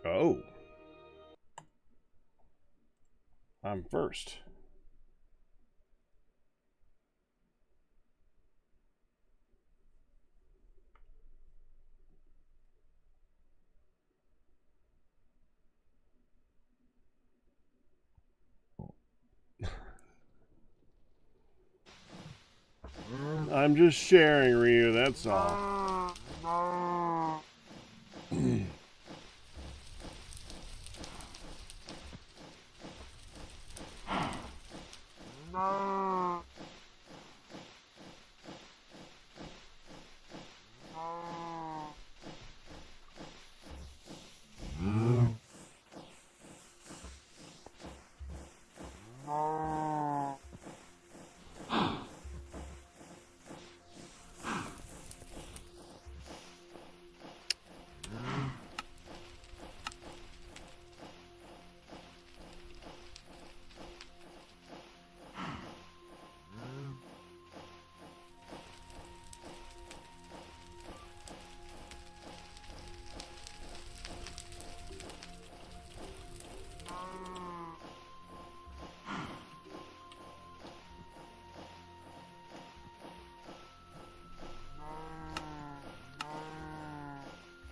Oh. I'm first. I'm just sharing, Ryu, that's all.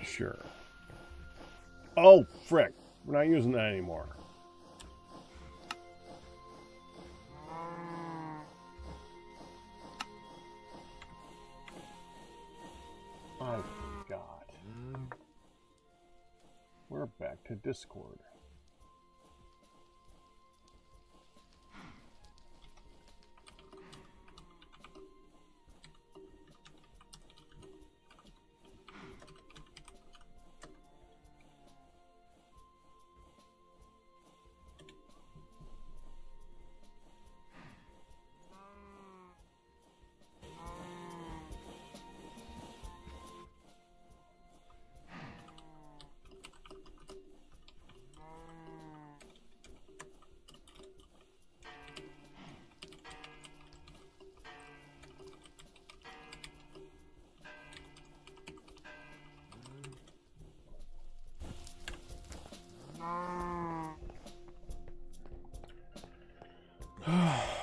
Sure. Oh, frick. We're not using that anymore. Oh, God. We're back to Discord.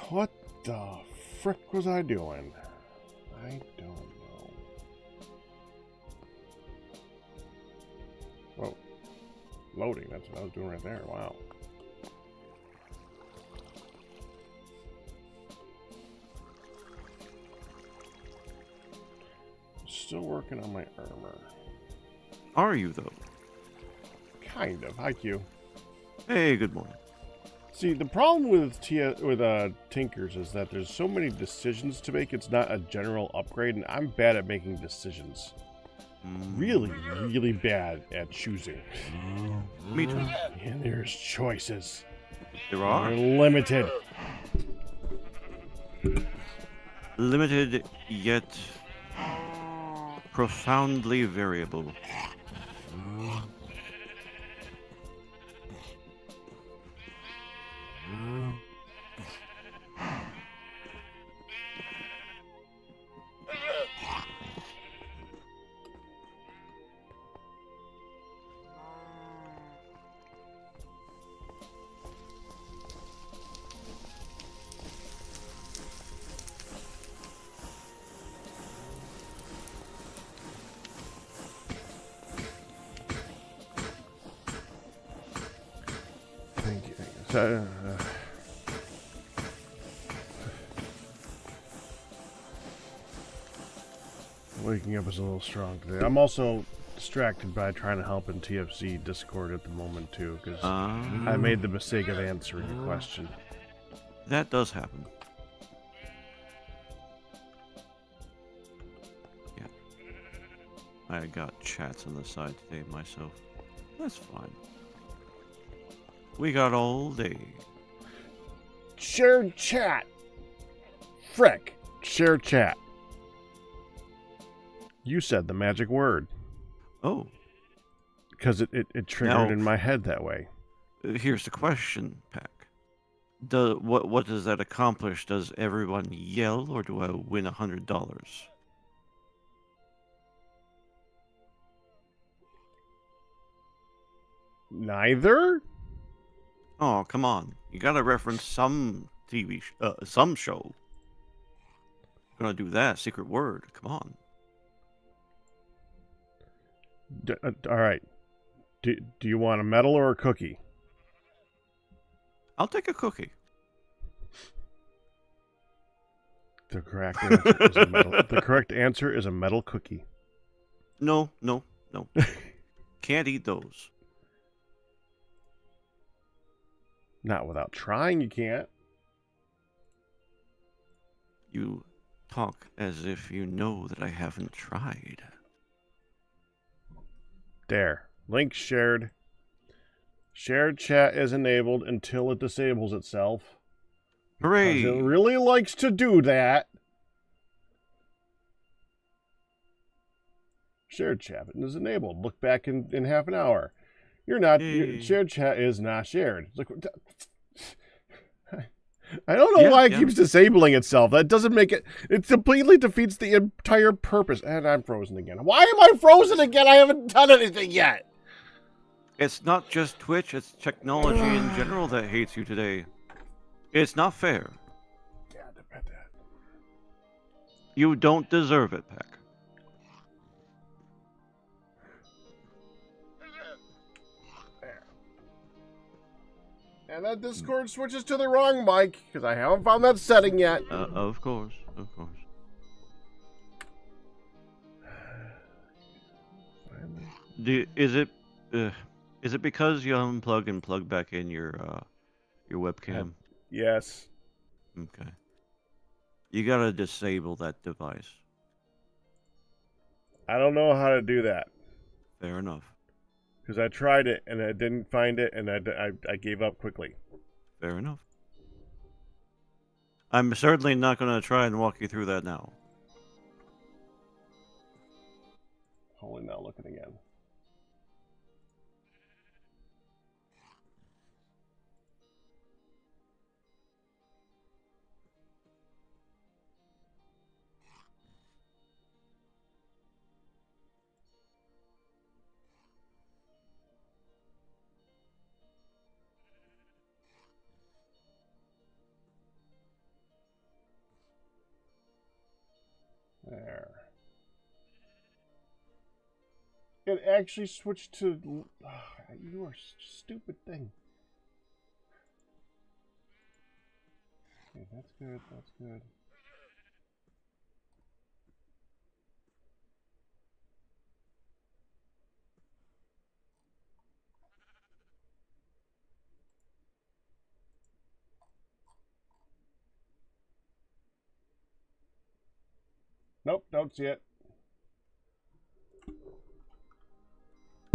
What the frick was I doing? I don't know. Whoa. Loading, that's what I was doing right there. Wow. Still working on my armor. Are you, though? Kind of. Hi, Q. Hey, good morning. See, the problem with Tinkers is that there's so many decisions to make, it's not a general upgrade, and I'm bad at making decisions. Really, really bad at choosing. Me too. And there's choices. There are. They're limited. Limited, yet profoundly variable. Thank you. So, waking up is a little strong today. I'm also distracted by trying to help in TFC Discord at the moment too, because I made the mistake of answering a question. That does happen. Yeah. I got chats on the side today myself. That's fine. We got all day. Share chat. Frick. Share chat. You said the magic word. Oh. Because it triggered Now, in my head that way. Here's the question, Pack. What does that accomplish? Does everyone yell, or do I win $100? Neither? Oh, come on. You gotta reference some some show. Gonna do that. Secret word. Come on. All right. Do you want a medal or a cookie? I'll take a cookie. The correct answer is a medal. The correct answer is a metal cookie. No. Can't eat those. Not without trying, you can't. You talk as if you know that I haven't tried. There. Link shared. Shared chat is enabled until it disables itself. Hooray! Because it really likes to do that. Shared chat is enabled. Look back in half an hour. You're not. Shared chat is not shared. Look, I don't know why it keeps disabling itself. That doesn't make it. It completely defeats the entire purpose. And I'm frozen again. Why am I frozen again? I haven't done anything yet. It's not just Twitch. It's technology in general that hates you today. It's not fair. Yeah, I bet that. You don't deserve it, Peck. There. And that Discord switches to the wrong mic, because I haven't found that setting yet. Of course. Is it because you unplug and plug back in your webcam? Yes. Okay. You gotta disable that device. I don't know how to do that. Fair enough. Because I tried it and I didn't find it, and I gave up quickly. Fair enough. I'm certainly not gonna try and walk you through that now. Holy, now looking again. There. It actually switched to... you are such a stupid thing. Okay, that's good, that's good. Nope, don't see it.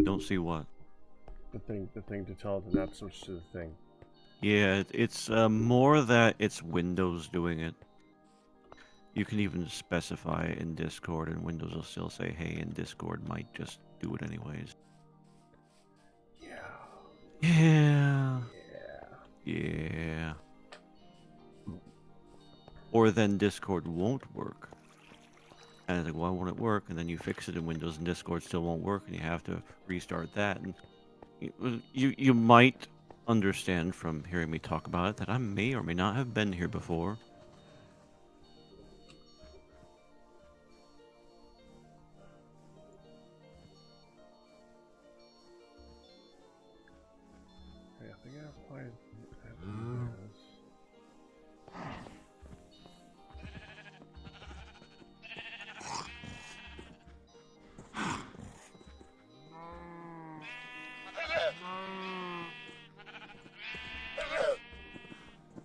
Don't see what? The thing to tell it to not switch to the thing. Yeah, it's more that it's Windows doing it. You can even specify it in Discord, and Windows will still say, hey, and Discord might just do it anyways. Yeah. Or then Discord won't work. And it's like, why won't it work? And then you fix it in Windows and Discord still won't work, and you have to restart that. And you might understand from hearing me talk about it that I may or may not have been here before. I think I applied that.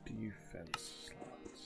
Defense slots.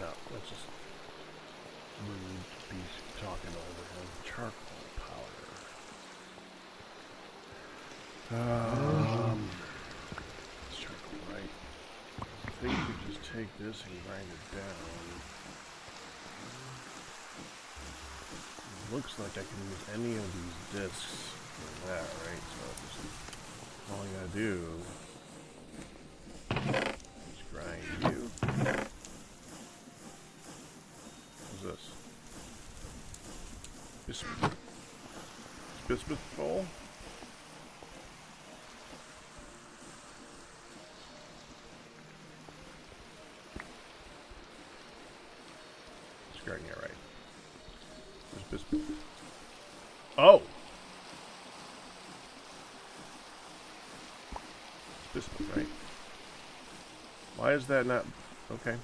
No, that's just rude to be talking over him. Charcoal powder. It's charcoal, right? I think you could just take this and grind it down. It looks like I can use any of these discs for that, right? So just all I gotta do is grind you. What's this? Bismuth. Is bismuth full? Grinding it right. There's bismuth. Oh! It's bismuth, right? Why is that not... Okay.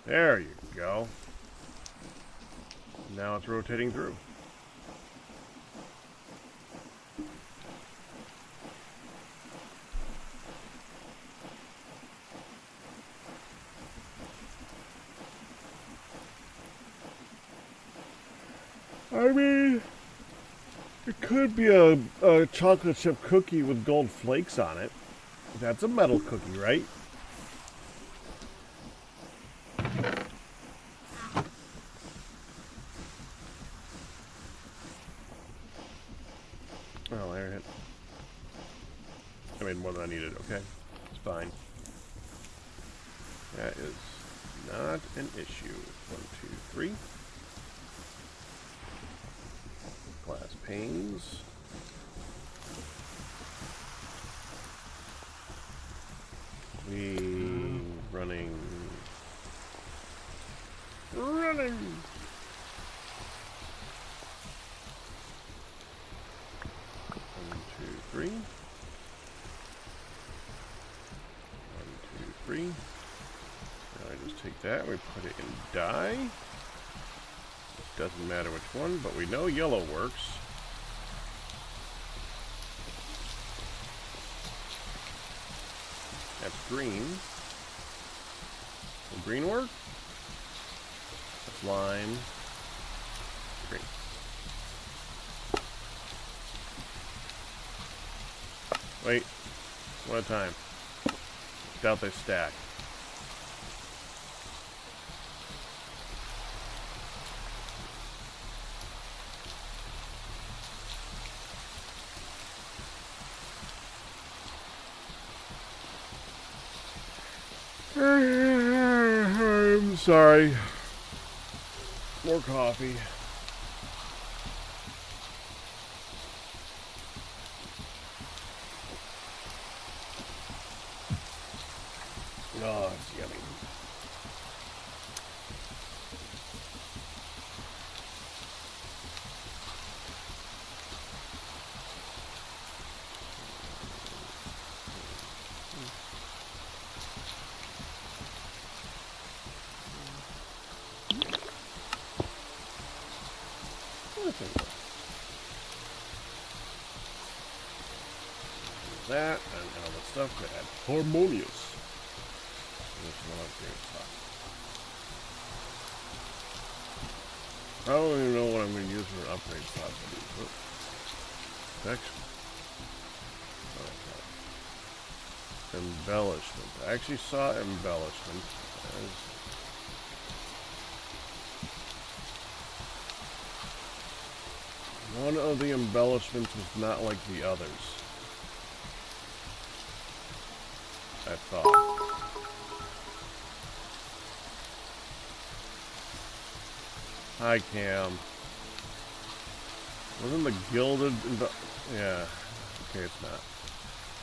There you go. Now it's rotating through. I mean, it could be a chocolate chip cookie with gold flakes on it. That's a metal cookie, right? Oh, there it. I made more than I needed, okay. It's fine. That is not an issue. 1, 2, 3. Glass panes. We running. 3. 1, 2, 3. Now I just take that, we put it in dye. Doesn't matter which one, but we know yellow works. That's green. Will green work? That's lime. Green. Wait. One at a time. Doubt they stack. I'm sorry. More coffee. Oh, it's yummy. That and all that stuff could add harmonious. I don't even know what I'm going to use for an upgrade slot for these. Protection. Embellishment. I actually saw embellishment as one of the embellishments was not like the others. I thought. Hi, Cam. Wasn't the gilded... Yeah. Okay, it's not.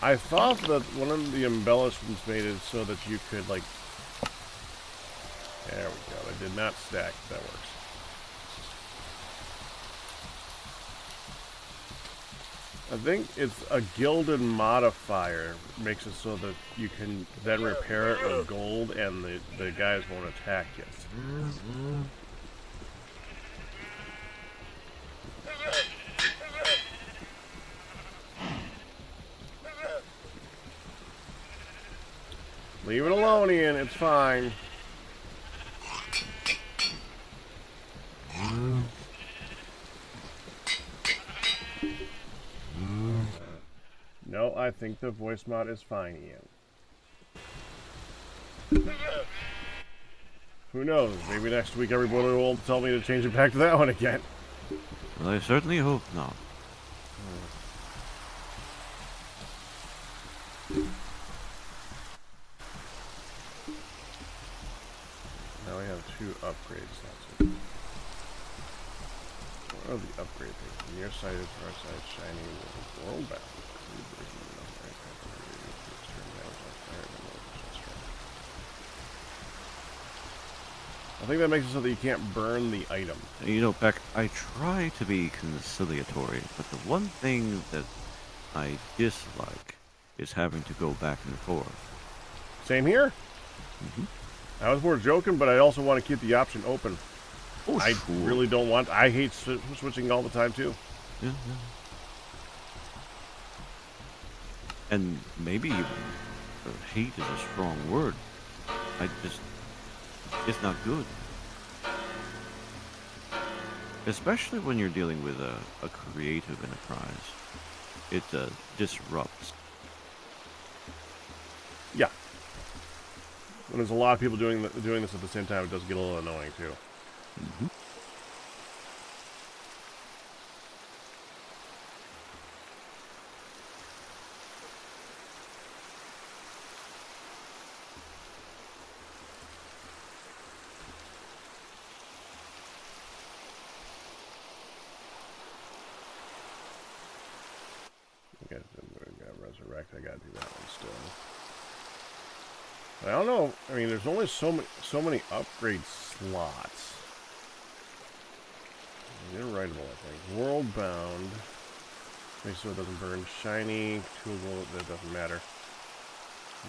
I thought that one of the embellishments made it so that you could, like... There we go. It did not stack. That works. I think it's a gilded modifier. Makes it so that you can then repair it with gold and the guys won't attack you. Leave it alone, Ian. It's fine. No, I think the voice mod is fine, Ian. Who knows? Maybe next week everybody will tell me to change it back to that one again. Well, I certainly hope not. Now we have 2 upgrades. That's it. What are the upgrade things? Nearsighted, farsighted, shiny, worldbound. I think that makes it so that you can't burn the item. You know, Beck, I try to be conciliatory, but the one thing that I dislike is having to go back and forth. Same here. I was more joking, but I also want to keep the option open. Oh, I sure. really don't want... I hate switching all the time, too. Yeah. And maybe even hate is a strong word. It's not good. Especially when you're dealing with a creative enterprise. It disrupts. Yeah. When there's a lot of people doing this at the same time, it does get a little annoying, too. I gotta resurrect. I gotta do that one still. I don't know. I mean, there's only so many upgrade slots. They're writable, I think. Worldbound. Make sure it doesn't burn. Shiny. Tool. That doesn't matter.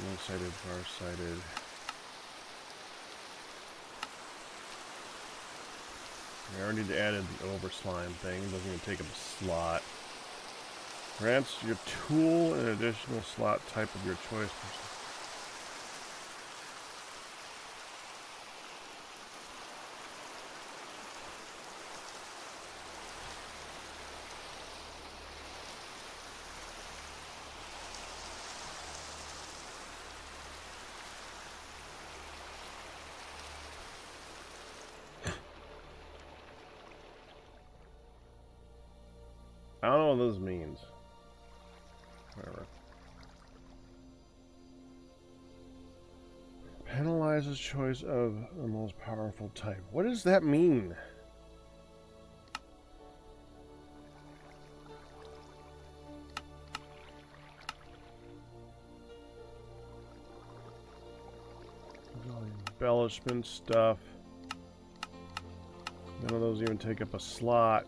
Nearsighted, farsighted. I already added the over slime thing. It doesn't even take up a slot. Grants your tool an additional slot type of your choice. I don't know what this means. Whatever. Penalizes choice of the most powerful type. What does that mean? All the embellishment stuff. None of those even take up a slot.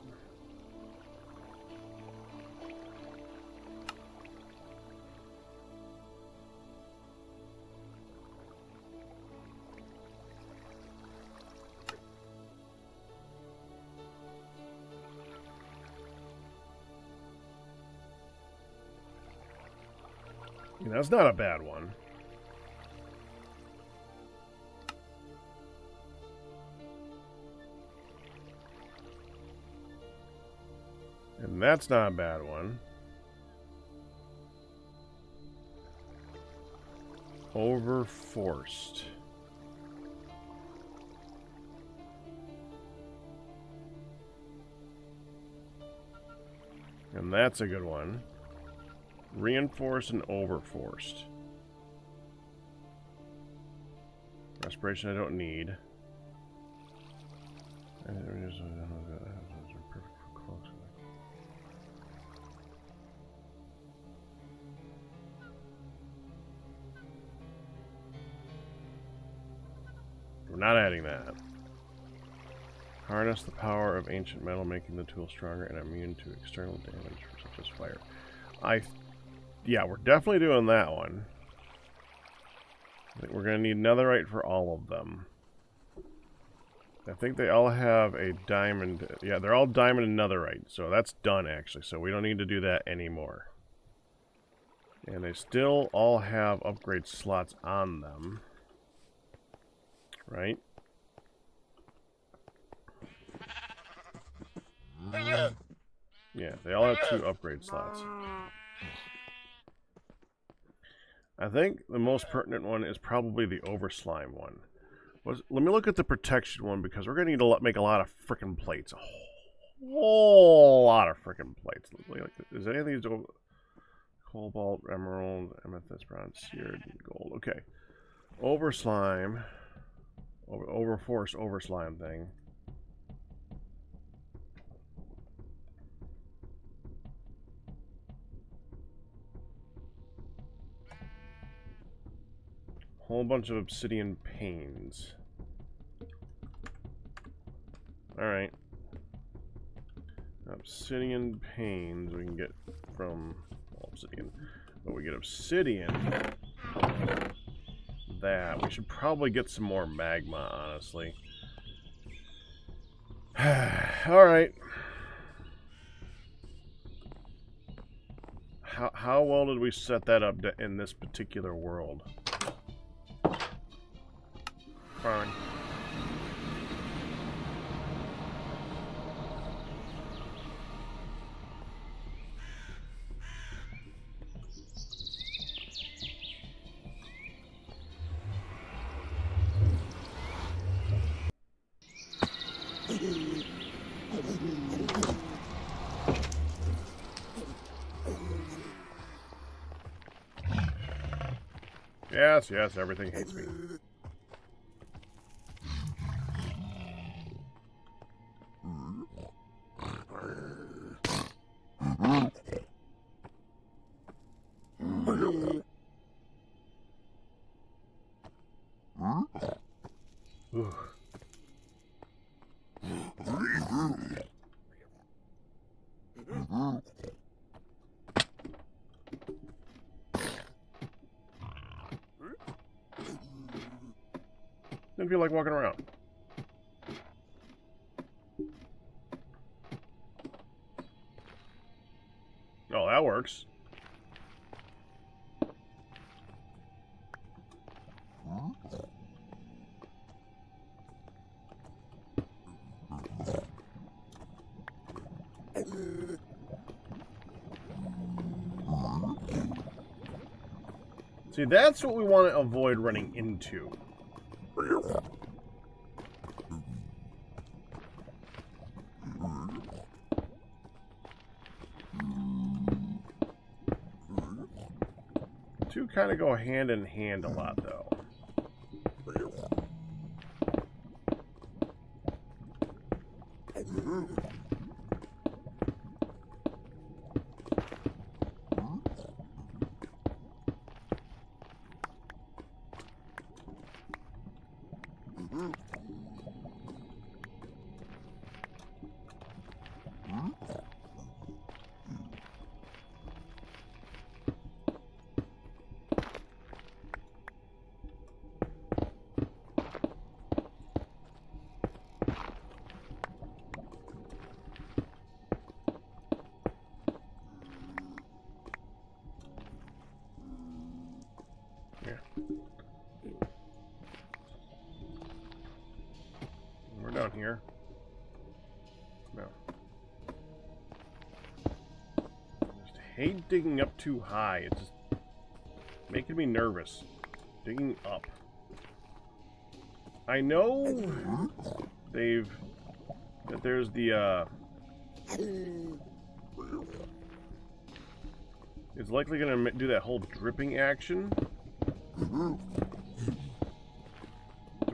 That's not a bad one. And that's not a bad one. Overforced. And that's a good one. Reinforced and overforced. Respiration I don't need. We're not adding that. Harness the power of ancient metal, making the tool stronger and immune to external damage, such as fire. Yeah, we're definitely doing that one. I think we're going to need netherite for all of them. I think they all have a diamond. Yeah, they're all diamond and netherite. So that's done, actually. So we don't need to do that anymore. And they still all have upgrade slots on them. Right? Yeah, they all have 2 upgrade slots. I think the most pertinent one is probably the overslime one. Let me look at the protection one, because we're going to need to make a lot of frickin' plates. A whole lot of frickin' plates. Is any of these cobalt, emerald, amethyst, bronze, seared, gold? Okay. Overslime. Overforced overslime thing. Whole bunch of obsidian panes. Alright. Obsidian panes we can get from obsidian. But we get obsidian. That. We should probably get some more magma, honestly. Alright. How well did we set that up in this particular world? Fine. Yes, yes, everything hates me. Ooh. Didn't feel like walking around. that works. See, that's what we want to avoid running into. Two kind of go hand in hand a lot, though. We're down here. No. Just hate digging up too high. It's just making me nervous. Digging up. I know that there's the it's likely gonna do that whole dripping action. To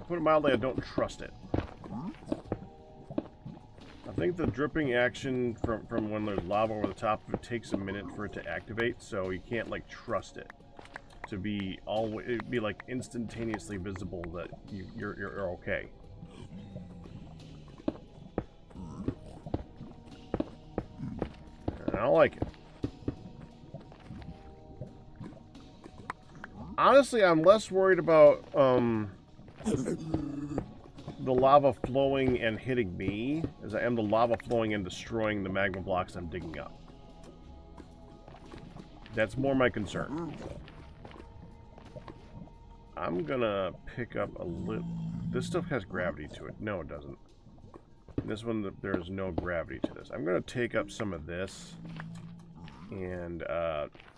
put it mildly, I don't trust it. I think the dripping action from when there's lava over the top of it takes a minute for it to activate, so you can't like trust it to be it'd be like instantaneously visible that you're okay. And I don't like it. Honestly, I'm less worried about the lava flowing and hitting me as I am the lava flowing and destroying the magma blocks I'm digging up. That's more my concern. I'm gonna pick up a little... This stuff has gravity to it. No, it doesn't. This one, there's no gravity to this. I'm gonna take up some of this and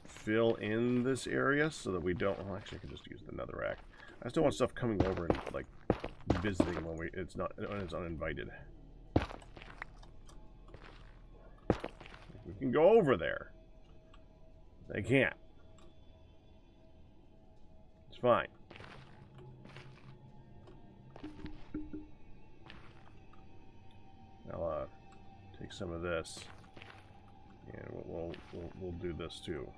fill in this area so that we don't... Well, actually, I can just use the netherrack. I still want stuff coming over and like visiting when it's uninvited. We can go over there. They can't. It's fine. I'll take some of this, and we'll do this too.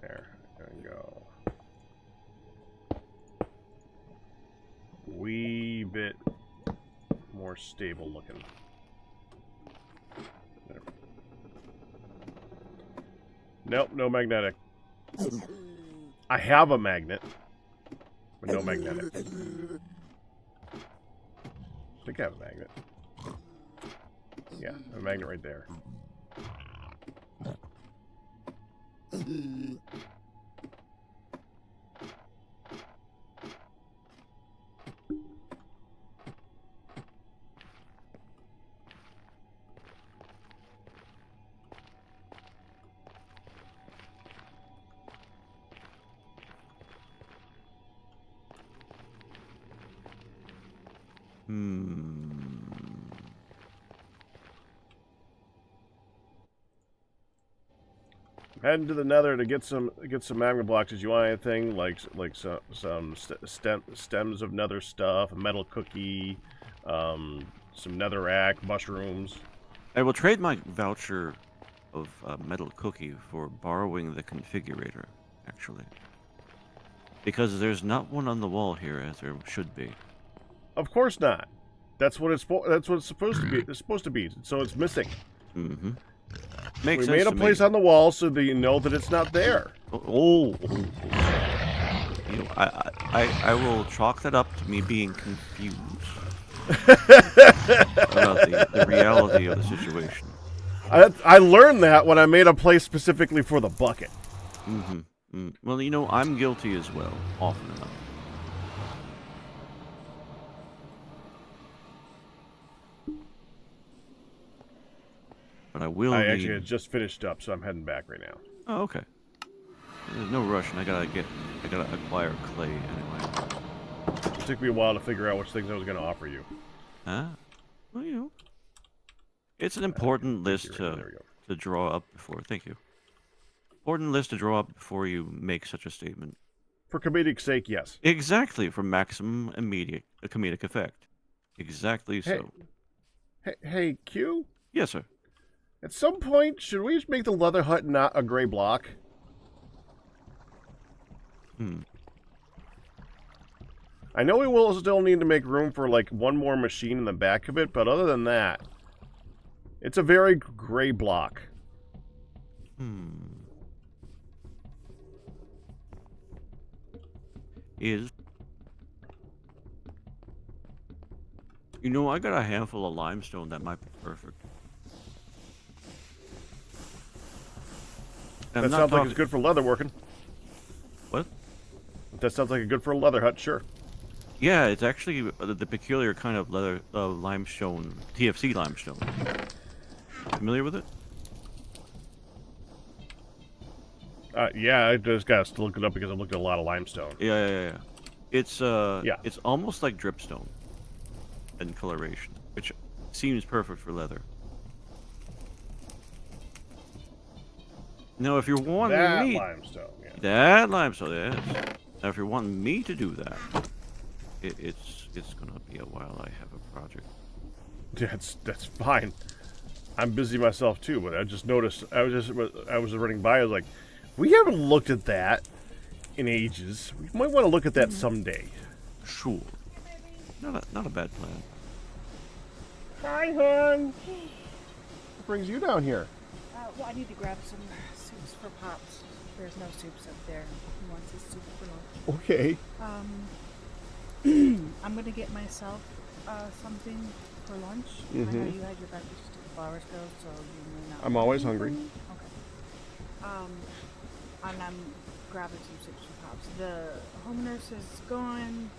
There we go. Wee bit more stable looking. There. Nope, no magnetic. I have a magnet, but no magnetic. I think I have a magnet. Yeah, a magnet right there. Heading to the nether to get some magma blocks. Did you want anything like some stems of nether stuff, a metal cookie, some netherrack, mushrooms? I will trade my voucher of metal cookie for borrowing the configurator, actually, because there's not one on the wall here as there should be. Of course not. That's what it's supposed to be. It's supposed to be. So it's missing. Mm-hmm. We made a place on the wall so that you know that it's not there. You know, I will chalk that up to me being confused about the reality of the situation. I learned that when I made a place specifically for the bucket. Well, you know, I'm guilty as well, often enough. But I will need... Actually, I just finished up, so I'm heading back right now. Oh, okay. There's no rush, and I gotta acquire clay anyway. It took me a while to figure out which things I was going to offer you. Ah, well, you know, it's an important list to draw up before. Thank you. Important list to draw up before you make such a statement. For comedic sake, yes. Exactly, for maximum immediate comedic effect. Exactly so. Hey, Q? Yes, sir. At some point, should we just make the leather hut not a gray block? I know we will still need to make room for, like, one more machine in the back of it, but other than that, it's a very gray block. You know, I got a handful of limestone that might be perfect. That sounds like it's good for leather working. What? That sounds like a good for a leather hut, sure. Yeah, it's actually the peculiar kind of leather limestone, TFC limestone. Familiar with it? Yeah, I just gotta look it up because I've looked at a lot of limestone. Yeah. It's it's almost like dripstone in coloration, which seems perfect for leather. Now, if you're wanting me, that limestone, yes. Now, if you're wanting me to do that, it's gonna be a while. I have a project. That's fine. I'm busy myself too, but I just noticed. I was running by. I was like, we haven't looked at that in ages. We might want to look at that someday. Sure. Not a bad plan. Hi, hon. What brings you down here? Well, I need to grab some soups for Pops. There's no soups up there. He wants his soup for lunch. Okay. I'm gonna get myself something for lunch. I know you had your breakfast just a couple hours ago, so you may not. I'm always hungry. Okay. And I'm grabbing some soups for Pops. The home nurse is gone.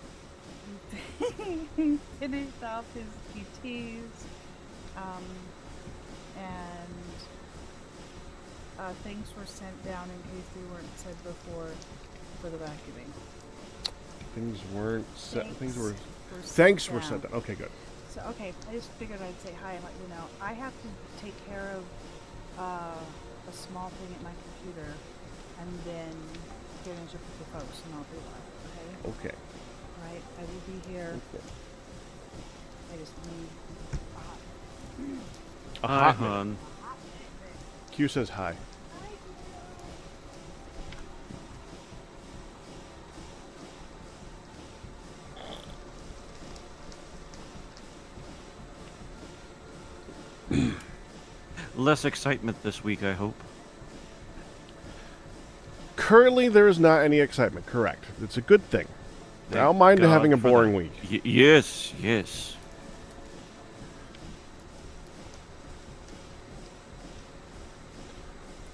He finished off his QTs. And things were sent down in case they weren't said before for the vacuuming. Things weren't set. Thanks were sent down. Okay, good. So okay, I just figured I'd say hi and let you know. I have to take care of a small thing at my computer, and then finish up with the folks, and I'll be live. Okay. Okay. All right. I will be here. Okay. I just need Hi, hon. Q says hi. Less excitement this week, I hope. Currently, there is not any excitement. Correct. It's a good thing. I don't mind having a boring week. Yes.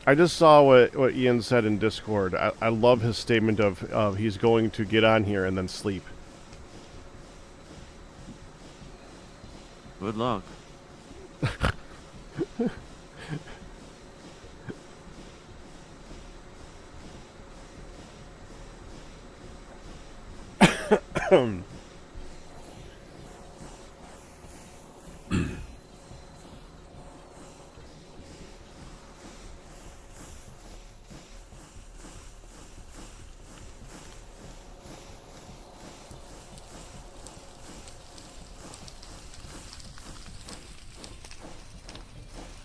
I just saw what Ian said in Discord. I love his statement of he's going to get on here and then sleep. Good luck.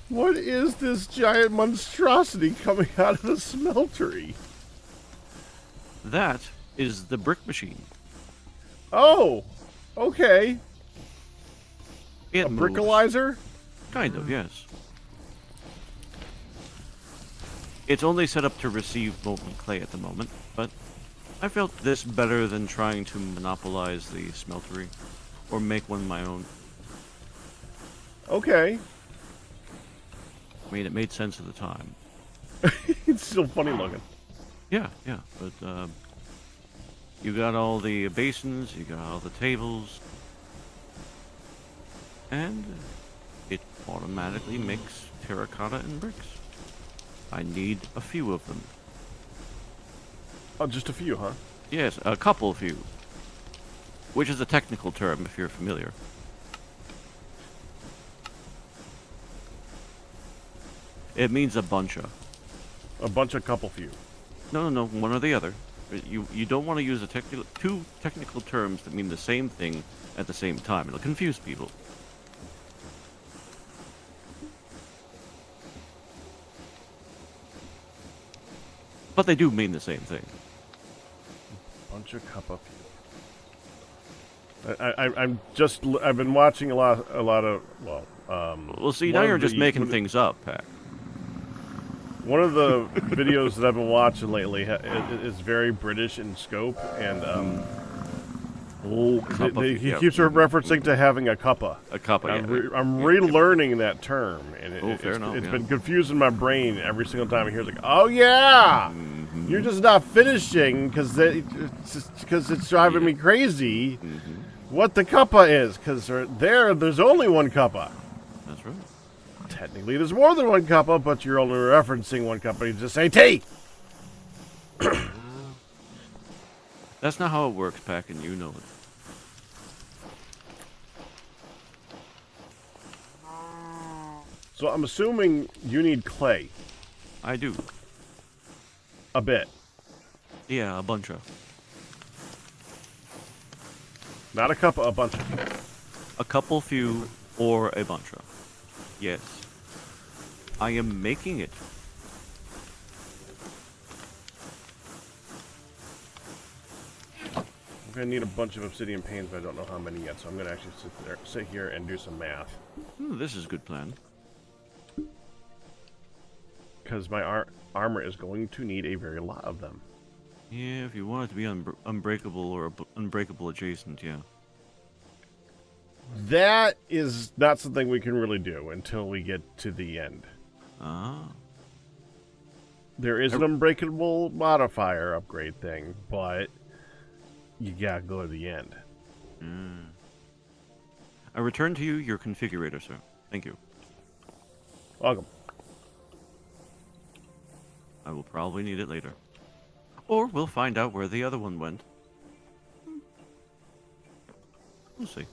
What is this giant monstrosity coming out of the smeltery? That is the brick machine. Oh, okay. It a moves. brickalizer? Kind of, yes. It's only set up to receive molten clay at the moment, but I felt this better than trying to monopolize the smeltery, or make one my own. Okay. I mean, it made sense at the time. It's still funny looking. Yeah, but you got all the basins, you got all the tables, and it automatically makes terracotta and bricks. I need a few of them. Oh, just a few, huh? Yes, a couple few. Which is a technical term if you're familiar. It means a bunch of. A bunch of couple few. No, one or the other. You don't want to use two technical terms that mean the same thing at the same time. It'll confuse people. But they do mean the same thing. Bunch of cup of few. I've been watching a lot of, Well, see, one now of you're just the- making things up, Pat. One of the videos that I've been watching lately is very British in scope, and he keeps referencing to having a cuppa. A cuppa, yeah. I'm relearning that term, and fair enough, it's yeah. been confusing my brain every single time I hear it's like, oh yeah, you're just not finishing because it's driving me crazy. What the cuppa is, because there's only one cuppa. That's right. Technically, there's more than one cuppa, but you're only referencing one cuppa. You just say tea. That's not how it works, Pack, and you know it. So I'm assuming you need clay. I do. A bit. Yeah, a bunch of. Not a cuppa, a bunch of. A couple few or a bunch of. Yes. I am making it. I'm going to need a bunch of obsidian panes, but I don't know how many yet, so I'm going to actually sit here and do some math. This is a good plan. Because my armor is going to need a very lot of them. Yeah, if you want it to be unbreakable or unbreakable adjacent, yeah. That is not something we can really do until we get to the end. Ah. There is an unbreakable modifier upgrade thing, but you gotta go to the end. I return to you your configurator, sir. Thank you. Welcome. I will probably need it later. Or we'll find out where the other one went. We'll see.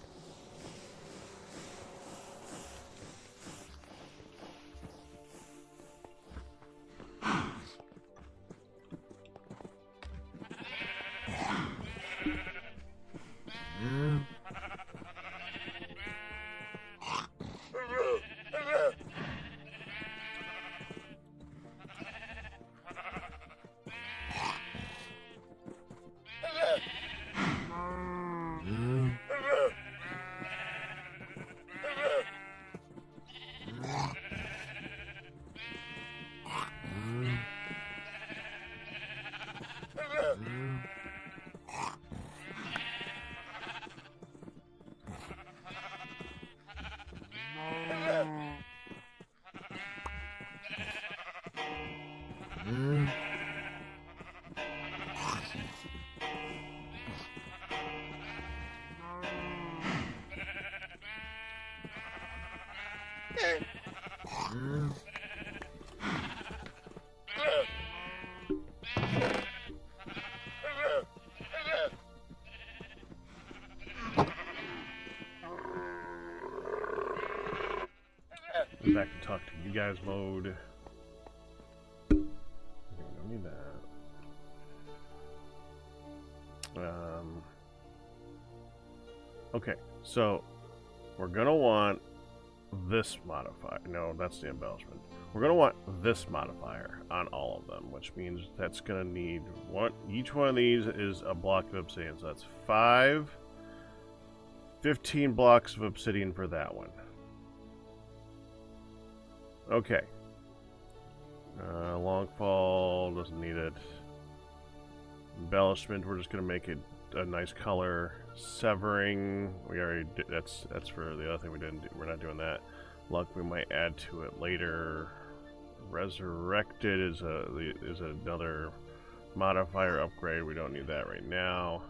Back to talk to you guys mode. Okay, don't need that. Okay, so we're gonna want this modifier. No, that's the embellishment. We're gonna want this modifier on all of them, which means that's gonna need one. Each one of these is a block of obsidian, so that's 15 blocks of obsidian for that one. Okay. Long fall doesn't need it. Embellishment, we're just gonna make it a nice color. Severing, we already did, that's for the other thing we didn't do. We're not doing that. Luck, we might add to it later. Resurrected is another modifier upgrade. We don't need that right now.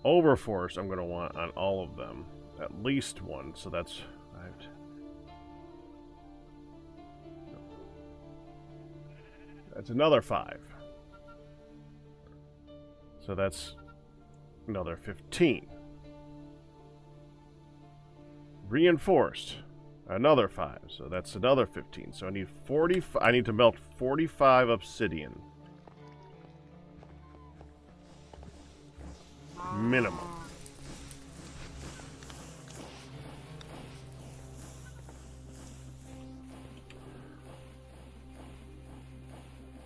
Overforce, I'm gonna want on all of them at least one. So that's that's another 5. So that's another 15. Reinforced, another 5. So that's another 15. So I need 40. I need to melt 45 obsidian. Minimum.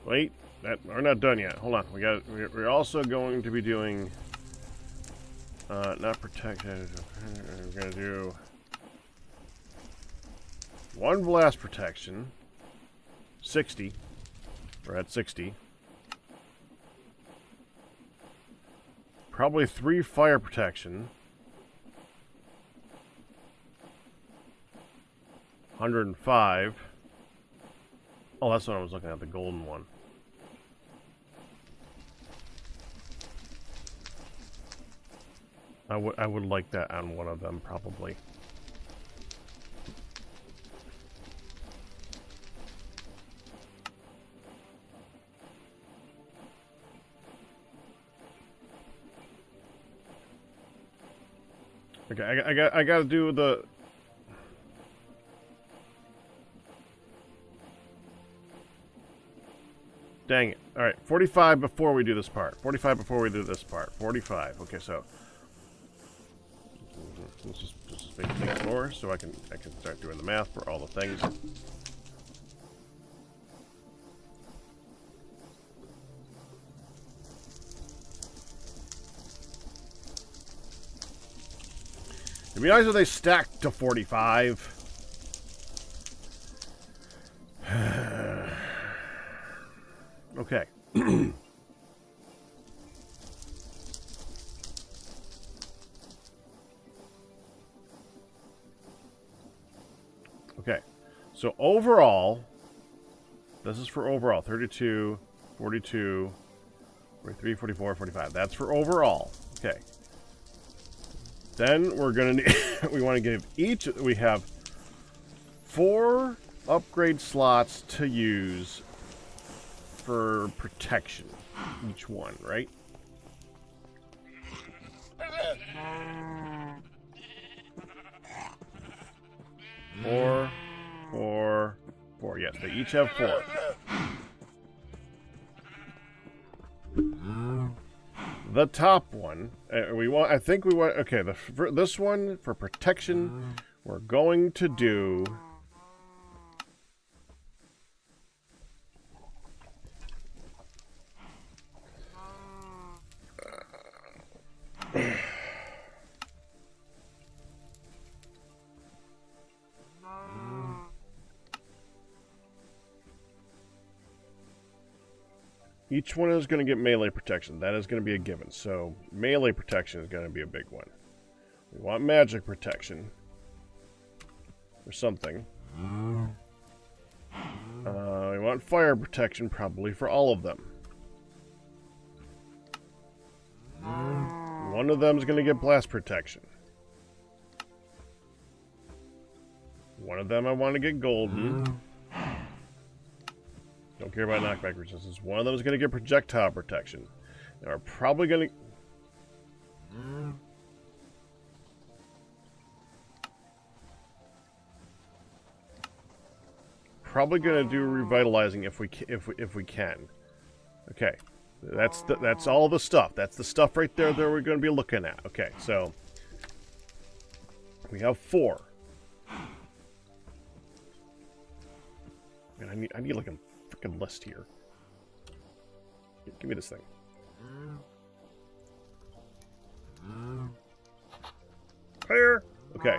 Wait, we're not done yet. Hold on. We're also going to be doing not protected. We're gonna do 1 blast protection. 60. We're at 60. Probably 3 fire protection. 105. Oh, that's what I was looking at, the golden one. I would like that on one of them, probably. Okay, I gotta do the... Dang it. Alright, 45 before we do this part. 45 before we do this part. 45. Okay, so... Let's just make things more so I can start doing the math for all the things. It'd be nice if they stacked to 45. Okay. Okay. So overall, this is for overall. 32, 42, 43, 44, 45. That's for overall. Okay. Then we're going to need, we want to give each, we have 4 upgrade slots to use for protection. Each one, right? Four. Yes, they each have 4. The top one, I think we want, okay, for this one, for protection, we're going to do... Each one is going to get melee protection. That is going to be a given. So melee protection is going to be a big one. We want magic protection. Or something. We want fire protection probably for all of them. One of them is going to get blast protection. One of them I want to get golden. Don't care about knockback resistance. One of them is going to get projectile protection. And we're probably going to... Probably going to do revitalizing if we can. Okay, that's all the stuff. That's the stuff right there that we're going to be looking at. Okay, so we have 4. Man, I need like a freaking list here. Give me this thing. Clear. Okay.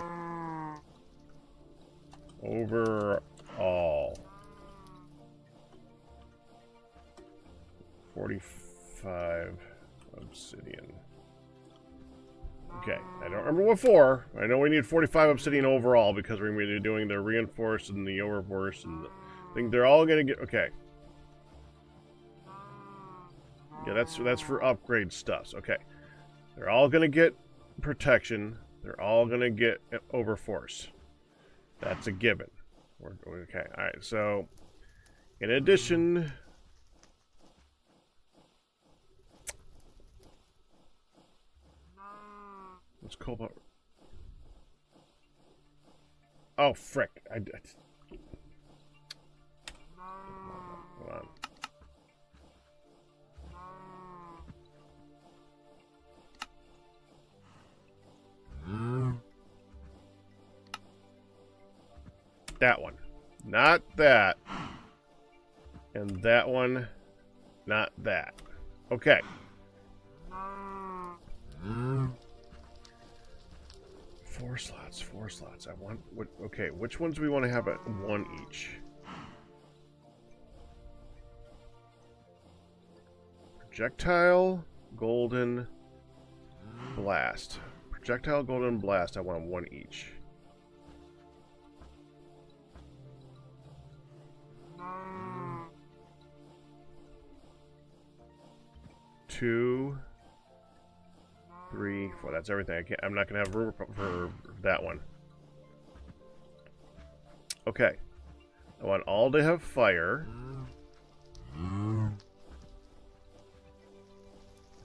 Overall. 45. 45 obsidian. Okay, I don't remember what for. I know we need 45 obsidian overall because we're going to be doing the reinforced and the overforced, and I think they're all going to get... Okay. Yeah, that's for upgrade stuff. Okay. They're all going to get protection. They're all going to get overforce. That's a given. Okay, alright, so... In addition... What's cobalt? Oh, frick. Hold on. That one. Not that. And that one. Not that. Okay. Four slots. I want... Okay, which ones do we want to have at one each? Projectile, golden, blast. Projectile, golden, blast. I want one each. Two, 3, 4. That's everything. I'm not gonna have room for that one. Okay. I want all to have fire.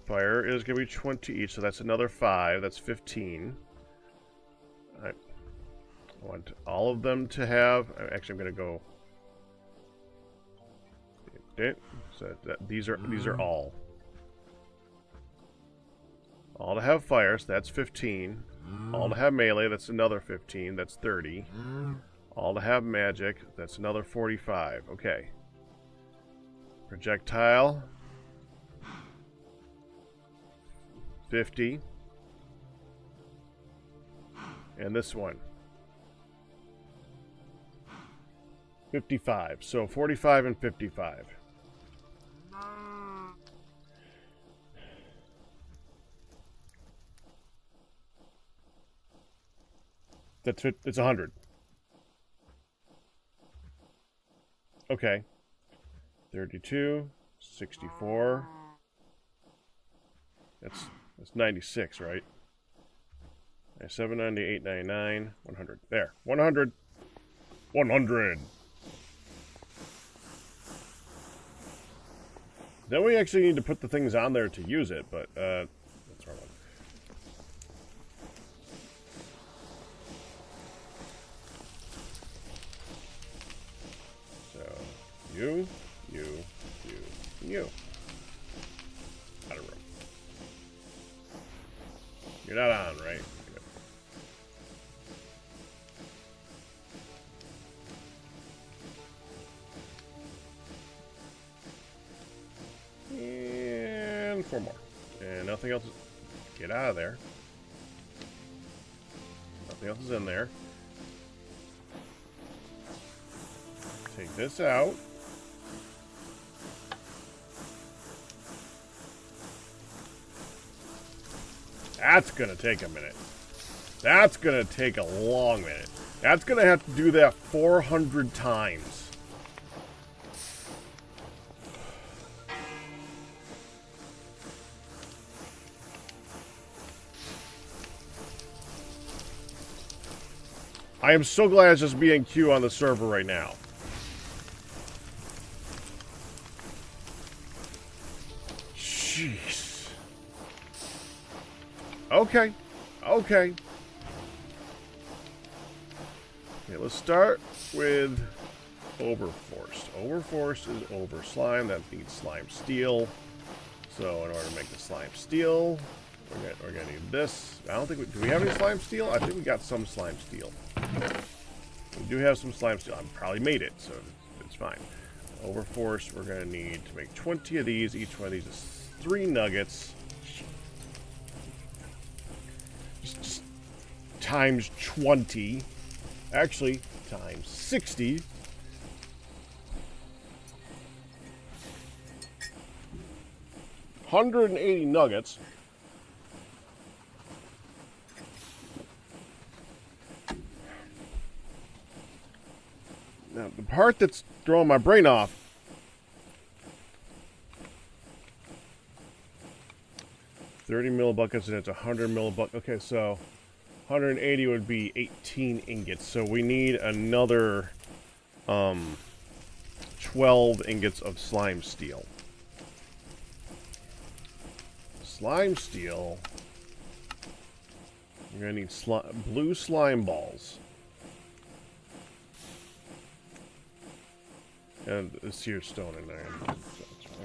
Fire is gonna be 20 each, so that's another 5. That's 15. I want all of them to have. Actually, I'm gonna go. So these are all. All to have fire, so that's 15. All to have melee, that's another 15. That's 30. All to have magic, that's another 45. Okay. Projectile. 50. And this one. 55. So 45 and 55. It's 100. Okay. 32, 64. That's 96, right? 97, 98, 99, 100. There. 100. 100. Then we actually need to put the things on there to use it, but that's wrong one. You. Out of room. You're not on, right? Good. And 4 more. And nothing else. Get out of there. Nothing else is in there. Take this out. That's gonna take a minute. That's gonna take a long minute. That's gonna have to do that 400 times. I am so glad it's just B&Q on the server right now. Jeez. Okay. Okay, let's start with Overforced. Overforced is over slime. That needs slime steel. So in order to make the slime steel, we're gonna need this. I don't think do we have any slime steel? I think we got some slime steel. We do have some slime steel. I probably made it, so it's fine. Overforced, we're gonna need to make 20 of these. Each one of these is 3 nuggets. Just times 20. Actually, times 60. 180 nuggets. Now, the part that's throwing my brain off. $30 millibuckets and it's 100 millibuckets. Okay, so 180 would be 18 ingots. So we need another 12 ingots of slime steel. Slime steel. You're gonna need blue slime balls. And the seared stone in there.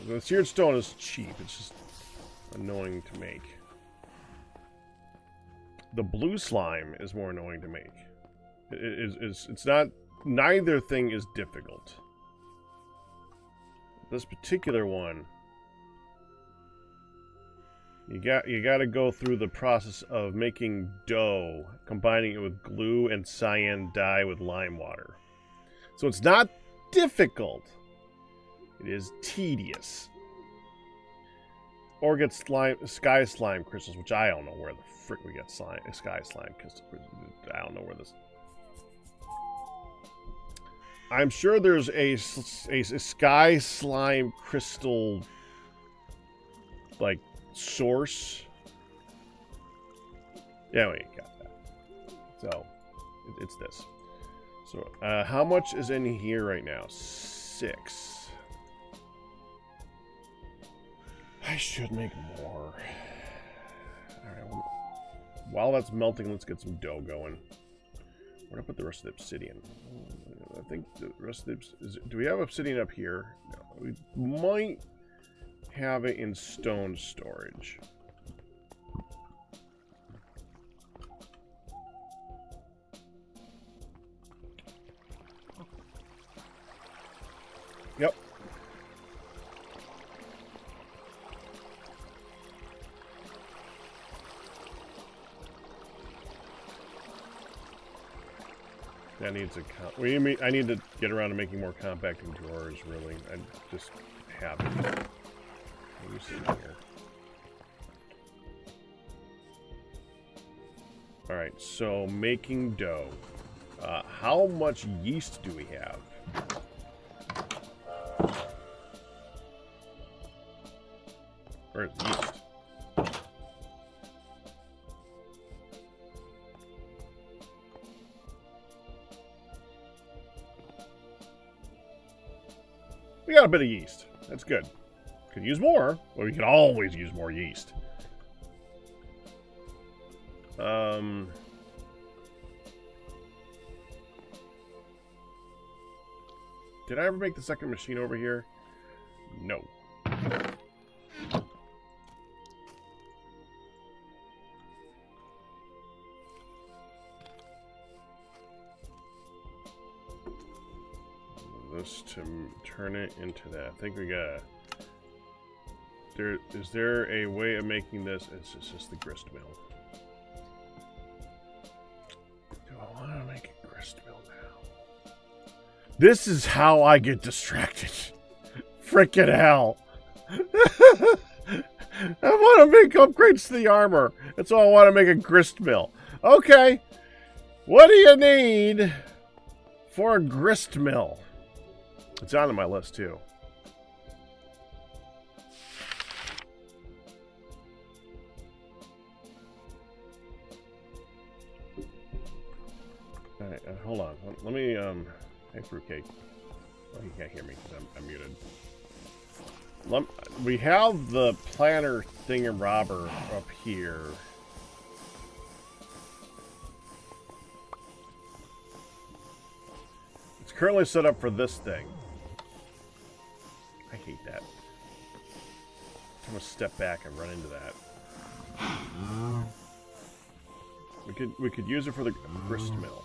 The seared stone is cheap. It's just annoying to make. The blue slime is more annoying to make. It's not. Neither thing is difficult. This particular one, you got to go through the process of making dough, combining it with glue and cyan dye with lime water. So it's not difficult. It is tedious. Or get sky slime crystals, which I don't know where the frick we get sky slime crystals. I don't know where this. I'm sure there's a sky slime crystal like source. Yeah, we got that. So it's this. So how much is in here right now? 6. I should make more. Alright, well, while that's melting, let's get some dough going. Where do I put the rest of the obsidian? I think the rest of the... do we have obsidian up here? No. We might have it in stone storage. Yep. That needs a... I need to get around to making more compacting drawers, really. I just haven't. What do you see here? Alright, so making dough. How much yeast do we have? Where's yeast? We got a bit of yeast. That's good. Could use more. Well, we could always use more yeast. Did I ever make the second machine over here? No. This to turn it into that. I think we got. Is there a way of making this? It's just the grist mill. Do I want to make a grist mill now? This is how I get distracted. Frickin' hell. I want to make upgrades to the armor. That's all I want to make a grist mill. Okay. What do you need for a grist mill? It's on my list, too. Alright, hold on. Let me, hey, fruitcake. Oh, you can't hear me because I'm muted. We have the planter thingamabobber up here. It's currently set up for this thing. I hate that. I'm gonna step back and run into that. We could use it for the grist mill.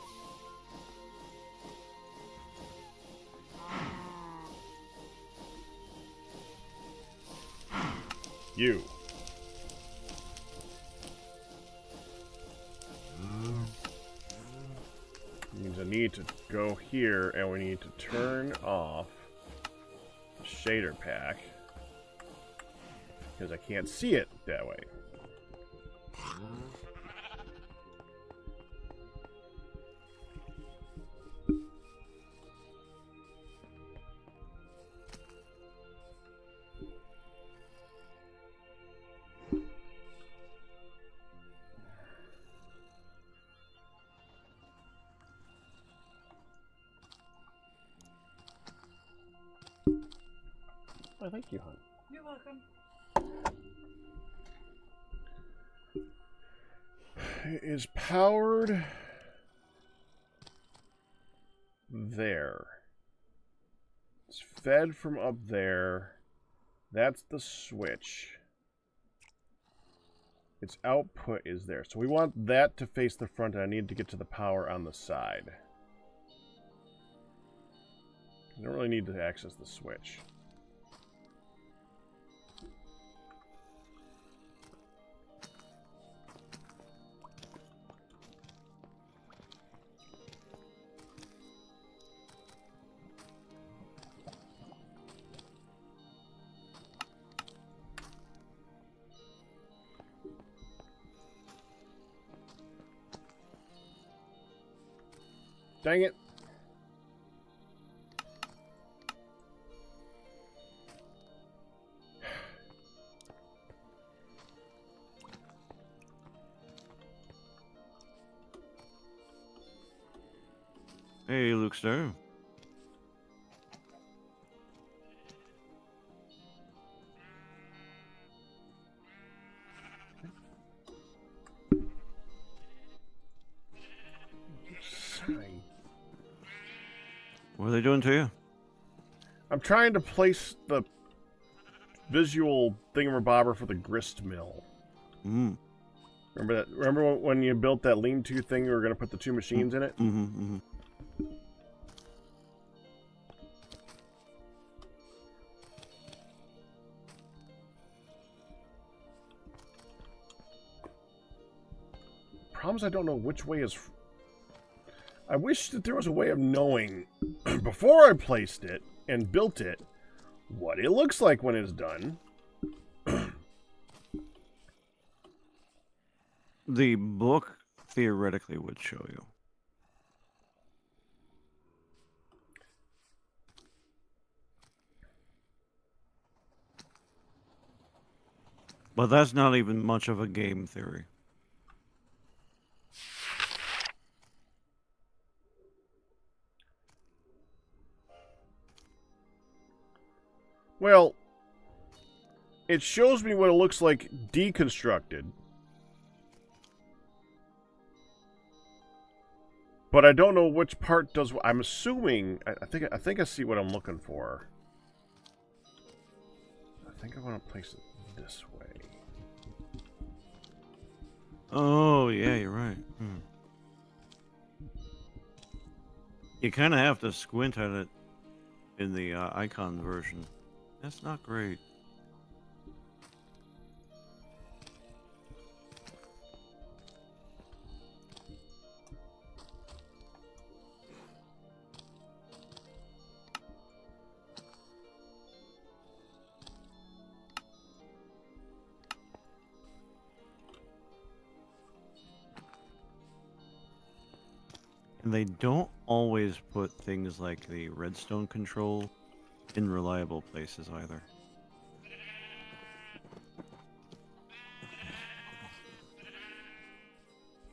You. Means I need to go here and we need to turn off the shader pack. because I can't see it that way. Oh, thank you, hon. You're welcome. It is powered there. It's fed from up there. That's the switch. Its output is there. So we want that to face the front, and I need to get to the power on the side. I don't really need to access the switch. Dang it. Hey, Lukester. Sorry. What are they doing to you? I'm trying to place the visual thingamabobber for the grist mill. Mm. Remember that? Remember when you built that lean-to thing? You were going to put the two machines in it. Mm-hmm, mm-hmm. Problem is, I don't know which way is. I wish that there was a way of knowing before I placed it and built it what it looks like when it's done. The book theoretically would show you. But that's not even much of a game theory. Well, it shows me what it looks like deconstructed. But I don't know which part does what. I'm assuming. I think I see what I'm looking for. I think I want to place it this way. Oh, yeah, you're right. Hmm. You kind of have to squint at it in the icon version. That's not great. And they don't always put things like the redstone control in reliable places either.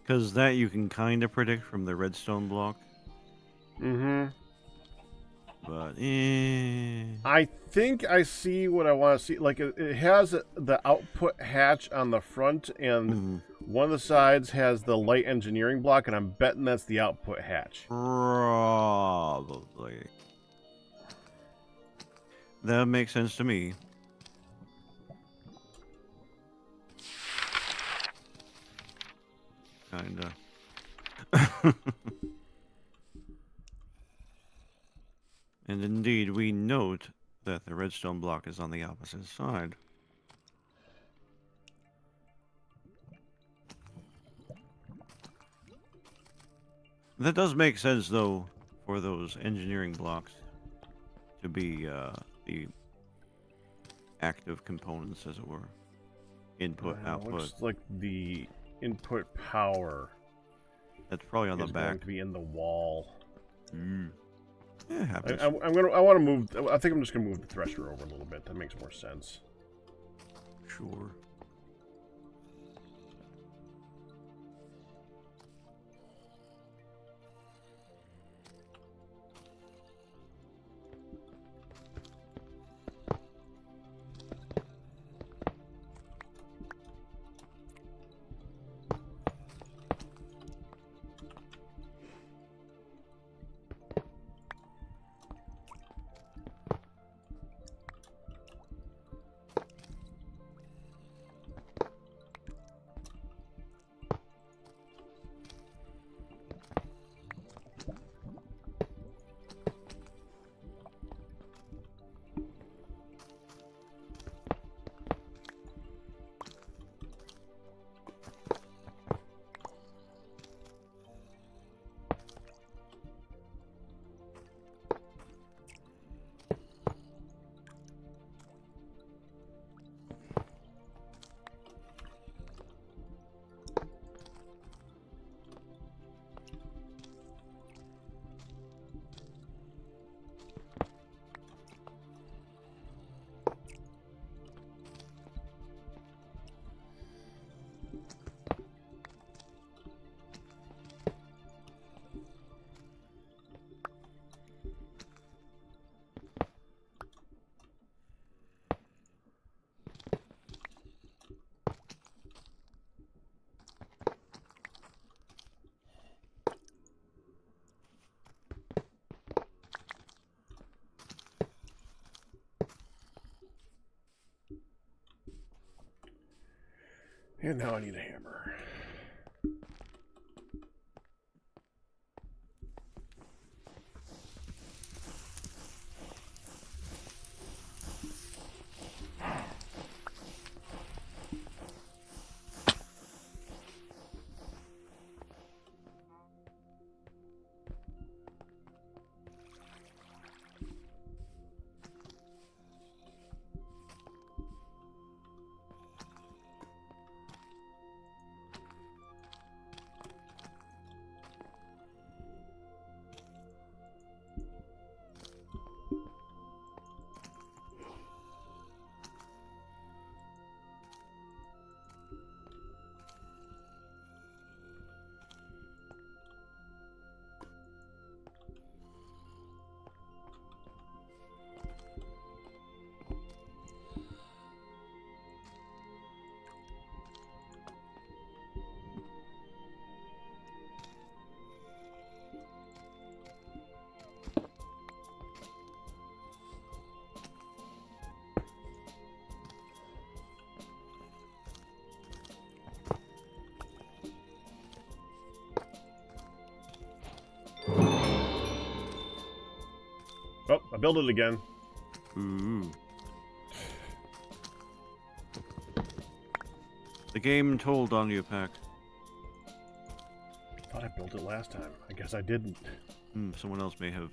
Because that you can kind of predict from the redstone block. Mm-hmm. But, I think I see what I want to see. Like, it has the output hatch on the front, and one of the sides has the light engineering block, and I'm betting that's the output hatch. Probably. That makes sense to me. Kinda. And indeed, we note that the redstone block is on the opposite side. That does make sense, though, for those engineering blocks to be the active components, as it were. Input, output. Looks like the input power That's probably on the is going back. to be in the wall. Yeah, it happens. I want to move. I think I'm just gonna move the thresher over a little bit. That makes more sense. Sure. And now I need a hammer. Oh, I built it again. Ooh. The game told on you, Pack. I thought I built it last time. I guess I didn't. Someone else may have.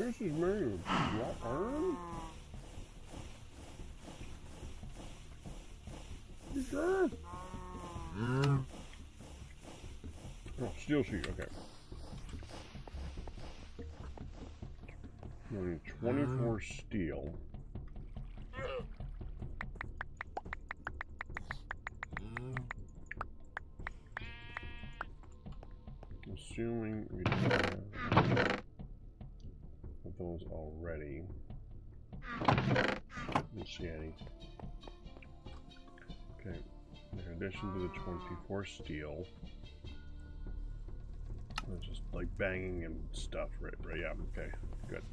This is made of raw iron? You sure? Oh, steel sheet, okay. We need 24 steel. Assuming we don't have those already. Don't see any. Okay, in addition to the 24 steel, it's just like banging and stuff, right? Yeah, okay, good.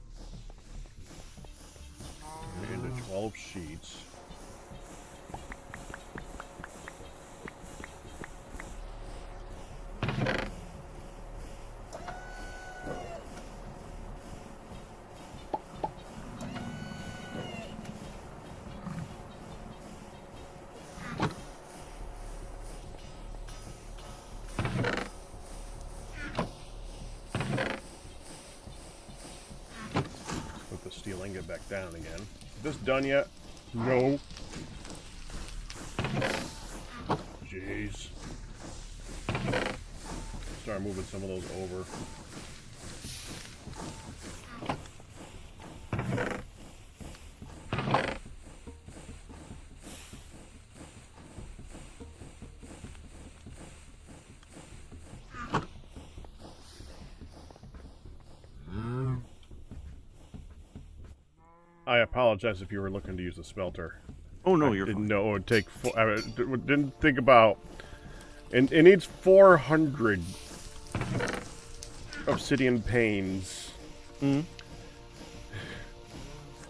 Into 12 sheets. Put the steel ingot back down again. Is this done yet? No. Jeez. Start moving some of those over. I apologize if you were looking to use the smelter. Oh no, I you're didn't fine. know it would take. I didn't think about. And it needs 400 obsidian panes. Mm,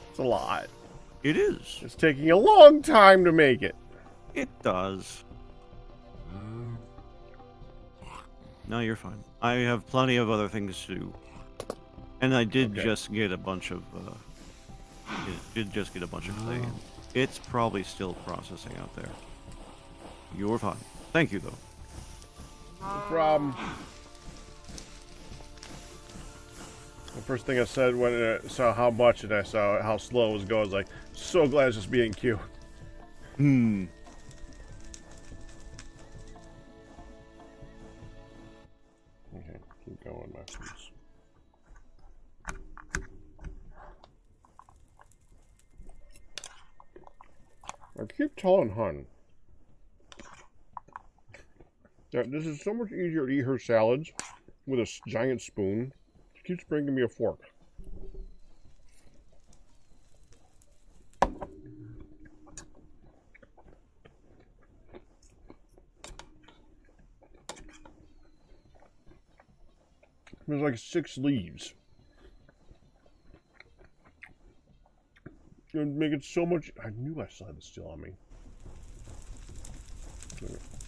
It's a lot. it is. It's taking a long time to make it. It does. No, you're fine. I have plenty of other things to do. And I did Okay. just get a bunch of did just get a bunch of clay in. It's probably still processing out there. You're fine. Thank you though. No problem. The first thing I said when I saw how much and I saw how slow it was going, I was like, so glad it's just being queue. Hmm. Okay, keep going, my friends. I keep telling Hun that this is so much easier to eat her salads with a giant spoon. She keeps bringing me a fork. There's like 6 leaves. It would make it so much. I knew I still had the steel on me.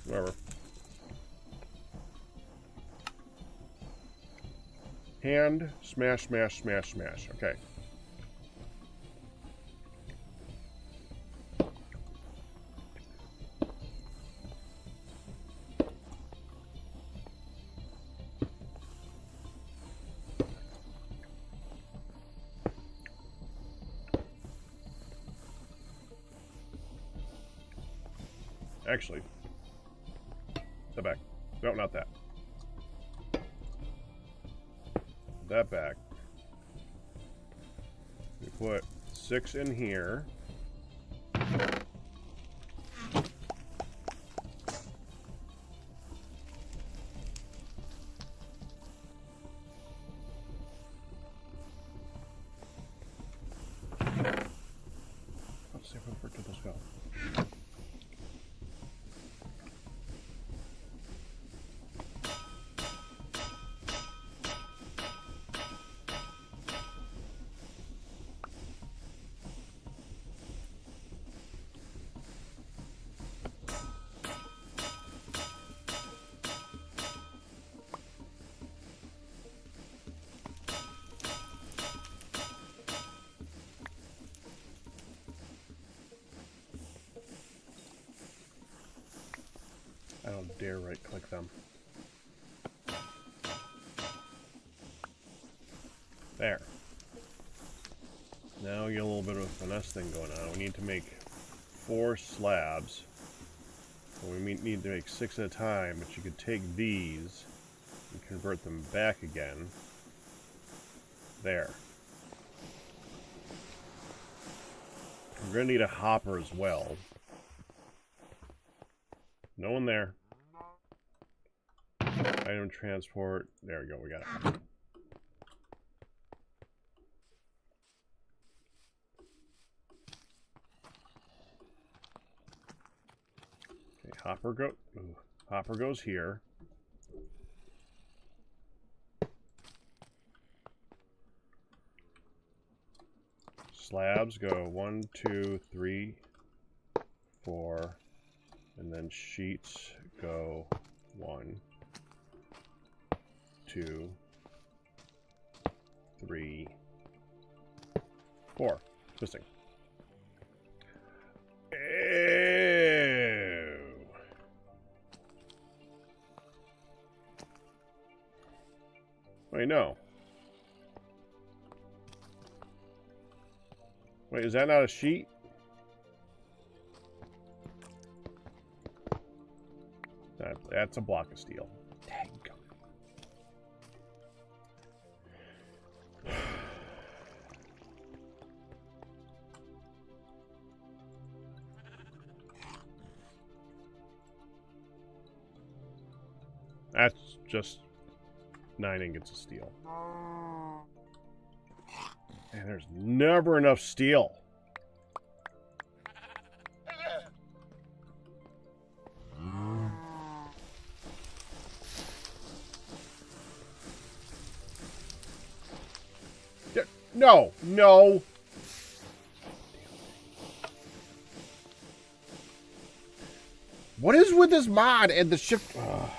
Whatever. Hand, smash, smash, smash, smash. Okay. Actually, step back. No, not that. That back. We put 6 in here. Let's see where did those go. I don't dare right click them. There. Now we get a little bit of a finesse thing going on. We need to make 4 slabs. So we need to make 6 at a time, but you could take these and convert them back again. There. We're going to need a hopper as well. No one there. Item transport. There we go. We got it. Okay, hopper goes here. Slabs go 1, 2, 3, 4, and then sheets go 1, 2, 3, 4. Twisting. Ew. Wait, no. Wait, is that not a sheet? That's a block of steel. Dang. That's just 9 ingots of steel. And there's never enough steel. No, no. What is with this mod and the shift? Ugh.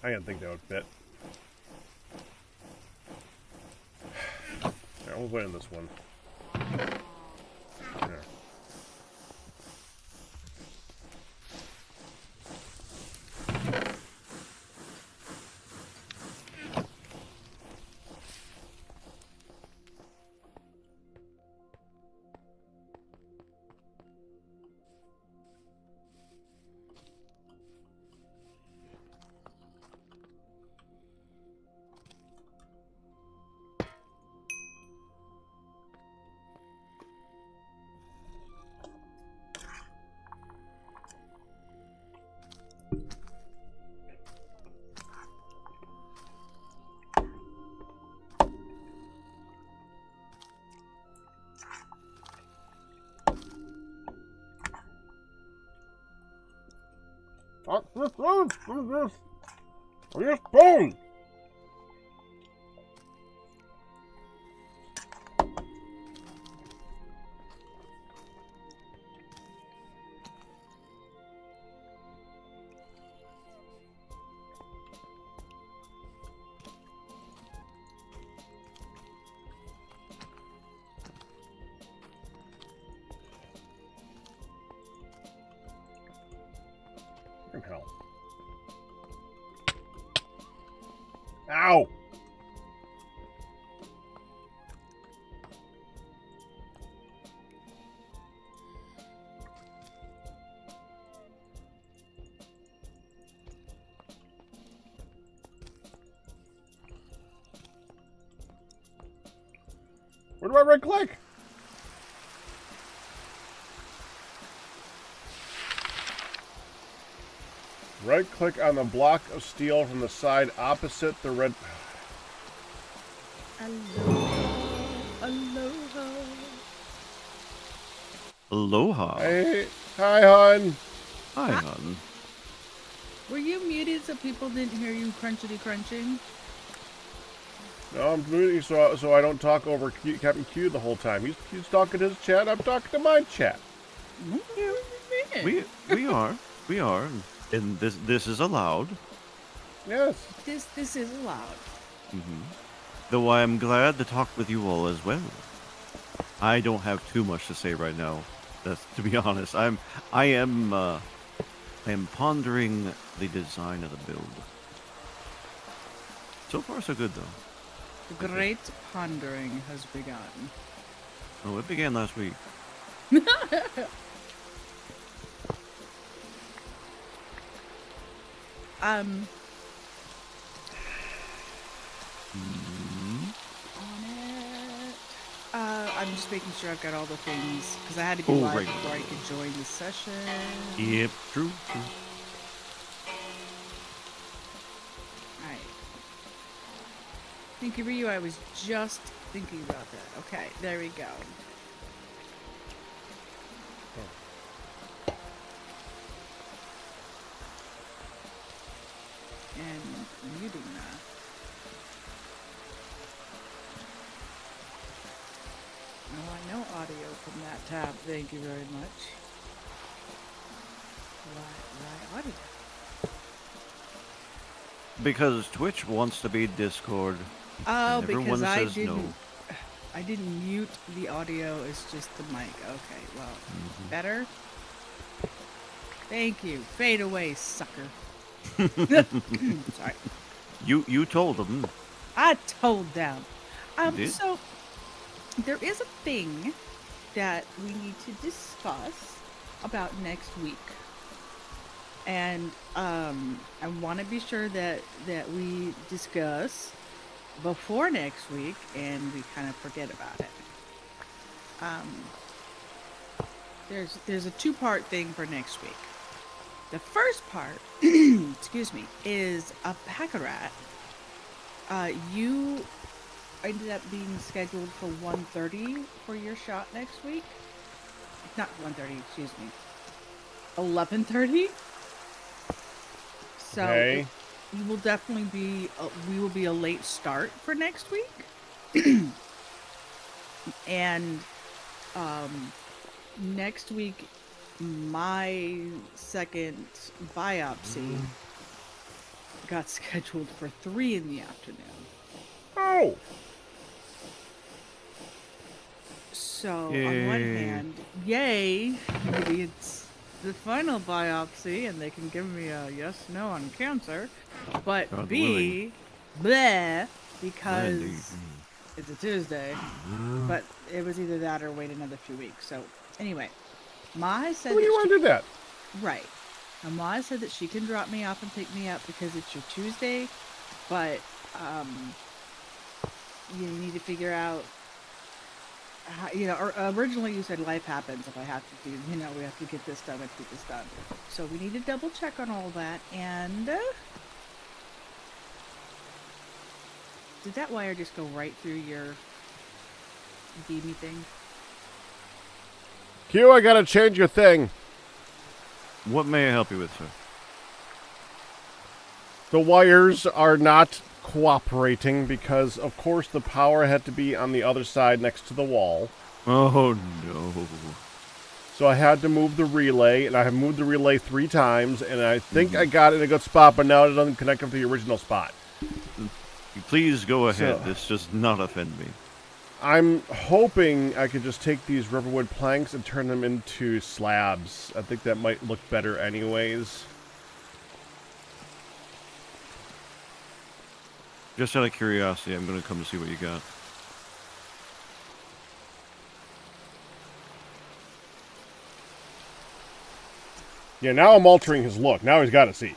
I didn't think that would fit. There, we'll put in this one. There. Your phone. Hell. Ow! Where do I right click? Right click on the block of steel from the side opposite the red. Aloha. Aloha. Hey, hi, hon. Hi, hon. Were you muted so people didn't hear you crunching? No, I'm muting so I don't talk over Captain Q the whole time. He's talking his chat. I'm talking to my chat. We are, and this is allowed. Yes. This is allowed. Though I am glad to talk with you all as well. I don't have too much to say right now. To be honest, I am pondering the design of the build. So far, so good though. The great pondering has begun. Oh, it began last week. On it. I'm just making sure I've got all the things because I had to go live right. before I could join the session. Yep, true. Alright. Thank you, Ryu. I was just thinking about that. Okay, there we go. And muting that. Oh, I know audio from that tab. Thank you very much. Why audio? Because Twitch wants to be Discord. Oh, and everyone because says no. I didn't mute the audio. It's just the mic. Okay, well, better. Thank you. Fade away, sucker. Sorry. You told them. I told them. You did? So there is a thing that we need to discuss about next week. And I want to be sure that we discuss before next week and we kind of forget about it. There's a two-part thing for next week. The first part, excuse me, is a pack-a-rat. You ended up being scheduled for 1:30 for your shot next week. Not 1:30, excuse me. 11:30. So Okay. you will definitely be. We will be a late start for next week. And next week, my second biopsy got scheduled for 3 in the afternoon. Oh. So on one Yay. hand, yay, maybe it's the final biopsy and they can give me a yes/no on cancer. But God B, bleh, because Wendy. it's a Tuesday. But it was either that or wait another few weeks. So anyway, Mai said Why do you want to do that? right. And Mai said that she can drop me off and pick me up because it's your Tuesday, but you need to figure out how, or originally you said life happens if I have to do, we have to get this done and get this done. So we need to double check on all that. And did that wire just go right through your beamy thing? Q, I gotta change your thing. What may I help you with, sir? The wires are not cooperating because, of course, the power had to be on the other side next to the wall. Oh no. So I had to move the relay, and I have moved the relay 3 times, and I think I got it in a good spot, but now it doesn't connect up to the original spot. Please go ahead. So- This does not offend me. I'm hoping I could just take these rubberwood planks and turn them into slabs. I think that might look better anyways. Just out of curiosity, I'm going to come to see what you got. Yeah, now I'm altering his look. Now he's got to see.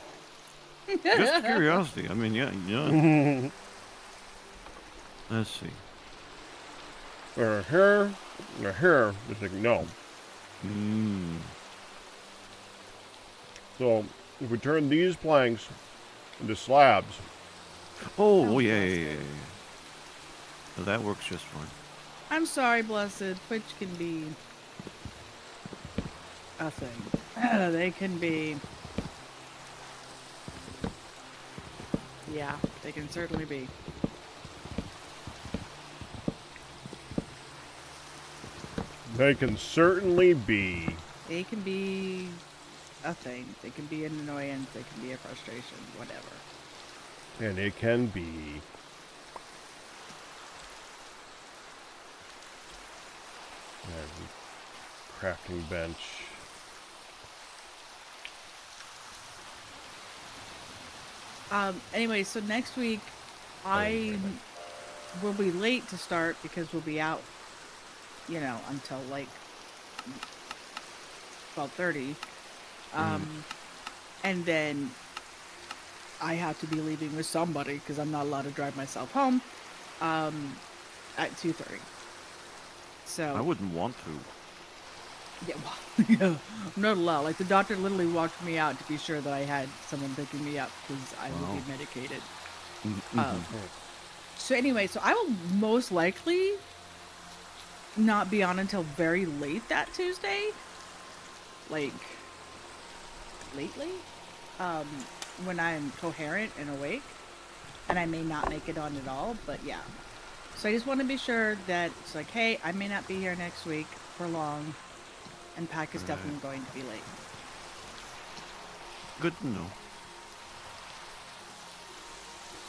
Just curiosity. I mean, yeah. Let's see. Here. Just like, no. So, if we turn these planks into slabs. Oh, yeah. So that works just fine. I'm sorry, Blessed. Twitch can be a thing. They can be Yeah, they can certainly be. They can certainly be. They can be a thing. They can be an annoyance. They can be a frustration. Whatever. And it can be. Crafting bench. Anyway, so next week I will be late to start because we'll be out, until like 12:30. And then I have to be leaving with somebody because I'm not allowed to drive myself home at 2:30. So I wouldn't want to. yeah, well, yeah, I'm not allowed. Like the doctor literally walked me out to be sure that I had someone picking me up because I Wow. would be medicated. Mm-hmm. So anyway, so I will most likely not be on until very late that Tuesday. Like lately, when I'm coherent and awake, and I may not make it on at all. But yeah, so I just want to be sure that it's like, hey, I may not be here next week for long, and Pack is definitely going to be late. Good to know.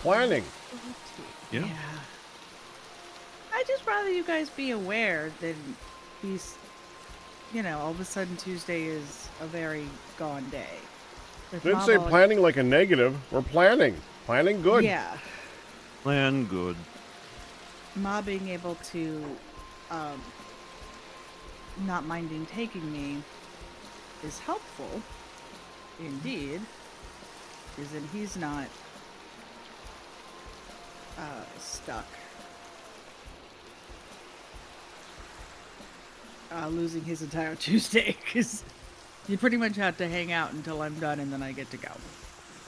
Planning. Yeah. I'd just rather you guys be aware than be, all of a sudden Tuesday is a very gone day. With Didn't Mom say always- planning like a negative. We're planning. Planning good. Yeah. Plan good. Ma being able to not minding taking me is helpful indeed, because then he's not stuck losing his entire Tuesday, because you pretty much have to hang out until I'm done and then I get to go.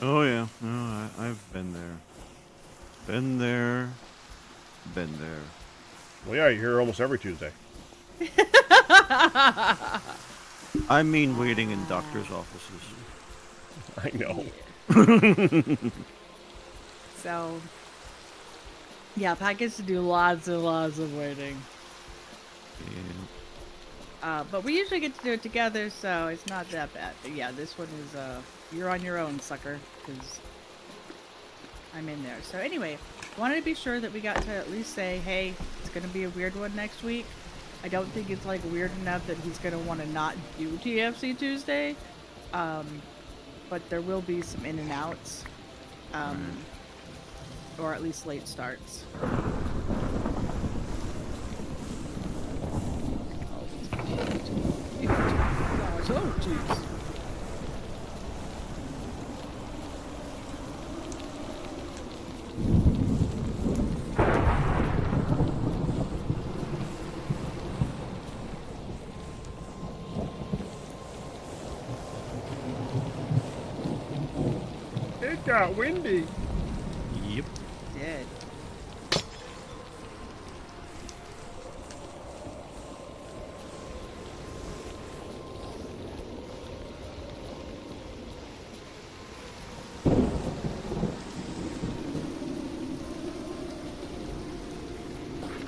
Oh yeah. No, I've been there. Been there. Been there. Well, yeah, you're here almost every Tuesday. I mean waiting in doctor's offices. I know. So, yeah, Pat gets to do lots and lots of waiting. Yeah. But we usually get to do it together, so it's not that bad. But yeah, this one is, you're on your own, sucker, because I'm in there. So anyway, wanted to be sure that we got to at least say, hey, it's going to be a weird one next week. I don't think it's, like, weird enough that he's going to want to not do TFC Tuesday. But there will be some in and outs. Or at least late starts. Oh, jeez. It got windy. Yep. Did.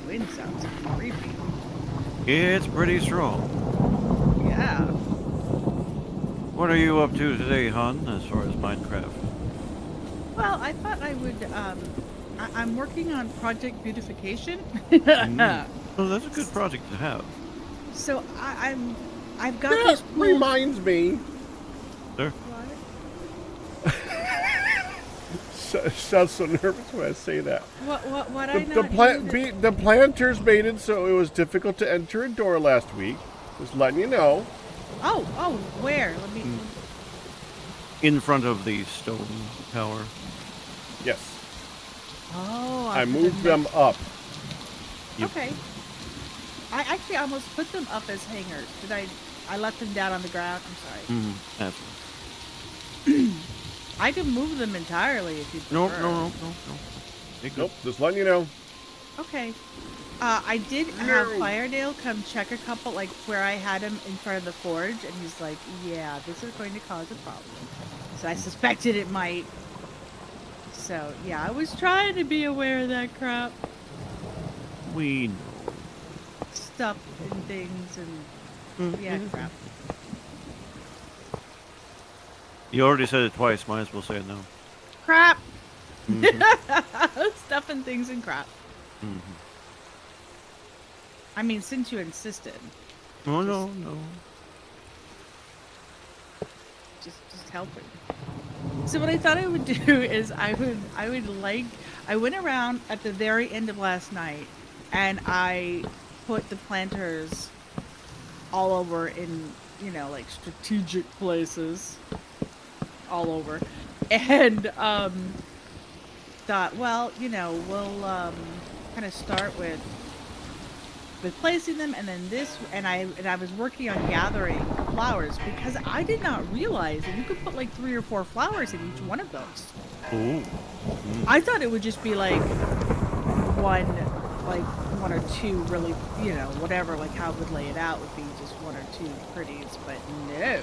Wind sounds creepy. It's pretty strong. Yeah. What are you up to today, hon, as far as Minecraft? Well, I thought I would. I'm working on project beautification. Oh, that's a good project to have. So I've got That this. reminds me. Sir? What? Sounds so nervous when I say that. What The, I the, not pla- do be, the planters made it so it was difficult to enter a door last week. Just letting you know. Oh, where? Let me. In front of the stone tower. Yes. Oh, I put moved them next- up. Yep. Okay. I actually almost put them up as hangers. Did I? I left them down on the ground. I'm sorry. That's I can move them entirely if you no. prefer. They good. Nope, just letting you know. Okay. I did have No. Firedale come check a couple, like where I had him in front of the forge, and he's like, "Yeah, this is going to cause a problem." So I suspected it might. So yeah, I was trying to be aware of that crap, We know. stuff and things, and yeah, crap. You already said it twice. Might as well say it now. Crap. Mhm. Stuff and things and crap. Mhm. I mean, since you insisted, Oh, no, no. just helping. So what I thought I would do is I went around at the very end of last night and I put the planters all over in, like strategic places all over. And thought, well, we'll kind of start with placing them, and then I was working on gathering flowers because I did not realize that you could put like 3 or 4 flowers in each one of those. Ooh. I thought it would just be like one or two really, whatever, like how it would lay it out would be just 1 or 2 pretties, but no.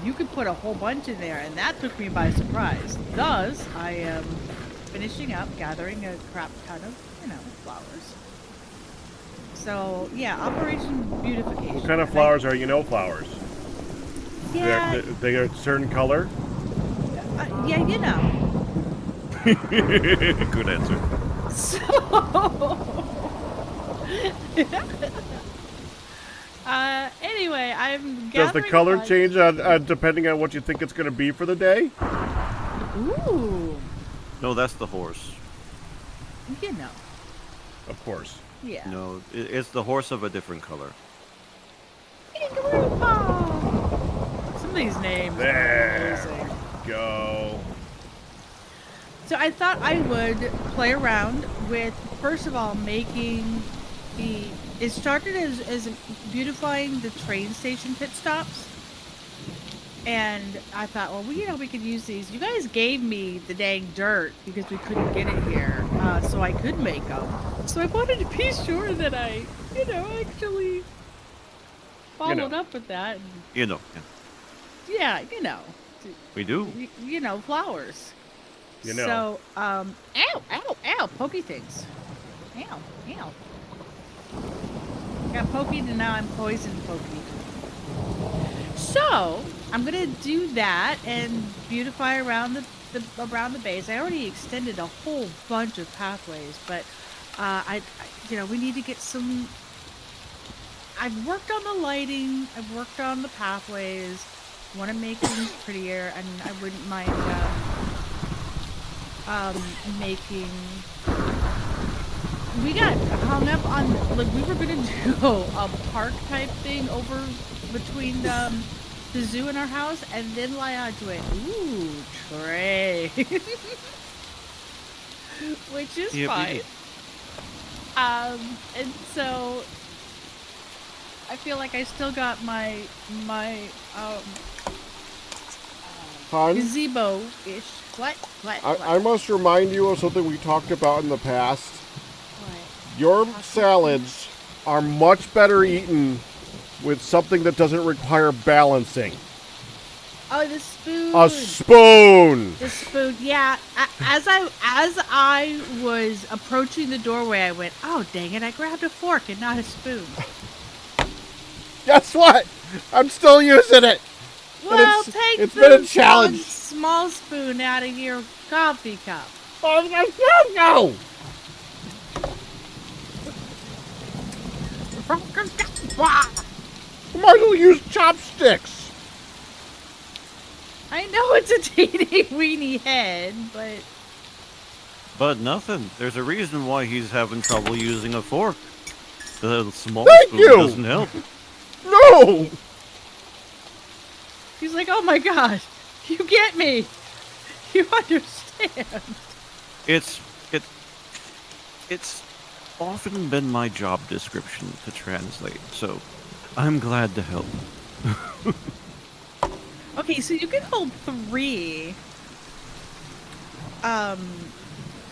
You could put a whole bunch in there, and that took me by surprise. Thus, I am finishing up gathering a crap ton of, flowers. So, yeah, Operation Beautification. What kind of flowers are flowers? Yeah, They are a certain color? yeah, Good answer. So, anyway, I'm gathering. Does the color a bunch. change depending on what you think it's going to be for the day? Ooh, No, that's the horse. Of course. Yeah. No, it's the horse of a different color. Kangaroo paw. Some of these names are There amazing. we go. So I thought I would play around with, first of all, making it started as beautifying the train station pit stops. And I thought, well, we could use these. You guys gave me the dang dirt because we couldn't get it here, so I could make them. So I wanted to be sure that I, actually followed up with that. And, Yeah. yeah, We do. Flowers. You know. So, ow, pokey things. Ow. Got pokeyed and now I'm poison pokeyed. So, I'm gonna do that and beautify around the base. I already extended a whole bunch of pathways, but we need to get some. I've worked on the lighting. I've worked on the pathways. Want to make things prettier, and I wouldn't mind making. We got hung up on, like, we were gonna do a park type thing over between the zoo and our house, and then Liaj went, ooh, Trey. Which is fine. And so I feel like I still got my Hon, gazebo-ish. What? I must remind you of something we talked about in the past. What? Your salads are much better eaten with something that doesn't require balancing. Oh, the spoon. A spoon! The spoon, yeah. As I was approaching the doorway, I went, oh, dang it, I grabbed a fork and not a spoon. Guess what? I'm still using it! Well, take it's the been a challenge. small spoon out of your coffee cup. No! I might as well use chopsticks. I know it's a teeny weeny head, but... But nothing. There's a reason why he's having trouble using a fork. The small Thank spoon you. doesn't help. No! He's like, oh my gosh, you get me. You understand. It's often been my job description to translate, so I'm glad to help. Okay, so you can hold 3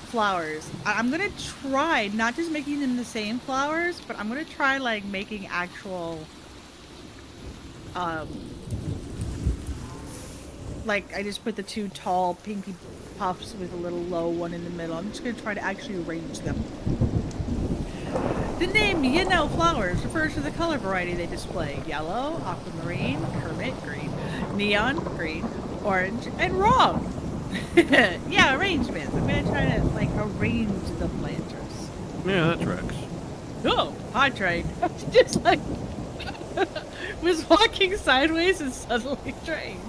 flowers. I'm gonna try not just making them the same flowers, but I'm gonna try like making actual like I just put the 2 tall pinky puffs with a little low one in the middle. I'm just going to try to actually arrange them. The name Yellow Flowers refers to the color variety they display. Yellow, aquamarine, hermit green, neon green, orange, and wrong. Yeah, arrangements. I'm going to try to, like, arrange the planters. Yeah, that tracks. Oh, hi, train. Just like, was walking sideways and suddenly trained.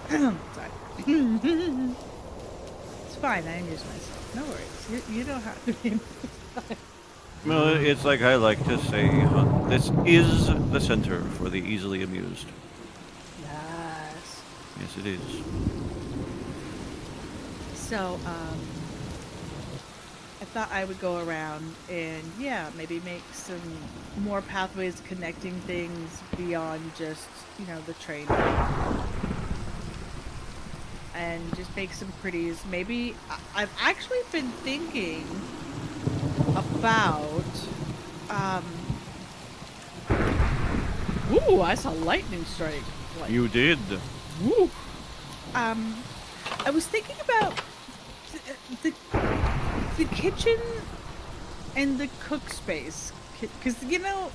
Sorry. It's fine, I amuse myself. No worries. You don't have to be. Well, it's like I like to say, this is the center for the easily amused. Yes. Yes, it is. So, I thought I would go around and, yeah, maybe make some more pathways connecting things beyond just, you know, the train. And just make some pretties. Maybe, I've actually been thinking about, ooh, I saw lightning strike. Like, You did. woo. I was thinking about the kitchen and the cook space, because you know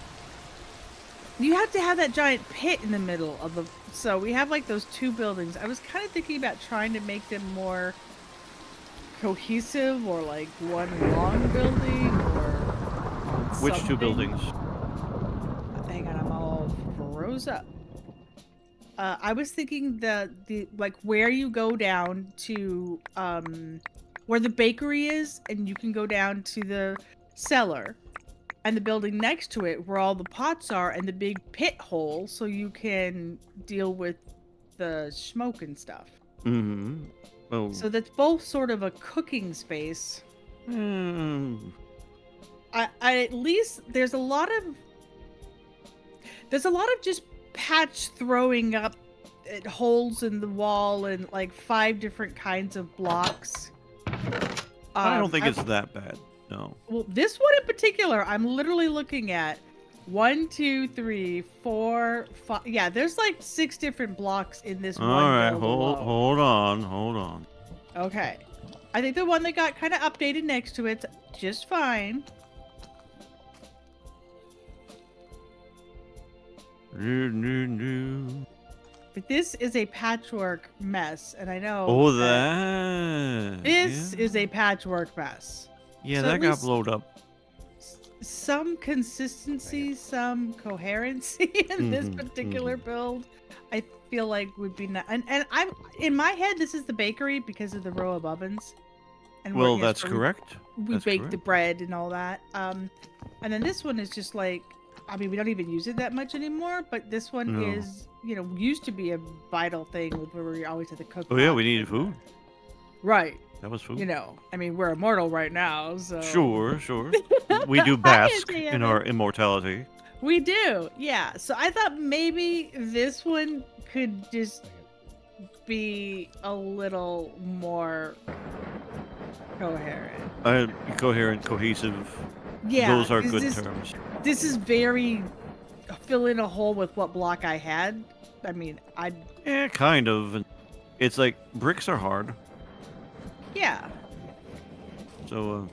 you have to have that giant pit in the middle of the. So we have like those two buildings. I was kind of thinking about trying to make them more cohesive, or like one long building, or Which two something. buildings? Hang on, I'm all froze up. I was thinking the like where you go down to where the bakery is, and you can go down to the cellar, and the building next to it where all the pots are, and the big pit hole, so you can deal with the smoke and stuff. Mm-hmm. Oh. So that's both sort of a cooking space. I at least there's a lot of just patch throwing up holes in the wall and like 5 different kinds of blocks. I don't think it's that bad. No. Well, this one in particular, I'm literally looking at 1, 2, 3, 4, 5. Yeah, there's like 6 different blocks in this one. All right, build hold alone. on. Okay. I think the one that got kind of updated next to it's just fine. But this is a patchwork mess, and I know. Oh, that. This is a patchwork mess. Yeah, So that at got least blowed up. Some consistency, some coherency in this particular build, I feel like would be nice. And I'm in my head, this is the bakery because of the row of ovens. And Well, yes, that's we- correct. We That's bake the correct. bread and all that. And then this one is just like, I mean, we don't even use it that much anymore. But this one No. is, you know, used to be a vital thing where we always had to cook. Oh yeah, we needed food. Right. That was food. You know, I mean, we're immortal right now, so. Sure. We do bask Hi, in our immortality. We do, yeah. So I thought maybe this one could just be a little more coherent. Coherent, cohesive. Yeah, Those are 'cause good this, terms. This is very fill in a hole with what block I had. I mean, Yeah, kind of. It's like bricks are hard. yeah. So,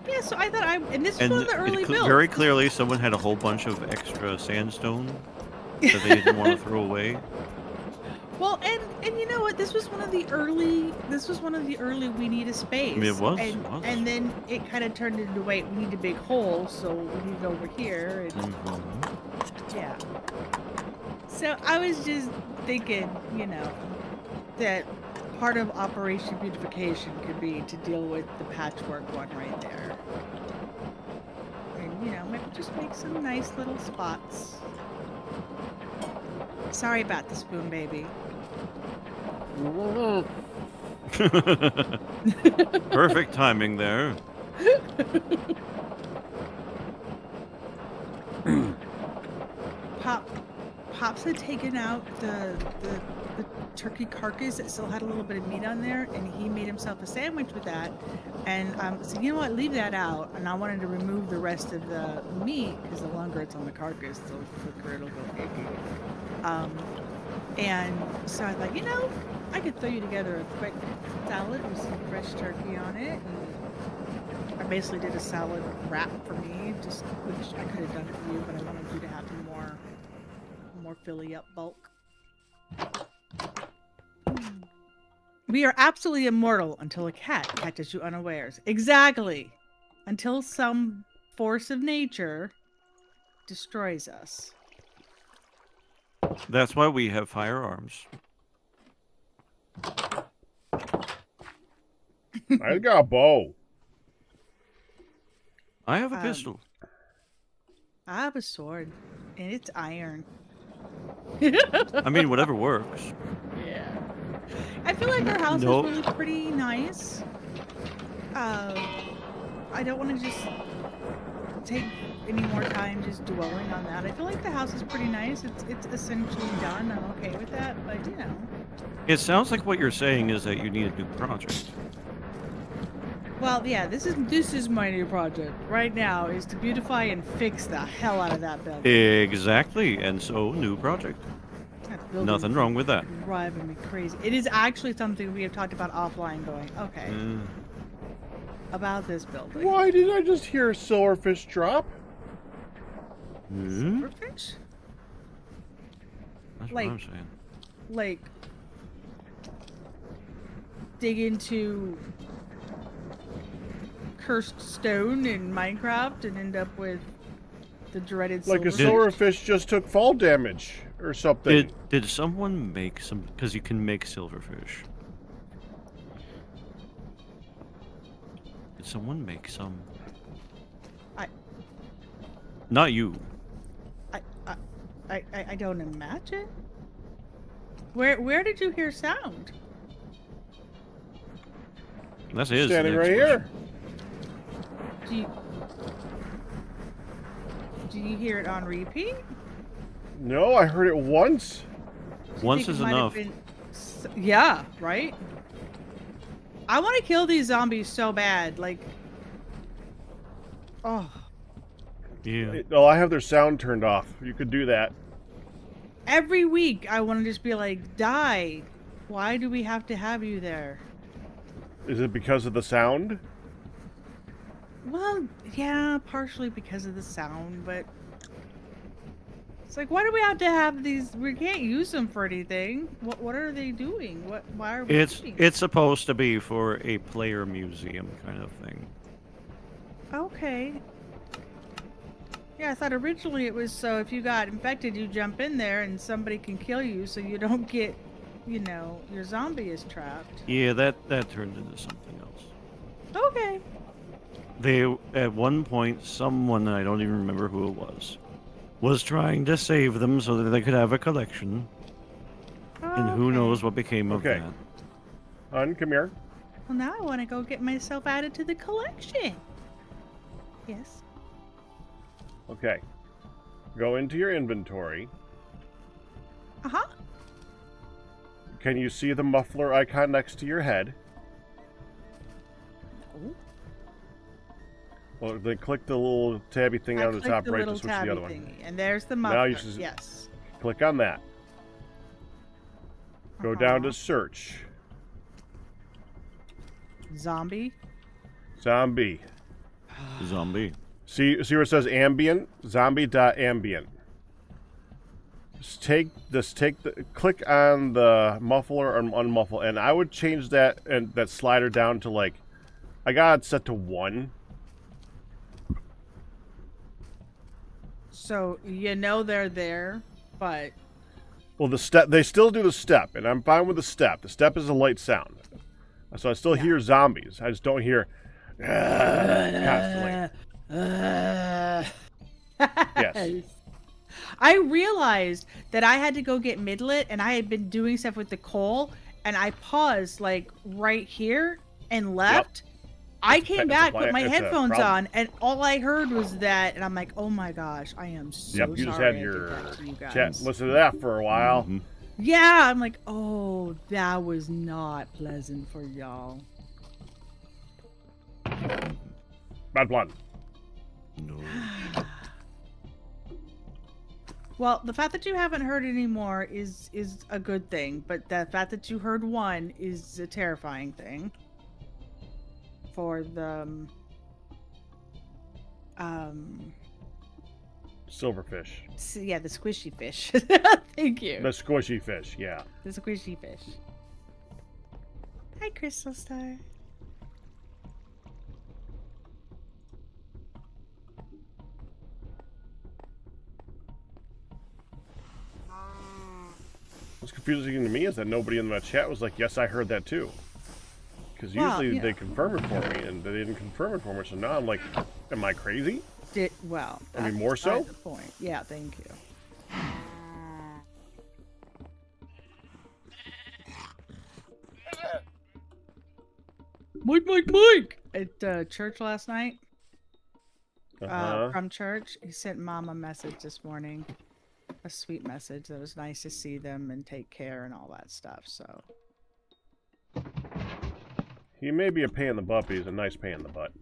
Yeah, so I thought and this was one of the early builds. very clearly someone had a whole bunch of extra sandstone that they didn't want to throw away. Well, and you know what? This was one of the early we need a space. I mean, it was. And then it kind of turned into, wait, we need a big hole, so we need it over here. And yeah. So I was just thinking, you know, that part of Operation Beautification could be to deal with the patchwork one right there. And, you know, maybe just make some nice little spots. Sorry about the spoon, baby. Perfect timing there. Pops had taken out the turkey carcass that still had a little bit of meat on there, and he made himself a sandwich with that. And so you know what, leave that out. And I wanted to remove the rest of the meat because the longer it's on the carcass, the quicker it'll go icky. And so I thought, you know, I could throw you together a quick salad with some fresh turkey on it. And I basically did a salad wrap for me, just which I could have done it for you, but I wanted you to have more filly up bulk. We are absolutely immortal until a cat catches you unawares. Exactly. Until some force of nature destroys us. That's why we have firearms. I got a bow. I have a pistol. I have a sword, and it's iron. I mean, whatever works. Yeah. I feel like our house Nope. is really pretty nice. I don't want to just take any more time just dwelling on that. I feel like the house is pretty nice. It's essentially done. I'm okay with that, but you know. It sounds like what you're saying is that you need a new project. Well, yeah, this is my new project right now, is to beautify and fix the hell out of that building. Exactly, and so new project. That building Nothing is wrong with that. Driving me crazy. It is actually something we have talked about offline. Going, okay, about this building. Why did I just hear a silverfish drop? Silverfish? That's Like- what I'm saying. Like, dig into cursed stone in Minecraft and end up with the dreaded Like a silverfish? silverfish just took fall damage or something. Did someone make some? Because you can make silverfish. Did someone make some? I- Not you. I don't imagine. Where did you hear sound? That's his. Standing right here. Do you hear it on repeat? No, I heard it once. Do you Once think is it might have enough. been yeah, right? I want to kill these zombies so bad. Like, oh. Yeah. Oh, I have their sound turned off. You could do that. Every week I want to just be like, die. Why do we have to have you there? Is it because of the sound? Well, yeah, partially because of the sound, but it's like, why do we have to have these? We can't use them for anything. What are they doing? Why are we doing It's supposed to be for a player museum kind of thing. Okay. Yeah, I thought originally it was so if you got infected, you jump in there and somebody can kill you so you don't get, you know, your zombie is trapped. Yeah, that turned into something else. Okay. They at one point, someone, I don't even remember who it was trying to save them so that they could have a collection. And who Okay. knows what became of Okay. that. Hun, come here. Well, now I want to go get myself added to the collection. Yes. Okay. Go into your inventory. Uh-huh. Can you see the muffler icon next to your head? Oh. Well, then click the little tabby thing I on the clicked top the right little to switch to the tabby other one. thingy, and there's the Now muffler. you should- Yes. Click on that. Go down to Uh-huh. search. Zombie. Zombie. Zombie. See where it says ambient? Zombie.ambient. Just take the click on the muffler and unmuffle, and I would change that and that slider down to like I got it set to 1. So you know they're there, but Well, the step they still do the step, and I'm fine with the step. The step is a light sound, so I still hear zombies. I just don't hear constantly. Yes. I realized that I had to go get midlet, and I had been doing stuff with the coal, and I paused like right here and left. I came back, put my it's a headphones problem. on, and all I heard was that, and I'm like, "Oh my gosh, I am so Yep, you just sorry had I did your that to you guys." chat. Listen to that for a while. Mhm. Yeah, I'm like, "Oh, that was not pleasant for y'all." Bad blood. No. Well, the fact that you haven't heard any more is a good thing, but the fact that you heard one is a terrifying thing. For the Silverfish. yeah, the squishy fish. Thank you. The squishy fish, yeah. The squishy fish. Hi, Crystal Star. What's confusing to me is that nobody in my chat was like, yes, I heard that too. Because Well, usually yeah. they confirm it for me, and they didn't confirm it for me, so now I'm like, am I crazy? Well, I mean, that's more so? beside the point. Yeah, thank you. Mike! At church last night, Uh-huh. from church, he sent Mom a message this morning. A sweet message that was nice to see them and take care and all that stuff, so. He may be a pain in the butt, but he's a nice pain in the butt.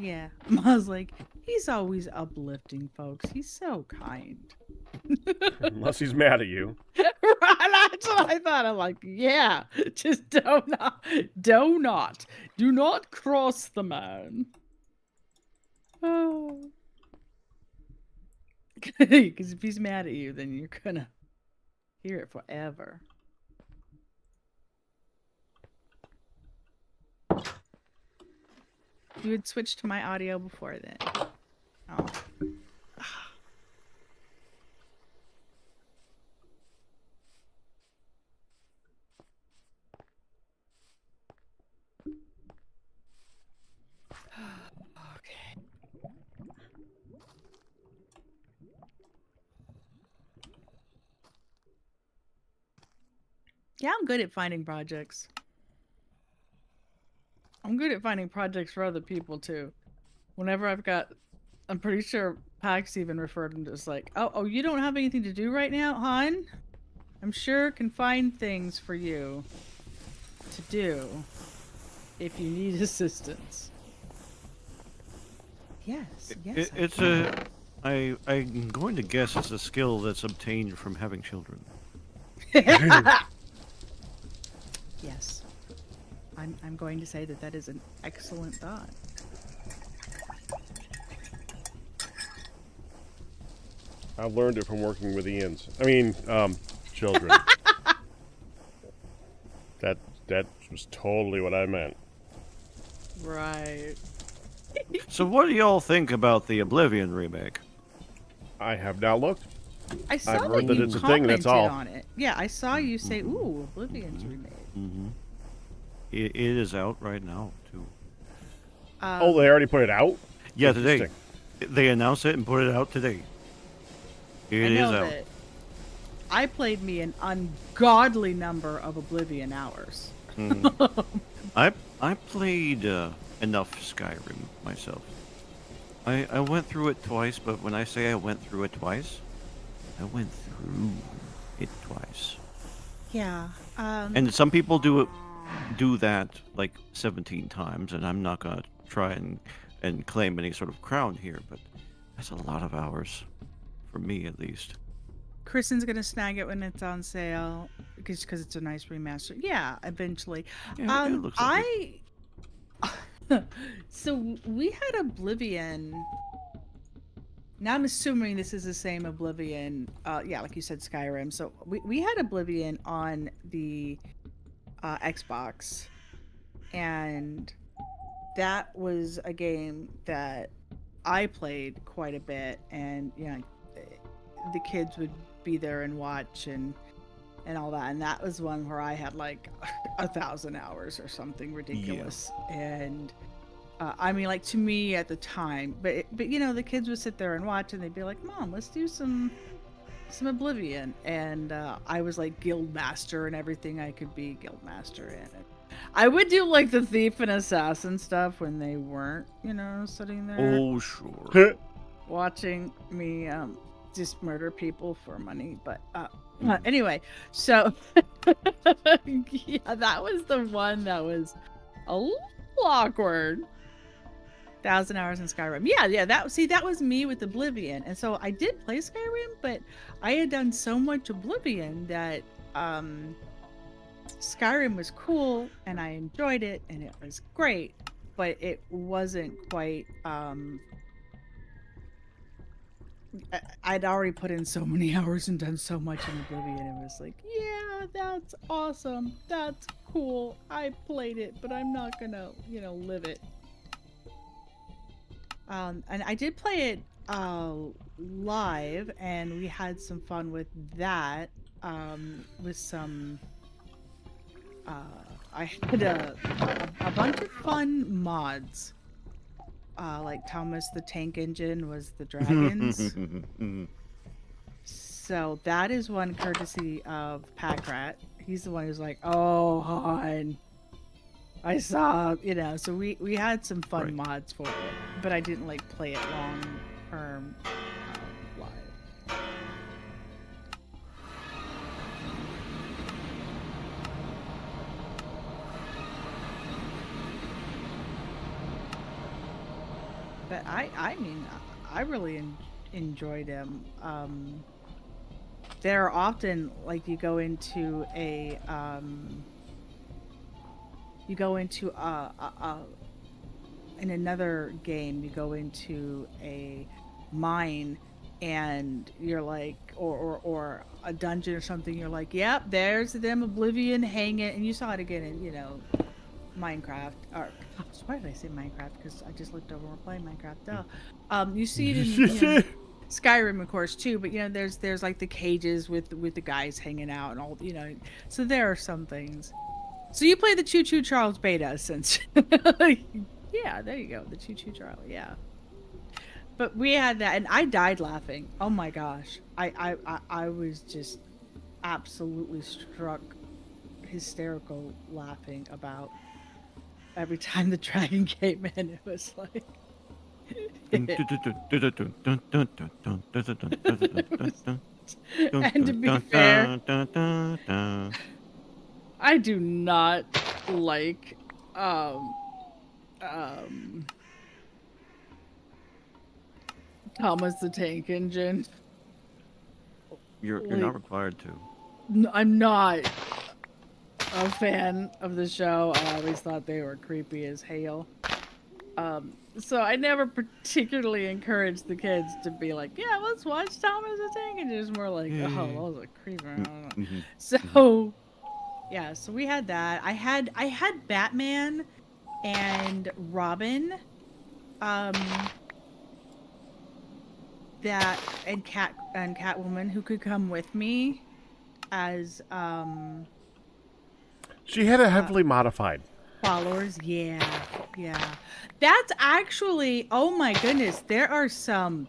Yeah. I was like, he's always uplifting folks. He's so kind. Unless he's mad at you. Right, that's what I thought. I'm like, yeah, just do not cross the man. Oh. Because if he's mad at you, then you're gonna hear it forever. You had switched to my audio before then. Oh. Okay. Yeah, I'm good at finding projects. I'm good at finding projects for other people too. Whenever I'm pretty sure Pax even referred to as like, oh, you don't have anything to do right now, hon? I'm sure can find things for you to do if you need assistance. Yes, yes. I'm going to guess it's a skill that's obtained from having children. Yes. I'm going to say that is an excellent thought. I learned it from working with Ian's. I mean, children. That was totally what I meant. Right. So what do y'all think about the Oblivion remake? I have not looked. I saw I've heard that that you it's a thing, commented that's all. on it. Yeah, I saw you say, "Ooh, Oblivion's remade." Mm-hmm. It is out right now too. Oh, they already put it out? Yeah, today. Interesting. They announced it and put it out today. It is out. That I played me an ungodly number of Oblivion hours. I played enough Skyrim myself. I went through it twice, but when I say I went through it twice, I went through it twice. Yeah. And some people do that like 17 times, and I'm not gonna try and claim any sort of crown here, but that's a lot of hours, for me at least. Kristen's gonna snag it when it's on sale because it's a nice remaster. Yeah, eventually. Yeah, it looks like So we had Oblivion. Now I'm assuming this is the same Oblivion. Yeah, like you said, Skyrim. So we had Oblivion on the Xbox, and that was a game that I played quite a bit, and the kids would be there and watch and all that, and that was one where I had like 1,000 hours or something ridiculous. Yeah. And I mean, like, to me at the time, but the kids would sit there and watch, and they'd be like, "Mom, let's do some Oblivion," and I was like guild master and everything I could be guild master in. And I would do like the thief and assassin stuff when they weren't, sitting there. Oh, sure. Watching me just murder people for money. But anyway, so yeah, that was the one that was a little awkward. 1,000 hours in Skyrim. Yeah. That was me with Oblivion, and so I did play Skyrim, but I had done so much Oblivion that Skyrim was cool, and I enjoyed it, and it was great, but it wasn't quite. I'd already put in so many hours and done so much in Oblivion. It was like, yeah, that's awesome. That's cool. I played it, but I'm not gonna, live it. And I did play it live, and we had some fun with that. With some, I had a bunch of fun mods. Like Thomas the Tank Engine was the dragons. So that is one courtesy of Packrat. He's the one who's like, oh, hon, I saw, so we had some fun mods for it, but I didn't like play it long term live. But I mean, I really enjoyed them. They're often like you go into a in another game, you go into a mine, and you're like, or a dungeon or something. You're like, yep, there's them Oblivion hanging, and you saw it again in Minecraft. Or why did I say Minecraft? Because I just looked over and we're playing Minecraft. You see it in Skyrim, of course, too. But there's like the cages with the guys hanging out and all. So there are some things. So you play the Choo Choo Charles beta, since yeah, there you go, the Choo Choo Charlie, yeah. But we had that, and I died laughing. Oh my gosh, I was just absolutely struck, hysterical laughing about every time the dragon came in. It was like. And to be fair, I do not like Thomas the Tank Engine. You're not required to. I'm not a fan of the show. I always thought they were creepy as hell. So I never particularly encouraged the kids to be like, yeah, let's watch Thomas the Tank Engine. It's more like, oh, that was a creeper. So yeah, so we had that. I had Batman and Robin, that and Catwoman who could come with me as She had it heavily modified. Followers, yeah. That's actually, oh my goodness, there are some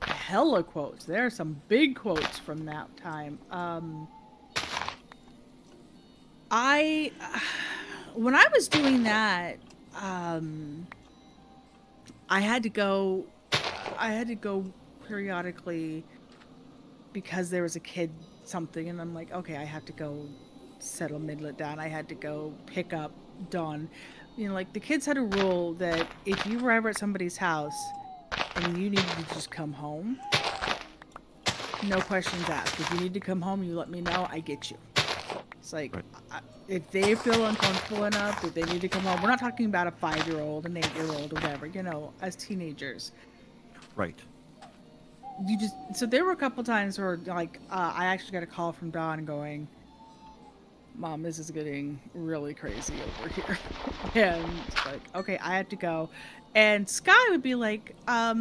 hella quotes. There are some big quotes from that time. When I was doing that, I had to go periodically because there was a kid something, and I'm like, okay, I have to go settle Midlet down. I had to go pick up Dawn. Like the kids had a rule that if you were ever at somebody's house and you needed to just come home, no questions asked. If you need to come home, you let me know, I get you. It's like, if they feel uncomfortable enough that they need to come home, we're not talking about a 5-year-old, an 8-year-old, whatever, as teenagers. Right. So there were a couple times where, like, I actually got a call from Dawn going, Mom, this is getting really crazy over here. And it's like, okay, I have to go. And Sky would be like, I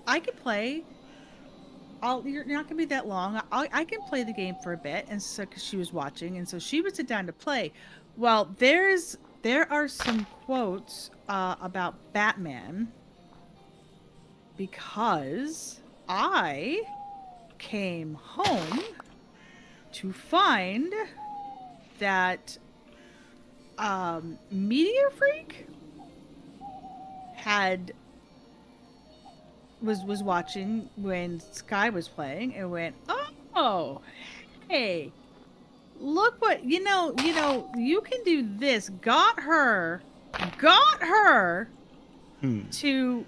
can play. You're not gonna be that long. I can play the game for a bit, and so because she was watching, and so she would sit down to play. Well, there are some quotes about Batman because I came home to find that Meteor Freak was watching when Sky was playing and went, oh, hey, look what, you can do this. Got her to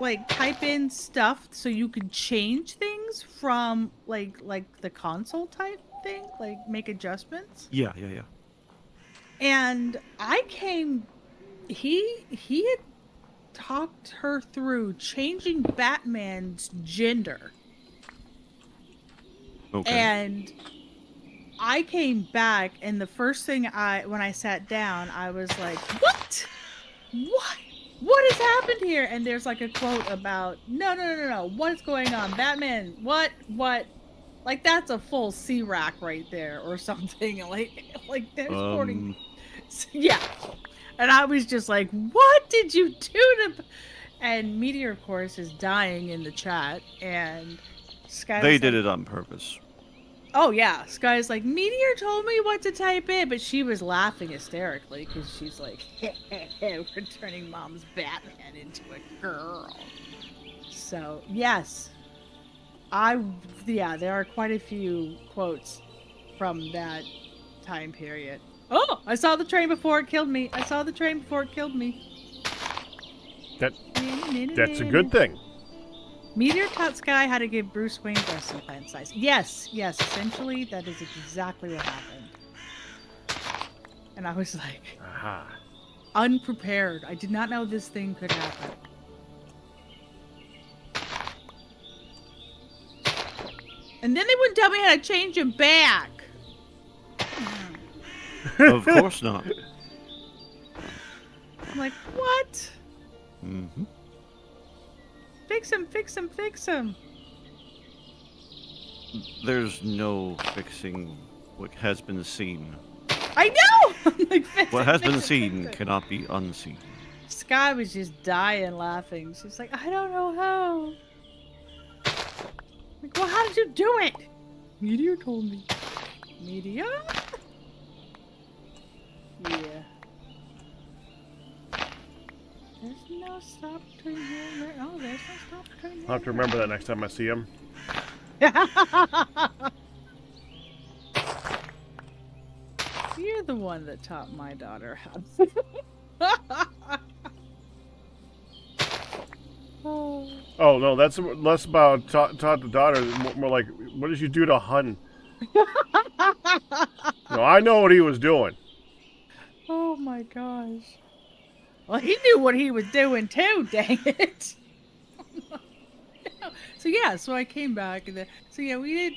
like type in stuff so you could change things from like the console type thing, like make adjustments. Yeah. And he had talked her through changing Batman's gender. Okay. And I came back, and the first thing when I sat down, I was like, "What? What has happened here?" And there's like a quote about, "No, what is going on, Batman? What? Like that's a full C rack right there, or something." Like they're sporting, yeah. And I was just like, "What did you do to?" And Meteor, of course, is dying in the chat, and Sky. They did it on purpose. Oh yeah, Sky's like, Meteor told me what to type in, but she was laughing hysterically because she's like, we're turning Mom's Batman into a girl. So yes, there are quite a few quotes from that time period. Oh, I saw the train before it killed me. That's a good thing. Meteor taught Sky how to give Bruce Wayne breast implant size. Yes, essentially, that is exactly what happened. And I was like, unprepared. I did not know this thing could happen. And then they wouldn't tell me how to change him back. Of course not. I'm like, what? Mm-hmm. Fix him. There's no fixing what has been seen. I know! I'm like, What has been seen cannot be unseen. Sky was just dying laughing. She's like, I don't know how. Like, well, how did you do it? Meteor told me. Meteor? Yeah. There's no stop between here and oh, there's no stop between here. I'll have to remember that next time I see him. You're the one that taught my daughter how. Oh no, that's less about taught the daughter, more like what did you do to Hun? No, I know what he was doing. Oh my gosh. Well, he knew what he was doing too, dang it. So I came back and we did.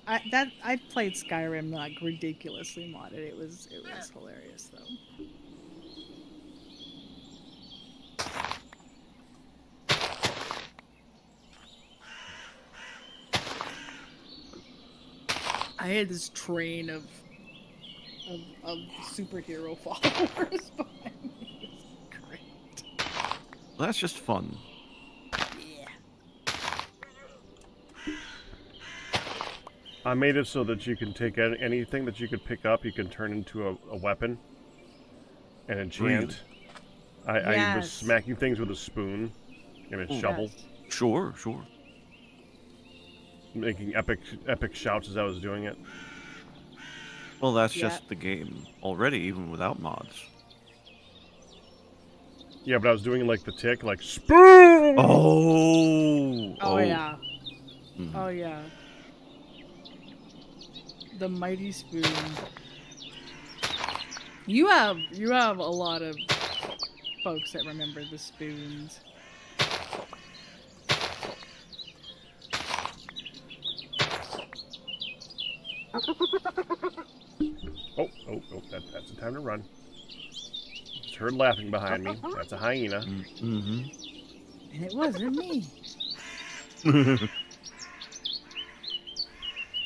I played Skyrim like ridiculously modded. It was hilarious though. I had this train of superhero followers behind me. It was great. Well, that's just fun. Yeah. I made it so that you can take anything that you could pick up, you can turn into a weapon and enchant. Really? I was smacking things with a spoon and a shovel. Yes. Sure. Making epic shouts as I was doing it. Well, that's just the game already, even without mods. Yeah, but I was doing like the tick, like spoon. Oh yeah. Mm-hmm. Oh yeah. The mighty spoon. You have a lot of folks that remember the spoons. Oh, that's the time to run. Just heard laughing behind me. That's a hyena. Mm-hmm. And it wasn't me.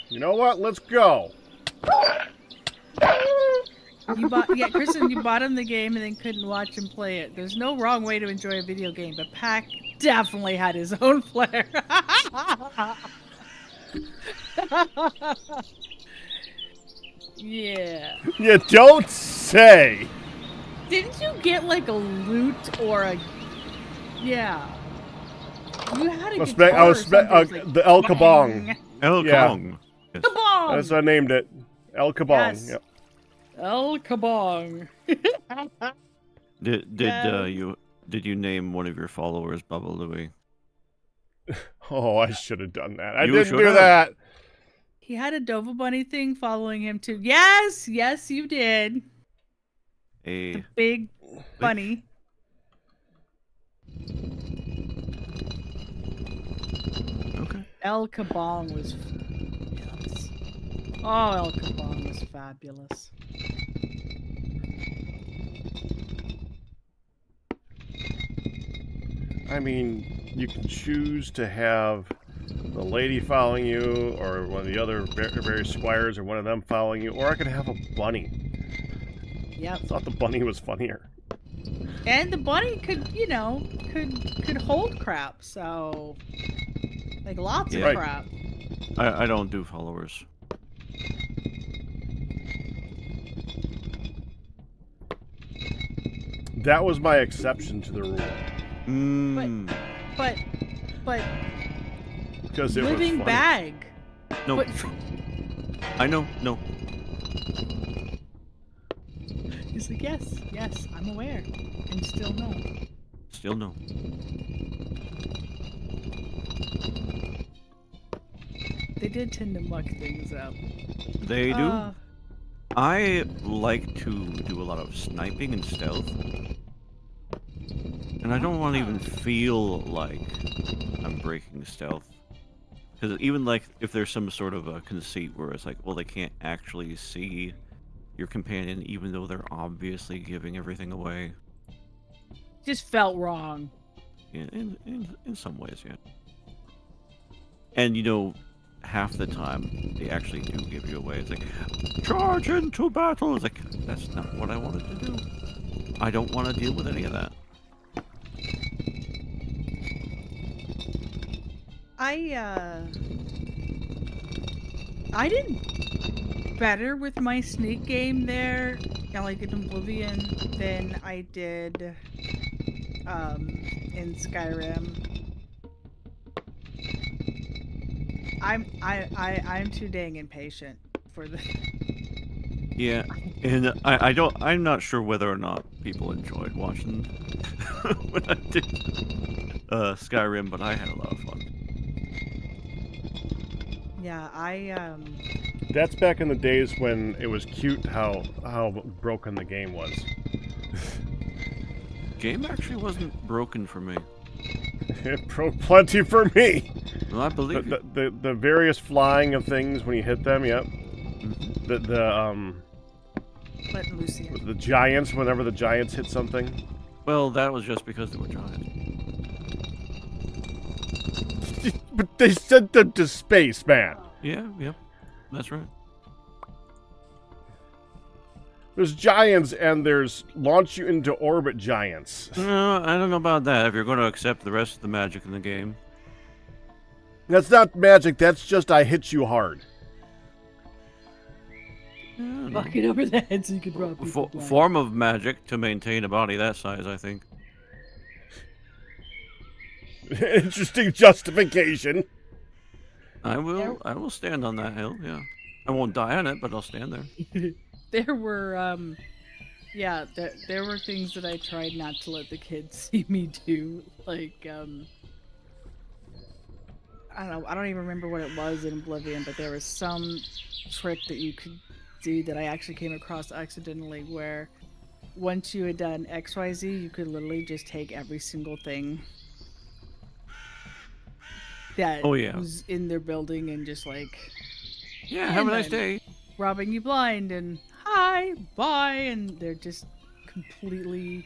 You know what? Let's go. Kristen, you bought him the game and then couldn't watch him play it. There's no wrong way to enjoy a video game, but Pac definitely had his own flair. Yeah. You don't say. Didn't you get like a loot or a? Yeah. You had a guitar the El Kabong. El Kabong. Yes. Kabong. That's what I named it. El Kabong. Yes. Yep. El Kabong. Did Did you name one of your followers Bubba Louie? Oh, I should have done that. I You didn't should do have. that. He had a Dova Bunny thing following him too. Yes, yes, you did. A The big bunny. okay. El Kabong was fabulous. Oh, El Kabong was fabulous. I mean, you can choose to have the lady following you, or one of the other various squires, or one of them following you, or I could have a bunny. Yep. I thought the bunny was funnier. And the bunny could, you know, could hold crap. So, like lots of Yeah. crap. I don't do followers. That was my exception to the rule. But Because it was living funny. bag. No. But I know. No. he's like, yes, yes, I'm aware, and still no. Still no. They did tend to muck things up. They do. I like to do a lot of sniping and stealth. And I don't want to even feel like I'm breaking stealth. Because even like if there's some sort of a conceit where it's like, well, they can't actually see your companion even though they're obviously giving everything away. Just felt wrong. Yeah, in some ways, yeah. And you know, half the time they actually do give you away. It's like, charge into battle. It's like, that's not what I wanted to do. I don't want to deal with any of that. I did better with my sneak game there, like in Oblivion, than I did in Skyrim. I'm too dang impatient for the. Yeah, and I'm not sure whether or not people enjoyed watching when I did Skyrim, but I had a lot of fun. Yeah, That's back in the days when it was cute how broken the game was. Game actually wasn't broken for me. It broke plenty for me. Well, I believe you. The various flying of things when you hit them, yep. Mhm. let Lucy in. The giants, whenever the giants hit something. Well, that was just because they were giants. But they sent them to space, man. Yeah, yep, that's right. There's giants and there's launch you into orbit giants. No, I don't know about that. If you're going to accept the rest of the magic in the game. That's not magic, that's just I hit you hard. Knock it over the head so you could drop people blind. Form of magic to maintain a body that size, I think. Interesting justification. I will stand on that hill, yeah. I won't die on it, but I'll stand there. There were, yeah, there were things that I tried not to let the kids see me do. Like, I don't know, I don't even remember what it was in Oblivion, but there was some trick that you could do that I actually came across accidentally where once you had done XYZ, you could literally just take every single thing that was in their building and just like, yeah, have a nice day. Robbing you blind and hi, bye, and they're just completely.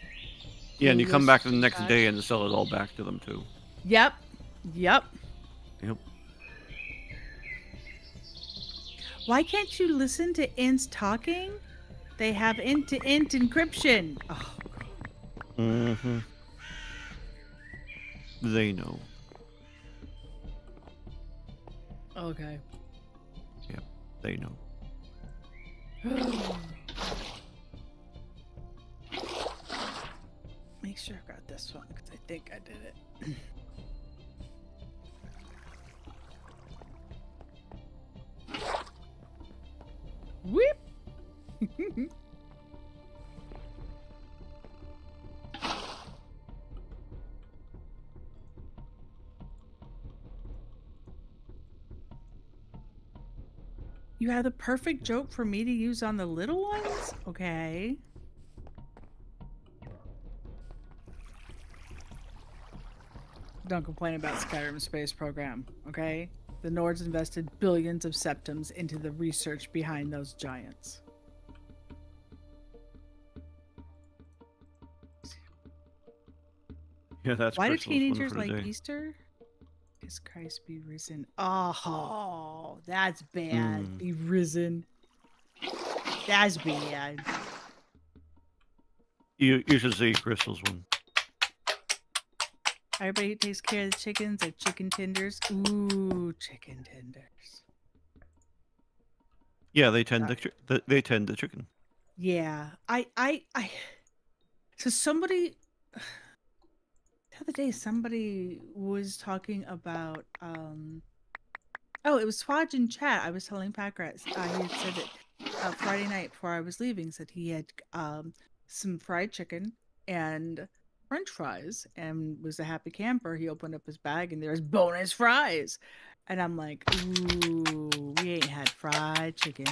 Yeah, and you come back the next day and sell it all back to them too. Yep. Why can't you listen to ints talking? They have int-to-int encryption. Oh, God. Mm-hmm. They know. Okay. Yep, they know. Make sure I got this one because I think I did it. Whip! You have the perfect joke for me to use on the little ones? Okay. Don't complain about Skyrim space program, okay? The Nords invested billions of septums into the research behind those giants. Yeah, that's Why do Crystal's one teenagers for like today. Easter? Is Christ be risen? Oh, that's bad. Mm. Be risen. That's bad. You should see Crystal's one. Everybody who takes care of the chickens are chicken tenders. Ooh, chicken tenders. Yeah, they tend they tend the chicken. Yeah, I. So somebody, the other day, somebody was talking about. Oh, it was Swaj in chat. I was telling Packrat. He had said that Friday night before I was leaving, said he had some fried chicken and French fries, and was a happy camper. He opened up his bag and there's bonus fries, and I'm like, ooh, we ain't had fried chicken.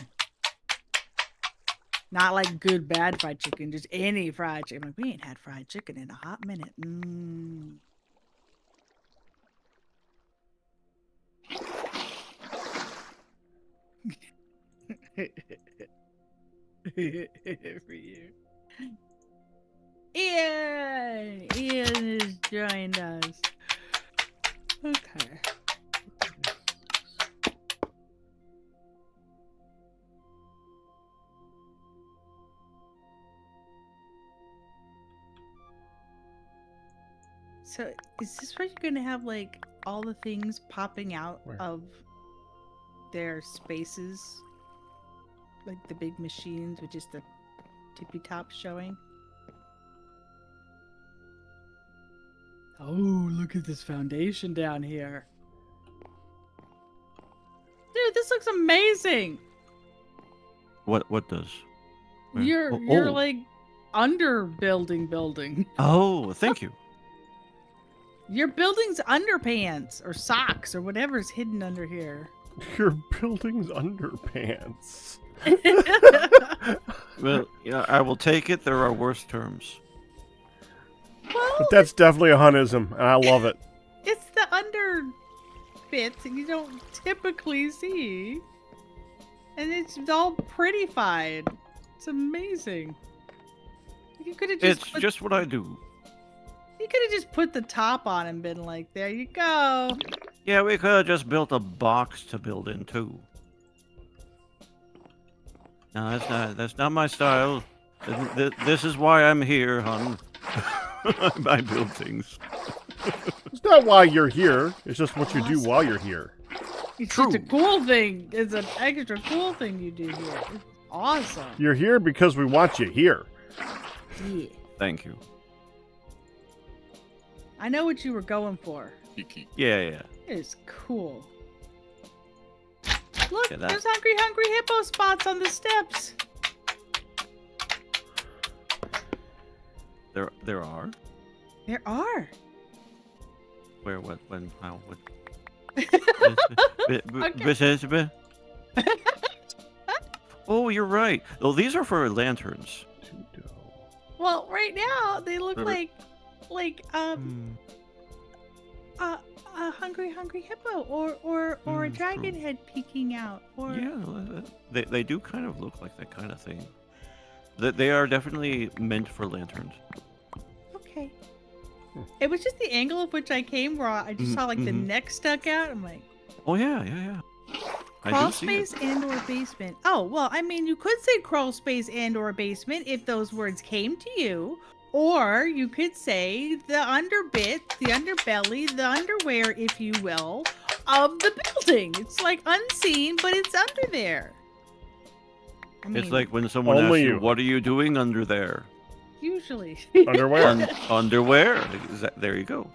Not like good, bad fried chicken, just any fried chicken. I'm like, we ain't had fried chicken in a hot minute. Every year. Ian has joined us. Okay. So, is this where you're gonna have like all the things popping out of their spaces? Like the big machines with just the tippy top showing? Oh, look at this foundation down here. Dude, this looks amazing. What does? Where? You're like under building. Oh, thank you. Your building's underpants or socks or whatever's hidden under here. Your building's underpants. Well, yeah, I will take it. There are worse terms. Well, But that's definitely a hunism, and I love it. it's the under bits that you don't typically see. And it's all prettified. It's amazing. You could have It's just what I do. You could have just put the top on and been like, there you go. Yeah, we could have just built a box to build in too. No, that's not my style. This is why I'm here, hon. I build things. It's not why you're here. It's just what you do while you're here. It's True. just a cool thing. It's an extra cool thing you do here. It's awesome. You're here because we want you here. Yeah. Thank you. I know what you were going for. Yeah. It's cool. Look, Yeah, there's hungry hippo spots on the steps. There are. There are. Where? What? When? How? What? Okay. Oh, you're right. Oh, these are for lanterns. Well, right now they look Remember- like a hungry hippo or a dragon true. head peeking out or Yeah, they do kind of look like that kind of thing. They are definitely meant for lanterns. okay. It was just the angle of which I came where I just saw like the neck stuck out. I'm like, Oh yeah. I crawl do see it. space and or basement. Oh, well, I mean, you could say crawl space and or basement if those words came to you. Or you could say the underbit, the underbelly, the underwear, if you will, of the building. It's like unseen, but it's under there. I mean, It's like when someone asks Only you, you. "What are you doing under there?" usually. Underwear. Underwear. There you go.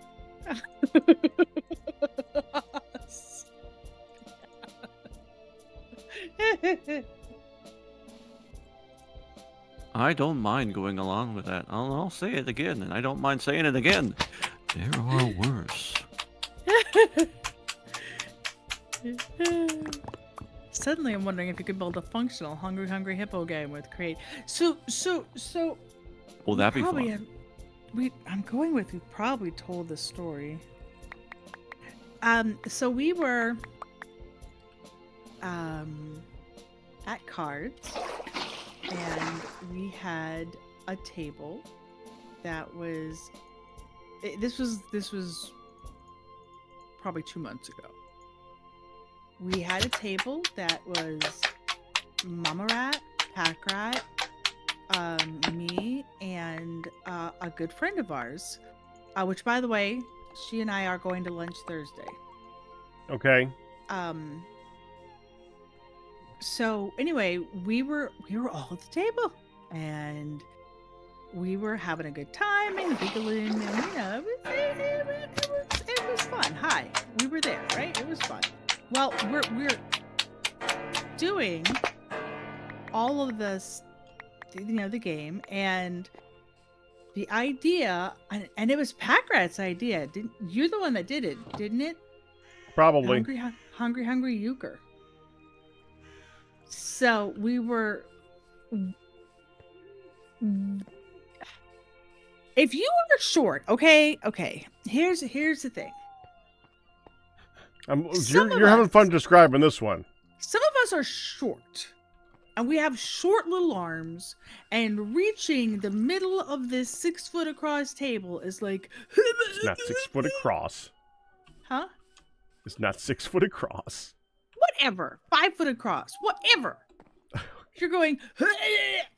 I don't mind going along with that. I'll say it again, and I don't mind saying it again. There are worse. Suddenly, I'm wondering if you could build a functional Hungry Hungry Hippo game with create. So. Well, that'd be probably fun. I'm going with. We probably told the story. So we were at Cards, and we had a table that was. This was probably 2 months ago. We had a table that was Mama Rat, Pack Rat, me, and a good friend of ours, which, by the way, she and I are going to lunch Thursday. Okay. So anyway, we were all at the table, and we were having a good time and giggling, and it was fun. Hi, we were there, right? It was fun. Well, we're doing all of this, the game, and the idea, and it was Packrat's idea. You're the one that did it, didn't it? Probably. Hungry Euchre. So we were. If you are short, okay. Here's the thing. You're having fun describing this one. Some of us are short, and we have short little arms, and reaching the middle of this 6 foot across table is like. It's not 6 foot across. Huh? It's not 6 foot across. Whatever. 5 foot across. Whatever. You're going,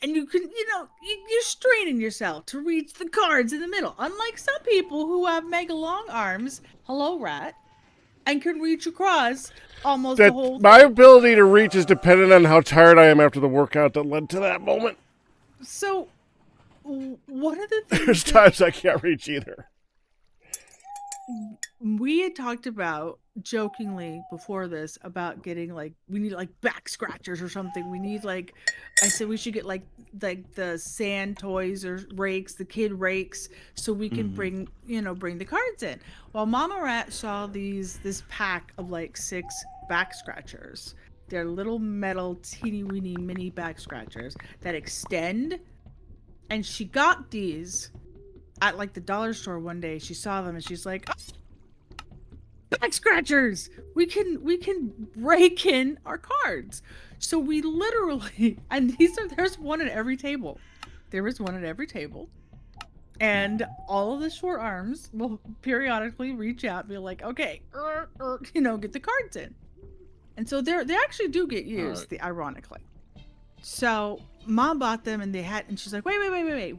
and you can, you're straining yourself to reach the cards in the middle. Unlike some people who have mega long arms, hello, Rat, and can reach across almost the whole thing. My ability to reach is dependent on how tired I am after the workout that led to that moment. So, one of the things There's times I can't reach either. We had talked about jokingly before this about getting we need back scratchers or something. We need I said we should get like the sand toys or rakes, the kid rakes, so we can bring the cards in. Well, Mama Rat saw this pack of 6 back scratchers. They're little metal teeny weeny mini back scratchers that extend, and she got these at the dollar store one day. She saw them and she's like, oh, back scratchers, we can rake in our cards. So we literally, and there's one at every table. There is one at every table, and all of the short arms will periodically reach out and be like, okay, get the cards in. And so they actually do get used, ironically. So Mom bought them, and she's like, wait,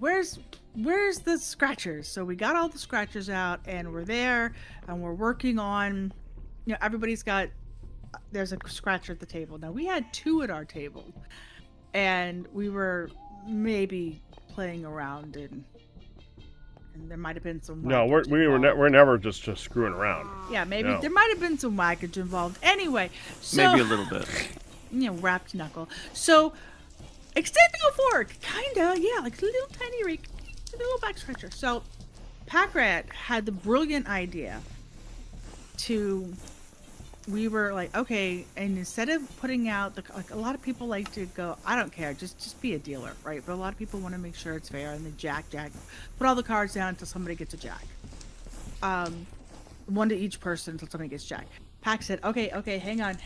where's the scratchers? So we got all the scratchers out, and we're there, and we're working on, there's a scratcher at the table. Now we had 2 at our table, and we were maybe playing around, and there might have been some. No, we're never just screwing around. Yeah, maybe there might have been some whackage involved. Anyway, so maybe a little bit. Wrapped knuckle. So extending a fork, kinda, yeah, like a little tiny rake, a little back scratcher. So Packrat had the brilliant idea we were like, okay, and instead of putting out a lot of people like to go, I don't care, just be a dealer, right? But a lot of people want to make sure it's fair, and they jack, put all the cards down until somebody gets a jack. One to each person until somebody gets jack. Pack said, okay, hang on,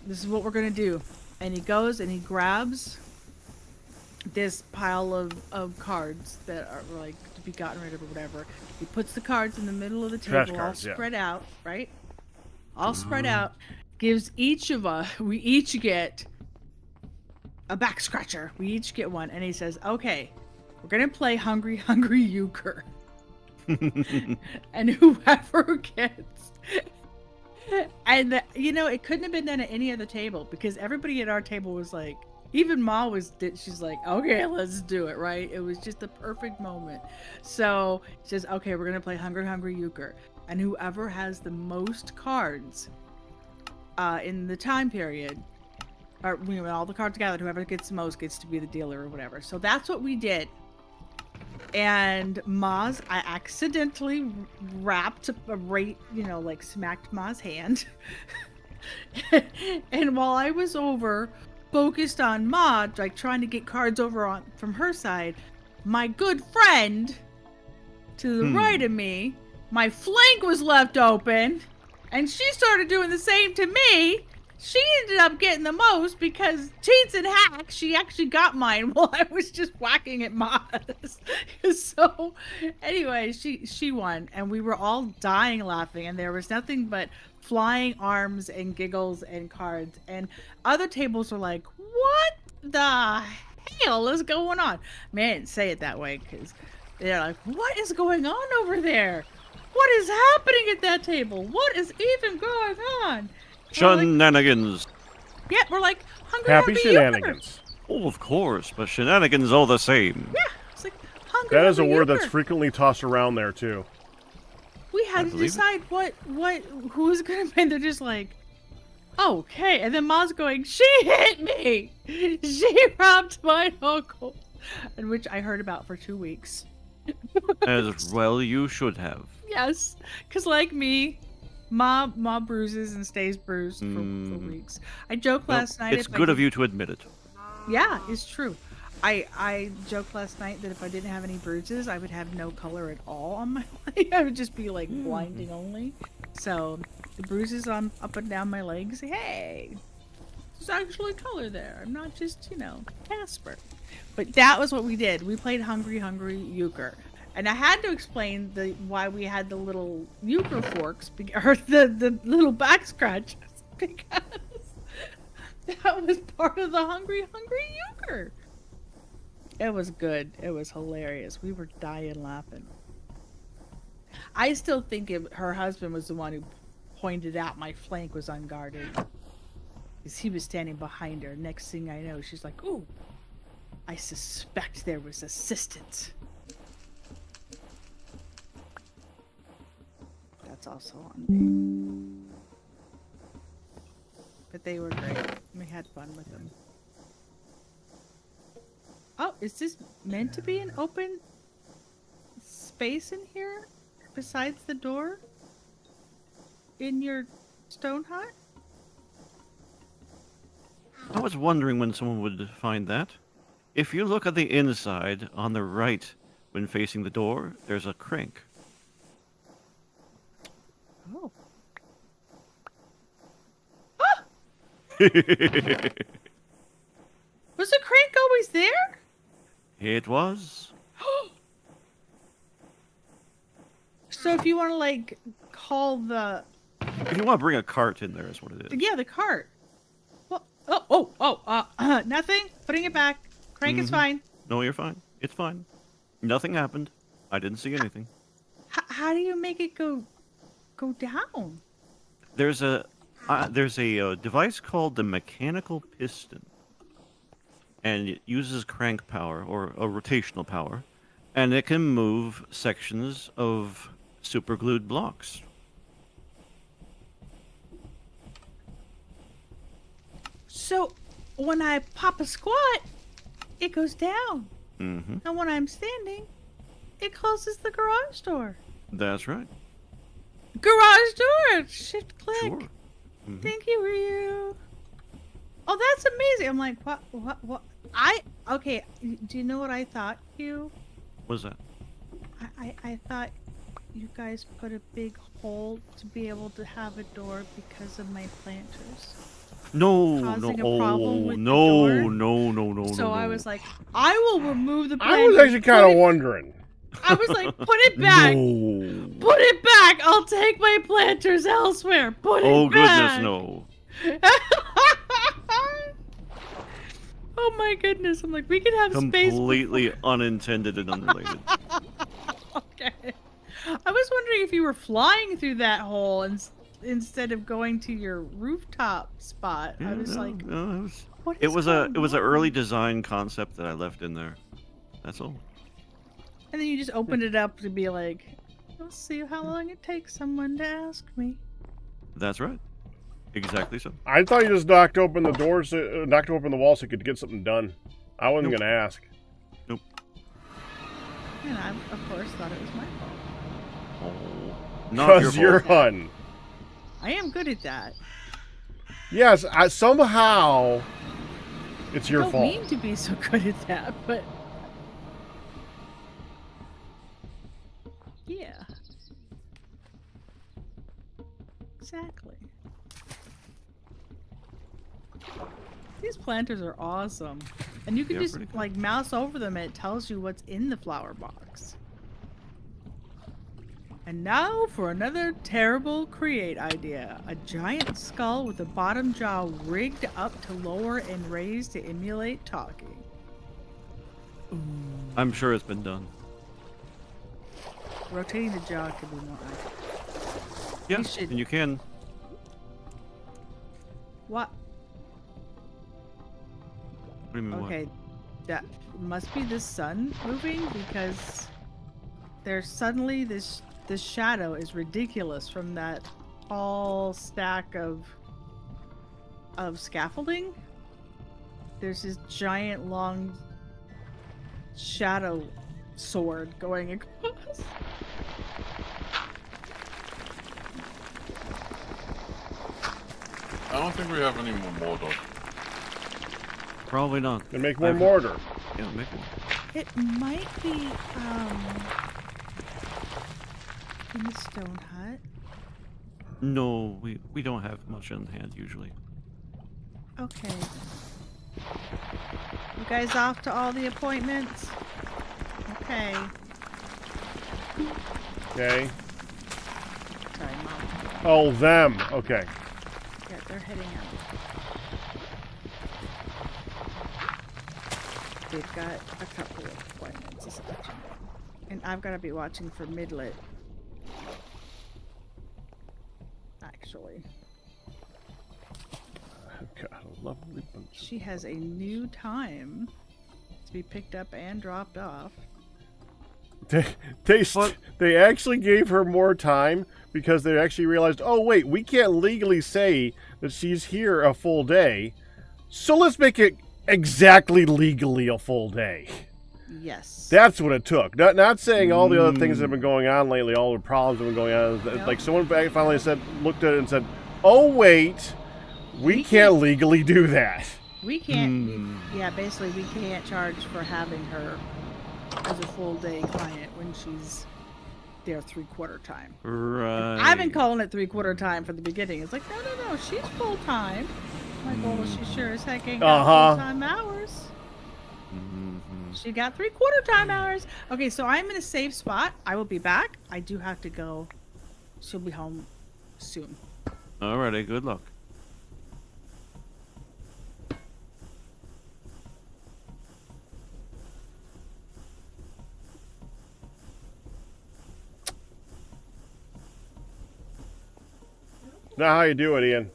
this is what we're gonna do. And he goes and he grabs this pile of cards that are to be gotten rid of or whatever. He puts the cards in the middle of the table, all spread out, right? All spread out. Gives each of us, we each get a back scratcher. We each get one, and he says, okay, we're gonna play Hungry Hungry Euchre. And whoever gets, and it couldn't have been done at any other table, because everybody at our table was like, even Ma she's like, okay, let's do it, right? It was just the perfect moment. So she says, okay, we're gonna play Hungry Hungry Euchre, and whoever has the most cards in the time period, or when all the cards gathered, whoever gets the most gets to be the dealer or whatever. So that's what we did. And I accidentally wrapped a rate, smacked Ma's hand. And while I was over, focused on Maud, like trying to get cards over on from her side, my good friend to the right of me, my flank was left open, and she started doing the same to me. She ended up getting the most because cheats and hacks, she actually got mine while I was just whacking at Maz. So anyway, she won, and we were all dying laughing, and there was nothing but flying arms and giggles and cards, and other tables were like, what the hell is going on? Man, I didn't say it that way because they're like, what is going on over there? What is happening at that table? What is even going on? Shenanigans. Yeah, we're like, hungry Happy hungry shenanigans. Oh, of course, but shenanigans all the same. Yeah, it's like hungry. That is a hungry word that's euchre. frequently tossed around there too. We had to believe it. decide who's gonna be. They're just like, okay, and then Ma's going, she hit me. She robbed my uncle, and which I heard about for 2 weeks. As well you should have. Yes, because like me, Ma bruises and stays bruised for weeks. I joked last night. It's good of you to admit it. Yeah, it's true. I joked last night that if I didn't have any bruises, I would have no color at all on my leg. I would just be like blinding only. So the bruises on up and down my legs. Hey, there's actually color there. I'm not just Casper. But that was what we did. We played Hungry Euchre. And I had to explain why we had the little euchre forks, or the little back scratches, because that was part of the Hungry Euchre. It was good. It was hilarious. We were dying laughing. I still think her husband was the one who pointed out my flank was unguarded, because he was standing behind her. Next thing I know, she's like, "Ooh, I suspect there was assistance." That's also on me. But they were great. We had fun with them. Oh, is this meant to be an open space in here? Besides the door? In your stone hut? I was wondering when someone would find that. If you look at the inside, on the right, when facing the door, there's a crank. Oh. It Was the crank always there? was. So if you want to, like, call the... If you want to bring a cart in there, is what it is. Yeah, the cart. Well, nothing. Putting it back. Crank is fine. No, you're fine. It's fine. Nothing happened. I didn't see anything. How do you make it go down? There's a device called the mechanical piston, and it uses crank power or a rotational power, and it can move sections of superglued blocks. So when I pop a squat, it goes down. Mm-hmm. And when I'm standing, it closes the garage door. That's right. Garage door! Shift click. Sure. Mhm. Thank you, Ryu. Oh, that's amazing. I'm like, what? Okay, do you know what I thought, Hugh? What's that? I thought you guys put a big hole to be able to have a door because of my planters. No, Causing no, a problem with the no, door? no. So no. I was like, I will remove the planters. I was actually kind of wondering. I was like, put it back. No. Put it back. I'll take my planters elsewhere. Put it Oh back. goodness, no. Oh my goodness. I'm like, we could have space. Completely unintended and unrelated. Okay. I was wondering if you were flying through that hole instead of going to your rooftop spot. I was like, what it is was going an on? early design concept that I left in there. That's all. And then you just opened it up to be like, we'll see how long it takes someone to ask me. That's right. Exactly so. I thought you just knocked open the doors, knocked open the wall so you could get something done. I wasn't Nope. gonna ask. Nope. And I, of course, thought it was my fault. Oh, not your Because you're fault. hun. I am good at that. Yes, somehow it's your I don't fault. mean to be so good at that, but yeah, exactly. These planters are awesome, and you can Yeah, just pretty good. like mouse over them, and it tells you what's in the flower box. And now for another terrible create idea. A giant skull with the bottom jaw rigged up to lower and raise to emulate talking. I'm sure it's been done. Rotating the jaw could be more accurate. Yeah, We should- and you can. What? What do you mean, Okay, that must be the sun moving because there's suddenly this shadow is ridiculous from that tall stack of scaffolding. There's this giant long shadow sword going across. I don't think we have any more mortar. what? Probably not. And make more I've- mortar. Yeah, make one. It might be in the stone hut. No, we don't have much on hand usually. Okay. You guys off to all the appointments? Okay. Okay. Sorry, Mom. Oh, them. Okay. Yeah, they're heading out. They've got a couple of appointments, just to let you know. And I've got to be watching for Midlet. Actually. I've got a lovely bunch. She has a new time to be picked up and dropped off. They actually gave her more time because they actually realized, oh wait, we can't legally say that she's here a full day, so let's make it exactly legally a full day. Yes. That's what it took. Not saying all the other things that have been going on lately, all the problems that have been going on. Nope. Like someone finally looked at it and said, oh wait, we can't legally do that. We can't. Yeah, basically, we can't charge for having her as a full day client when she's there 3/4 time. Right. I've been calling it 3/4 time from the beginning. It's like, no, she's full time. I'm like, well, she sure as heck ain't got full time hours. She got 3/4 time hours. Okay, so I'm in a safe spot. I will be back. I do have to go. She'll be home soon. Alrighty, good luck. Now how you do it, Ian?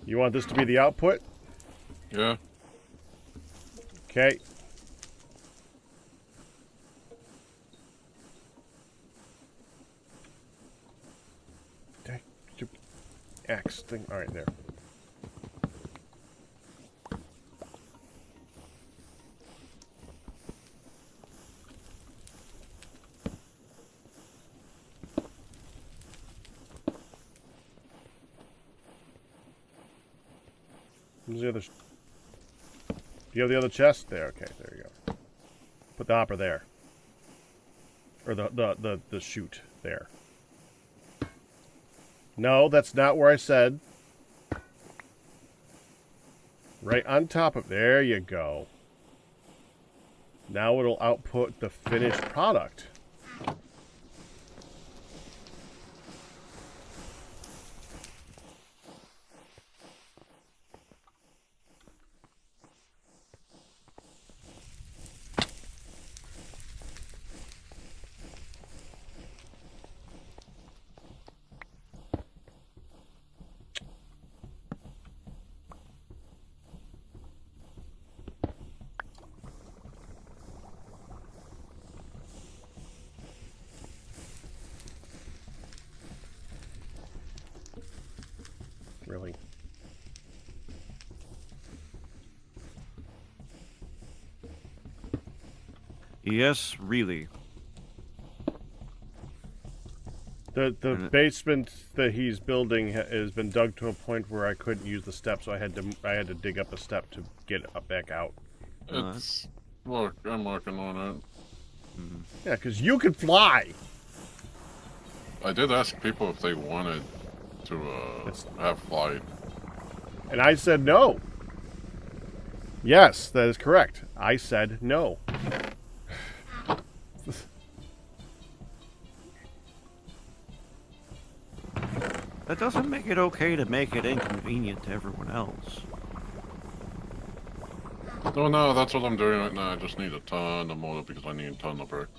You want this to be the output? Yeah. Okay. X thing. All right, there. Where's the other? Do you have the other chest? There. Okay, there you go. Put the hopper there. Or the chute there. No, that's not where I said. Right on top of... There you go. Now it'll output the finished product. Really? Yes, really. The basement that he's building has been dug to a point where I couldn't use the step, so I had to dig up a step to get up back out. It's work. I'm working on it. Yeah, because you can fly. I did ask people if they wanted to have flight. And I said no. Yes, that is correct. I said no. That doesn't make it okay to make it inconvenient to everyone else. No, that's what I'm doing right now. I just need a ton of mortar because I need a ton of brick.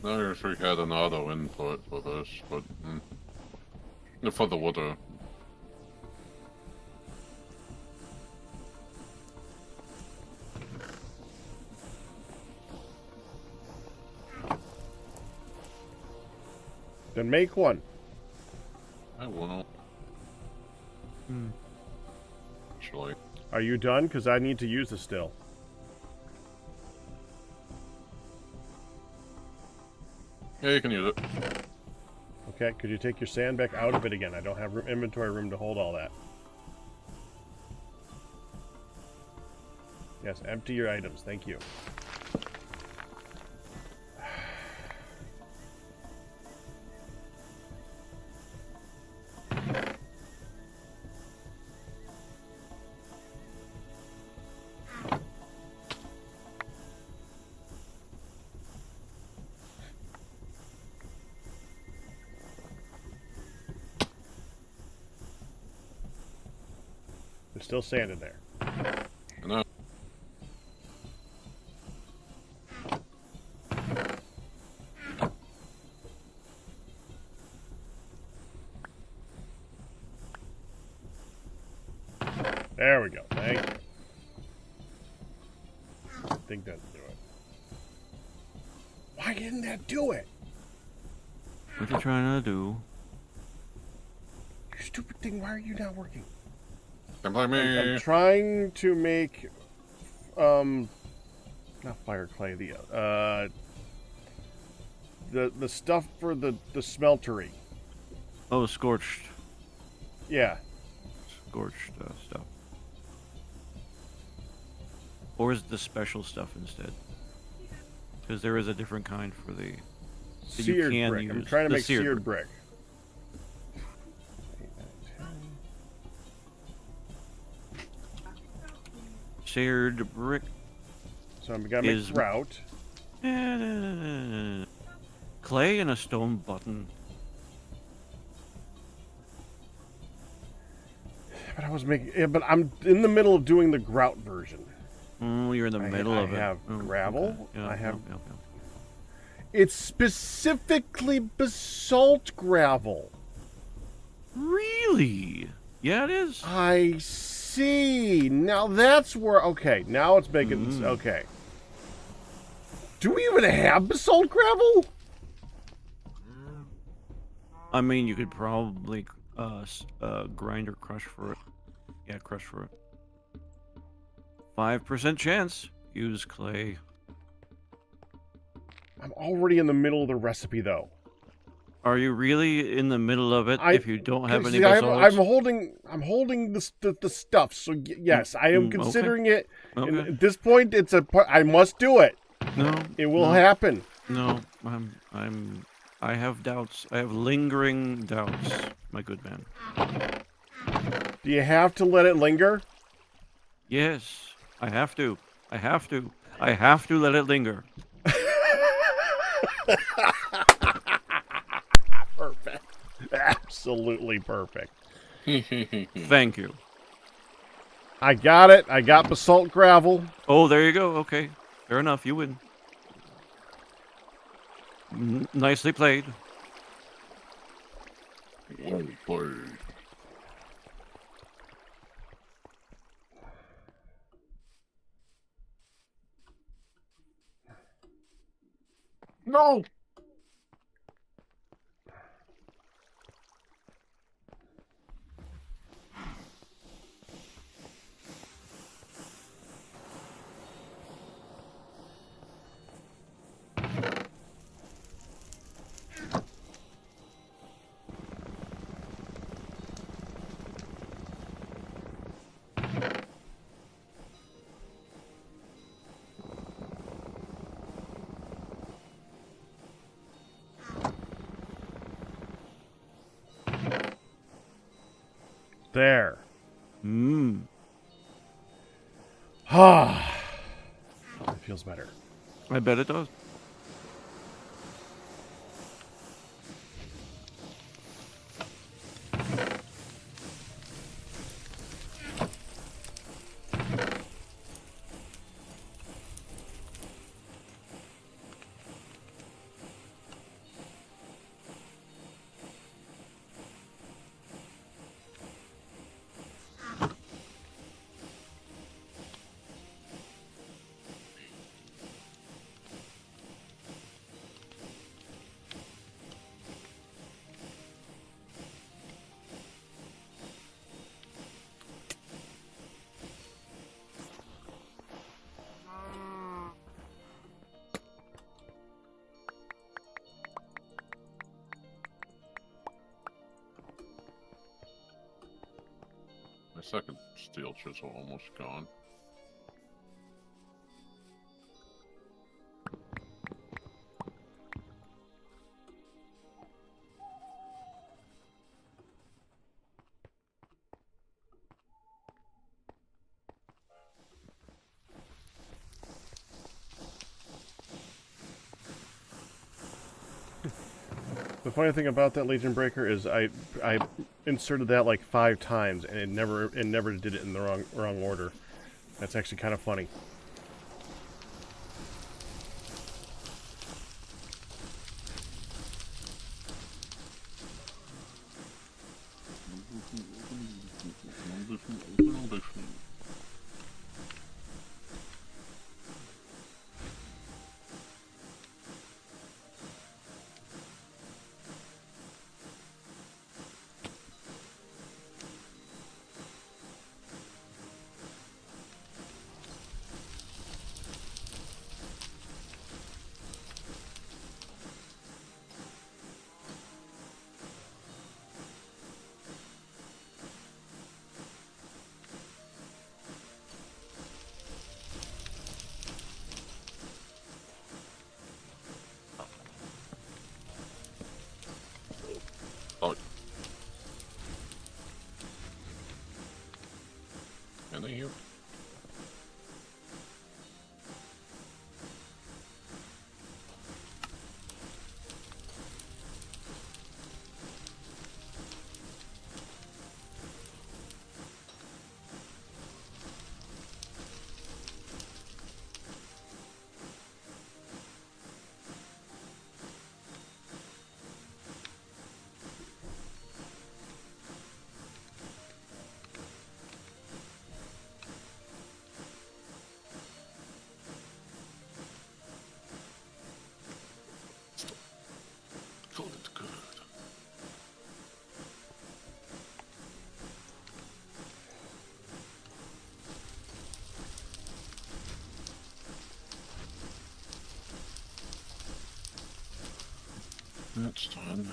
I wish we had an auto input for this, but for the water. Then make one. I will. Actually. Are you done? Because I need to use this still. Yeah, you can use it. Okay, could you take your sand back out of it again? I don't have inventory room to hold all that. Yes, empty your items. Thank you. There's still sand in there. I know. There we go. Thank you. I think that'll do it. Why didn't that do it? What you trying to do? You stupid thing, why are you not working? Don't blame me. I'm trying to make, not fire clay, the stuff for the smeltery. Oh, scorched. Yeah. Scorched stuff. Or is it the special stuff instead? Because there is a different kind for the... that you Seared can brick. use. I'm trying to The make seared brick. Seared brick. So I'm gonna make Is- grout. Clay and a stone button. But I was making. Yeah, but I'm in the middle of doing the grout version. You're in the middle of it. I have Oh, gravel. okay. Yeah, I have. yeah. It's specifically basalt gravel. Really? Yeah, it is. I see. Now that's where. Okay, now it's making. Okay. Do we even have basalt gravel? I mean, you could probably grind or crush for it. Yeah, crush for it. 5% chance. Use clay. I'm already in the middle of the recipe, though. Are you really in the middle of it if you don't have any see, basalt? I'm holding the stuff. So yes, I am okay. considering it. Okay. And at this point, it's a. I must do it. No. It will happen. No, I have doubts. I have lingering doubts, my good man. Do you have to let it linger? Yes, I have to. I have to let it linger. Perfect. Absolutely. absolutely perfect. Thank you. I got it. I got basalt gravel. Oh, there you go. Okay. Fair enough. You win. Nicely played. Well played. No! There. Mmm. Ah. It feels better. I bet it does. My second steel chisel almost gone. The funny thing about that Legion Breaker is I inserted that like 5 times and it never did it in the wrong order. That's actually kind of funny. Oh. Can they hear? Good, good. That's done.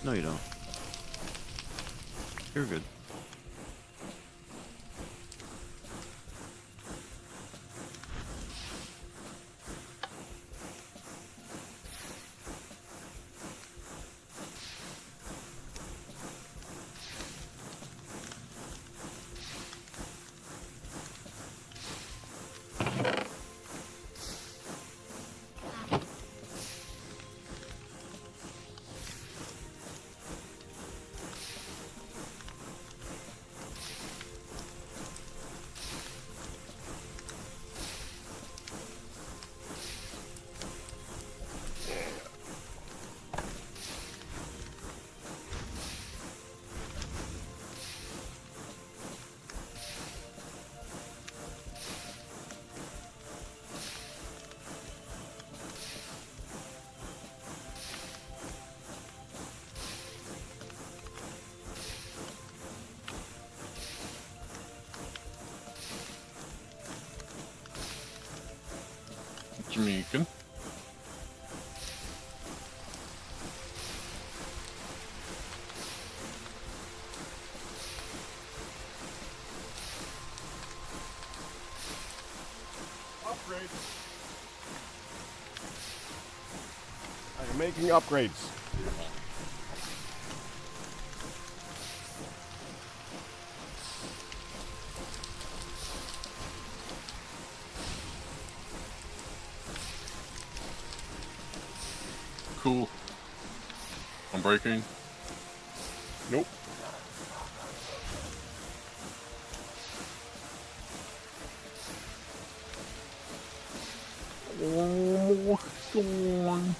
No, you don't. You're good. Jamaican. Upgrade. I am making upgrades. Cool. I'm breaking. Nope. Oh, storm.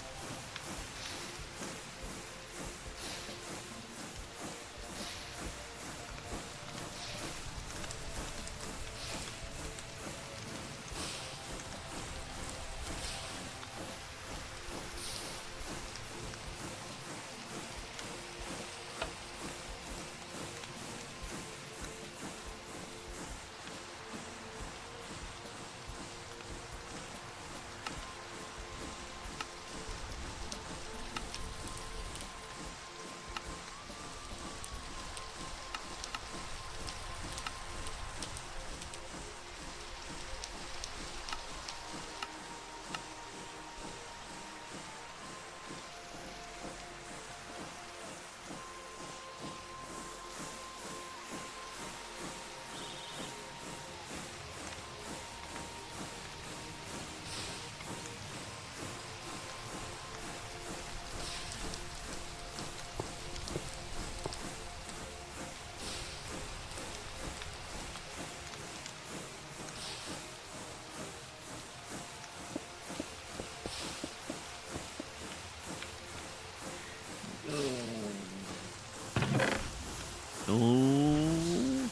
Oh.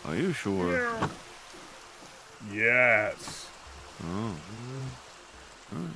Are you sure? Yes. Oh. Alright.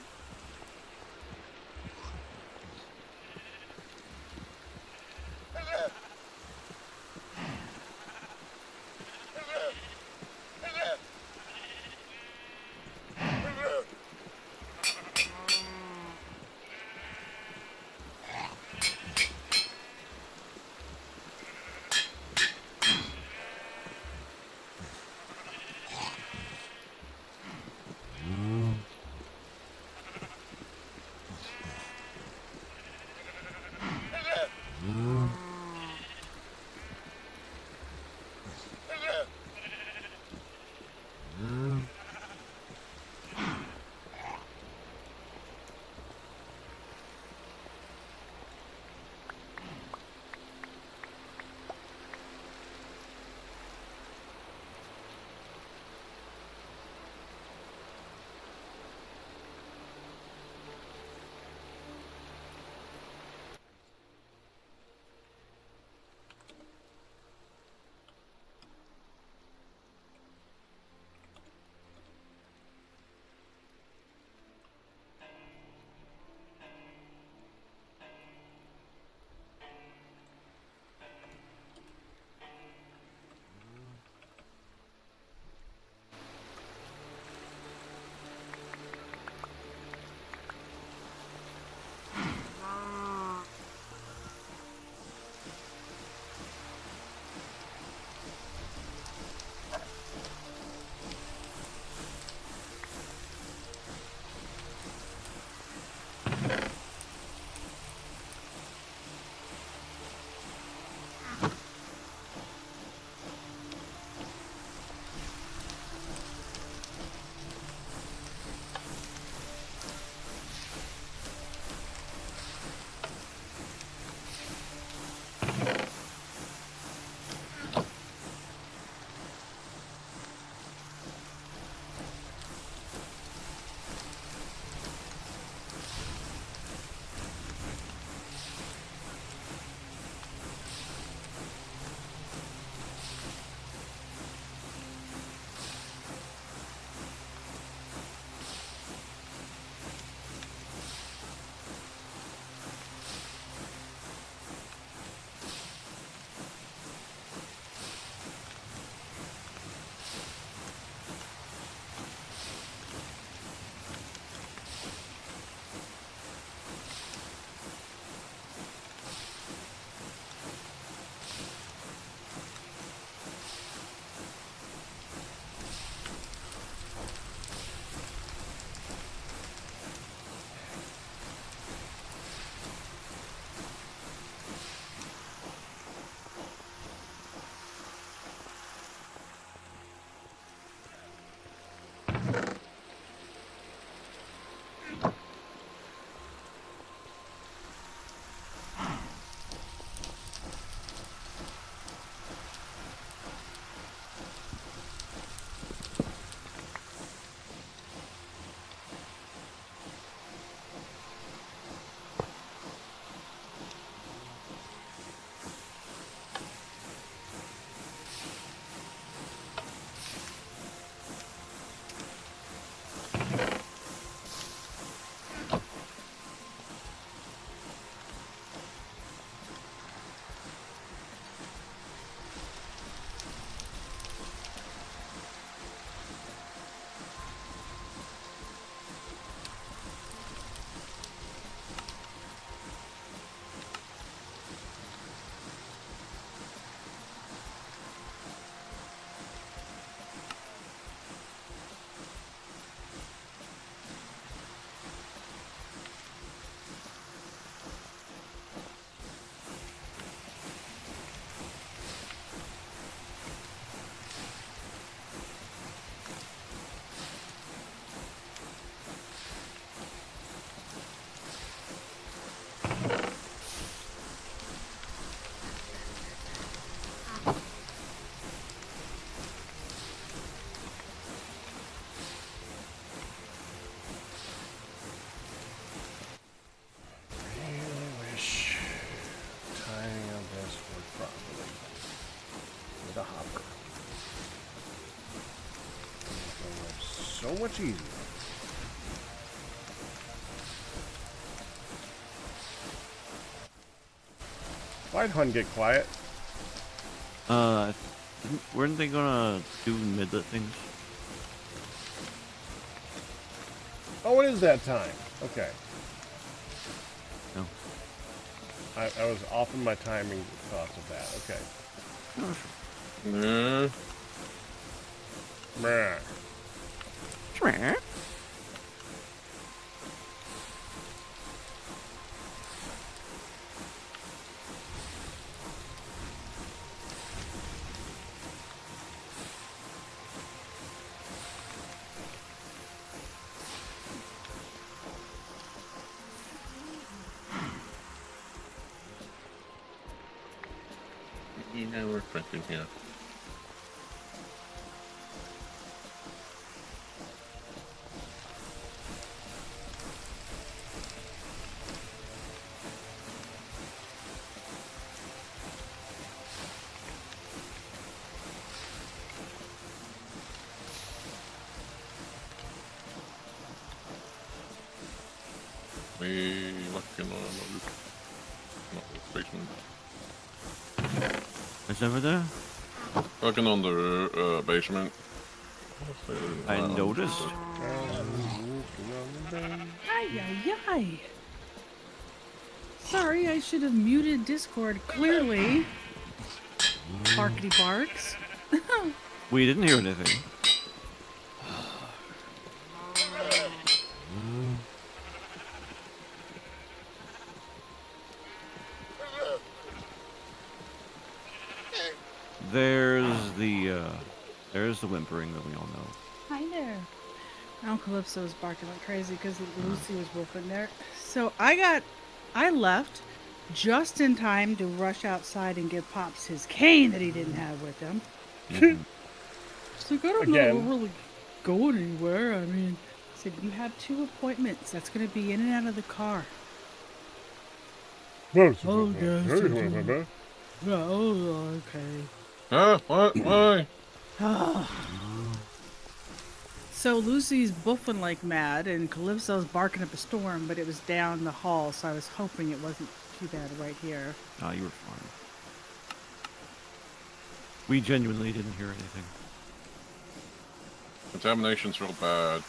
So much easier. Why'd Hun get quiet? Weren't they gonna do midlet things? Oh, it is that time. Okay. No. I was off in my timing thoughts of that. Okay. Oh, Yeah. Meh. sure. You know we're friendly here. We looking on the roof, not the basement. It's over there? Looking on the basement. I noticed. Ay, ay, ay. Sorry, I should have muted Discord clearly. Barkity barks. We didn't hear anything. There's the whimpering that we all know. Hi there. Now Calypso was barking like crazy because Lucy was wolfing there. So I left just in time to rush outside and give Pops his cane that he didn't have with him. So I don't know if we're really going anywhere. I mean, I said, you have 2 appointments. That's going to be in and out of the car. Oh, yes. Oh, okay. Huh? What? Why? So Lucy's buffing like mad, and Calypso's barking up a storm, but it was down the hall, so I was hoping it wasn't too bad right here. Ah, you were fine. We genuinely didn't hear anything. Contamination's real bad.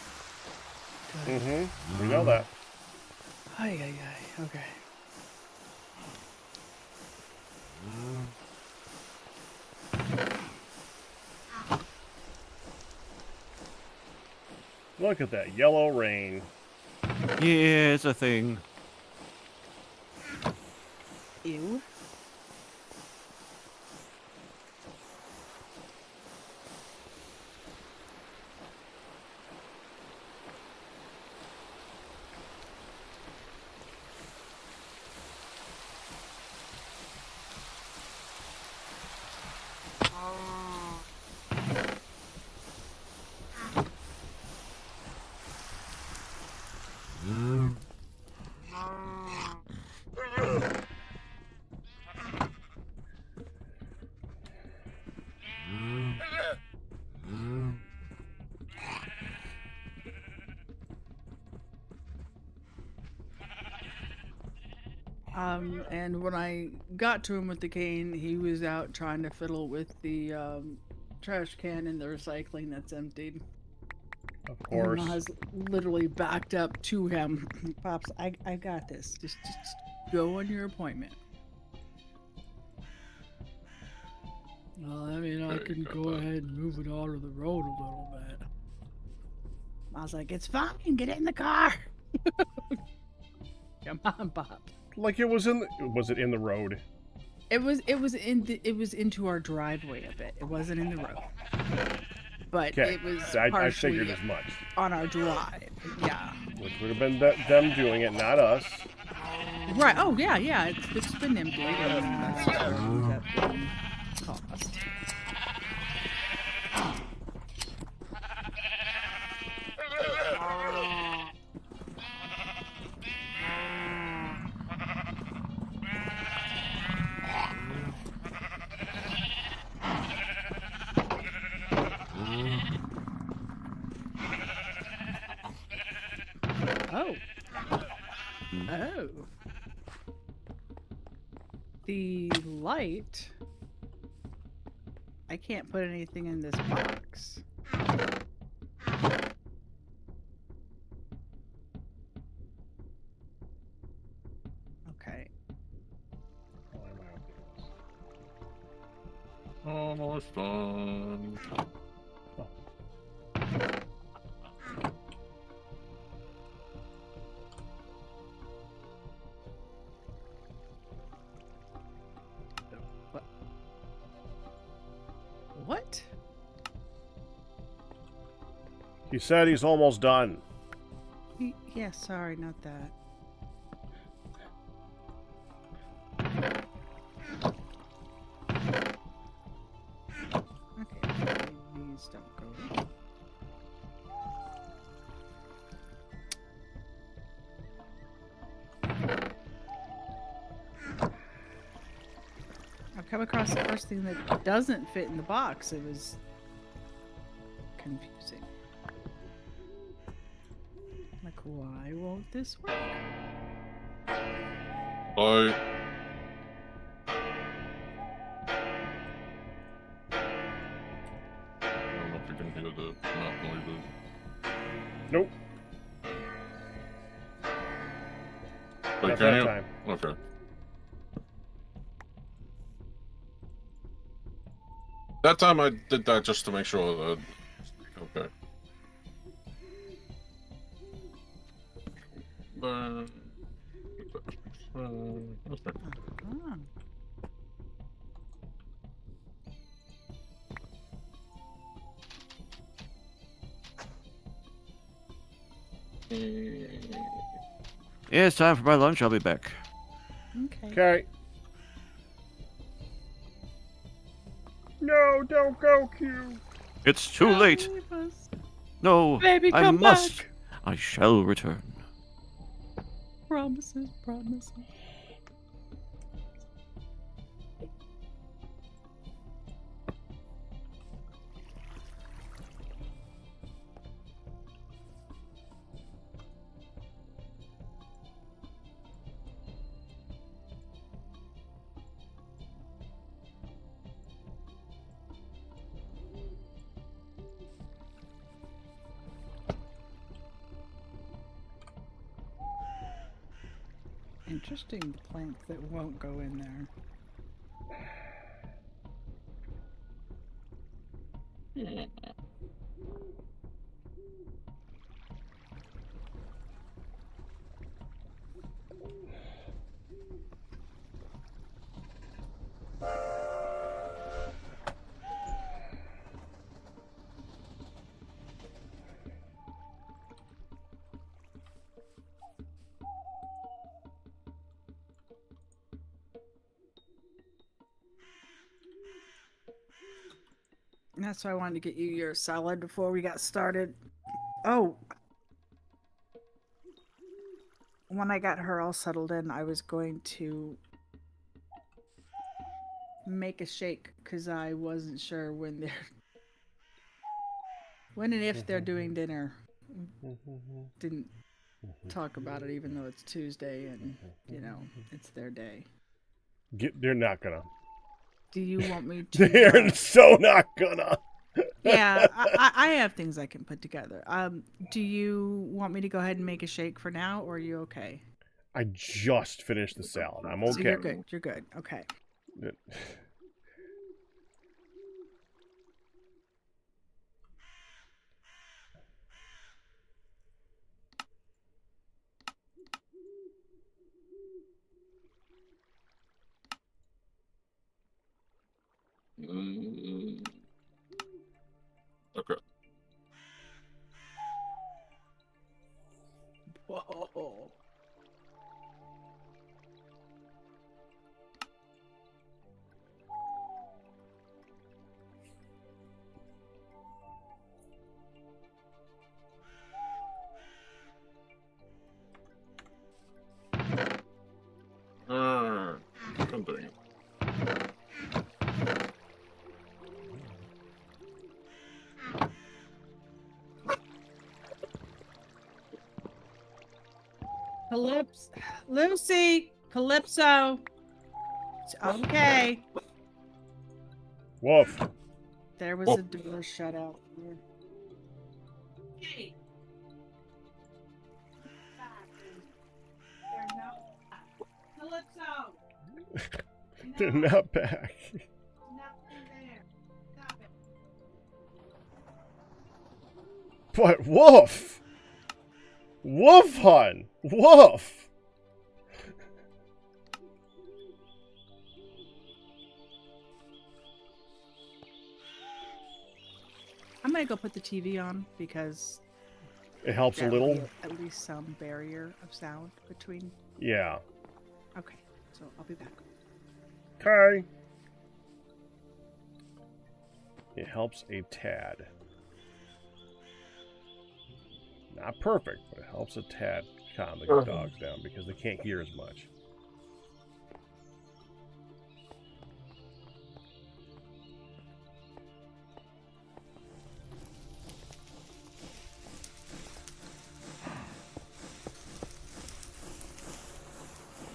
Mm-hmm. We know that. Ay, ay, ay. Okay. Look at that yellow rain. Yeah, it's a thing. Ew. And when I got to him with the cane, he was out trying to fiddle with the trash can in the recycling that's emptied. Of And course. I was literally backed up to him. Pops, I got this. Just go on your appointment. Well, I mean, I can go ahead and move it out of the road a little bit. I was like, it's fine. Get in the car. Come on, Pop. Like it was in the, was it in the road? It was into our driveway a bit. It wasn't in the road. But Okay. it was I partially figured as much. on our drive. Yeah. Which would have been them doing it, not us. Right. Oh, yeah. It's been emptied. And that's just what ends up being caused. Oh. Oh. The light. I can't put anything in this box. Okay. Almost done. What? He said he's almost done. Yeah, sorry, not that. Okay, these don't go. I've come across the first thing that doesn't fit in the box. It was confusing. Like, why won't this work? I don't know if you can hear the mouth noises. Nope. Wait, Not can that you? time. Okay. That time I did that just to make sure that. Okay. Okay. Ah. Yeah, it's time for my lunch. I'll be back. Okay. Okay. No, don't go, Q. It's too late. Leave us. No, Baby, I come must. back. I shall return. Promises. Interesting plank that won't go in there. And that's why I wanted to get you your salad before we got started. Oh. When I got her all settled in, I was going to make a shake because I wasn't sure when they're when and if they're doing dinner. Didn't talk about it, even though it's Tuesday and it's their day. They're not gonna. Do you want me to? They're so not gonna. Yeah, I have things I can put together. Do you want me to go ahead and make a shake for now, or are you okay? I just finished the salad. I'm okay. So you're good. You're good. Okay. Okay. Whoa. I'm doing it. Lucy, Calypso. It's okay. Woof. There was a door shut out. Hey. Calypso. They're not back. Nothing there. Stop it. But woof. Woof, hun. Woof. I'm gonna go put the TV on because It helps a that would little. be at least some barrier of sound between. Yeah. Okay, so I'll be back. Okay. It helps a tad. Not perfect, but it helps a tad calm the dogs down because they can't hear as much.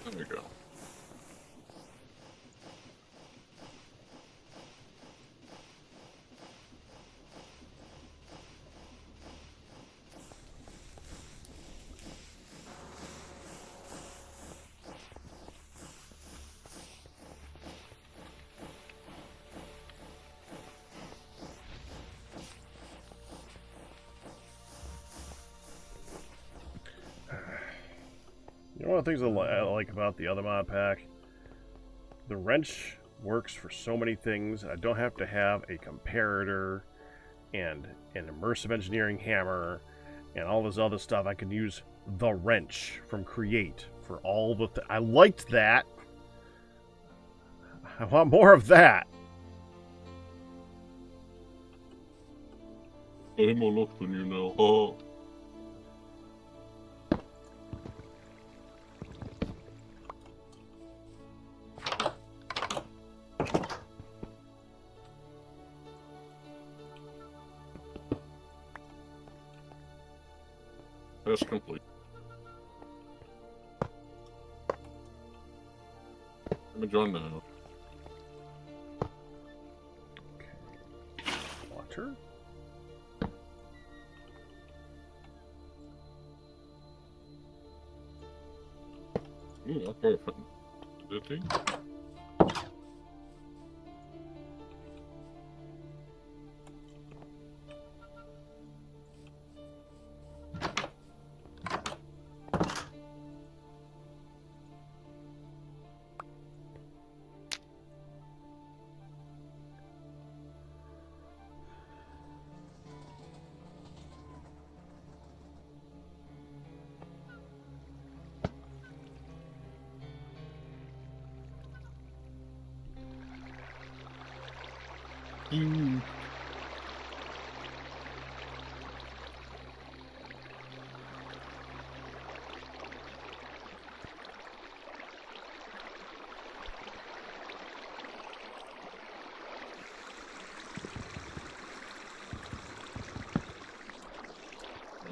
There we go. You know one of the things I like about the other mod pack? The wrench works for so many things. I don't have to have a comparator and an immersive engineering hammer and all this other stuff. I can use the wrench from Create for all the I liked that. I want more of that. I'm all up on you now. Oh. That's complete. Let me join now. Water. Ooh, that's perfect. Did he?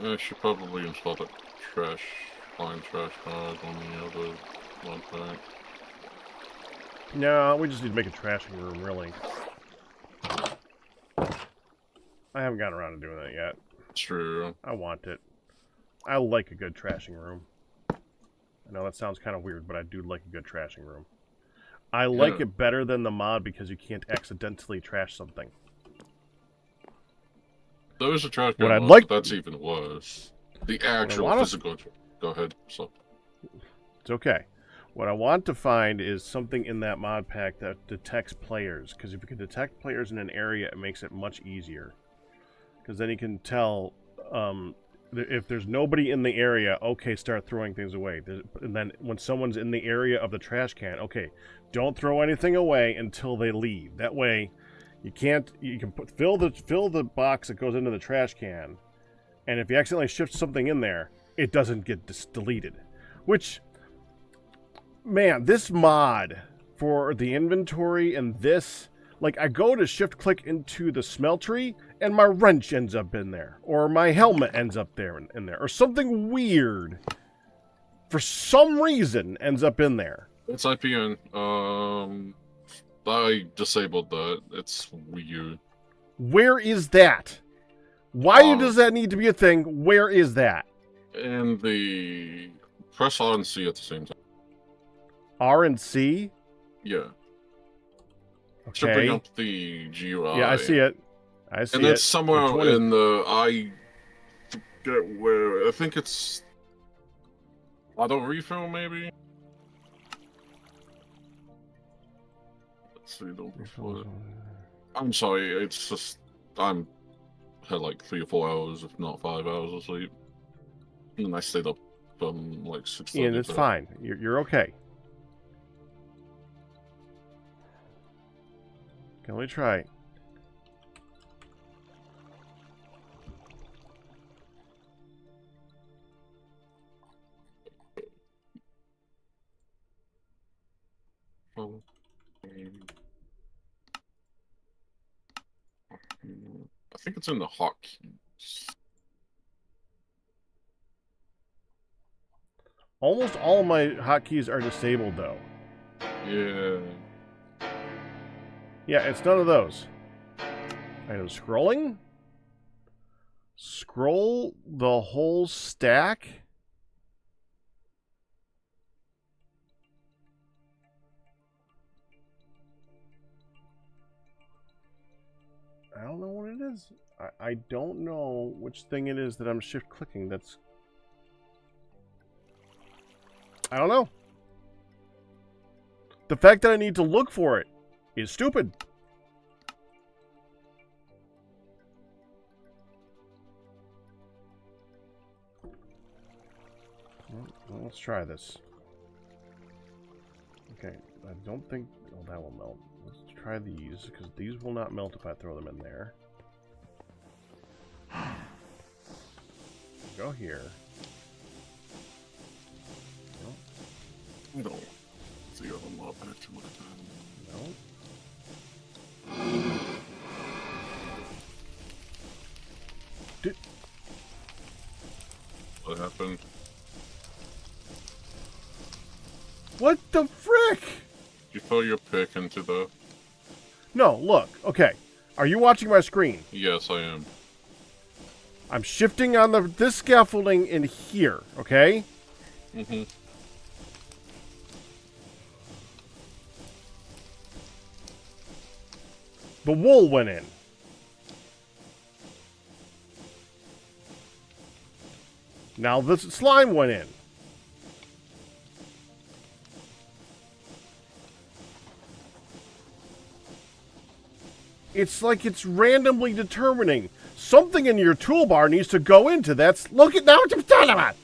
I should probably install the fine trash card on the other mod pack. No, we just need to make a trashing room, really. I haven't gotten around to doing that yet. True. I want it. I like a good trashing room. I know that sounds kind of weird, but I do like a good trashing room. I like it better than the mod because you can't accidentally trash something. There is a trash What can I'd mod, like- but that's even worse. The actual physical... Go ahead, so... It's okay. What I want to find is something in that mod pack that detects players. Because if you can detect players in an area, it makes it much easier. Because then you can tell... if there's nobody in the area, okay, start throwing things away. And then when someone's in the area of the trash can, okay, don't throw anything away until they leave. That way, you can fill the box that goes into the trash can, and if you accidentally shift something in there, it doesn't get deleted. Which, man, this mod for the inventory and this, like, I go to shift click into the smeltery, and my wrench ends up in there, or my helmet ends up there in there, or something weird for some reason ends up in there. It's IPN. I disabled that. It's weird. Where is that? Why does that need to be a thing? Where is that? And the press R and C at the same time. R and C? Yeah. Okay. Should bring up the GUI. Yeah, I see it. I see it. And then somewhere in the... I forget where... I think it's... auto refill, maybe? Let's see, I'm sorry, it's just... had like 3 or 4 hours, if not 5 hours of sleep. And I stayed up from like 6:30. Ian, it's fine. You're okay. Okay, let me try. I think it's in the hotkeys. Almost all of my hotkeys are disabled, though. Yeah. Yeah, it's none of those. Item scrolling? Scroll the whole stack? I don't know what it is. I don't know which thing it is that I'm shift clicking. That's... I don't know. The fact that I need to look for it is stupid. Well, let's try this. Okay, I don't think... Oh, that will melt. Let's try these, because these will not melt if I throw them in there. Go here. No. So you have a lot better to look at. No. What happened? What the frick? You throw your pick into the... No, look. Okay. Are you watching my screen? Yes, I am. I'm shifting on this scaffolding in here, okay? Mm-hmm. The wool went in. Now this slime went in. It's like it's randomly determining something in your toolbar needs to go into that. Look at now what I'm talking about.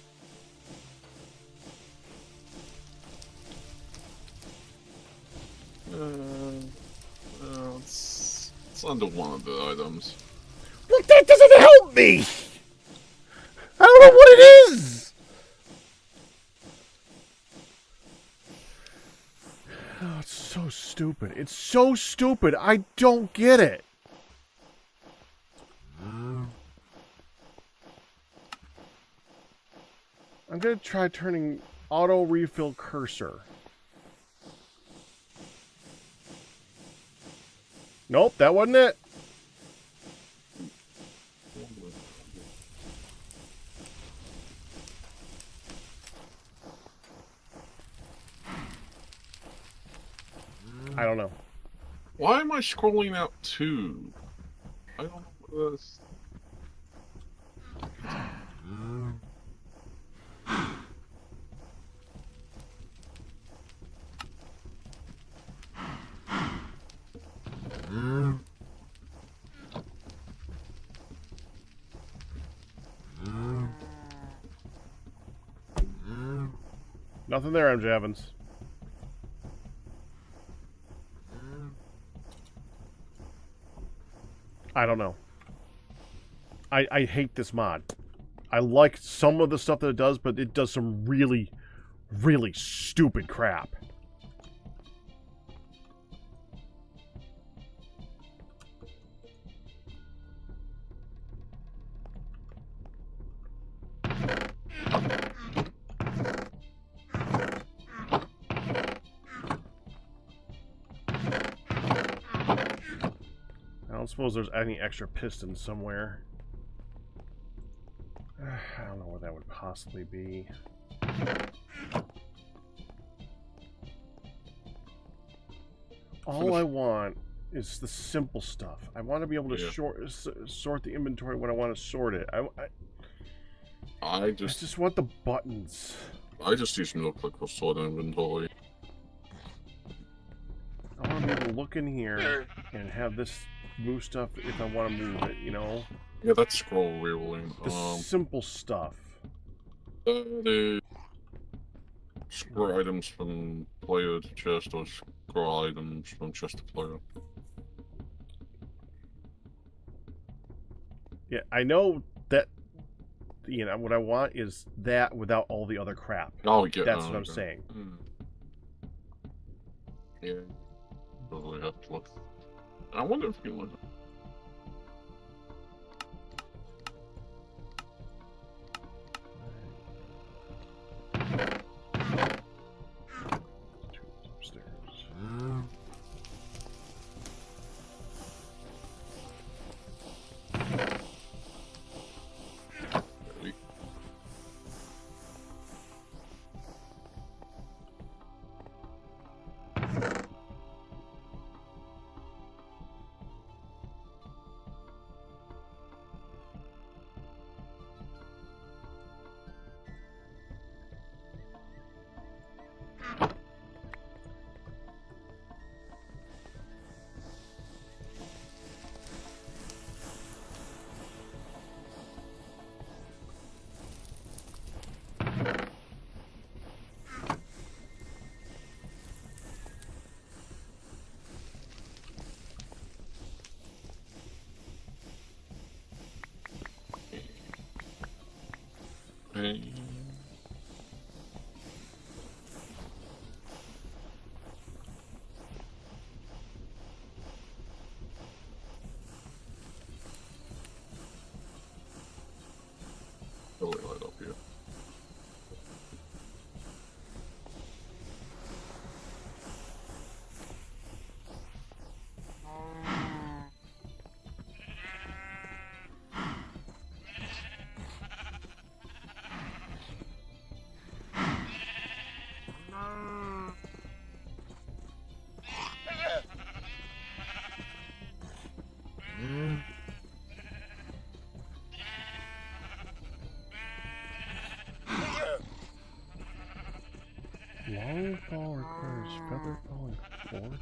It's under one of the items. Well, that doesn't help me. I don't know what it is. Oh, it's so stupid. It's so stupid. I don't get it. I'm gonna try turning auto refill cursor. Nope, that wasn't it. I don't know. Why am I scrolling out 2? I don't know what this. Nothing there, MJ Evans. I don't know. I hate this mod. I like some of the stuff that it does, but it does some really, really stupid crap. I don't suppose there's any extra pistons somewhere. I don't know what that would possibly be. All I want is the simple stuff. I want to be able to sort the inventory when I want to sort it. I just want the buttons. I just use no click for sort inventory. I want to be able to look in here and have this move stuff if I want to move it, you know? Yeah, that's scroll wheeling. The simple stuff. Scroll items from player to chest, or scroll items from chest to player. Yeah, I know that, you know, what I want is that without all the other crap. Oh, yeah. That's what I'm saying. Yeah. Probably have to look. I wonder if you want to. Hey. Really light up here. Long fall requires feather falling forward.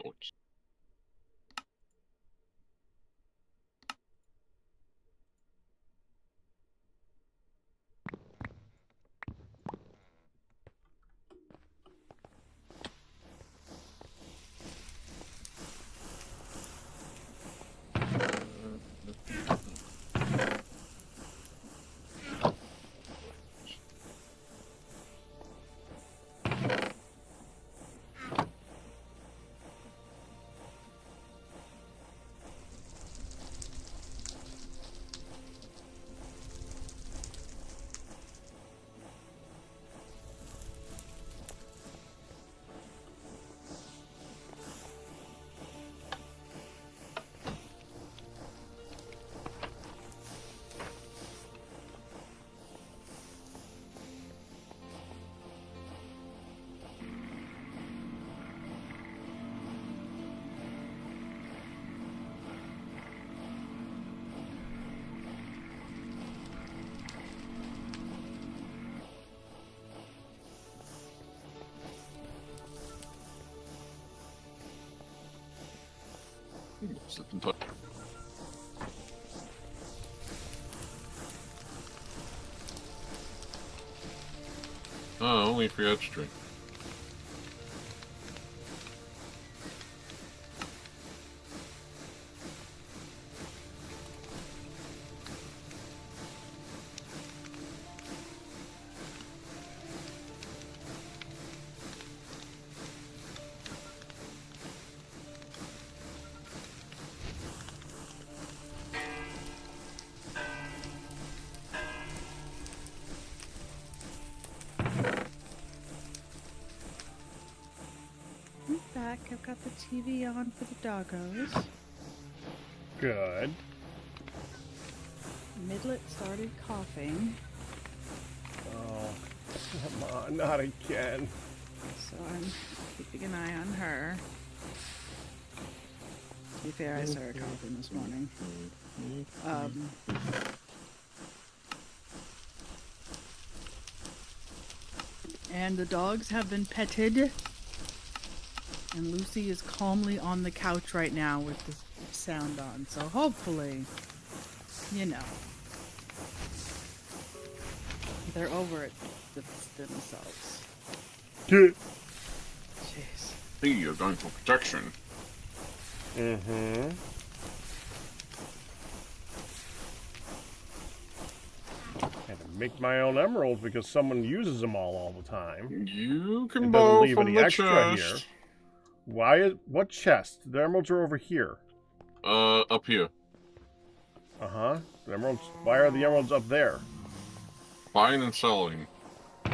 points. Sit and touch. Oh, only for extra. I'm back. I've got the TV on for the doggos. Good. Midlet started coughing, Oh, come on, not again. so I'm keeping an eye on her. To be fair, I saw her coughing this morning. And the dogs have been petted. And Lucy is calmly on the couch right now with the sound on. So hopefully, you know, they're over it themselves. Good. Jeez. Hey, you're going for protection. Mm-hmm. Had to make my own emeralds because someone uses them all the time. You can It doesn't borrow leave from any the extra chest. here. Why? What chest? The emeralds are over here. Up here. Uh-huh. The emeralds. Why are the emeralds up there? Buying and selling.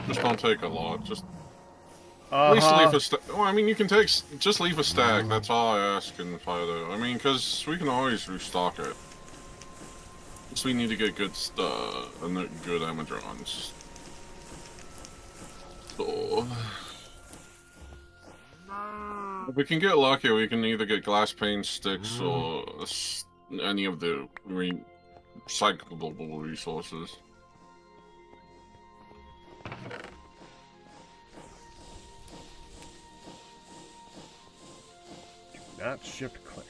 Just don't take a lot. Just at least leave Uh-huh. a stack. Well, I mean, you can take. Just leave a stack. That's all I ask in Fido. I mean, because we can always restock it. So we need to get good good Amadrons. So if we can get lucky, we can either get glass pane sticks or any of the recyclable resources. Not shift click.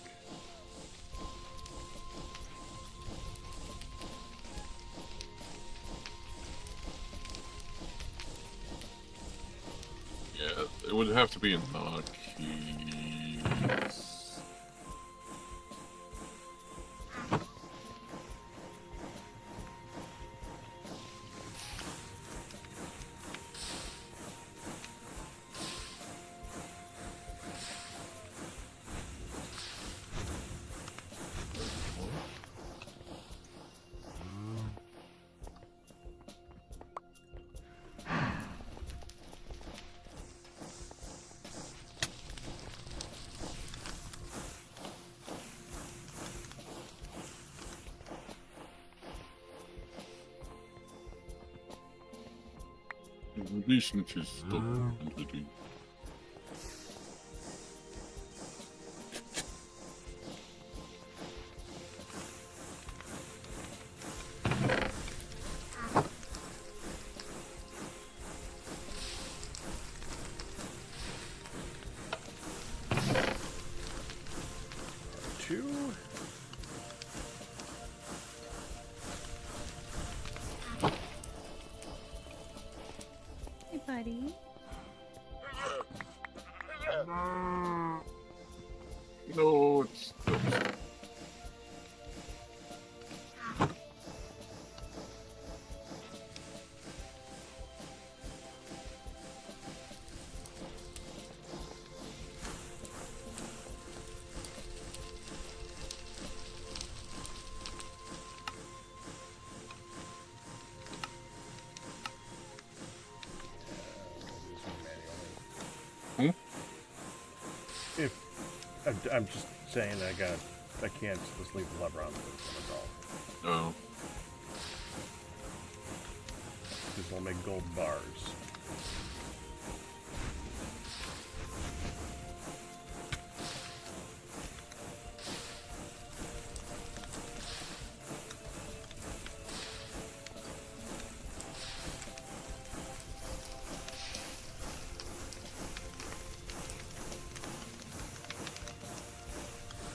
Yeah, it would have to be in keys. Decent is stuff completely. you. Hey, buddy. No, it's. If I'm just saying, I can't just leave the lever on. That's all. Oh. This will make gold bars.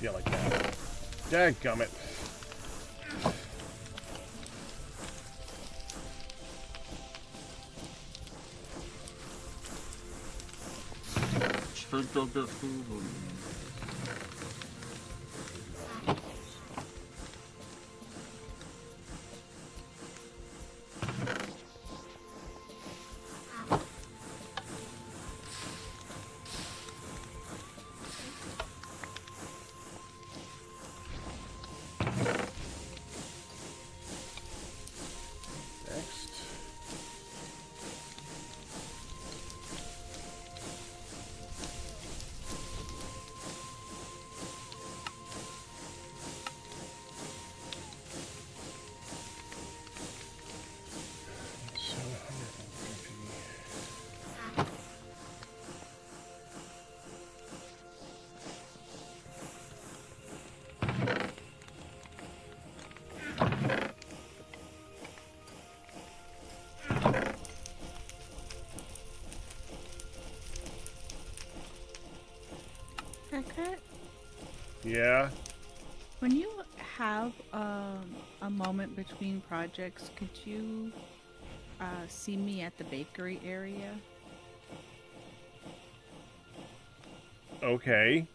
Yeah, like that. Dadgummit. Straight up that food. Next. So 150. Cricket, Yeah. when you have a moment between projects, could you see me at the bakery area? Okay.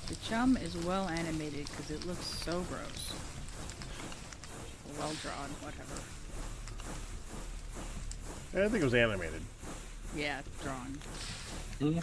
The chum is well animated because it looks so gross. Well drawn, whatever. I think it was animated. Yeah, drawn. Hmm?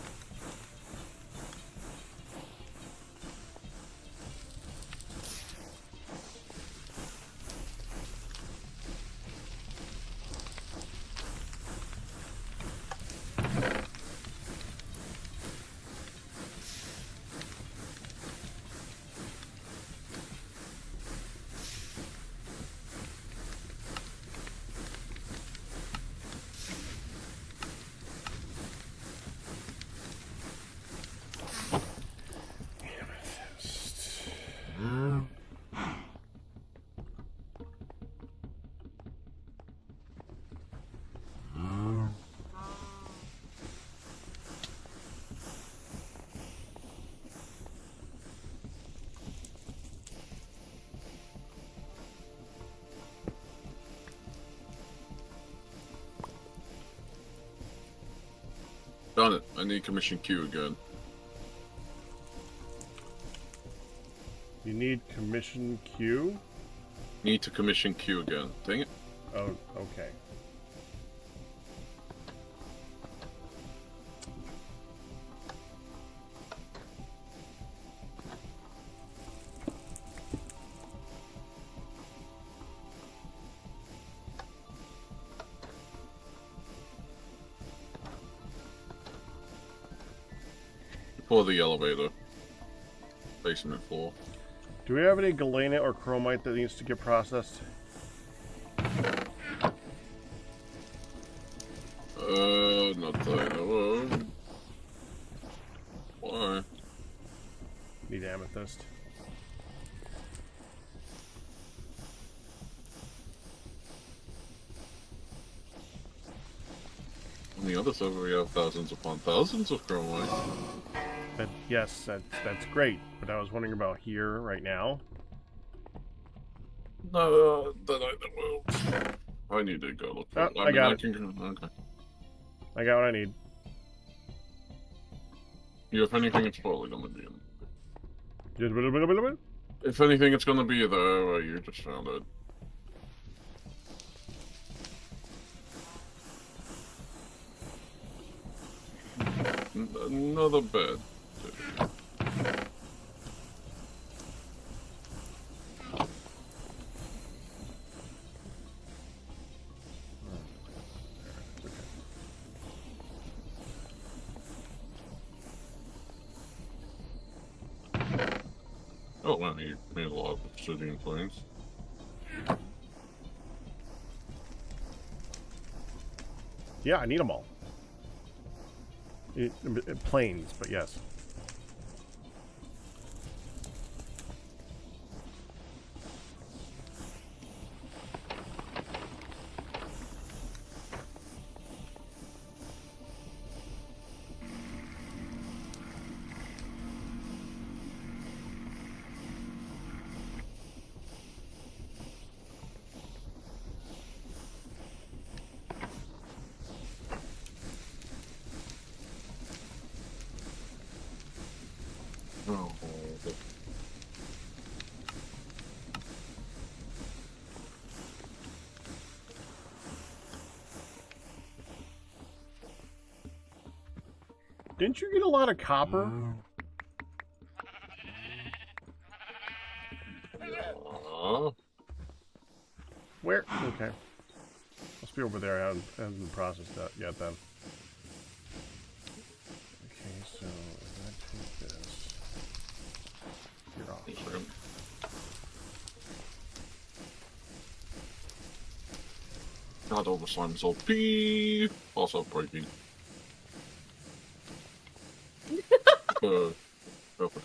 Done it. I need commission Q again. You need commission Q? Need to commission Q again. Dang it. Oh, okay. For the elevator. Basement floor. Do we have any galena or chromite that needs to get processed? Not that I know of. Why? Need amethyst. On the other server, we have thousands upon thousands of chromite. Yes, that's great. But I was wondering about here right now. No, that I know of. I need to go look for it. I got it. Okay. I got what I need. Yeah, if anything, it's probably gonna be in. Just a bit. If anything, it's gonna be there. You just found it. Another bed. Oh wow, you made a lot of obsidian planes. Yeah, I need them all. Planes, but yes. Oh, okay. Didn't you get a lot of copper? Yeah. Where? Okay. Must be over there. I haven't been processed that yet then. Okay, so if I take this, you're off. Just a second. God, all the slime is OP. Also breaking. Oh, okay.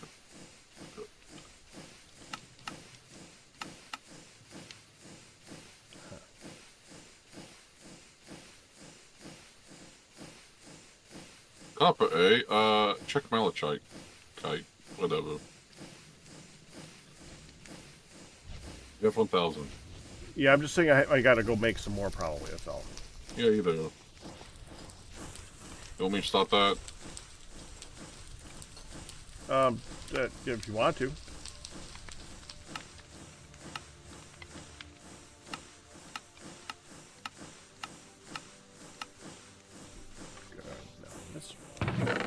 Copper A, check malachite. Kite, whatever. You have 1,000. Yeah, I'm just saying I gotta go make some more probably, that's all. Yeah, you do. You want me to stop that? If you want to. Good. No, this one.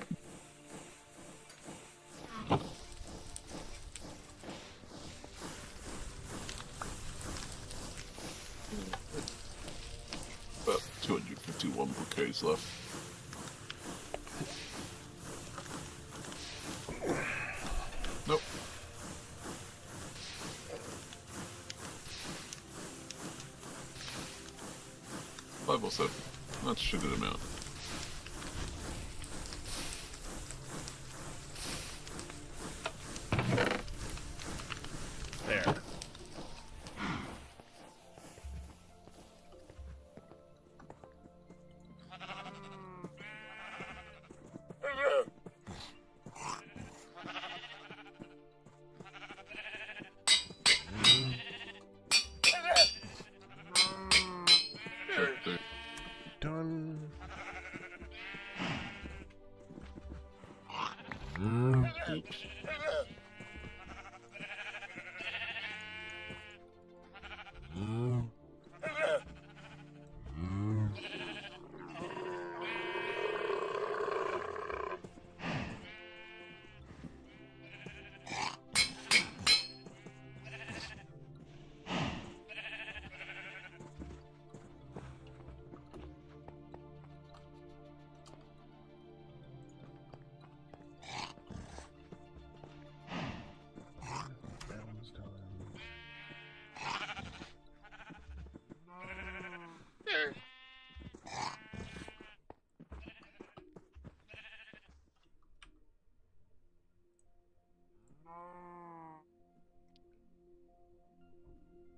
About 251 bouquets left. Nope. Bible said, that's a good amount. There. Check the Done.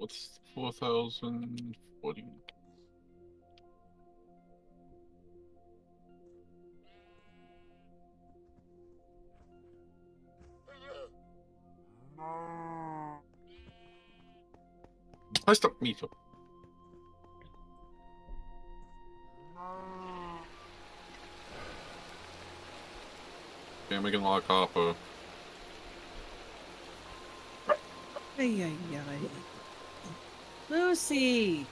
What's 4,040? I stopped meter. Okay, I'm making a lot of copper. Ay, ay, ay. Lucy!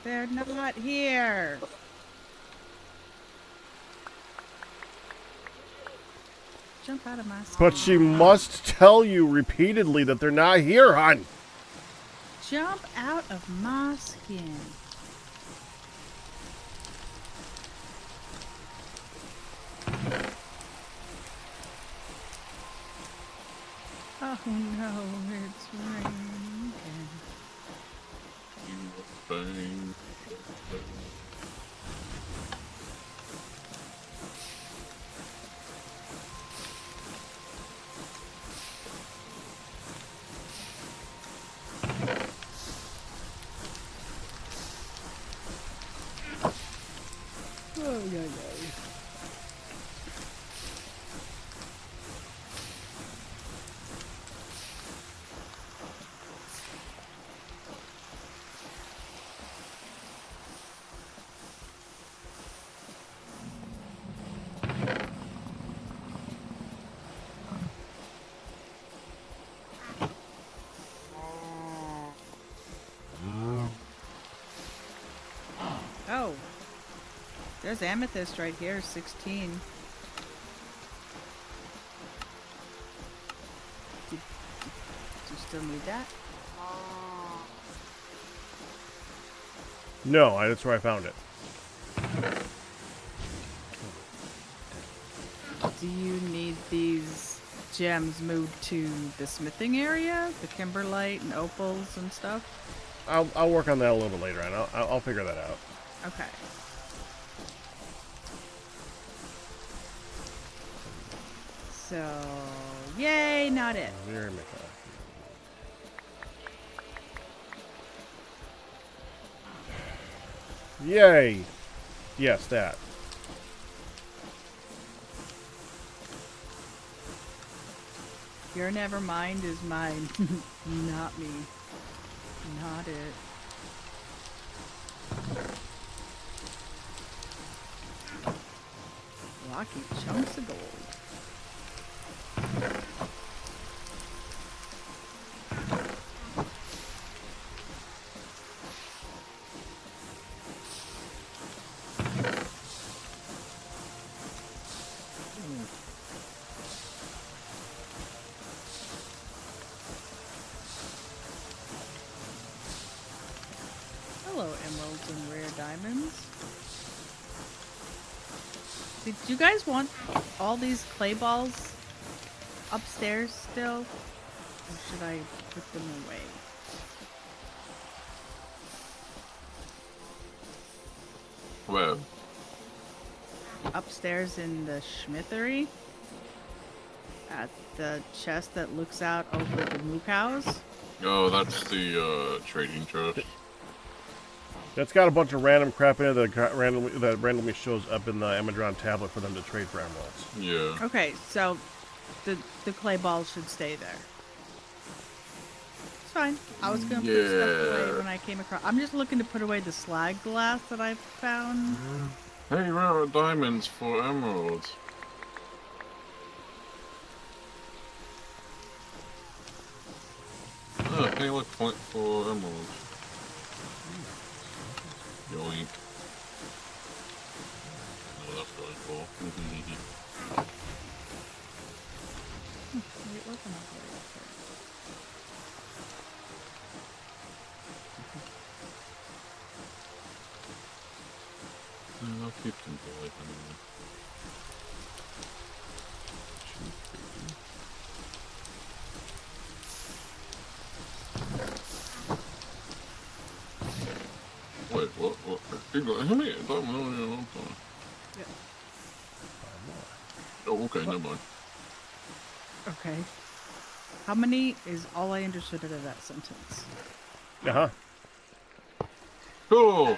They're not here. Jump out of my skin. But she must tell you repeatedly that they're not here, hon. Jump out of my skin. Oh no, it's raining again. Bang. Oh, yeah, yeah. Oh. There's amethyst right here, 16. Do you still need that? No, that's where I found it. Do you need these gems moved to the smithing area? The kimberlite and opals and stuff? I'll work on that a little bit later, and I'll figure that out. Okay. So, yay, not it. Very much. Yay! Yes, that. Your never mind is mine, not me. Not it. Rocky chunks of gold. Hello, emeralds and rare diamonds. Did you guys want all these clay balls upstairs still? Or should I put them away? Where? Upstairs in the smithery? At the chest that looks out over the moo cows? Oh, that's the trading chest. It's got a bunch of random crap in it that randomly shows up in the Amazon tablet for them to trade for emeralds. Yeah. Okay, so the clay balls should stay there. It's fine. I was gonna put stuff away when I came across. I'm just looking to put away the slag glass that I found. Hey, rare diamonds for emeralds. Oh, hey, look, point for emeralds. Yoink. Oh, that's really cool. Wait, what's an upgrade? I'll keep them for life anyway. Wait, what? How many diamonds are you on? Yeah. Oh, okay, never mind. Okay. How many is all I understood out of that sentence? Uh-huh. Cool!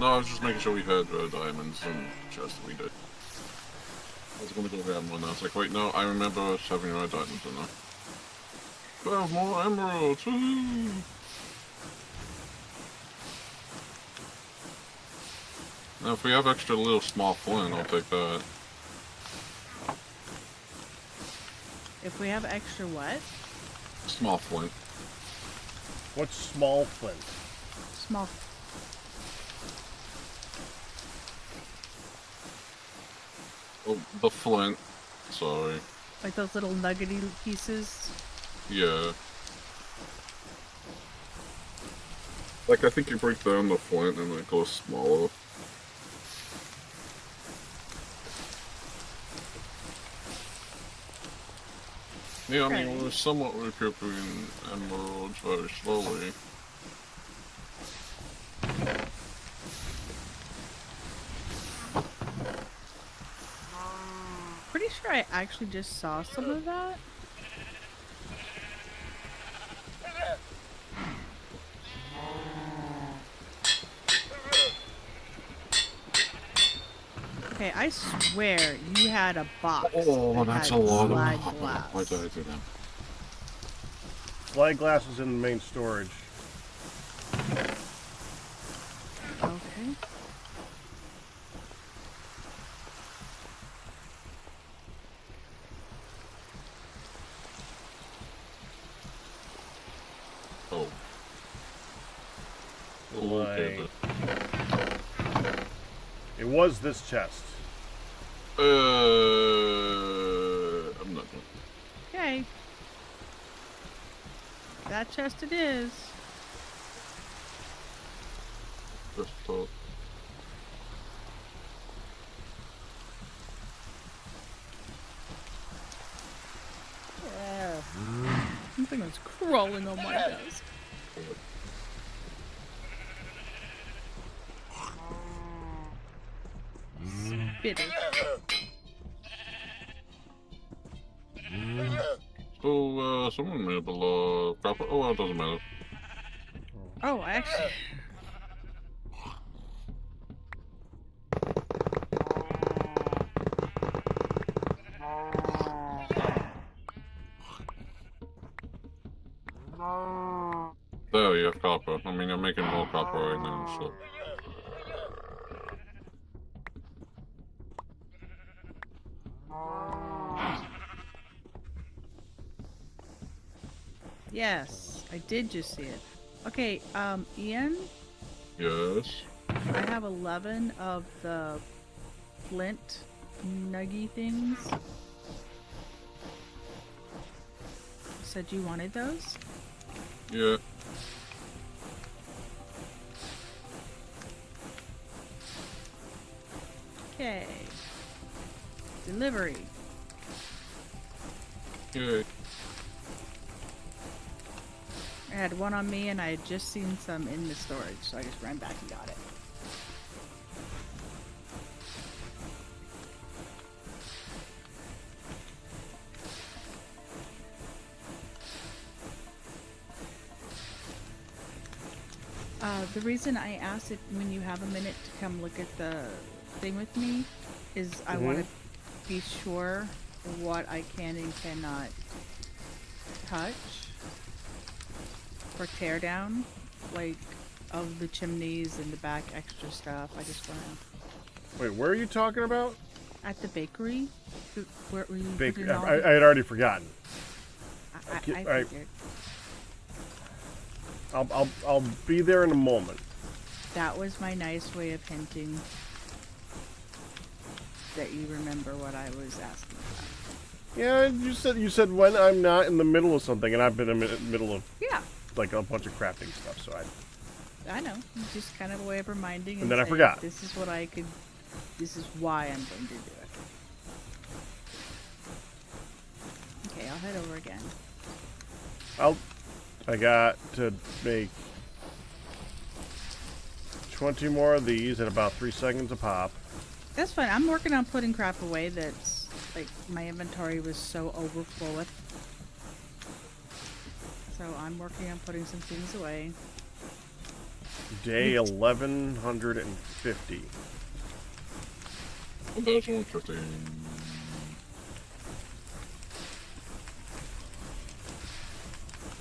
No, I was just making sure we had diamonds and chests that we did. I was gonna go grab one, I was like, wait, no, I remember us having diamonds in there. 12 more emeralds! Woo! Now, if we have extra little small flint, I'll take that. If we have extra what? Small flint. What's small flint? Small. Oh, the flint. Sorry. Like those little nuggety pieces? Yeah. Like, I think you break down the flint and it goes smaller. Yeah, I mean, Okay. we're somewhat recouping emeralds very slowly. Pretty sure I actually just saw some of that. Okay, I swear you had a box. Oh, that that's had a lot slag of... glass. Why did I do that? Slag glass is in the main storage. Okay. Oh. Like- Okay, It was this chest. I'm not done. Okay. That chest it is. Just thought. Something was crawling on my desk. Bitter. So, someone made a lot of copper. Oh, well, it doesn't matter. Oh, I actually. There, you have copper. I mean, you're making more copper right now, so. Yes, I did just see it. Okay, Ian, Yes. I have 11 of the flint nuggy things. Said you wanted those? Yeah. Okay. Delivery. Yay. I had one on me and I had just seen some in the storage, so I just ran back and got it. The reason I asked if when you have a minute to come look at the thing with me is I want to be sure what I can and cannot touch for tear down, like of the chimneys and the back extra stuff. I just want to Wait, where are you talking about? at the bakery. Where were you? Bakery. putting all I the- had already forgotten. I I- figured. I'll be there in a moment. That was my nice way of hinting that you remember what I was asking about. Yeah, you said when I'm not in the middle of something, and I've been in the middle of Yeah, like a bunch of crafting stuff, so I know. It's just kind of a way of reminding. And then I saying, forgot. This is what I could. This is why I'm going to do it. Okay, I'll head over again. I got to make 20 more of these at about 3 seconds a pop. That's fine. I'm working on putting crap away that's like my inventory was so overflow with. So I'm working on putting some things away. Day 1150. Well, there's 150.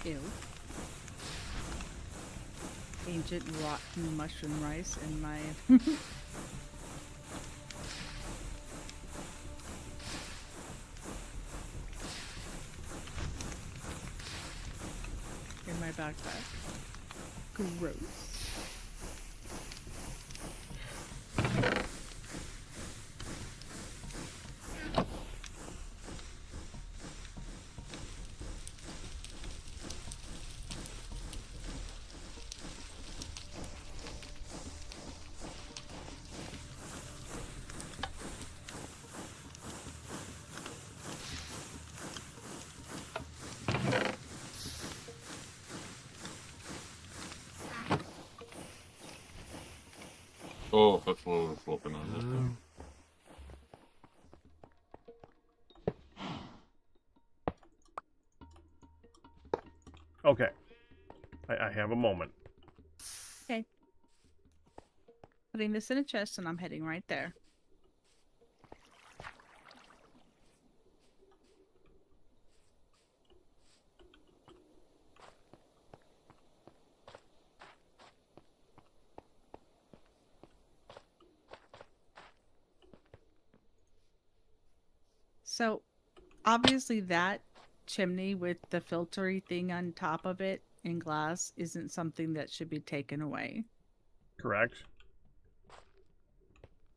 Ew. Ancient rotten mushroom rice in my... in my backpack. Gross. Oh, that's what I was looking at. Okay. I have a moment. Okay. Putting this in a chest and I'm heading right there. So, obviously that chimney with the filtery thing on top of it in glass isn't something that should be taken away. Correct.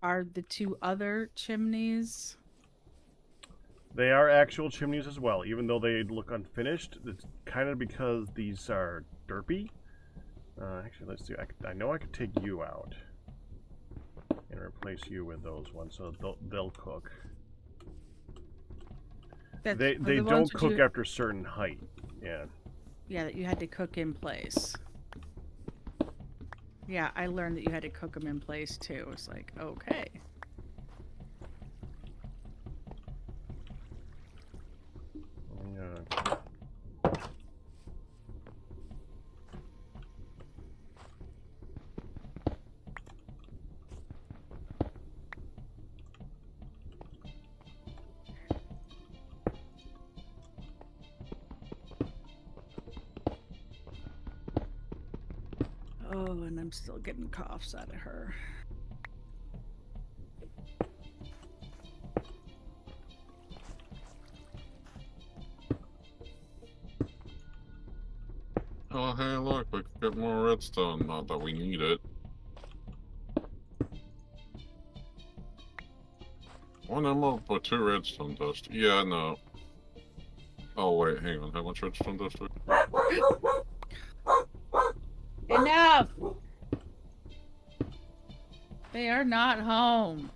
Are the two other chimneys? They are actual chimneys as well, even though they look unfinished. It's kind of because these are derpy. Actually, let's see. I know I could take you out and replace you with those ones, so they'll cook. They don't cook after a certain height. Yeah. Yeah, that you had to cook in place. Yeah, I learned that you had to cook them in place too. It's like, okay. Yeah. Oh, and I'm still getting coughs out of her. Oh, hey, look, we could get more redstone. Not that we need it. One emerald for 2 redstone dust. Yeah, no. Oh, wait, hang on. How much redstone dust do we... Enough! They are not home.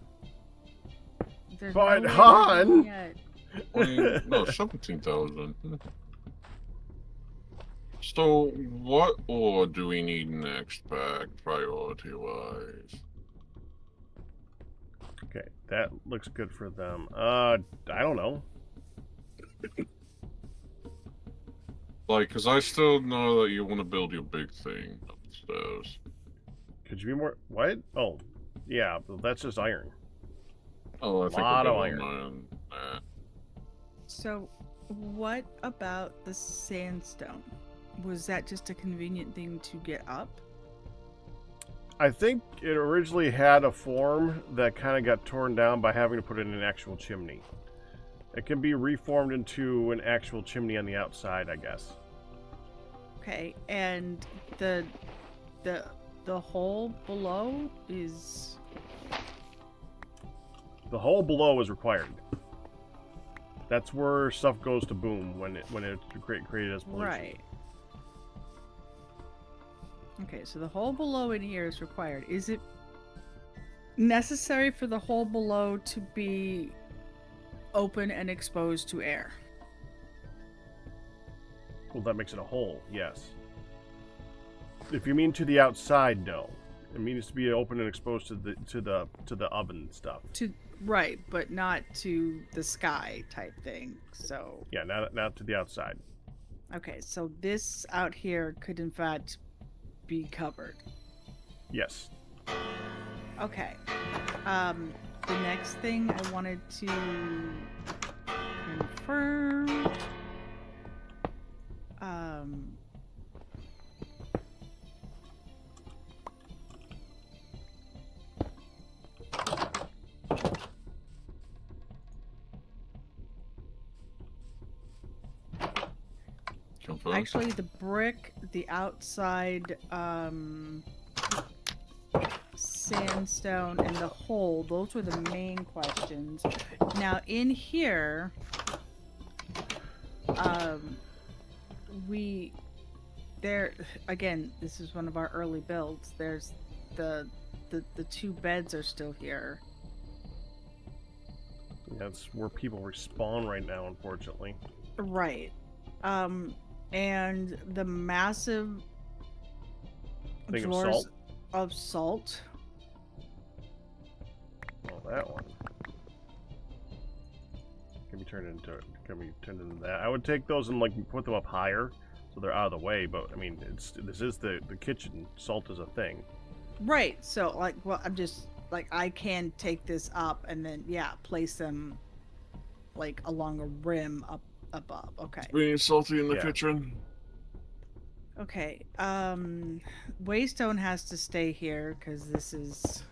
There's But, no way Han! they're home yet. 20, no, 17,000. So, what ore do we need next pack, priority-wise? Okay, that looks good for them. I don't know. Like, because I still know that you want to build your big thing upstairs. Could you be more... What? Oh, yeah, but that's just iron. Oh, I think Lot we're of good on iron. iron. So, what about the sandstone? Was that just a convenient thing to get up? I think it originally had a form that kind of got torn down by having to put it in an actual chimney. It can be reformed into an actual chimney on the outside, I guess. Okay, and the hole below is... The hole below is required. That's where stuff goes to boom when it's created as pollution. Right. Okay, so the hole below in here is required. Is it necessary for the hole below to be open and exposed to air? Well, that makes it a hole, yes. If you mean to the outside, no. It means to be open and exposed to the oven stuff. Right, but not to the sky type thing. So yeah, not to the outside. Okay, so this out here could in fact be covered. Yes. Okay. The next thing I wanted to confirm. Confirm. Actually, the brick, the outside, sandstone, and the hole, those were the main questions. Now, in here, there, again, this is one of our early builds. There's the 2 beds are still here. That's where people respawn right now, unfortunately. Right. And the massive Thing of drawers salt? of salt. Oh, that one. Can be turned into that. I would take those and like put them up higher so they're out of the way, but I mean this is the kitchen. Salt is a thing. Right. So like, well, I'm just like, I can take this up and then place them like along a rim up above. Okay. Being salty in the Yeah. kitchen. Okay. Waystone has to stay here because this is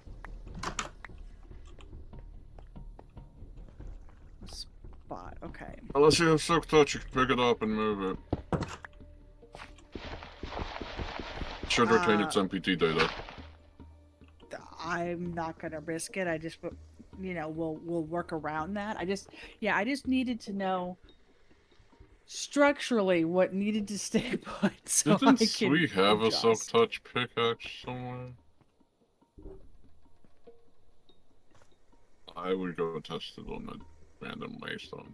a spot. Okay. Unless you have silk touch, you can pick it up and move it. Should retain its MPT data. I'm not gonna risk it. I just, we'll work around that. I just needed to know structurally what needed to stay put. So Didn't I can we have a silk adjust. touch pickaxe somewhere? I would go test it on a random waystone.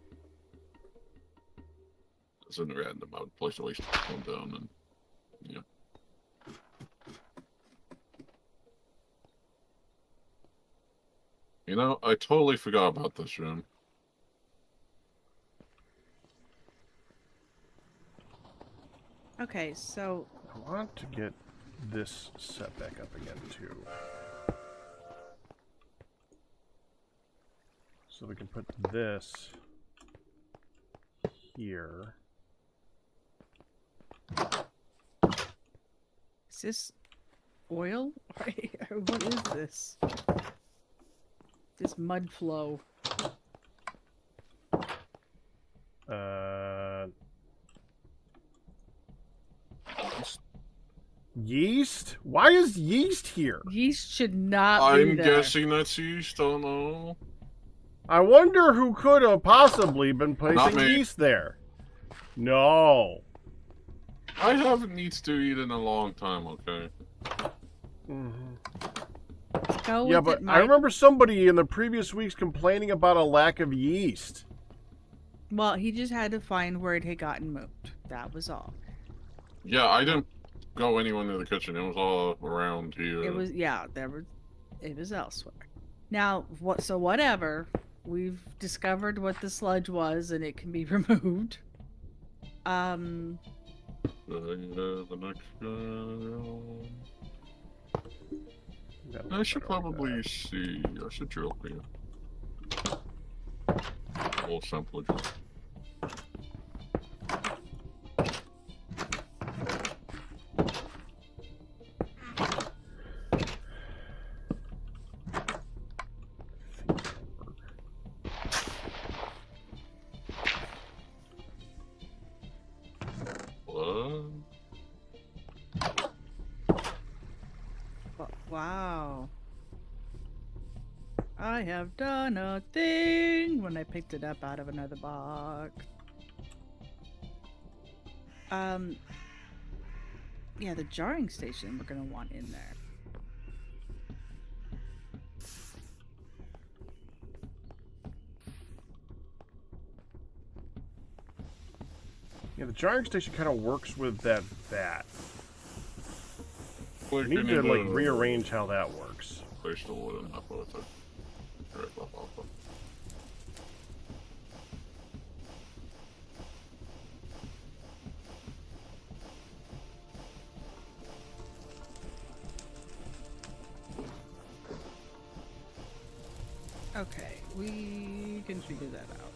It's in random. I would place a waystone down and yeah. You know, I totally forgot about this room. Okay, so I want to get this set back up again too. So we can put this here. is this oil? What is this? This mud flow. Yeast? Why is yeast here? Yeast should not be I'm there. guessing that's yeast, don't know. I wonder who could have possibly been Not placing me. yeast there. No. I haven't needs to eat in a long time, okay? Go Yeah, with but it, I Mike. remember somebody in the previous weeks complaining about a lack of yeast. Well, he just had to find where it had gotten moved. That was all. Yeah, I didn't go anywhere near the kitchen. It was all around here. It was it was elsewhere. Now, so whatever. We've discovered what the sludge was and it can be removed. The next guy. I should probably see. I should drill here. A little simpler drill. Wow. I have done a thing when I picked it up out of another box. Yeah, the jarring station we're gonna want in there. Yeah, the jarring station kind of works with that vat. We We need to like rearrange how that works. Place the wood in that both. Okay, we can figure that out.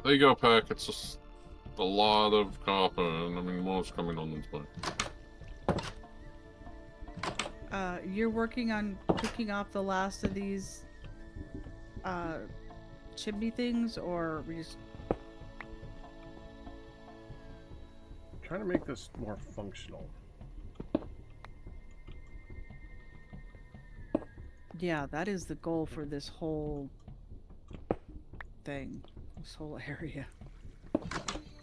There you go, Pack. It's just a lot of copper, and I mean, more's coming on this way. You're working on cooking off the last of these chimney things, or we just... Trying to make this more functional. Yeah, that is the goal for this whole thing, this whole area.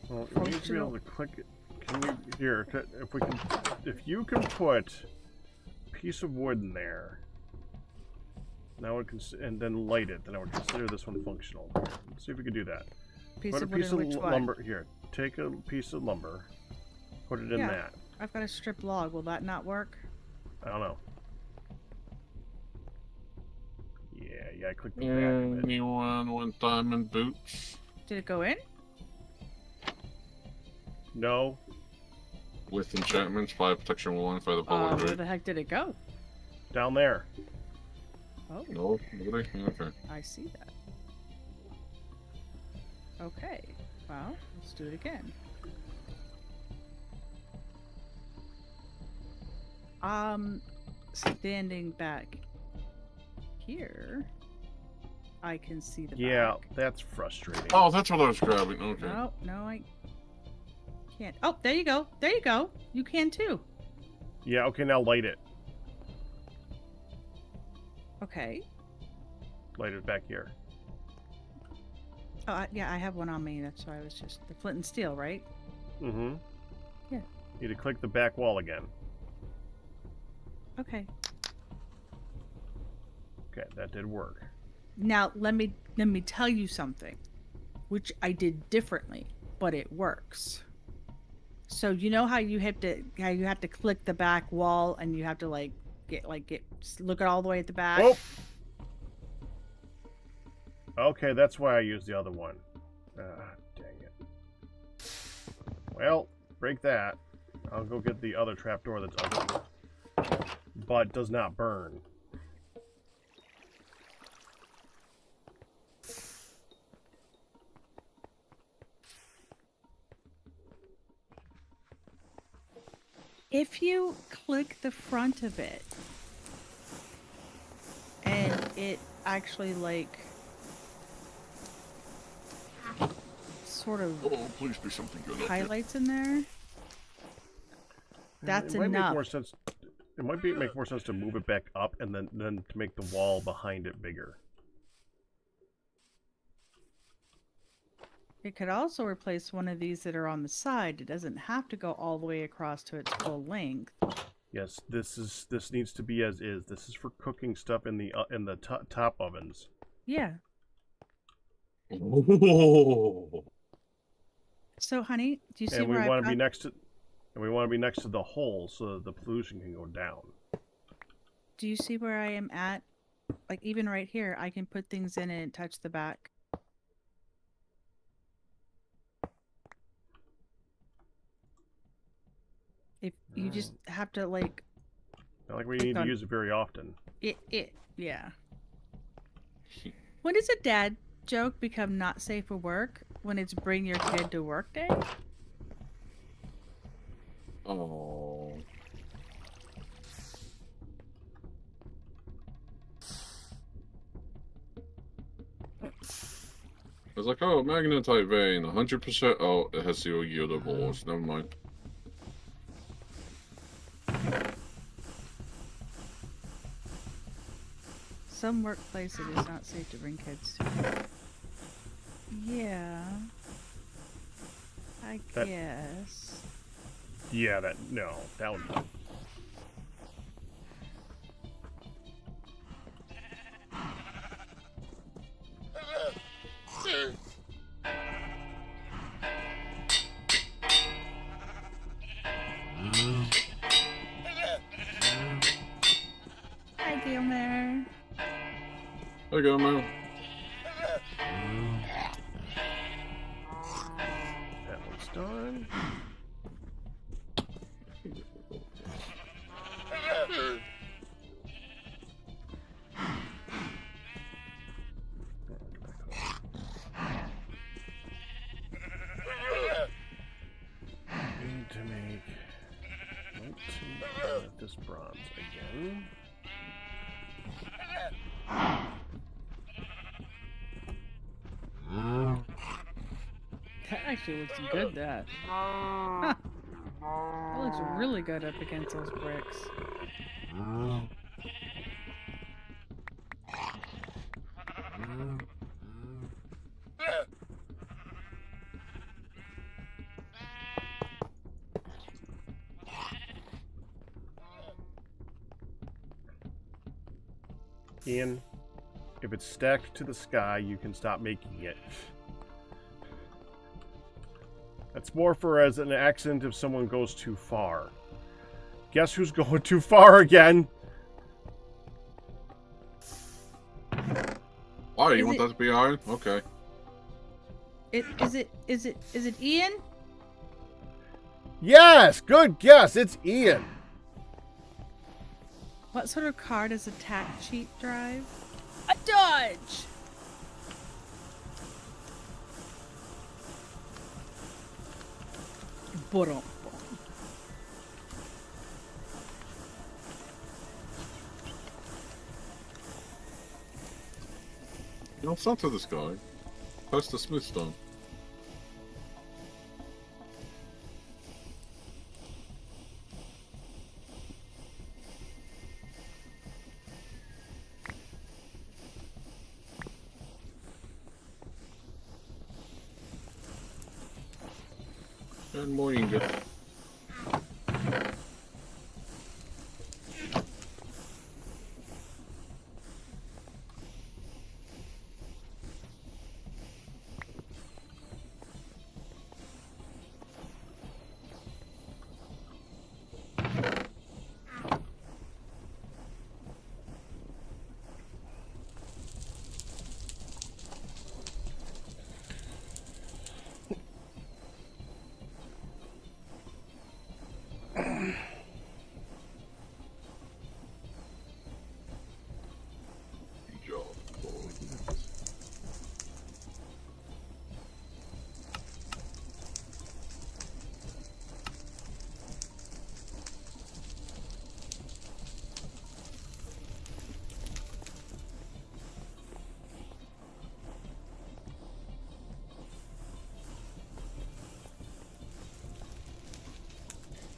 Well, we need to be able to click it. Can you here? If you can put a piece of wood in there, now it can, and then light it, then I would consider this one functional. Let's see if we can do that. Put a piece of lumber here. Take a piece of lumber, put it in that. I've got a strip log. Will that not work? I don't know. Yeah, I clicked the back of it. Anyone want diamond boots? Did it go in? No. With enchantments, fire protection will fire the polar Where the heck did it go? Down there. Oh, No, really? Okay. I see that. Okay, well, let's do it again. Standing back here, I can see the back. That's frustrating. Oh, that's what I was grabbing. Okay. No, I can't. Oh, there you go. There you go. You can too. Yeah, okay, now light it. Okay. Light it back here. Oh, yeah, I have one on me. That's why I was just... The flint and steel, right? Mm-hmm. Yeah. You need to click the back wall again. Okay. Okay, that did work. Now, let me tell you something, which I did differently, but it works. So you know how you have to click the back wall and you have to look at all the way at the back. Oh. Okay, that's why I used the other one. Dang it. Well, break that. I'll go get the other trapdoor that's ugly, but does not burn. If you click the front of it, and it actually sort of please be something good. highlights in there, that's it might enough. Make more sense. It might make more sense to move it back up and then to make the wall behind it bigger. It could also replace one of these that are on the side. It doesn't have to go all the way across to its full length. Yes, this needs to be as is. This is for cooking stuff in the top ovens. Yeah. Oh. So, honey, do you see And where we want to I've be got... next to the hole so that the pollution can go down. Do you see where I am at? Like, even right here, I can put things in and touch the back. If you just have to, like... Not like we need to use it very often. Yeah. When does a dad joke become not safe for work? When it's bring your kid to work day? Oh. I was like, oh, magnetite vein, 100%. Oh, it has 0 yield of ores. Never mind. Some workplaces it's not safe to bring kids to. Yeah. I guess. Yeah, that one. I go now. That one's done. Need to make this bronze again. That actually looks good, that. Huh. That looks really good up against those bricks. Ian, if it's stacked to the sky, you can stop making it. That's more for as an accident if someone goes too far. Guess who's going too far again? Oh, you Is want it- that to be iron? Okay. Is it Ian? Yes, good guess. It's Ian. What sort of car does a tack sheet drive? A Dodge! Boom. You know, start to this guy. Press the smooth stone. And more ingot.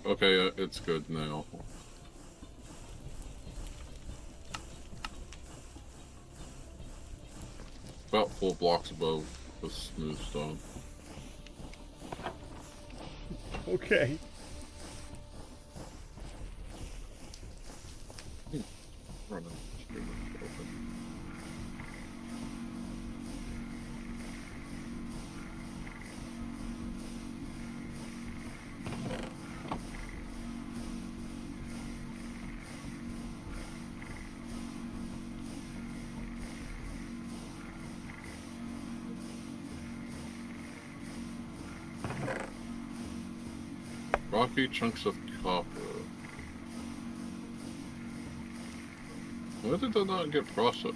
Okay, it's good now. About 4 blocks above the smooth stone. Okay. Run it. Open. Rocky chunks of copper. Why did that not get processed?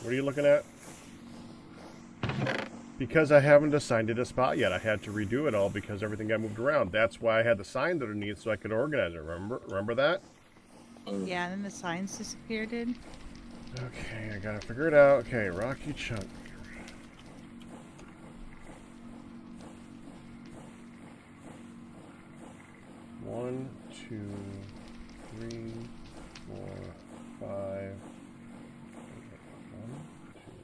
What are you looking at? Because I haven't assigned it a spot yet. I had to redo it all because everything got moved around. That's why I had the sign underneath so I could organize it. Remember that? Yeah, and then the signs disappeared. In. Okay, I gotta figure it out. Okay, Rocky Chunk. One, two, three, 4, 5. One, two.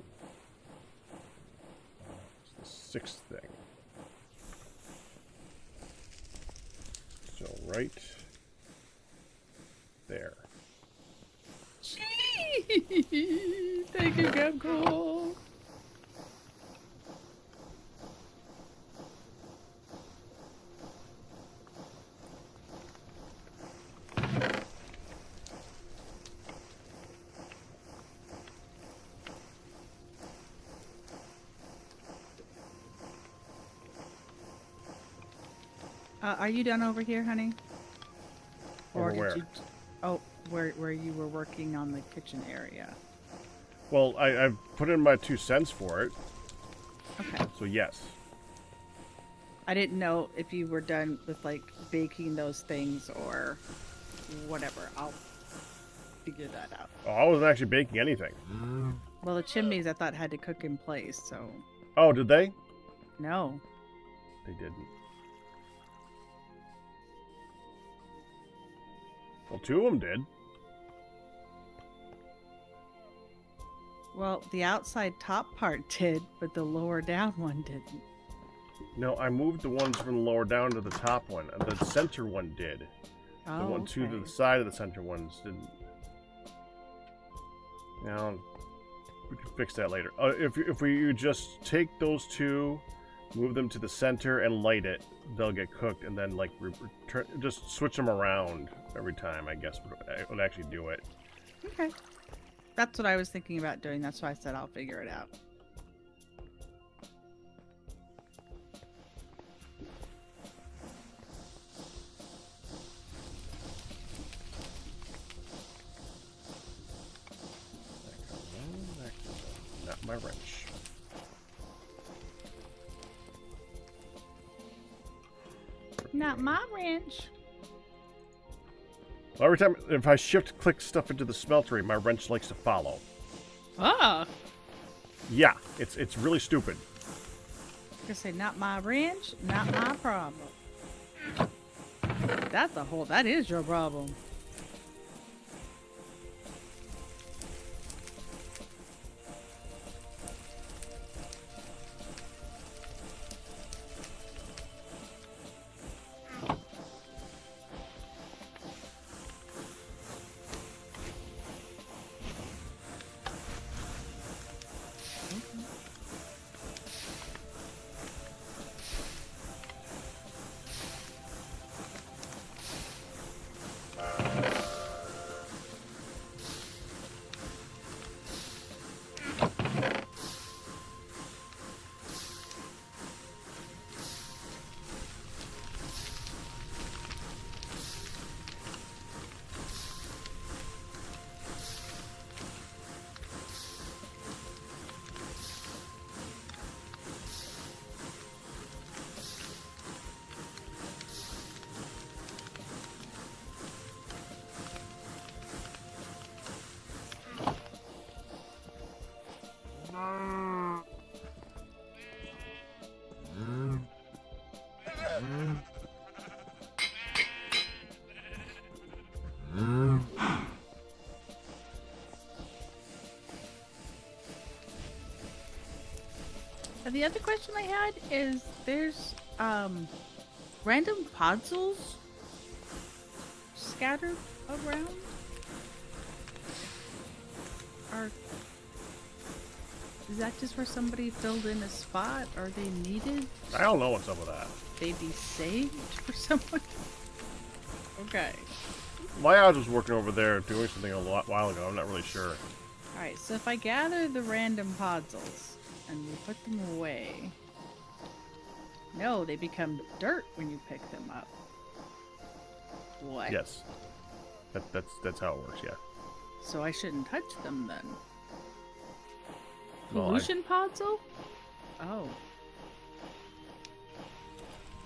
It's the 6th thing. So right there. Thank you, Capcom. Are you done over here, honey? Over where? Oh, where you were working on the kitchen area. Well, I've put in my 2 cents for it. Okay. So yes. I didn't know if you were done with like baking those things or whatever. I'll figure that out. Oh, I wasn't actually baking anything. Well, the chimneys I thought had to cook in place, so Oh, did they? no. They didn't. Well, 2 of them did. Well, the outside top part did, but the lower down one didn't. No, I moved the ones from the lower down to the top one. And the center one did. Oh, The one to okay. the side of the center ones didn't. Now, we can fix that later. If we just take those 2, move them to the center and light it, they'll get cooked, and then like return, just switch them around every time. I guess would actually do it. Okay. That's what I was thinking about doing. That's why I said I'll figure it out. Not my wrench. Not my wrench. Well, every time if I click stuff into the smeltery, my wrench likes to follow. Ah. Yeah, it's really stupid. I say, not my wrench, not my problem. That is your problem. The other question I had is there's random puzzles scattered around. Is that just where somebody filled in a spot? Are they needed? I don't know what's up with that. They be saved for someone? Okay. My odds was working over there doing something a while ago. I'm not really sure. Alright, so if I gather the random puzzles and we put them away. No, they become dirt when you pick them up. What? Yes. That's how it works, yeah. So I shouldn't touch them then. Well, Pollution puzzle? Oh.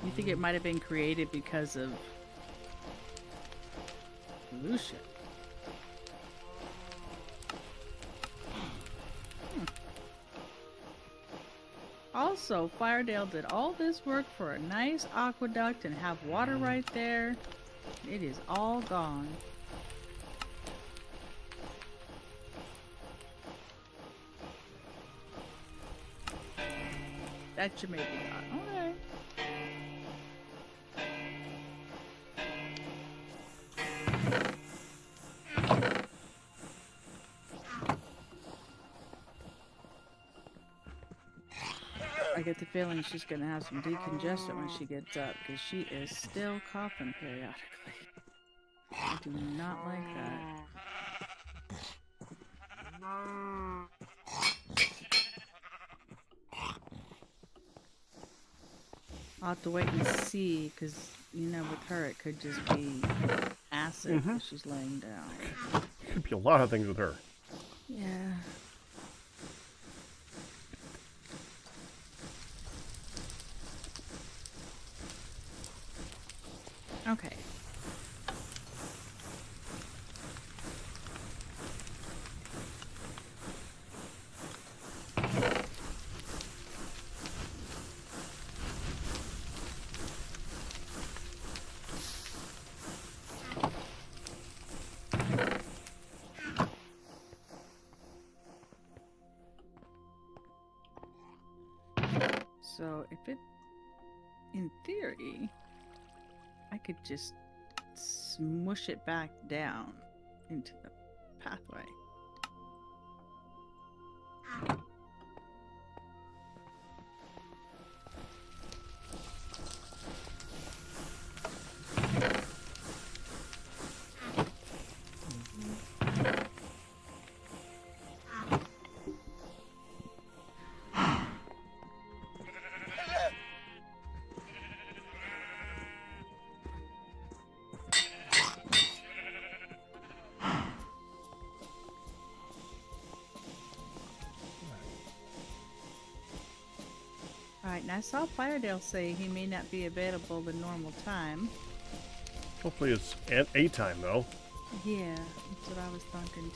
You think it might have been created because of pollution? Also, Firedale did all this work for a nice aqueduct and have water right there. It is all gone. That should make it not. Okay. I get the feeling she's gonna have some decongestant when she gets up, because she is still coughing periodically. I do not like that. I'll have to wait and see, because, you know, with her it could just be acid if she's laying down. Could be a lot of things with her. Yeah. Okay. So if it, in theory, I could just smush it back down into the pathway. Alright, and I saw Firedale say he may not be available the normal time. Hopefully it's at a time, though. Yeah, that's what I was thinking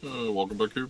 too. Welcome back here.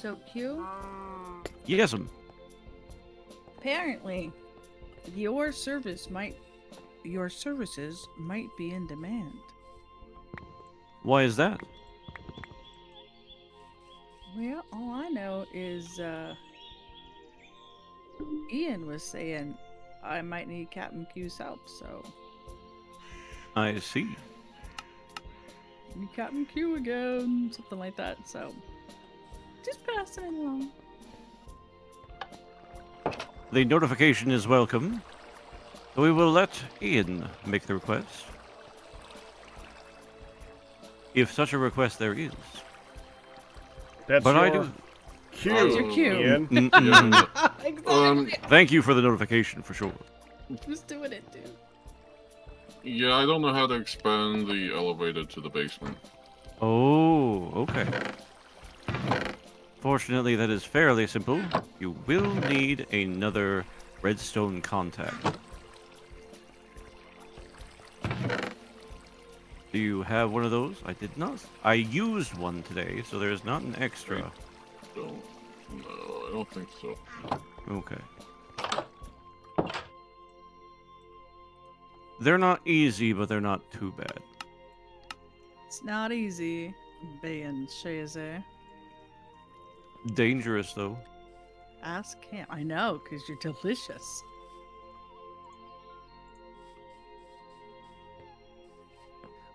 So Q, Yes'm. apparently your services might be in demand. Why is that? Well, all I know is Ian was saying I might need Captain Q's help, so I see. need Captain Q again, something like that. So just passing it along. The notification is welcome. We will let Ian make the request. If such a request there is. That's But your I do. cue, That's your cue. Ian. Exactly. Thank you for the notification for sure. Just doing it, dude. Yeah, I don't know how to expand the elevator to the basement. Oh, okay. Fortunately, that is fairly simple. You will need another redstone contact. Do you have one of those? I did not. I used one today, so there's not an extra. No, I don't think so. Okay. They're not easy, but they're not too bad. It's not easy being Shazer. Dangerous, though. Ask him. I know, because you're delicious.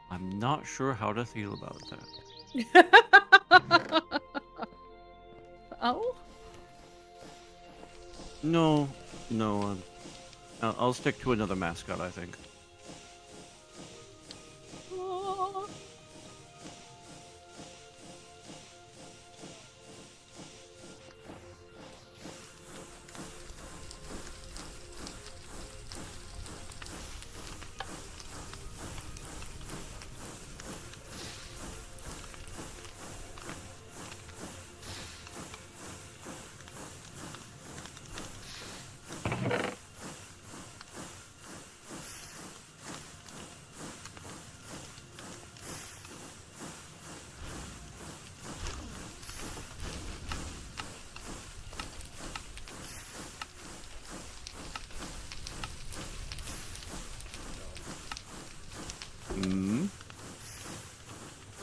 I'm not sure how to feel about that. Oh? No, no. I'll stick to another mascot, I think. Oh.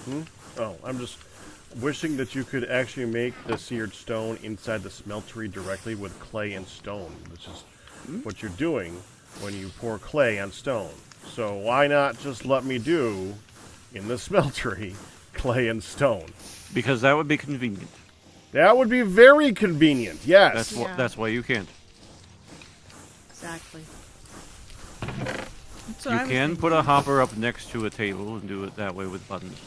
Hmm? Oh, I'm just wishing that you could actually make the seared stone inside the smeltery directly with clay and stone, which is what you're doing when you pour clay on stone. So why not just let me do, in the smeltery, clay and stone? Because that would be convenient. That would be very convenient, yes. That's Yeah. that's why you can't. Exactly. That's what You I was can put thinking. a hopper up next to a table and do it that way with buttons.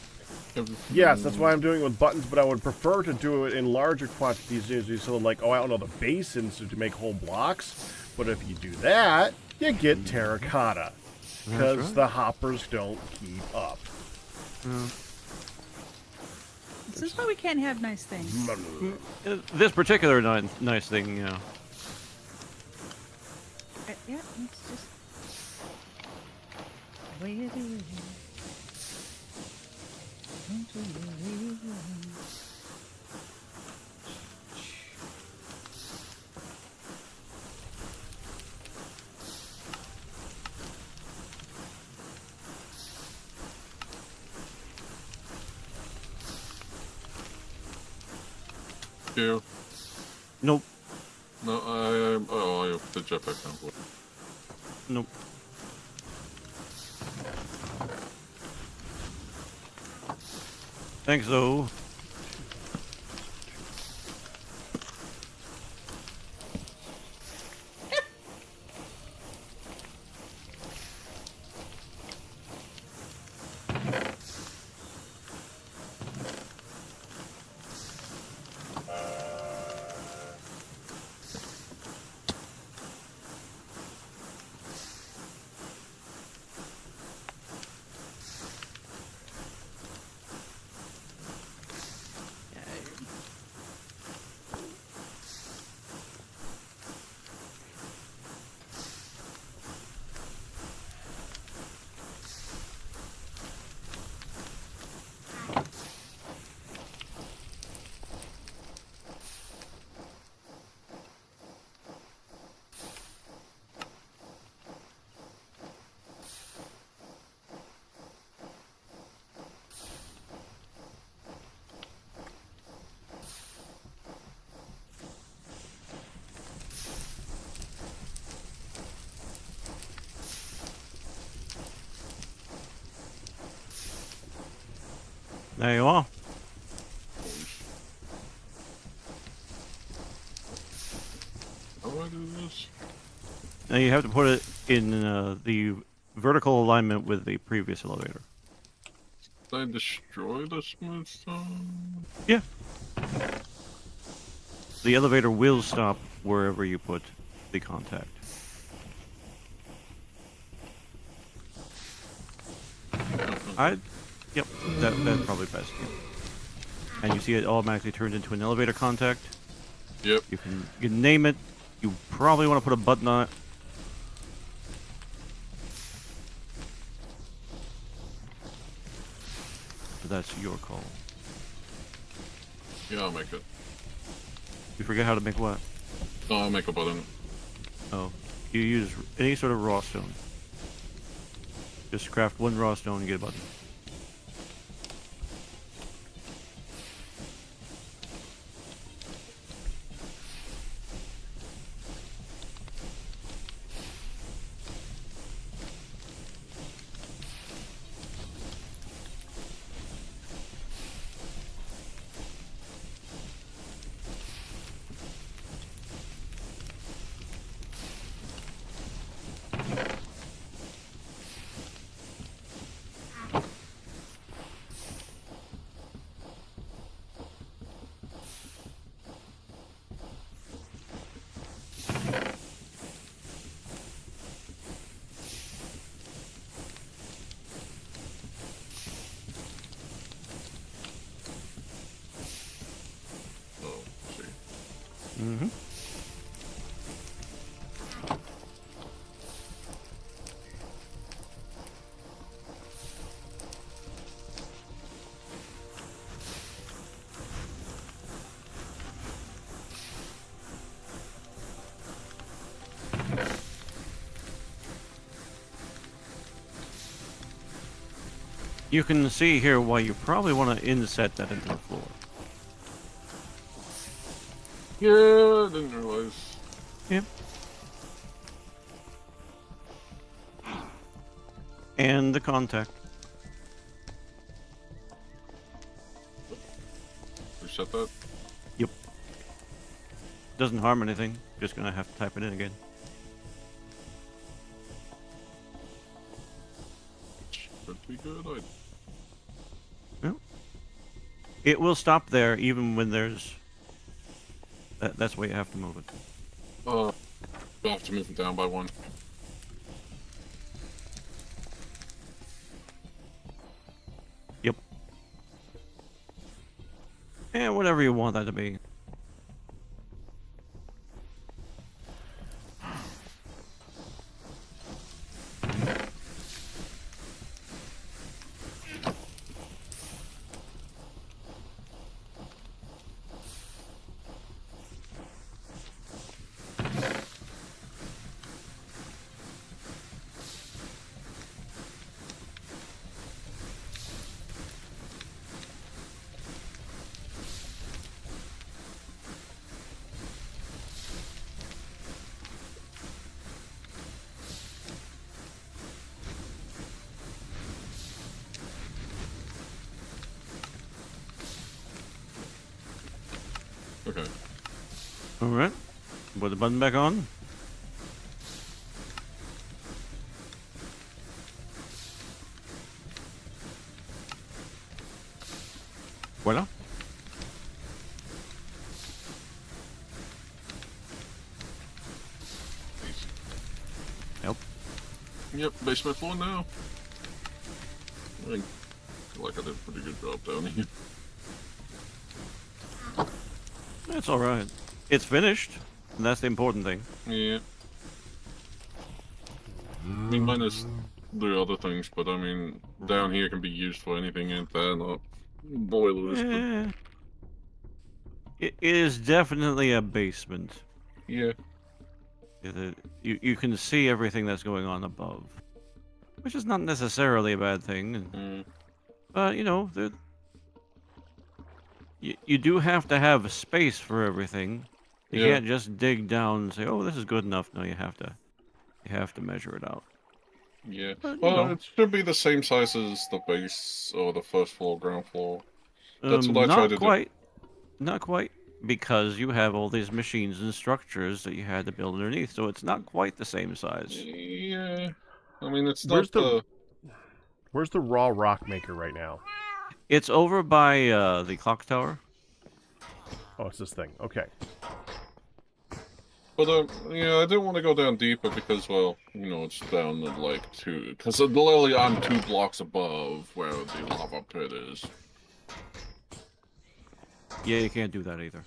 Yes, that's why I'm doing it with buttons, but I would prefer to do it in larger quantities, usually so like, oh, I don't know, the basins to make whole blocks. But if you do that, you get terracotta. Because right. the hoppers don't keep up. This is why we can't have nice things. This particular nice thing, Yeah, it's just the way it is. Don't you worry. You. Nope. No, I have the jetpack down. Nope. Thanks, though. There you are. How do I do this? Now you have to put it in the vertical alignment with the previous elevator. Did I destroy the smooth stone? Yeah. The elevator will stop wherever you put the contact. Yep, that's probably best. Yeah. And you see it automatically turns into an elevator contact. Yep. You can name it. You probably want to put a button on it. But that's your call. Yeah, I'll make it. You forget how to make what? No, I'll make a button. Oh, you use any sort of raw stone. Just craft one raw stone and get a button. Mm-hmm. You can see here why you probably want to inset that into the floor. Yeah, I didn't realize. Yep. And the contact. Reset that. Yep. Doesn't harm anything. Just gonna have to type it in again. Should be good. It will stop there even when there's... That's why you have to move it. I have to move it down by 1. Yep. And whatever you want that to be. Okay. Alright. Put the button back on. Voila. Easy. Yep. Yep, basement floor now. I feel like I did a pretty good job down here. That's alright. It's finished. And that's the important thing. Yeah. I mean, minus the other things, but I mean, down here can be used for anything, ain't there? Not boilers, but Eh, it is definitely a basement. yeah. You can see everything that's going on above. Which is not necessarily a bad thing. Mm. But, you know, you do have to have a space for everything. You Yeah. can't just dig down and say, "Oh, this is good enough." No, you have to measure it out. Yeah. But, you Well, know. it should be the same size as the base or the first floor, ground floor. That's what I tried to do. Not quite, because you have all these machines and structures that you had to build underneath, so it's not quite the same size. Yeah. I mean, it's Where's not Where's the raw rock maker right now? It's over by the clock tower. Oh, it's this thing. Okay. But, yeah, I didn't want to go down deeper because, well, you know, it's down at, like, 2... Because literally I'm 2 blocks above where the lava pit is. Yeah, you can't do that either.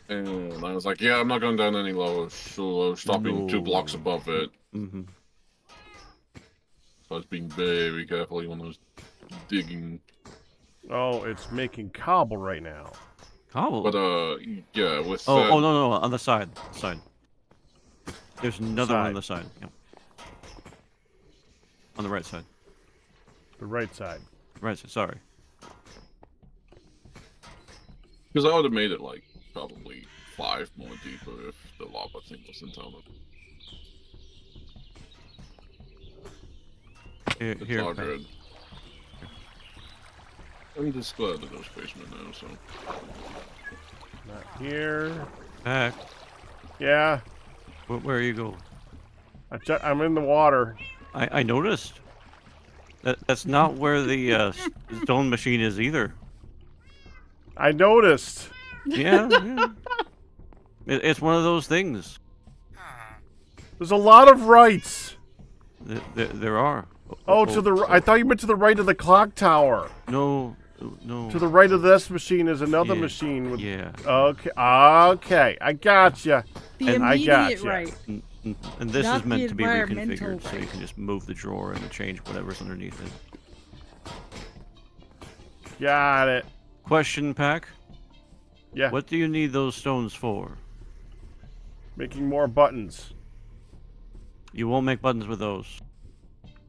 And I was like, yeah, I'm not going down any lower, so I was stopping 2 blocks above it. Mm-hmm. So I was being very careful when I was digging. Oh, it's making cobble right now. Cobble? But, yeah, with... Oh, no, on the side. There's another one on Side. the side. Yep. On the right side. The right side. Right side, sorry. Because I would have made it, like, probably 5 more deeper if the lava thing wasn't on it. It's Here, all Pat. good. I'm just glad that there's basement now, so... Not here. Back. Yeah. Where you go? I'm in the water. I noticed. That's not where the stone machine is either. I noticed. Yeah. It's one of those things. There's a lot of rights. There are. Oh, to the I thought you meant to the right of the clock tower. No, No. To the right of this machine is another Yeah, machine with. Yeah. Okay. Okay. I gotcha. The And I immediate gotcha. right. And this Not is meant the to be environmental reconfigured, so you right. can just move the drawer and change whatever's underneath it. Got it. Question, Pack. Yeah. What do you need those stones for? Making more buttons. You won't make buttons with those.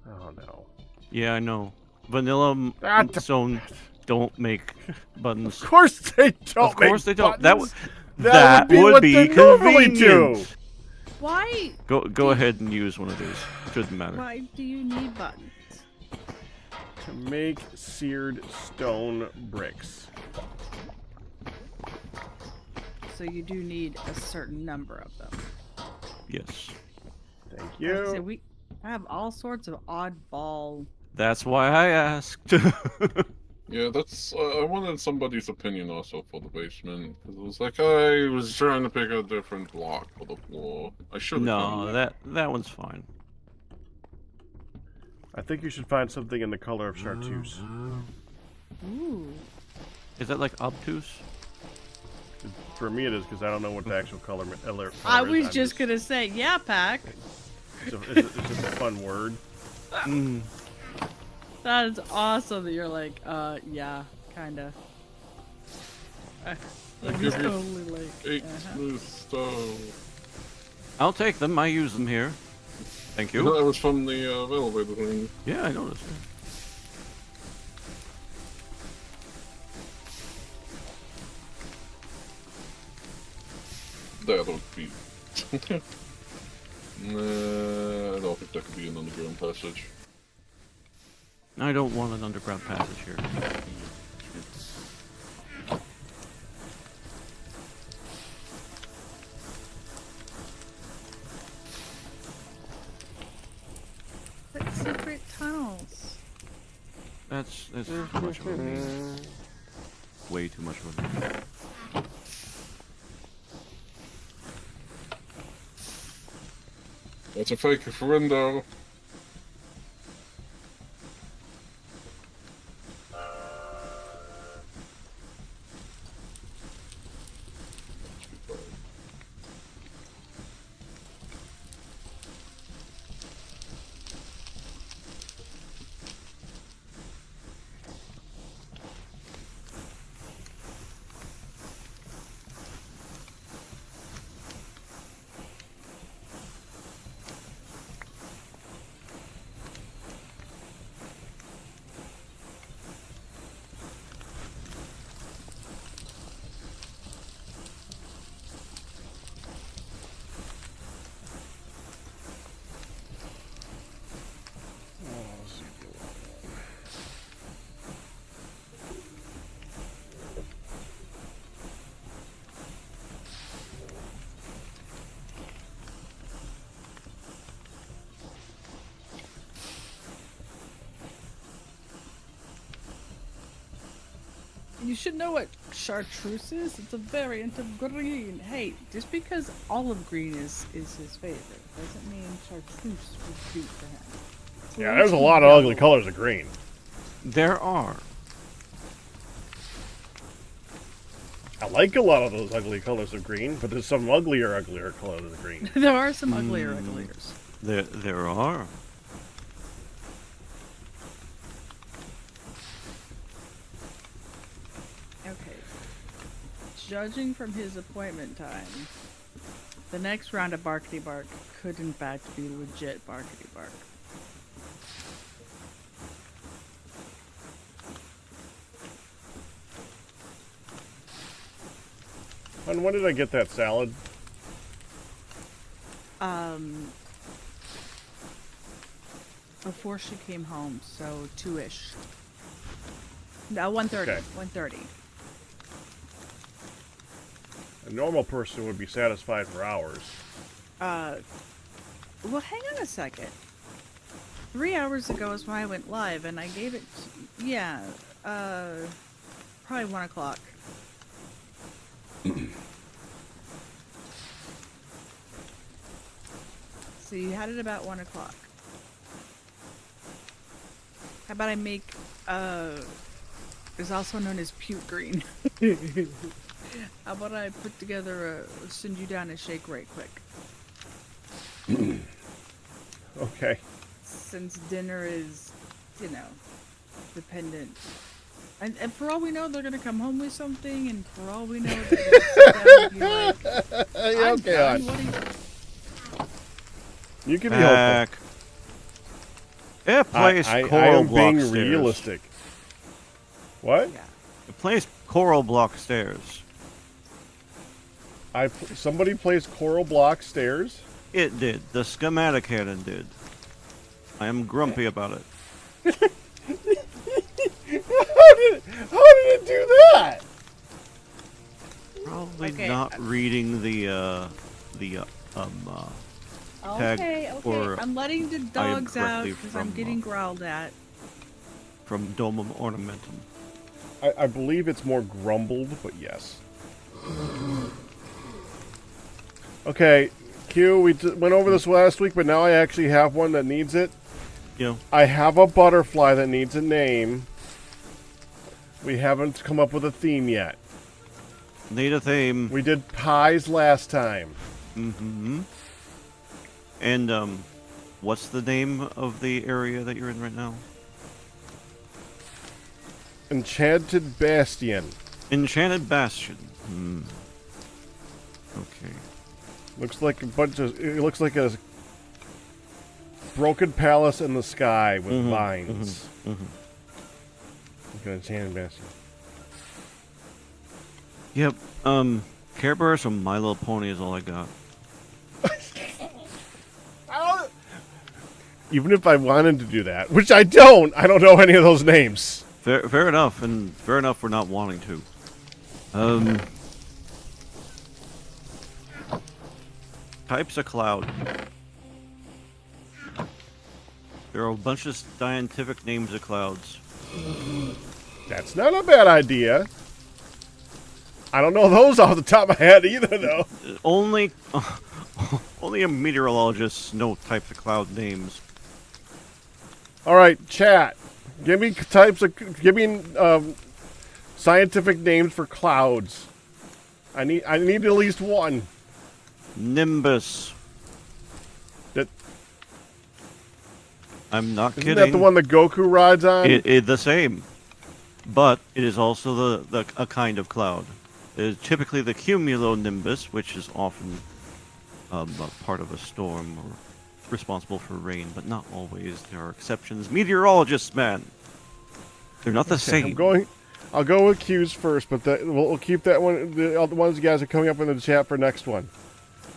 Oh no. Yeah, I know. Vanilla Ah, stone don't make buttons. Of course they don't. Of course make they don't. buttons. That That would be what they normally convenient. do. Why? Go ahead and use one of these. Shouldn't matter. Why do you need buttons? To make seared stone bricks. So you do need a certain number of them. Yes. Thank Like I said, you. we have all sorts of oddball. That's why I asked. Yeah, that's. I wanted somebody's opinion also for the basement. Because it was like, I was trying to pick a different block for the floor. I should have No, that one's fine. I think you should find something in the color of chartreuse. Ooh. Is that like obtuse? For me, it is because I don't know what the actual color. I is. was I'm just gonna say, yeah, Pack. It's just a fun word. Mm. That is awesome that you're like, yeah, kinda. I Like, give he's you totally like, 8 uh-huh. smooth stone. I'll take them. I use them here. Thank you. That was from the elevator thing. Yeah, I noticed. That would be. Nah, I don't think that could be an underground passage. I don't want an underground passage here. But secret tunnels. That's too much of a me. Way too much of a me. That's a fake window. You should know what chartreuse is. It's a variant of green. Hey, just because olive green is his favorite doesn't mean chartreuse would be for him. Yeah, there's a lot of ugly colors of green. There are. I like a lot of those ugly colors of green, but there's some uglier colors of green. There are some ugliers. There are. Okay. Judging from his appointment time, the next round of Barkity Bark could in fact be legit Barkity Bark. And when did I get that salad? Before she came home, so 2-ish. No, 1:30. Okay. 1:30. A normal person would be satisfied for hours. Well, hang on a second. 3 hours ago is when I went live, and I gave it, yeah, probably 1 o'clock. So you had it about 1 o'clock. How about I make, is also known as puke green. How about I put together send you down a shake right quick? Okay. Since dinner is, dependent. And for all we know, they're gonna come home with something, and for all we know, they're gonna sit down and be like, I'm Okay, done. on. What do you... You can be hopeful. Back. It plays I coral am block being stairs. realistic. What? Yeah. It plays coral block stairs. Somebody plays coral block stairs. It did. The schematic cannon did. I am grumpy about it. How did it do that? Probably Okay, not reading the tag Okay. or I'm letting the dogs out correctly because I'm from, getting growled at. from Domum Ornamentum. I believe it's more grumbled, but yes. Okay, Q, we went over this last week, but now I actually have one that needs it. You know, I have a butterfly that needs a name. We haven't come up with a theme yet. need a theme. We did pies last time. Mm-hmm. And, what's the name of the area that you're in right now? Enchanted Bastion. Enchanted Bastion. Hmm. Okay. Looks like a bunch of. It looks like a broken palace in the sky with vines. Like an enchanted bastion. Yep. Care Bears from My Little Pony is all I got. Even if I wanted to do that, which I don't know any of those names. Fair enough, and fair enough for not wanting to. Types of cloud. There are a bunch of scientific names of clouds. That's not a bad idea. I don't know those off the top of my head either, though. Only a meteorologist know types of cloud names. All right, chat. Give me scientific names for clouds. I need at least one. Nimbus. That I'm not isn't kidding. that the one that Goku rides on? It the same, but it is also a kind of cloud. It is typically the cumulonimbus, which is often a part of a storm or responsible for rain, but not always. There are exceptions. Meteorologists, man, they're not the same. I'll go with Q's first, but we'll keep that one. The other ones you guys are coming up in the chat for next one.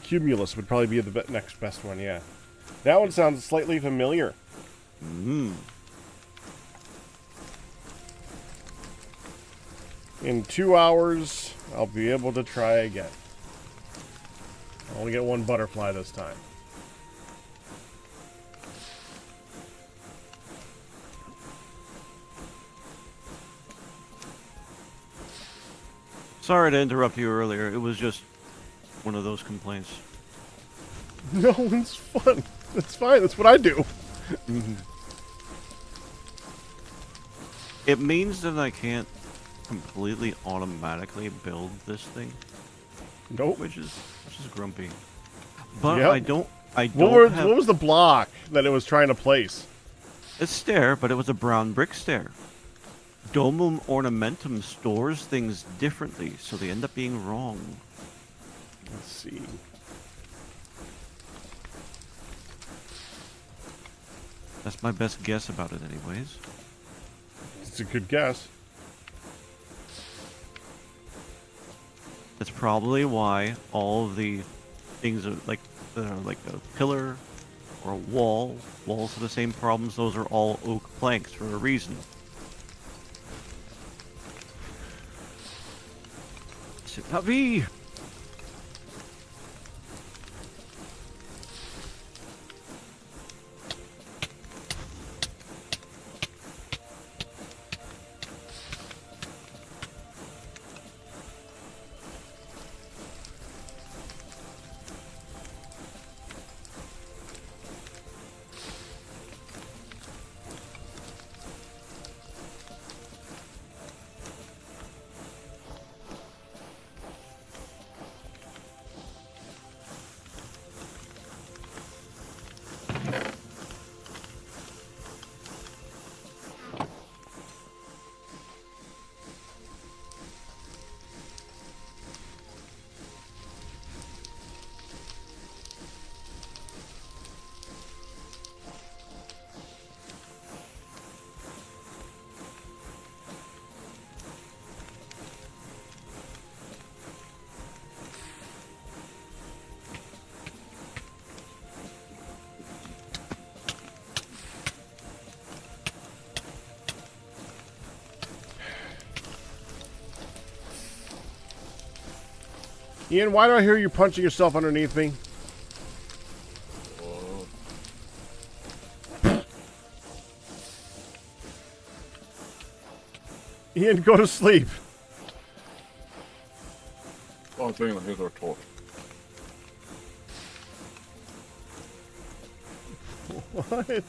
Cumulus would probably be the next best one. Yeah, that one sounds slightly familiar. In 2 hours, I'll be able to try again. I only get one butterfly this time. Sorry to interrupt you earlier. It was just one of those complaints. No, it's fun. It's fine. That's what I do. It means that I can't completely automatically build this thing, Nope. which is grumpy. But Yep. I don't What have was the block that it was trying to place? a stair, but it was a brown brick stair. Domum Ornamentum stores things differently, so they end up being wrong. Let's see. That's my best guess about it anyways. It's a good guess. That's probably why all of the things are like a pillar or a wall. Walls have the same problems. Those are all oak planks for a reason. C'est la vie! Ian, why do I hear you punching yourself underneath me? Ian, go to sleep. Oh, dang, here's our torch. What?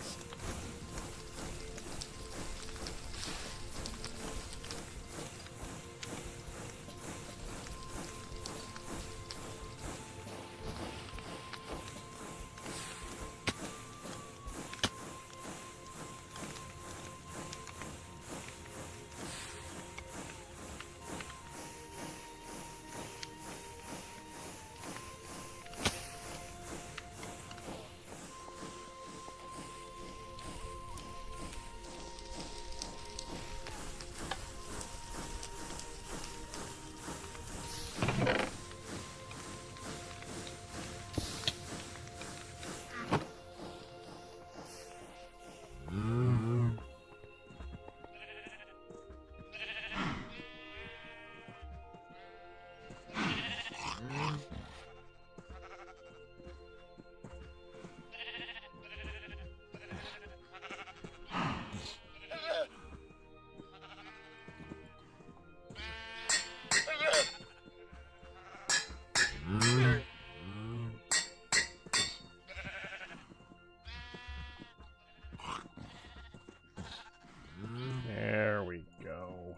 There we go.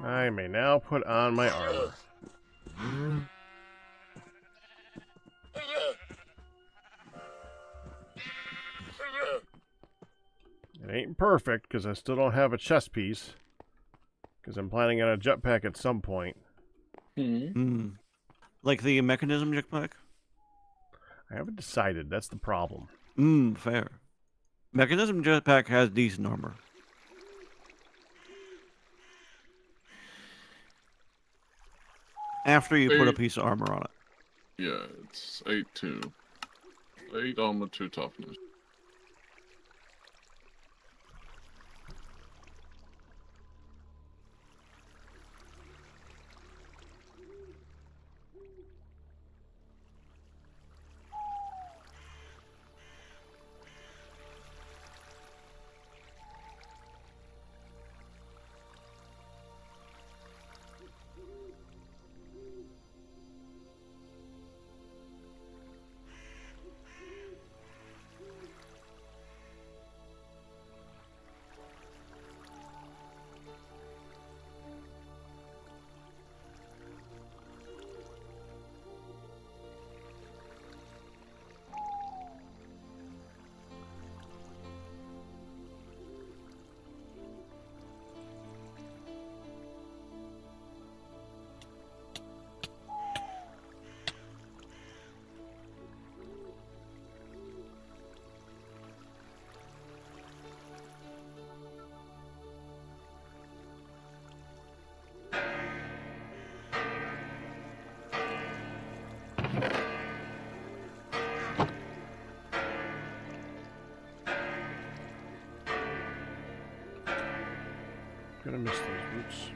I may now put on my armor. It ain't perfect, because I still don't have a chest piece. Because I'm planning on a jetpack at some point. Like the mechanism jetpack? I haven't decided, that's the problem. Fair. Mechanism jetpack has decent armor. After you put a piece of armor on it. Yeah, it's 8-2. 8 armor, 2 toughness. Gonna miss those boots.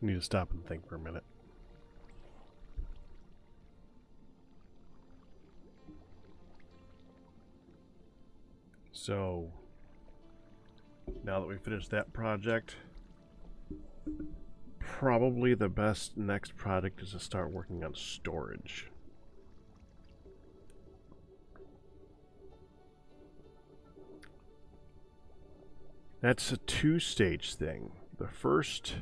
Need to stop and think for a minute. So, now that we finished that project, probably the best next project is to start working on storage. That's a two-stage thing. The first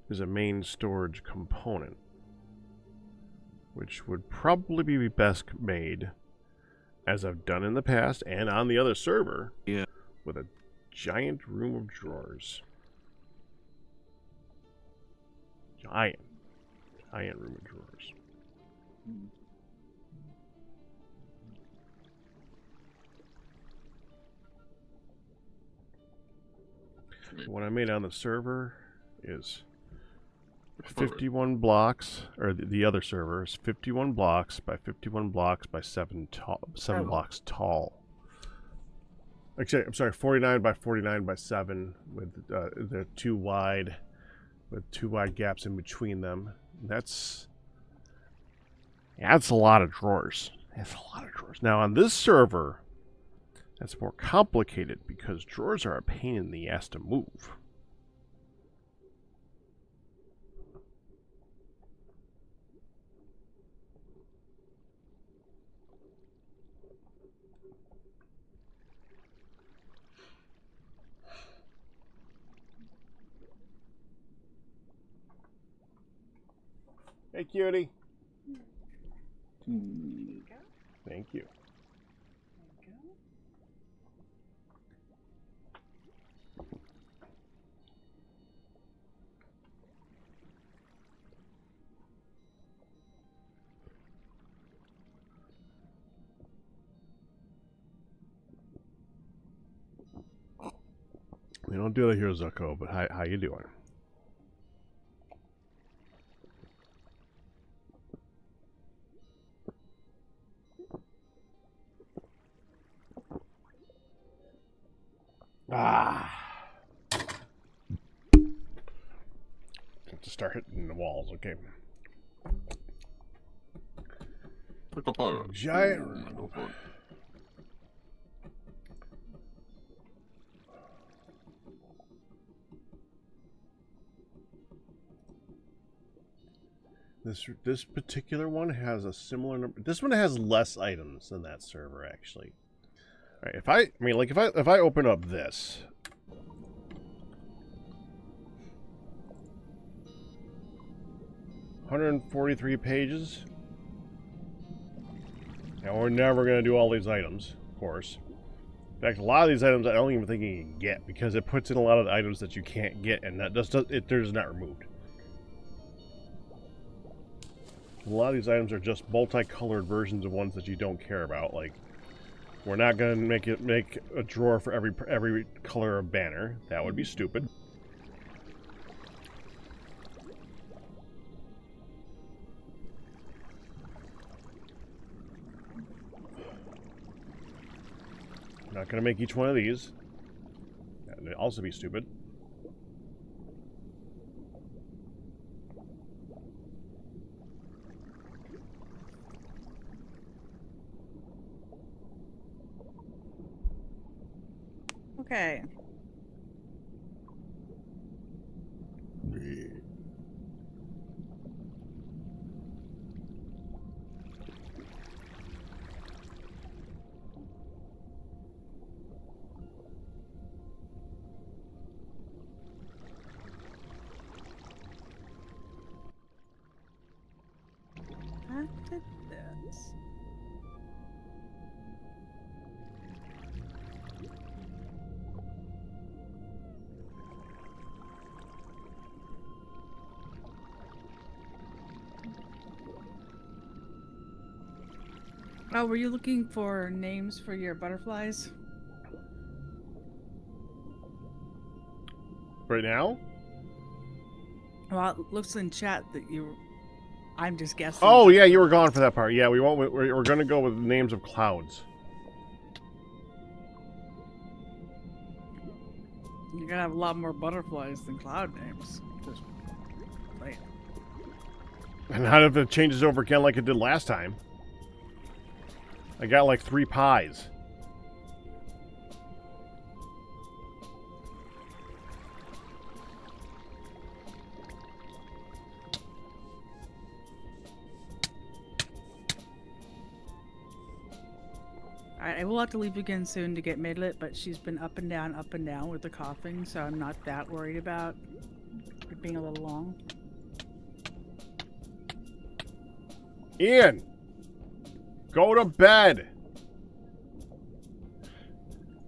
is a main storage component, which would probably be best made, as I've done in the past and on the other server, Yeah. with a giant room of drawers. Giant room of drawers. What I made on the server is 51 blocks, or the other server is 51 blocks by 51 blocks by 7 blocks tall. Actually, I'm sorry, 49 by 49 by 7 with the two wide gaps in between them. That's a lot of drawers. That's a lot of drawers. Now on this server, that's more complicated because drawers are a pain in the ass to move. Hey, cutie. There you go. Thank you. There you go. We don't do that here, Zuko, but how you doing? Have to start hitting the walls, okay. Pick a pirate. Giant. Go for it. This particular one has a similar number. This one has less items than that server, actually. All right, if I open up this, $143 pages. Now we're never gonna do all these items, of course. In fact, a lot of these items I don't even think you can get because it puts in a lot of the items that you can't get, and that they're just not removed. A lot of these items are just multicolored versions of ones that you don't care about. Like, we're not gonna make a drawer for every color of banner. That would be stupid. Not gonna make each one of these. That would also be stupid. Okay. Back to this. Oh, were you looking for names for your butterflies? Right now? Well, it looks in chat that you. I'm just guessing. Oh yeah, you were gone for that part. Yeah, we're gonna go with names of clouds. You're gonna have a lot more butterflies than cloud names. Right. And not if it changes over again like it did last time. I got like 3 pies. Alright, I will have to leave again soon to get Midlet, but she's been up and down with the coughing, so I'm not that worried about it being a little long. Ian! Go to bed!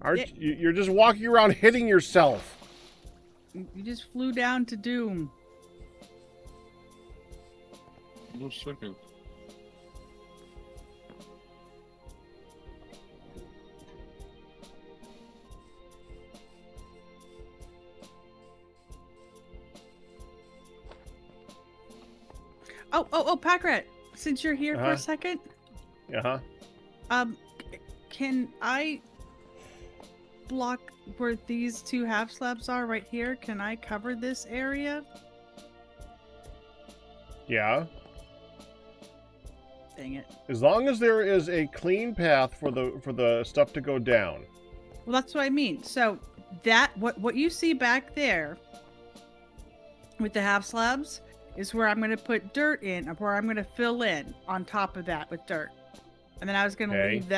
Aren't you're just walking around hitting yourself. You just flew down to doom. No second. Oh, Packrat, since you're here for a second, Uh-huh. can I block where these 2 half slabs are right here? Can I cover this area? Yeah. Dang it. As long as there is a clean path for the stuff to go down. Well, that's what I mean. So that what you see back there with the half slabs is where I'm going to put dirt in, or where I'm going to fill in on top of that with dirt. And then I was going to leave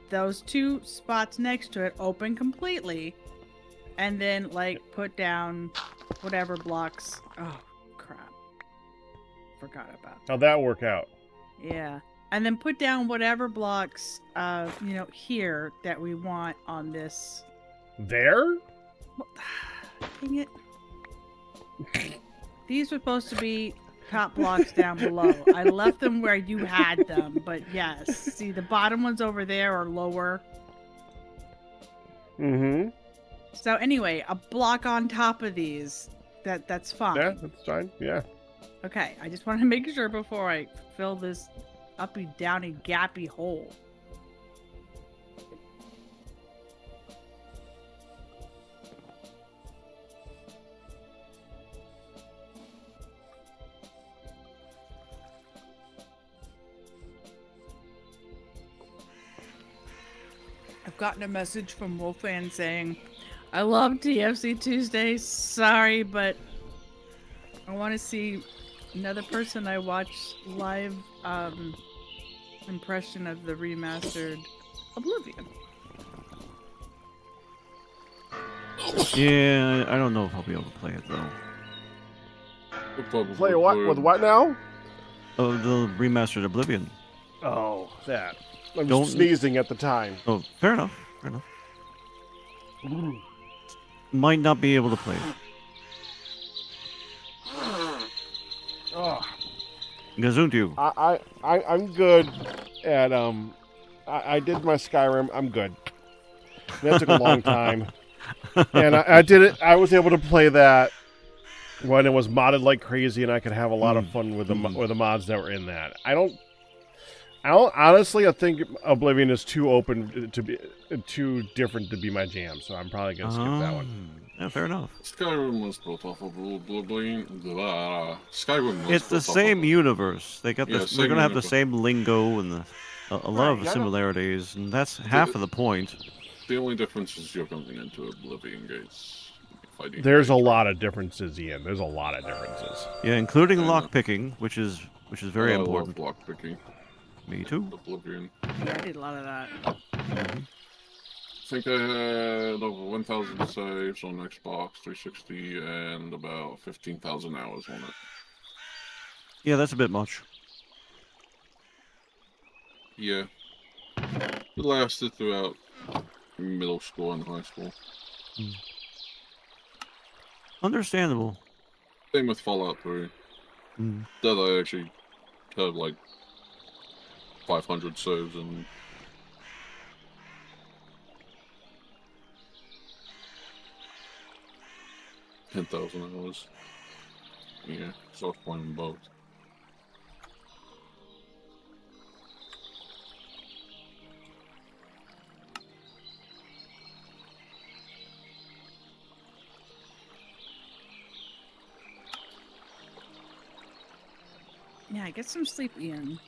those 2 spots next to it open completely, and then like put down whatever blocks. Oh crap! Forgot about. How'd that work out? Yeah, and then put down whatever blocks, here that we want on this. There? Dang it! These were supposed to be top blocks down below. I left them where you had them, but yes. See, the bottom ones over there are lower. Mm-hmm. So anyway, a block on top of these, that's fine. Yeah, that's fine. Yeah. Okay, I just want to make sure before I fill this uppy, downy, gappy hole. I've gotten a message from Wolfan saying, I love TFC Tuesdays. Sorry, but I want to see another person I watch live impression of the remastered Oblivion. Yeah, I don't know if I'll be able to play it though. Play what? With what now? Oh, the remastered Oblivion. Oh, that. I'm Don't- sneezing at the time. Oh, fair enough. Fair enough. Might not be able to play it. Oh, Gazuntu. I'm good at I did my Skyrim. I'm good. That took a long time, and I did it. I was able to play that when it was modded like crazy, and I could have a lot of fun with the mods that were in that. I don't honestly. I think Oblivion is too open to be too different to be my jam, so I'm probably gonna skip that one. Yeah, fair enough. Skyrim was built off of Oblivion. Skyrim was It's the built off same of- universe. They got Yeah, this. same They're gonna have the universe. same lingo and a lot of yeah, I know. similarities, and that's half of the point. The only difference is you're going into Oblivion gates. Fighting There's a lot of differences, Ian. There's a lot of differences. Yeah, including I know. lock picking, which is very important. Block picking. Me too. Oblivion. Yeah, I did a lot of that. I think I had over 1,000 saves on Xbox 360 and about 15,000 hours on it. Yeah, that's a bit much. Yeah. It lasted throughout middle school and high school. Understandable. Same with Fallout 3. Mm. That I actually had like 500 saves and 10,000 hours. Yeah, so I was playing both. Yeah, get some sleep, Ian.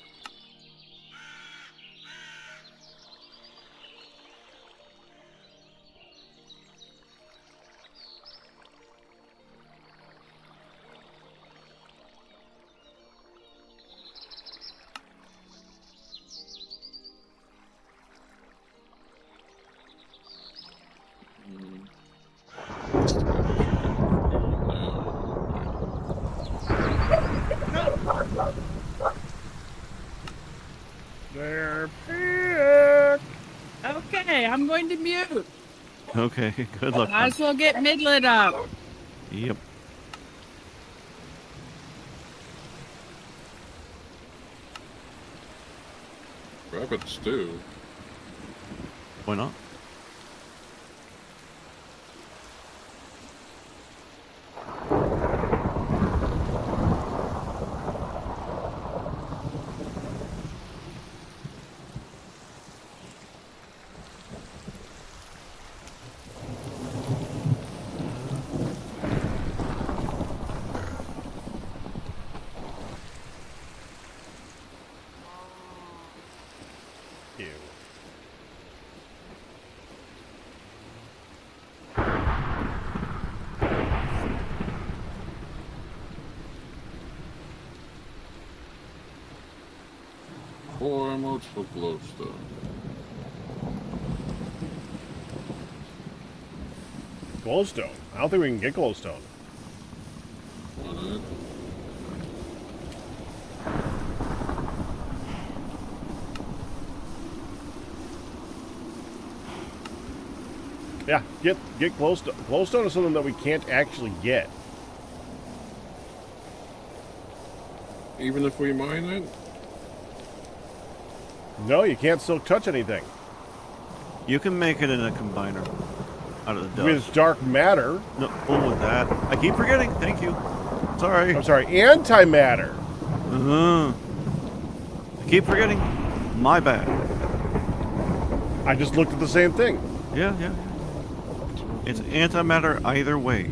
They're back. Okay, I'm going to mute. Okay, good luck. Might as well get midlet up. Yep. Rabbit stew. Why not? Ew. Four emeralds for glowstone. Glowstone. I don't think we can get glowstone. Alright. Yeah, get glowstone. Glowstone is something that we can't actually get. Even if we mine it? No, you can't still touch anything. You can make it in a combiner out of the dust. With dark matter. No, oh, with that. I keep forgetting. Thank you. Sorry. I'm sorry, antimatter. I keep forgetting. My bad. I just looked at the same thing. Yeah. It's antimatter either way.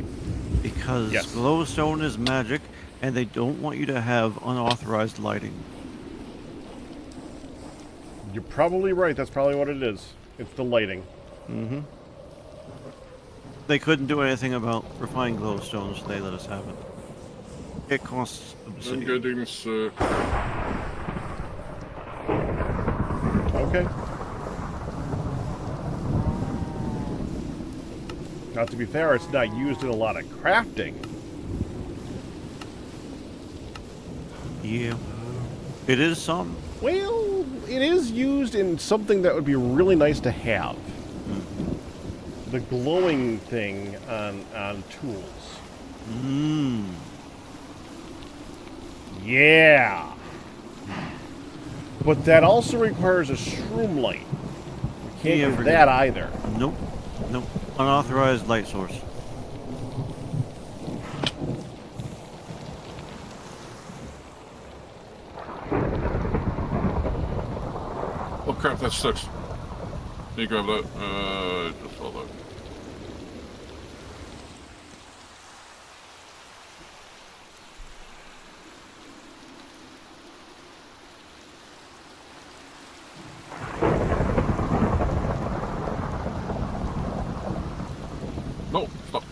Because Yes. glowstone is magic, and they don't want you to have unauthorized lighting. You're probably right. That's probably what it is. It's the lighting. Mm-hmm. They couldn't do anything about refining glowstone, so they let us have it. It costs I'm obsidian. getting sick. Okay. Now, to be fair, it's not used in a lot of crafting. Yeah. It is some. Well, it is used in something that would be really nice to have. The glowing thing on tools. Mmm. Yeah. But that also requires a shroom light. We can't Yeah, do forget that it. either. Nope. Unauthorized light source. Oh crap, that sucks. Can you grab that? Just saw that. No, stop.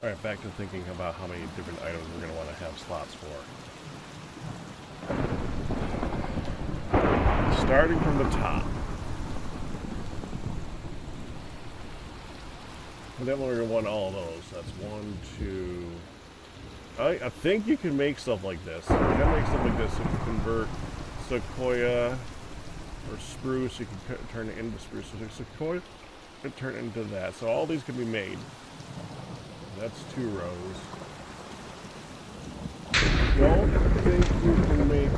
Alright, back to thinking about how many different items we're going to want to have slots for. Starting from the top. And then we're going to want all of those. That's 1, 2... I think you can make stuff like this. You can make stuff like this if you convert sequoia or spruce. You can turn it into spruce. So sequoia could turn into that. So all these can be made. That's 2 rows. don't think you can make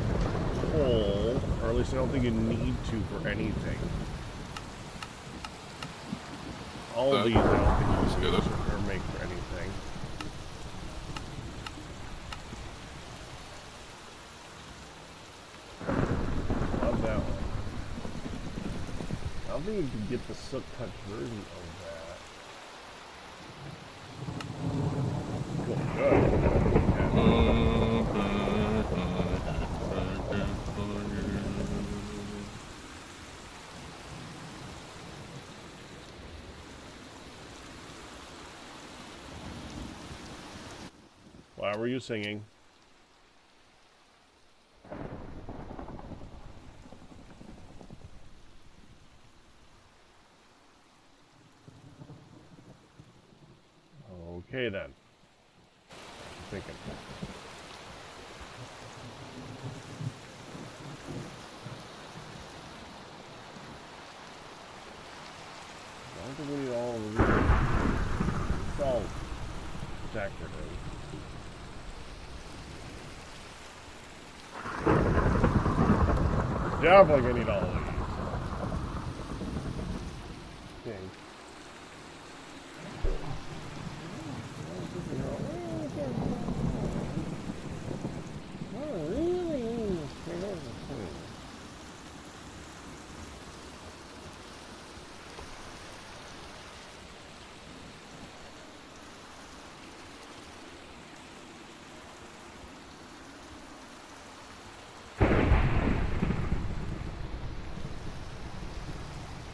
coal, or at least I don't think you need to for anything. All of these I don't think you Let's can get use or make for anything. Love that one. I don't think you can get the silk touch version of that. Cool. Why were you singing? Okay then. I'm thinking. I don't think we need all of these. It's all decorative. Definitely gonna need all of these. Dang.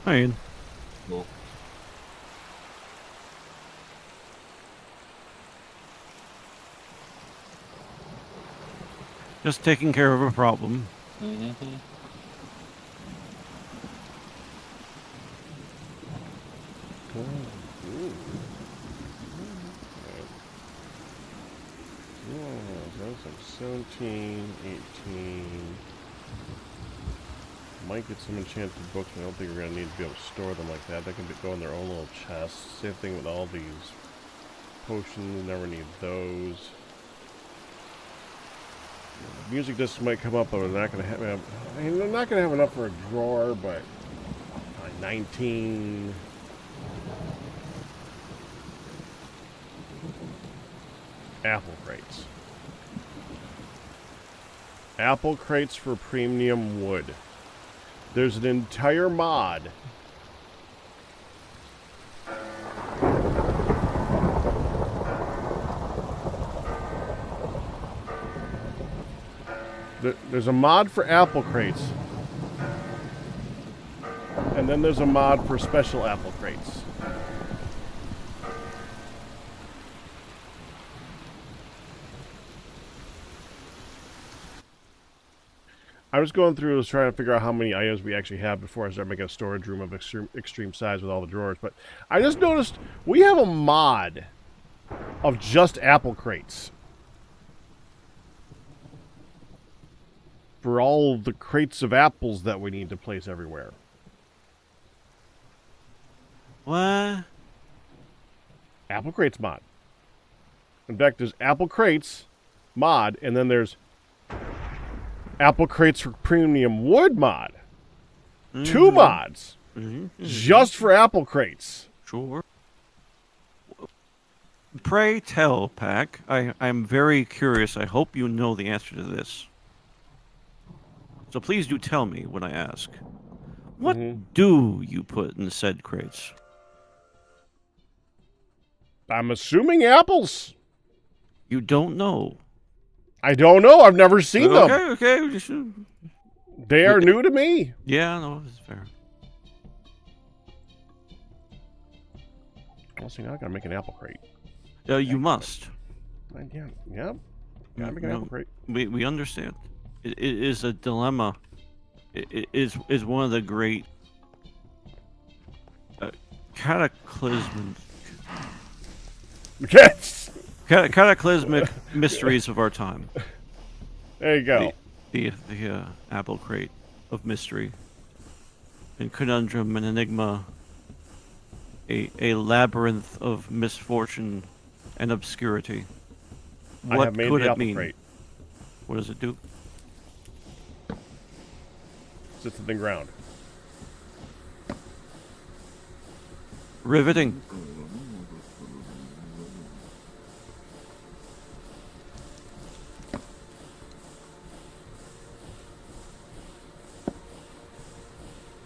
Fine. Cool. Just taking care of a problem. Mm-hmm. That's like 17, 18. Might get some enchanted books, but I don't think we're going to need to be able to store them like that. They can go in their own little chests. Same thing with all these potions, never need those. Music discs might come up, but we're not going to have, I mean, they're not going to have enough for a drawer, but 19. Apple crates. Apple crates for premium wood. There's an entire mod. There's a mod for apple crates. And then there's a mod for special apple crates. I was going through, trying to figure out how many items we actually have before I start making a storage room of extreme size with all the drawers. But I just noticed we have a mod of just apple crates. For all the crates of apples that we need to place everywhere. What? Apple crates mod. In fact, there's apple crates mod, and then there's apple crates for premium wood mod. Mm-hmm. 2 mods. Mm-hmm. Just for apple crates. Sure. Pray tell, Pack. I'm very curious. I hope you know the answer to this. So please do tell me when I ask. What do you put in said crates? I'm assuming apples. You don't know. I don't know. I've never seen them. Okay. They are new to me. Yeah, no, it's fair. Well, see, now I gotta make an apple crate. You must. Yep. Gotta make an apple crate. We understand. It is a dilemma. It is one of the great cataclysmic mysteries of our time. There you go. The apple crate of mystery and conundrum and enigma. A labyrinth of misfortune and obscurity. What I have made could the it apple mean? crate. What does it do? Sits in the ground. Riveting.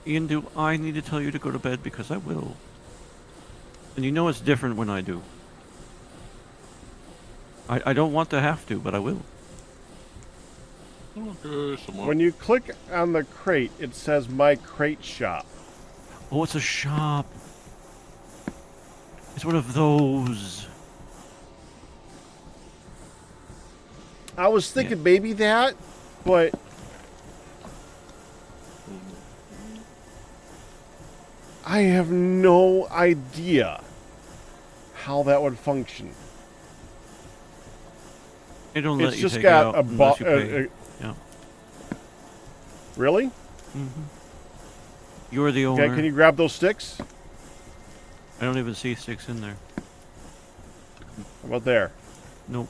Ian, do I need to tell you to go to bed? Because I will. And you know it's different when I do. I don't want to have to, but I will. Okay, someone. When you click on the crate, it says My Crate Shop. Oh, it's a shop. It's one of those. I was thinking maybe that, but I have no idea how that would function. They don't let It's you just take got it out a unless you pay. Yeah. Really? Mm-hmm. You're the owner. Okay, can you grab those sticks? I don't even see sticks in there. How about there? Nope.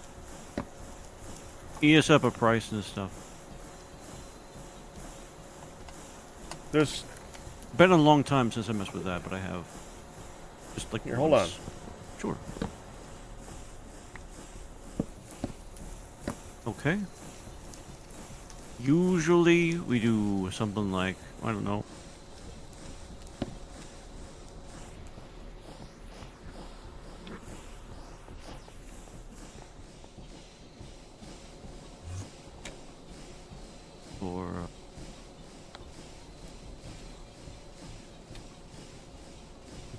Eat us up a price and stuff. There's. Been a long time since I messed with that, but I have. Just like Here, hold once. Sure. Okay. Usually we do something like, I don't know. Or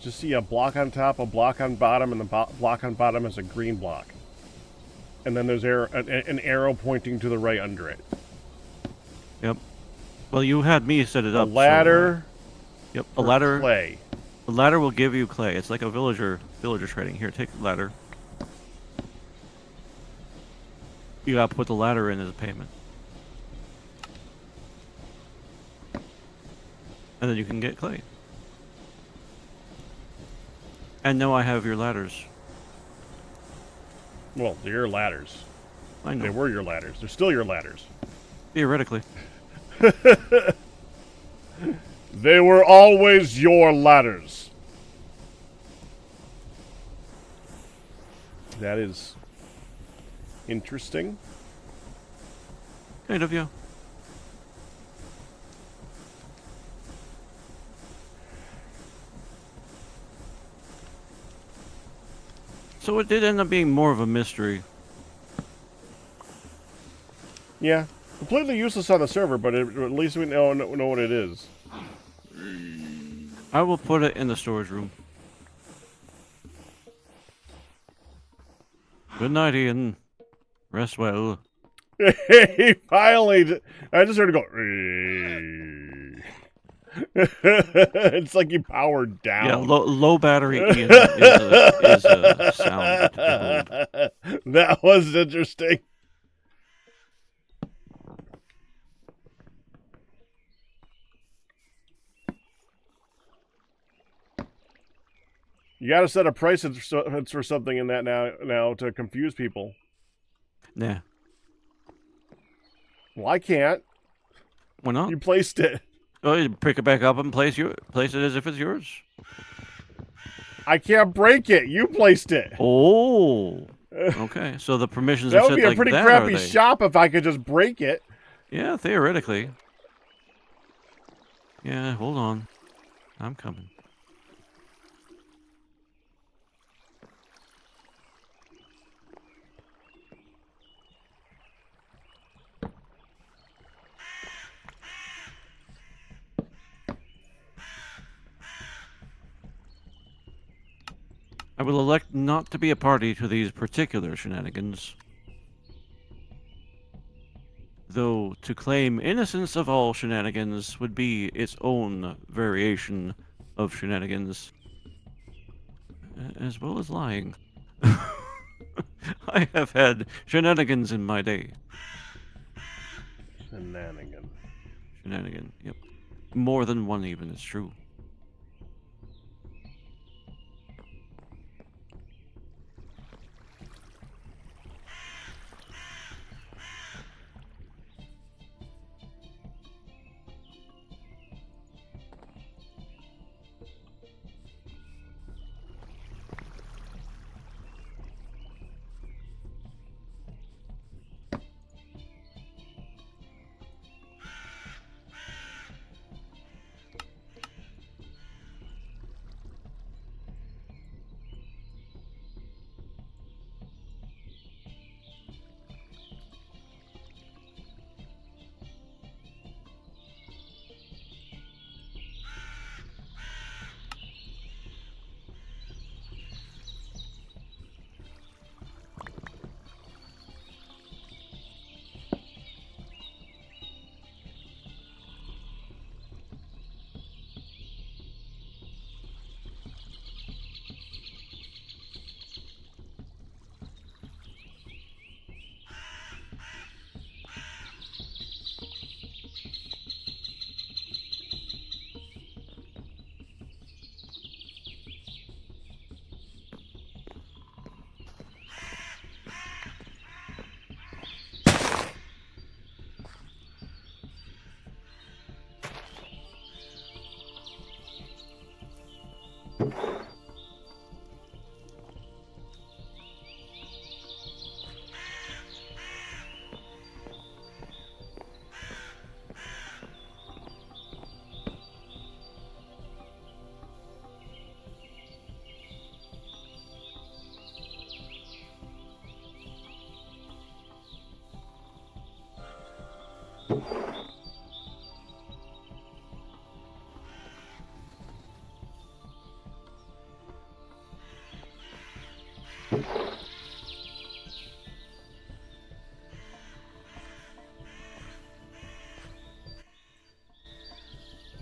Just see a block on top, a block on bottom, and the block on bottom is a green block. And then there's an arrow pointing to the right under it. Yep. Well, you had me set it A up. ladder. So, yep. A for ladder. Clay. The ladder will give you clay. It's like a villager trading. Here, take the ladder. You gotta put the ladder in as a payment. And then you can get clay. And now I have your ladders. Well, they're your ladders. I know. They were your ladders. They're still your ladders. Theoretically. They were always your ladders. That is interesting. Kind of, yeah. So it did end up being more of a mystery. Yeah. Completely useless on the server, but at least we know what it is. I will put it in the storage room. Good night, Ian. Rest well. He finally... I just heard it go... It's like he powered down. Yeah, low battery Ian is a sound to behold. That was interesting. You gotta set a price for something in that now to confuse people. Nah. Well, I can't. Why not? You placed it. Oh, you pick it back up and place it as if it's yours. I can't break it. You placed it. Oh. Okay. So the permissions That are would set be a like pretty that, crappy are they? shop if I could just break it. Yeah, theoretically. Yeah, hold on. I'm coming. I will elect not to be a party to these particular shenanigans. Though to claim innocence of all shenanigans would be its own variation of shenanigans. As well as lying. I have had shenanigans in my day. Shenanigan, yep. More than one even, it's true.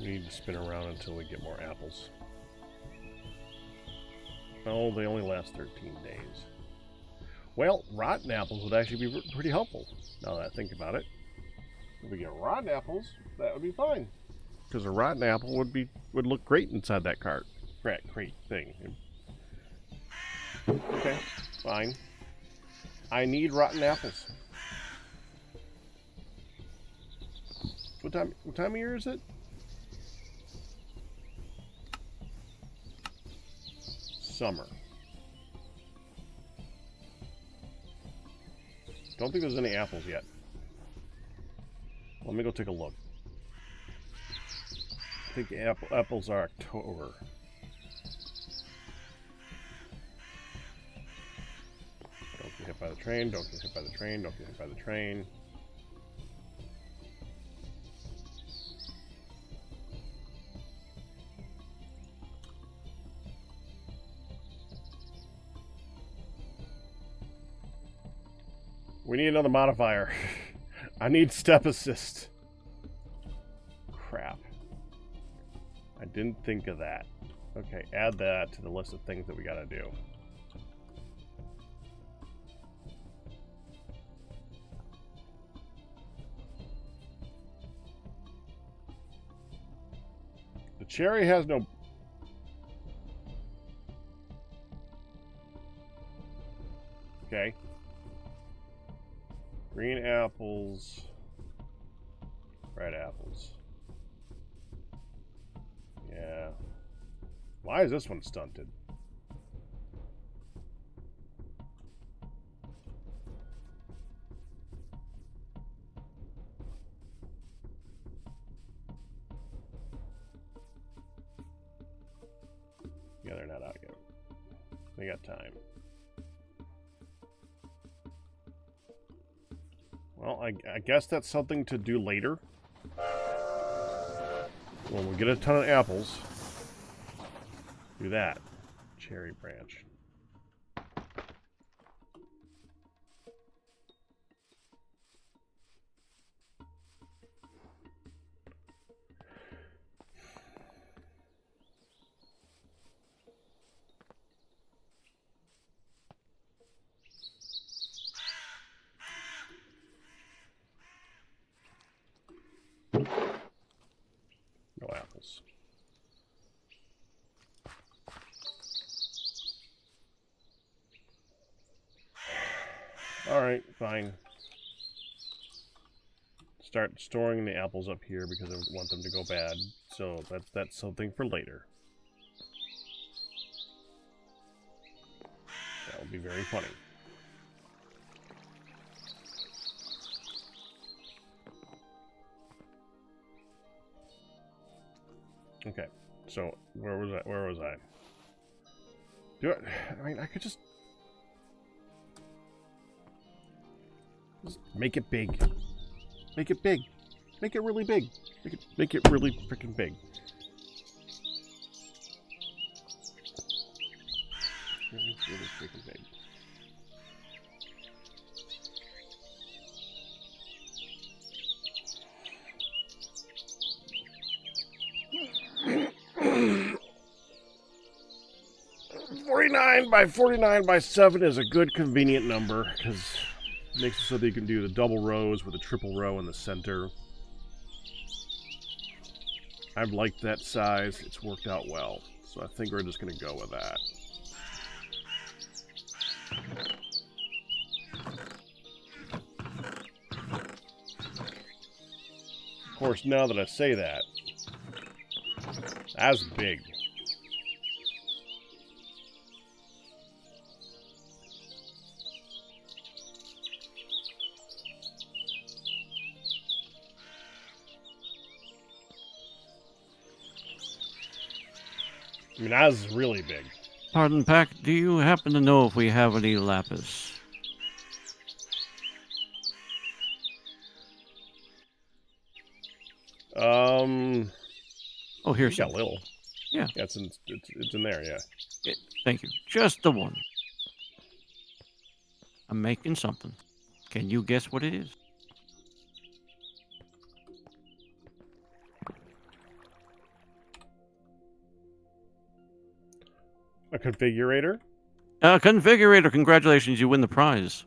We need to spin around until we get more apples. Oh, they only last 13 days. Well, rotten apples would actually be pretty helpful, now that I think about it. If we get rotten apples, that would be fine. Because a rotten apple would look great inside that crate thing. Okay, fine. I need rotten apples. What time of year is it? Summer. Don't think there's any apples yet. Let me go take a look. I think apples are October. Don't get hit by the train, don't get hit by the train, don't get hit by the train. We need another modifier. I need step assist. Crap. I didn't think of that. Okay, add that to the list of things that we gotta do. The cherry has no... Okay. Green apples, red apples. Yeah. Why is this one stunted? Yeah, they're not out yet. They got time. Well, I guess that's something to do later. When we get a ton of apples, do that. Cherry branch. No apples. Alright, fine. Start storing the apples up here because I want them to go bad. So that's something for later. That will be very funny. Okay, so where was I? I mean, I could just make it big. Make it big. Make it really big. Make it really freaking big. Really freaking big. by 49 by 7 is a good convenient number because it makes it so that you can do the double rows with a triple row in the center. I've liked that size. It's worked out well. So I think we're just going to go with that. Of course, now that I say that, that's big. I mean, that was really big. Pardon, Pack, do you happen to know if we have any lapis? Oh, We here's got some. little. Yeah. Yeah, it's in there, yeah. Thank you. Just the one. I'm making something. Can you guess what it is? A configurator? Configurator, congratulations, you win the prize.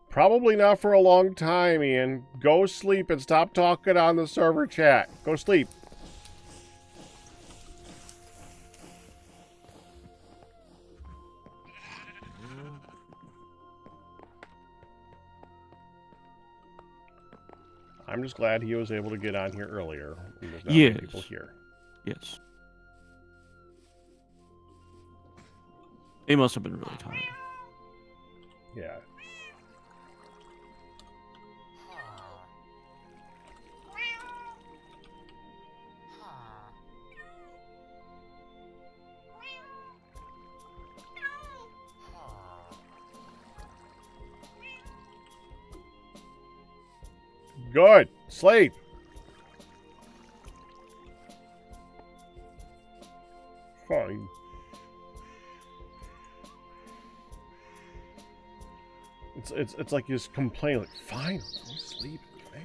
Probably not for a long time, Ian. Go sleep and stop talking on the server chat. Go sleep. I'm just glad he was able to get on here earlier. And there's not many Yes. people here. Yes. He must have been really tired. Yeah. Good. Sleep. Fine. It's like you just complain like, fine, go sleep, okay?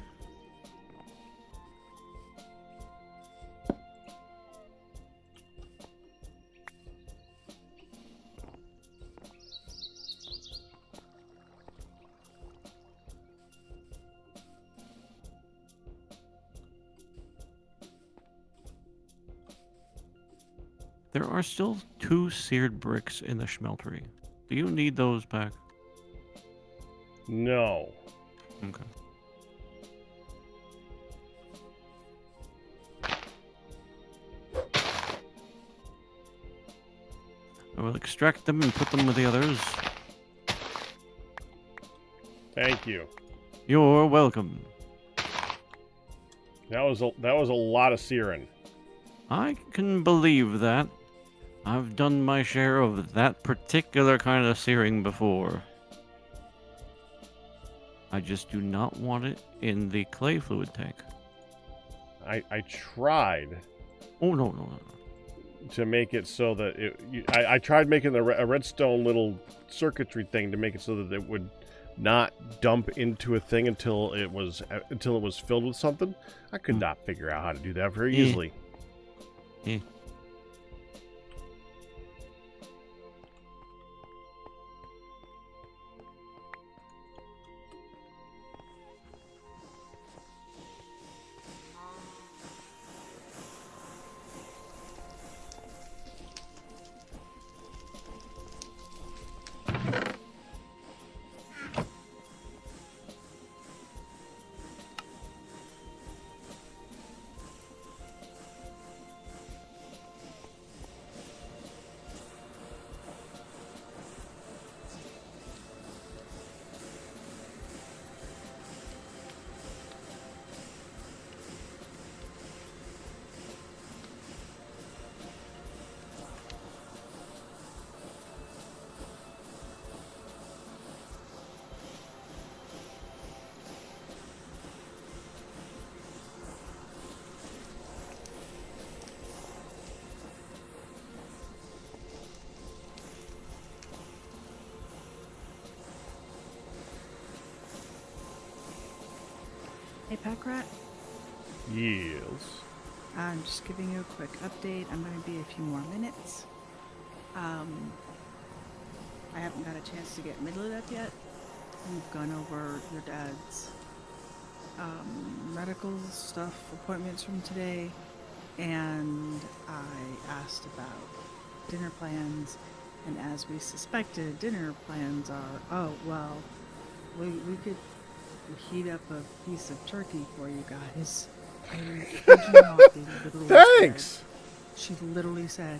There are still 2 seared bricks in the smeltery. Do you need those back? No. Okay. I will extract them and put them with the others. Thank you. You're welcome. That was a lot of searing. I can believe that. I've done my share of that particular kind of searing before. I just do not want it in the clay fluid tank. I tried Oh, no. to make it so that I tried making a redstone little circuitry thing to make it so that it would not dump into a thing until it was filled with something. I could not figure out how to do that very easily. Yeah. Hey, Packrat. Yes. I'm just giving you a quick update. I'm going to be a few more minutes. I haven't got a chance to get Midlet up yet. We've gone over your dad's medical stuff, appointments from today, and I asked about dinner plans, and as we suspected, dinner plans are, oh, well, we could heat up a piece of turkey for you guys. And kid you not, they literally Thanks. said- she literally said,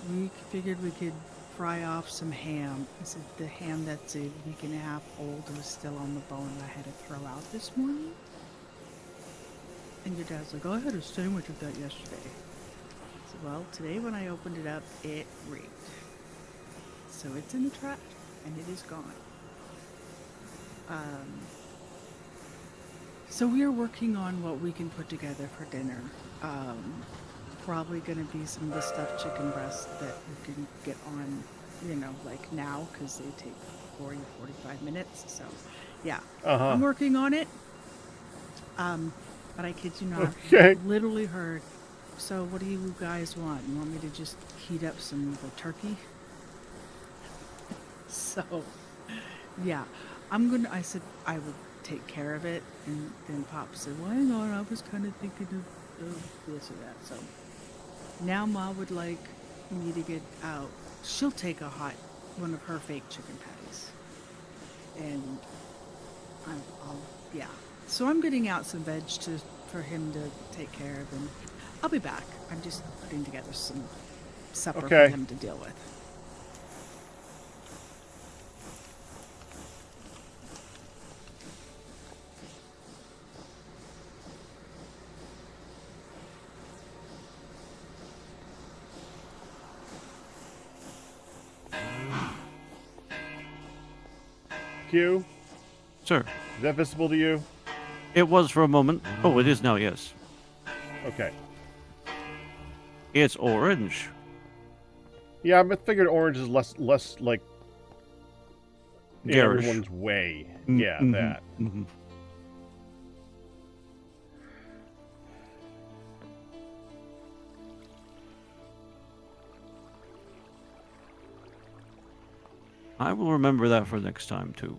we figured we could fry off some ham. I said, the ham that's a week and a half old was still on the bone that I had to throw out this morning. And your dad's like, oh, I had a sandwich of that yesterday. I said, well, today when I opened it up, it reeked. So it's in the trash, and it is gone. So we are working on what we can put together for dinner. Probably going to be some of the stuffed chicken breasts that we can get on, you know, like now, because they take 40, 45 minutes. So, yeah, I'm working on it. But I kid you not, Okay. I literally heard, so what do you guys want? You want me to just heat up some of the turkey? So, yeah, I said I would take care of it. And then Pop said, well, hang on, I was kind of thinking of this or that. So now Ma would like me to get out. She'll take one of her fake chicken patties. And yeah. So I'm getting out some veg for him to take care of, and I'll be back. I'm just putting together some supper for him to deal with. Q, Sir, is that visible to you? it was for a moment. Oh, it is now, yes. Okay. It's orange. Yeah, I figured orange is less like in Garish. everyone's way. Mm, Yeah, mhm, that. mhm. I will remember that for next time, too.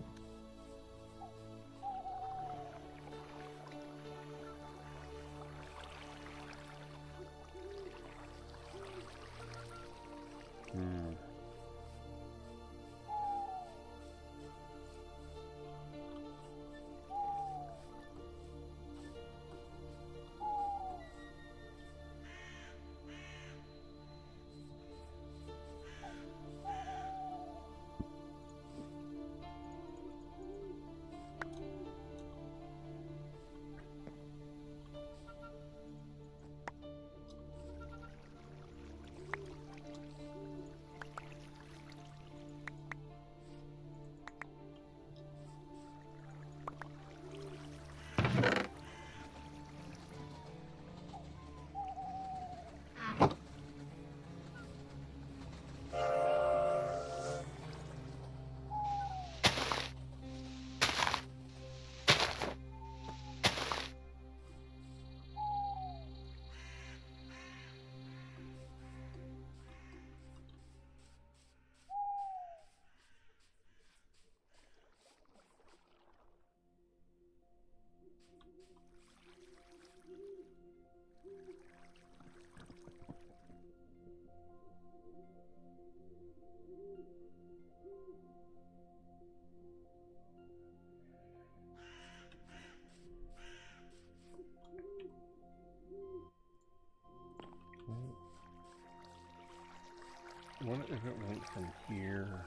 What if it went from here?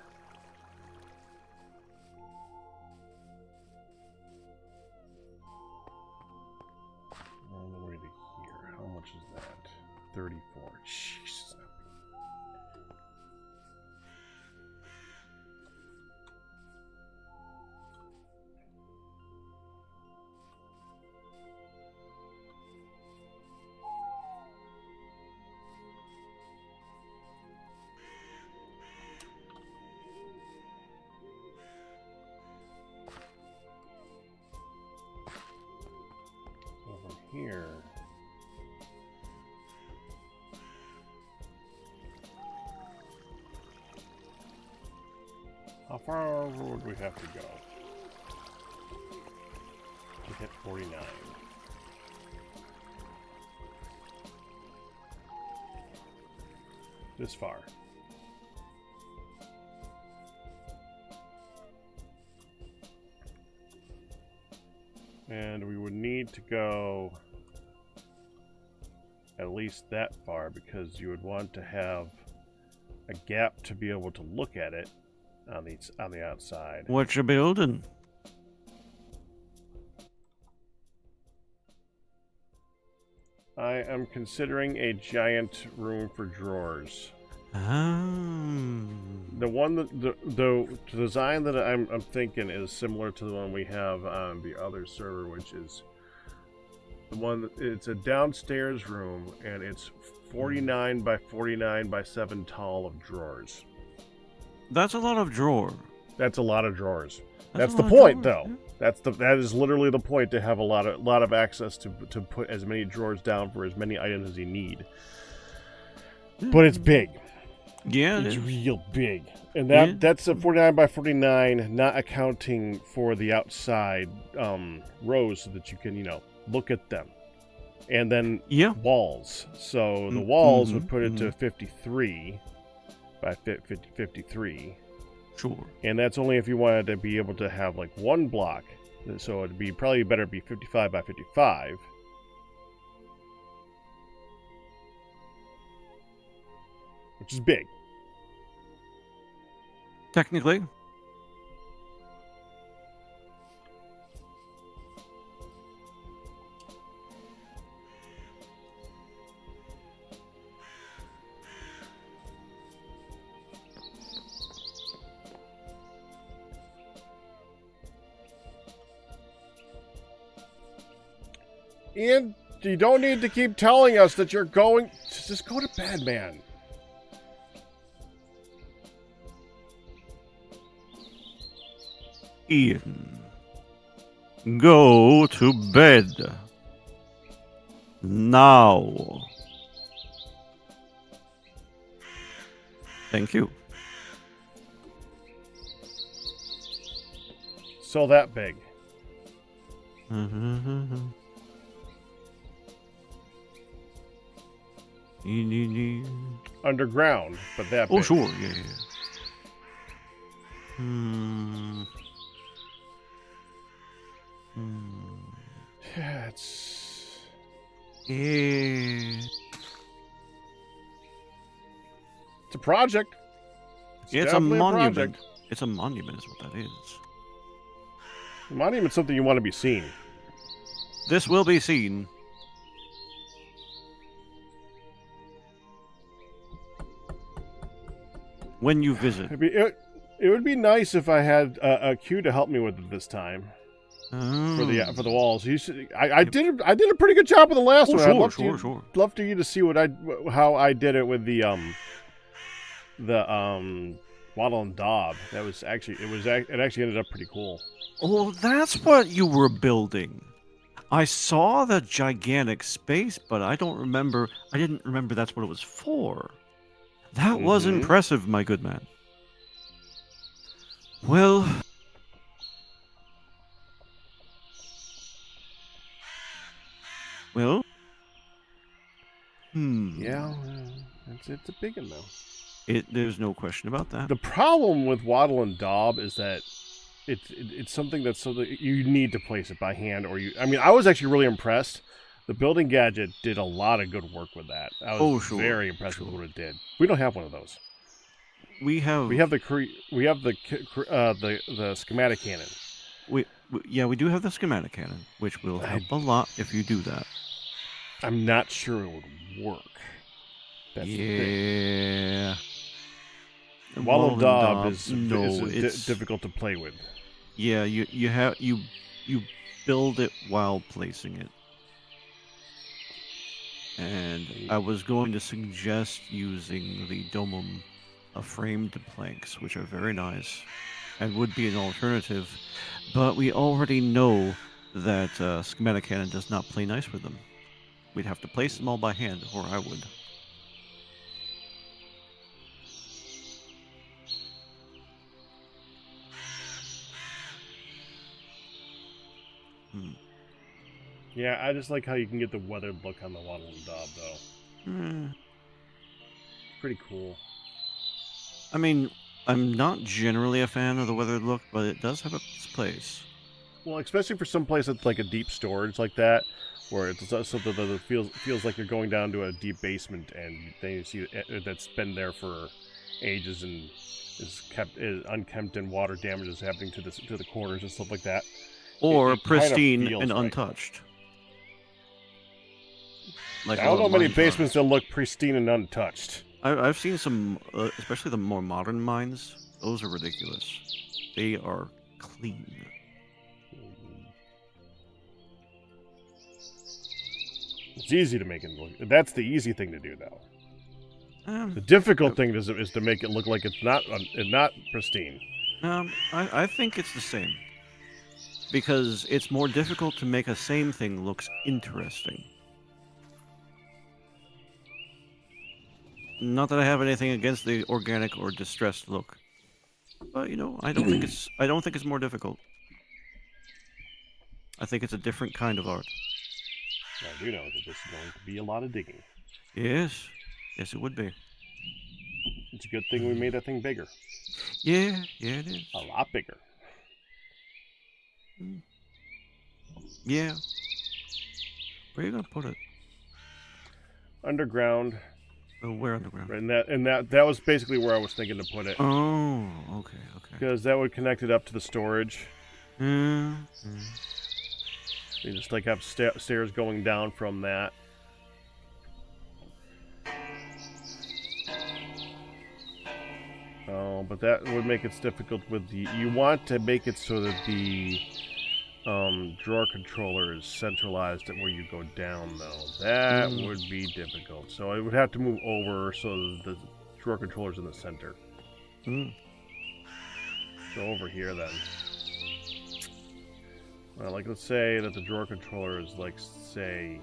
All the way to here. How much is that? 34. Jeez. Over here. How far over would we have to go to hit 49? This far. And we would need to go at least that far because you would want to have a gap to be able to look at it on the outside. What you building? I am considering a giant room for drawers. The one that the design that I'm thinking is similar to the one we have on the other server, which is the one. It's a downstairs room, and it's 49 by 49 by 7 tall of drawers. That's a lot of drawer. That's a lot of drawers. That's That's the a lot of point, drawers, though. That is literally the point, to have a lot of access to put as many drawers down for as many items as you need. But it's big. Yeah, It's real big. And that's a 49 by 49, not accounting for the outside rows so that you can, look at them. And then walls. So the walls would put it to 53 by 53. Sure. And that's only if you wanted to be able to have like one block. So it'd be probably better to be 55 by 55. Which is big. Technically. Ian, you don't need to keep telling us that you're going. Just go to bed, man. Ian, go to bed. Now. Thank you. So that big. Underground, but that big. Oh, sure, yeah. Yeah, it's a project. It's a definitely monument. project. It's a monument is what that is. A monument's something you want to be seen. This will be seen. When you visit. It would be nice if I had a Q to help me with it this time. For the walls. I did a pretty good job with the last one. Sure. Love for you to see how I did it with the Waddle and Daub. It actually ended up pretty cool. Oh, that's what you were building. I saw the gigantic space, but I didn't remember that's what it was for. That was impressive, my good man. Well, Yeah, it's a big one though. There's no question about that. The problem with Waddle and Daub is that it's something that's so that you need to place it by hand, I was actually really impressed. The Building Gadget did a lot of good work with that. I was very impressed with what it did. We don't have one of those. We have the schematic cannon. We do have the schematic cannon, which will help a lot if you do that. I'm not sure it would work. That's the thing. Waddle and Daub is difficult to play with. Yeah, you build it while placing it. And I was going to suggest using the domum framed planks, which are very nice and would be an alternative, but we already know that schematic cannon does not play nice with them. We'd have to place them all by hand, or I would. Yeah, I just like how you can get the weathered look on the Waddle and Daub, though. Pretty cool. I mean, I'm not generally a fan of the weathered look, but it does have its place. Well, especially for some place that's like a deep storage like that, where it's something that feels like you're going down to a deep basement, and then you see that's been there for ages and is unkempt, and water damage is happening to the corners and stuff like that. Or it pristine kind of and feels right. untouched. like I don't know many mines are. basements that look pristine and untouched. I've seen some, especially the more modern mines. Those are ridiculous. They are clean. It's easy to make it look. That's the easy thing to do, though. Um, The difficult thing is to make it look like it's not pristine. I think it's the same. Because it's more difficult to make a same thing looks interesting. Not that I have anything against the organic or distressed look, but I don't think it's more difficult. I think it's a different kind of art. I do know that this is going to be a lot of digging. Yes, it would be. It's a good thing we made that thing bigger. Yeah, it is. A lot bigger. Yeah. Where are you gonna put it? Underground. Oh, where underground? And that was basically where I was thinking to put it. Oh, okay. Because that would connect it up to the storage. You just have stairs going down from that. Oh, but that would make it difficult with the... You want to make it so that the drawer controller is centralized at where you go down, though. That would be difficult. So I would have to move over so that the drawer controller's in the center. So over here, then. Well, like, let's say that the drawer controller is, like, say,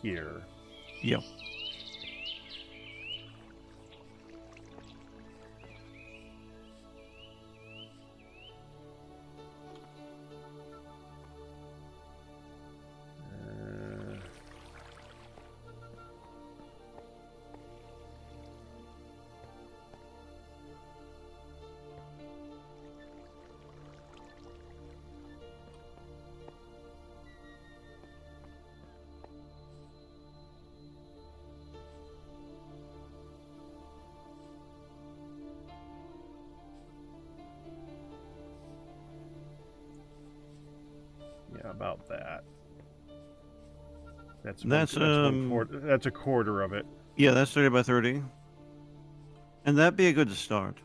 here. Yep. Yeah, about that. That's a quarter of it. Yeah, that's 30 by 30. And that'd be a good start.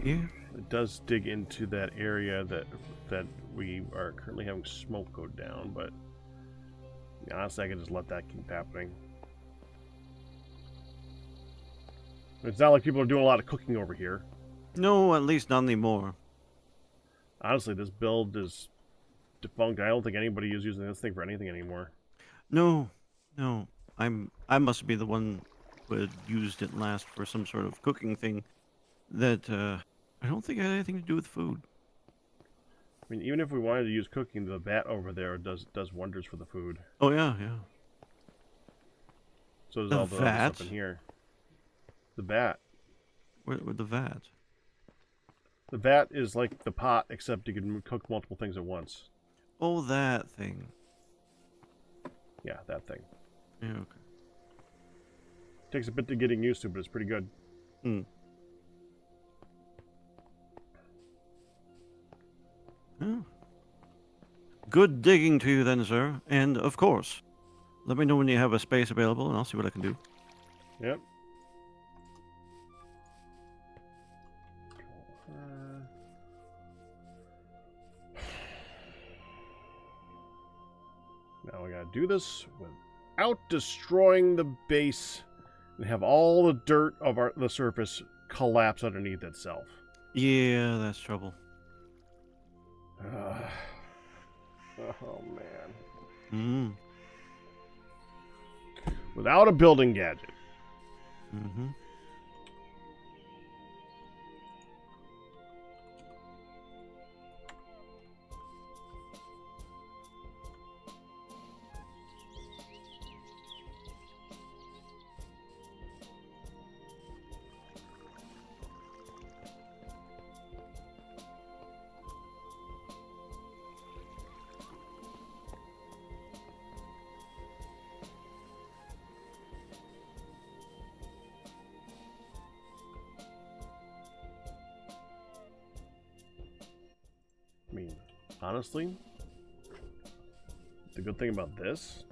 Yeah. It does dig into that area that we are currently having smoke go down, but honestly, I can just let that keep happening. It's not like people are doing a lot of cooking over here. No, at least not anymore. Honestly, this build is defunct. I don't think anybody is using this thing for anything anymore. No. I must be the one who had used it last for some sort of cooking thing that I don't think had anything to do with food. I mean, even if we wanted to use cooking, the vat over there does wonders for the food. Oh yeah. So does The all the other vat? stuff in here. The vat. Where the vat? The vat is like the pot, except you can cook multiple things at once. Oh, that thing. Yeah, that thing. Yeah, okay. Takes a bit to getting used to, but it's pretty good. Oh. Good digging to you then, sir. And, of course, let me know when you have a space available, and I'll see what I can do. Yep. Now we gotta do this without destroying the base and have all the dirt of the surface collapse underneath itself. Yeah, that's trouble. Oh man. Mm. Without a building gadget. Mm-hmm. honestly, the good thing about this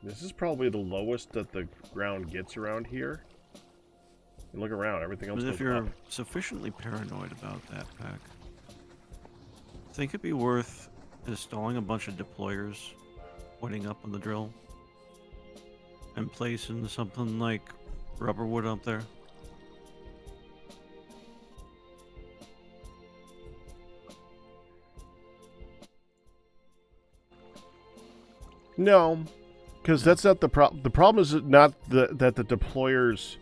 is probably the lowest that the ground gets around here. And look around, everything else But goes if you're up. sufficiently paranoid about that, Pack, think it'd be worth installing a bunch of deployers pointing up on the drill and placing something like rubber wood up there. No, because that's not the problem. The problem is not that the deployers,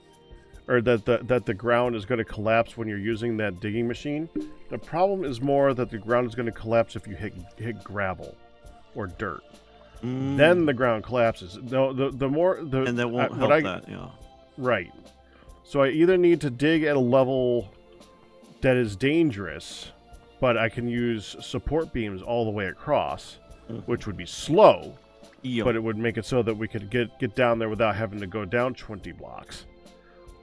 or that the ground is going to collapse when you're using that digging machine. The problem is more that the ground is going to collapse if you hit gravel or dirt. Then the ground collapses. No, the more the And that won't help that, yeah. Right. So I either need to dig at a level that is dangerous, but I can use support beams all the way across, which would be slow. Yep. But it would make it so that we could get down there without having to go down 20 blocks.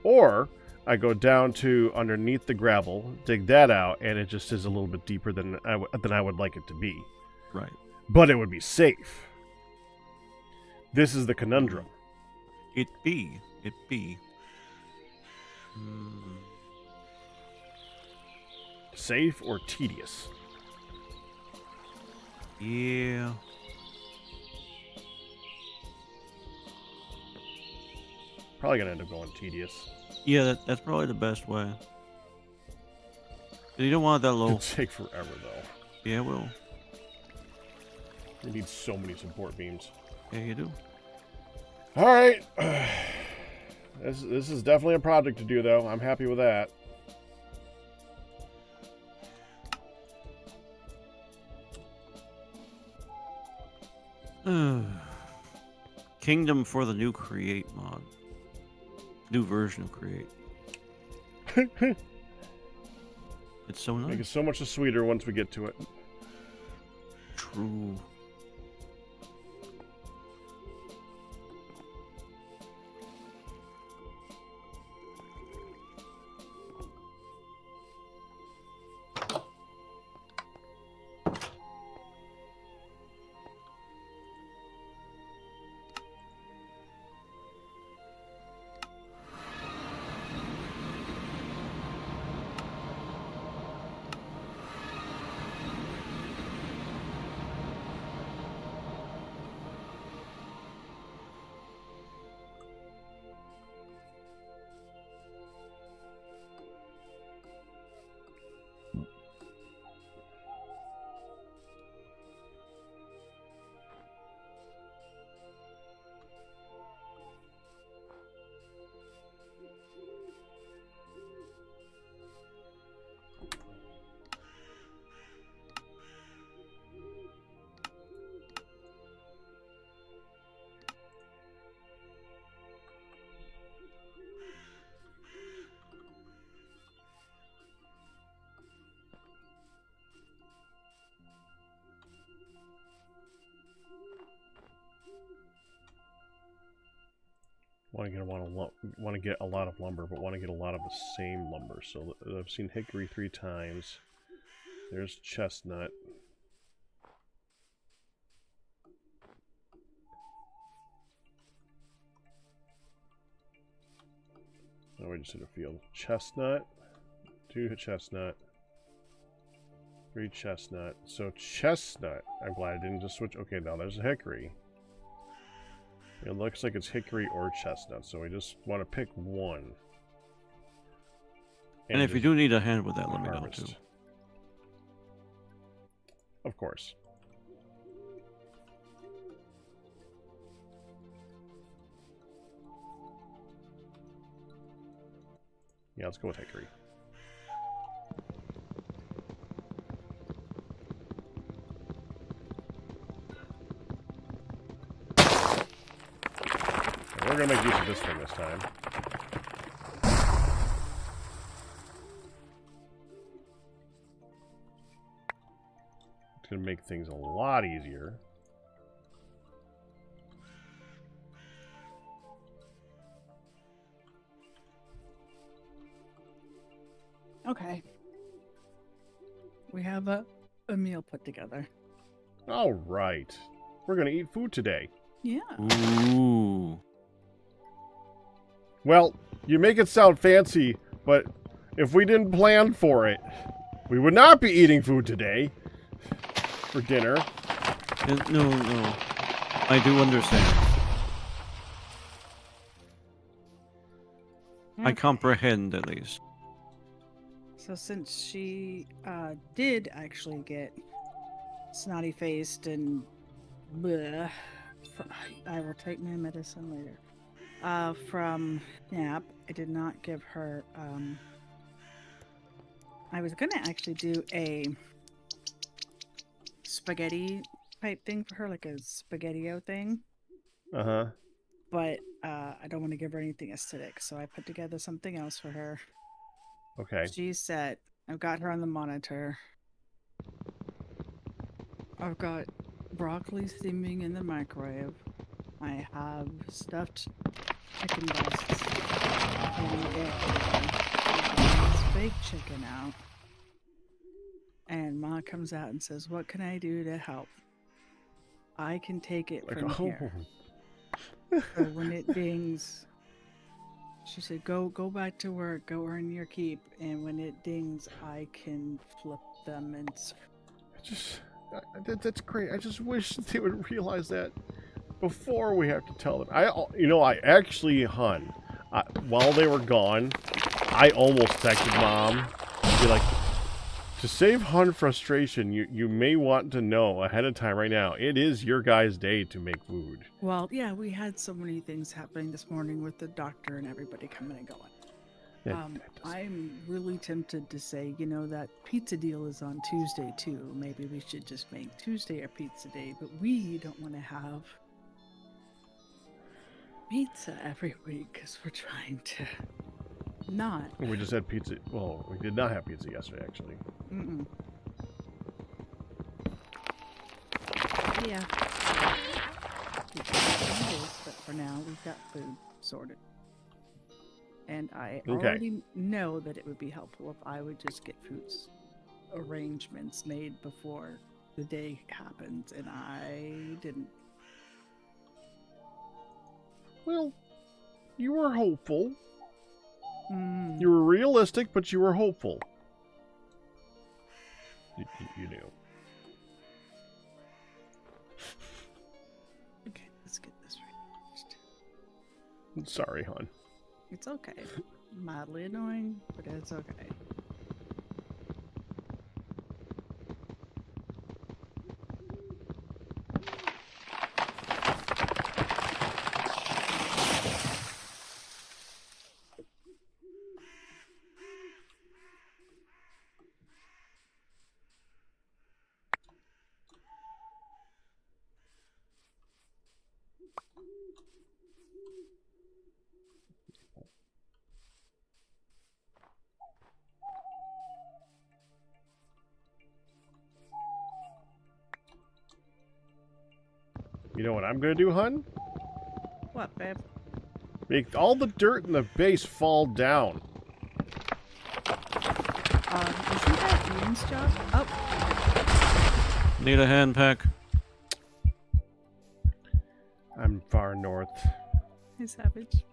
Or I go down to underneath the gravel, dig that out, and it just is a little bit deeper than I would like it to be. Right. But it would be safe. This is the conundrum. It be. Safe or tedious? Yeah. Probably gonna end up going tedious. Yeah, that's probably the best way. You don't want it that low. It'll take forever though. Yeah, it will. We need so many support beams. Yeah, you do. All right. This is definitely a project to do though. I'm happy with that. Kingdom for the new Create mod. New version of Create. It's so nice. Make it so much sweeter once we get to it. True. Want to get a lot of lumber, but want to get a lot of the same lumber. So I've seen hickory 3 times. There's chestnut. Oh, we just hit a field. Chestnut, 2 chestnut, 3 chestnut. So chestnut. I'm glad I didn't just switch. Okay, now there's a hickory. It looks like it's hickory or chestnut, so we just want to pick one. And if you do need a hand with that, let me know too. Of course. Yeah, let's go with hickory. We're gonna make use of this thing this time. It's gonna make things a lot easier. Okay. We have a meal put together. All right. We're going to eat food today. Yeah. Ooh. Well, you make it sound fancy, but if we didn't plan for it, we would not be eating food today for dinner. No. I do understand. I Okay. comprehend, at least. So since she did actually get snotty-faced and bleh, I will take my medicine later. From nap, I did not give her. I was gonna actually do a spaghetti type thing for her, like a spaghettio thing, Uh-huh. but I don't want to give her anything acidic, so I put together something else for her. Okay. She's set. I've got her on the monitor. I've got broccoli steaming in the microwave. I have stuffed chicken breasts in the air. This baked chicken out. And Ma comes out and says, "What can I do to help? I can take it Like, from oh. here." So when it dings, she said, go back to work, go earn your keep, and when it dings, I can flip them and That's great. I just wish they would realize that before we have to tell them. I actually, hun, while they were gone, I almost texted Mom, be like, to save Hun frustration, you may want to know ahead of time right now, it is your guys' day to make food. Well, yeah, we had so many things happening this morning with the doctor and everybody coming and going. I'm really tempted to say, that pizza deal is on Tuesday too. Maybe we should just make Tuesday our pizza day, but we don't want to have pizza every week because we're trying to not. We just had pizza. Well, we did not have pizza yesterday, actually. Mm-mm. Yeah. But for now, we've got food sorted. And I already know that it would be helpful if I would just get food arrangements made before the day happens, and I didn't. Well, you were hopeful. Mm. You were realistic, but you were hopeful. You knew. Okay, let's get this right first. Sorry, hon. It's okay. Mildly annoying, but it's okay. You know what I'm gonna do, hun? What, babe? Make all the dirt in the base fall down. Isn't that Ian's job? Oh. Need a hand pack. I'm far north. Hey, Savage.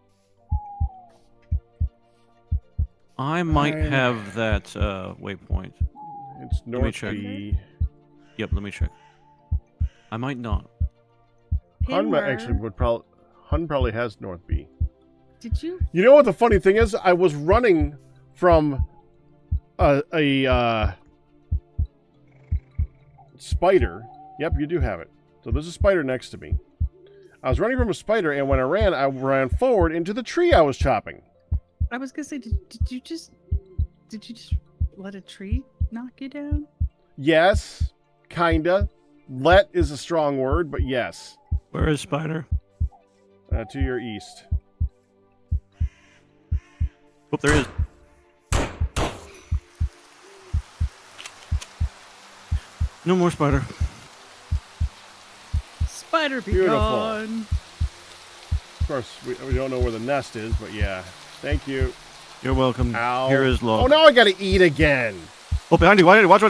I might have that waypoint. It's Let me north check. B. Yep, let me check. I might not. Hun probably has north B. Did you? You know what the funny thing is? I was running from a spider. Yep, you do have it. So there's a spider next to me. I was running from a spider, and when I ran forward into the tree I was chopping. I was gonna say, did you just let a tree knock you down? Yes, kinda. Let is a strong word, but yes. Where is Spider? To your east. Oh, there is. No more Spider. Spider be Beautiful. gone. Of course, we don't know where the nest is, but yeah. Thank you. You're welcome. Ow. Here is log. Oh, now I gotta eat again. Oh, behind you. Watch.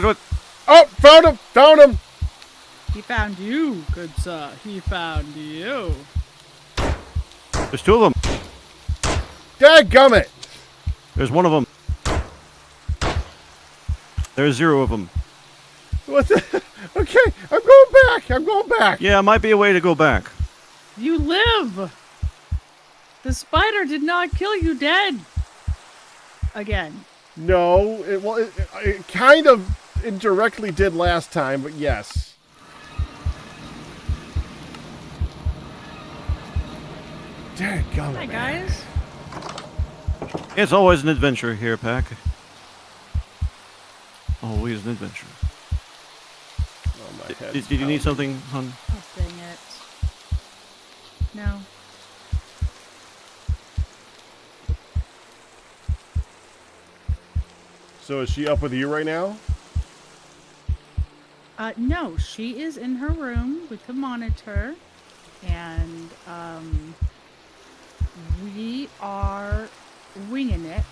Oh, found him! Found him! He found you, good sir. He found you. There's two of them. Dadgummit! There's one of them. There's 0 of them. What the? Okay, I'm going back. I'm going back. Yeah, might be a way to go back. You live. The spider did not kill you dead. Again. No, it kind of indirectly did last time, but yes. Dadgummit, Hi, man. guys. It's always an adventure here, Pack. Always an adventure. Oh, my head's Did you need pounding. something, hon? Oh, dang it. No. So is she up with you right now? No, she is in her room with the monitor, and we are winging it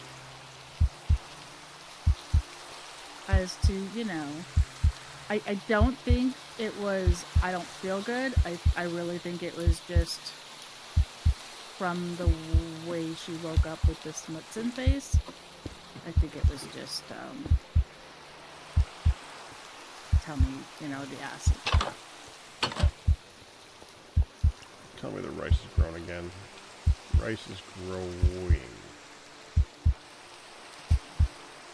as to, you know, I don't think it was, I don't feel good. I really think it was just from the way she woke up with the Smutson face. I think it was just, tell me, you know, the acid. Tell me the rice is grown again. Rice is growing.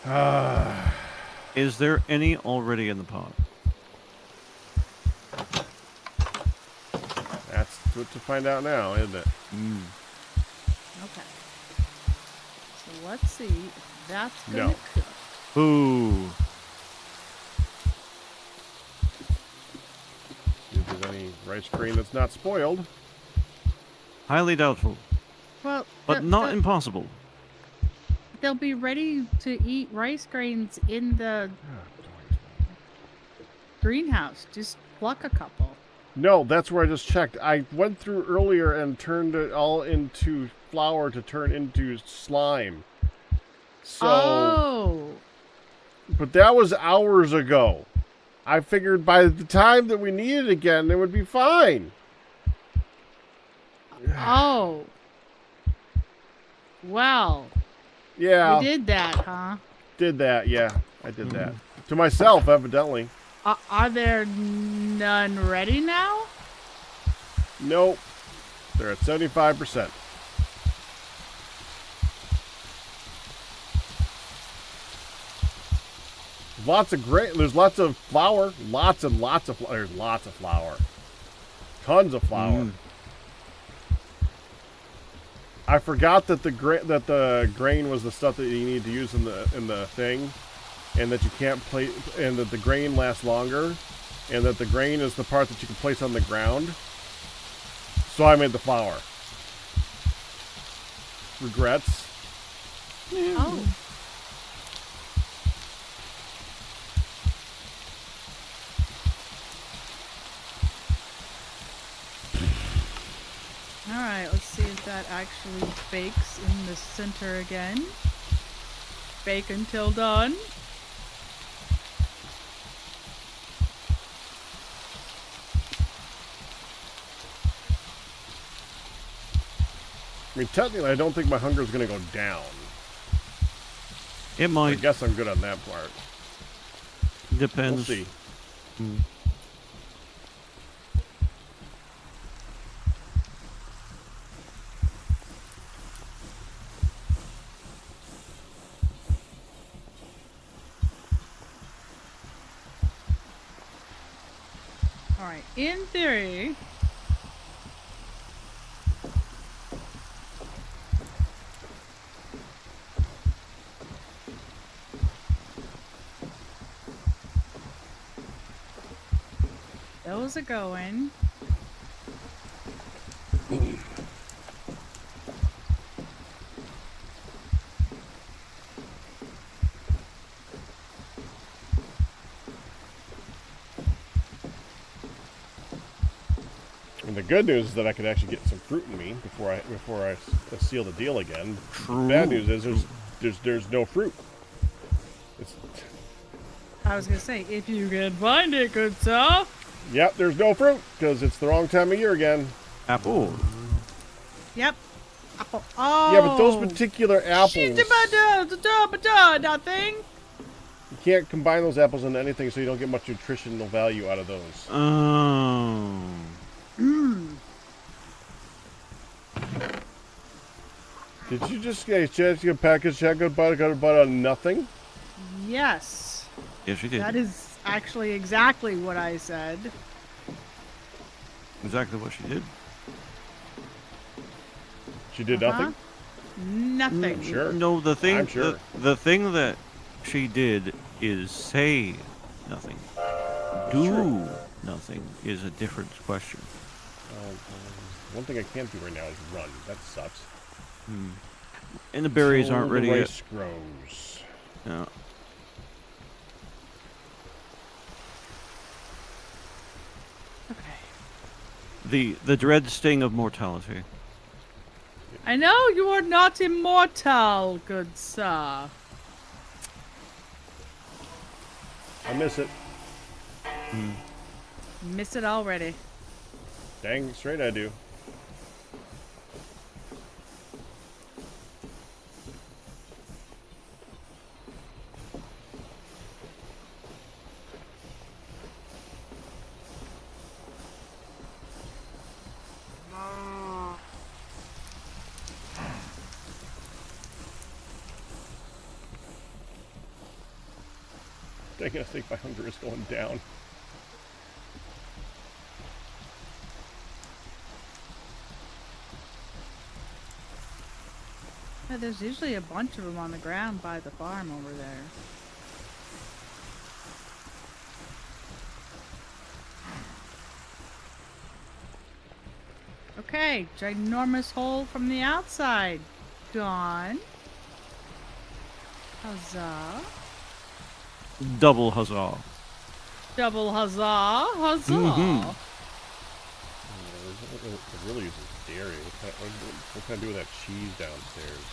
Ah. Is there any already in the pot? That's what to find out now, isn't it? Okay. So let's see if that's gonna No. cook. Ooh. See if there's any rice grain that's not spoiled. Highly doubtful, Well, but not impossible. they'll be ready to eat rice grains in the greenhouse. Just pluck a couple. No, that's where I just checked. I went through earlier and turned it all into flour to turn into slime. So, Oh. but that was hours ago. I figured by the time that we need it again, it would be fine. Oh. Well, Yeah, you did that, huh? did that. Yeah, I did that. To myself, evidently. Are there none ready now? Nope. They're at 75%. Lots of grain. There's lots of flour. Lots and lots of flour. There's lots of flour. Tons of flour. I forgot that the grain was the stuff that you need to use in the thing, and that you can't place, and that the grain lasts longer, and that the grain is the part that you can place on the ground. So I made the flour. Regrets. Oh. Alright, let's see if that actually bakes in the center again. Bake until done. I mean, technically, I don't think my hunger is going to go down. It I might. guess I'm good on that part. Depends. We'll see. Alright, in theory, those are going. And the good news is that I could actually get some fruit in me before I seal the deal again. True. The bad news is there's no fruit. It's I was gonna say, if you can find it, good sir. Yep, there's no fruit because it's the wrong time of year again. Apple. Yep. Apple. Oh. Yeah, but those particular apples, Nothing. you can't combine those apples into anything, so you don't get much nutritional value out of those. Oh. Did you just get a package shotgun butter on nothing? Yes. Yes, she did. That is actually exactly what I said. Exactly what she did. She did nothing? Nothing. Sure. No, the thing. I'm sure. The thing that she did is say nothing. Do True. nothing is a different question. One thing I can't do right now is run. That sucks. And the berries aren't ready the yet. rice grows. No. Okay. The dread sting of mortality. I know you are not immortal, good sir. I miss it. Miss it already. Dang straight I do. Dang it, I think my hunger is going down. Yeah, there's usually a bunch of them on the ground by the farm over there. Okay, ginormous hole from the outside. Gone. Huzzah. Double huzzah. Double huzzah. Huzzah. Mhm. It really uses dairy. What can I do with that cheese downstairs?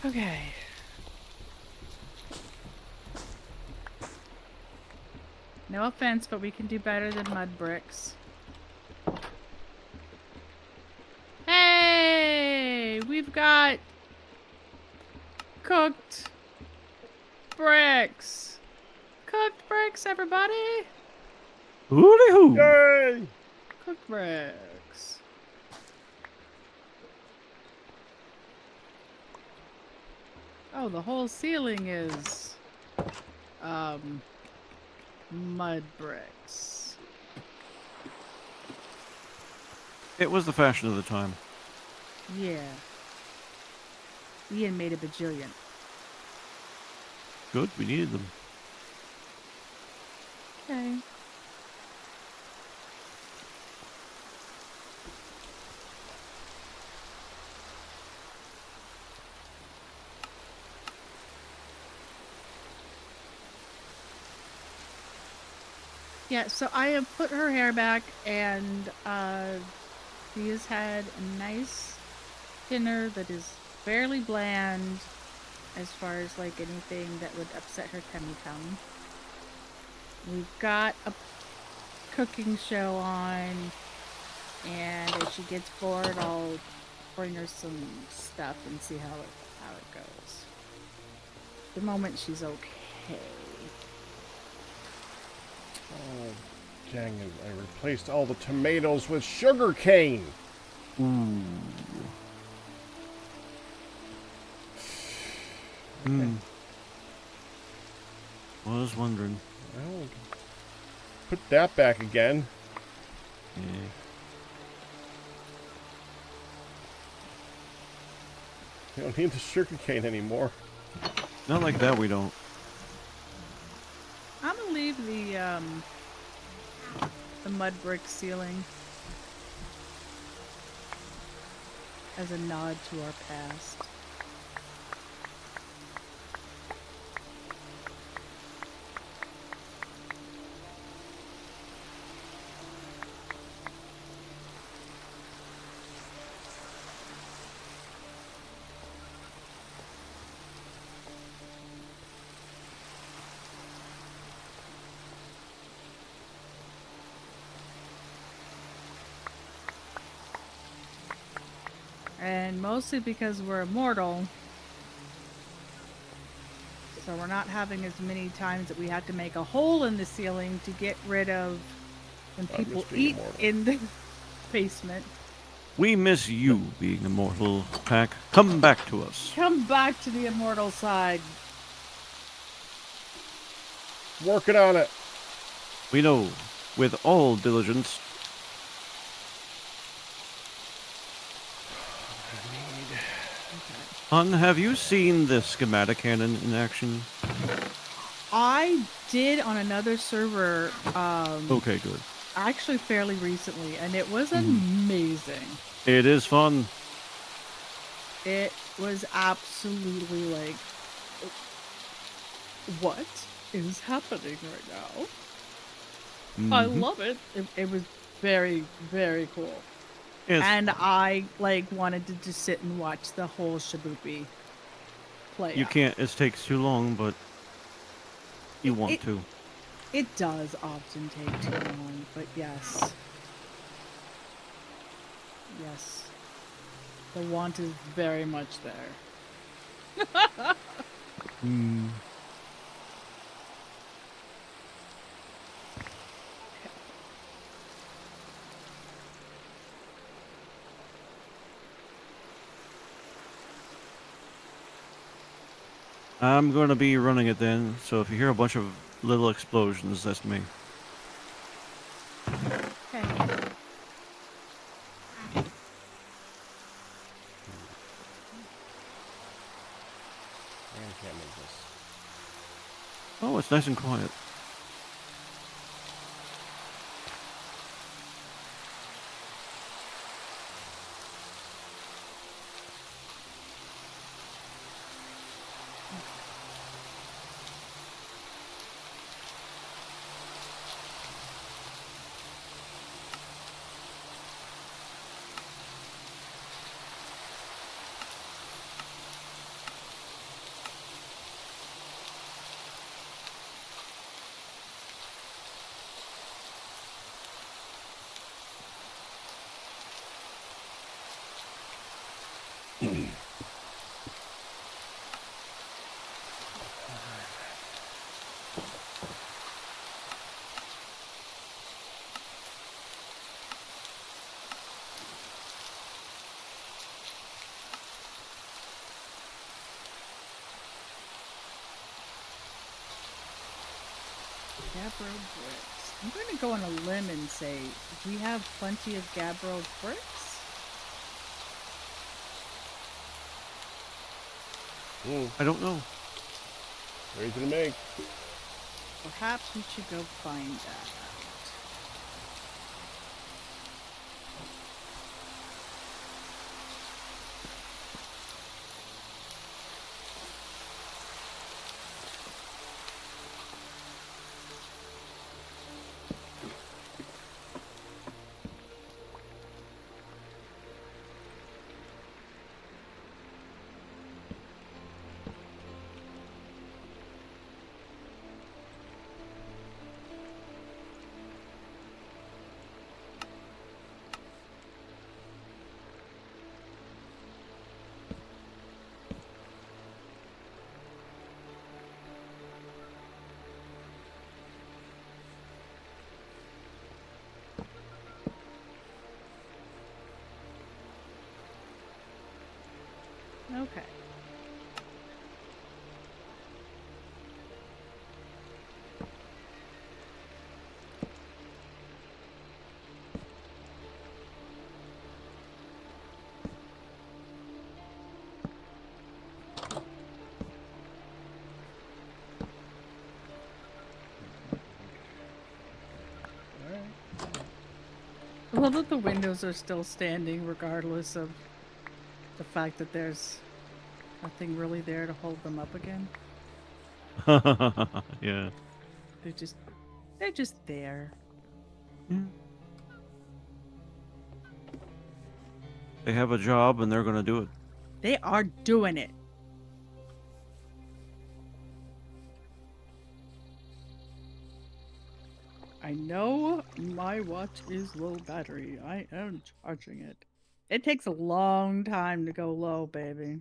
Okay. No offense, but we can do better than mud bricks. Hey! We've got cooked bricks. Cooked bricks, everybody. Hooty hoo. Yay! Cooked bricks. Oh, the whole ceiling is mud bricks. It was the fashion of the time. Yeah. Ian made a bajillion. Good, we needed them. Okay. Yeah, so I have put her hair back, and she has had a nice dinner that is fairly bland as far as like anything that would upset her tummy. We've got a cooking show on, and if she gets bored, I'll bring her some stuff and see how it goes. At the moment, she's okay. Oh, dang it. I replaced all the tomatoes with sugar cane. Ooh. Was wondering. Well, put that back again. Yeah. You don't need the sugar cane anymore. Not like that, we don't. I'm gonna leave the mud brick ceiling as a nod to our past. And mostly because we're immortal. So we're not having as many times that we have to make a hole in the ceiling to get rid of when I people miss being eat immortal. in the basement. We miss you being immortal, Pack. Come back to us. Come back to the immortal side. Working on it. We know, with all diligence, Hun, have you seen the schematic cannon in action? I did on another server, Okay, good. actually fairly recently, and it was amazing. It is fun. It was absolutely like, what is happening right now? I love it. It was very, very cool. It's And I like wanted to just sit and watch the whole shaboopy play You out. can't. It takes too long, but you want It- to. It does often take too long, but yes. Yes. The want is very much there. I'm gonna be running it then, so if you hear a bunch of little explosions, that's me. Okay. Man, can't make this. Oh, it's nice and quiet. Gabbro bricks. I'm going to go on a limb and say, we have plenty of Gabbro bricks? I don't know. Ready to make. Perhaps we should go find that out. Okay. I love that the windows are still standing regardless of the fact that there's nothing really there to hold them up again. Yeah. They're just there. They have a job and they're gonna do it. They are doing it. I know my watch is low battery. I am charging it. It takes a long time to go low, baby.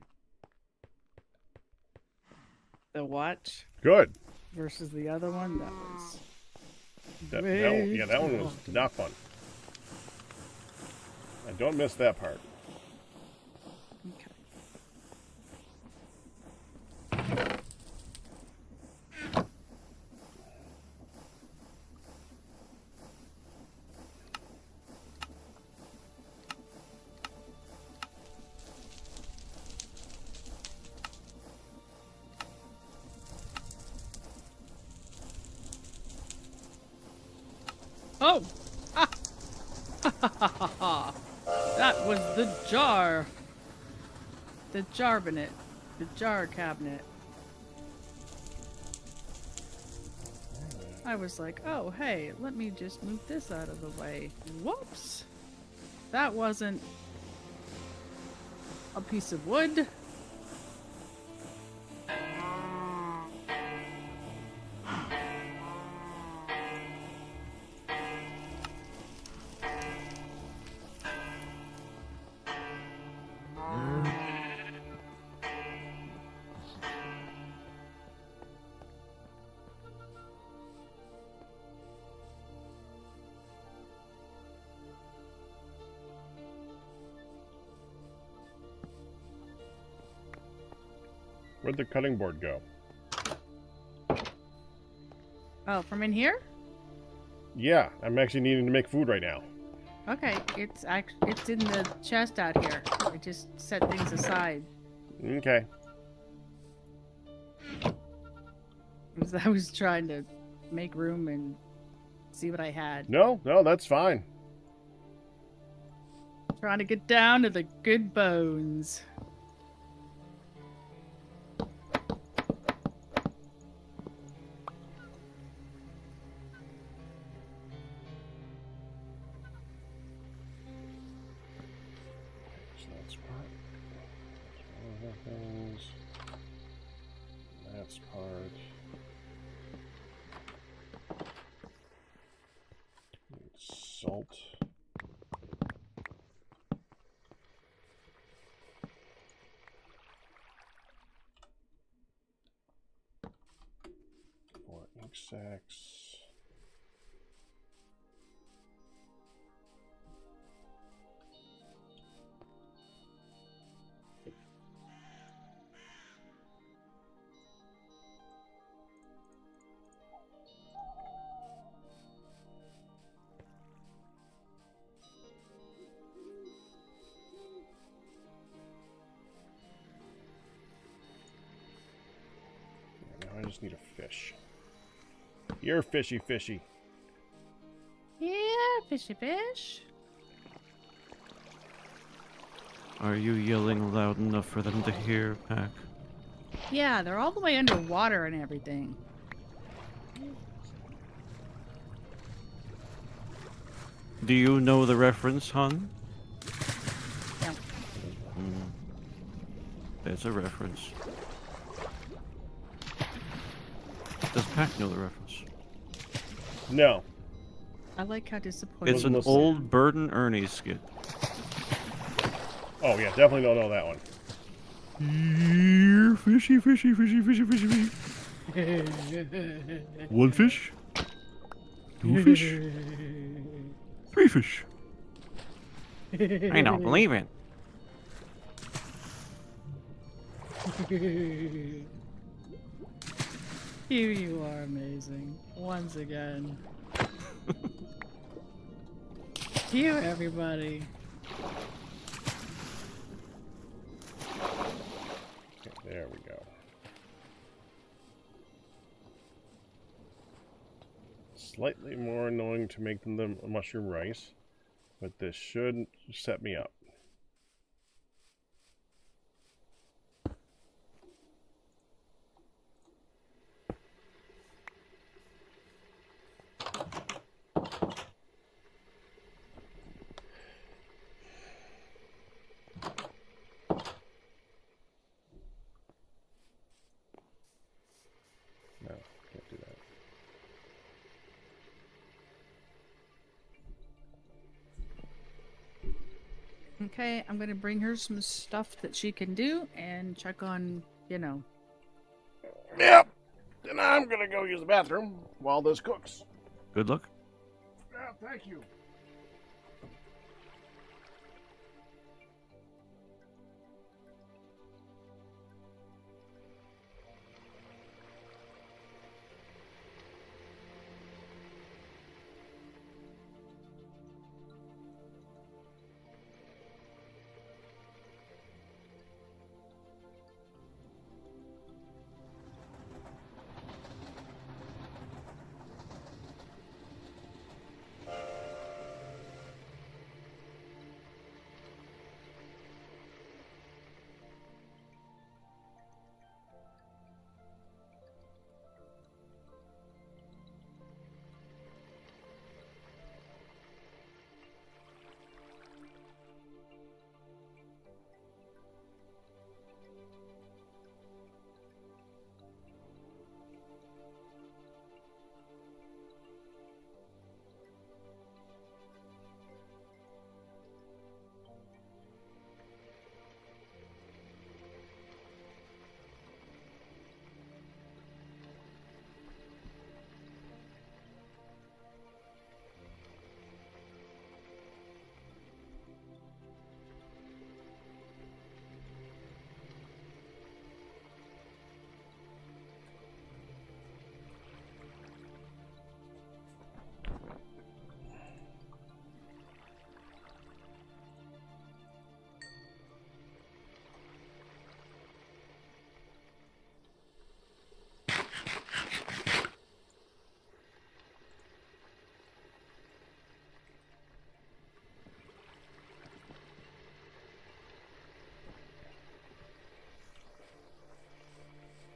The watch Good. versus the other one, that was That one was not fun. I don't miss that part. okay. Oh! Ah! That was the jar. The jarbinet. The jar cabinet. I was like, oh, hey, let me just move this out of the way. Whoops! That wasn't a piece of wood. Where'd the cutting board go? Oh, from in here? Yeah, I'm actually needing to make food right now. Okay, it's in the chest out here. I just set things aside. Okay. I was trying to make room and see what I had. No, that's fine. Trying to get down to the good bones. So that's part. One of the things. That's part. Salt. Four ink sacks. Now I just need a fish. You're fishy. Yeah, fishy fish. Are you yelling loud enough for them to hear, Pack? Yeah, they're all the way underwater and everything. Do you know the reference, hon? Yeah. There's a reference. Does Pack know the reference? No. I like how disappointed. It's an Listen. old Bert and Ernie skit. Oh yeah, definitely don't know that one. Here, fishy. One fish. Two fish. Three fish. I don't believe it. You are amazing. Once again. You, everybody. Okay, there we go. Slightly more annoying to make than the mushroom rice, but this should set me up. No, can't do that. Okay, I'm gonna bring her some stuff that she can do and check on, Yep. Then I'm gonna go use the bathroom while this cooks. Good luck. Yeah, thank you.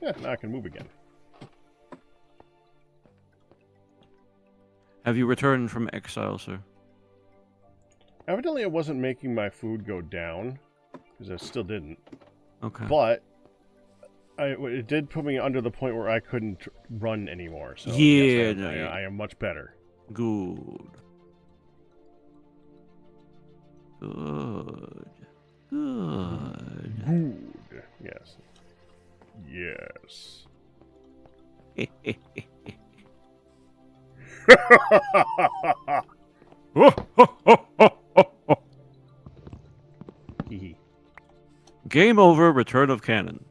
Yeah, now I can move again. Have you returned from exile, sir? Evidently, it wasn't making my food go down, because I still didn't. Okay. But it did put me under the point where I couldn't run anymore. So Yeah, yes, no, I am much better. Good. Good. Good. Good. Yes. Yes. Hee. Game over. Return of Cannon.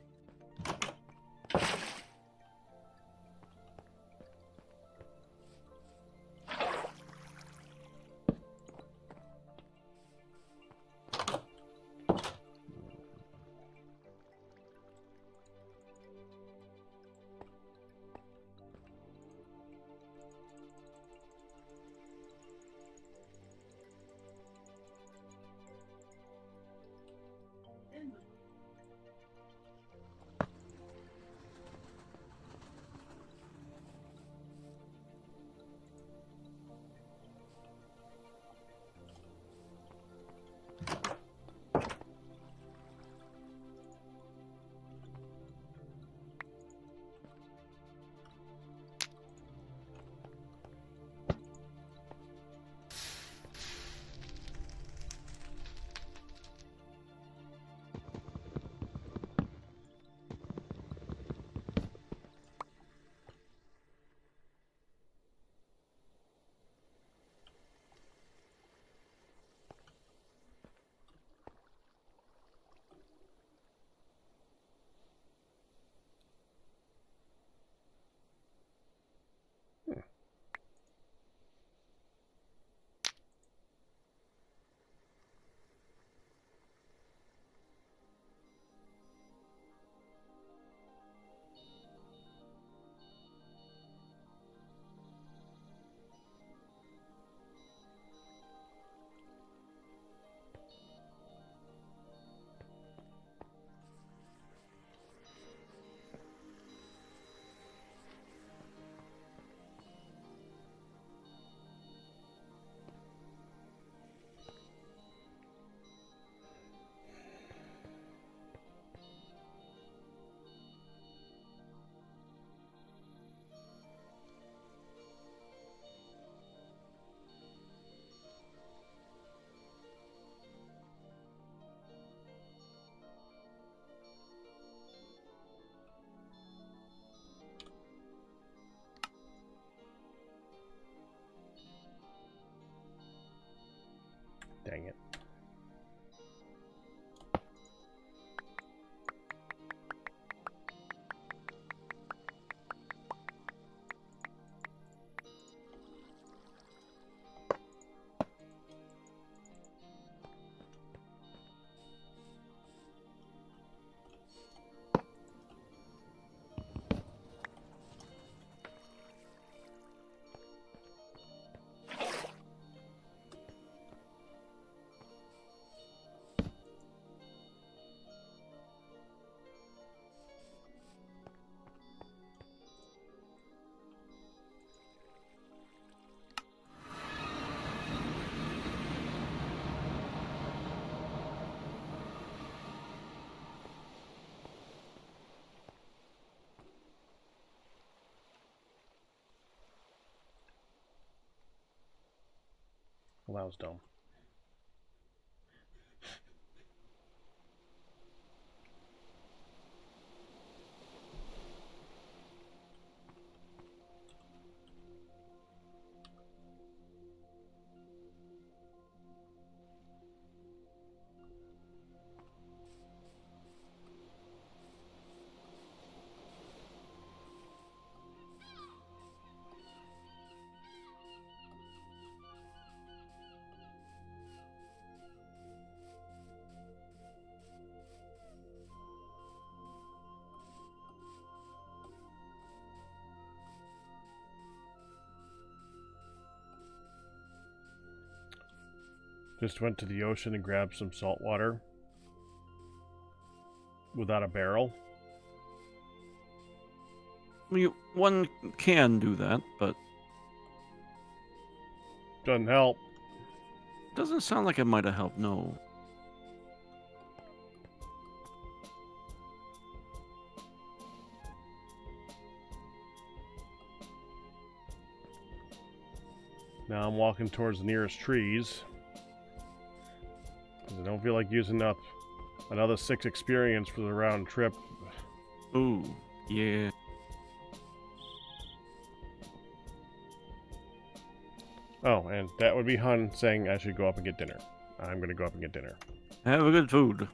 Well, that was dumb. Just went to the ocean and grabbed some salt water without a barrel. One can do that, but Doesn't help. doesn't sound like it might have helped. No. Now I'm walking towards the nearest trees. 'Cause I don't feel like using up another 6 experience for the round trip. Ooh, yeah. Oh, and that would be Hun saying I should go up and get dinner. I'm going to go up and get dinner. Have a good food.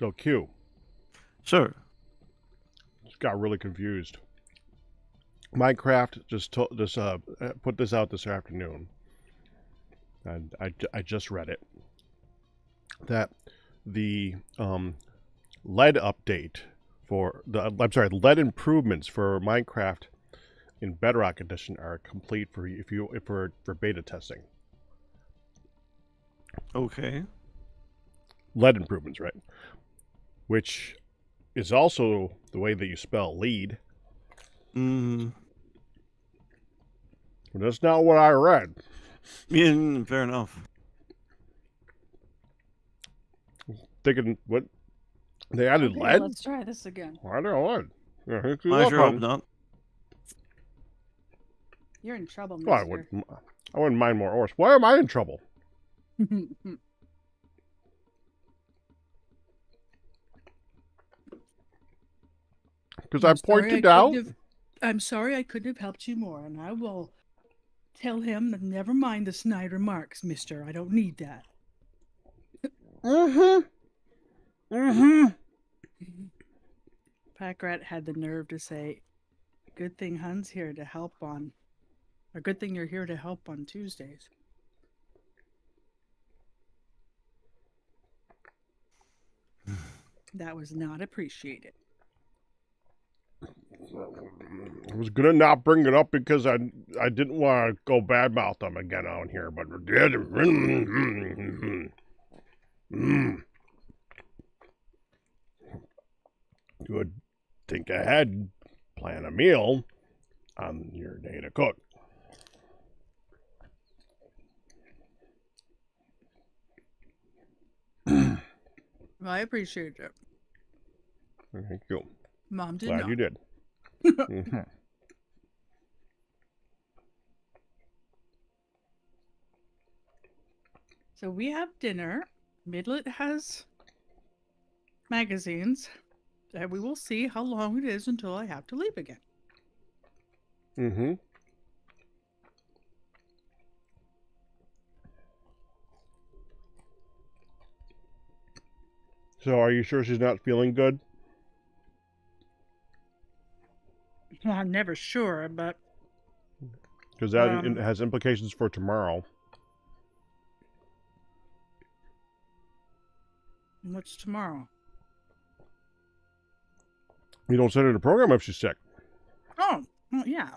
So Q Sir. just got really confused. Minecraft just put this out this afternoon, and I just read it, that the lead update for lead improvements for Minecraft in Bedrock Edition are complete for beta testing. Okay. Lead improvements, right? Which is also the way that you spell lead. Mm. But that's not what I read. Yeah, fair enough. Thinking, what? They added Okay, lead? let's try this again. I don't know lead. Yeah, here's the I lead sure hope button. not. You're in trouble, Oh, I wouldn't mind more ores. Why am I in trouble? mister. Because I pointed out. I'm sorry I couldn't have helped you more, and I will tell him that never mind the snide remarks, mister. I don't need that. Packrat had the nerve to say, good thing Hun's here to help on, or good thing you're here to help on Tuesdays. That was not appreciated. I was gonna not bring it up because I didn't want to go badmouth them again on here, but I did. You would think ahead, plan a meal on your day to cook. I appreciate it. Thank you. Mom did Glad not. you did. Mhm. So we have dinner. Midlet has magazines. And we will see how long it is until I have to leave again. Mm-hmm. So are you sure she's not feeling good? Well, I'm never sure, but Because that has implications for tomorrow. what's tomorrow? You don't send her to program if she's sick. Oh, well, yeah.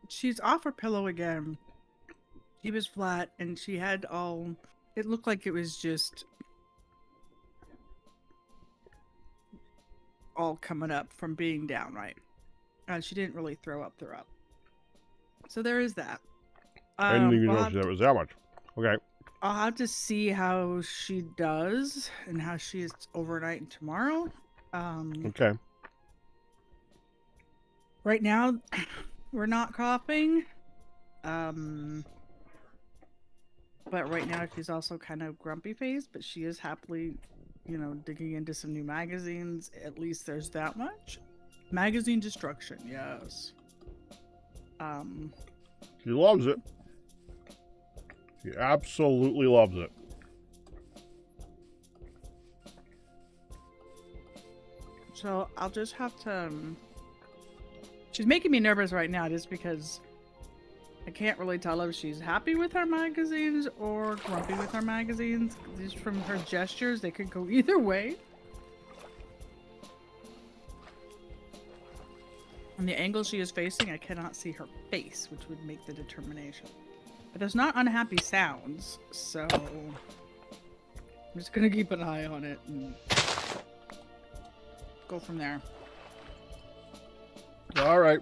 She's off her pillow again. She was flat, and she had all... It looked like it was just all coming up from being down, right? And she didn't really throw up. So there is that. I didn't even know I'll that was that much. Okay. I'll have to see how she does and how she is overnight tomorrow. Okay. Right now, we're not coughing. But right now she's also kind of grumpy faced, but she is happily, digging into some new magazines. At least there's that much. Magazine destruction, yes. She loves it. She absolutely loves it. So I'll just have to... She's making me nervous right now just because I can't really tell if she's happy with her magazines or grumpy with her magazines. Just from her gestures, they could go either way. On the angle she is facing, I cannot see her face, which would make the determination. But there's not unhappy sounds, so I'm just gonna keep an eye on it and go from there. All right.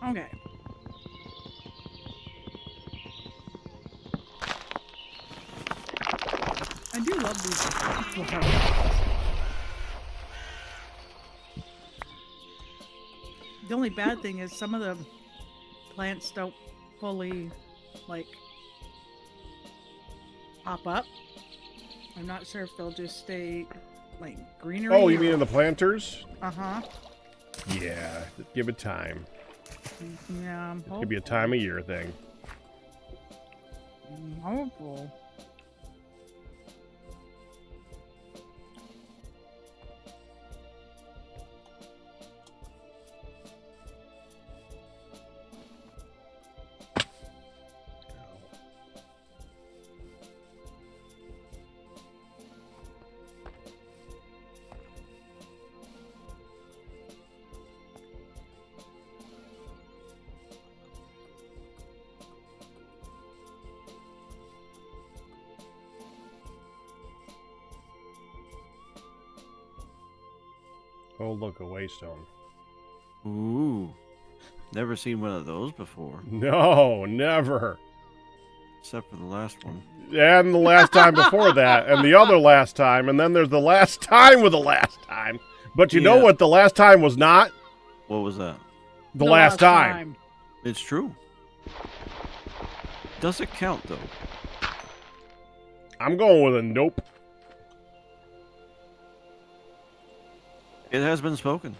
Okay. I do love these flowers. The only bad thing is some of the plants don't fully, like, pop up. I'm not sure if they'll just stay, like, greenery. Oh, you mean in the planters? Uh-huh. Yeah, give it time. Yeah, I'm hopeful. Could be a time of year thing. I'm hopeful. Oh, look, a waystone. Ooh. Never seen one of those before. No, never. Except for the last one. And the last time before that, and the other last time, and then there's the last time with the last time. But you know Yeah. what the last time was not? What was that? The last time. It's true. Does it count, though? I'm going with a nope. It has been spoken.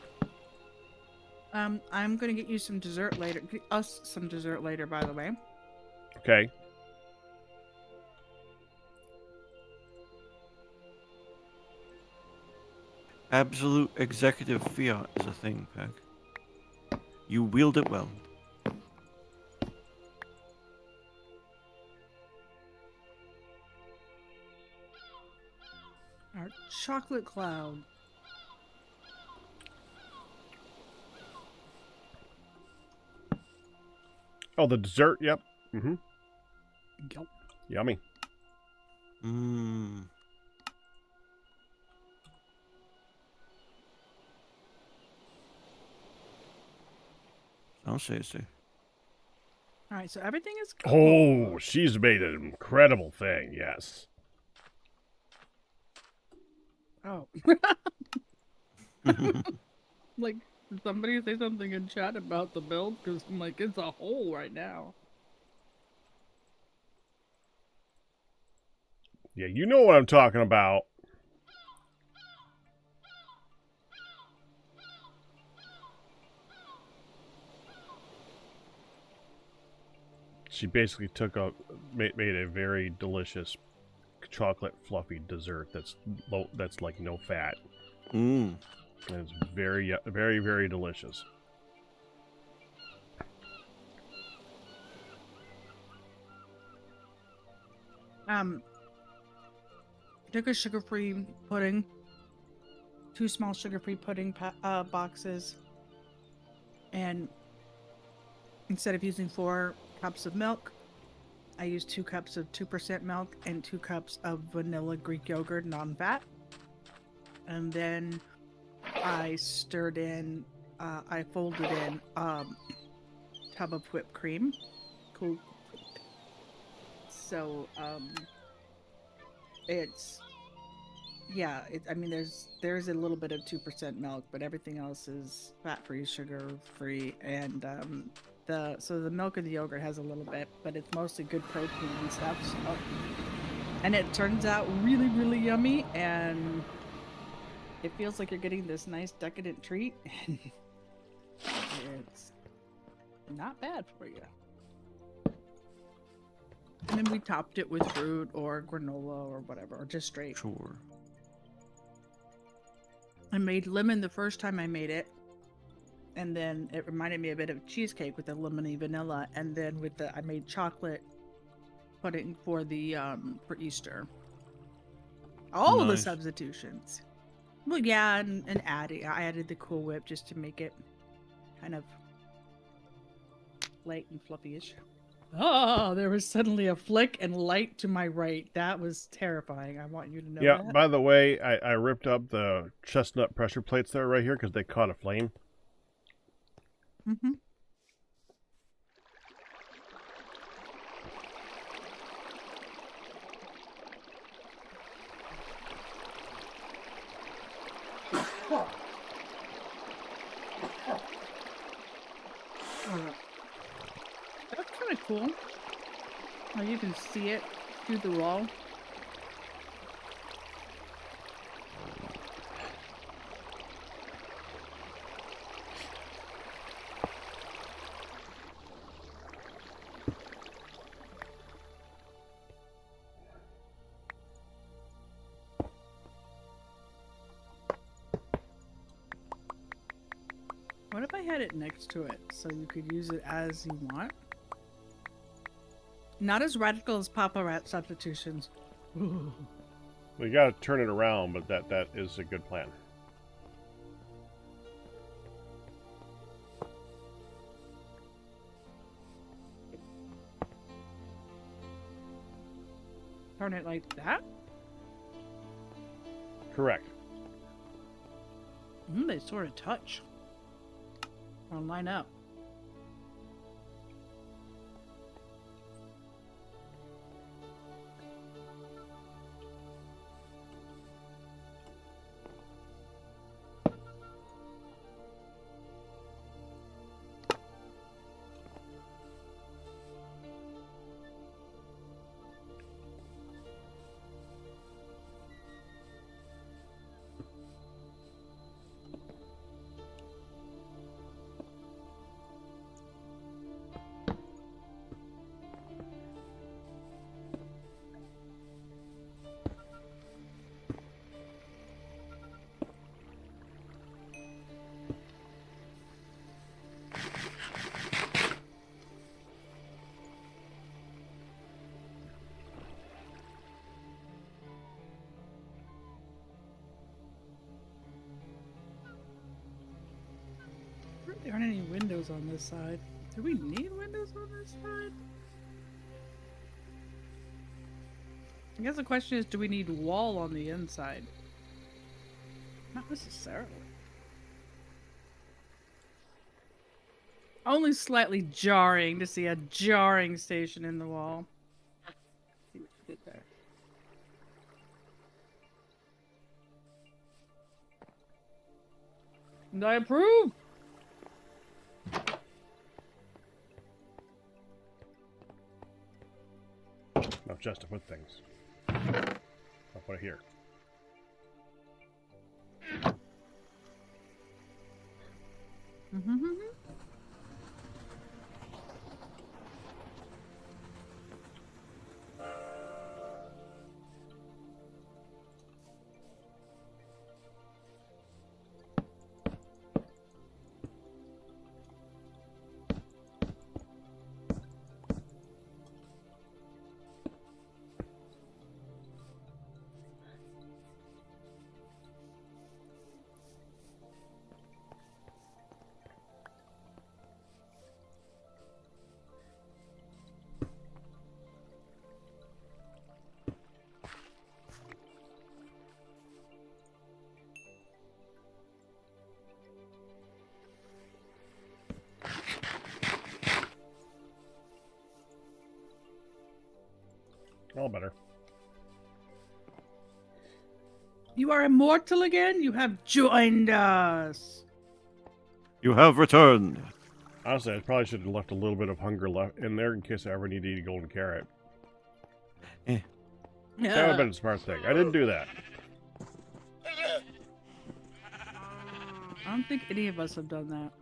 I'm gonna get you some dessert later. Us some dessert later, by the way. Okay. Absolute executive fiat is a thing, Peck. You wield it well. Our chocolate cloud. Oh, the dessert, yep. Mm-hmm. Yup. Yummy. Mmm. Sounds tasty. All right, so everything is. Oh, she's made an incredible thing, yes. Oh. Like, did somebody say something in chat about the build? Because I'm like, it's a hole right now. Yeah, you know what I'm talking about. She basically made a very delicious chocolate fluffy dessert that's like no fat. Mmm. And it's very, very, very delicious. Took a sugar-free pudding, 2 small sugar-free pudding boxes, and instead of using 4 cups of milk, I used 2 cups of 2% milk and 2 cups of vanilla Greek yogurt, non-fat. And then I stirred in, I folded in tub of whipped cream. Cool. So, it's, yeah, I mean, there's a little bit of 2% milk, but everything else is fat-free, sugar-free, and so the milk and the yogurt has a little bit, but it's mostly good protein and stuff. So, and it turns out really, really yummy, and it feels like you're getting this nice decadent treat, and it's not bad for you. And then we topped it with fruit or granola or whatever, or just straight. Sure. I made lemon the first time I made it, and then it reminded me a bit of cheesecake with the lemony vanilla, and then I made chocolate pudding for the for Easter. All of the Nice. substitutions. Well, yeah, and I added the Cool Whip just to make it kind of light and fluffy-ish. Oh, there was suddenly a flick and light to my right. That was terrifying. I want you to know Yeah, that. by the way, I ripped up the chestnut pressure plates that are right here because they caught a flame. Mm-hmm. That's kind of cool. How you can see it through the wall. What if I had it next to it so you could use it as you want? Not as radical as Papa Rat substitutions. We gotta turn it around, but that is a good plan. Turn it like that? Correct. They sort of touch. Or line up. There aren't any windows on this side. Do we need windows on this side? I guess the question is, do we need wall on the inside? Not necessarily. Only slightly jarring to see a jarring station in the wall. See what you did there. And I approve! Enough just to put things. I'll put it here. Mm-hmm. All better. You are immortal again? You have joined us! You have returned. Honestly, I probably should have left a little bit of hunger left in there in case I ever need to eat a golden carrot. That would have been a smart thing. I didn't do that. I don't think any of us have done that.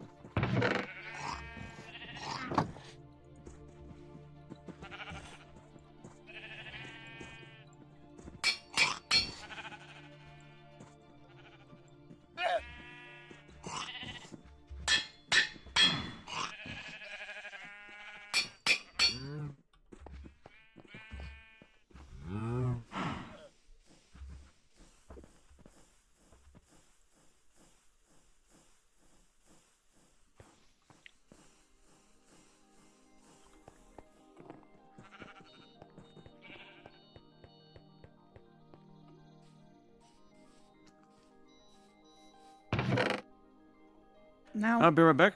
Now, I'll be right back.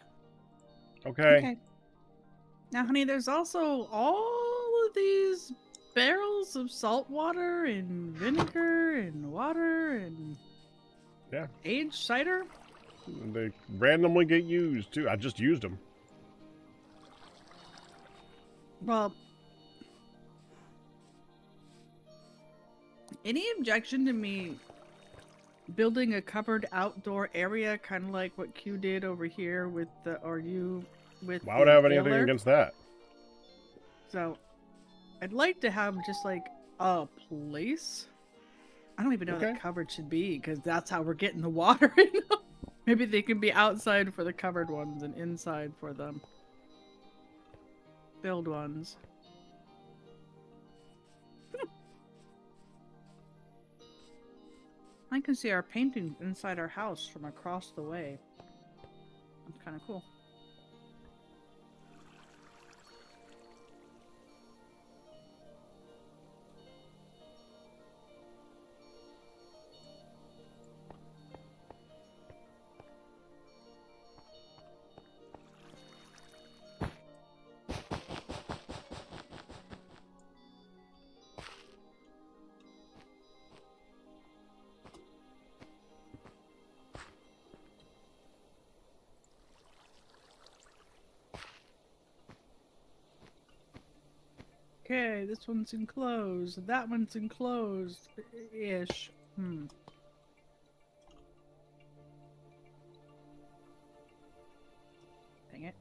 Okay. Now, honey, there's also all of these barrels of salt water and vinegar and water and... Yeah. Aged cider? And they randomly get used, too. I just used them. Well, any objection to me building a covered outdoor area, kind of like what Q did over here with the, or you with Why would I have the anything baler? against that? So, I'd like to have just like a place. I don't even know Okay. that covered should be, because that's how we're getting the water in them. Maybe they can be outside for the covered ones and inside for the filled ones. I can see our paintings inside our house from across the way. That's kind of cool. Okay, this one's enclosed. That one's enclosed-ish. Dang it.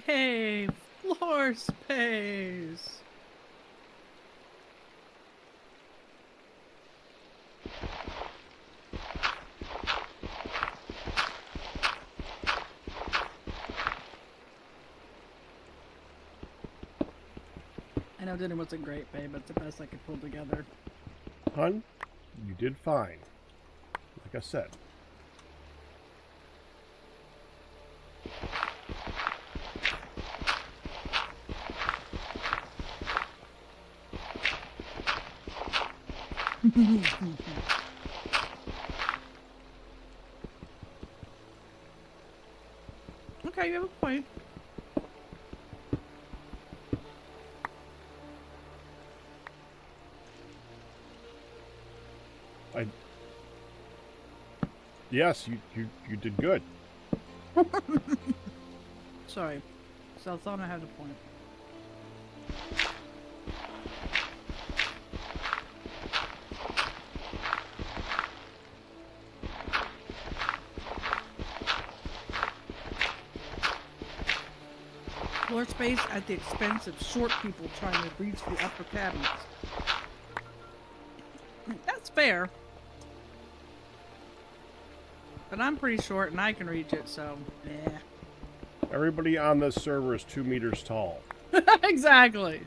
Hey, floor space. I know dinner wasn't great, babe, but it's the best I could pull together. Hun, you did fine. Like I said. Okay, you have a point. Yes, you did good. Sorry. So I thought I had a point. Floor space at the expense of short people trying to reach the upper cabinets. That's fair. But I'm pretty short and I can reach it, so yeah. Everybody on this server is 2 meters tall. Exactly.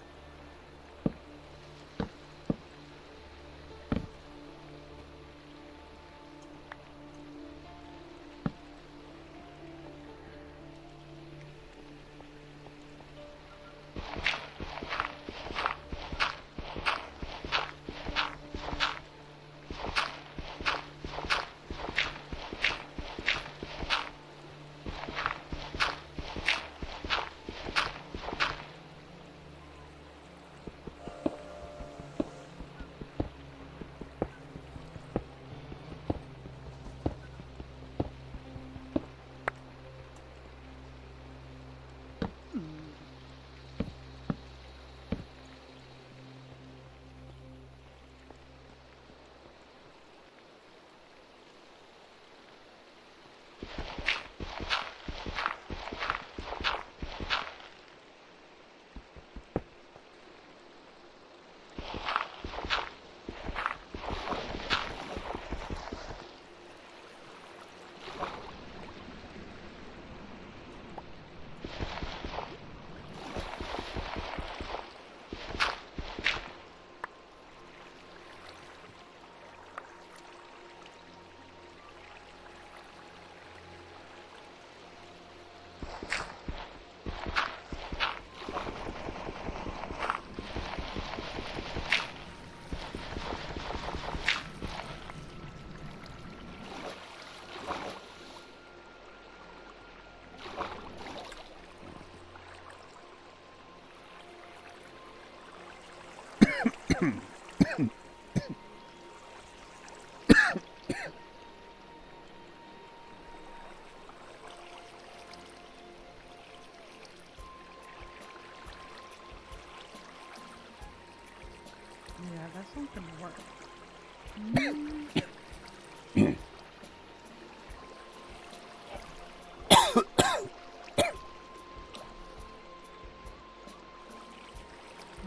Yeah, that's not gonna work.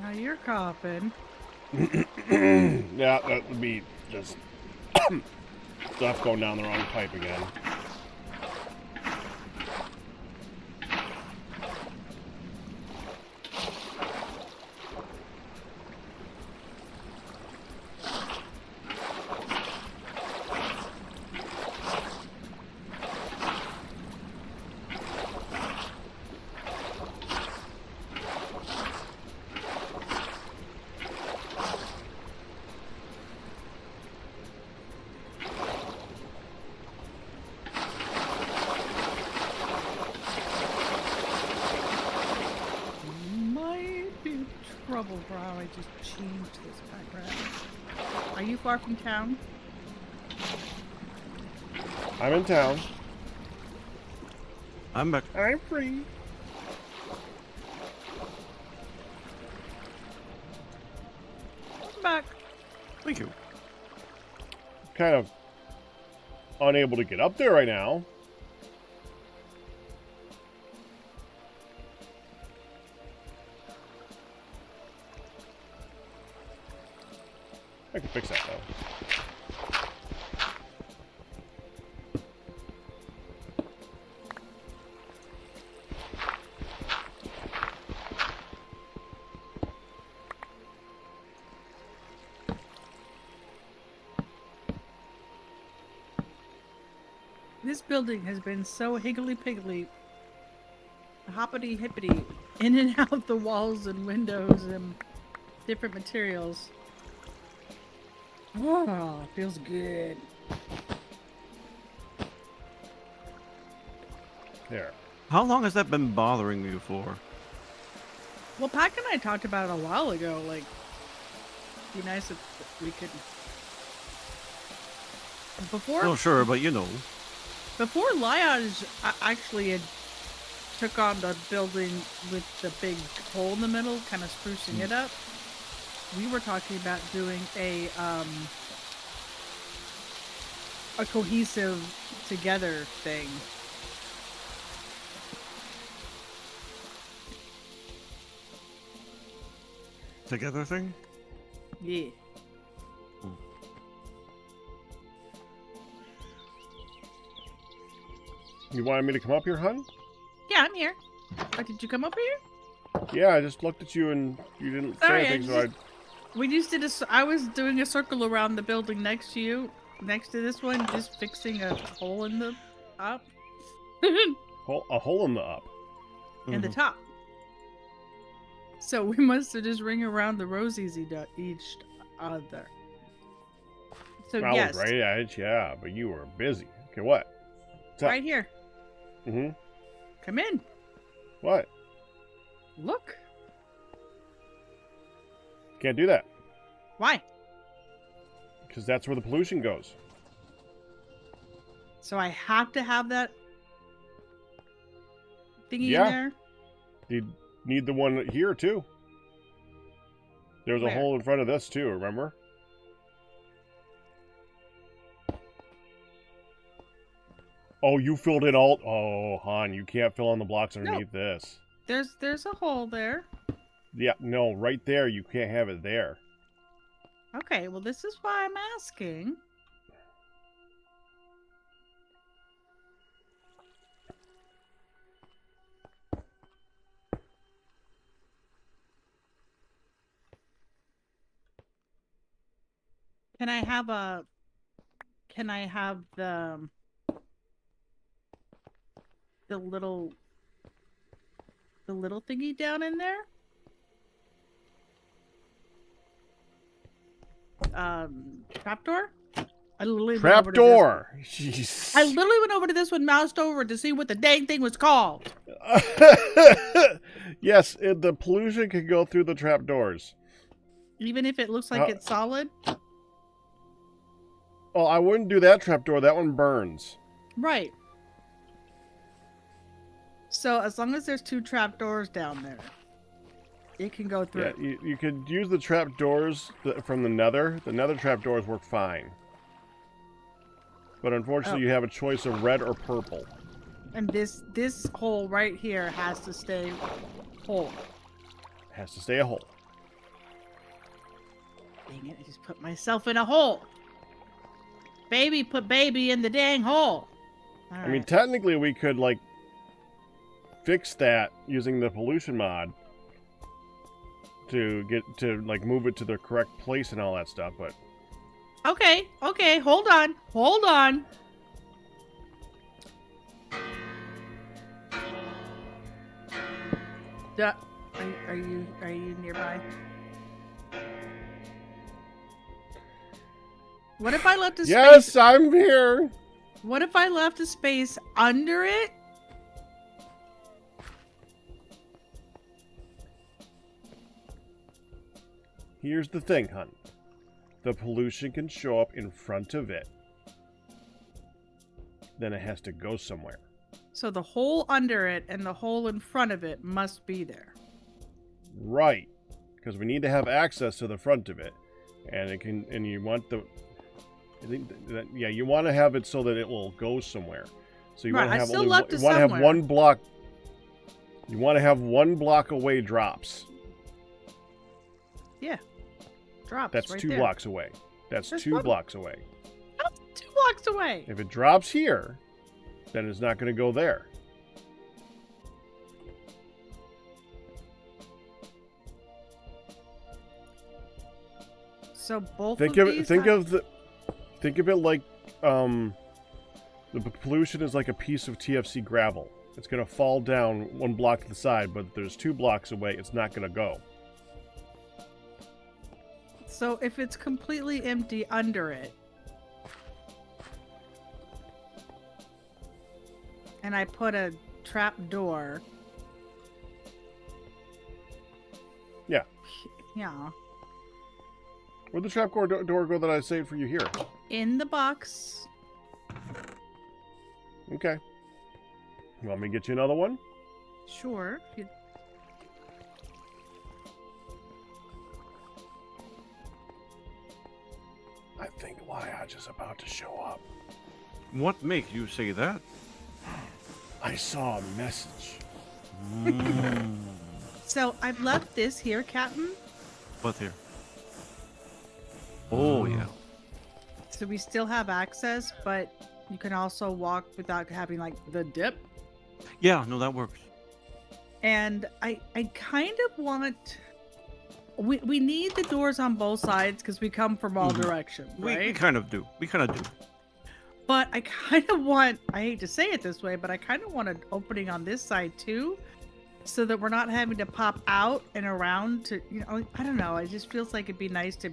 Now you're coughing. Yeah, that would be just stuff going down the wrong pipe again. Trouble, bro. I just changed this background. Are you far from town? I'm in town. I'm back. I'm free. I'm back. Thank you. Kind of unable to get up there right now. I can fix that though. This building has been so higgly-piggly, hoppity-hippity, in and out the walls and windows and different materials. Oh, feels good. There. How long has that been bothering you for? Well, Pac and I talked about it a while ago. Like, it'd be nice if we could. Before. Oh, sure, but you know. Before Liage actually had took on the building with the big hole in the middle, kind of sprucing it up, we were talking about doing a cohesive together thing. Together thing? Yeah. You wanted me to come up here, hun? Yeah, I'm here. Oh, did you come over here? Yeah, I just looked at you and you didn't Sorry, say anything, so We just did I was doing a circle around the building next to you, next to this one, just fixing a hole in the up. a hole in the up. In the top. So we must have just ring around the rosies each other. So I yes, was right at it, yeah, but you were busy. Okay, what? What's up? right here. Mm-hmm. Come in. What? Look. Can't do that. Why? Because that's where the pollution goes. So I have to have that thingy Yeah. in there? You need the one here, too. There's a Where? hole in front of this, too, remember? Oh, you filled it all. Oh, hon, you can't fill in the blocks underneath this. There's a hole there. Yeah, no, right there. You can't have it there. Okay, well this is why I'm asking. Can I have the little thingy down in there? Trapdoor? I literally went over to this one. Trapdoor! Jeez. I literally went over to this one, moused over to see what the dang thing was called. Yes, the pollution can go through the trapdoors. Even if it looks like it's solid? Oh, I wouldn't do that trapdoor. That one burns. Right. So as long as there's 2 trapdoors down there, it can go through. Yeah, you could use the trapdoors from the nether. The nether trapdoors work fine. But unfortunately, you have a choice of red or purple. And this hole right here has to stay whole. It has to stay a hole. Dang it, I just put myself in a hole. Baby put baby in the dang hole. All I mean, right. technically, we could, like, fix that using the pollution mod to get to, like, move it to the correct place and all that stuff, but... Okay, hold on. Are you nearby? What if I left a space? Yes, I'm here! What if I left a space under it? Here's the thing, hun. The pollution can show up in front of it. Then it has to go somewhere. So the hole under it and the hole in front of it must be there. Right. Because we need to have access to the front of it. And it can, and you want the... I think that, yeah, you want to have it so that it will go somewhere. So you Right, want to I have still only left you it want to have somewhere. one block. You want to have 1 block away drops. Yeah. Drops That's right 2 there. blocks away. That's There's 2 one. blocks away. That's 2 blocks away. If it drops here, then it's not going to go there. So both Think of of these think have- of it like the pollution is like a piece of TFC gravel. It's going to fall down 1 block to the side, but there's 2 blocks away. It's not going to go. So if it's completely empty under it, and I put a trap door. Yeah. Yeah. Where'd the trap door go that I saved for you here? In the box. Okay. You want me to get you another one? Sure. I think Liaj is about to show up. What makes you say that? I saw a message. So I've left this here, Captain. What here? Oh, yeah. So we still have access, but You can also walk without having like the dip. Yeah, no, that works. And I kind of want. We need the doors on both sides because we come from all directions, right? We kind of do. We kind of do. But I kind of want. I hate to say it this way, but I kind of want an opening on this side too, so that we're not having to pop out and around to. I don't know. It just feels like it'd be nice to.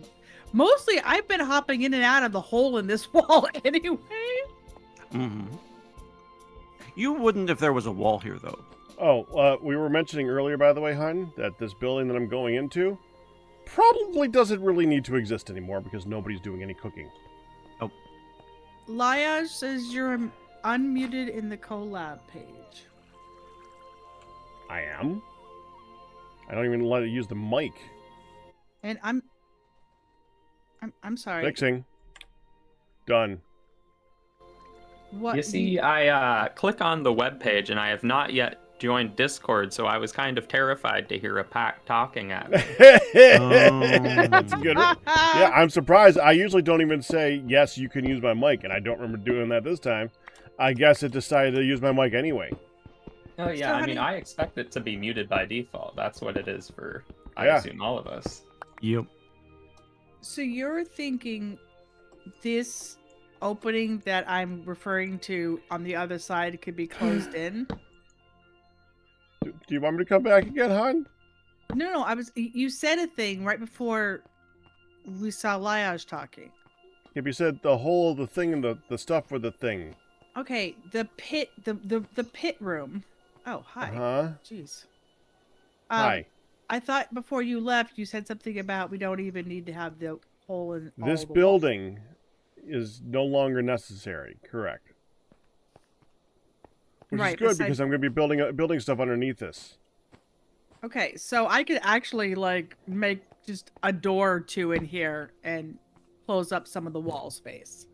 Mostly, I've been hopping in and out of the hole in this wall anyway. Mm-hmm. You wouldn't if there was a wall here, though. Oh, we were mentioning earlier, by the way, hun, that this building that I'm going into probably doesn't really need to exist anymore because nobody's doing any cooking. Oh. Liage says you're unmuted in the collab page. I am? I don't even let it use the mic. And I'm sorry. Fixing. Done. What? You see, I click on the web page and I have not yet joined Discord, so I was kind of terrified to hear a pack talking at me. That's good. Yeah, I'm surprised. I usually don't even say, yes, you can use my mic, and I don't remember doing that this time. I guess it decided to use my mic anyway. Oh yeah, So I mean, I expect it to be muted by default. That's what it is for, I Yeah. assume, all of us. Yep. So you're thinking this opening that I'm referring to on the other side could be closed in? Do you want me to come back again, hon? No, you said a thing right before we saw Liage talking. If you said the whole of the thing and the stuff for the thing. Okay, the pit, the pit room. Oh, hi. Huh? Jeez. Hi. I thought before you left, you said something about we don't even need to have the hole in all This the walls. building is no longer necessary. Correct. Which Right, is good beside- because I'm going to be building stuff underneath this. Okay, so I could actually like make just a door or two in here and close up some of the wall space.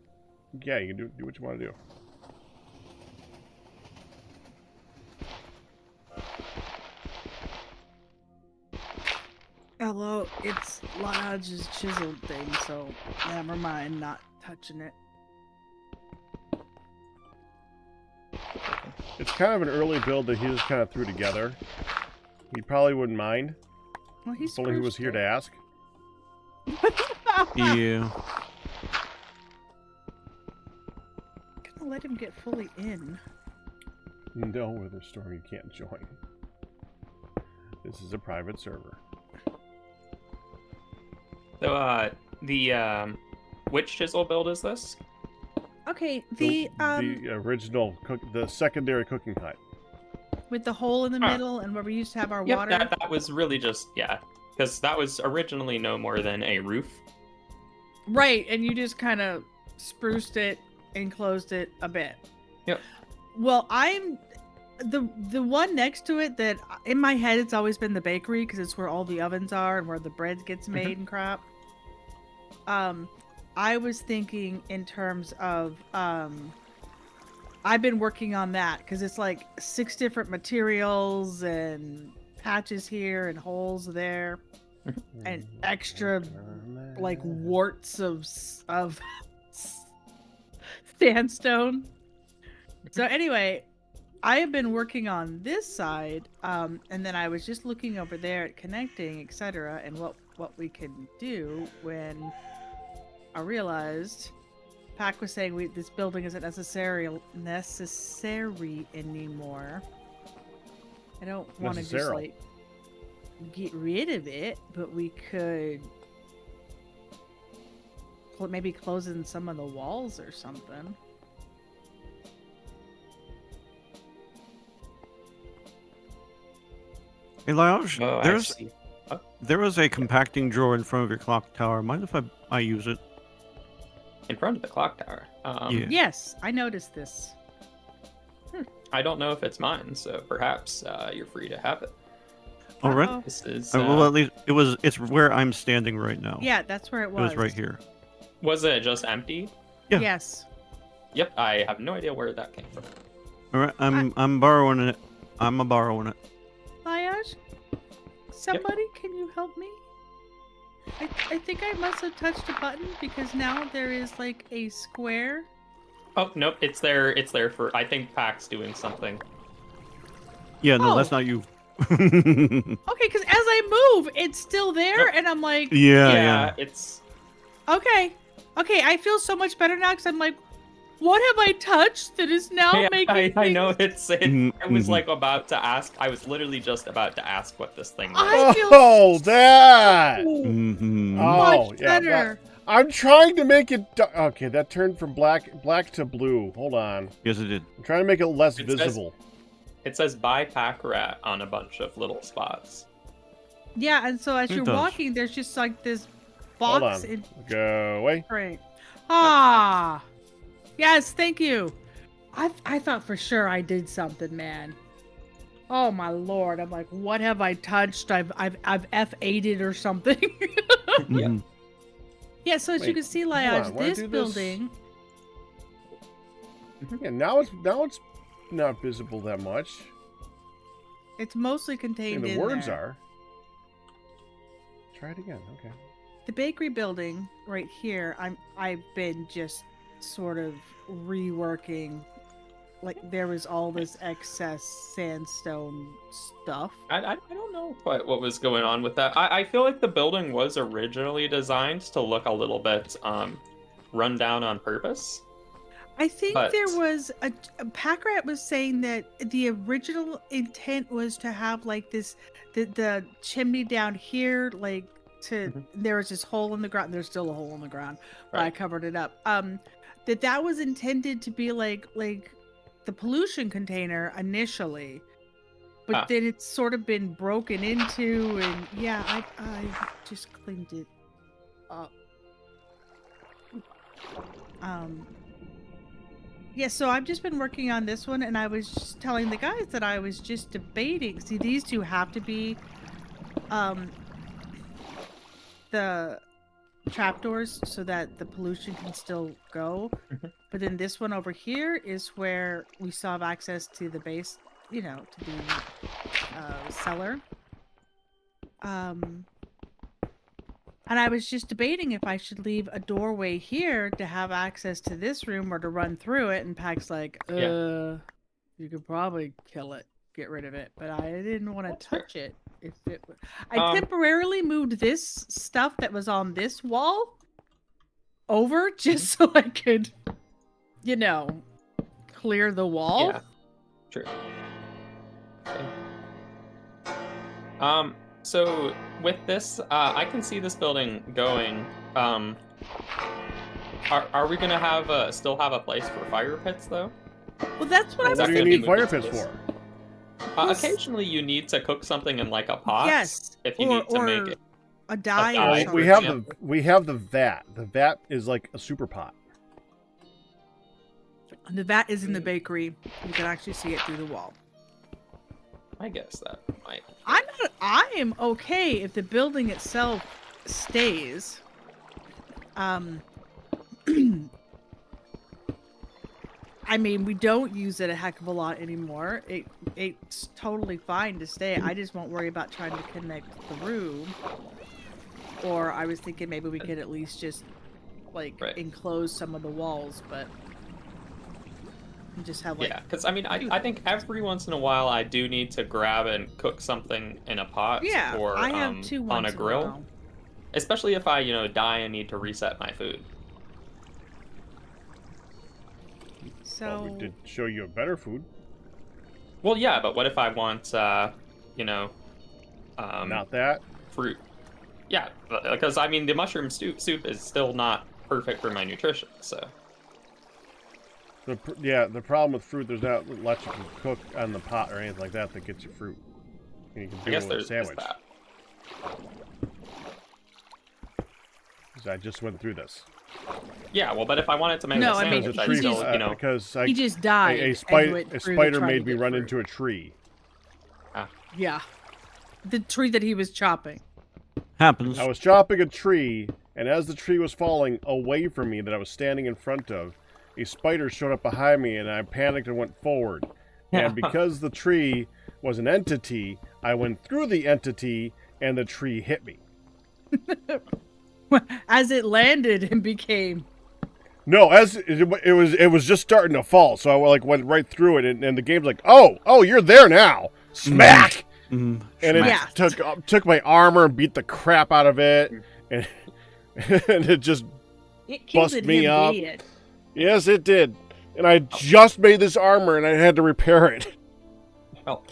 Yeah, you can do what you want to do. Hello, it's Liage's chiseled thing, so never mind not touching it. It's kind of an early build that he just kind of threw together. He probably wouldn't mind. Well, he's If only he was here to ask. Yeah. Gonna let him get fully in. No, Witherstorm, you can't join. This is a private server. So, which chisel build is this? Okay, the original the secondary cooking hut. with the hole in the Ah. middle and where we used to have our Yep, water. that was really just, yeah. Because that was originally no more than a roof. Right, and you just kind of spruced it and closed it a bit. Yep. Well, I'm the one next to it that in my head it's always been the bakery because it's where all the ovens are and where the bread gets made and crap. I was thinking in terms of I've been working on that because it's like 6 different materials and patches here and holes there and extra like warts of sandstone. So anyway, I have been working on this side, and then I was just looking over there at connecting, etc., and what we can do when I realized Pac was saying this building isn't necessary anymore. I don't want to just Necessarily. like get rid of it, but we could maybe close in some of the walls or something. Hey, Liage, Oh, there's actually, there is a compacting drawer in front of your clock tower. Mind if I use it? in front of the clock tower. Yeah. Yes, I noticed this. I don't know if it's mine, so perhaps you're free to have it. All right. Uh-oh. This is. Well, at least it's where I'm standing right now. Yeah, that's where it It was. was right here. Was it just empty? Yeah. Yes. Yep, I have no idea where that came from. All right, I'm borrowing it. I'm borrowing it. Liage, somebody, can you help me? I think I must have touched a button because now there is like a square Oh nope, it's there. It's there for. I think Pack's doing something. Yeah, no, Oh. that's not you. Okay, because as I move, it's still there, Yep. and I'm like, yeah. It's. okay, I feel so much better now because I'm like, what have I touched that is now Yeah, making I know things- I was Mhm. like about to ask. I was literally just about to ask what this thing was. I feel Oh, that! so Mm-hmm. Oh, much yeah, better. I'm trying to make it... Okay, that turned from black to blue. Hold on. Yes, it did. I'm trying to make it less It says- visible. It says buy pack rat on a bunch of little spots. Yeah, and so as It you're does. walking, there's just like this Hold box on. in Go away. Great. Ah, yes, thank you. I thought for sure I did something, man. Oh my lord! I'm like, what have I touched? I've F8'd or something. Yeah. Mhm. Yeah. So as you Wait, can see, hold Liage, on, why this do this? building. Yeah, now it's not visible that much. It's mostly I contained mean, the in words there. are. Try it again. Okay. The bakery building right here. I've been just sort of reworking. Like there was all this excess sandstone stuff. I don't know quite what was going on with that. I feel like the building was originally designed to look a little bit run down on purpose. I think But- there was a Packrat was saying that the original intent was to have like this the chimney down here like to Mhm. there was this hole in the ground. There's still a hole in the ground. But I Right. covered it up. That was intended to be like the pollution container initially. But Ah. then it's sort of been broken into and yeah, I just cleaned it up. Yeah, so I've just been working on this one, and I was just telling the guys that I was just debating. See, these two have to be, the trapdoors so that the pollution can still go. Mhm. But then this one over here is where we still have access to the base, to the cellar. And I was just debating if I should leave a doorway here to have access to this room or to run through it. And Pack's like, Yeah. you could probably kill it, get rid of it. But I didn't want to That's fair. touch it. If it was... I temporarily moved this stuff that was on this wall over just so I could, clear the wall. Yeah. True. Okay. So with this, I can see this building going. Are we gonna have still have a place for fire pits though? Well, that's what I Is What was do you that need gonna be fire moved pits into for? Well, Occasionally, you need to cook something in like a pot. Yes. If you need to make it. a dye dye, or Oh, something. we have the vat. The vat is like a super pot. The vat is in the bakery. You can actually see it through the wall. I guess that might. I am okay if the building itself stays. I mean, we don't use it a heck of a lot anymore. It's totally fine to stay. I just won't worry about trying to connect the room. Or I was thinking maybe we could at least just like Right. enclose some of the walls, but just have like Yeah, because I mean, I think every once in a while I do need to grab and cook something in a pot yeah. or I have two on once a in grill, while. especially if I die and need to reset my food. So Well, we did show you a better food. Well, yeah, but what if I want, Not that. fruit? Yeah, because I mean, the mushroom soup is still not perfect for my nutrition, so. The problem with fruit, there's not much you can cook on the pot or anything like that that gets you fruit. And you can I do guess it with a there's sandwich. that. 'Cause I just went through this. Yeah, well, but if I wanted to make No, a I mean, sandwich, Because a I tree, still, because he just died. a and spider, went a through spider trying to made me get run fruit. into a tree. Yeah. The tree that he was chopping. Happens. I was chopping a tree, and as the tree was falling away from me that I was standing in front of, a spider showed up behind me, and I panicked and went forward. Yeah. And because the tree was an entity, I went through the entity, and the tree hit me. As it landed and became No, as it was just starting to fall, so I like went right through it, and the game's like, oh, you're there now. Smack. Mm, And it Yeah. took my armor and beat the crap out of it, and and it just It Bust killed me him up. bad. yes, it did. And I just made this armor, and I had to repair it. Well,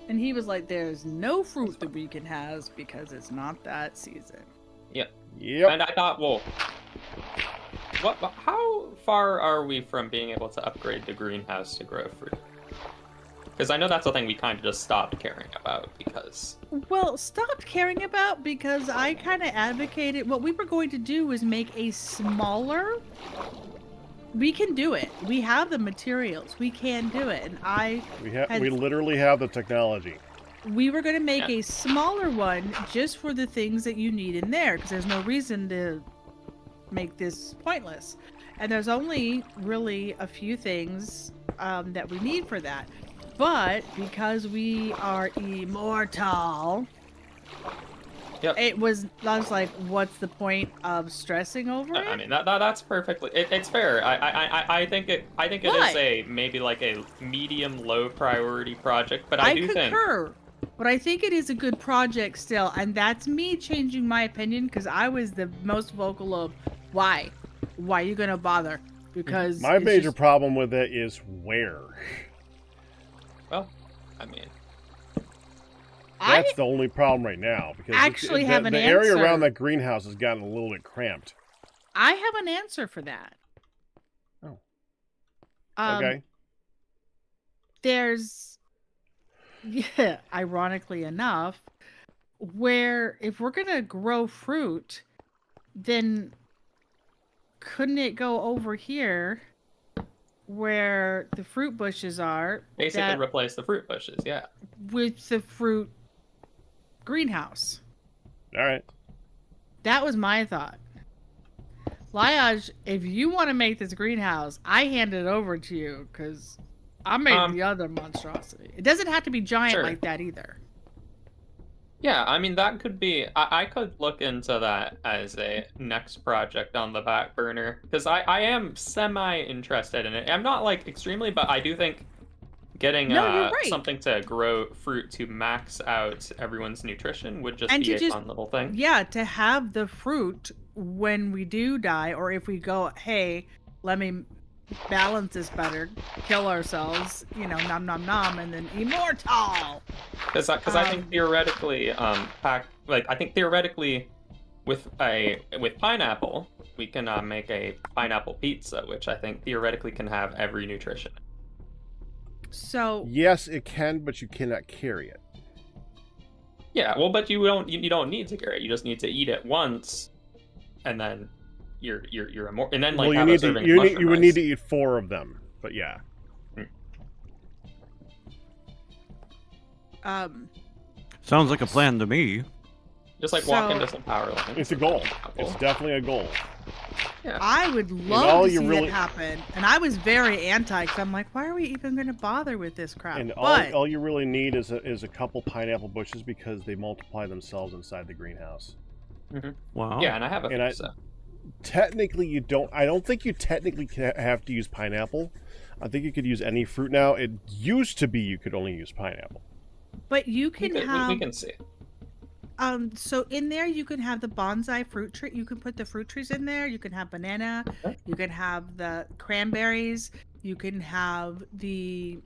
And he was like, "There's no fruit that we can have because it's not that season." yeah. Yep. And I thought, well, how far are we from being able to upgrade the greenhouse to grow fruit? Because I know that's the thing we kind of just stopped caring about because... Well, stopped caring about because I kind of advocated what we were going to do was make a smaller. We can do it. We have the materials. We can do it. And We literally have the technology. we were going to make a smaller one just for the things that you need in there because there's no reason to make this pointless. And there's only really a few things that we need for that. But because we are immortal, Yep. I was like, what's the point of stressing over it? I mean that's perfectly. It's fair. I think it is a maybe like a medium low priority project, but I do concur. But I think it is a good project still, and that's me changing my opinion because I was the most vocal of why are you gonna bother? Because My it's major just- problem with it is where. Well, I mean, That's the only problem right now because actually have an the area answer. around that greenhouse has gotten a little bit cramped. I have an answer for that. Oh. Um, Okay. There's, yeah, ironically enough, where if we're gonna grow fruit, then couldn't it go over here where the fruit bushes are basically replace the fruit bushes. Yeah. with the fruit greenhouse? All right. That was my thought. Liage, if you want to make this greenhouse, I hand it over to you because I made the other monstrosity. It doesn't have to be giant Sure. like that either. Yeah, I mean that could be. I could look into that as a next project on the back burner because I am semi interested in it. I'm not like extremely, but I do think getting No, you're right. something to grow fruit to max out everyone's nutrition would just And be to a just- fun little thing. Yeah, to have the fruit when we do die, or if we go, hey, let me balance this better, kill ourselves, nom nom nom, and then immortal. Because I think theoretically, with pineapple, we can make a pineapple pizza, which I think theoretically can have every nutrition. So Yes, it can, but you cannot carry it. Yeah, well, but you don't need to carry it. You just need to eat it once, and then you're immortal. And then like Well, have a serving of you mushroom would need rice. to eat 4 of them, but yeah. Sounds like a plan to me. Just like walk So- into some power lines. It's a goal. Apple. It's definitely a goal. Yeah. I would all love to you see really- it happen, and I was very anti because I'm like, why are we even going to bother with this crap? And But all you really need is a couple pineapple bushes because they multiply themselves inside the greenhouse. Wow. Yeah, and I have a And few, I- so. Technically, you don't. I don't think you technically have to use pineapple. I think you could use any fruit now. It used to be you could only use pineapple. you can have We can see. so in there you can have the bonsai fruit tree. You can put the fruit trees in there. You can have banana. Okay. You can have the cranberries. You can have the,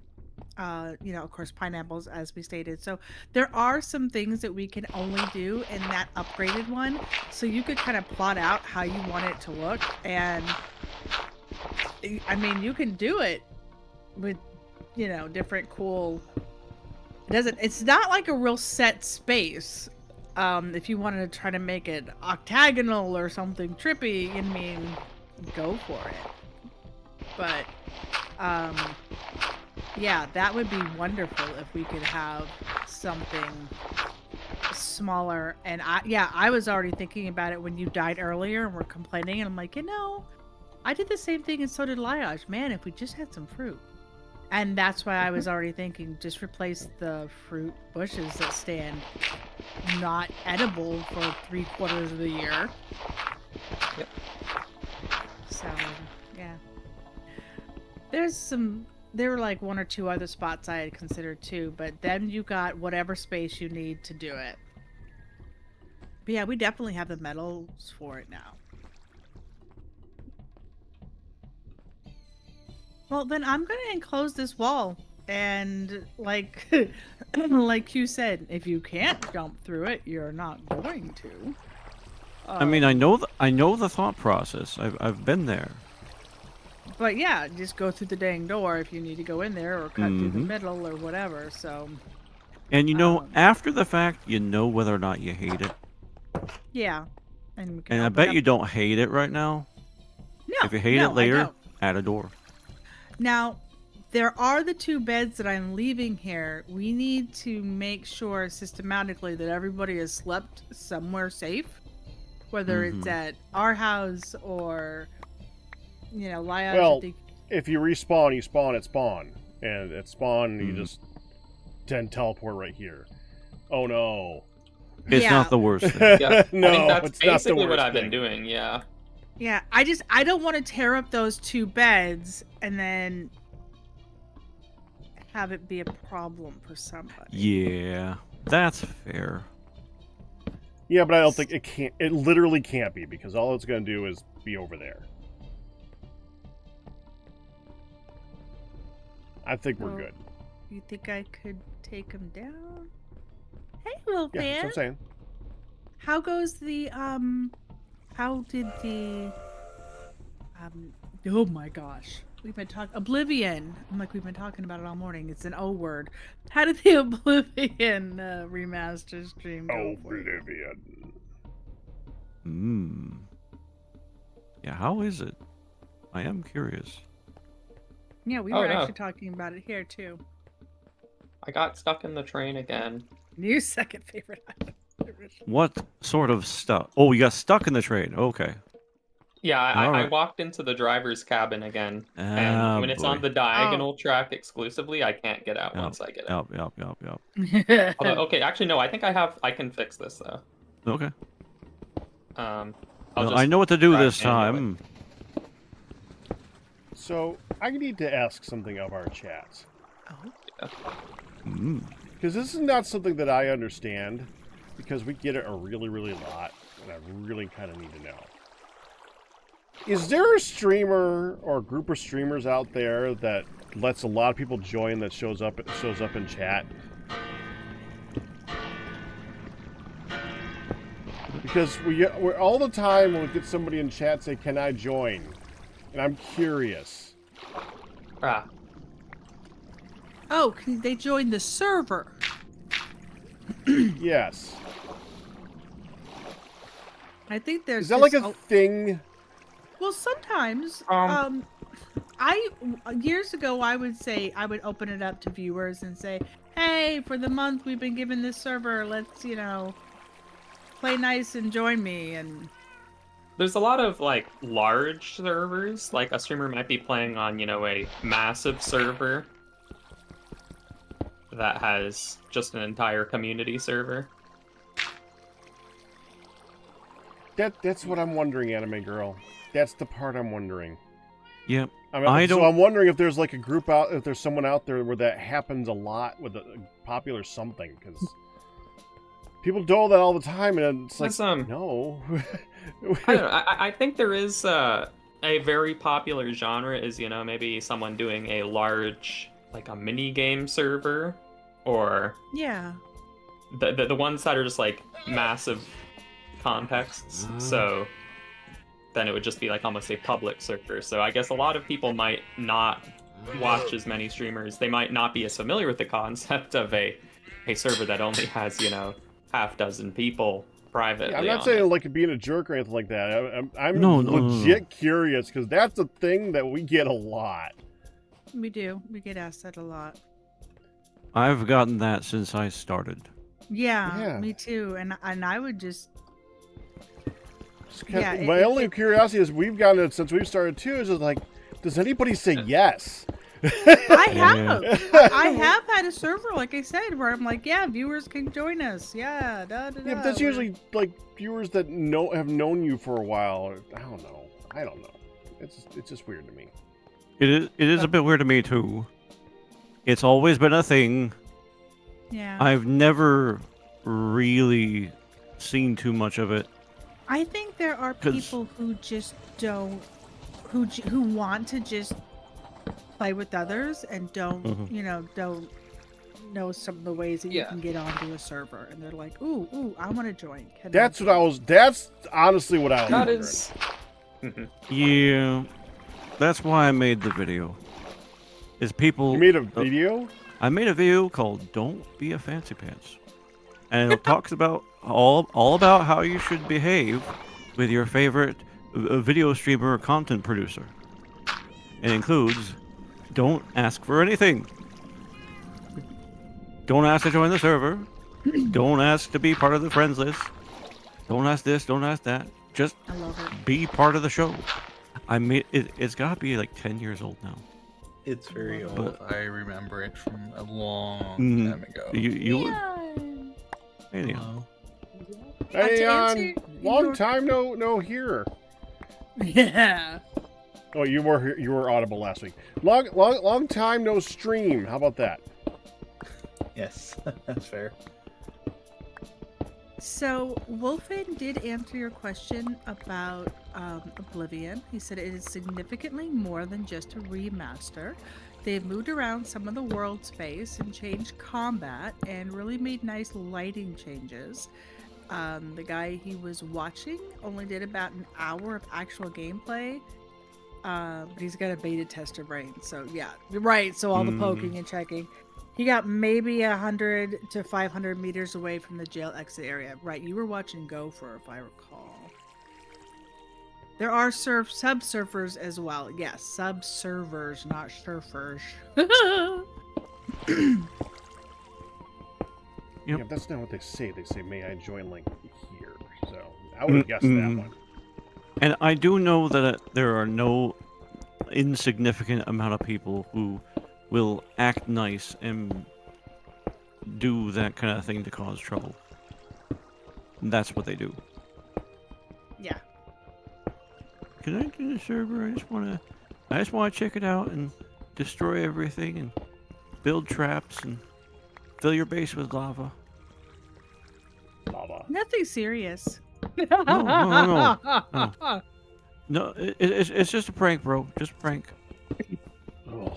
of course, pineapples, as we stated. So there are some things that we can only do in that upgraded one. So you could kind of plot out how you want it to look, and I mean, you can do it with, different cool. It's not like a real set space. If you wanted to try to make it octagonal or something trippy, go for it. But, yeah, that would be wonderful if we could have something smaller. And I was already thinking about it when you died earlier and were complaining, and I'm like, I did the same thing and so did Liage. Man, if we just had some fruit. And that's why I was already thinking, just replace the fruit bushes that stand not edible for 3/4 of the year. Yep. So There were like 1 or 2 other spots I had considered too, but then you got whatever space you need to do it. But yeah, we definitely have the metals for it now. Well, then I'm going to enclose this wall. And like, like you said, if you can't jump through it, you're not going to. I mean, I know the thought process. I've been there. But yeah, just go through the dang door if you need to go in there, or cut through the middle, or whatever. So. And you know, after the fact, you know whether or not you hate it. Yeah. And I bet you don't hate it right now. No. If you hate it later, add a door. Now, there are the 2 beds that I'm leaving here. We need to make sure systematically that everybody has slept somewhere safe, whether it's at our house or, you know, lie out. Well, if you respawn, you spawn at spawn, and at spawn you just then teleport right here. Oh no! It's not the worst thing. Yeah, No, I think that's it's not the basically what worst I've been thing. doing. Yeah. Yeah, I don't want to tear up those 2 beds and then have it be a problem for somebody. Yeah, that's fair. Yeah, but I don't think it can't. It literally can't be, because all it's going to do is be over there. I think we're good. You think I could take him down? Hey, little Yeah, that's what fan. I'm saying. How goes the how did the oh my gosh, we've been talking Oblivion. I'm like, we've been talking about it all morning. It's an O word. How did the Oblivion remaster stream go for you? Oblivion. Yeah, how is it? I am curious. Yeah, we Oh, were no. actually talking about it here too. I got stuck in the train again. New second favorite item. What sort of stuff? Oh, you got stuck in the train. Okay. Yeah, I Alright. walked into the driver's cabin again, and when it's on the diagonal track exclusively, I can't get out once I get out. Yep. Although, okay, actually no, I think I can fix this though. Okay. I'll Well, just I know what to do try this manually. time. So I need to ask something of our chat, because this is not something that I understand, because we get it a really lot, and I really kind of need to know. Is there a streamer or a group of streamers out there that lets a lot of people join that shows up in chat? Because we're all the time when we get somebody in chat say, "Can I join?" And I'm curious. Ah, Oh, they joined the server. Yes. I think there's Is that like just a thing? well, sometimes years ago I would open it up to viewers and say, "Hey, for the month we've been given this server. Let's, you know, play nice and join me." And there's a lot of like large servers. Like a streamer might be playing on, you know, a massive server that has just an entire community server. That's what I'm wondering, Anime Girl. That's the part I'm wondering. Yep. So I'm wondering if there's like a group if there's someone out there where that happens a lot with a popular something, because people do that all the time, and it's like, no. I don't know. I think there is a very popular genre is, you know, maybe someone doing a large, like a mini game server, or yeah, the ones that are just like massive contexts. So then it would just be like almost a public server. So I guess a lot of people might not watch as many streamers. They might not be as familiar with the concept of a server that only has, you know, half dozen people privately. I'm not on saying it. like being a jerk or anything like that. I'm No. legit curious, because that's a thing that we get a lot. we do. We get asked that a lot. I've gotten that since I started. Yeah, me too. And I would just My only curiosity is we've gotten it since we've started too. Is just like, does anybody say yes? I have. I have had a server, like I said, where I'm like, yeah, viewers can join us. Yeah, Yeah, but that's usually like viewers that have known you for a while. Or, I don't know. It's just weird to me. It is a bit weird to me too. It's always been a thing. Yeah. I've never really seen too much of it. I think there are 'Cause- people who just don't, who want to just play with others and don't, Mhm. don't know some of the ways that you Yeah. can get onto a server, and they're like, ooh, I want to join. Can I That's what join?" that's honestly what I was That wondering. is. Yeah, that's why I made the video. Is people? You made a video? I made a video called "Don't Be a Fancy Pants," and it talks about all about how you should behave with your favorite video streamer or content producer. It includes, don't ask for anything. Don't ask to join the server. Don't ask to be part of the friends list. Don't ask this. Don't ask that. Just I love it. be part of the show. I made it. It's got to be like 10 years old now. It's very But- old. I remember it from a long Mhm. time ago. You anyhow. Hello? Hey, to on answer long your- time no here. Yeah. Oh, you were audible last week. Long time no stream. How about that? Yes, that's fair. So, Wolfen did answer your question about Oblivion. He said it is significantly more than just a remaster. They've moved around some of the world space and changed combat and really made nice lighting changes. The guy he was watching only did about an hour of actual gameplay, but he's got a beta tester brain. So, yeah, you're right. So, all the poking and checking. He got maybe 100 to 500 meters away from the jail exit area. Right, you were watching Gopher, if I recall. There are sub-surfers as well. Yes, sub-servers, not surfers. Yeah, that's not what they say. They say, "May I join link here?" So I would have guessed that one. And I do know that there are no insignificant amount of people who will act nice and do that kind of thing to cause trouble. And that's what they do. Yeah. Can I do the server? I just want to check it out and destroy everything and build traps and fill your base with lava. Lava. Nothing serious. No. No, it's just a prank, bro. Just a prank. Ugh.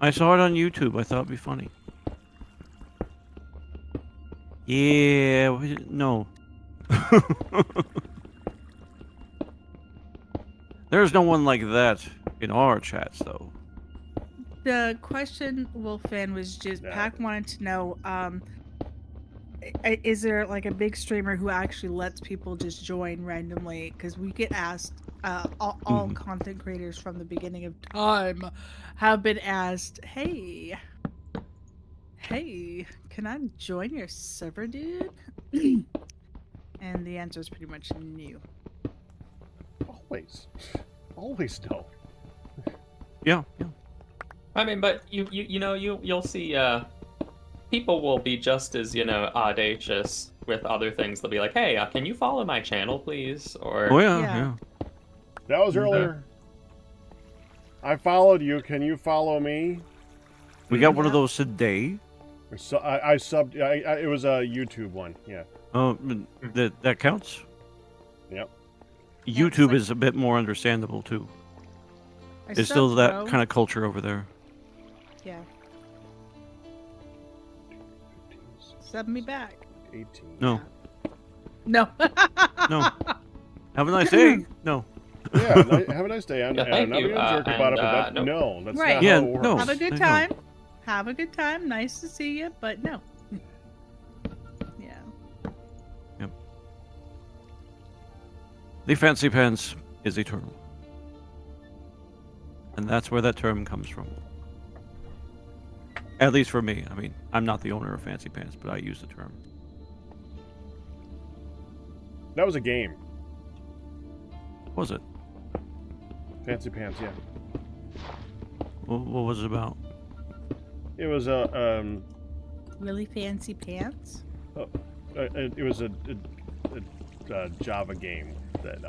I saw it on YouTube. I thought it'd be funny. Yeah, no. There's no one like that in our chats, though. The question, Wolfan, was just Yeah. Pac wanted to know, is there like a big streamer who actually lets people just join randomly? Because we get asked, all content creators from the beginning of time have been asked, hey, can I join your server, dude? And the answer is pretty much no. Always no. Yeah. I mean, but you'll see. People will be just as audacious with other things. They'll be like, "Hey, can you follow my channel, please?" Or Oh Yeah. yeah. That was earlier. I followed you. Can you follow me? We got one of Yeah. those today. So I subbed. It was a YouTube one. Yeah. Oh, that counts. Yep. YouTube like- is a bit more understandable too. I There's still subbed, that bro. kind of culture over there. Yeah. Sub me back. 18. No, No. no. Have a nice day. No. Yeah. Have a nice day. I'm Yeah, thank not you, being a jerk about it, but and, no, that's Right. not Yeah, how it works. no. Have a good I know. time. Have a good time. Nice to see you, but no. Yeah. The fancy pants is eternal. And that's where that term comes from. At least for me. I mean, I'm not the owner of Fancy Pants, but I use the term. That was a game. What was it? Fancy Pants. Yeah. What was it about? It was a Really fancy pants. it was a Java game that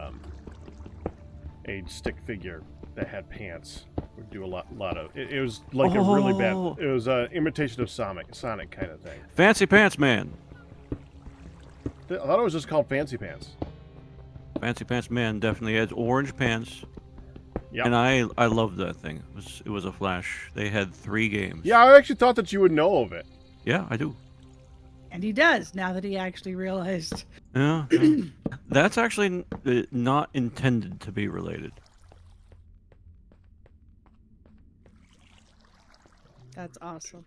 a stick figure that had pants. would do a lot of. It was like a really bad. Oh. It was an imitation of Sonic kind of thing. Fancy Pants Man. I thought it was just called Fancy Pants. Fancy Pants Man definitely has orange pants. Yeah. And I loved that thing. It was a flash. They had 3 games. Yeah, I actually thought that you would know of it. Yeah, I do. And he does, now that he actually realized. Yeah. That's actually not intended to be related. That's awesome.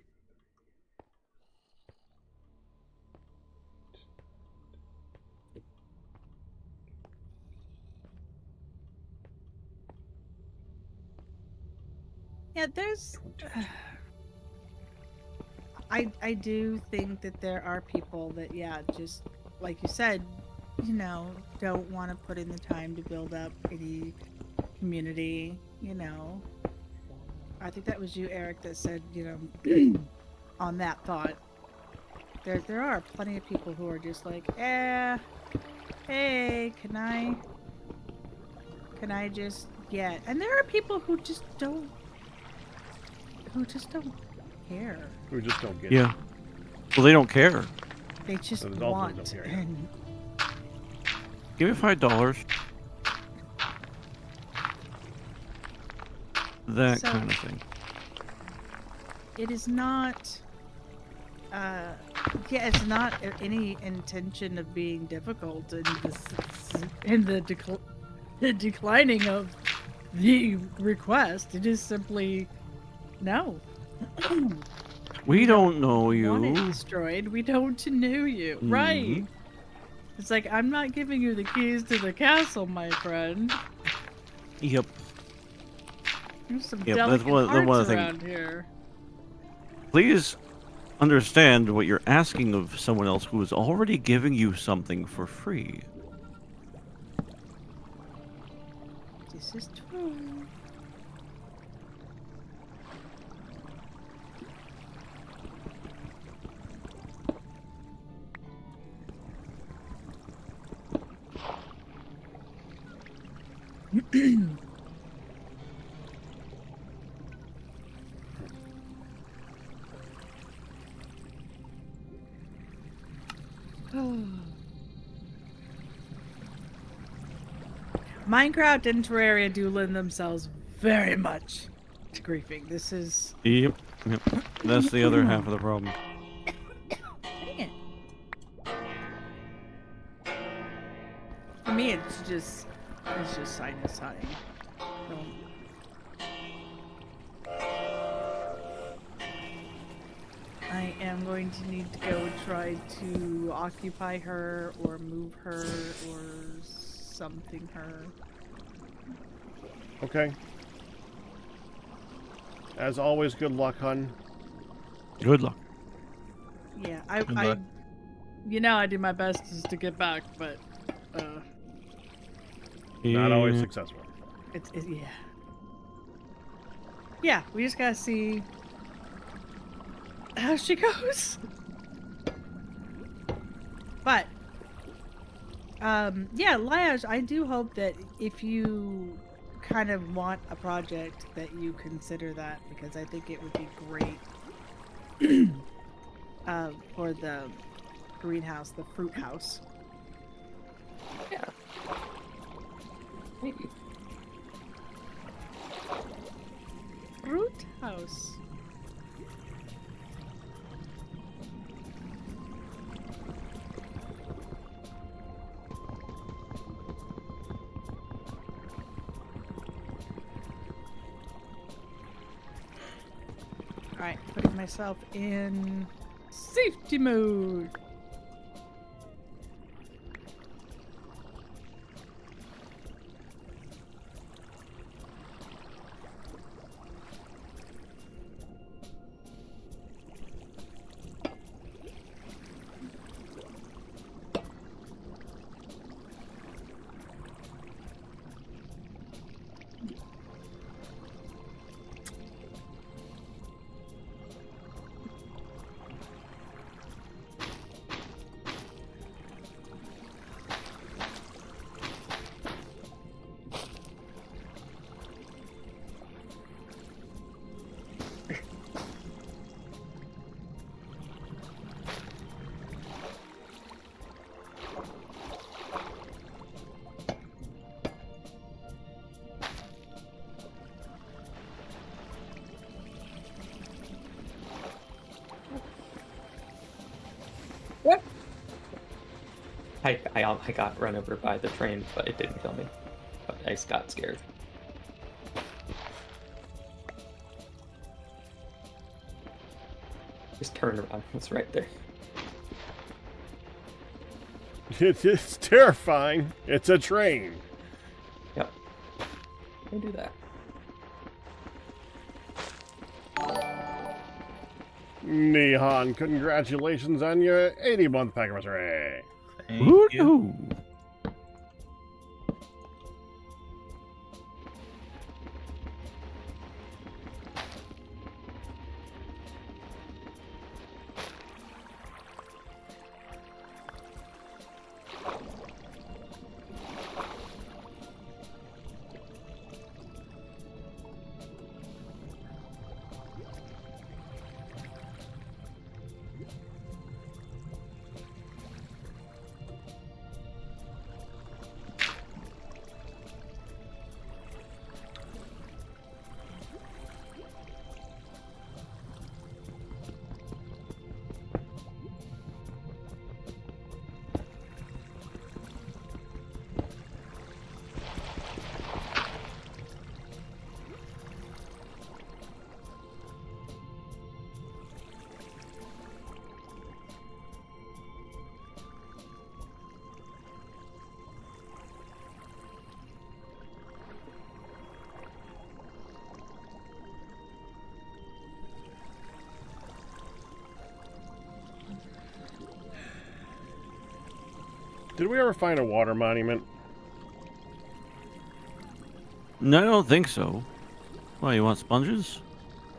Yeah, there's... I do think that there are people that, yeah, just, like you said, you know, don't want to put in the time to build up any community, you know. I think that was you, Eric, that said, you know, on that thought. There are plenty of people who are just like, hey, can I just get... And there are people who just don't care. We just don't get Yeah. Well, they don't care. They just So there's also want. no care. And Give me $5. That So- kind of thing. it is not... it's not any intention of being difficult in the declining of the request. It is simply no. We don't know Want it you. destroyed. We don't know you. Mhm. Right. It's like, I'm not giving you the keys to the castle, my friend. Yep. There's some Yep, that's delicate one of the hearts things. around here. Please understand what you're asking of someone else who is already giving you something for free. This is true. Minecraft and Terraria do lend themselves very much to griefing. This is... Yep. Yep. That's the other half of the problem. Dang it. For me, it's just sinus high. I am going to need to go try to occupy her or move her or something her. Okay. As always, good luck, hun. Good luck. Yeah, Good luck. you know, I do my best just to get back, but Not always Yeah. successful. yeah. Yeah, we just gotta see how she goes. But yeah, Liage, I do hope that if you kind of want a project that you consider that, because I think it would be great for the greenhouse, the fruit house. Yeah. Maybe. Fruit house. Alright, putting myself in safety mode. I got run over by the train, but it didn't kill me. But I just got scared. Just turn around. It's right there. It's terrifying. It's a train. Yep. Don't do that. Nehan, congratulations on your 80-month pack anniversary. Thank you. Woo-hoo. Did we ever find a water monument? No, I don't think so. Well, you want sponges?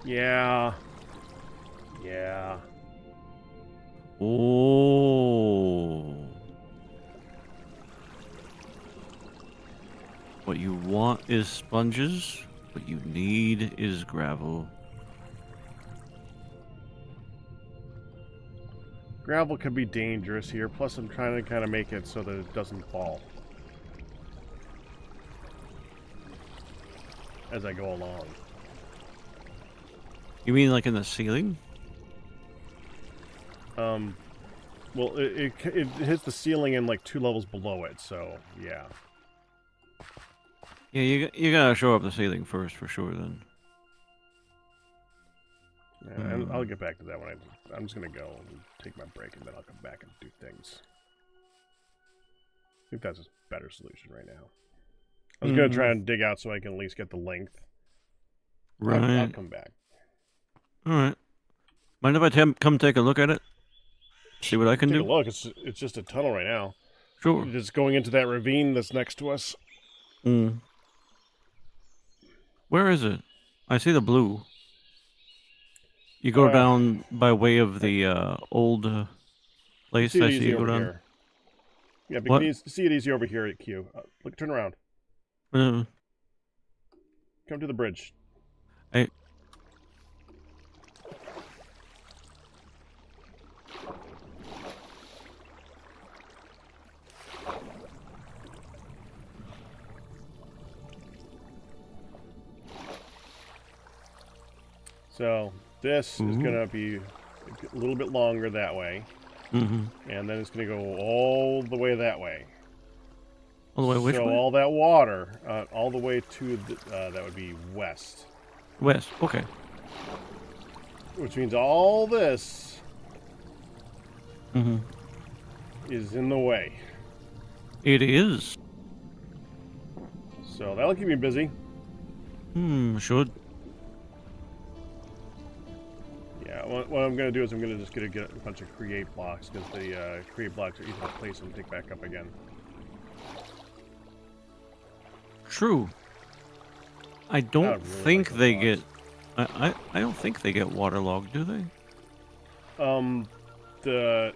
Yeah. Yeah. Oh. What you want is sponges. What you need is gravel. Gravel could be dangerous here, plus I'm trying to kind of make it so that it doesn't fall as I go along. You mean like in the ceiling? Well, it hits the ceiling and like 2 levels below it, so yeah. Yeah, you gotta show up the ceiling first for sure then. Yeah, and I'll get back to that when I'm just gonna go and take my break, and then I'll come back and do things. I think that's a better solution right now. I was gonna try and dig out so I can at least get the length. Right. I'll come back. All right. Mind if I come take a look at it? See what I can Take do? a look. It's just a tunnel right now. Sure. Just going into that ravine that's next to us. Mm. Where is it? I see the blue. You go down by way of the old place. See it I see easy you go over down. here. Yeah, but What? you can see it easy over here at Q. Look, turn around. Uh, Come to the bridge. hey. So this is gonna be a little bit longer that way, Mm-hmm. and then it's gonna go all the way that way. All the way which so way? all that water, all the way to the, that would be west, West. Okay. which means all this Mm-hmm. is in the way. It is. So that'll keep me busy. Should. Yeah, what I'm gonna do is I'm gonna just get a bunch of create blocks, because the create blocks are easy to place and pick back up again. True. I don't really think like they those get. I don't think they get waterlogged, do they? The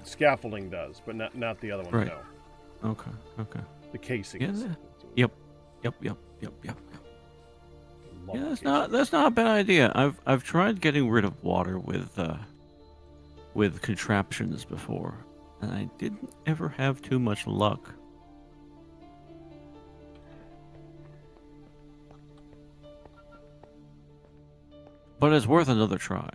scaffolding does, but not the other one. Right. No, Okay. Okay. the casings. Yeah. Yep. Love Yeah, the that's not a bad idea. I've tried getting rid of water with contraptions before, and I didn't ever have too much luck. But it's worth another try.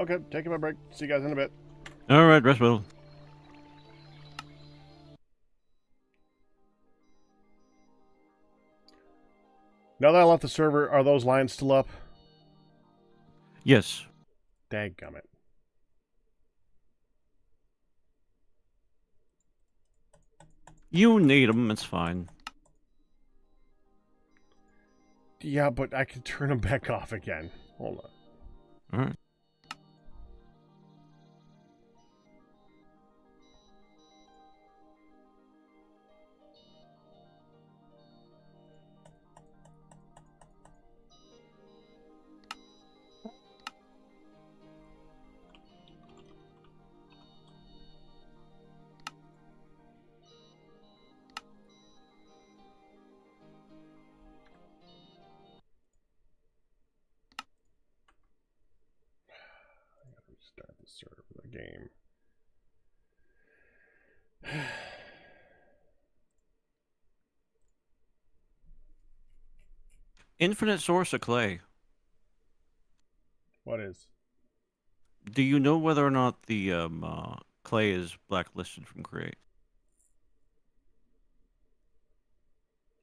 Okay, taking my break. See you guys in a bit. All right, rest well. Now that I left the server, are those lines still up? Yes. Dadgummit. You need them. It's fine. Yeah, but I can turn them back off again. Hold on. All right. I gotta restart the server, the game. Infinite source of clay. What is? Do you know whether or not the clay is blacklisted from Create?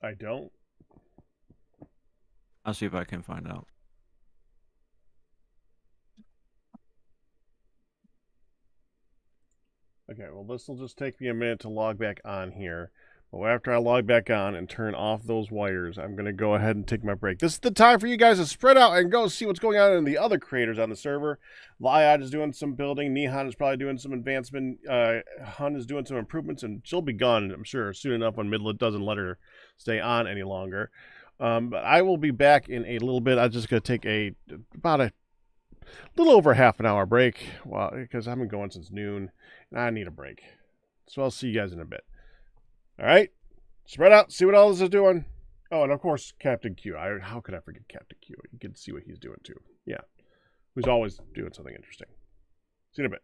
I don't. I'll see if I can find out. Okay, well, this will just take me a minute to log back on here. But after I log back on and turn off those wires, I'm going to go ahead and take my break. This is the time for you guys to spread out and go see what's going on in the other creators on the server. Liad is doing some building. Nihan is probably doing some advancement. Hun is doing some improvements, and she'll be gone, I'm sure, soon enough when Midlet doesn't let her stay on any longer. But I will be back in a little bit. I'm just going to take about a little over half an hour break, well, because I've been going since noon, and I need a break. So I'll see you guys in a bit. All right, spread out, see what all this is doing. Oh, and of course, Captain Q. How could I forget Captain Q? You can see what he's doing too. Yeah, who's always doing something interesting. See you in a bit.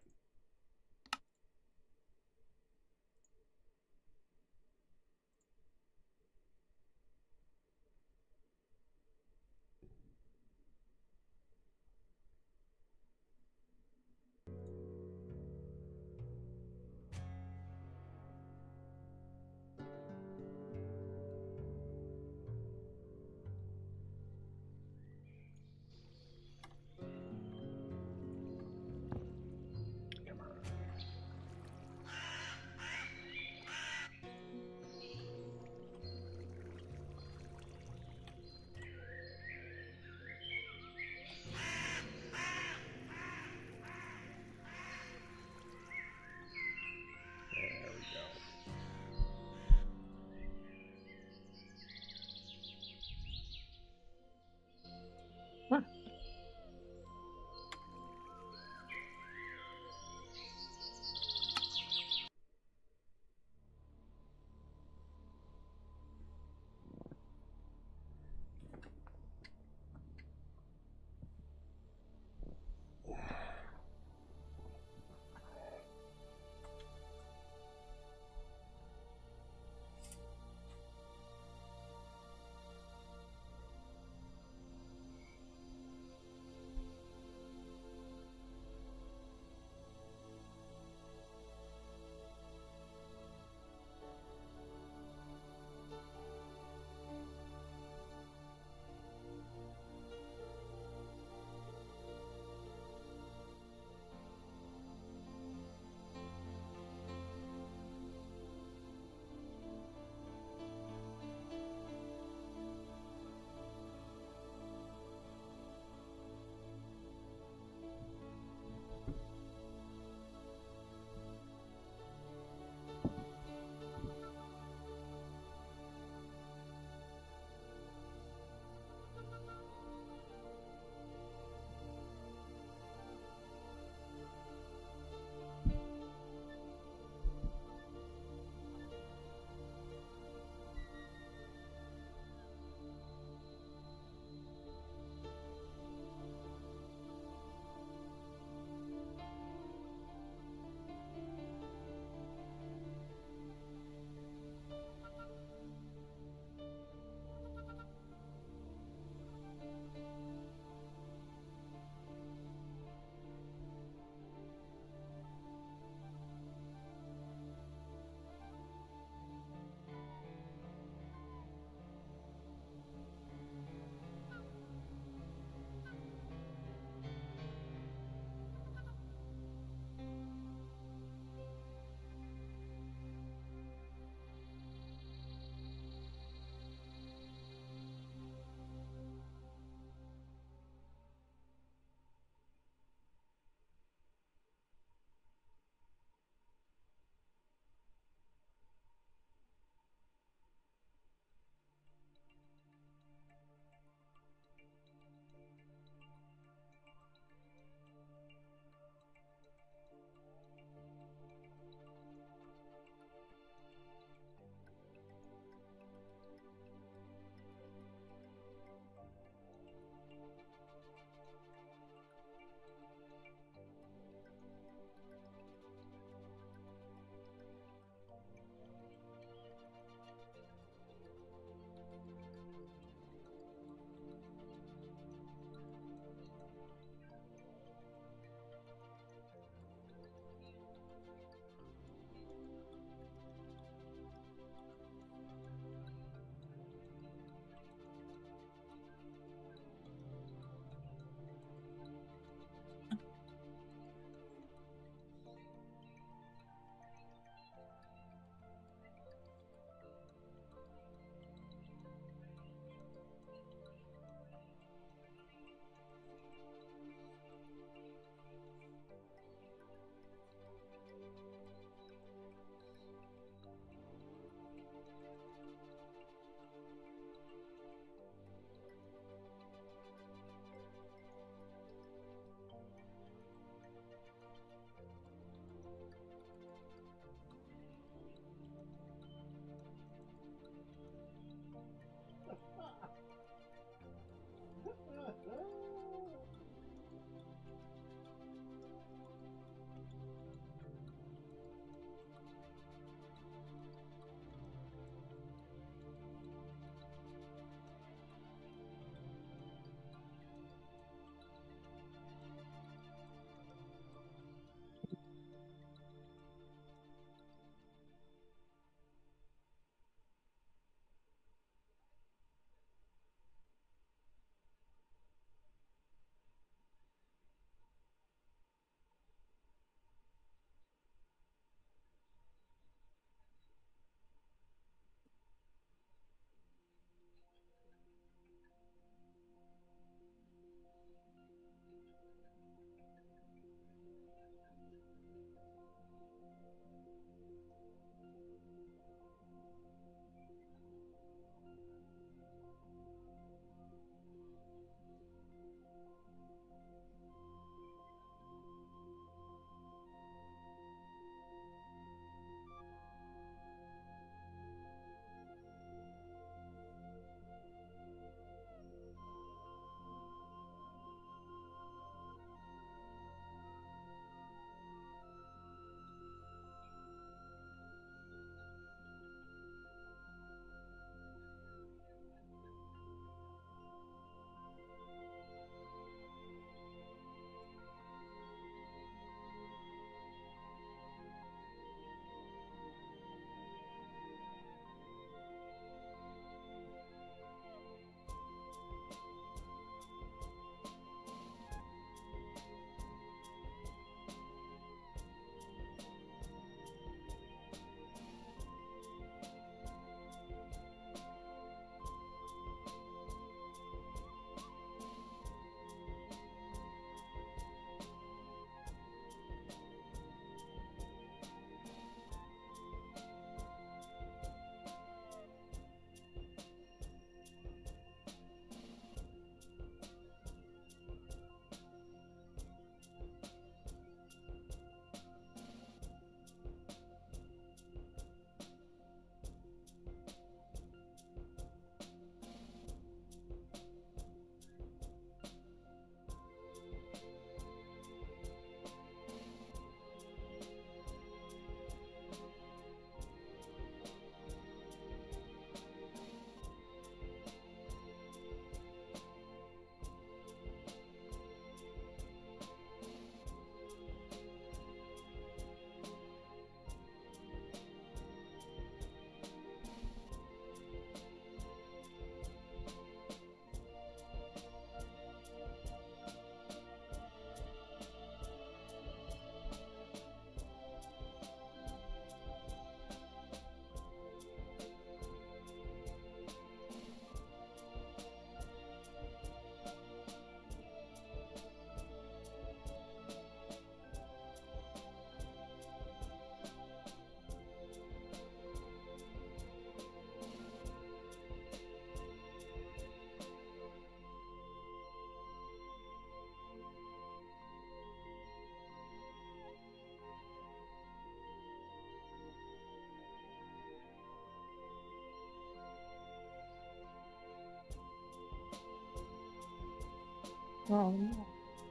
Oh, no.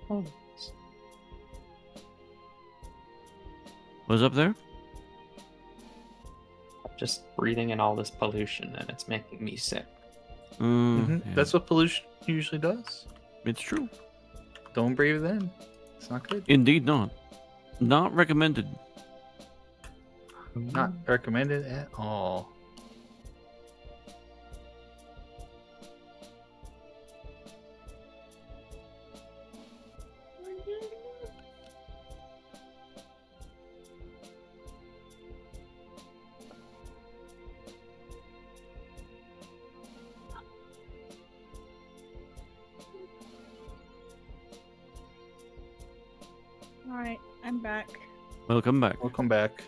Oh. What's up there? Just breathing in all this pollution, and it's making me sick. Yeah, That's what pollution usually does. it's true. Don't breathe it in. It's not good. Indeed not. Not recommended. Not recommended at all. Alright, I'm back. Welcome back. Welcome back.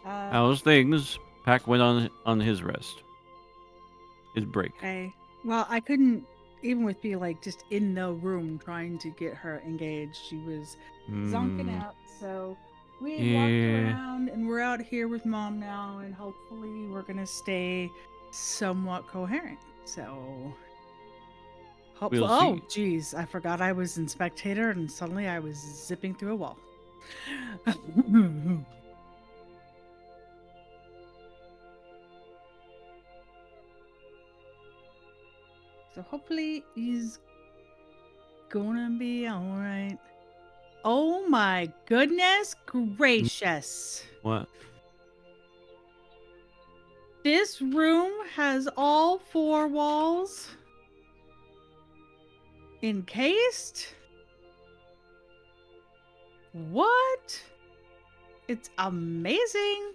How's things? Pack went on his rest. His break. Okay. Well, I couldn't, even with me like just in the room trying to get her engaged, she was zonking out. So we walked around and we're out here with mom now, and hopefully we're gonna stay somewhat coherent. So hopefully, We'll oh see. geez, I forgot I was in spectator and suddenly I was zipping through a wall. So hopefully he's gonna be alright. Oh my goodness gracious. What? This room has all four walls encased? What? It's amazing.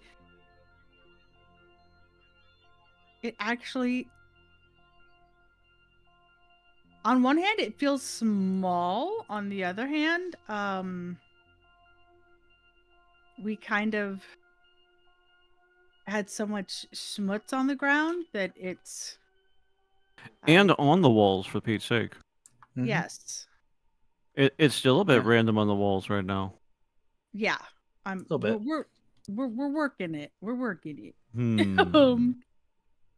It actually, on one hand, it feels small. On the other hand, we kind of had so much schmutz on the ground that it's And on the walls, for Pete's sake. Mhm. yes, It's still a bit Yeah. random on the walls right now. yeah. I'm. Little bit. We're working it. We're working it. Hmm.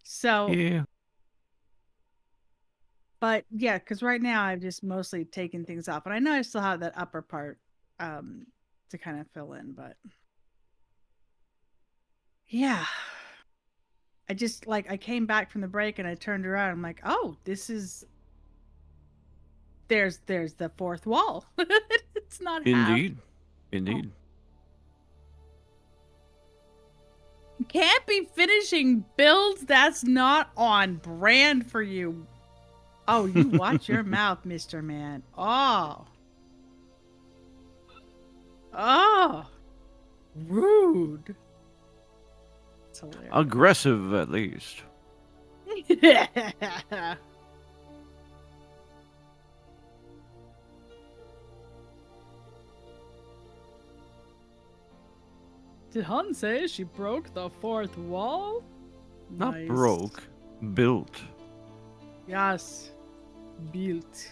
So, Yeah. but yeah, because right now I've just mostly taken things off, and I know I still have that upper part to kind of fill in, but yeah. I just like I came back from the break and I turned around. I'm like, oh, this is there's the fourth wall. It's not half. Indeed. Indeed. You can't be finishing builds. That's not on brand for you. Oh, you watch your mouth, Mr. Man. Oh. Oh. Rude. It's hilarious. Aggressive, at least. Did Han say she broke the fourth wall? Not Nice. broke. Built. Yes. Built.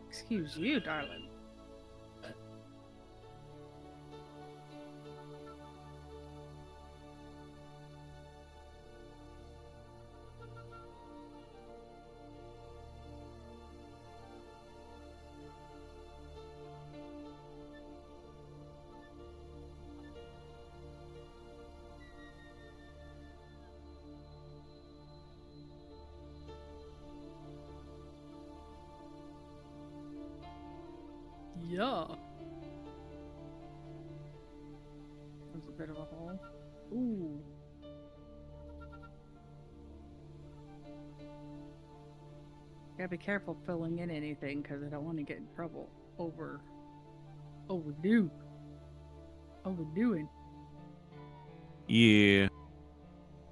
Excuse you, darling. Yeah. There's a bit of a hole. Ooh. Gotta be careful filling in anything because I don't want to get in trouble. Overdoing. Yeah.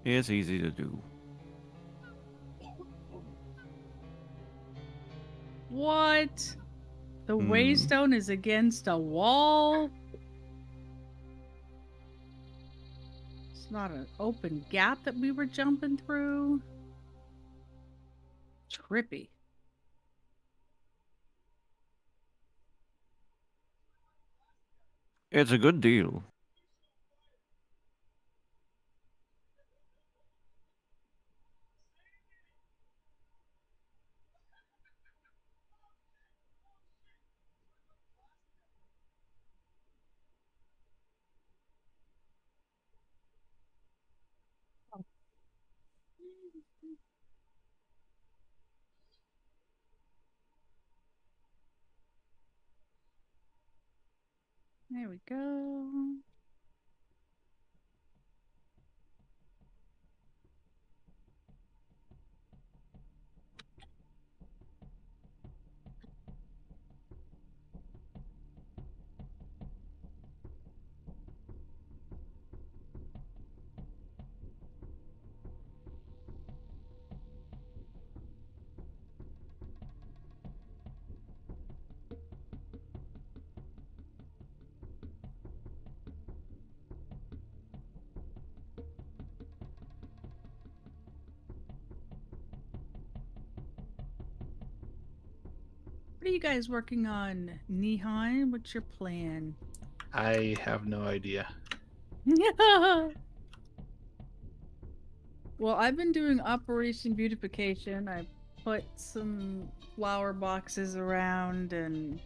It's easy to do. What? The waystone is against a wall? It's not an open gap that we were jumping through. Trippy. It's a good deal. There we go. What are you guys working on, Nihai? What's your plan? I have no idea. Well, I've been doing Operation Beautification. I put some flower boxes around and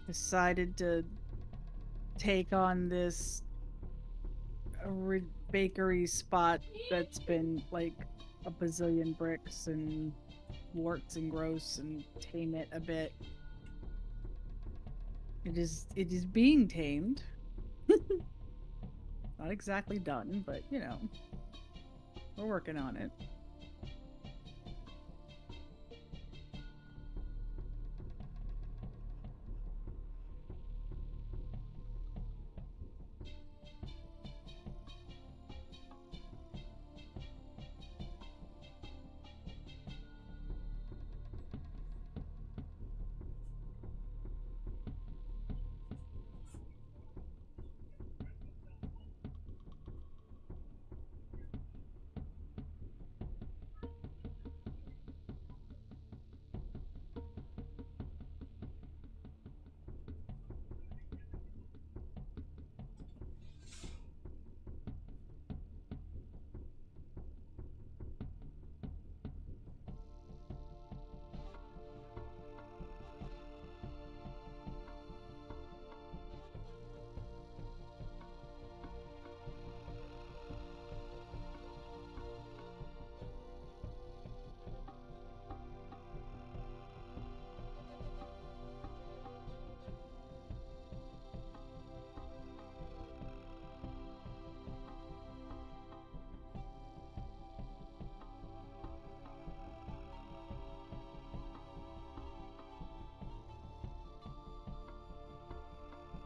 decided to take on this bakery spot that's been like a bazillion bricks and warts and gross and tame it a bit. It is being tamed. Not exactly done, but you know, we're working on it.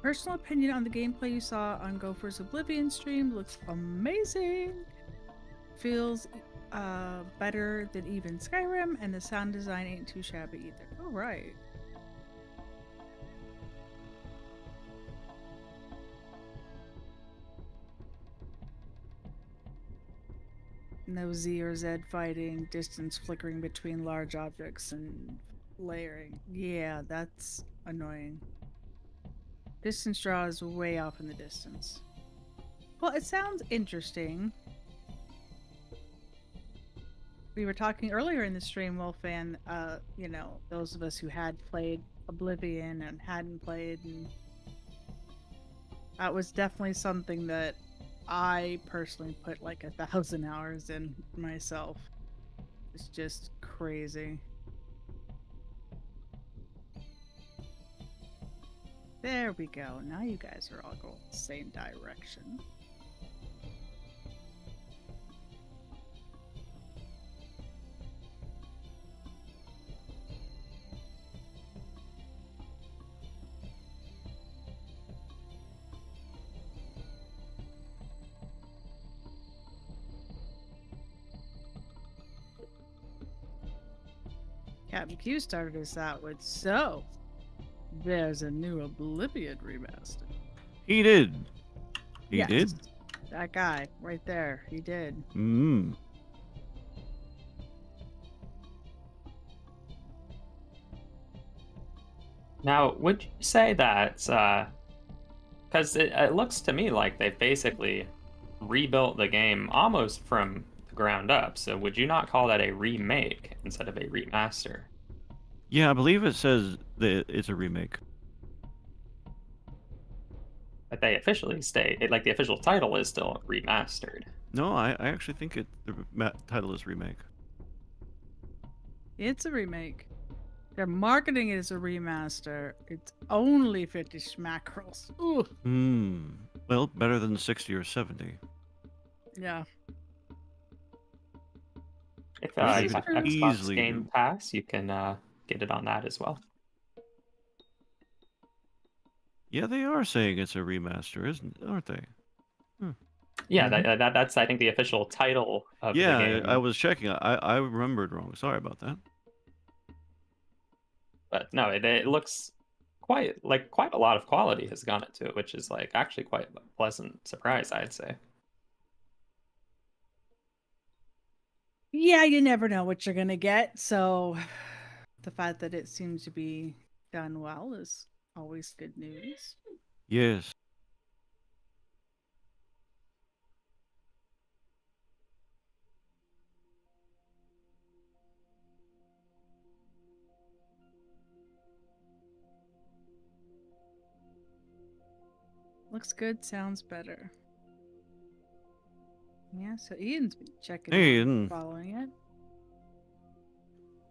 Personal opinion on the gameplay you saw on Gopher's Oblivion stream looks amazing. Feels better than even Skyrim, and the sound design ain't too shabby either. Oh, right. No Z or Z fighting, distance flickering between large objects, and layering. Yeah, that's annoying. Distance draw is way off in the distance. Well, it sounds interesting. We were talking earlier in the stream, Wolfan, you know, those of us who had played Oblivion and hadn't played, and that was definitely something that I personally put like 1,000 hours in myself. It's just crazy. There we go. Now you guys are all going the same direction. Captain Q started us out with, so there's a new Oblivion remaster. He did. He Yes, did. that guy right there. He did. Mm. Now, would you say that, because it looks to me like they've basically rebuilt the game almost from the ground up, so would you not call that a remake instead of a remaster? Yeah, I believe it says that it's a remake. But they officially state, like the official title is still remastered. No, I actually think the title is remake. It's a remake. They're marketing it as a remaster. It's only 50 smackerels. Ooh. Well, better than 60 or 70. Yeah. If You you could have Xbox easily Game do. Pass, you can get it on that as well. Yeah, they are saying it's a remaster, aren't they? Yeah, that's I think the official title of the Yeah, game. I was checking. I remembered wrong. Sorry about that. But no, it looks quite a lot of quality has gone into it, which is like actually quite a pleasant surprise, I'd say. Yeah, you never know what you're gonna get. So the fact that it seems to be done well is always good news. Yes. Looks good, sounds better. Yeah, so Ian's been checking Hey, it out, Ian. following it.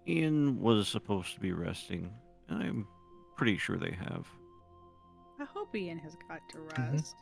Ian was supposed to be resting. I'm pretty sure they have. I hope Ian has got to Mhm. rest.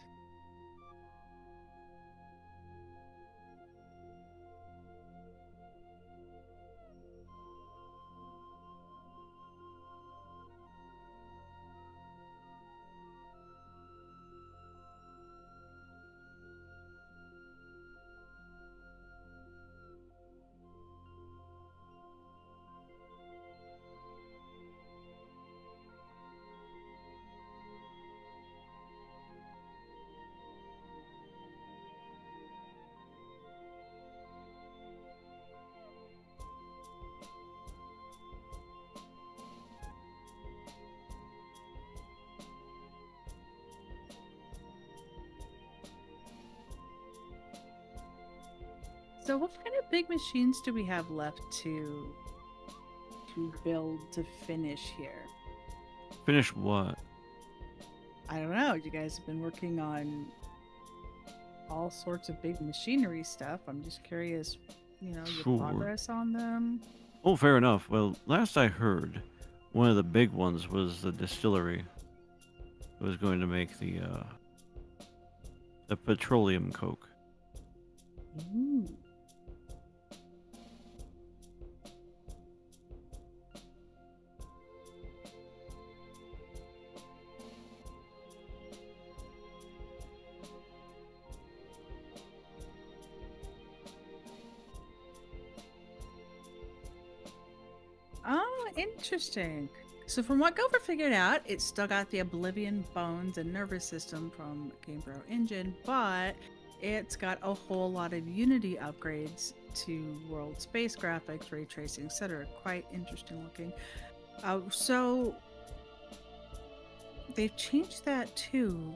So what kind of big machines do we have left to build to finish here? Finish what? I don't know. You guys have been working on all sorts of big machinery stuff. I'm just curious, your Sure. progress on them. Oh, fair enough. Well, last I heard, one of the big ones was the distillery. It was going to make the petroleum coke. Ooh. Oh, interesting. So from what Gopher figured out, it's still got the Oblivion bones and nervous system from Game Pro Engine, but it's got a whole lot of Unity upgrades to world space graphics, ray tracing, etc. Quite interesting looking. So they've changed that too.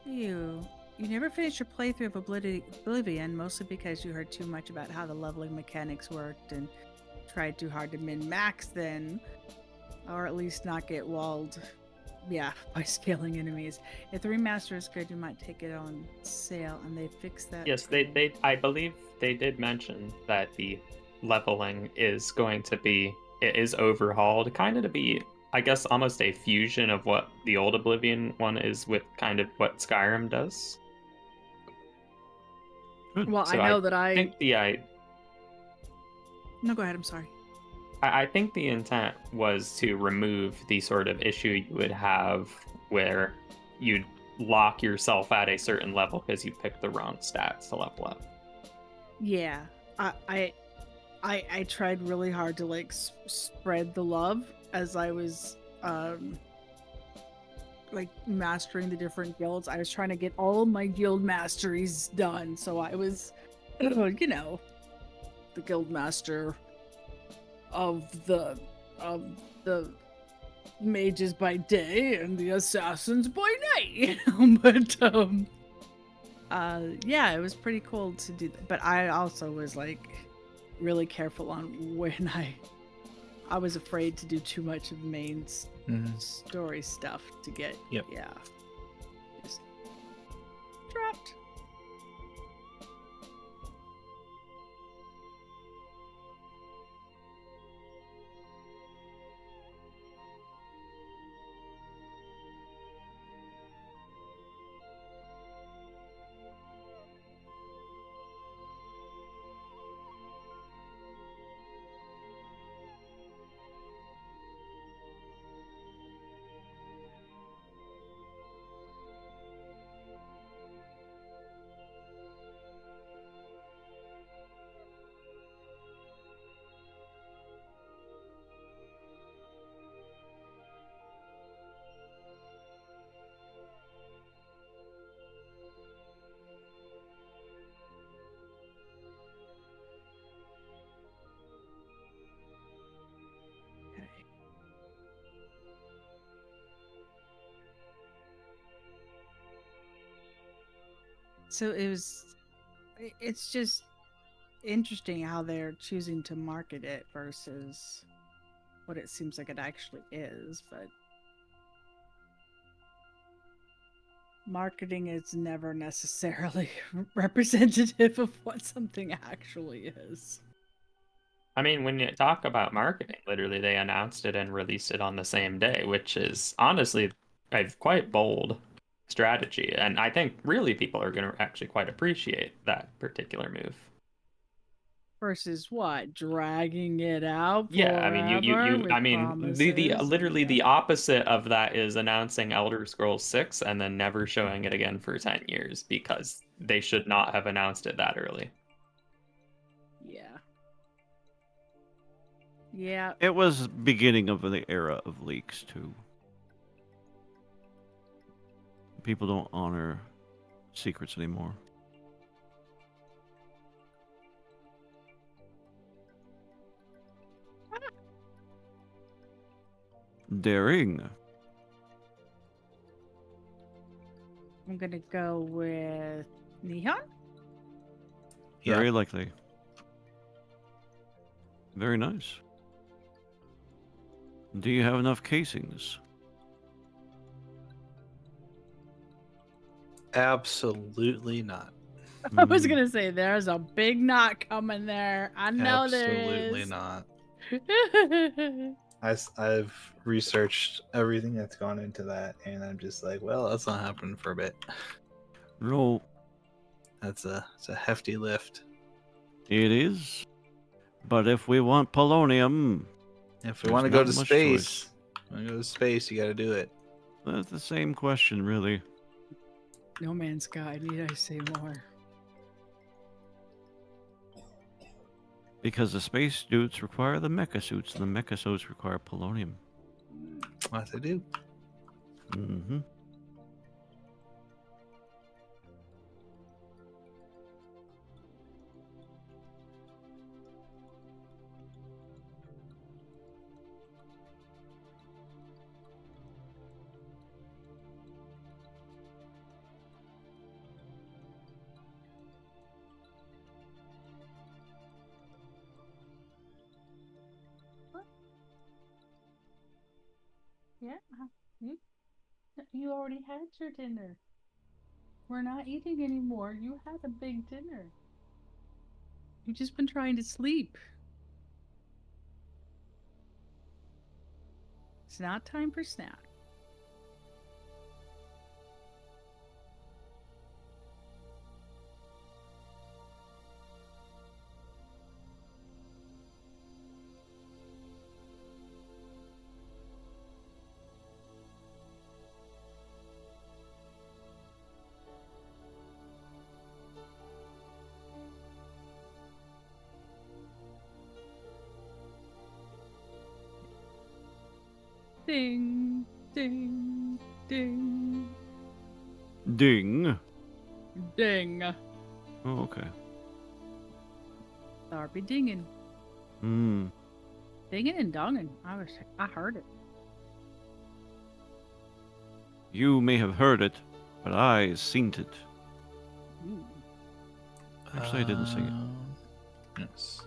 You never finished your playthrough of Oblivion, mostly because you heard too much about how the leveling mechanics worked and tried too hard to min-max then, or at least not get walled, by scaling enemies. If the remaster is good, you might take it on sale, and they fixed that. Yes, they I believe they did mention that the leveling is going to be overhauled, kind of to be, I guess, almost a fusion of what the old Oblivion one is with kind of what Skyrim does. Well, So I know I that I think No, go ahead. I'm sorry. I think the intent was to remove the sort of issue you would have where you'd lock yourself at a certain level because you picked the wrong stats to level up. Yeah, I tried really hard to spread the love as I was mastering the different guilds. I was trying to get all of my guild masteries done, so I was, the guild master of the mages by day and the assassins by night. But it was pretty cool to do that. But I also was really careful on when I was afraid to do too much of the main story stuff to get just dropped. So it's just interesting how they're choosing to market it versus what it seems like it actually is, but marketing is never necessarily representative of what something actually is. I mean, when you talk about marketing, literally they announced it and released it on the same day, which is honestly a quite bold strategy. And I think really people are going to actually quite appreciate that particular move. Versus what? Dragging it out Yeah, I mean, with I mean, the promises literally and- the opposite of that is announcing Elder Scrolls 6 and then never showing it again for 10 years because they should not have announced it that early. Yeah. Yeah. It was beginning of the era of leaks too. People don't honor secrets anymore. Daring. I'm gonna go with Neon. Yeah. Very likely. Very nice. Do you have enough casings? Absolutely not. I was Hmm. gonna say there's a big knot coming there. I know Absolutely there not. is. I've researched everything that's gone into that, and I'm just like, well, that's not happening for a bit. No, It's a hefty lift. it is. But if we want polonium, If we There's want to go not to much space, you got to do it. that's the same question, really. No Man's Sky, need I say more? Because the space suits require the mecha suits, and the mecha suits require polonium. What to do? Mm-hmm. Yeah, you already had your dinner. We're not eating anymore. You had a big dinner. You've just been trying to sleep. It's not time for snack. Ding, ding, ding, Ding. ding. Oh, okay. Darby dinging. Hmm. Dinging and donging. I heard it. You may have heard it, but I seen it. Ooh. Actually, I didn't sing it. Yes.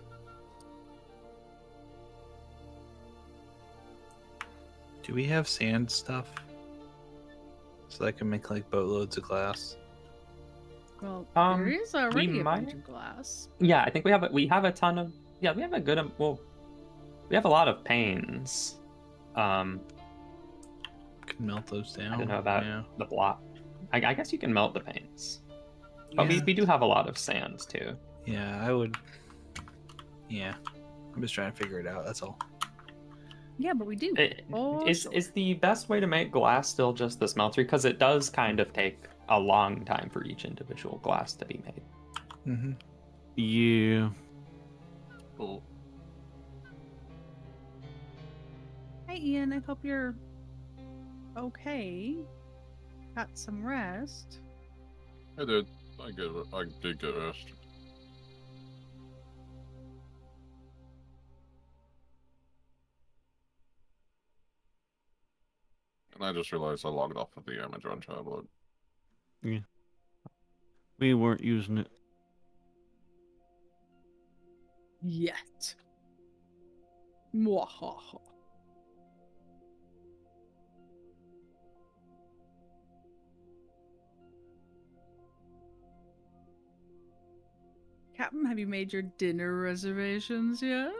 Do we have sand stuff? So I can make like boatloads of glass. Well, Um, there is already a bunch might- of glass. Yeah, I think we have a ton of we have a good well, we have a lot of panes. Can melt those down. I don't know about Yeah. the block. I guess you can melt the panes, but we do have a lot of sands too. Yeah, I would. Yeah. I'm just trying to figure it out. That's all. Yeah, but we do. Oh, Is sure. the best way to make glass still just the smeltery? Because it does kind of take a long time for each individual glass to be made. Mm-hmm. Yeah. Cool. Hi, Ian. I hope you're okay. Got some rest. I did. I did get rest. And I just realized I logged off of the Amazon tablet. We weren't using it. Yet. Mwahaha. Captain, have you made your dinner reservations yet?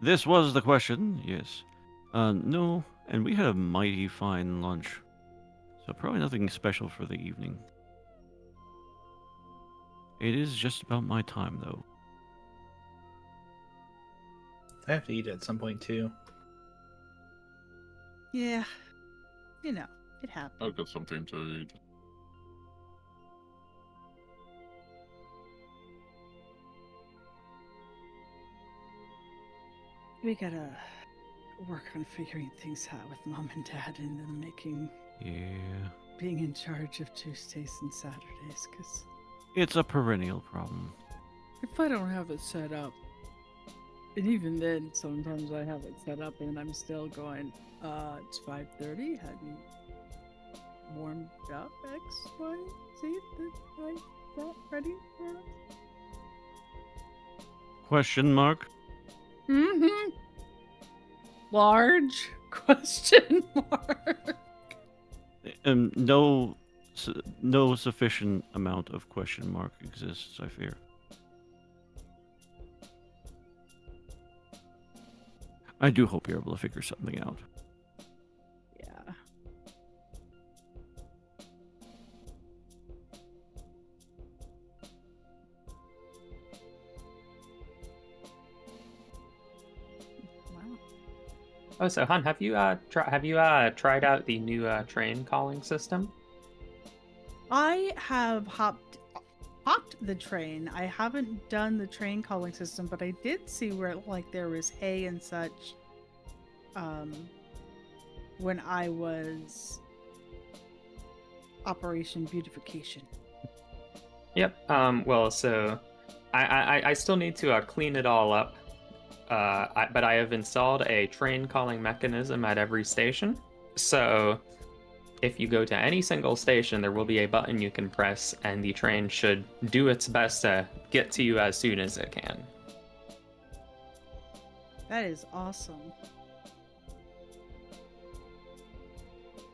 This was the question, yes. No, and we had a mighty fine lunch. So probably nothing special for the evening. It is just about my time, though. I have to eat at some point too. Yeah. You know, it happens. I've got something to eat. We gotta work on figuring things out with Mom and Dad and them being in charge of Tuesdays and Saturdays, because It's a perennial problem. If I don't have it set up, and even then, sometimes I have it set up and I'm still going, it's 5:30, have you warmed up X, Y, Z? Is that ready for us? Question mark? Mm-hmm. Large question mark. No sufficient amount of question mark exists, I fear. I do hope you're able to figure something out. Yeah. Wow. Oh, so Hun, have you tried out the new train calling system? I have hopped the train. I haven't done the train calling system, but I did see where like there was hay and such when I was Operation Beautification. Yep. Well, so I still need to clean it all up. But I have installed a train calling mechanism at every station. So if you go to any single station, there will be a button you can press, and the train should do its best to get to you as soon as it can. That is awesome.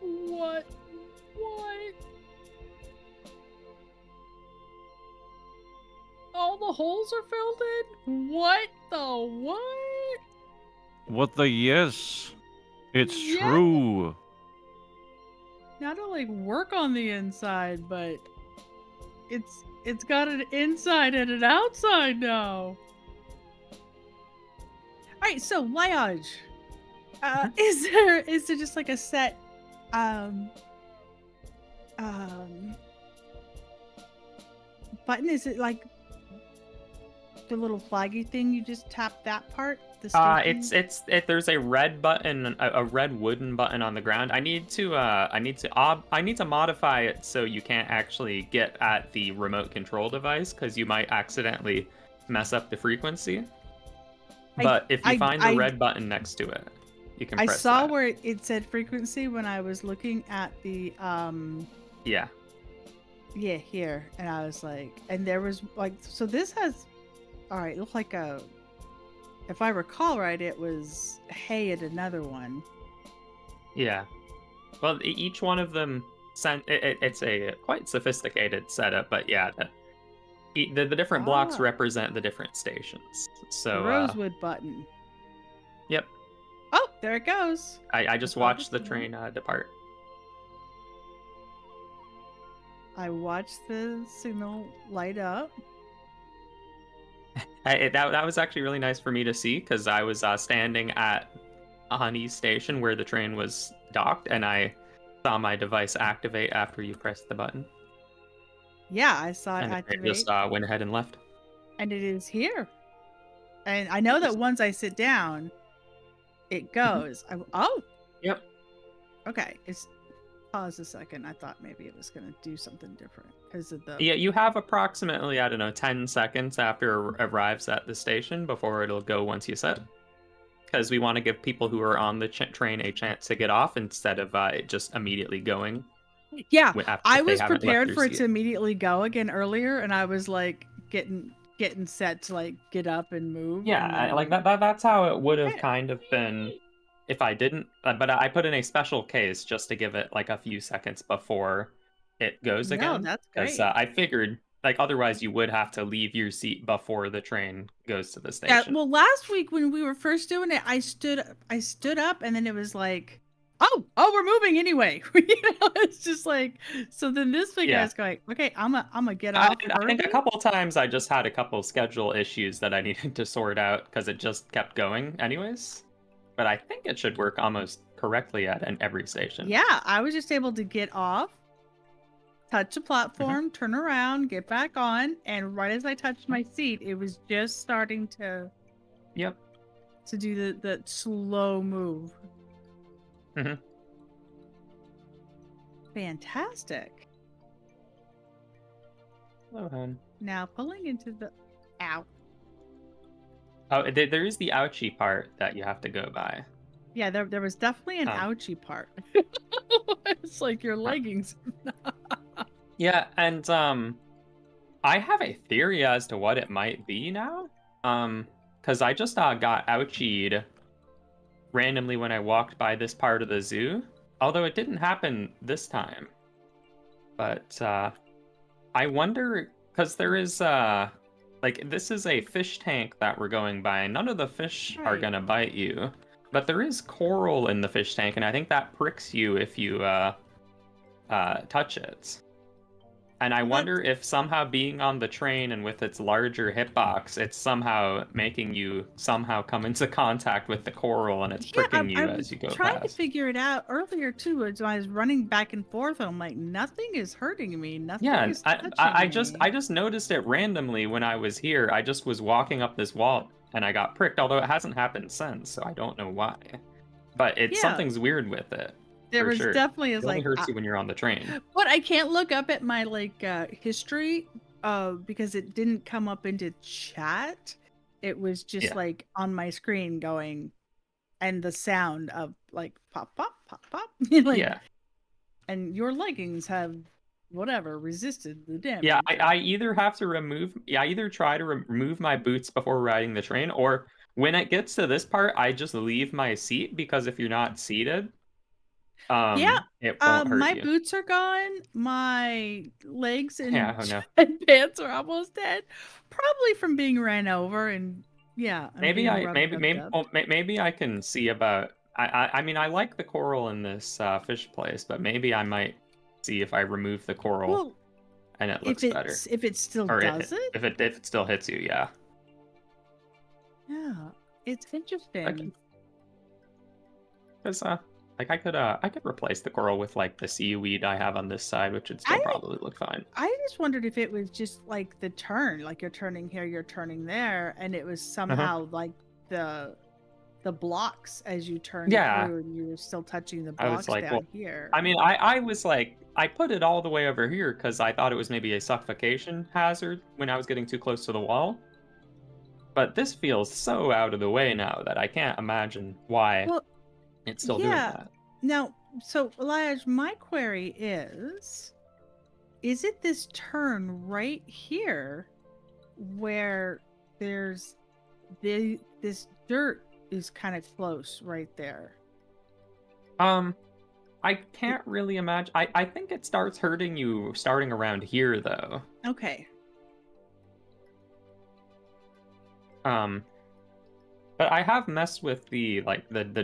What? All the holes are filled in? What the what? What the yes? It's Yeah. true. Not to like work on the inside, but it's got an inside and an outside now. Alright, so Liage. Is there just like a set button? Is it like the little flaggy thing? You just tap that part? The station? There's a red button, a red wooden button on the ground. I need to modify it so you can't actually get at the remote control device, because you might accidentally mess up the frequency. But if you find the red button next to it, you can press I saw that. where it said frequency when I was looking at the Yeah. yeah, here, and I was like, and there was like, so this has, all right, it looked like a, if I recall right, it was hay at another one. Yeah. Well, each one of them it's a quite sophisticated setup, but yeah, the different blocks Ah. represent the different stations. So The rosewood button. Yep. Oh, there it goes. I just That's watched the awesome. train depart. I watched the signal light up. That was actually really nice for me to see, because I was standing at Honey's station where the train was docked, and I saw my device activate after you pressed the button. Yeah, I saw it And it activate, just went ahead and left. and it is here. And I know that once I sit down, it goes. Oh. Yep. Okay, it's pause a second. I thought maybe it was going to do something different because of the. Yeah, you have approximately, 10 seconds after it arrives at the station before it'll go once you set. Because we want to give people who are on the train a chance to get off instead of it just immediately going. Yeah, after I they was haven't left prepared their for it seat. to immediately go again earlier, and I was like getting set to like get up and move. Yeah, And then, like that's how it would have Okay. kind of been if I didn't. But I put in a special case just to give it like a few seconds before it goes No, again. that's Because great. I figured like otherwise you would have to leave your seat before the train goes to the Yeah, station. well, last week when we were first doing it, I stood up, and then it was like, oh, we're moving anyway. It's just like, so then this week I Yeah. was going, okay, I'm gonna get off I think a early. couple times I just had a couple schedule issues that I needed to sort out because it just kept going anyways. But I think it should work almost correctly at every station. Yeah, I was just able to get off, touch a platform, turn around, get back on, and right as I touched my seat, it was just starting to Yep. do the slow move. Mhm. Fantastic. Hello, hon. Now pulling into the ow. Oh, there is the ouchie part that you have to go by. Yeah, there was definitely an Oh. ouchie part. It's like your leggings. Yeah, and I have a theory as to what it might be now. Because I just got ouchied randomly when I walked by this part of the zoo. Although it didn't happen this time. But I wonder, because there is like this is a fish tank that we're going by, and none of the fish are Right. gonna bite you. But there is coral in the fish tank, and I think that pricks you if you touch it. And I wonder if somehow being on the train and with its larger hitbox, it's somehow making you somehow come into contact with the coral, and it's pricking you I as you go was trying to past. figure it out earlier too. As I was running back and forth, I'm like, nothing is hurting me. Nothing Yeah, is and touching I me. just noticed it randomly when I was here. I just was walking up this wall and I got pricked, although it hasn't happened since, so I don't know why. But Yeah. something's weird with it. There for was sure. definitely It only like, hurts you when you're on the train. but I can't look up at my like history because it didn't come up into chat. It was just Yeah. like on my screen going, and the sound of like pop pop pop pop. Like, Yeah. and your leggings have whatever resisted the damage. Yeah, I either have to I either try to remove my boots before riding the train, or when it gets to this part, I just leave my seat, because if you're not seated, Yeah, it won't hurt my you. boots are gone. My legs and, Yeah, oh no. and pants are almost dead, probably from being ran over. And yeah, I'm Maybe being I rubbed. maybe I can see about. I mean, I like the coral in this fish place, but maybe I might see if I remove the coral Well, and it looks better. if it still Or does it, if it still hits you, yeah. yeah, it's interesting. Because like I could replace the coral with like the seaweed I have on this side, which would still probably look fine. I just wondered if it was just like the turn, like you're turning here, you're turning there, and it was somehow like the blocks as you turn through, and you were still touching the I blocks was like, down well, here. I mean, I was like, I put it all the way over here because I thought it was maybe a suffocation hazard when I was getting too close to the wall. But this feels so out of the way now that I can't imagine why it's still doing that. Now, so Elijah, my query is it this turn right here where there's this dirt is kind of close right there? I can't really imagine. I think it starts hurting you starting around here, though. Okay. But I have messed with the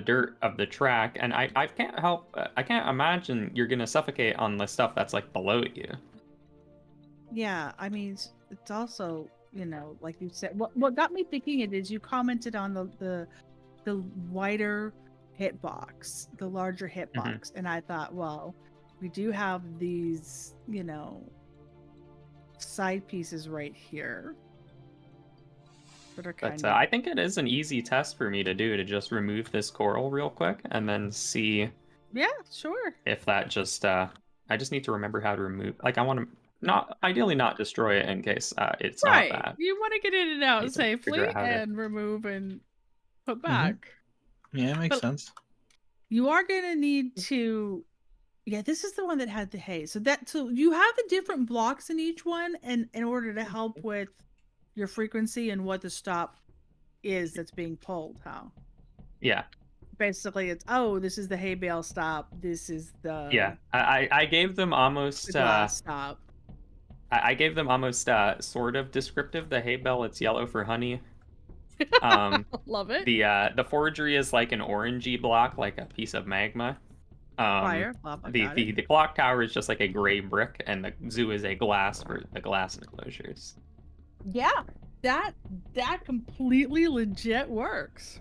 dirt of the track, and I can't help. I can't imagine you're gonna suffocate on the stuff that's like below you. Yeah, I mean, it's also, you know, like you said, what got me thinking it is you commented on the wider hitbox, the larger hitbox, and I thought, well, we do have these, you know, side pieces right here that are kind But I think it is an easy test for me to do, to just remove this coral real quick and then see. Yeah, sure. If that just I just need to remember how to remove. Like, I want to ideally not destroy it in case it's not bad. You want to get in and out Need to safely figure out how to- and remove and put back. Yeah, it makes sense. You are going to need to Yeah, this is the one that had the hay. So you have the different blocks in each one, and in order to help with your frequency and what the stop is that's being pulled, huh? Yeah. Basically, it's this is the hay bale stop. This is Yeah. I gave them almost the glass stop. I gave them almost sort of descriptive. The hay bale, it's yellow for honey. Love it. The forgery is like an orangey block, like a piece of magma. Fire. Lava, the clock tower is just like a gray brick, and the zoo is a glass for the glass enclosures. Yeah, that completely legit works.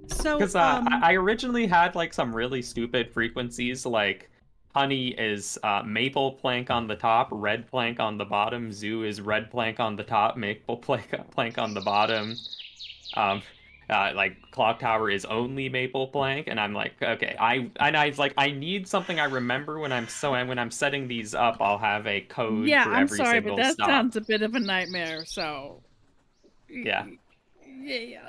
So because I originally had like some really stupid frequencies, like honey is maple plank on the top, red plank on the bottom. Zoo is red plank on the top, maple plank on the bottom. Like clock tower is only maple plank, and I'm like, okay, I was like, I need something I remember when I'm setting these up. I'll have a code yeah, for I'm every sorry, single but that stop. sounds a bit of a nightmare. So Yeah. Yeah.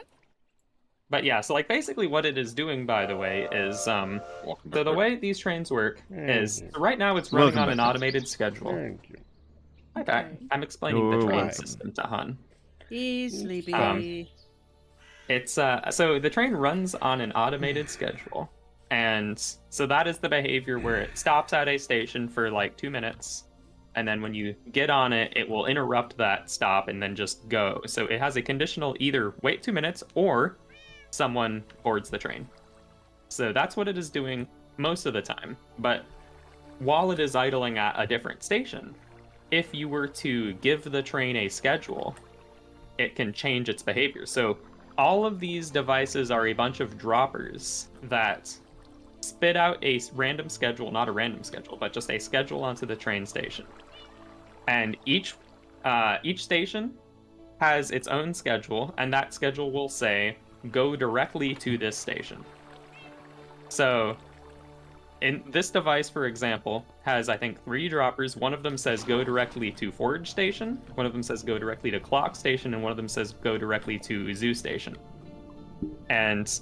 But yeah, so like basically what it is doing, by the way, is so the way these trains work is right now it's running on an automated schedule. Thank you. Okay. I'm explaining the train Alright. system to Hun. He's sleepy. It's so the train runs on an automated schedule, and so that is the behavior where it stops at a station for like 2 minutes, and then when you get on it, it will interrupt that stop and then just go. So it has a conditional either wait 2 minutes or someone boards the train. So that's what it is doing most of the time. But while it is idling at a different station, if you were to give the train a schedule, it can change its behavior. So all of these devices are a bunch of droppers that spit out a random schedule, not a random schedule, but just a schedule onto the train station. And each station has its own schedule, and that schedule will say, go directly to this station. So in this device, for example, has, I think, 3 droppers. One of them says go directly to Forge Station, one of them says go directly to Clock Station, and one of them says go directly to Zoo Station. And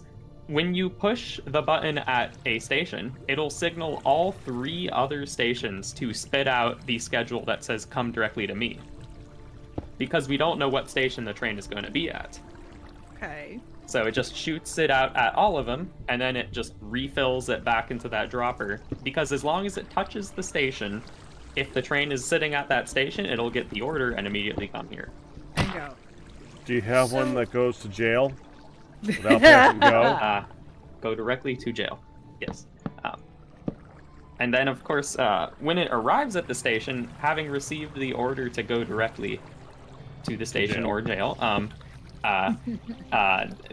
when you push the button at a station, it'll signal all 3 other stations to spit out the schedule that says come directly to me. Because we don't know what station the train is going to be at. Okay. So it just shoots it out at all of them, and then it just refills it back into that dropper. Because as long as it touches the station, if the train is sitting at that station, it'll get the order and immediately come here. Bingo. Do you have one that goes to jail without having to go? Go directly to jail. Yes. And then, of course, when it arrives at the station, having received the order to go directly to the station or jail,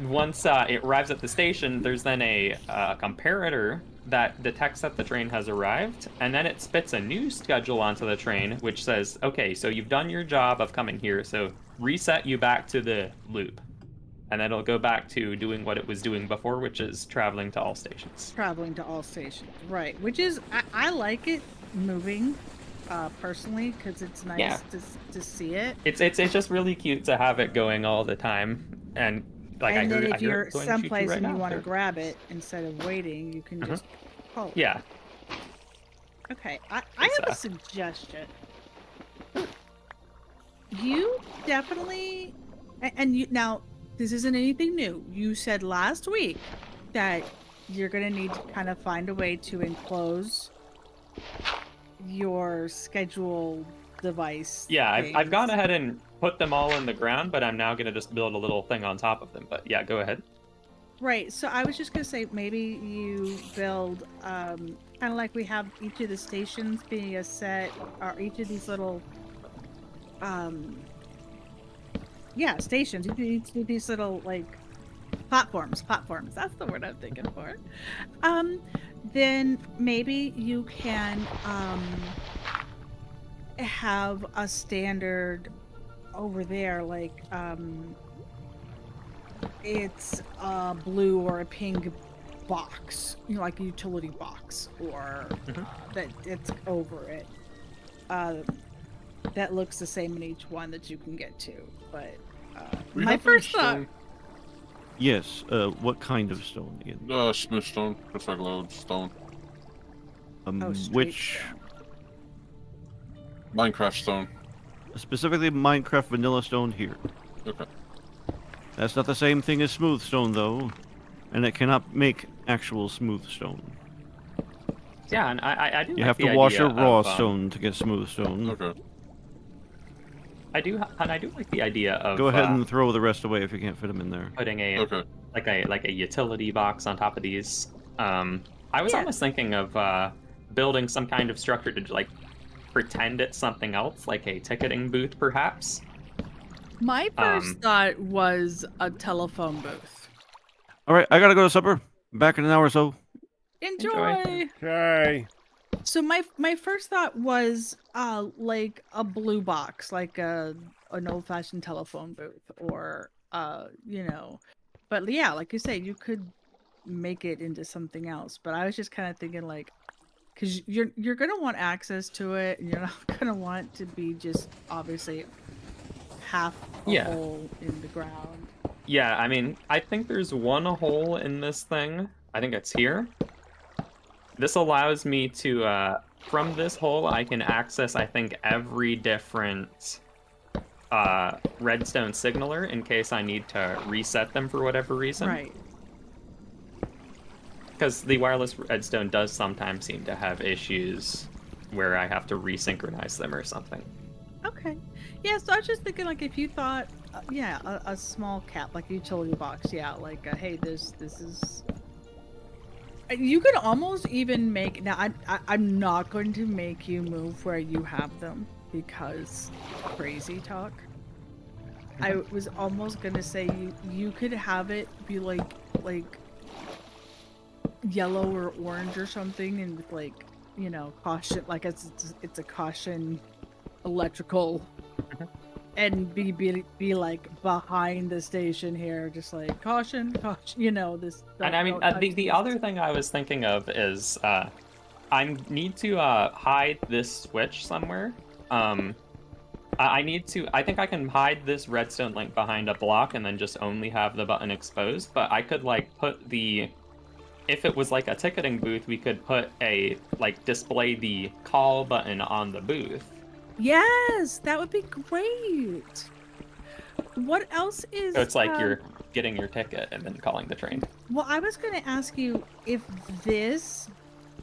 once it arrives at the station, there's then a comparator that detects that the train has arrived, and then it spits a new schedule onto the train, which says, okay, so you've done your job of coming here, so reset you back to the loop. And then it'll go back to doing what it was doing before, which is traveling to all stations. Traveling to all stations, right. Which is, I like it moving, personally, because it's nice to see it. It's just really cute to have it going all the time, and like and then I if hear you're it going someplace right and you now, want to sure. grab it instead of waiting, you can just pull. Yeah. Okay, I have a suggestion. You definitely, and you now this isn't anything new. You said last week that you're gonna need to kind of find a way to enclose your schedule device. Yeah, I've things. gone ahead and put them all in the ground, but I'm now gonna just build a little thing on top of them. But yeah, go ahead. Right, so I was just gonna say maybe you build kind of like we have each of the stations being a set, or each of these little stations. Each of these little like platforms. That's the word I'm thinking for. Then maybe you can have a standard over there, like it's a blue or a pink box, you know, like a utility box, or that it's over it. That looks the same in each one that you can get to. But We my have first any thought. stone? Yes, what kind of stone again? Smith stone, just like load stone. straight Which stone. Minecraft stone. specifically Minecraft vanilla stone here. Okay. That's not the same thing as smooth stone though, and it cannot make actual smooth stone. Yeah, and I do You like have the to wash idea your raw of, stone to get smooth stone. Okay. I do like the idea of Go ahead and throw the rest away if you can't fit them in there. putting a Okay. like a utility box on top of these. I was Yeah. almost thinking of building some kind of structure to like pretend it's something else, like a ticketing booth, perhaps. My first thought was a telephone booth. All right, I gotta go to supper. Back in an hour or so. Enjoy. Okay. So my first thought was like a blue box, like an old-fashioned telephone booth, or you know, but yeah, like you say, you could make it into something else. But I was just kind of thinking like, because you're gonna want access to it, and you're not gonna want to be just obviously half a Yeah. hole in the ground. Yeah, I mean, I think there's one hole in this thing. I think it's here. This allows me to, from this hole, I can access, I think, every different redstone signaler in case I need to reset them for whatever reason. Right. Because the wireless redstone does sometimes seem to have issues where I have to resynchronize them or something. Okay. Yeah, so I was just thinking, like, if you thought, yeah, a small cap, like a utility box, yeah, like, hey, this is. You could almost even make. Now, I'm not going to make you move where you have them because crazy talk. I was almost gonna say you could have it be like yellow or orange or something, and with like, you know, caution, like it's a caution electrical, and be like behind the station here, just like caution, you know, this. And I mean, the other thing I was thinking of is I need to hide this switch somewhere. I need to. I think I can hide this redstone link behind a block and then just only have the button exposed. But I could like put the. If it was like a ticketing booth, we could put a like display the call button on the booth. Yes, that would be great. What else is? So it's like you're getting your ticket and then calling the train. Well, I was going to ask you if this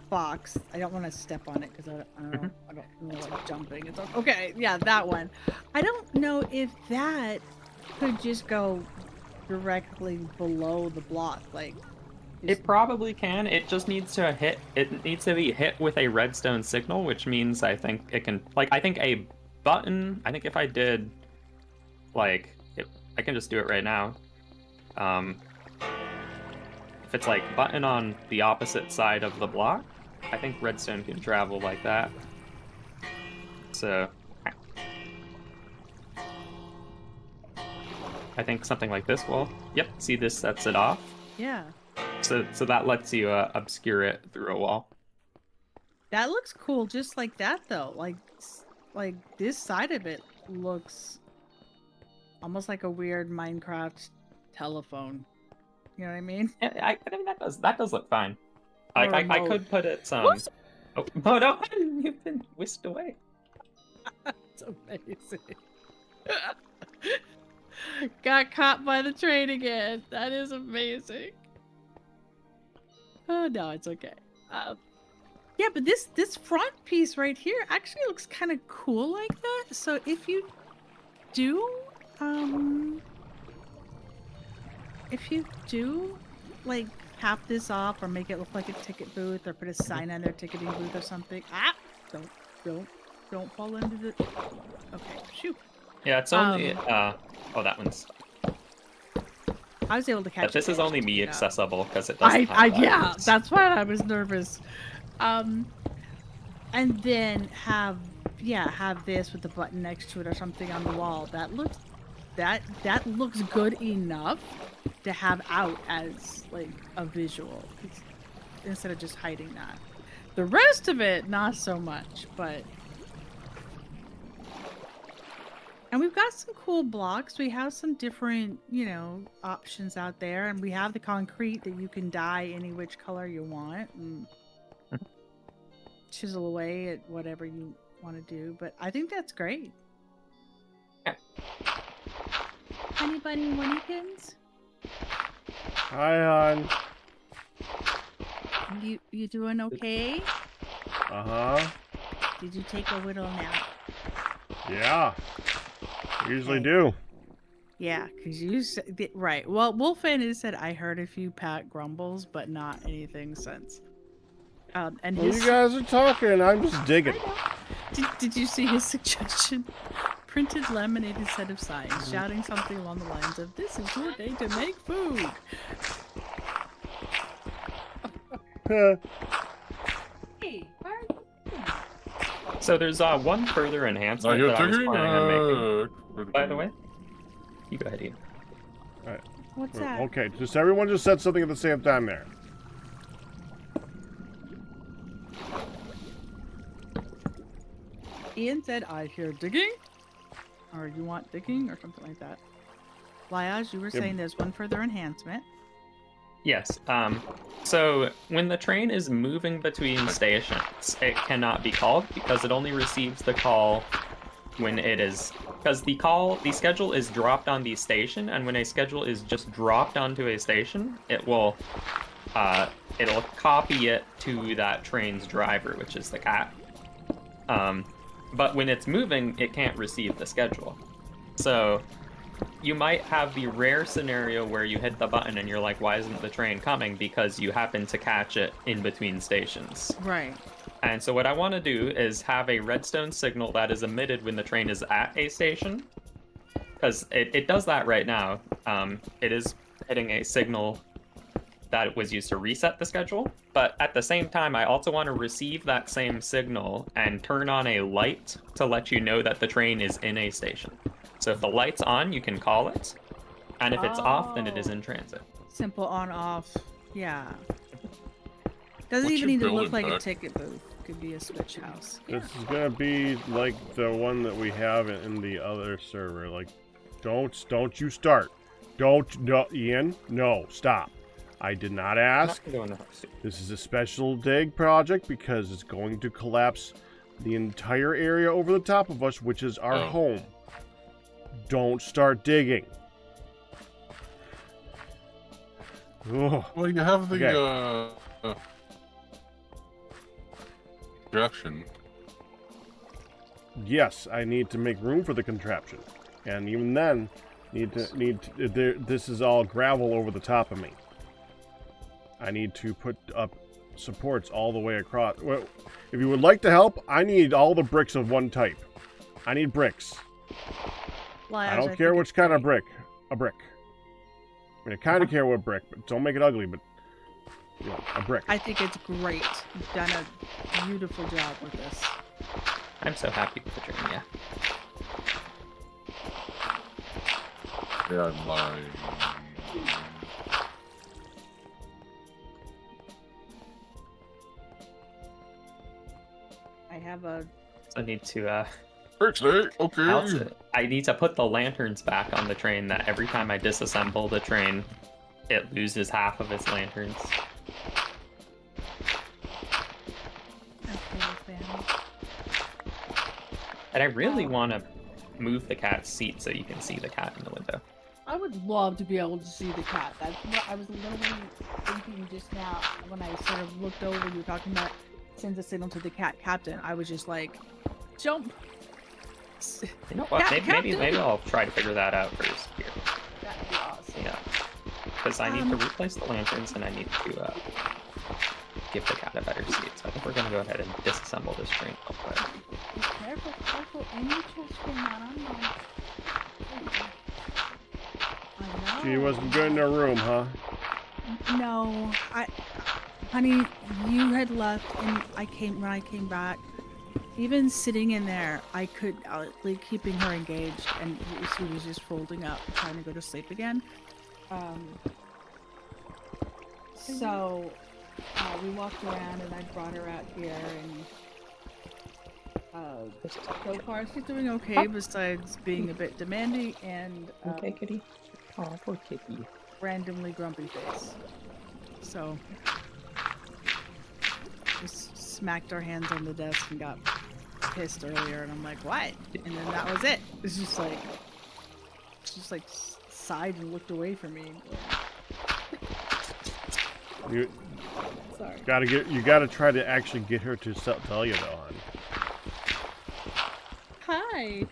box. I don't want to step on it because I don't know, like jumping. It's okay. Yeah, that one. I don't know if that could just go directly below the block, like. It probably can. It just needs to hit. It needs to be hit with a redstone signal, which means I think it can. Like, I think a button. I think if I did, like, I can just do it right now. If it's like button on the opposite side of the block, I think redstone can travel like that. So, I think something like this will. Yep. See, this sets it off. Yeah. So that lets you obscure it through a wall. That looks cool, just like that though. Like this side of it looks almost like a weird Minecraft telephone. You know what I mean? I mean that does look fine. Like I could put it some. Whoops. Oh no! You've been whisked away. It's amazing. Got caught by the train again. That is amazing. Oh no, it's okay. Yeah, but this front piece right here actually looks kind of cool like that. So if you do like cap this off or make it look like a ticket booth or put a sign on their ticketing booth or something. Don't fall into the. Okay, shoot. Yeah, it's only oh, that one's. I was able to catch. But this it. is only me accessible because it doesn't. Yeah, buttons. that's why I was nervous. And then have this with the button next to it or something on the wall. That looks good enough to have out as like a visual instead of just hiding that. The rest of it, not so much, but. And we've got some cool blocks. We have some different, you know, options out there. And we have the concrete that you can dye any which color you want. And chisel away at whatever you want to do. But I think that's great. Yeah. Honey bunny Winnykins? Hi, hon. You doing okay? Uh-huh. Did you take a whittle nap? Yeah. Usually Okay. do. Yeah, because you said, right. Well, Wolfan has said I heard a few pat grumbles, but not anything since. And Well, his, you guys are talking. I'm just digging. did you see his suggestion? Printed laminated set of signs shouting something along the lines of, "This is your day to make food." Hey, why are you? So there's one further Are enhancement you that I was digging? planning on making. By the way, you go ahead, Ian. What's that? Okay, just everyone just said something at the same time there. Ian said, "I hear digging," or "You want digging," or something like that. Liaz, you were saying there's one further enhancement. Yes. So when the train is moving between stations, it cannot be called because it only receives the call when it is, because the schedule is dropped on the station, and when a schedule is just dropped onto a station, it'll copy it to that train's driver, which is the cat. But when it's moving, it can't receive the schedule. So you might have the rare scenario where you hit the button and you're like, why isn't the train coming? Because you happen to catch it in between stations. Right. And so what I want to do is have a redstone signal that is emitted when the train is at a station. Because it does that right now. It is hitting a signal that was used to reset the schedule. But at the same time, I also want to receive that same signal and turn on a light to let you know that the train is in a station. So if the light's on, you can call it. And if it's off, then it is in transit. Simple on off. Yeah. Doesn't What's even your need to look building like a pack? ticket booth. Could be a switch house. This is gonna be like the one that we have in the other server. Like, don't you start. No, Ian. No, stop. I did not I'm ask. not gonna go in the house. This is a special dig project because it's going to collapse the entire area over the top of us, which is our Oh. home. Don't start digging. Ugh. Well, you have the Okay. contraption. Yes, I need to make room for the contraption, and even then, this is all gravel over the top of me. I need to put up supports all the way across. Well, if you would like to help, I need all the bricks of one type. I need bricks. I don't care which kind of brick. A brick. I mean, I kind of care what brick, but don't make it ugly. But you know, a brick. I think it's great. You've done a beautiful job with this. I'm so happy with the train, yeah. Yeah, I'm lying. I have a. So I need to Fix it. Okay. also, I need to put the lanterns back on the train that every time I disassemble the train, it loses half of its lanterns. And I really want to move the cat's seat so you can see the cat in the window. I would love to be able to see the cat. That's what I was literally thinking just now when I sort of looked over. You were talking about sends a signal to the cat captain. I was just like, jump. You know what? Cat Maybe captain! I'll try to figure that out first here. That'd be awesome. Yeah. Because I need to replace the lanterns and I need to give the cat a better seat. So I think we're going to go ahead and disassemble this train real quick. Be careful, careful. Any chest came out on mine. I know. She wasn't good in her room, huh? No, honey, you had left, and when I came back. Even sitting in there, I could like keeping her engaged, and she was just folding up, trying to go to sleep again. So we walked around, and I brought her out here, and so far she's doing okay, besides being a bit demanding and Okay, kitty. Oh, poor kitty. randomly grumpy face. So just smacked our hands on the desk and got pissed earlier, and I'm like, what? And then that was it. It's just like sighed and looked away from me. You Sorry. you gotta try to actually get her to tell you though, hon. Hi.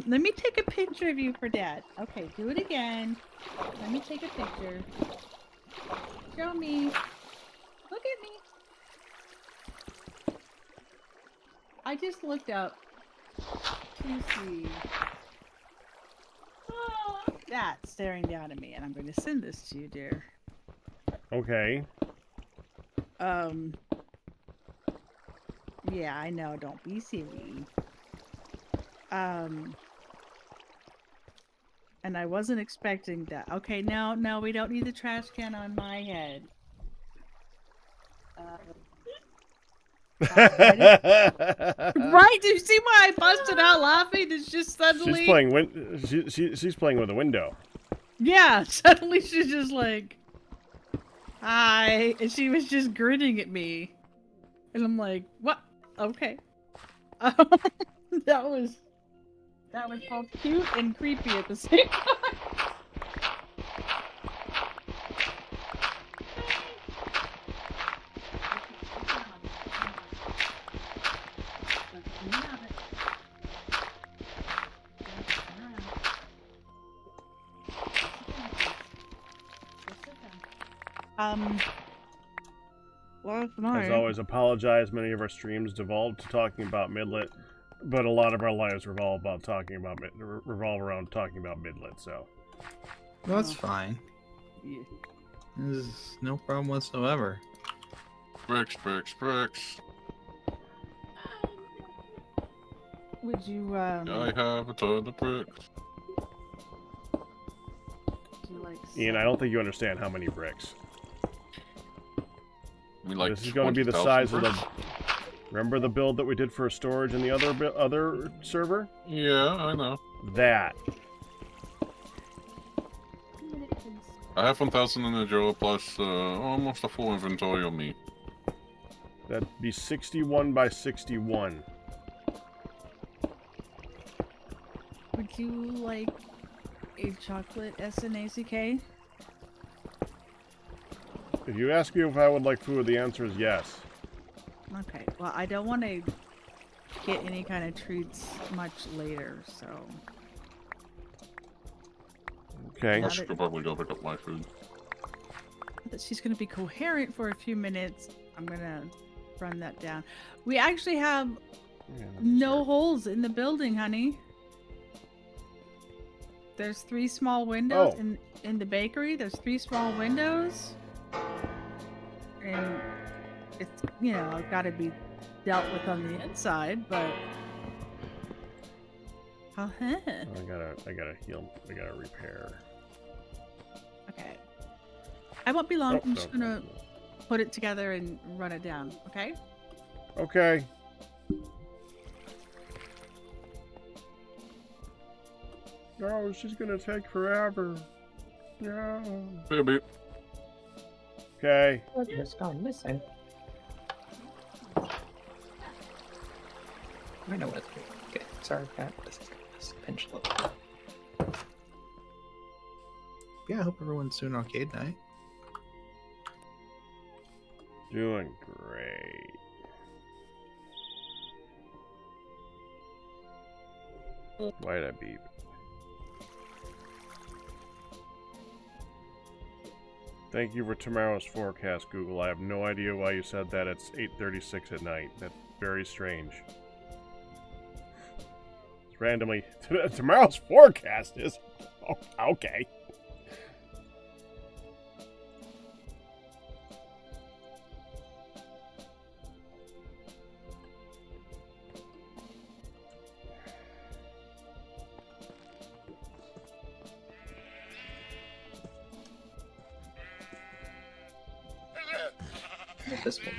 Let me take a picture of you for Dad. Okay, do it again. Let me take a picture. Show me. Look at me. I just looked up to see that staring down at me, and I'm going to send this to you, dear. Okay. Yeah, I know. Don't be silly. And I wasn't expecting that. Okay, no, we don't need the trash can on my head. Right? Did you see why I busted out laughing? It's just suddenly. She's playing with a window. Yeah, suddenly she's just like, hi, and she was just grinning at me, and I'm like, what? Okay. That was both cute and creepy at the same time. Well, As always, apologize. Many of our streams devolved to talking about midlet, but a lot of our lives revolve around talking about midlet. So Well, that's fine. Yeah. There's no problem whatsoever. Bricks. Would you I have a ton of bricks. do you like Ian, I don't think you understand how many bricks. I mean, like This is going to be the 20,000 size of bricks? the. Remember the build that we did for storage in the other server? Yeah, I know. That. I have 1,000 in the drawer plus almost a full inventory on me. That'd be 61 by 61. Would you like a chocolate SNACK? If you ask me if I would like food, the answer is yes. Okay. Well, I don't want to get any kind of treats much later, so. Okay. I should probably go pick up my food. That she's going to be coherent for a few minutes. I'm going to run that down. We actually have no holes in the building, honey. There's 3 small windows in the bakery. There's 3 small windows. And it's, got to be dealt with on the inside, but... Oh, huh. I gotta heal. I gotta repair. Okay. I won't be long. I'm just gonna put it together and run it down, okay? Okay. No, she's gonna take forever. No. Baby. Okay. Just gone missing. I know what it's doing. Okay, sorry, Pat. This is pinch look. Yeah, I hope everyone's doing arcade night. Doing great. Why did I beep? Thank you for tomorrow's forecast, Google. I have no idea why you said that. It's 8:36 at night. That's very strange. It's randomly. Tomorrow's forecast is... Oh, okay. This one.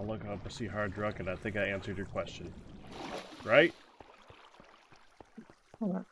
I'll look up to see Hardrock, and I think I answered your question. Right? Hold on.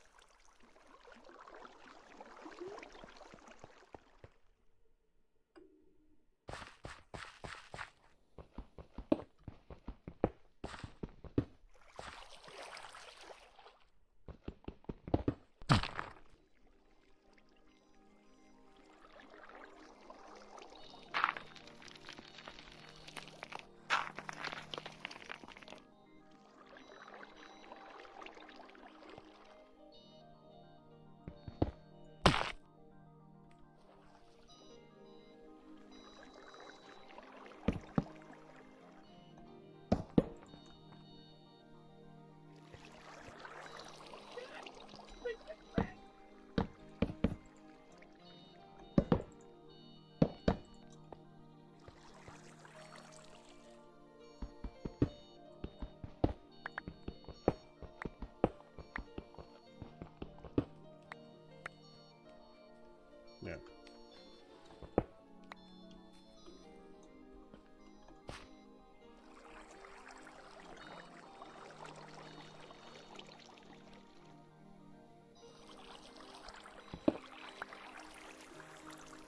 Yeah.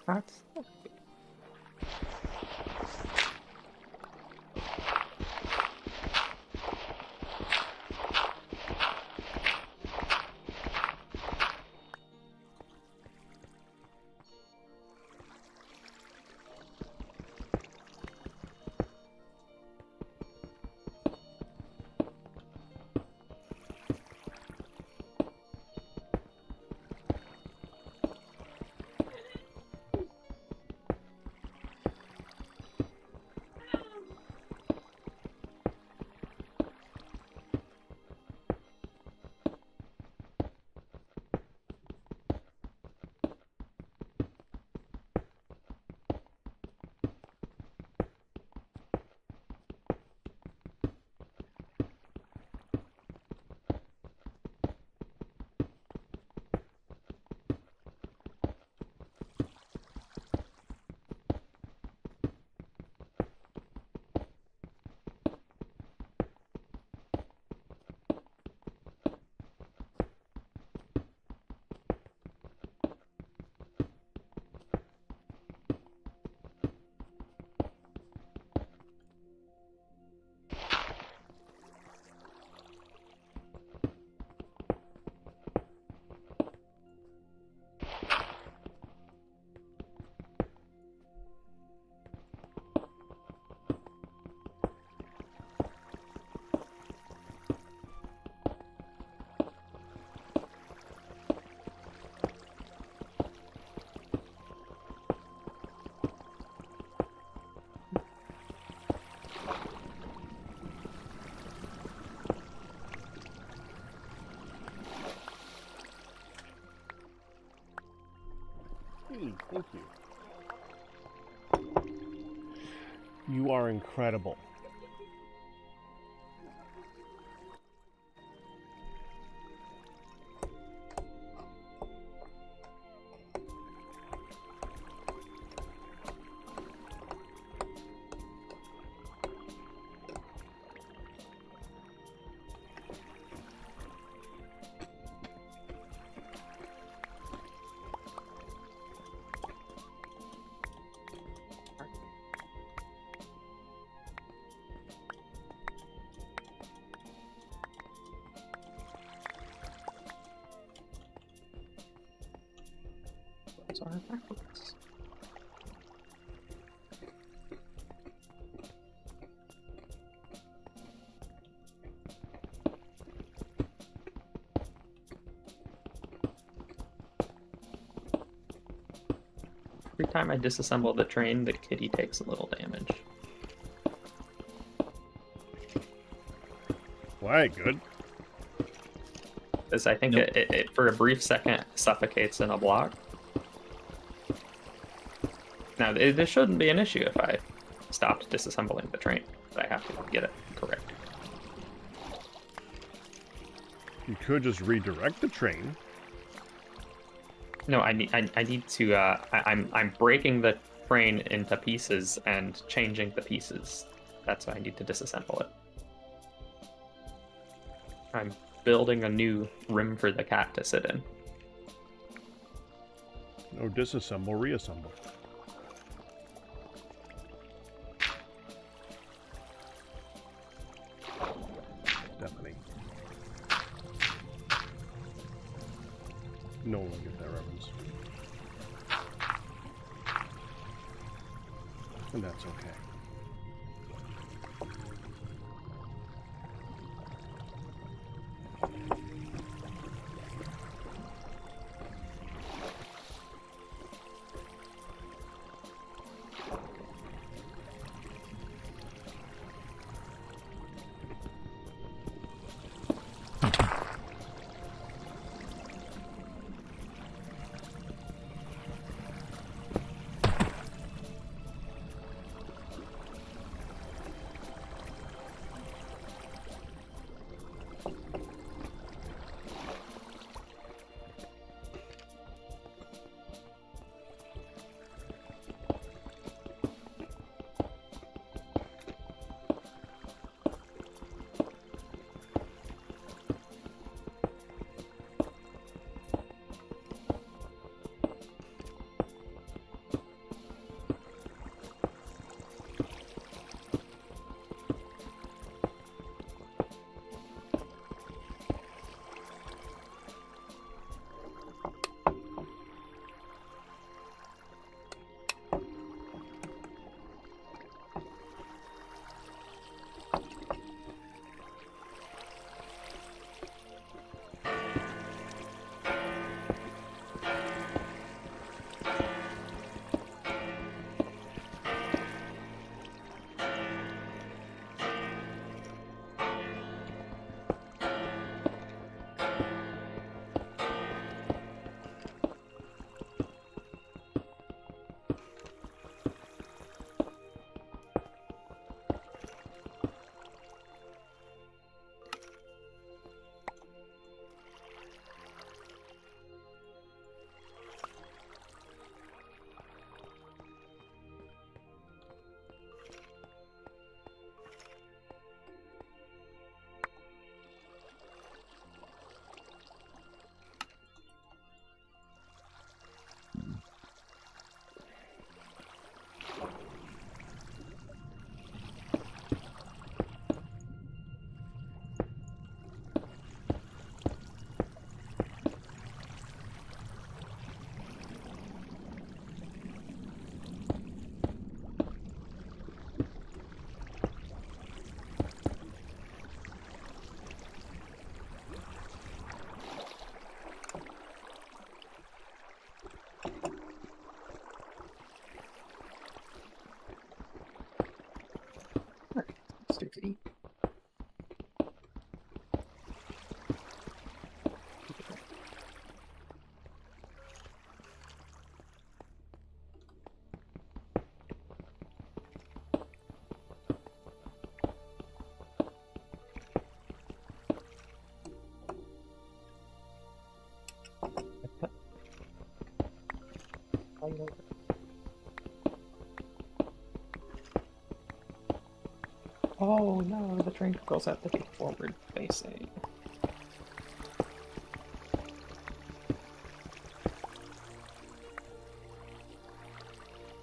That's Hey, thank you. You are incredible. those are backwards. Every time I disassemble the train, the kitty takes a little damage. Why? Good. Because I think Nope. it for a brief second suffocates in a block. Now, this shouldn't be an issue if I stopped disassembling the train, but I have to get it correct. You could just redirect the train. No, I need to. I'm breaking the train into pieces and changing the pieces That's why I need to disassemble it. I'm building a new room for the cat to sit in. No, disassemble, reassemble. Stephanie. No one will get that reference. And that's okay. Sticky. Oh no, the trinkles have to be forward facing.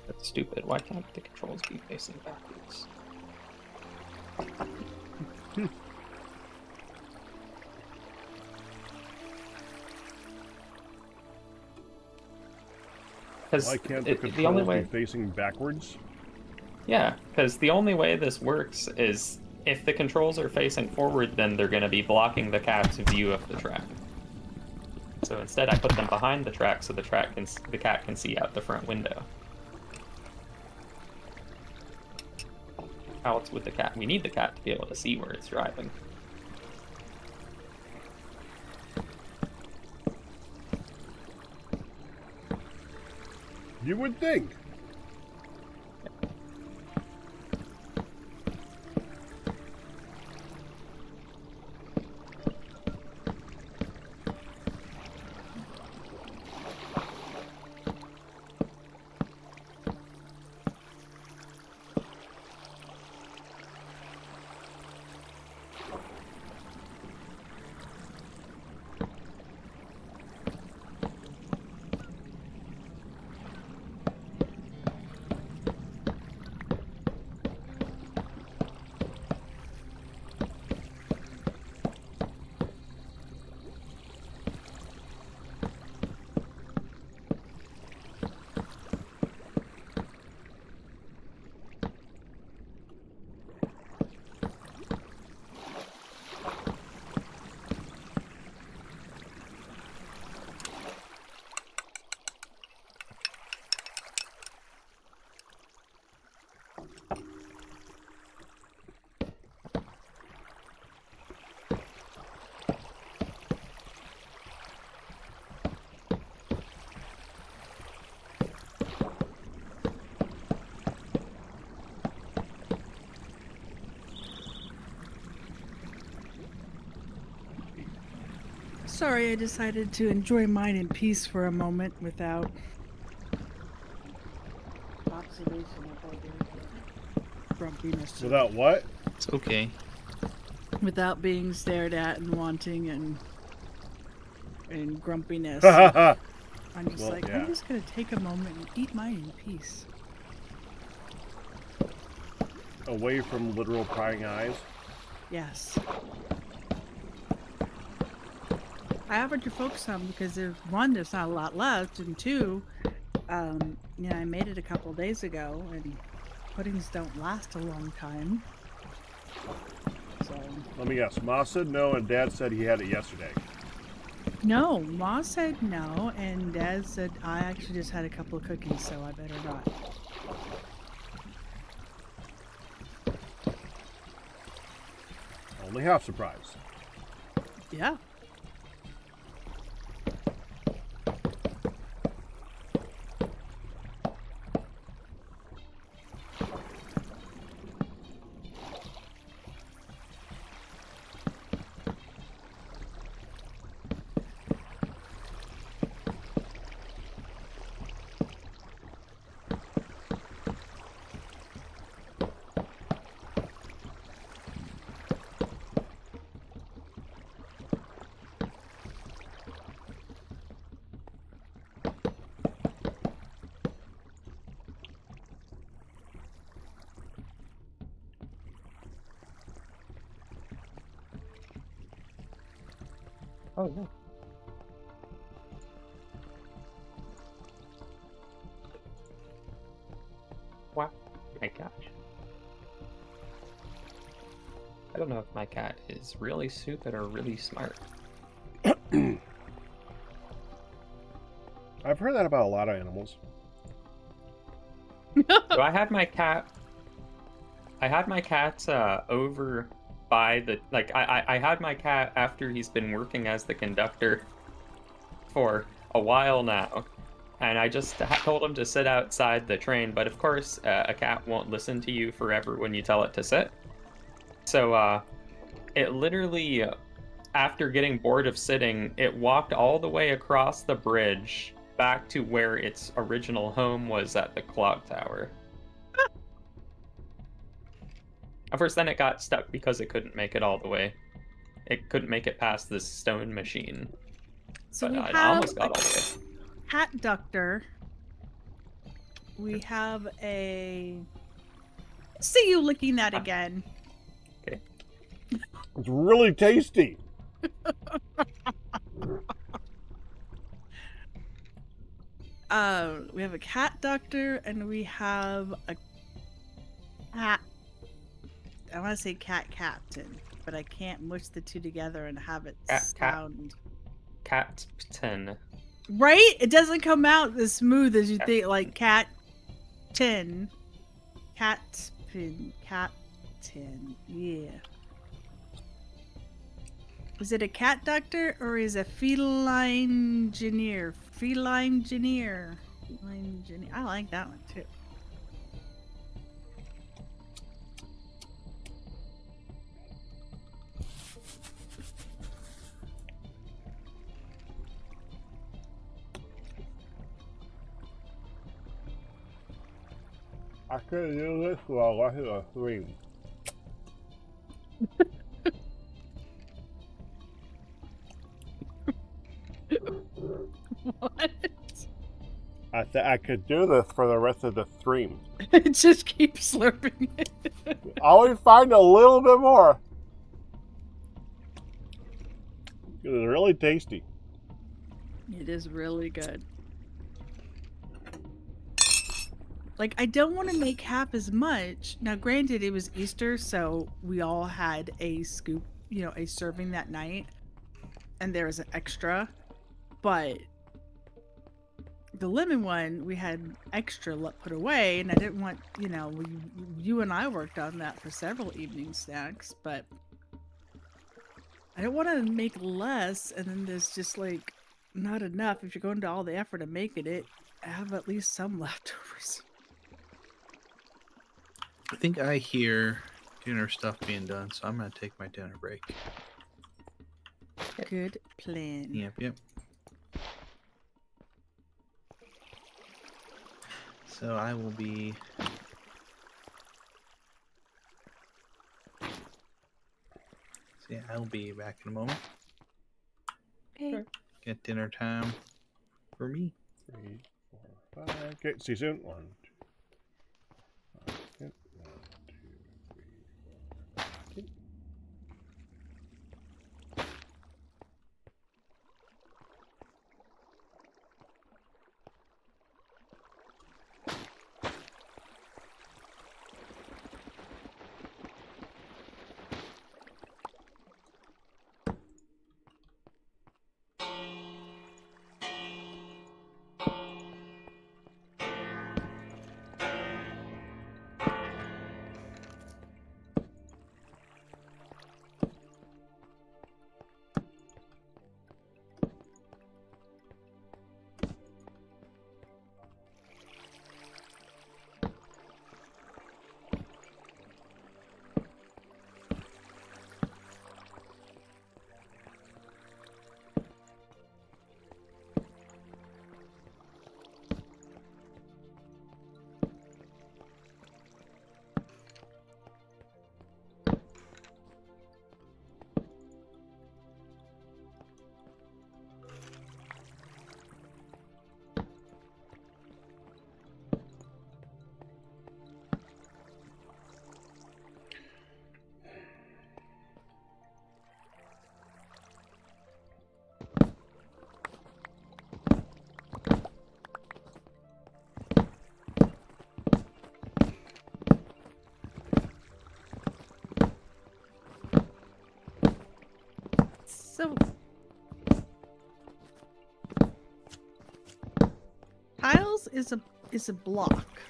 That's stupid. Why can't the controls be facing backwards? Why can't the controls the only way... be facing backwards? Yeah, because the only way this works is if the controls are facing forward, then they're going to be blocking the cat's view of the track. So instead, I put them behind the track so the cat can see out the front window. How else would the cat? We need the cat to be able to see where it's driving. You would think. Sorry, I decided to enjoy mine in peace for a moment without observation of all the grumpiness. Without what? It's okay. Without being stared at and wanting and grumpiness. Away I'm just Well, like, yeah. I'm just gonna take a moment and eat mine in peace. from literal prying eyes. Yes. I offered your folks some because there's one, there's not a lot left, and two, I made it a couple days ago, and puddings don't last a long time. So. Let me guess. Ma said no, and Dad said he had it yesterday. No, Ma said no, and Dad said I actually just had a couple of cookies, so I better not. Only half surprised. Yeah. Oh, no. Wow. My gosh. I don't know if my cat is really stupid or really smart. I've heard that about a lot of animals. So I had my cat over by the I had my cat after he's been working as the conductor for a while now, and I just told him to sit outside the train, but of course a cat won't listen to you forever when you tell it to sit. So it literally, after getting bored of sitting, it walked all the way across the bridge back to where its original home was at the clock tower. Of course, then it got stuck because it couldn't make it all the way. It couldn't make it past this stone machine. So But we it have almost got all a the way. cat ductor. We have a. See you licking that again. Okay. It's really tasty. We have a cat doctor and we have a cat. I want to say cat captain, but I can't mush the two together and have it sound. Captain. Right? It doesn't come out as smooth as you think. Like cat tin, captain. Yeah. Is it a cat doctor or is it a feline engineer? Feline engineer. I like that one too. I could do this while watching a stream. What? I could do this for the rest of the stream. It just keeps slurping it. Always find a little bit more. It is really tasty. It is really good. Like, I don't want to make half as much. Now, granted, it was Easter, so we all had a scoop, a serving that night. And there was an extra. But the lemon one, we had extra put away. And I didn't want, you and I worked on that for several evening snacks. But I don't want to make less. And then there's just, like, not enough. If you're going to all the effort of making it, have at least some leftovers. I think I hear dinner stuff being done, so I'm gonna take my dinner break. Good plan. Yep. So I will be... So yeah, I'll be back in a moment. Okay. Get dinner time for me. 3, 4, 5. Okay, see you soon. 1, 2, 5. Yep. 1, 2, 3, 4, 5. Okay. So, tiles is a block.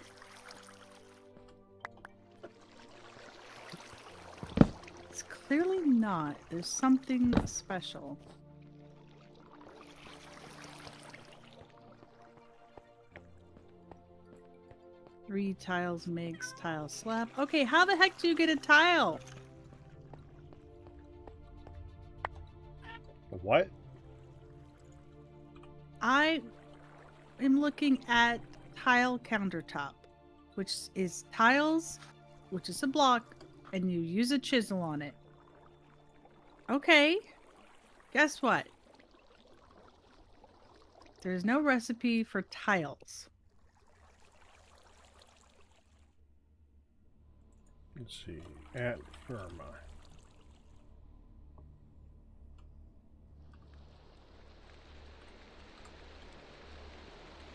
It's clearly not. There's something special. Three tiles makes tile slab. Okay, how the heck do you get a tile? What? I am looking at tile countertop, which is tiles, which is a block, and you use a chisel on it. Okay, guess what? There's no recipe for tiles. Let's see. At Firma.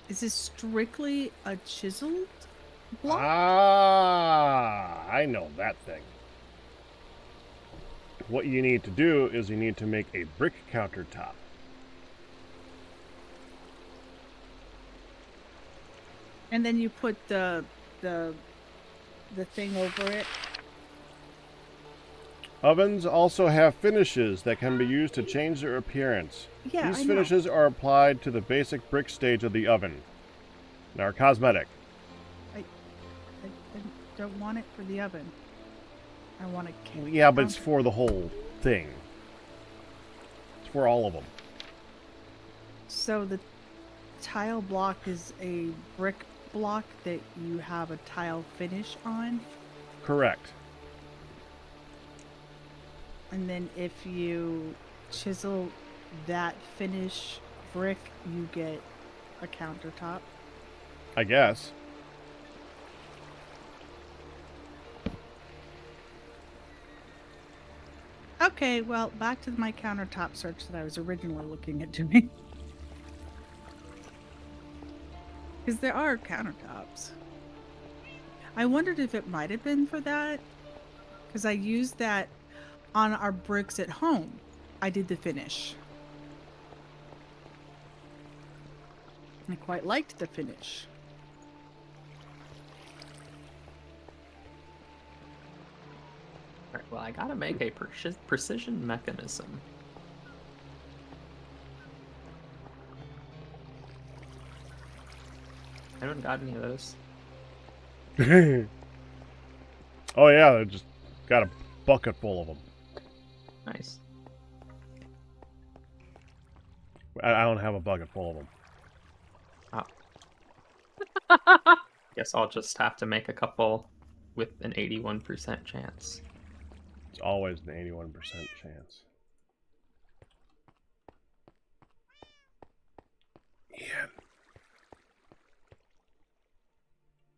Is this strictly a chiseled block? Ah, I know that thing. What you need to do is you need to make a brick countertop. And then you put the thing over it. Ovens also have finishes that can be used to change their appearance. Yeah, These I know. finishes are applied to the basic brick stage of the oven and are cosmetic. I don't want it for the oven. I want it. Yeah, but it's for the whole thing. It's for all of them. So the tile block is a brick block that you have a tile finish on, Correct. and then if you chisel that finish brick, you get a countertop. I guess. Okay, well, back to my countertop search that I was originally looking at doing. Because there are countertops. I wondered if it might have been for that. Because I used that on our bricks at home. I did the finish. I quite liked the finish. Alright, well, I gotta make a precision mechanism. I haven't got any of those. Oh yeah, they just got a bucket full of them. Nice. I don't have a bucket full of them. Guess I'll just have to make a couple with an 81% chance. It's always an 81% chance. Ian.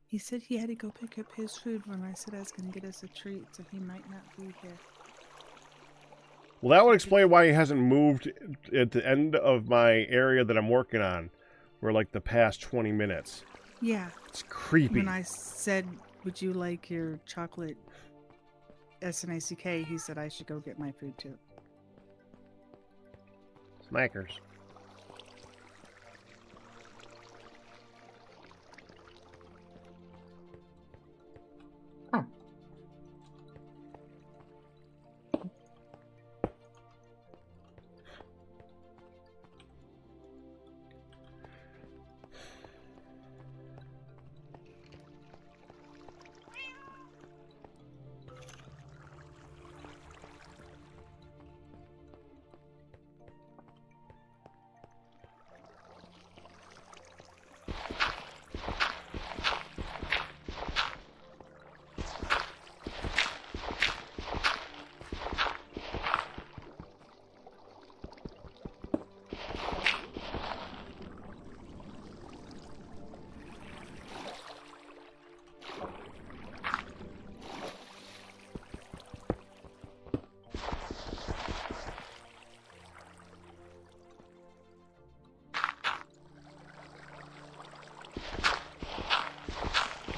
He said he had to go pick up his food when I said I was going to get us a treat, so he might not be here. Well, that would explain why he hasn't moved at the end of my area that I'm working on for like the past 20 minutes. Yeah. It's creepy. When I said, would you like your chocolate SNICK, he said I should go get my food too. Smackers.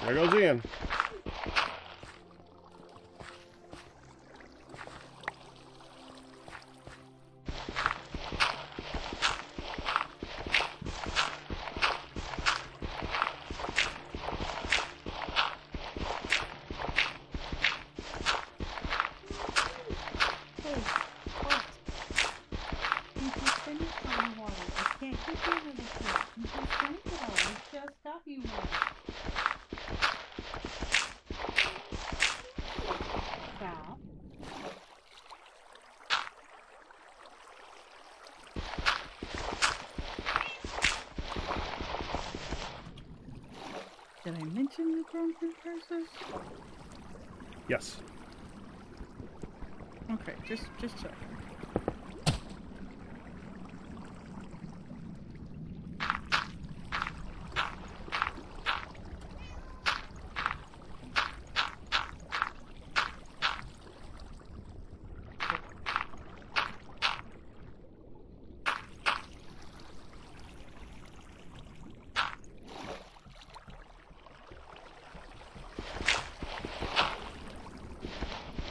There goes Ian. Did I mention the drunken curses? Yes. Okay, just check.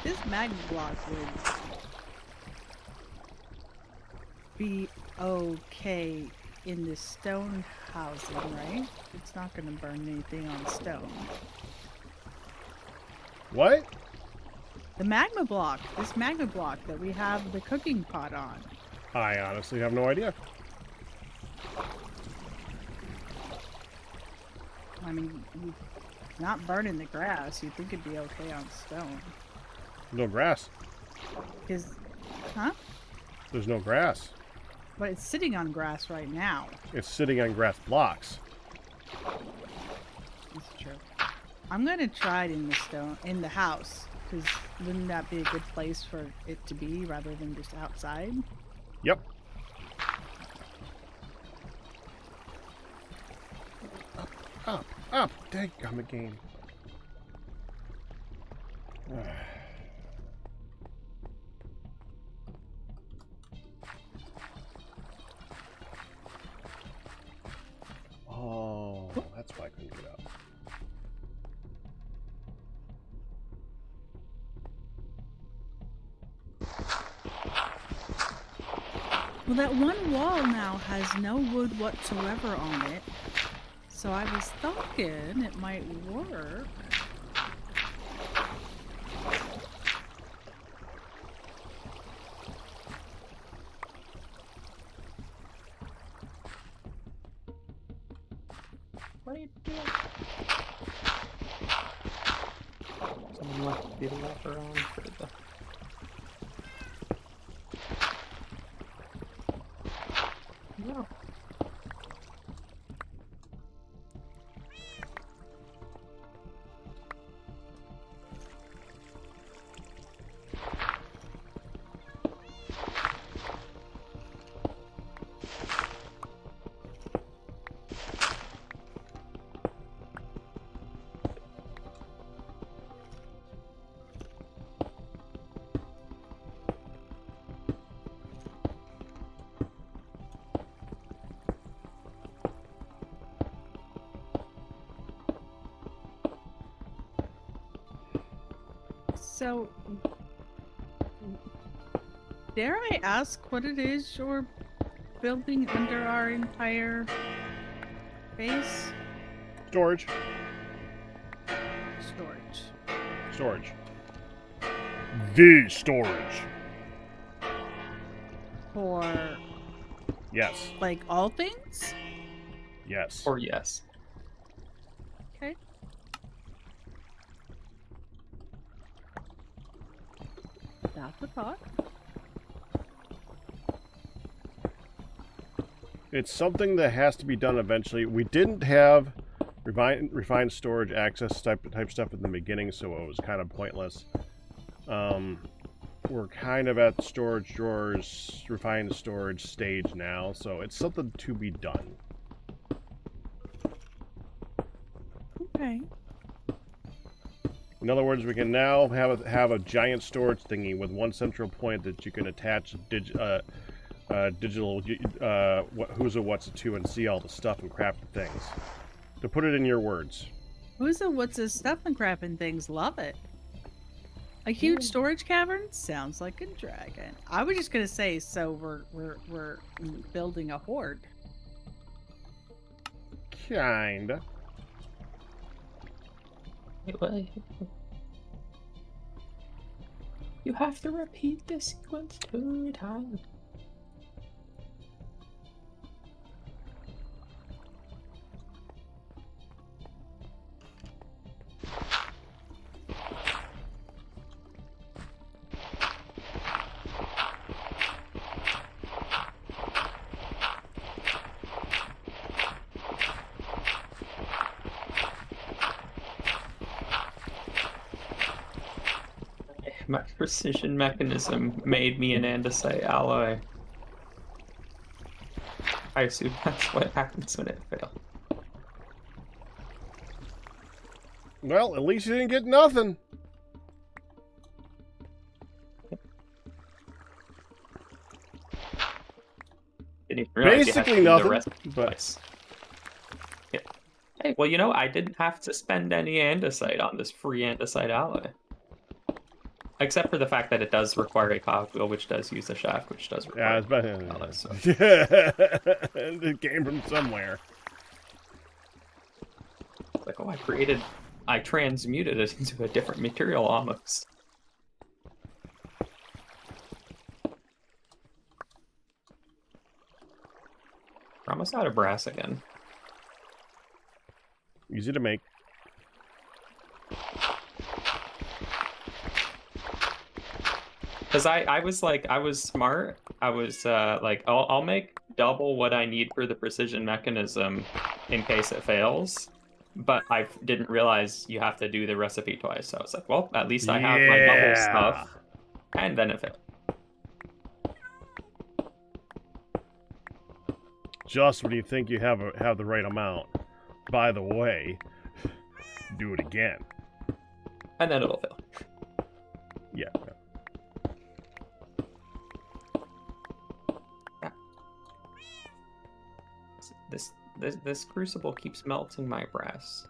This magma block would be okay in the stone housing, right? It's not going to burn anything on stone. What? The magma block, this magma block that we have the cooking pot on. I honestly have no idea. I mean, not burning the grass, you'd think it'd be okay on stone. No grass. Huh? There's no grass. But it's sitting on grass right now. It's sitting on grass blocks. That's true. I'm gonna try it in the stone, in the house, because wouldn't that be a good place for it to be rather than just outside? Yep. Up. Dadgummit game. Oh, that's why I couldn't get up. Well, that one wall now has no wood whatsoever on it. So I was thinking it might work. What are you doing? Someone left the lever on for the... So, dare I ask what it is you're building under our entire base? Storage. Storage. Storage. The storage. For, Yes. like, all things? Yes. Or yes. Okay. That's a thought. It's something that has to be done eventually. We didn't have refined storage access type stuff in the beginning, so it was kind of pointless. We're kind of at the storage drawers, refined storage stage now, so it's something to be done. Okay. In other words, we can now have a giant storage thingy with one central point that you can attach digital who's a what's a to and see all the stuff and crap and things. To put it in your words. Who's a what's his stuff and crap and things? Love it. A huge storage cavern sounds like a dragon. I was just gonna say, so we're building a horde. Kinda. You have to repeat the sequence 2 times. My precision mechanism made me an andesite alloy. I assume that's what happens when it fails. Well, at least you didn't get nothing. Didn't even realize Basically you had to do nothing, the rest but- twice. Yeah. Hey, well, you know, I didn't have to spend any andesite on this free andesite alloy. Except for the fact that it does require a cogwheel, which does use a shaft, which does require... Yeah, it's about alloy, so. It came from somewhere. Like, oh, I transmuted it into a different material almost. We're almost out of brass again. Easy to make. Because I was smart. I was like, I'll make double what I need for the precision mechanism in case it fails. But I didn't realize you have to do the recipe twice. So I was like, well, at least I have my double stuff. And then it failed. Just when you think you have the right amount. By the way, do it again. And then it'll fail. Yeah. This crucible keeps melting my brass.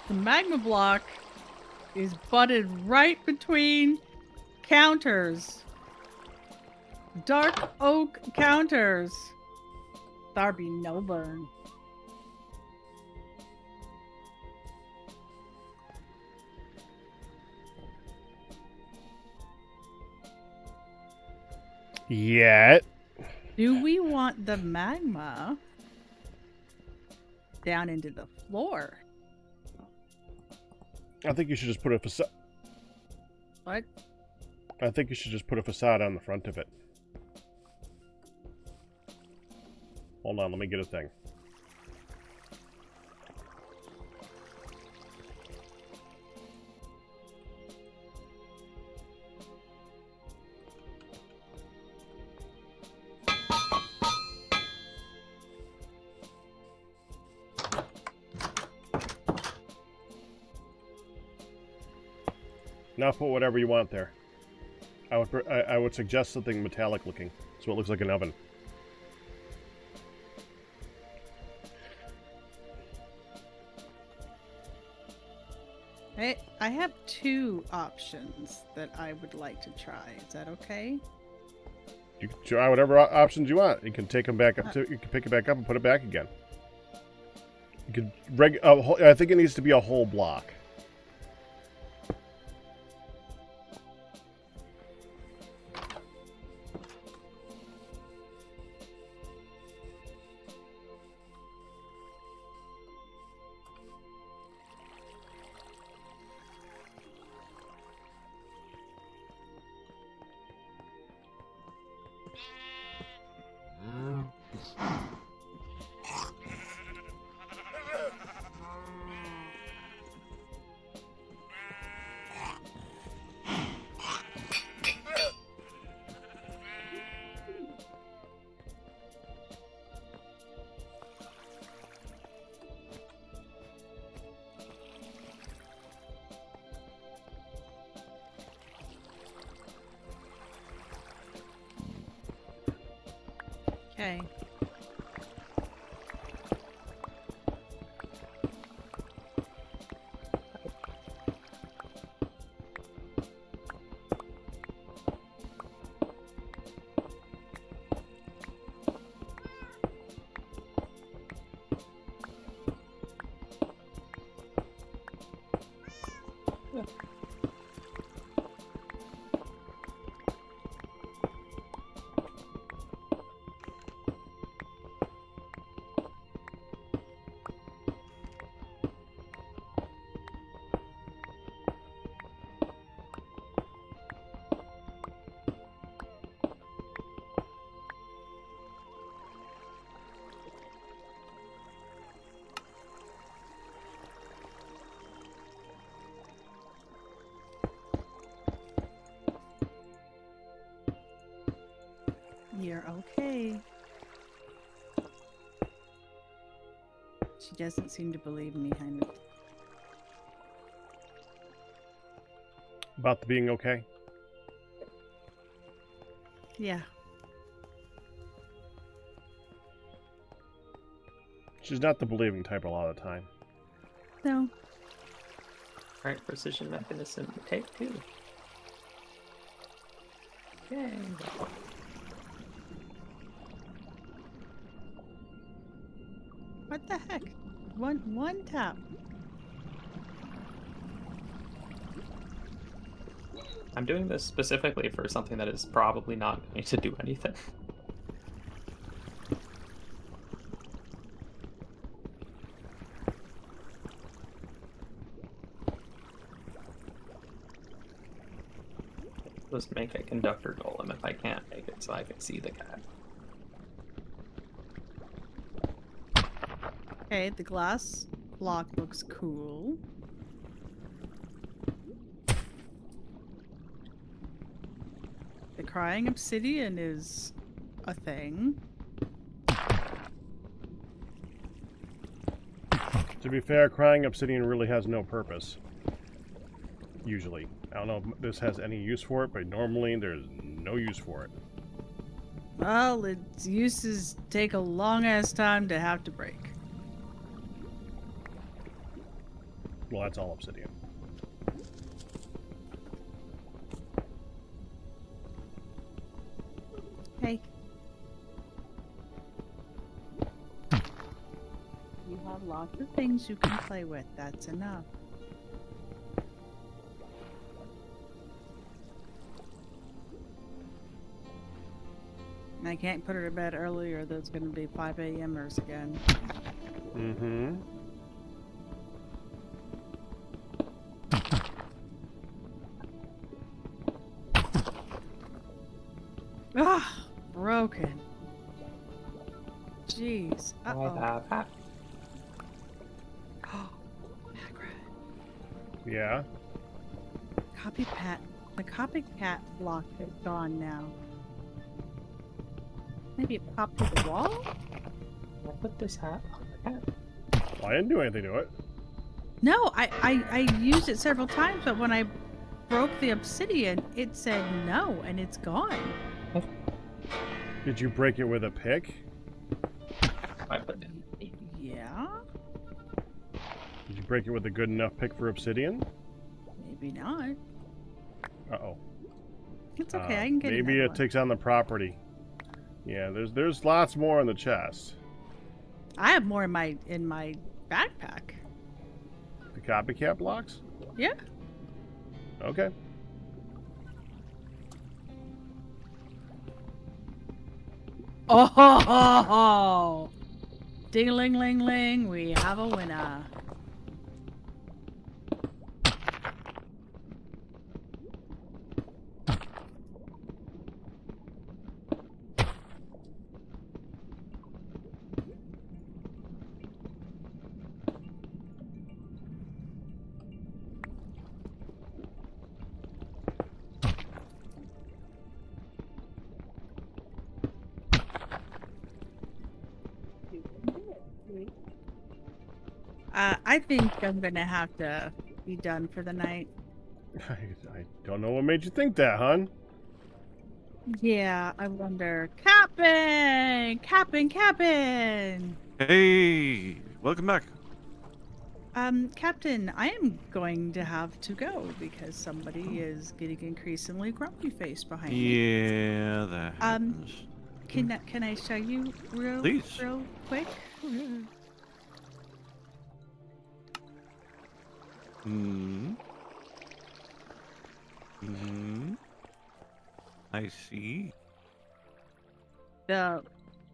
The magma block is butted right between counters. Dark oak counters. There be no burn. Yet. Do we want the magma down into the floor? I think you should just put a facade. What? I think you should just put a facade on the front of it. Hold on, let me get a thing. Now put whatever you want there. I would suggest something metallic looking, so it looks like an oven. I have 2 options that I would like to try. Is that okay? You can try whatever options you want. You can take them back up. You can pick it back up and put it back again. You could I think it needs to be a whole block. Okay. You're okay. She doesn't seem to believe me, Hyman. About the being okay? Yeah. She's not the believing type a lot of the time. No. Alright, precision mechanism, take 2. Yay. What the heck? One tap. I'm doing this specifically for something that is probably not going to do anything. Let's make a conductor golem if I can't make it so I can see the cat. Okay, the glass block looks cool. The crying obsidian is a thing. To be fair, crying obsidian really has no purpose. Usually. I don't know if this has any use for it, but normally there's no use for it. Well, its uses take a long ass time to have to break. Well, that's all obsidian. Hey. You have lots of things you can play with. That's enough. And I can't put her to bed earlier. There's going to be 5 a.m.ers again. Mm-hmm. Ah, broken. Jeez. Uh-oh. I have hat. Yeah. Copycat. The copycat block is gone now. Maybe it popped through the wall? Can I put this hat on the cat? Well, I didn't do anything to it. No, I used it several times, but when I broke the obsidian, it said no, and it's gone. Did you break it with a pick? I put it. Yeah, Did you break it with a good enough pick for obsidian? maybe not. Uh-oh. It's okay, I can get Maybe another it one. takes on the property. Yeah, there's lots more in the chest. I have more in my backpack. The copycat blocks? Yeah. Okay. Oh, ding-a-ling-ling-ling, we have a winner. I think I'm gonna have to be done for the night. I don't know what made you think that, hon. Yeah, I wonder. Captain! Hey, welcome back. Captain, I am going to have to go because somebody is getting increasingly grumpy faced behind me. Yeah, that happens. Can I show you real Please. quick? Hmm. Hmm. I see. The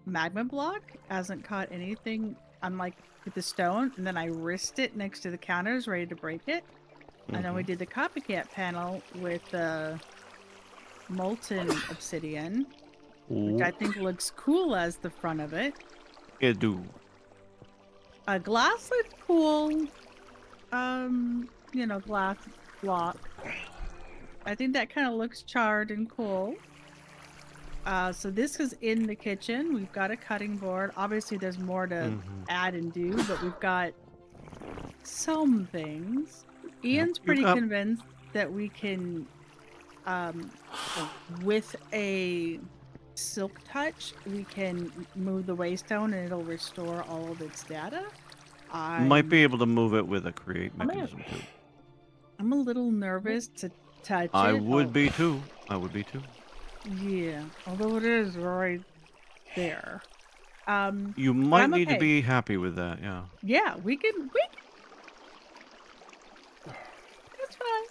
magma block hasn't caught anything, unlike with the stone, and then I risked it next to the counters ready to break it. And then we did the copycat panel with the molten obsidian, which I think looks cool as the front of it. It do. Glass looks cool. Glass block. I think that kind of looks charred and cool. So this is in the kitchen. We've got a cutting board. Obviously, there's more to add and do, but we've got some things. Ian's pretty convinced that we can, with a silk touch, we can move the waystone and it'll restore all of its data. Might be able to move it with a create mechanism too. I'm a little nervous to touch I it. would be too. I would be too. Yeah, although it is right there. You might I'm need to okay. be happy with that, yeah. Yeah, we can. That's fine.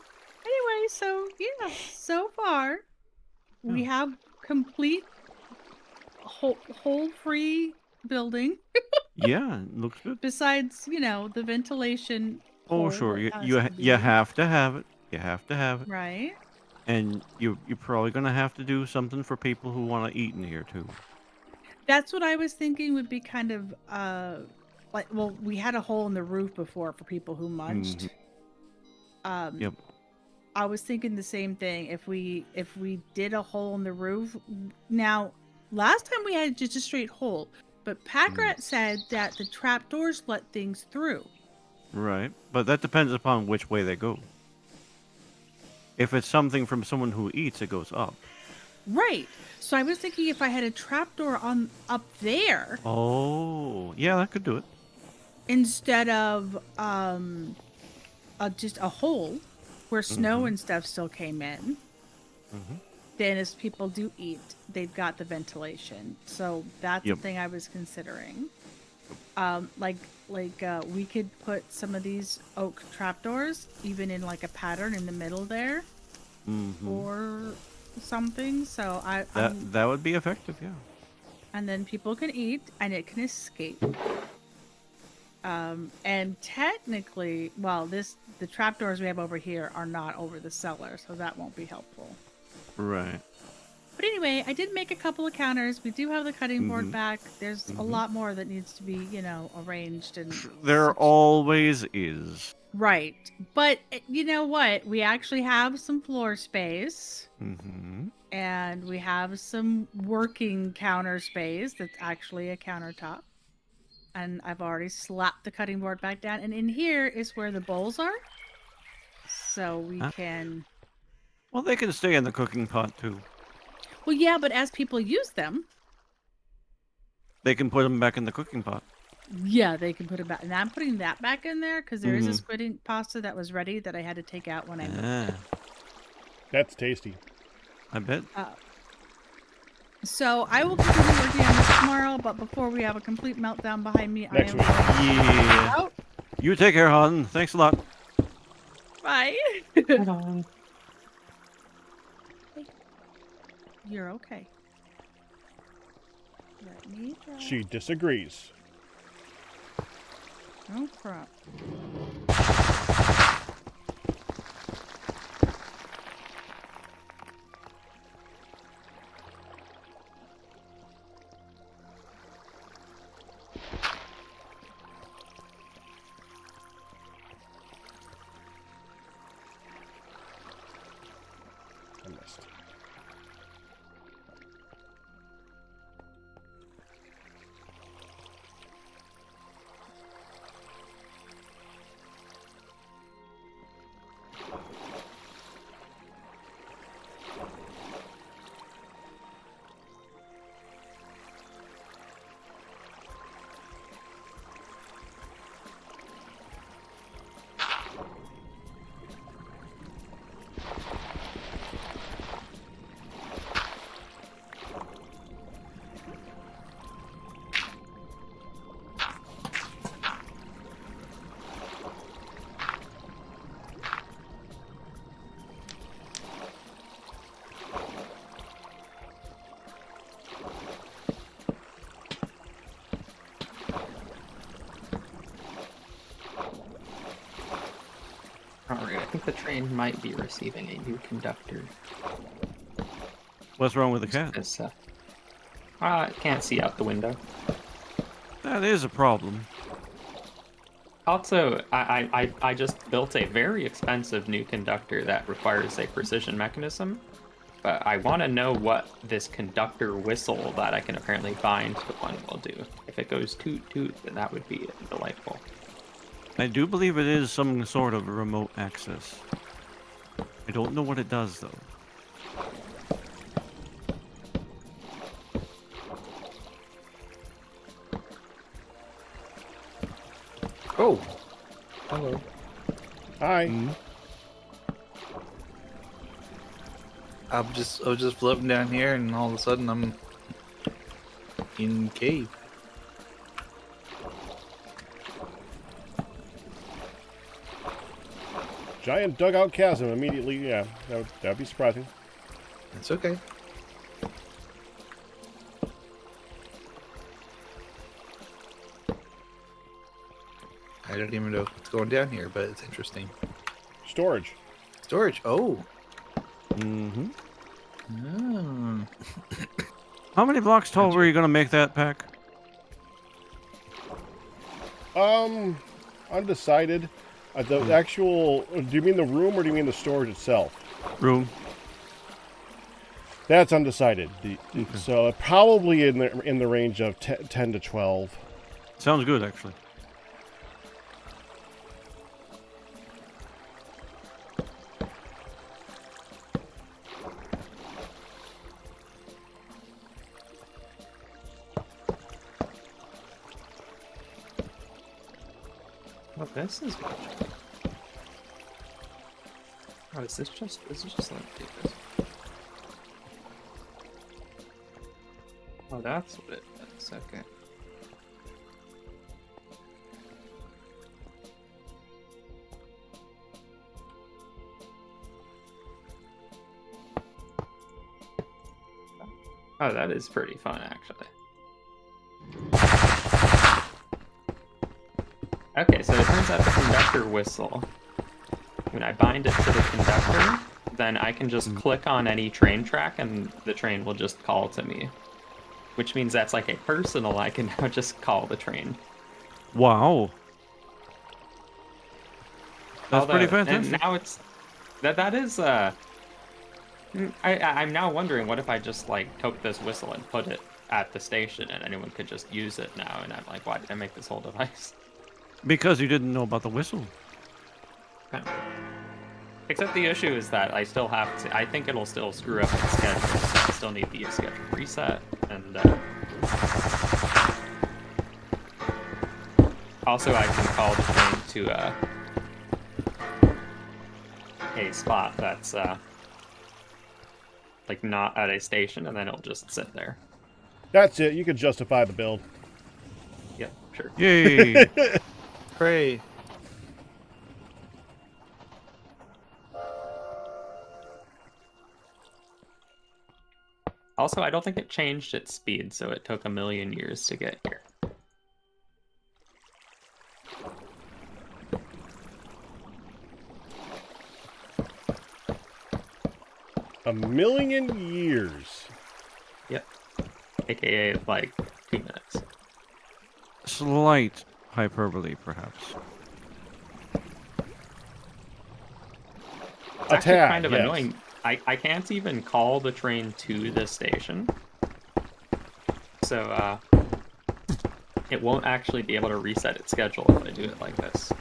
Anyway, so yeah, so far we have complete hole free building. Yeah, it looks good. Besides, the ventilation. Oh, hole sure. that You has to you be, have to have it. You have to have it. right. And you're probably gonna have to do something for people who want to eat in here too. That's what I was thinking would be kind of we had a hole in the roof before for people who munched. Yep. I was thinking the same thing. If we did a hole in the roof. Now, last time we had just a straight hole, but Packrat said that the trapdoors let things through. Right, but that depends upon which way they go. If it's something from someone who eats, it goes up. Right. So I was thinking if I had a trapdoor up there. Oh, yeah, that could do it. Instead of just a hole where snow and stuff still came in. Then as people do eat, they've got the ventilation. So that's the thing I was considering. We could put some of these oak trapdoors even in like a pattern in the middle there, or something. So that would be effective, yeah. And then people can eat and it can escape. And technically, the trapdoors we have over here are not over the cellar, so that won't be helpful. Right. But anyway, I did make a couple of counters. We do have the cutting board back. There's a lot more that needs to be, arranged and. There always is. Right, but you know what? We actually have some floor space, and we have some working counter space that's actually a countertop. And I've already slapped the cutting board back down, and in here is where the bowls are. So we can Well, they can stay in the cooking pot too. Well, yeah, but as people use them, They can put them back in the cooking pot. yeah, they can put it back. And I'm putting that back in there because there is a Mhm. squid pasta that was ready that I had to take out when I moved. Ah, That's tasty. I bet. So I will continue working on this tomorrow, but before we have a complete meltdown behind me, Next I am week. going to Yeah. out. You take care, hon. Thanks a lot. Bye. Hold on. You're okay. Let me try. She disagrees. Oh crap. I missed. Alright, I think the train might be receiving a new conductor. What's wrong with the cat? This, can't see out the window. That is a problem. Also, I just built a very expensive new conductor that requires a precision mechanism. But I want to know what this conductor whistle that I can apparently bind to one will do. If it goes toot toot, then that would be delightful. I do believe it is some sort of remote access. I don't know what it does, though. Oh. Hello. Hi. I was just floating down here, and all of a sudden I'm in cave. Giant dugout chasm immediately. Yeah, that'd be surprising. It's okay. I don't even know what's going down here, but it's interesting. Storage. Storage. Oh. Mm-hmm. Oh. How many blocks tall were you going to make that pack? Undecided. The actual. Do you mean the room or do you mean the storage itself? Room. That's undecided. So probably in the range of 10 to 12. Sounds good, actually. Oh, this is much. Oh, is this just let me do this. Oh, that's what it is. Okay. Oh, that is pretty fun, actually. Okay, so it turns out the conductor whistle, when I bind it to the conductor, then I can just click on any train track and the train will just call to me. Which means that's like a personal, I can now just call the train. Wow. That's pretty And fantastic. now it's... That is, I'm now wondering, what if I just, like, took this whistle and put it at the station and anyone could just use it now, and I'm like, why did I make this whole device? Because you didn't know about the whistle. Okay. Except the issue is that I still have to. I think it'll still screw up the schedule. So I still need the schedule reset, and also I can call the train to a spot that's like not at a station, and then it'll just sit there. That's it. You can justify the build. Yep, sure. Yay! Hooray. Also, I don't think it changed its speed, so it took 1,000,000 years to get here. A million years. Yep. AKA like 2 minutes. Slight hyperbole, perhaps. It's actually tad, kind of yes. annoying. I can't even call the train to the station. So, it won't actually be able to reset its schedule if I do it like this.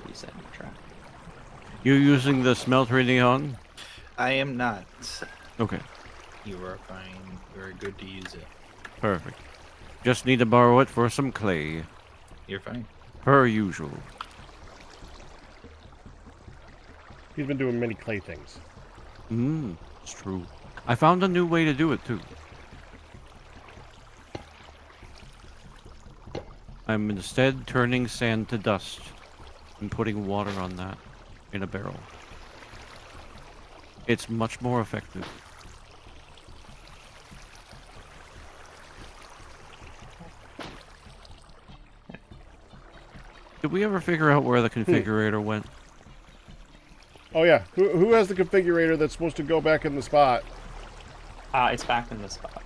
Reset the track. You using the smeltery on? I am not. Okay, You are fine. Very good to use it. perfect. Just need to borrow it for some clay, You're fine. per usual. He's been doing many clay things. It's true. I found a new way to do it, too. I'm instead turning sand to dust and putting water on that in a barrel. It's much more effective. Did we ever figure out where the configurator went? Oh yeah, who has the configurator that's supposed to go back in the spot? It's back in the spot.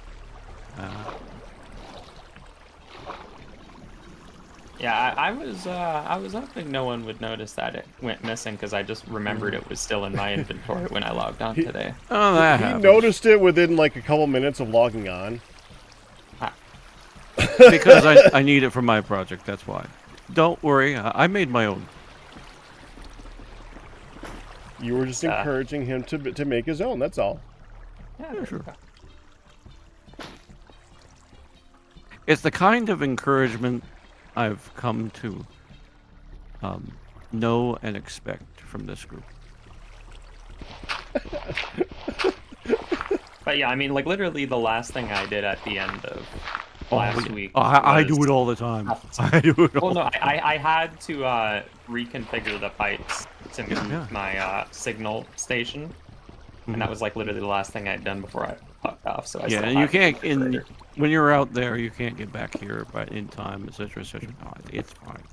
Yeah, I was hoping no one would notice that it went missing because I just remembered it was still in my inventory when I logged on today. Oh, that He happens. noticed it within like a couple minutes of logging on. Because I need it for my project, that's why. Don't worry, I made my own. You were just encouraging him to make his own. That's all. Yeah, Sure. It's the kind of encouragement I've come to know and expect from this group. But yeah, I mean, like literally the last thing I did at the end of last week. I do was- it all the time. I do it all. Well, no, I had to reconfigure the pipes to move my signal station, and that was like literally the last thing I'd done before I fucked off. So I Yeah, still and you have the can't configurator. when you're out there, you can't get back here in time, etc., etc. No, it's fine.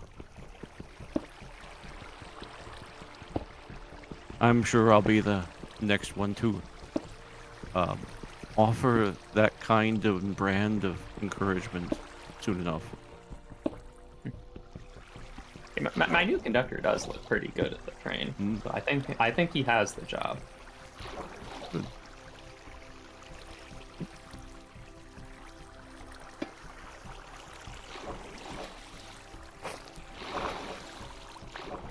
I'm sure I'll be the next one to offer that kind of brand of encouragement soon enough. My new conductor does look pretty good at the train, so I think he has the job. Good.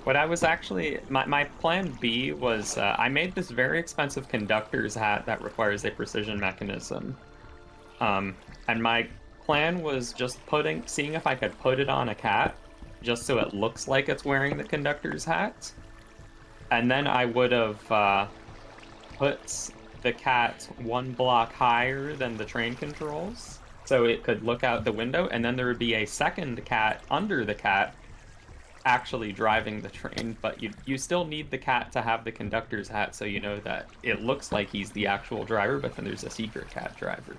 What I was actually my plan B was I made this very expensive conductor's hat that requires a precision mechanism, and my plan was just seeing if I could put it on a cat, just so it looks like it's wearing the conductor's hat, and then I would have put the cat 1 block higher than the train controls, so it could look out the window, and then there would be a second cat under the cat actually driving the train, but you still need the cat to have the conductor's hat so you know that it looks like he's the actual driver, but then there's a secret cat driver.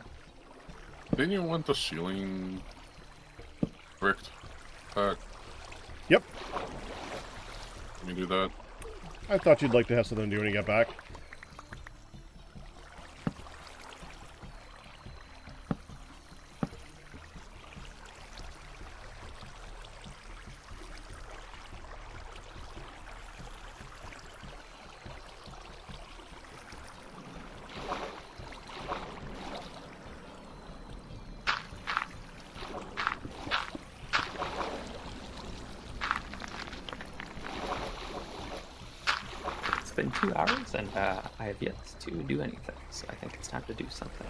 Didn't you want the ceiling bricked back? Yep. Can we do that? I thought you'd like to have something to do when you get back. been 2 hours, and I have yet to do anything, so I think it's time to do something.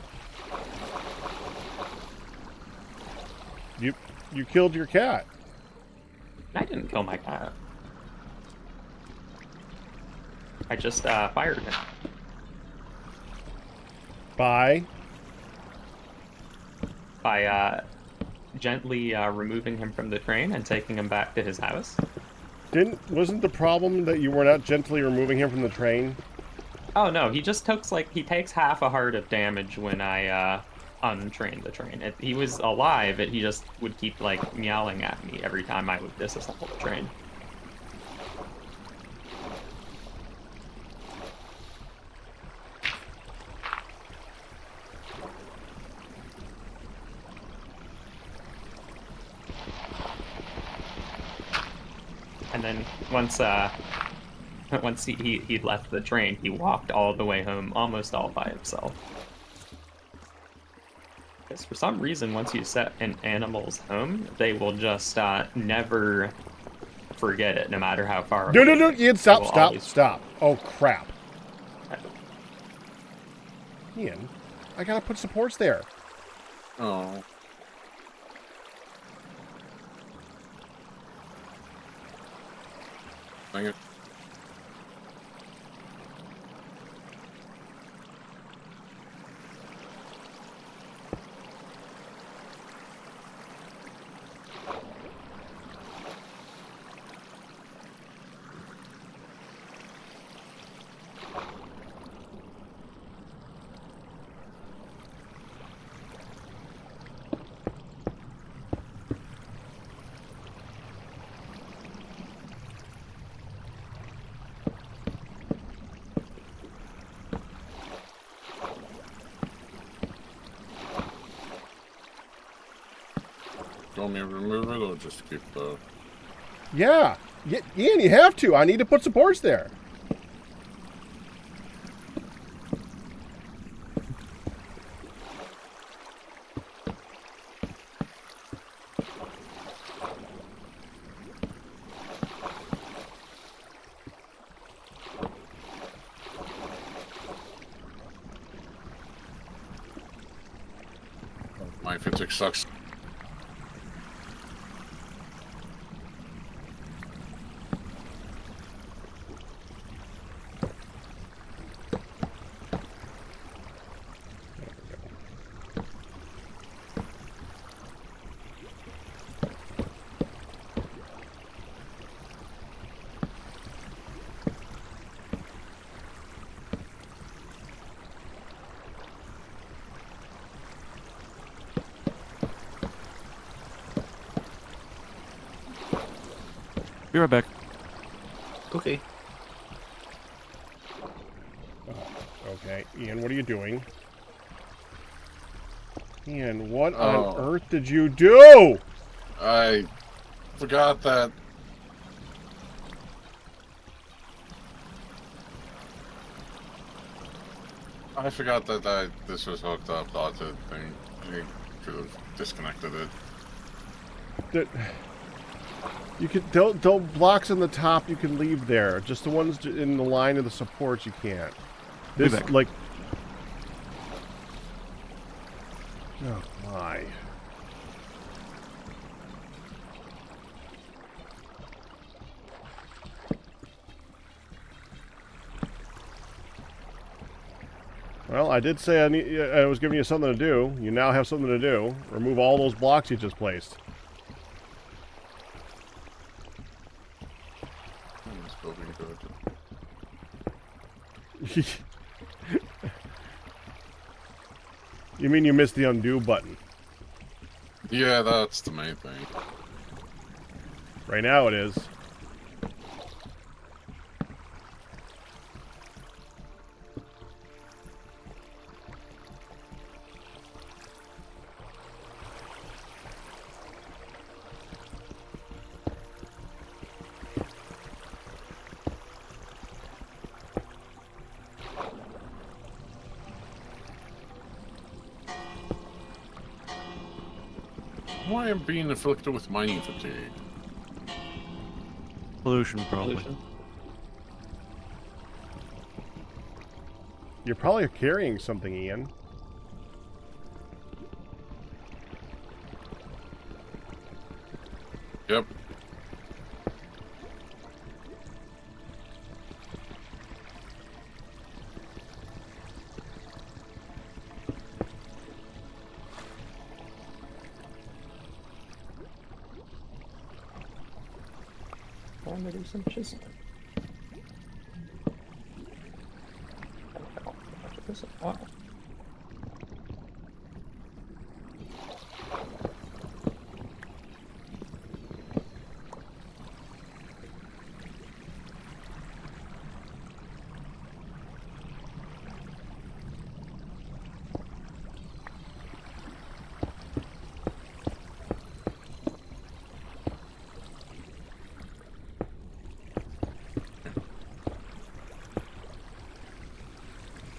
You killed your cat. I didn't kill my cat. I just fired him. By Gently removing him from the train and taking him back to his house. wasn't the problem that you were not gently removing him from the train? Oh no, he just takes half a heart of damage when I untrained the train. He was alive, but he just would keep like meowing at me every time I would disassemble the train. And then once he left the train, he walked all the way home, almost all by himself. Because for some reason, once you set an animal's home, they will just never forget it, no matter how far away. No, Ian, stop. Oh, crap. Ian, I gotta put supports there. Oh. Dang it. Do you want me to remove it or just keep the... Yeah. Ian, you have to. I need to put supports there. My physics sucks. Be right back. Okay. Okay, Ian, what are you doing? Ian, what on earth did you do? I forgot that... I forgot that this was hooked up onto the thing. I should have disconnected it. You can don't blocks on the top you can leave there. Just the ones in the line of the supports you can't. This like. Oh my. Well, I did say I was giving you something to do. You now have something to do. Remove all those blocks you just placed. You mean you missed the undo button? Yeah, that's the main thing. Right now it is. Why am I being afflicted with mining fatigue? Pollution, probably. Pollution. You're probably carrying something, Ian. Yep. Going to do some chiseling. Wow.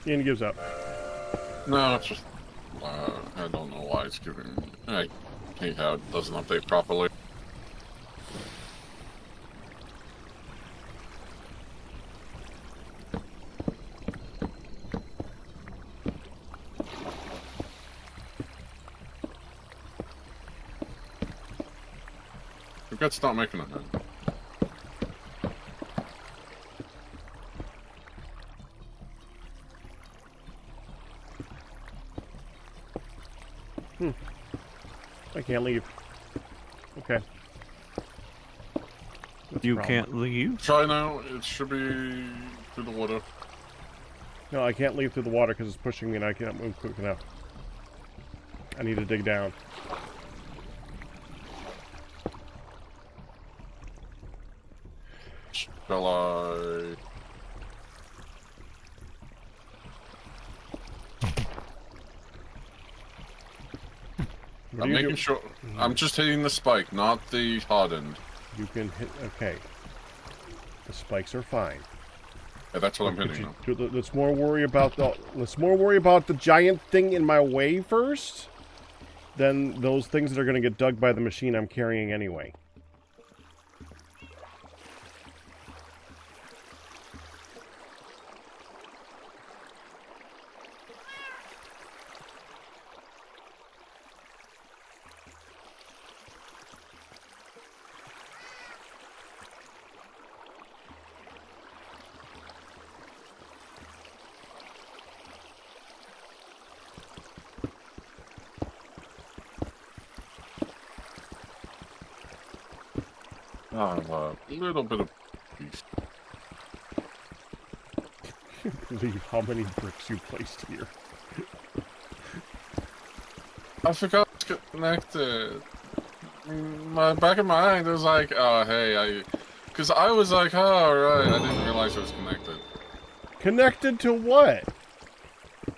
Ian gives up. No, it's just I don't know why it's giving. I hate how it doesn't update properly. We've got to start making it then. I can't leave. Okay. What's the You problem? can't leave? Try now. It should be through the water. No, I can't leave through the water because it's pushing me and I can't move quick enough. I need to dig down. Shall I? What I'm do you making do? sure. I'm just hitting the spike, not the hardened. You can hit. Okay. The spikes are fine. Yeah, that's what I'm But hitting you- now. let's more worry about the. Let's more worry about the giant thing in my way first, than those things that are going to get dug by the machine I'm carrying anyway. I have a little bit of peace. I can't believe how many bricks you placed here. I forgot to connected. My back of my mind was like, oh hey, because I was like, oh right, I didn't realize it was connected. Connected to what?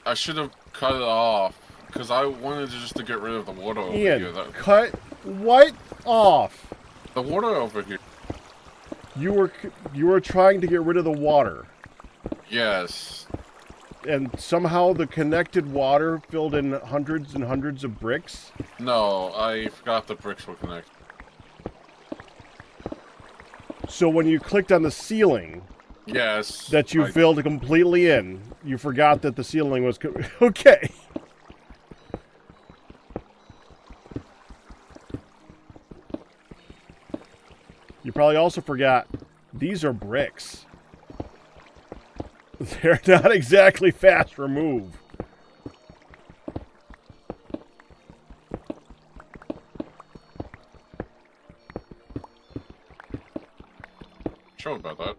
I should have cut it off because I wanted just to get rid of the water over Ian, here. cut what off? The water over here. You were trying to get rid of the water, Yes. and somehow the connected water filled in hundreds and hundreds of bricks. No, I forgot the bricks were connected. So when you clicked on the ceiling Yes. that you filled completely in, you forgot that the ceiling was okay. You probably also forgot these are bricks. They're not exactly fast remove. Sure about that.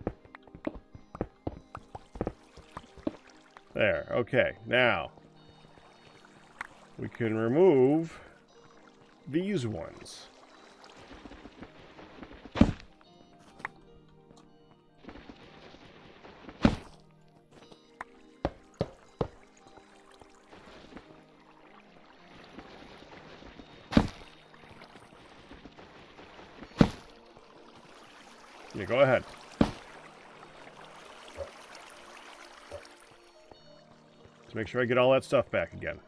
There, okay. Now, we can remove these ones. Yeah, go ahead. To make sure I get all that stuff back again.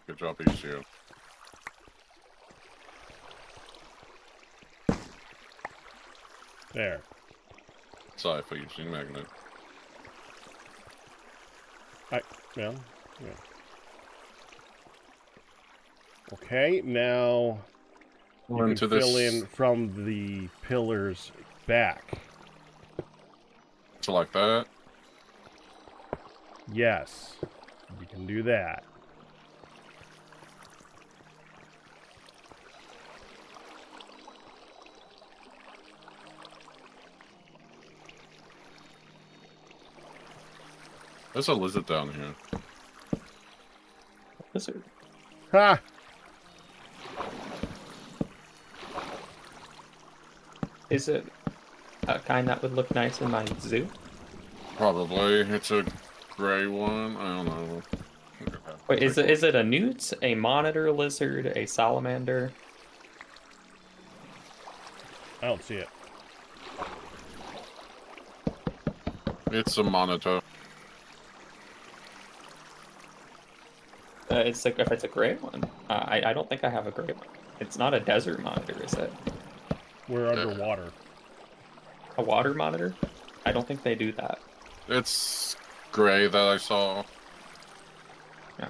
Good job, ECU. There. Sorry for using magnet. Well, yeah. Okay, now you can Into fill this. in from the pillars back. So like that. Yes, you can do that. There's a lizard down here. Lizard. Ha! Is it a kind that would look nice in my zoo? Probably. It's a gray one. I don't know. Wait, is it a newt, a monitor lizard, a salamander? I don't see it. It's a monitor. It's like if it's a gray one. I don't think I have a gray one. It's not a desert monitor, is it? We're underwater. A water monitor? I don't think they do that. It's gray that I saw. Yeah.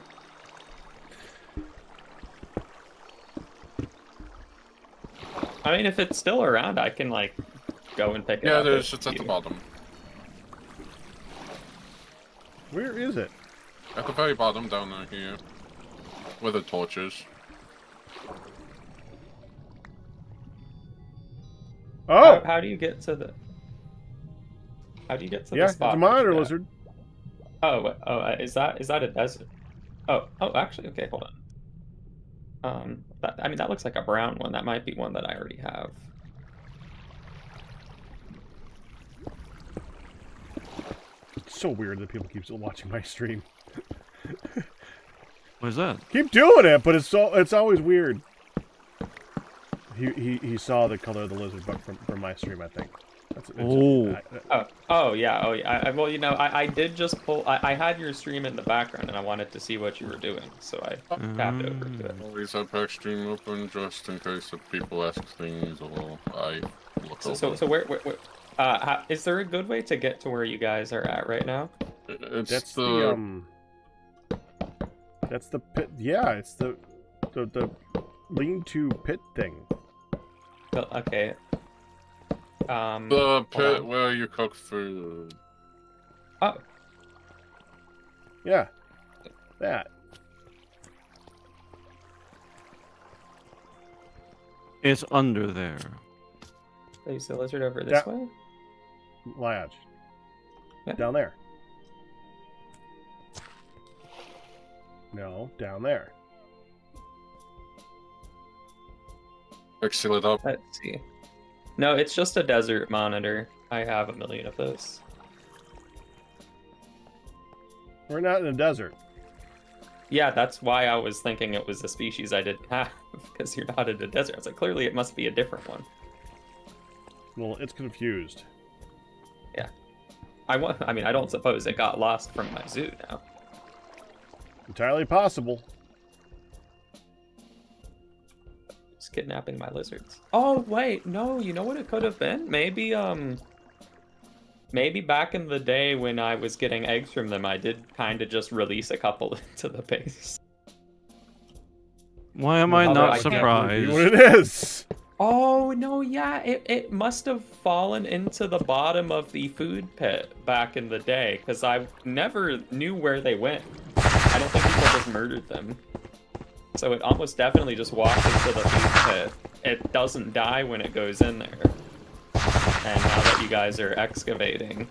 I mean, if it's still around, I can like go and pick it Yeah, up. it is. if It's at the you- bottom. Where is it? At the very bottom down there here. Where the torches. Oh! How do you get to the? How do you get to Yeah, the it's spot? a monitor that you're at? lizard. Is that a desert? Oh, actually, okay, hold on. I mean, that looks like a brown one. That might be one that I already have. It's so weird that people keep still watching my stream. What is that? Keep doing it, but it's always weird. He saw the color of the lizard bug from my stream, I think. Oh yeah. Well, you know, I did just pull. I had your stream in the background, and I wanted to see what you were doing, so I tapped over to it. Always have pack stream open just in case if people ask things or I look So over. where is there a good way to get to where you guys are at right now? It's That's the that's the pit. Yeah, it's the lean-to pit thing. Okay. the pit where you cook food. Oh, Yeah, that. It's under there. there's the lizard over this Yeah. way. Lodge. Yeah. Down there. No, down there. Seal it up. Let's see. No, it's just a desert monitor. I have a million of those. We're not in a desert. Yeah, that's why I was thinking it was a species I didn't have, because you're not in a desert. I was like, clearly it must be a different one. Well, it's confused. I mean, I don't suppose it got lost from my zoo now. Entirely possible. Just kidnapping my lizards. Oh, wait, no, you know what it could have been? Maybe back in the day when I was getting eggs from them, I did kind of just release a couple into the base. Why am I Although not I can't surprised? What it is? Oh, no, yeah, it must have fallen into the bottom of the food pit back in the day, because I never knew where they went. I don't think people just murdered them. So it almost definitely just walked into the food pit. It doesn't die when it goes in there. And now that you guys are excavating,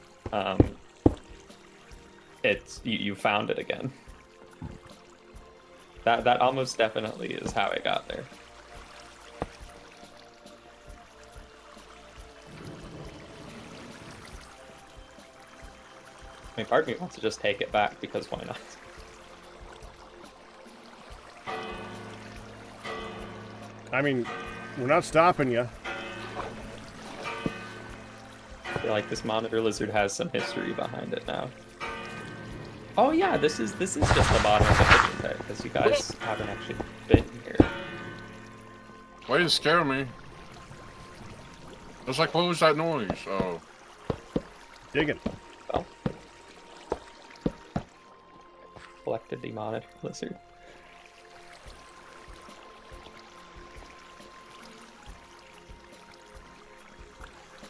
you found it again. That almost definitely is how it got there. I mean, part of me wants to just take it back, because why not? I mean, we're not stopping you. I feel like this monitor lizard has some history behind it now. Oh yeah, this is just the bottom of the kitchen pit because you guys haven't actually been here. Why you scare me? I was like, what was that noise? Oh. Digging. Well, collected the monitor lizard.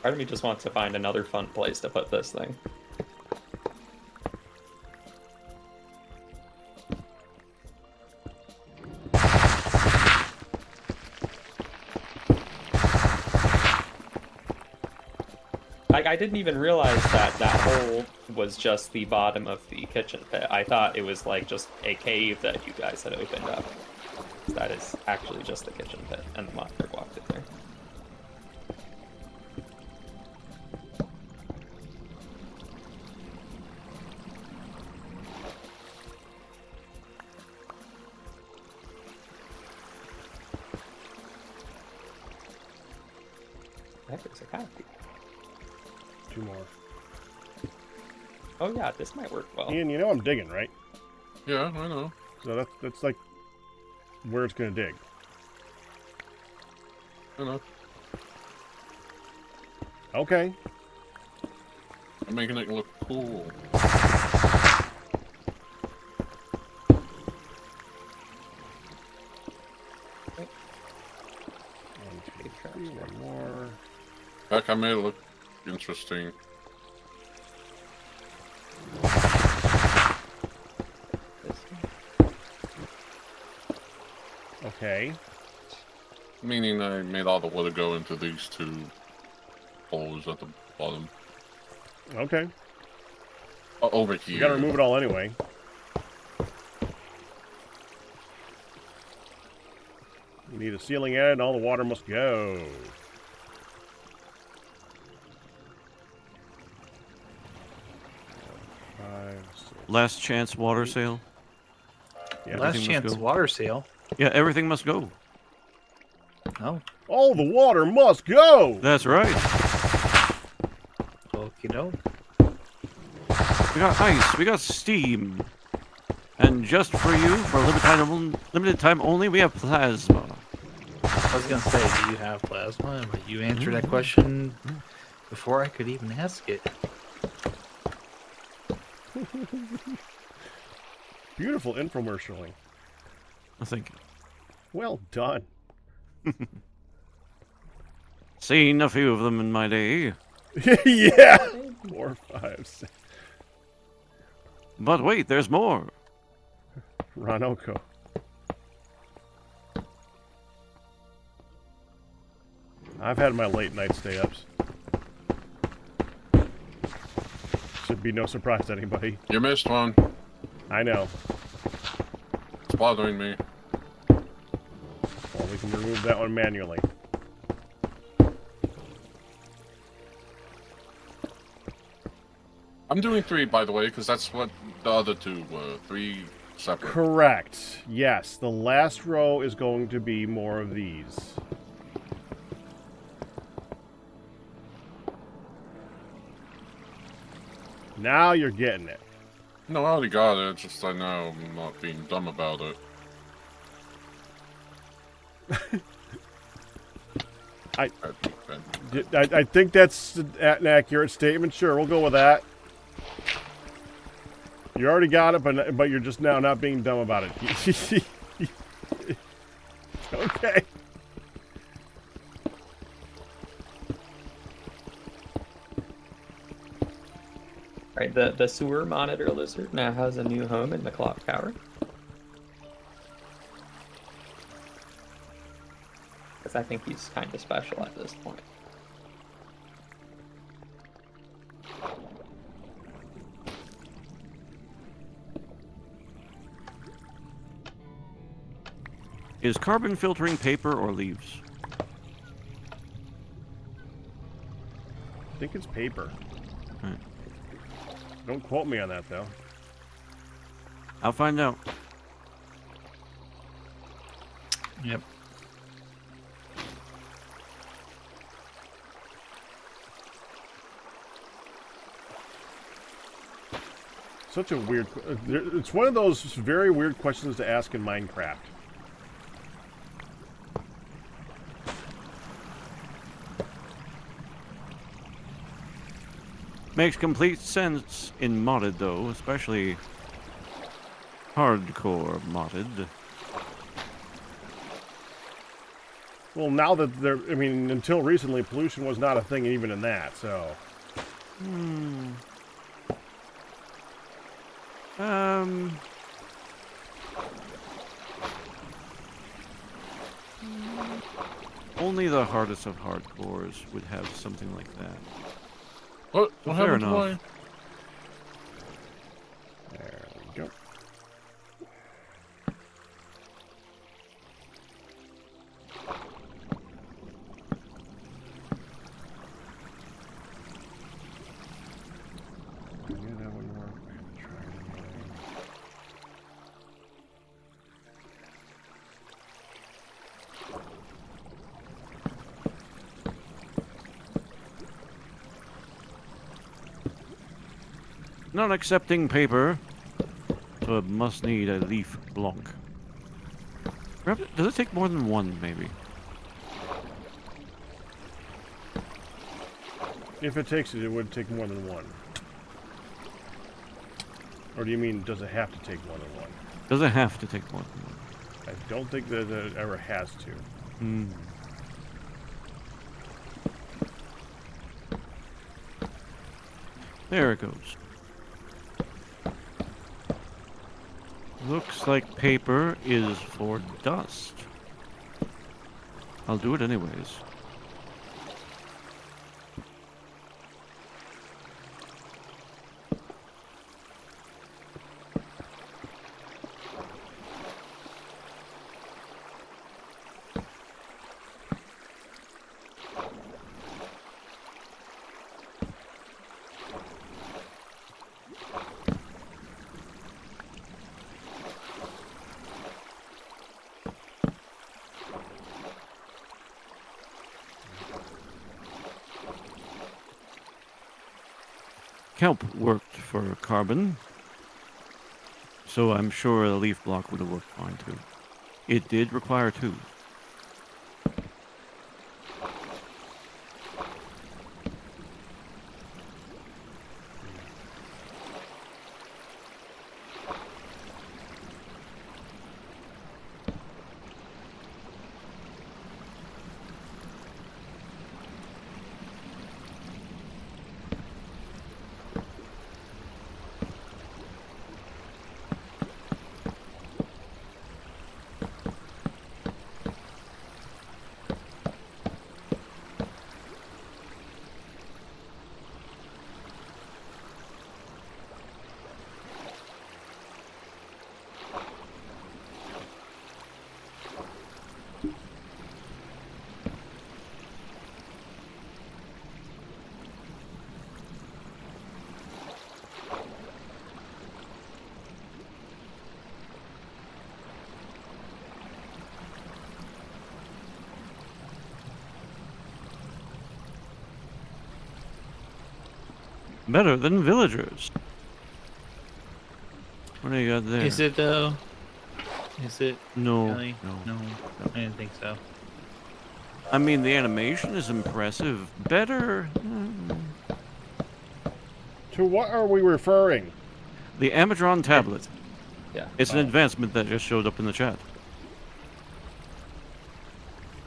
Part of me just wants to find another fun place to put this thing. I didn't even realize that hole was just the bottom of the kitchen pit. I thought it was like just a cave that you guys had opened up. That is actually just the kitchen pit, and the monster walked it there. Heck, there's a copy. 2 more. Oh yeah, this might work well. Ian, you know I'm digging, right? Yeah, I know. So that's like where it's gonna dig. I know. Okay. I'm making it look cool. One more. Heck, I made it look interesting. Okay. Meaning I made all the water go into these 2 holes at the bottom. Okay. Over here. You gotta remove it all anyway. You need a ceiling added and all the water must go. Last chance water sale. Yeah, Last everything must chance go. water sale. Yeah, everything must go. No. all the water must go! That's right. Okie doke. We got ice. We got steam. And just for you, for limited time only, we have plasma. I was gonna say, do you have plasma? But you answered that question before I could even ask it. Beautiful infomercialing. Thank you. Well done. Seen a few of them in my day. Yeah! 4, 5, 6. But wait, there's more. Ranoko. I've had my late night stay-ups. Should be no surprise to anybody. You missed one. I know. It's bothering me. Well, we can remove that one manually. I'm doing 3, by the way, because that's what the other 2 were. 3 separate. Correct. Yes, the last row is going to be more of these. Now you're getting it. No, I already got it. It's just I know I'm not being dumb about it. I think that's an accurate statement. Sure, we'll go with that. You already got it, but you're just now not being dumb about it. Okay. Right, the sewer monitor lizard now has a new home in the clock tower. Because I think he's kind of special at this point. Is carbon filtering paper or leaves? I think it's paper. Right. Don't quote me on that, though. I'll find out. Yep. Such a weird... It's one of those very weird questions to ask in Minecraft. Makes complete sense in modded, though, especially hardcore modded. Well, now that there... I mean, until recently, pollution was not a thing even in that, so... Only the hardest of hardcores would have something like that. What Fair happened to enough. There we go. Yeah, that wouldn't work. Try it again. Not accepting paper, so it must need a leaf block. Does it take more than one, maybe? If it takes it, it would take more than one. Or do you mean, does it have to take more than one? Does it have to take more than one? I don't think that it ever has to. There it goes. Looks like paper is for dust. I'll do it anyways. Kelp worked for carbon, so I'm sure a leaf block would have worked fine too. It did require two. Better than villagers. What do you got there? Is it though? Is it? No, Really? no. No, I didn't think so. I mean, the animation is impressive. Better. To what are we referring? The Amadron tablet. Yeah. It's an advancement that just showed up in the chat.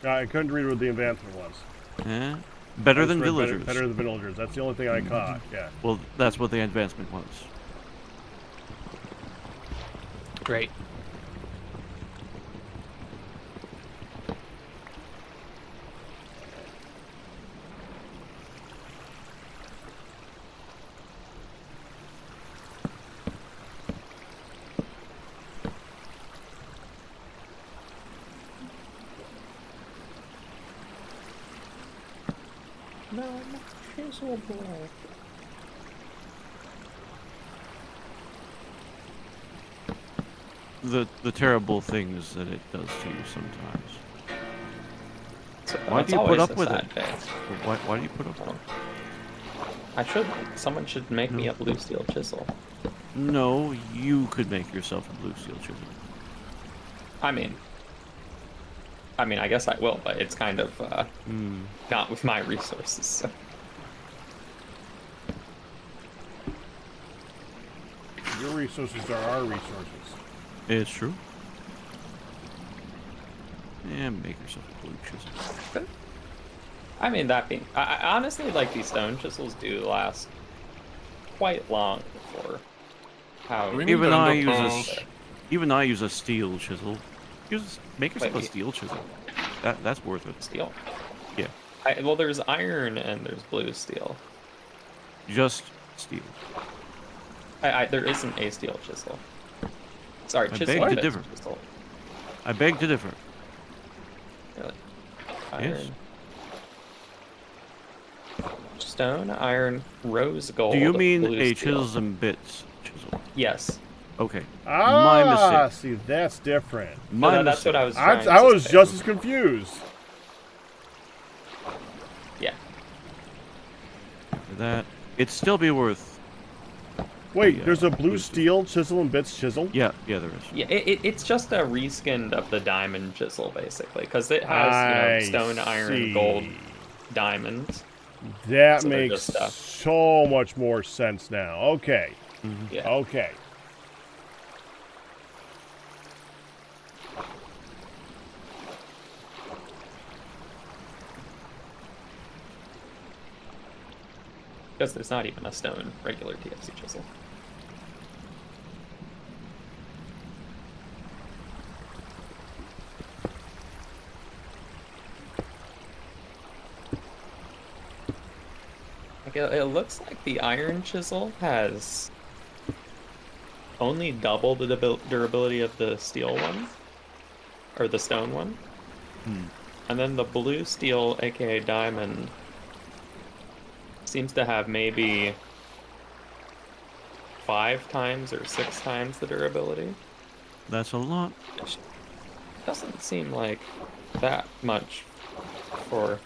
I couldn't read what the advancement was. Yeah. Better I just than read villagers. Better than villagers. That's the only thing I caught. Yeah. Well, that's what the advancement was. Great. No, chisel block. The terrible things that it does to you sometimes. So Why that's do you put always up a with sad it? phase. Why do you put up with it? I should. Someone should make me a blue steel chisel. No, you could make yourself a blue steel chisel. I mean, I guess I will, but it's kind of not with my resources. So. Your resources are our resources. It's true. And make yourself a blue chisel. I mean, that being, I honestly like these stone chisels do last quite long before how. We need Even to I end up, use even I use a steel chisel. Make yourself a Wait. steel chisel. That's worth it. Steel. Yeah. Well, there's iron and there's blue steel. Just steel. There isn't a steel chisel. Sorry, I chisel. beg to is differ. Chisel. I beg to differ. Really? Yes. Iron. Stone, iron, rose gold. Do you mean blue a steel. chisels and bits chisel? Yes. Okay. Ah, My mistake. see, that's different. My No, that's what I was. I trying to was say. just as confused. Yeah. For that, it'd still be worth. Wait, Yeah, there's a blue blue steel chisel and bits chisel? Yeah, there is. Yeah, it's just a reskinned of the diamond chisel, basically, because it has stone, iron, gold, diamonds. That So they're makes just, so much more sense now. Okay. Yeah. Okay. Because there's not even a stone regular TFC chisel. Like it looks like the iron chisel has only double the durability of the steel one, or the stone one. And then the blue steel, aka diamond, seems to have maybe 5 times or 6 times the durability. That's a lot. Which doesn't seem like that much for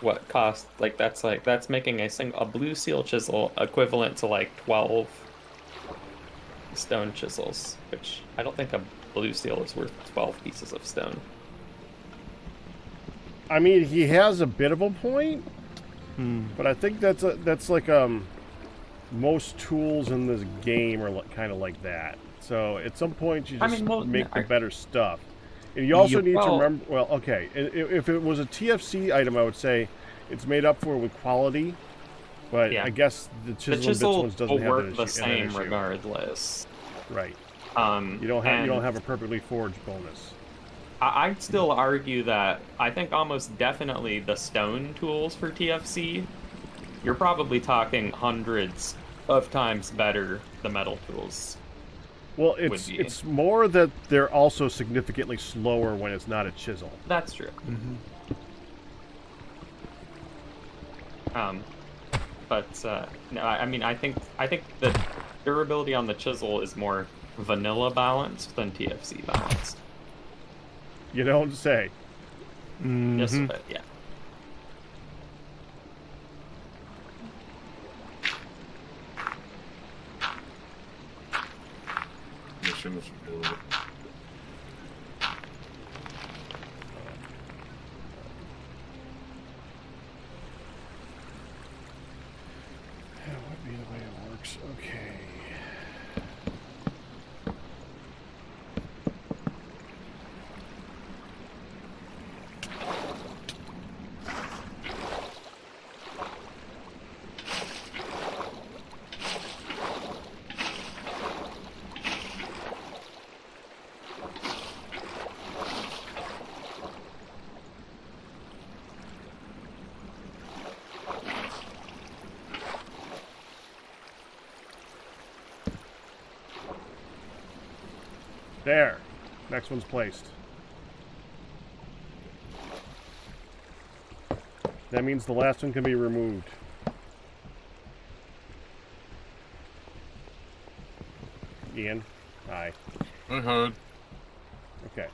what cost. That's making a blue steel chisel equivalent to like 12 stone chisels, which I don't think a blue steel is worth 12 pieces of stone. I mean, he has a bit of a point, but I think that's like most tools in this game are kind of like that. So at some point you just make the better stuff. And you also need to remember, well, okay, if it was a TFC item, I would say it's made up for with quality, but Yeah. I guess the chisel and bits ones doesn't will have work that the issue, same regardless. Right. You You don't have a perfectly forged bonus. I'd still argue that I think almost definitely the stone tools for TFC, you're probably talking hundreds of times better the metal tools. Well, would be. it's more that they're also significantly slower when it's not a chisel. That's true. No, I mean, I think the durability on the chisel is more vanilla balanced than TFC balanced. You don't say. Just a bit, yeah. Mission is good. That would be the way it works. Okay. There. Next one's placed. That means the last one can be removed. Ian? Hi. I heard. Okay.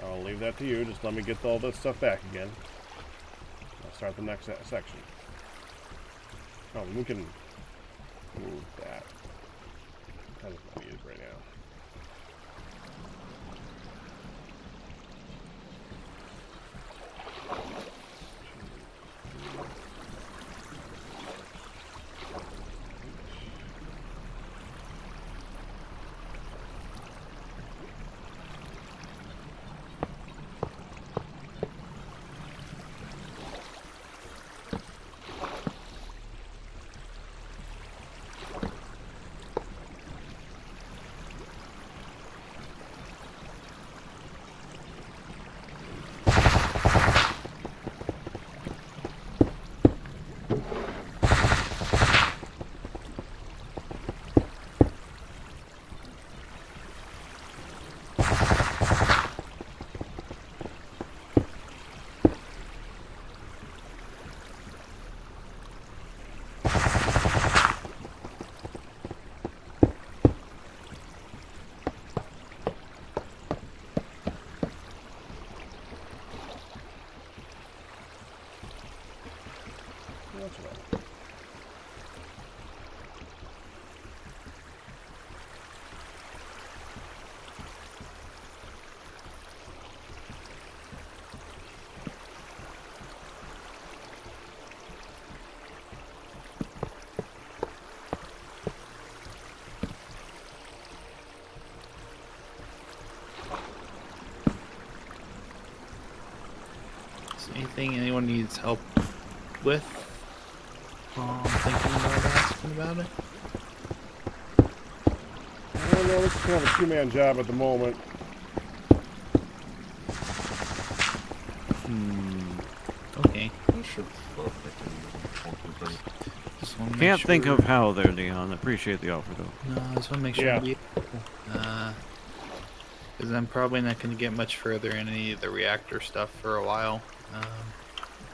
I'll leave that to you. Just let me get all this stuff back again. I'll start the next section. Oh, we can move that. That is not used right now. That's right. Is there anything anyone needs help with? Thinking about asking about it. I don't know. This is kind of a two-man job at the moment. Okay. I should start making something. Just want to Can't think of how there, Leon. Appreciate the offer, though. No, I just want to make sure. Yeah. Because I'm probably not going to get much further in any of the reactor stuff for a while.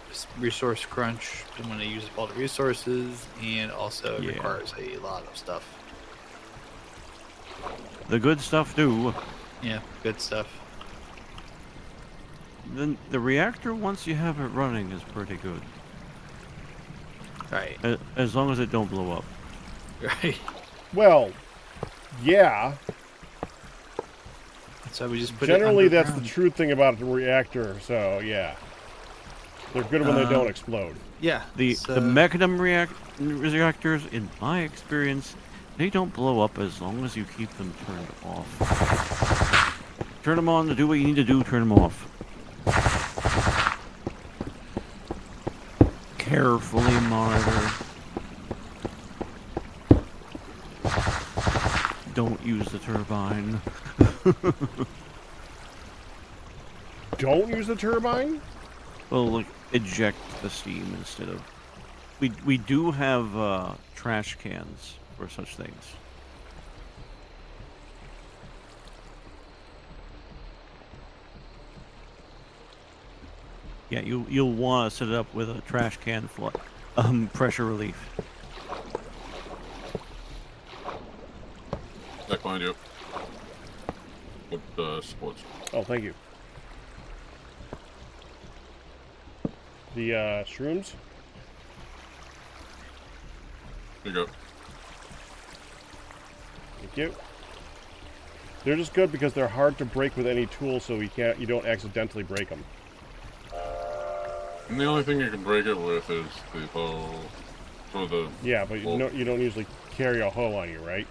Just resource crunch. Don't want to use up all the resources, and also it Yeah. requires a lot of stuff. The good stuff do. Yeah, good stuff. Then the reactor, once you have it running, is pretty good. Right. As long as it don't blow up. Right. Well, yeah. So we just put it Generally, that's the underground. true thing about the reactor. So yeah, they're good when they don't explode. Yeah. The so- mechanism reactors, in my experience, they don't blow up as long as you keep them turned off. Turn them on to do what you need to do, turn them off. Carefully monitor. Don't use the turbine. Don't use the turbine? Well, like, eject the steam instead of... We do have trash cans for such things. Yeah, you'll want to set it up with a trash can pressure relief. That kind of with sports. Oh, thank you. The shrooms? Here you go. Thank you. They're just good because they're hard to break with any tool, so you don't accidentally break them. And the only thing you can break it with is the hoe. Or the. Yeah, but you don't usually carry a hoe on you, right?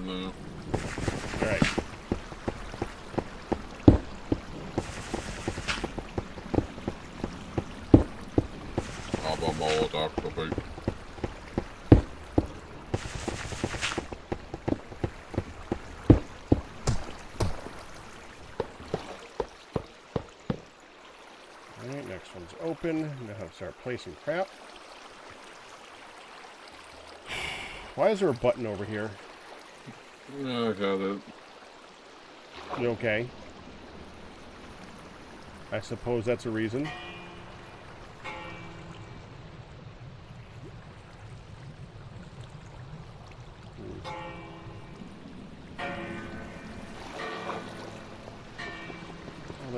No. All right. Aber mal da vorbei. Alright, next one's open. Now I'll start placing crap. Why is there a button over here? Yeah, I got it. You okay? I suppose that's a reason.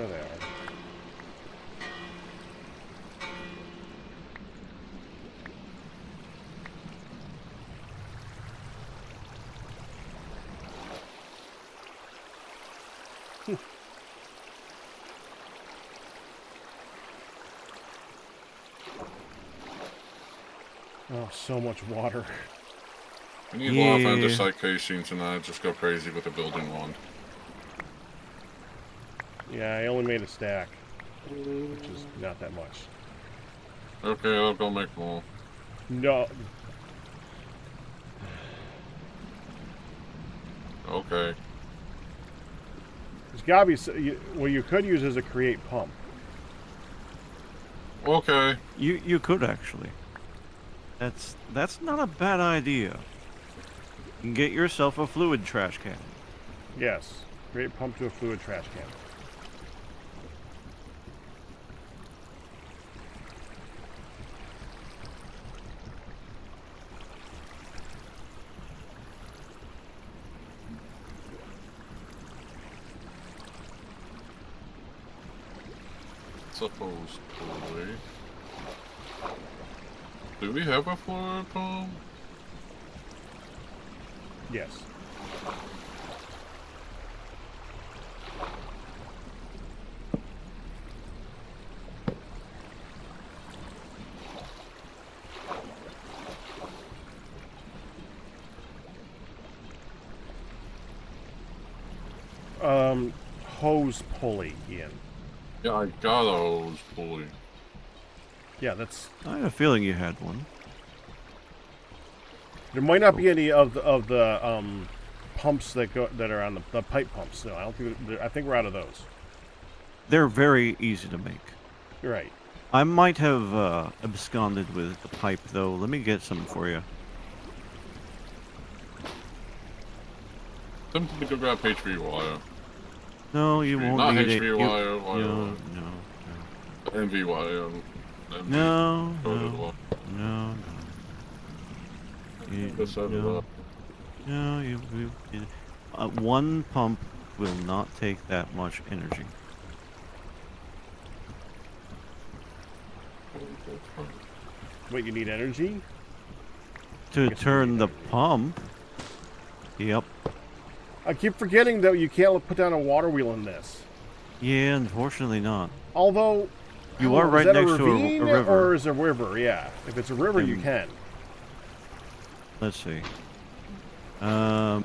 There they are. Oh, so much water. We need a lot of andesite casings, and I just go crazy with a building wand. Yeah, I only made a stack, which is not that much. Okay, I'll go make more. No. Okay. There's gotta be... what you could use is a create pump. Okay. You could actually. That's not a bad idea. You can get yourself a fluid trash can. Yes. Create pump to a fluid trash can. Supposedly. Do we have a fluid pump? Yes. Hose pulley, Ian. Yeah, I got a hose pulley. Yeah, that's... I had a feeling you had one. There might not be any of the pumps that are on the pipe pumps. No, I don't think... I think we're out of those. They're very easy to make. You're right. I might have absconded with the pipe, though. Let me get some for you. Tempted to go grab HV wire. No, you won't Not need it. HV wire, No. MV wire. MV. No. Go to the No. wall. No. Just set it up. No, you one pump will not take that much energy. Wait, you need energy? To turn the pump? Yep. I keep forgetting that you can't put down a water wheel in this. Yeah, unfortunately not. Although... You are right is that next a to ravine a river. or is it a river? Yeah. If it's a river, you can. Let's see. No,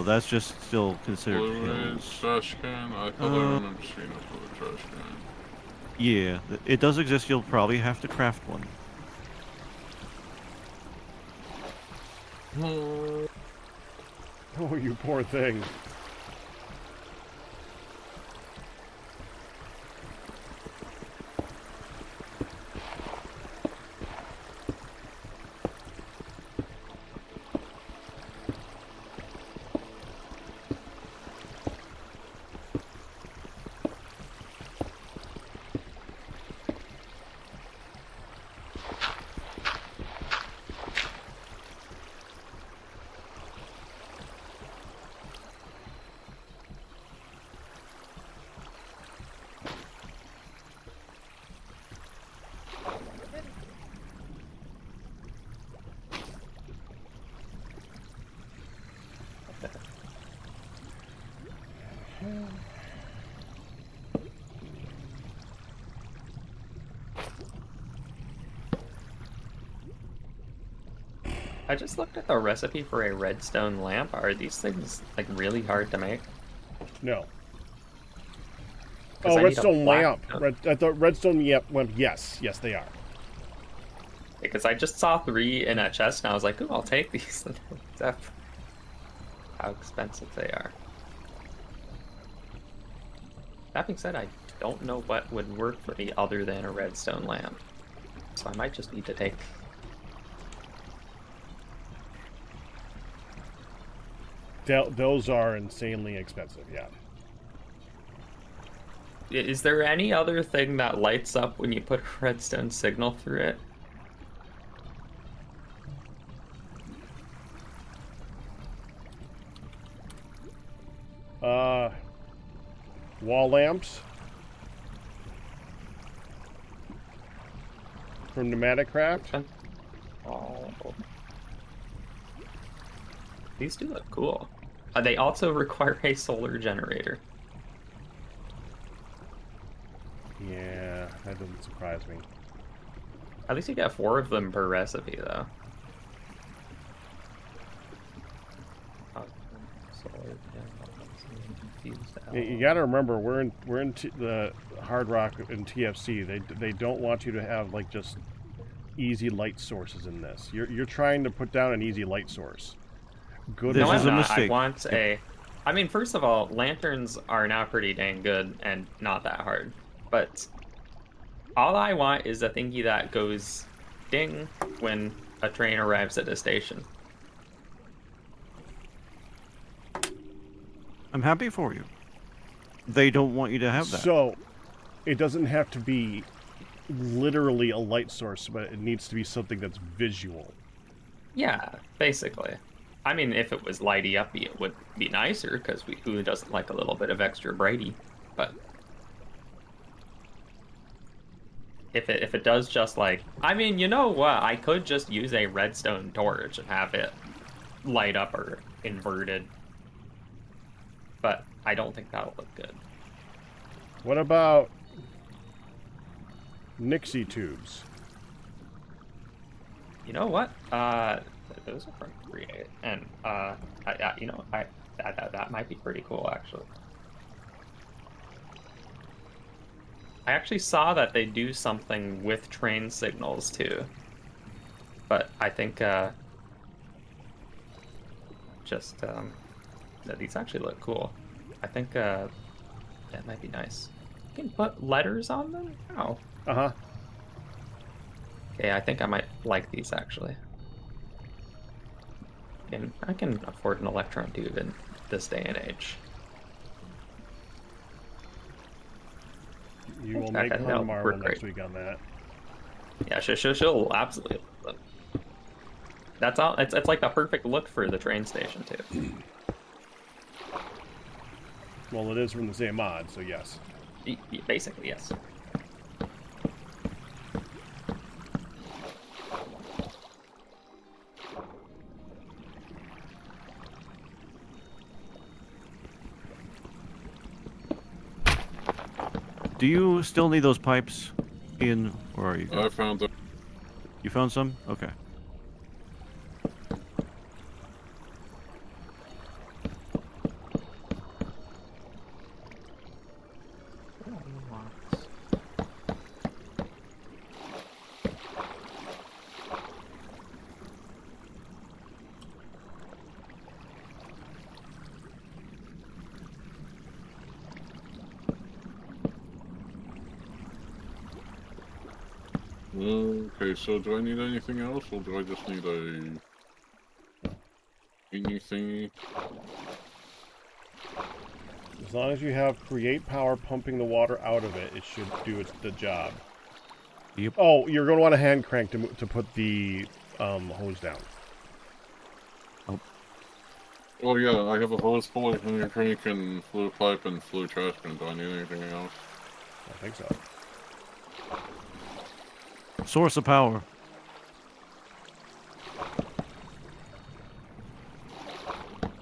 that's just still considered Fluid hills. trash can? I thought I remember seeing a fluid trash can. Yeah, it does exist. You'll probably have to craft one. Oh, you poor thing. I just looked at the recipe for a redstone lamp. Are these things like really hard to make? No. 'Cause Oh, I need a redstone black lamp. note. I thought redstone lamp. Yes, yes, they are. Because I just saw 3 in a chest and I was like, ooh, I'll take these. Except how expensive they are. That being said, I don't know what would work for me other than a redstone lamp. So I might just need to take... Those are insanely expensive, yeah. Is there any other thing that lights up when you put a redstone signal through it? Wall lamps from Pneumaticraft. Oh. These do look cool. They also require a solar generator. Yeah, that doesn't surprise me. At least you get 4 of them per recipe, though. You got to remember, we're in the Hardrock and TFC. They don't want you to have like just easy light sources in this. You're trying to put down an easy light source. Good. This No, is I'm a not. mistake. I want a. I mean, first of all, lanterns are now pretty dang good and not that hard. But all I want is a thingy that goes ding when a train arrives at a station. I'm happy for you. They don't want you to have that. So, it doesn't have to be literally a light source, but it needs to be something that's visual. Yeah, basically. I mean, if it was lighty uppy, it would be nicer, because who doesn't like a little bit of extra brighty? But if it does just like, I mean, you know what? I could just use a redstone torch and have it light up or inverted. But I don't think that'll look good. What about Nixie tubes? You know what? Those are from Create, and that might be pretty cool, actually. I actually saw that they do something with train signals too, but I think these actually look cool. I think that might be nice. You can put letters on them. Oh. Uh-huh. Okay, I think I might like these actually. And I can afford an electron tube in this day and age. You will That make could her help marvel work next great. week on that. Yeah, she'll absolutely love them. That's all. It's like the perfect look for the train station too. Well, it is from the same mod, so yes. Basically, yes. Do you still need those pipes, Ian? Where are you? I found them. You found some? Okay. Okay, so do I need anything else, or do I just need a thingy? As long as you have create power pumping the water out of it, it should do the job. Yep. Oh, you're going to want a hand crank to put the hose down. Oh yeah, I have a hose pulley and a crank and flue pipe and flue trash bin. Do I need anything else? I think so. Source of power.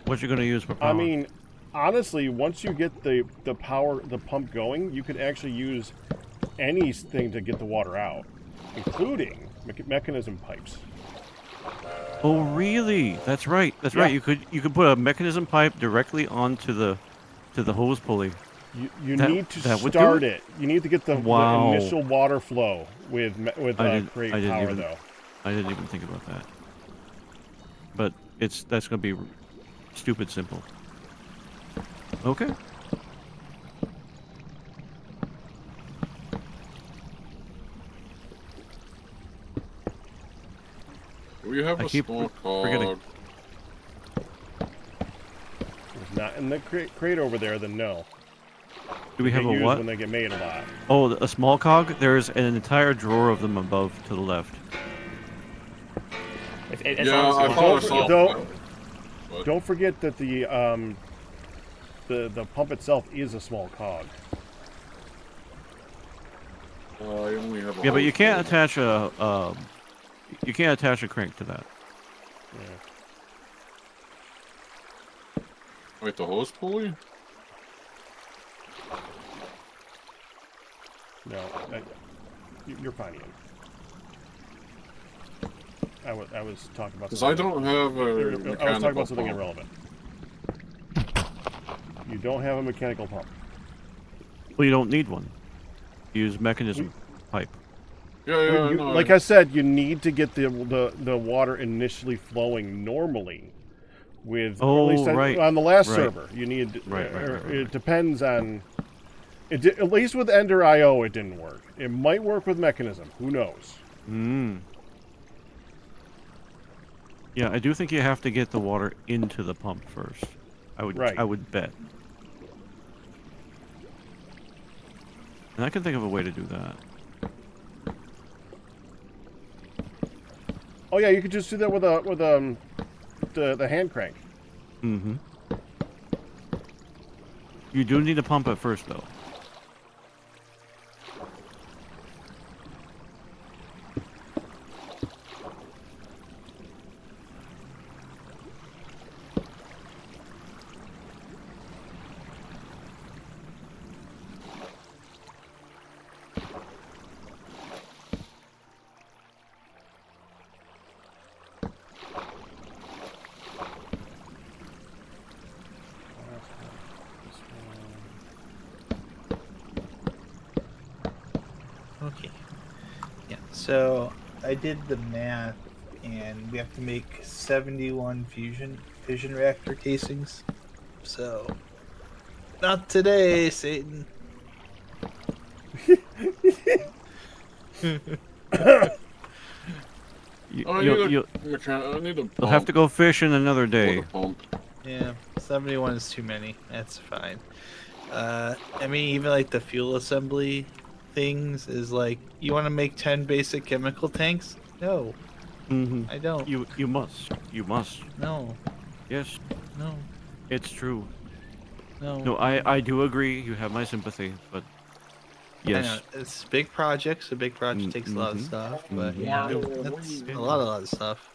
What you gonna use for power? I mean, honestly, once you get the pump going, you could actually use anything to get the water out, including mechanism pipes. Oh really? That's right. That's right. You could put a mechanism pipe directly onto the hose pulley. You That- need to that would do start it? it. You need to get the Wow. initial water flow with create I didn't power even- though. I didn't even think about that. But that's gonna be stupid simple. Okay. Do we have I a keep small forgetting. cog? If it's not in the crate over there, then no. Do we They have a use what? when they get made a lot. Oh, a small cog? There's an entire drawer of them above to the left. As Yeah, long as I you thought I want saw. to- Don't forget that the Don't forget that the the pump itself is a small cog. I only have a Yeah, but you hose can't pulley. attach a crank to that. Yeah. Wait, the hose pulley? No, you're fine, Ian. I was talking about. Because I don't have a I was talking mechanical about something pump. irrelevant. You don't have a mechanical pump. Well, you don't need one. Use mechanism pipe. Yeah, You- no, like I said, you need to get the water initially flowing normally. With or at least right. on the last Right. server, you need. Right. It depends on. At least with Ender IO, it didn't work. It might work with Mechanism. Who knows? Yeah, I do think you have to get the water into the pump first. I would bet. And I can think of a way to do that. Oh yeah, you could just do that with the hand crank. Mm-hmm. You do need to pump it first, though. Okay. Yeah. So I did the math, and we have to make 71 fission reactor casings. So not today, Satan. I You'll need a pump. have to go fishing another day. Water pump. Yeah, 71 is too many. That's fine. I mean, even like the fuel assembly things is like, you want to make 10 basic chemical tanks? No, Mm-hmm. I don't. You must. You must. No, Yes, no, it's true. no. No, I do agree. You have my sympathy, but I know, yes. it's big projects. A big project takes a lot of Mhm. stuff, but Mhm. yeah, that's a lot of stuff.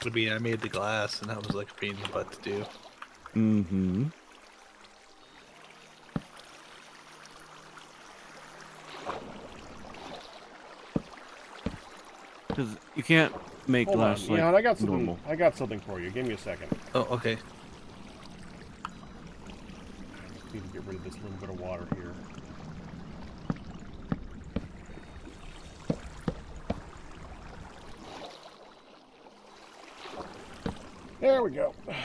I mean, I made the glass, and that was like a pain in the butt to do. Mm-hmm. Because you can't make Hold on, glass like Ian, I got something. normal. I got something for you. Give me a second. Oh, okay. Need to get rid of this little bit of water here. There we go. Okay.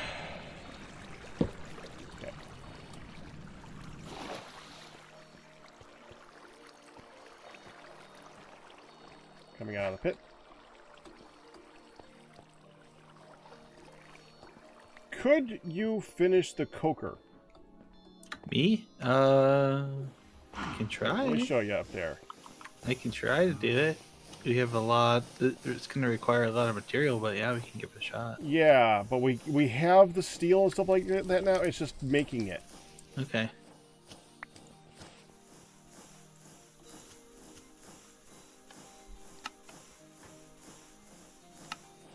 Coming out of the pit. Could you finish the coker? Me? I can Let try. me show you up there. I can try to do it. We have a lot. It's going to require a lot of material, but yeah, we can give it a shot. Yeah, but we have the steel and stuff like that now. It's just making it. Okay.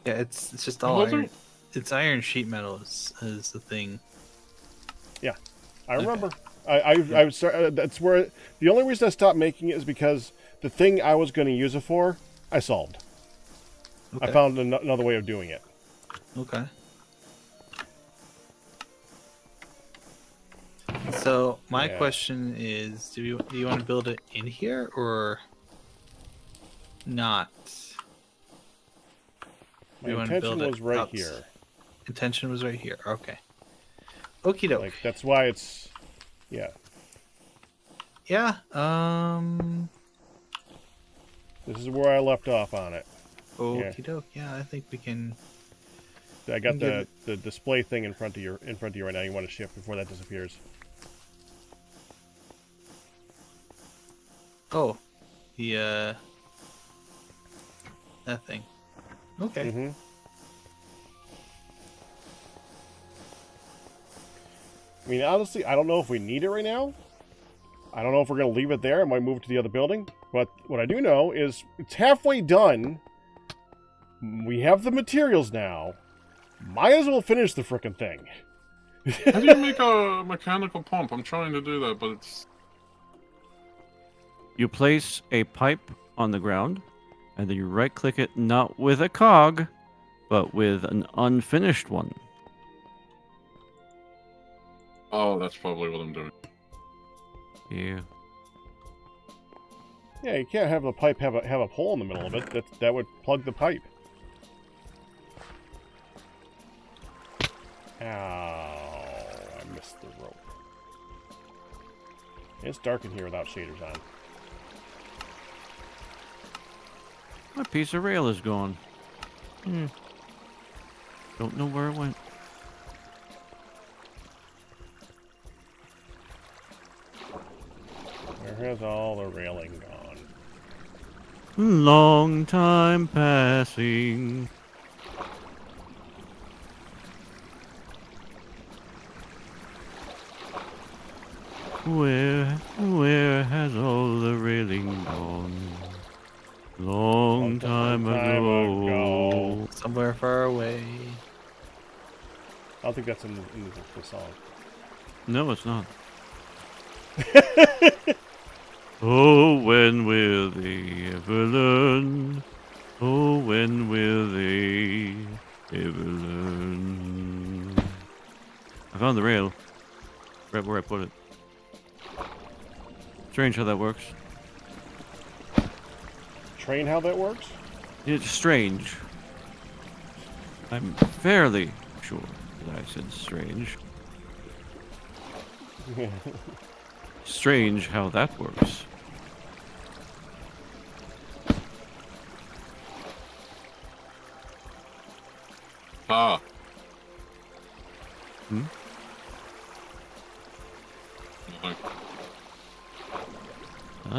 Yeah, it's just all Was iron. it? It's iron sheet metal is the thing. I remember. I was that's where the only reason I stopped making it is because the thing I was going to use it for, I solved. Okay. I found another way of doing it. Okay. So my Yeah. question is, do you want to build it in here or not? My We wanna intention build it was right outs- here. Intention was right here. Okay. Okie doke. Like that's why it's, yeah. Yeah. This is where I left off on it. Okie doke. Yeah, I think we can. I got Okay. the display thing in front of you right now. You want to shift before that disappears. Oh, the that thing. Okay. Mm-hmm. I mean, honestly, I don't know if we need it right now. I don't know if we're going to leave it there. I might move to the other building. But what I do know is it's halfway done. We have the materials now. Might as well finish the frickin' thing. How do you make a mechanical pump? I'm trying to do that, but it's... You place a pipe on the ground, and then you right-click it, not with a cog, but with an unfinished one. Oh, that's probably what I'm doing. Yeah. Yeah, you can't have the pipe have a hole in the middle of it. That would plug the pipe. Ow, I missed the rope. It's dark in here without shaders on. My piece of rail is gone. Don't know where it went. Where has all the railing gone? Long time passing. Where has all the railing gone? Long time ago. Somewhere far away. I don't think that's in the song. No, it's not. Oh, when will they ever learn? Oh, when will they ever learn? I found the rail. Right where I put it. Strange how that works. Train how that works? It's strange. I'm fairly sure that I said strange. Strange how that works. Ah. Hmm? Nothing.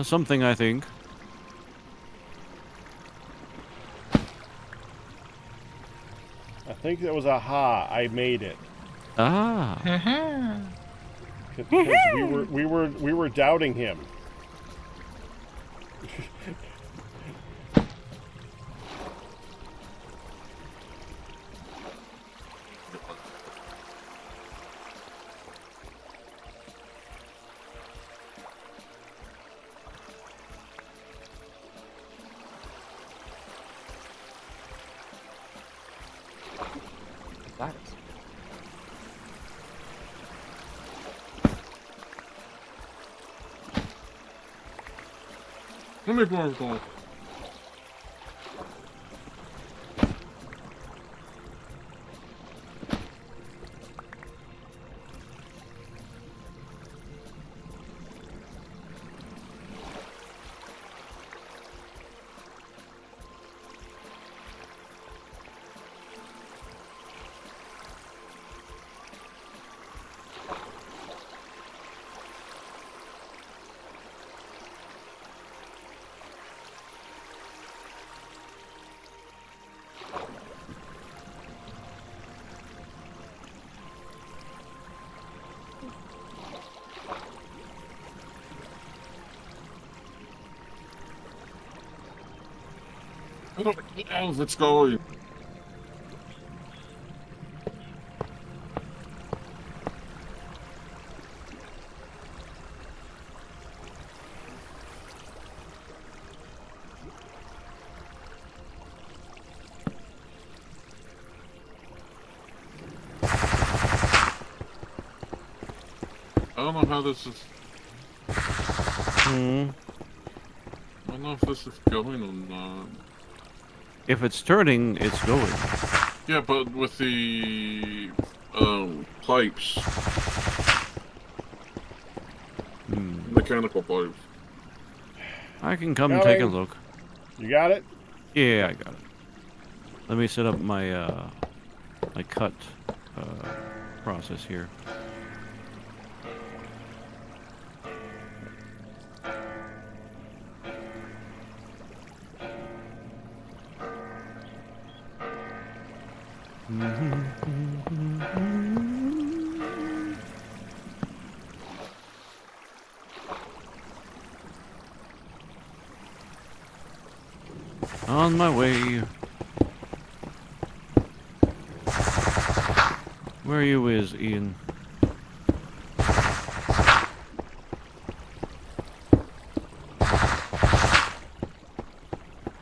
Something, I think. I think that was a ha. I made it. Ah. Because we were doubting him. That is. Let me go go. I don't know if it's going. I don't know how this is. Hmm. I don't know if this is going or not. If it's turning, it's going. Yeah, but with the pipes, mechanical pipes. I can come and take a Going. look. You got it? Yeah, I got it. Let me set up my my cut process here. On my way. Where you is, Ian?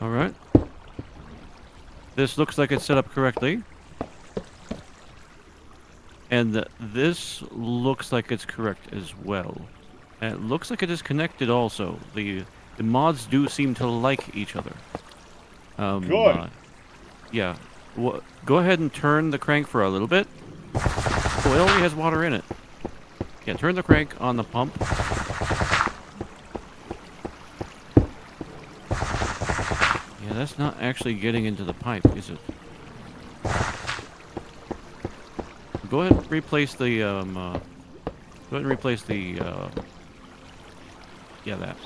Alright. This looks like it's set up correctly. And this looks like it's correct as well. And it looks like it is connected also. The mods do seem to like each other. Good. Yeah. Go ahead and turn the crank for a little bit. Oh, it already has water in it. Yeah, turn the crank on the pump. Yeah, that's not actually getting into the pipe, is it? Go ahead and replace the, go ahead and replace the, yeah, that.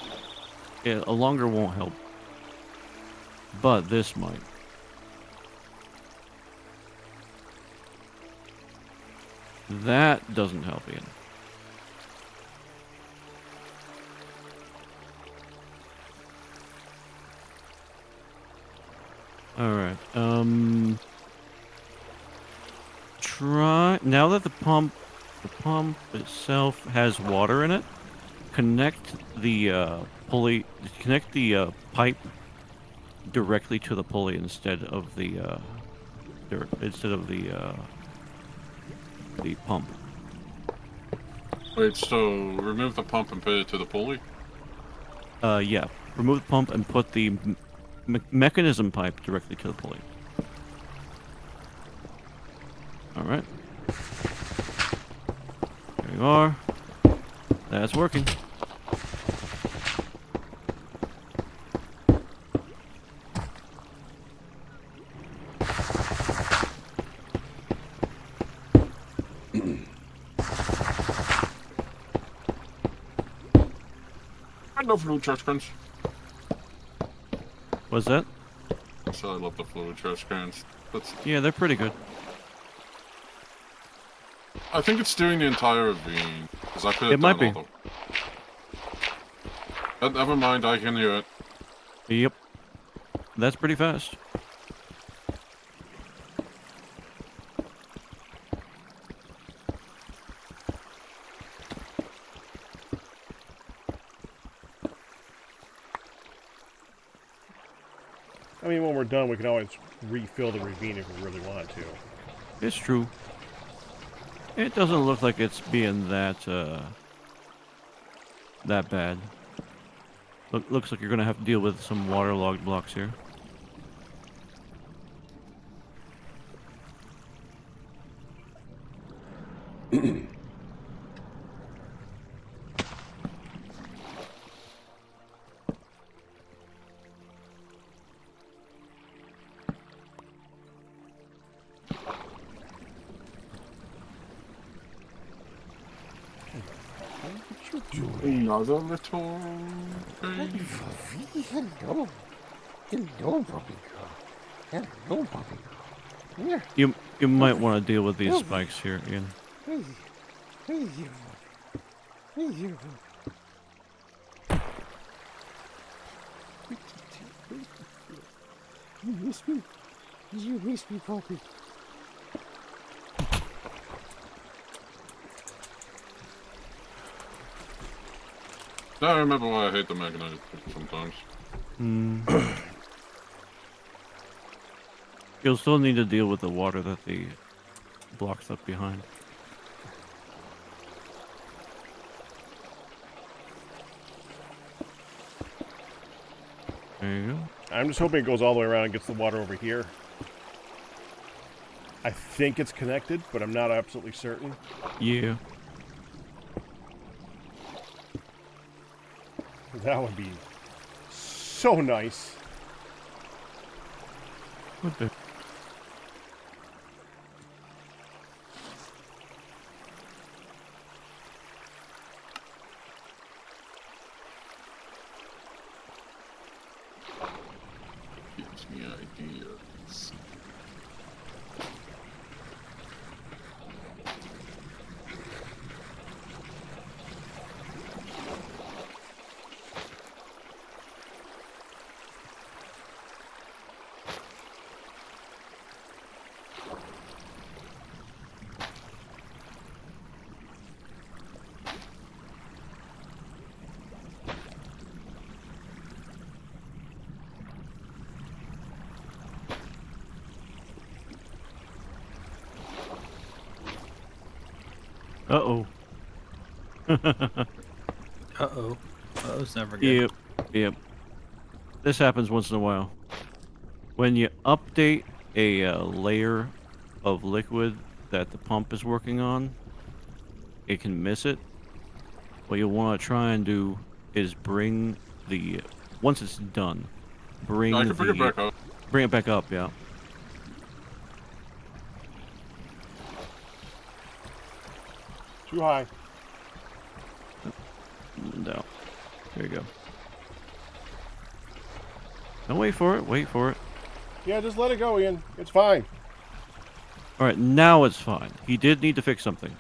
Yeah, a longer won't help. But this might. That doesn't help, Ian. Alright, try, now that the pump itself has water in it, connect the, pulley, connect the, pipe directly to the pulley instead of the pump. Wait, so remove the pump and put it to the pulley? Yeah. Remove the pump and put the mechanism pipe directly to the pulley. Alright. There you are. That's working. I love fluid trash cans. What's that? So I love the fluid trash cans. Yeah, they're pretty good. I think it's doing the entire ravine. Because I could It might be. Never mind, I can hear it. Yep. That's pretty fast. I mean, when we're done, we can always refill the ravine if we really want to. It's true. It doesn't look like it's being that bad. Looks like you're gonna have to deal with some waterlogged blocks here. Another little... Hello. Hello, puppy girl. Hello, puppy girl. Here. You might want to deal with these spikes here, Ian. Hey, hey, you. Hey, you. You miss me? You miss me, puppy? Now I remember why I hate the magnetic sometimes. You'll still need to deal with the water that the blocks left behind. There you go. I'm just hoping it goes all the way around and gets the water over here. I think it's connected, but I'm not absolutely certain. Yeah. That would be so nice. What the? Gives me ideas. Uh-oh. Uh-oh. Uh-oh's never good. Yep, yep. This happens once in a while. When you update a layer of liquid that the pump is working on, it can miss it. What you'll want to try and do is bring the... Once it's done, bring I can bring it back up. Bring it back up, yeah. Too high. No. There you go. No, wait for it. Wait for it. Yeah, just let it go, Ian. It's fine. All right, now it's fine. He did need to fix something.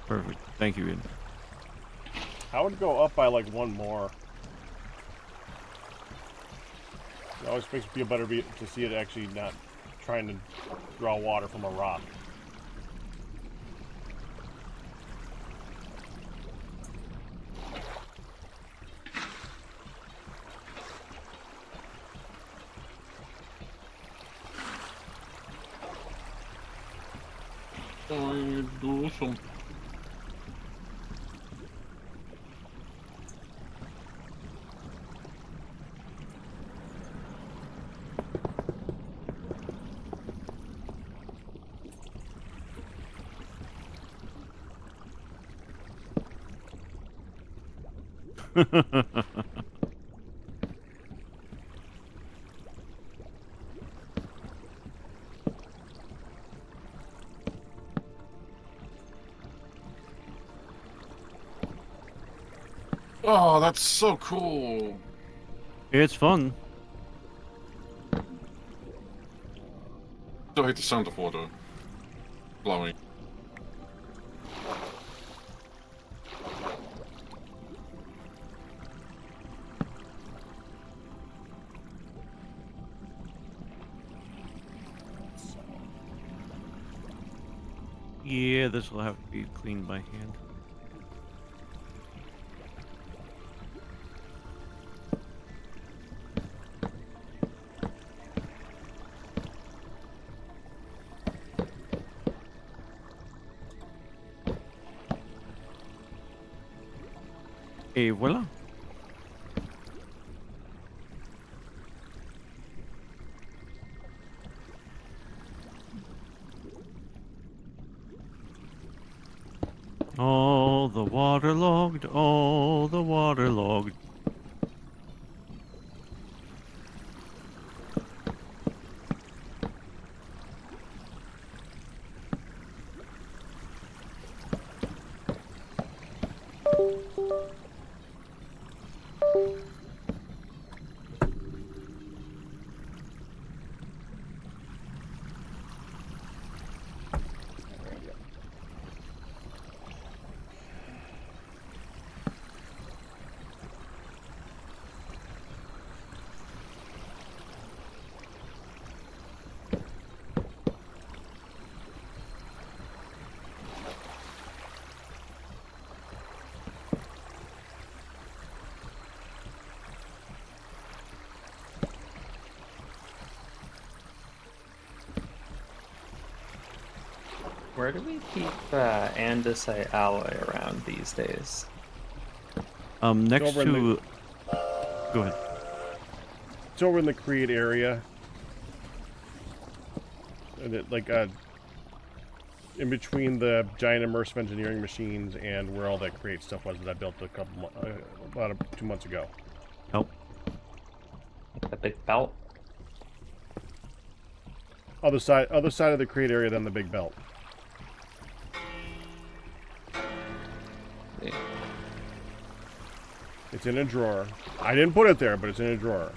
Perfect. Thank you, Ian. I would go up by like one more. It always makes me feel better to see it actually not trying to draw water from a rock. I do some. Oh, that's so cool. It's fun. Still hate the sound of water blowing. Yeah, this will have to be cleaned by hand. Et voilà. All the waterlogged, all the waterlogged. Where do we keep andesite alloy around these days? Next over in to... Go ahead. It's over in the create area. And it, like, in between the giant immersive engineering machines and where all that create stuff was that I built about 2 months ago. Help. A big belt? Other side of the create area than the big belt. Yeah. It's in a drawer. I didn't put it there, but it's in a drawer.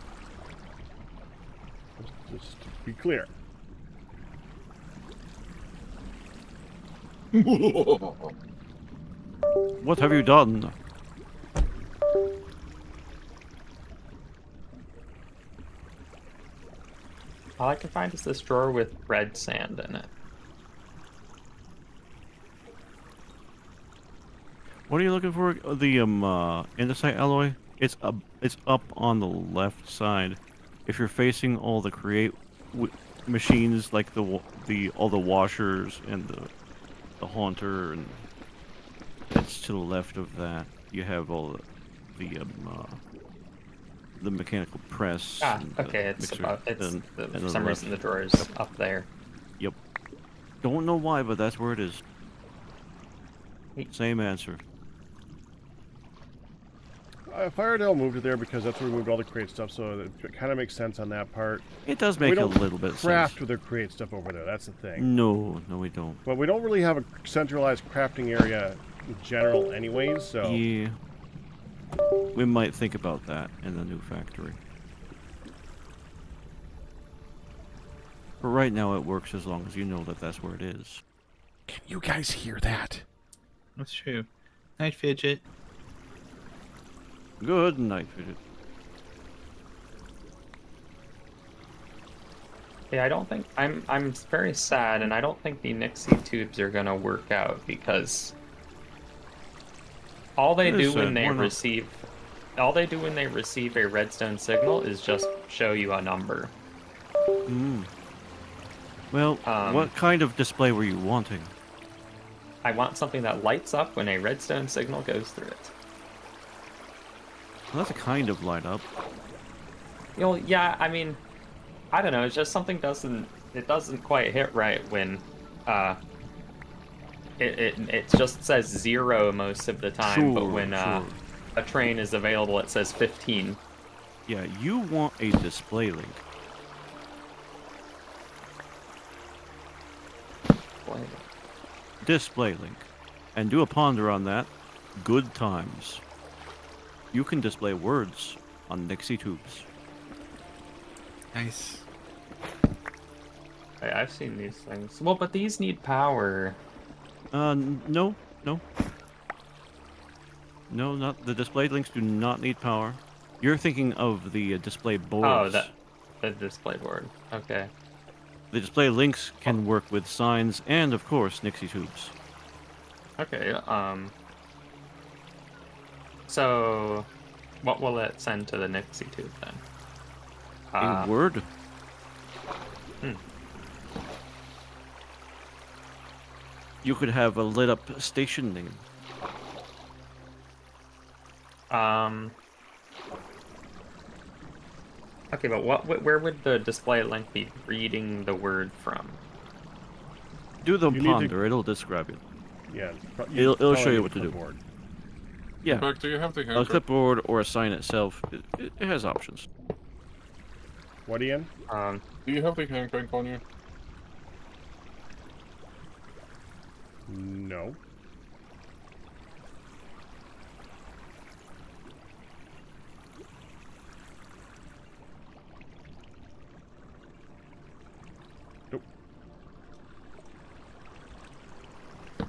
Just to be clear. What have you done? All I can find is this drawer with red sand in it. What are you looking for? The andesite alloy? It's up on the left side. If you're facing all the create machines like the all the washers and the haunter, and it's to the left of that. You have all the mechanical press. Ah, and the okay. It's mixer, about. It's and for the some left. reason the drawer is up there. Yep. Don't know why, but that's where it is. Same answer. Firedale moved it there because that's where we moved all the crate stuff, so it kind of makes sense on that part. It does We make a don't little bit of craft sense. with their crate stuff over there. That's the thing. No, we don't. But we don't really have a centralized crafting area in general, anyways. So Yeah. We might think about that in the new factory. But right now it works as long as you know that that's where it is. can you guys hear that? That's true. Night Fidget. Good night, Fidget. Yeah, I don't think I'm very sad, and I don't think the Nixie tubes are gonna work out because all they do when they receive a redstone signal is just show you a number. Well, what kind of display were you wanting? I want something that lights up when a redstone signal goes through it. Well, that's a kind of light up. You know, yeah, I mean, I don't know. It's just something doesn't quite hit right when it just says 0 most of the time, but when a train is available, it says 15. Yeah, you want a display link. Display link. And do a ponder on that. Good times. You can display words on Nixie tubes. Nice. Hey, I've seen these things. Well, but these need power. No. No, not the display links do not need power. You're thinking of the display boards. Oh, the display board. Okay. The display links can work with signs and, of course, Nixie tubes. Okay. So, what will it send to the Nixie tube then? A word. You could have a lit up station name. Okay, but where would the display link be reading the word from? Do the You need to- ponder, it'll describe it. Yeah. It'll show you what to do. Clipboard. Yeah, Back, do you have the a handbook? clipboard or a sign itself, it has options. What, Ian? Do you have the hand crank on you? No.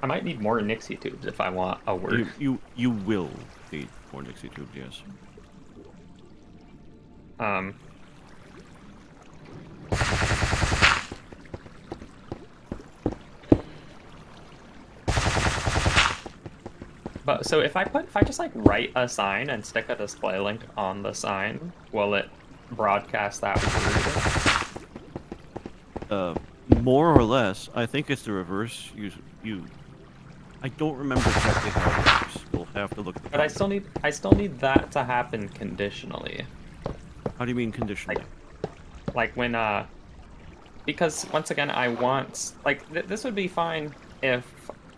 I might need more Nixie tubes if I want a word. You will need more Nixie tubes, yes. But so if I just like write a sign and stick a display link on the sign, will it broadcast that word? More or less, I think it's the reverse. I don't remember exactly how it works. We'll have to look. But I still need that to happen conditionally. How do you mean conditionally? Like when because once again I want this would be fine if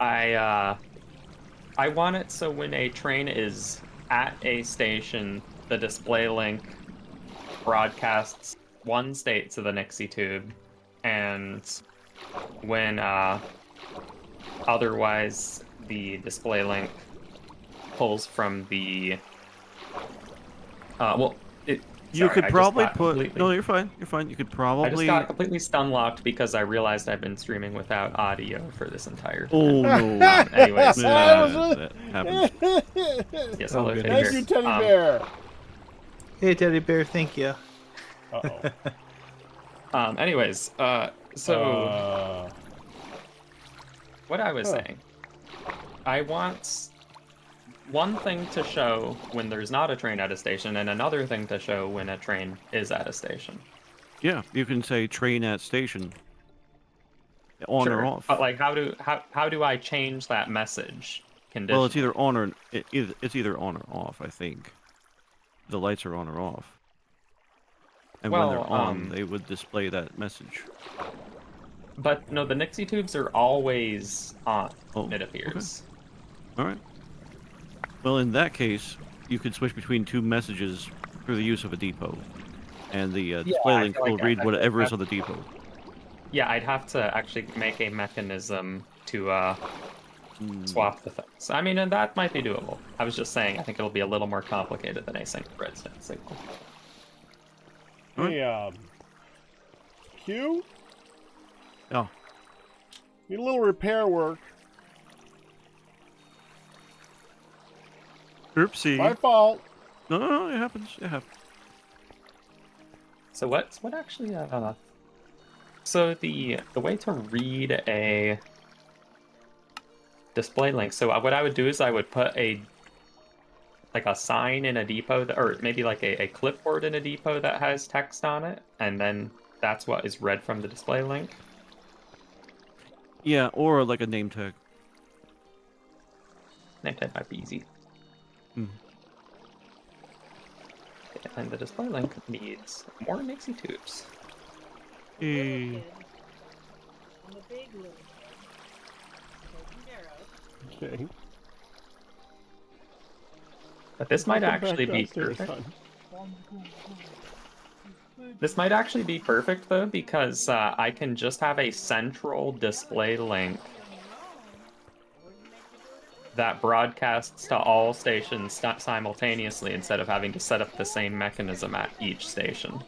I want it so when a train is at a station, the display link broadcasts one state to the Nixie tube, and when otherwise the display link pulls from the You could probably put. completely- No, you're fine. You're fine. You could probably. I just got completely stun locked because I realized I've been streaming without audio for this entire time. Oh no. Anyways, that happens. yes, hello, good. Teddy Thank Bear. you, Teddy Bear. Hey, Teddy Bear, thank you. Uh-oh. Anyways, so what I was saying, I want one thing to show when there's not a train at a station, and another thing to show when a train is at a station. Yeah, you can say train at station. On Sure, or off. but like, how do I change that message condition? Well, it's either on or it's either on or off. I think the lights are on or off, and when they're Well, on, they would display that message. But no, the Nixie tubes are always on. Oh, It appears. All right. Well, in that case, you could switch between two messages through the use of a depot, and the display I link feel like will read I- whatever is on the depot. Yeah, I'd have to actually make a mechanism to swap the things. I mean, and that might be doable. I was just saying, I think it'll be a little more complicated than async redstone signal. Hey, Q? Oh, Need a little repair work. oopsie. My fault. No, it happens. It happens. So what actually so the way to read a display link. So what I would do is I would put a sign in a depot or maybe like a clipboard in a depot that has text on it, and then that's what is read from the display link. Yeah, or like a name tag. Name tag might be easy. Mhm. Okay, and the display link needs more Nixie tubes. Hey. I'm a big little taken care of. Okay. But this might Welcome back actually be downstairs, perfect. hon. This might actually be perfect though, because I can just have a central display link that broadcasts to all stations simultaneously instead of having to set up the same mechanism at each station.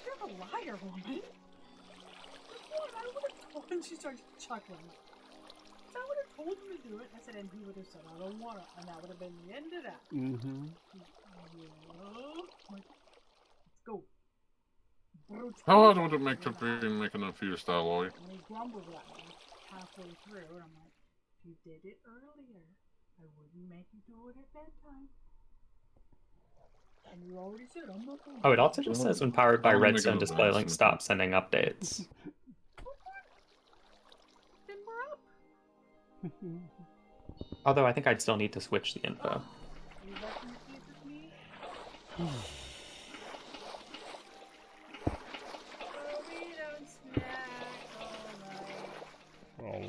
You're a liar, woman. I would have told him. She started chuckling. So I would have told him to do it. I said, and he would have said, I don't want it. And that would have been the end of that. Mm-hmm. Let's go. How hard would it make to be making a fused alloy? And he grumbled at me halfway through, and I'm like, if you did it earlier, I wouldn't make you do it at bedtime. And you already said, I'm not going to. Oh, it also just says when powered by I'm gonna redstone go display link, last. stop sending updates. Then we're up. Although I think I'd still need to switch the info. Are you brushing your teeth with me? Oh, we don't snack all night. Oh.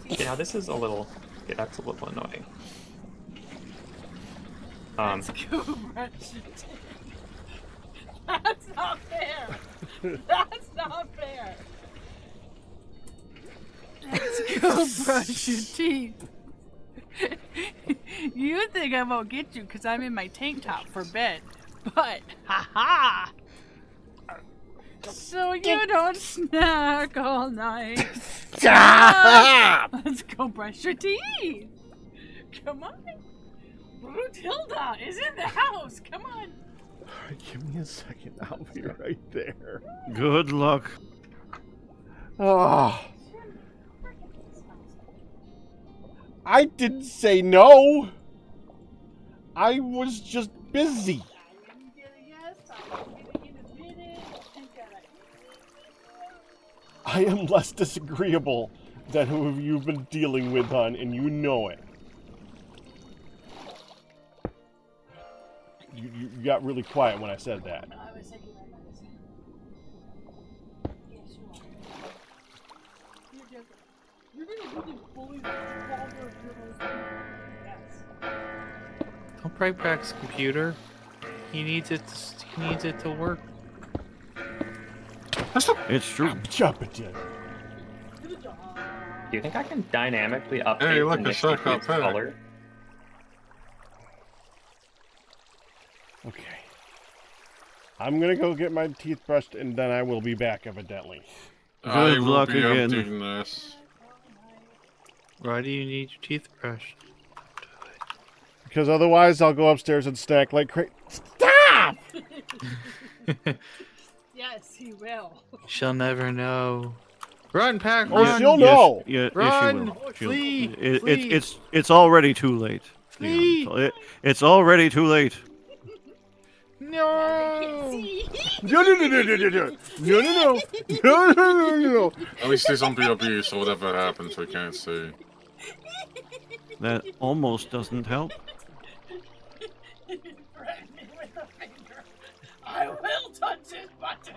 Yeah, now this is a little... Yeah, that's a little annoying. Let's go brush your teeth. That's not fair. That's not fair. Let's go brush your teeth. You think I won't get you because I'm in my tank top for bed. But, haha! So you don't snack all night. Stop! Let's go brush your teeth. Come on. Brutilda is in the house. Come on. Alright, give me a second. I'll be right there. Good luck. Oh. I didn't say no. I was just busy. I am less disagreeable than who you've been dealing with, hon, and you know it. You got really quiet when I said that. I was taking my medicine. Yes, you are. You're gonna really bully the father of your Yes. Don't break Brack's computer. He needs it. He needs it to work. It's true. Jump it, Jen. Do you think I can dynamically update Hey, look, the it's Nixie like a tube's pack. color? Okay. I'm gonna go get my teeth brushed, and then I will be back, evidently. I Good will luck be again. emptying this. Why do you need your teeth brushed? Because otherwise, I'll go upstairs and snack like crazy. Stop! Yes, he will. She'll never know. Run, pack, Oh, run! she'll know. Yes, Run! she will. She'll- Flee! It, Flee! it's already too late. Flee! Leon. It's already too late. No! No. At least he's on BRB, so whatever happens, we can't see. That almost doesn't help. Threaten me with a finger. I will touch his button.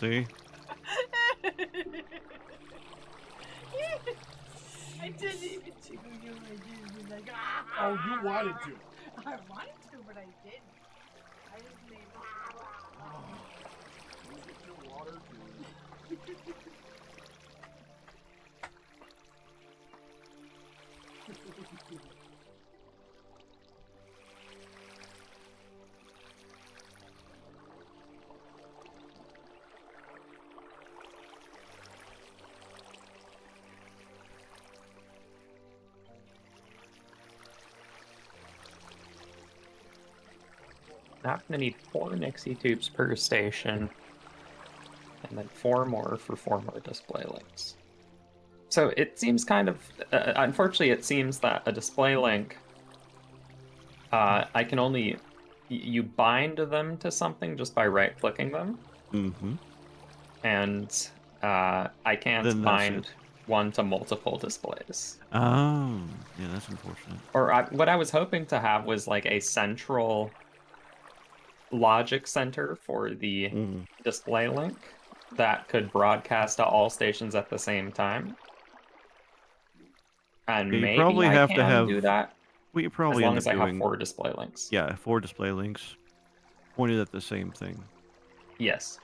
See? I didn't even tickle you. I just was like, ah. Oh, you wanted to. I wanted to, but I didn't. I just made. Now I'm gonna need 4 Nixie tubes per station, and then 4 more for 4 more display links. So it seems kind of, unfortunately, it seems that a display link, I can only, you bind them to something just by right-clicking them, Mm-hmm. and I can't Then that's bind it. one to multiple displays. Oh, yeah, that's unfortunate. Or what I was hoping to have was like a central logic center for the Mm. display link that could broadcast to all stations at the same time. And Yeah, you maybe probably I have can to have- do that Well, you as probably long end as up I doing have 4 display links. yeah, 4 display links pointed at the same thing. Yes,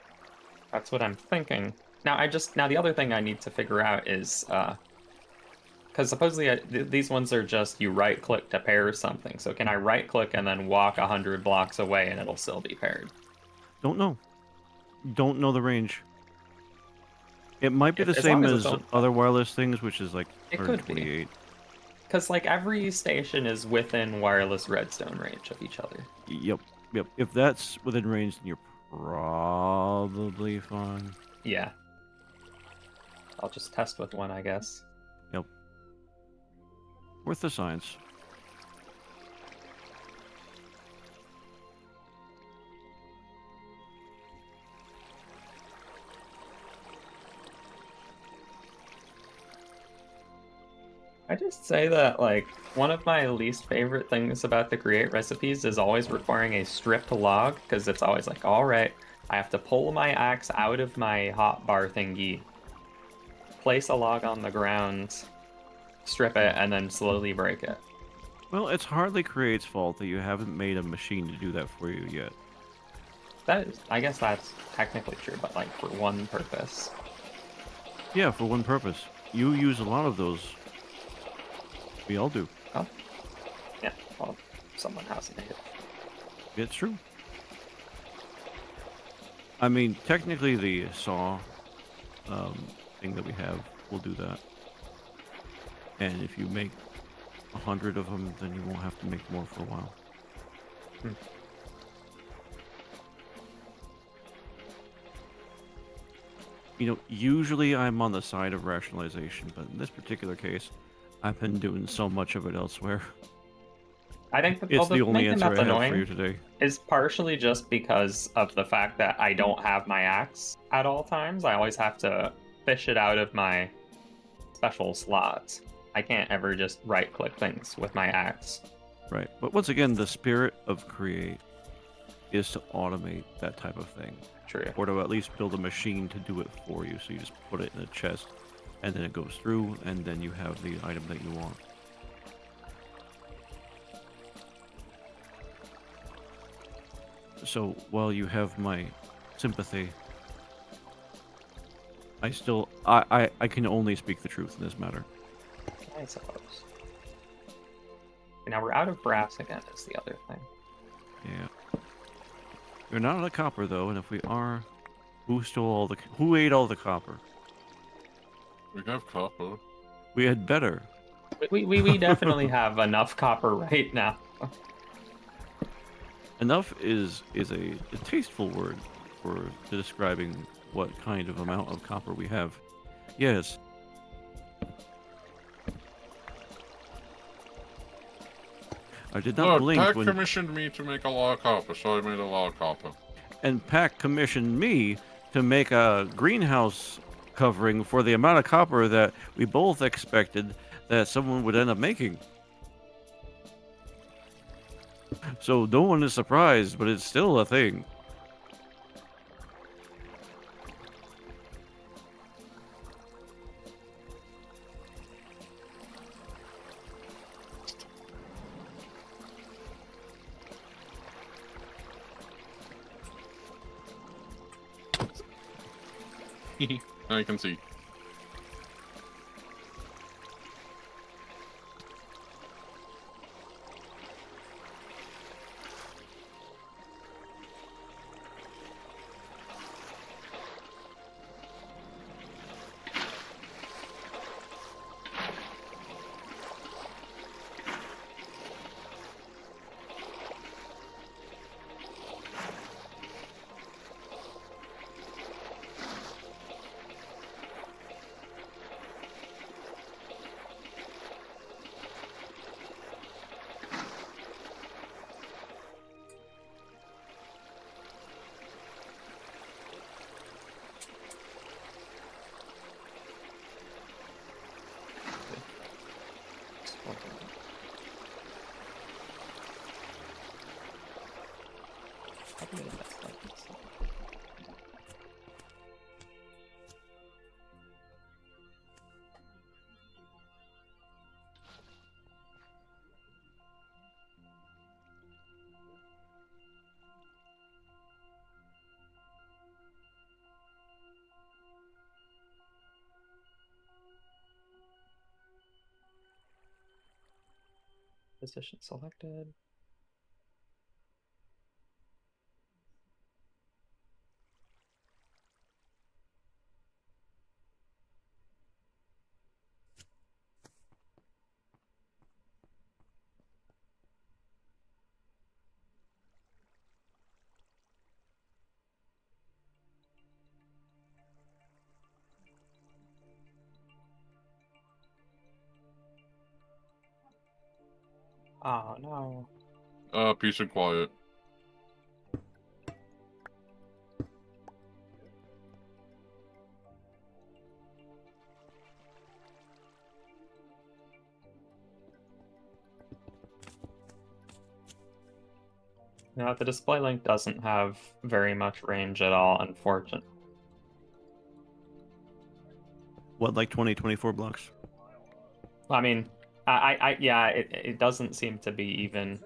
that's what I'm thinking. Now the other thing I need to figure out is because supposedly these ones are just you right click to pair something. So can I right click and then walk 100 blocks away and it'll still be paired? Don't know. Don't know the range. It might be the As same long as as it's other wireless things, which is like It could be. 128. Because like every station is within wireless redstone range of each other. Yep. If that's within range, then you're probably fine. Yeah. I'll just test with one, I guess. Yep. Worth the science. I just say that, like, one of my least favorite things about the create recipes is always requiring a stripped log, because it's always like, alright, I have to pull my axe out of my hotbar thingy, place a log on the ground, strip it, and then slowly break it. Well, it's hardly Create's fault that you haven't made a machine to do that for you yet. That is, I guess that's technically true, but like for one purpose. Yeah, for one purpose. You use a lot of those. We all do. Oh. Yeah, well, someone has made it. It's true. I mean, technically the saw thing that we have will do that. And if you make 100 of them, then you won't have to make more for a while. Hmm. You know, usually I'm on the side of rationalization, but in this particular case, I've been doing so much of it elsewhere. I think It's the only main thing answer that's I have for you annoying today. is partially just because of the fact that I don't have my axe at all times. I always have to fish it out of my special slots. I can't ever just right-click things with my axe. Right. But once again, the spirit of Create is to automate that type of thing. True. Or to at least build a machine to do it for you. So you just put it in a chest, and then it goes through, and then you have the item that you want. So while you have my sympathy, I still I can only speak the truth in this matter. I suppose. Now we're out of brass again is the other thing. Yeah. We're not out of copper though, and if we are, who ate all the copper? We have copper. We had better. We definitely have enough copper right now. Enough is a tasteful word for describing what kind of amount of copper we have. Yes. I did not Look, blink Pack when... commissioned me to make a lot of copper, so I made a lot of copper. And Pack commissioned me to make a greenhouse covering for the amount of copper that we both expected that someone would end up making. So no one is surprised, but it's still a thing. I can see. Position selected. Oh no. Peace and quiet. No, the display link doesn't have very much range at all, unfortunately. What, like 20, 24 blocks? I mean, yeah, it doesn't seem to be even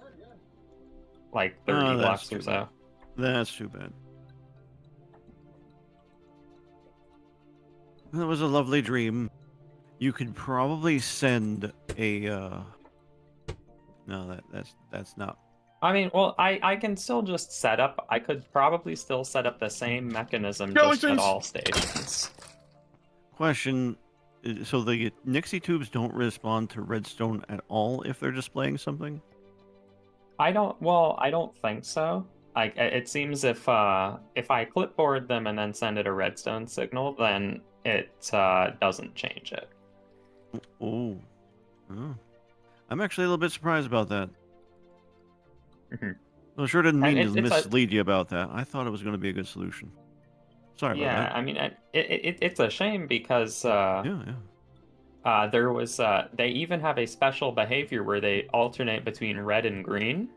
like 30 blocks or so. That's too bad. That was a lovely dream. You could probably send a no, that's not. I mean, well, I can still just set up. I could probably still set up the same mechanism just at Skeletons! all stations. Question: so the Nixie tubes don't respond to redstone at all if they're displaying something? I don't think so. It seems if I clipboard them and then send it a redstone signal, then it doesn't change it. Oh. I'm actually a little bit surprised about that. I sure didn't mean to mislead you about that. I thought it was going to be a good solution. Sorry about that. Yeah, I mean, it's a shame because Yeah. there was they even have a special behavior where they alternate between red and green.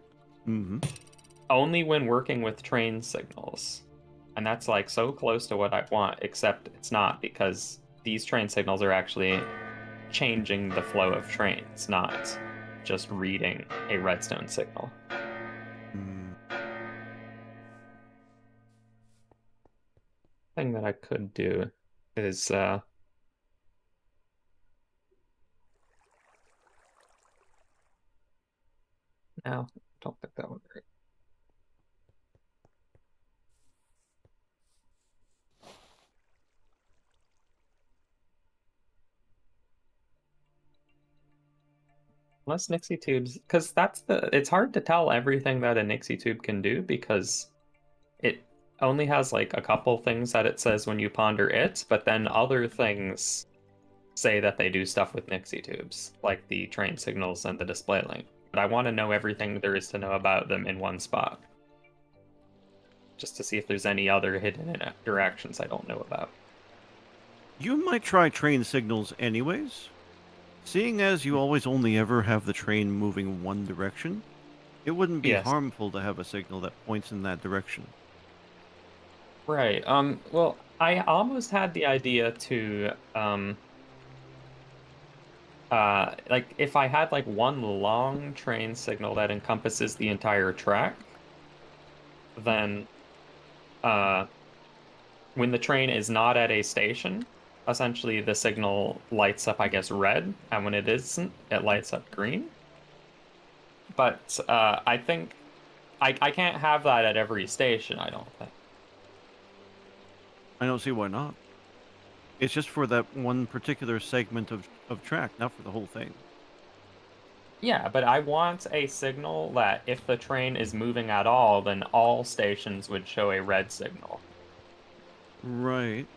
Mm-hmm. Only when working with train signals. And that's like so close to what I want, except it's not, because these train signals are actually changing the flow of trains, not just reading a redstone signal. Thing that I could do is no, I don't think that would work. Unless Nixie tubes, because it's hard to tell everything that a Nixie tube can do, because only has like a couple things that it says when you ponder it, but then other things say that they do stuff with Nixie tubes, like the train signals and the display link. But I want to know everything there is to know about them in one spot, just to see if there's any other hidden interactions I don't know about. You might try train signals anyways. Seeing as you always only ever have the train moving one direction, it wouldn't be Yes. harmful to have a signal that points in that direction. Right. Well, I almost had the idea to like if I had like one long train signal that encompasses the entire track, then when the train is not at a station, essentially the signal lights up, I guess, red, and when it isn't, it lights up green. But I think I can't have that at every station, I don't think. I don't see why not. It's just for that one particular segment of track, not for the whole thing. Yeah, but I want a signal that if the train is moving at all, then all stations would show a red signal. Right.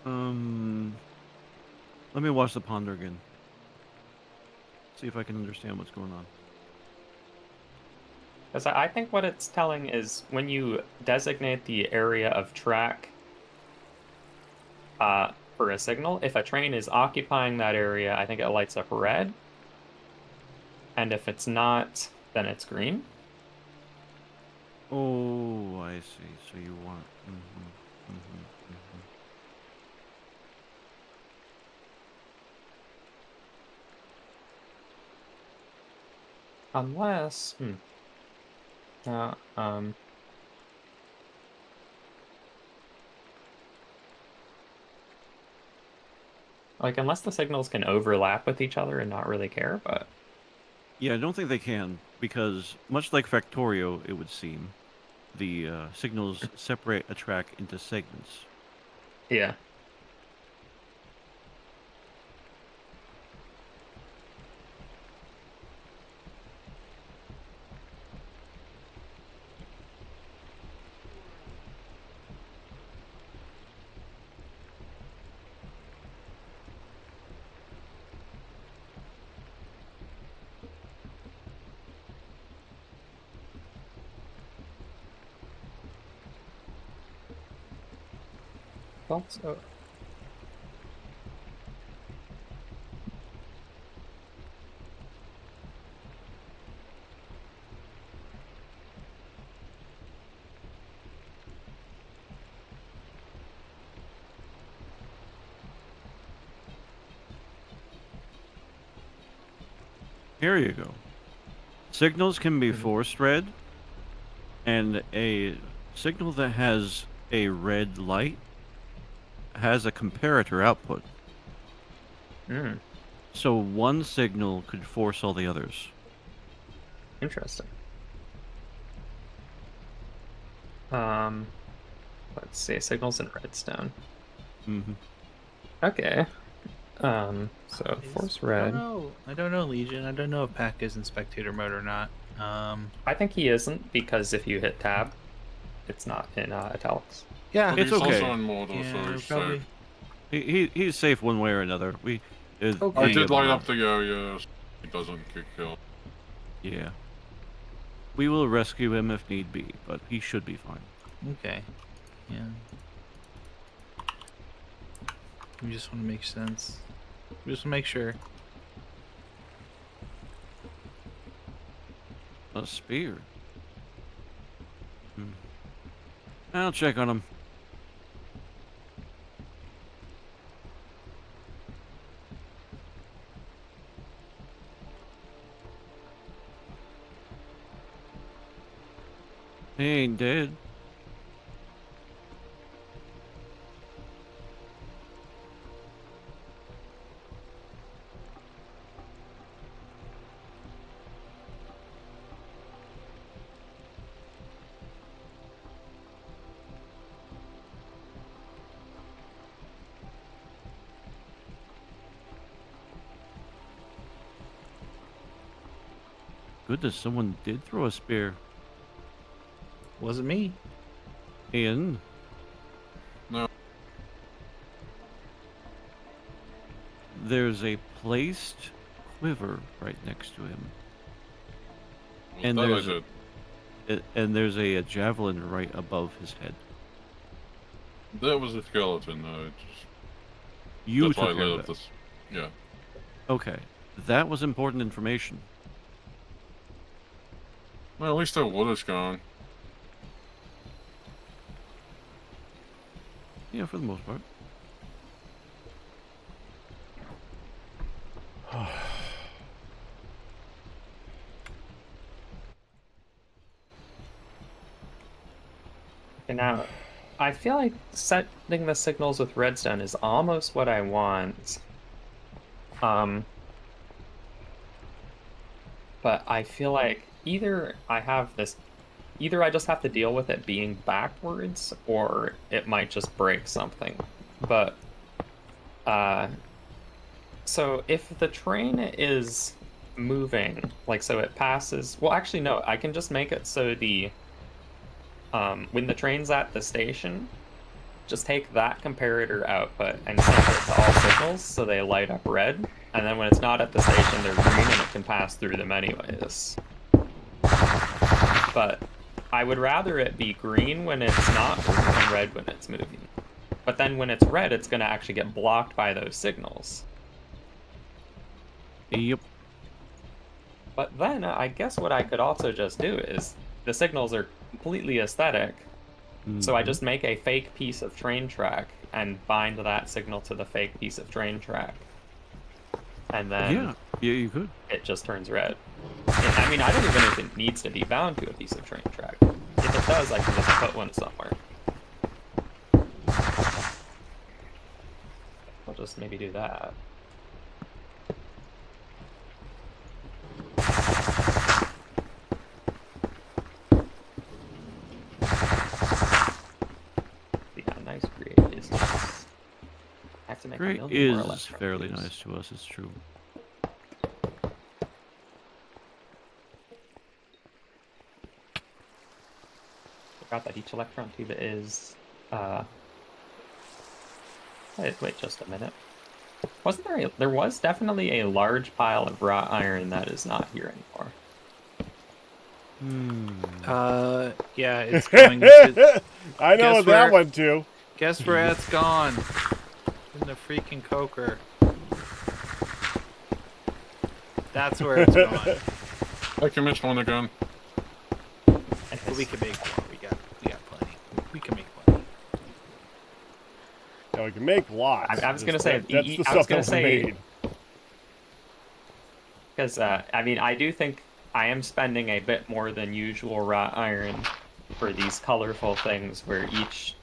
Let me watch the ponder again. See if I can understand what's going on. Because I think what it's telling is when you designate the area of track for a signal, if a train is occupying that area, I think it lights up red. And if it's not, then it's green. Oh, I see. So you want... Unless... like, unless the signals can overlap with each other and not really care, but... Yeah, I don't think they can, because much like Factorio, it would seem, the signals separate a track into segments. Yeah. Thought so. Here you go. Signals can be forced red, and a signal that has a red light has a comparator output. Hmm. So one signal could force all the others. Interesting. Let's see, signals in redstone. Mm-hmm. Okay. So force red. I don't know, Legion. I don't know if Pack is in spectator mode or not. I think he isn't, because if you hit tab, it's not in italics. Yeah, But It's he's okay. also in model, yeah, so he's probably. safe. He's safe one way or another. I did light up the area so he doesn't get killed. Yeah. We will rescue him if need be, but he should be fine. Okay. Yeah. We just want to make sense. We just want to make sure. A spear. I'll check on him. He ain't dead. Goodness, someone did throw a spear. Wasn't me. Ian? No. There's a placed quiver right next to him. And That I there's did. and there's a javelin right above his head. That was a skeleton. You That's why I took care lit of up that. this. Yeah. Okay. That was important information. Well, at least that wood is gone. Yeah, for the most part. And now, I feel like setting the signals with redstone is almost what I want. But I feel like either I just have to deal with it being backwards, or it might just break something. But, so if the train is moving, like, so it passes, well, actually, no, I can just make it so when the train's at the station, just take that comparator output and set it to all signals so they light up red, and then when it's not at the station, they're green and it can pass through them anyways. But I would rather it be green when it's not moving and red when it's moving. But then when it's red, it's going to actually get blocked by those signals. Yep. But then I guess what I could also just do is the signals are completely aesthetic. So I just make a fake piece of train track and bind that signal to the fake piece of train track. And then yeah, you could. It just turns red. I mean, I don't even know if it needs to be bound to a piece of train track. If it does, I can just put one somewhere. I'll just maybe do that. Yeah, nice grade is nice. I have to make Great a million more is electron fairly tubes. nice to us, it's true. Forgot that each electron tube is wait just a minute. Wasn't there was definitely a large pile of wrought iron that is not here anymore. Yeah, it's going to... I know Guess that where- one too. Guess where that's gone? In the freaking coker. That's where it's gone. I can mix one again. But we can make more. We got plenty. We can make plenty. Yeah, we can make lots. I was gonna say, That's the I was stuff gonna that we say- made. Because I mean, I do think I am spending a bit more than usual wrought iron for these colorful things, where each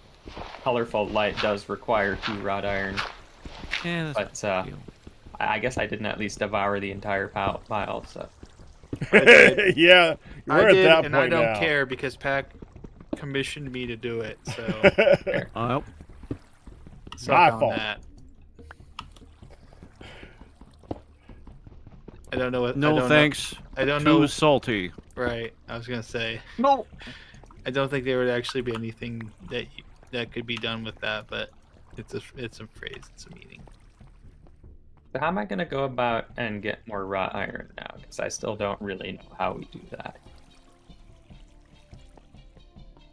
colorful light does require 2 wrought iron. Yeah, that's But I guess I didn't at least devour the entire pile. So Yeah, we're I at did, that and point I don't now. care because Pac commissioned me to do it. So suck My on fault. that. I don't know what. I no don't thanks. Know, I don't Too know. salty. Right. I was gonna say. No. I don't think there would actually be anything that could be done with that, but it's a phrase. It's a meaning. how am I gonna go about and get more wrought iron now? Because I still don't really know how we do that.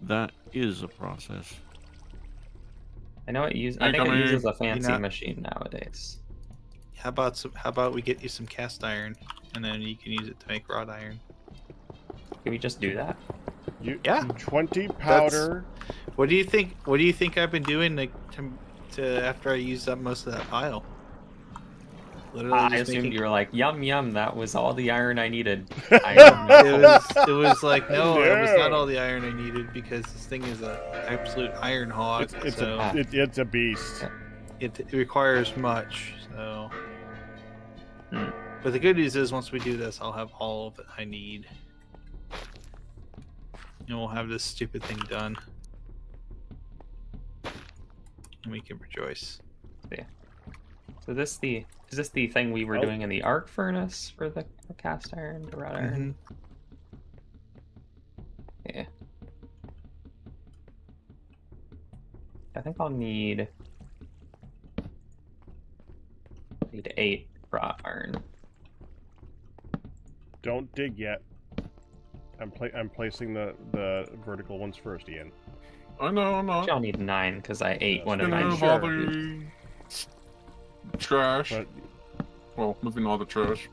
That is a process. I know it uses. I Hey, think come it here. uses a fancy not- machine nowadays. How about we get you some cast iron, and then you can use it to make wrought iron. Can we just do that? Yeah. 20 powder. What do you think? What do you think I've been doing to after I used up most of that pile? Literally I just assumed making- you were like, yum yum, that was all the iron I needed. it was like no, it was not No. all the iron I needed because this thing is an absolute iron hog. It's so a beast. it requires much. So, Hmm. but the good news is once we do this, I'll have all of it I need, and we'll have this stupid thing done, and we can rejoice. So is this the thing we were Oh. doing in the arc furnace for the cast iron, the wrought iron? Mhm. Yeah. I think I'll need 8 raw iron. Don't dig yet. I'm placing the vertical ones first, Ian. I know, I'm not. Actually, I'll need 9 because I ate one of Gonna my move all the trash. But Well, moving all the trash.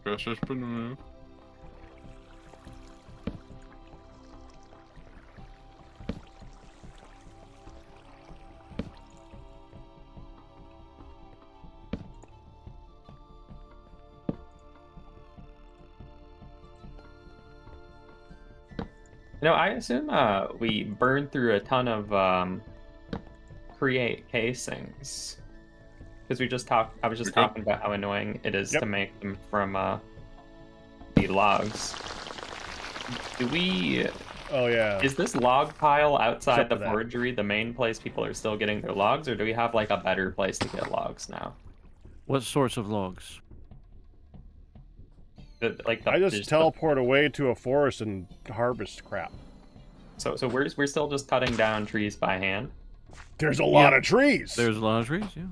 Trash has been removed. No, I assume we burned through a ton of create casings. Because I was just Okay. talking about how annoying it is Yep. to make them from the logs. Do we... oh yeah. Is this log pile outside Except the for that. forgery the main place people are still getting their logs, or do we have like a better place to get logs now? What sorts of logs? I just teleport away to a forest and harvest crap. So we're still just cutting down trees by hand. There's a lot of trees. There's a lot of trees, yeah.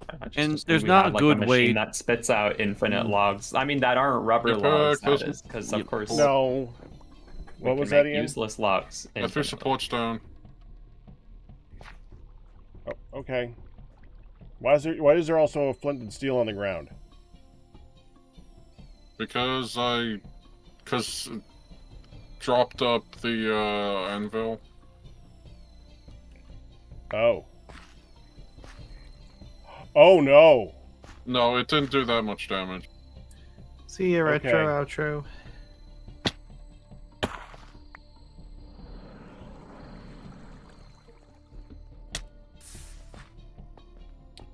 I just And assumed there's we not had, a like, good machine way- that spits out infinite logs. I mean, that aren't rubber Yeah, logs, that close- is, because of course No. we What can was that, make Ian? useless logs. Left your infinitely. supports down. Oh, okay. Why is there also a flint and steel on the ground? Because it dropped up the anvil. Oh. Oh no. No, it didn't do that much damage. See ya, Okay. retro outro.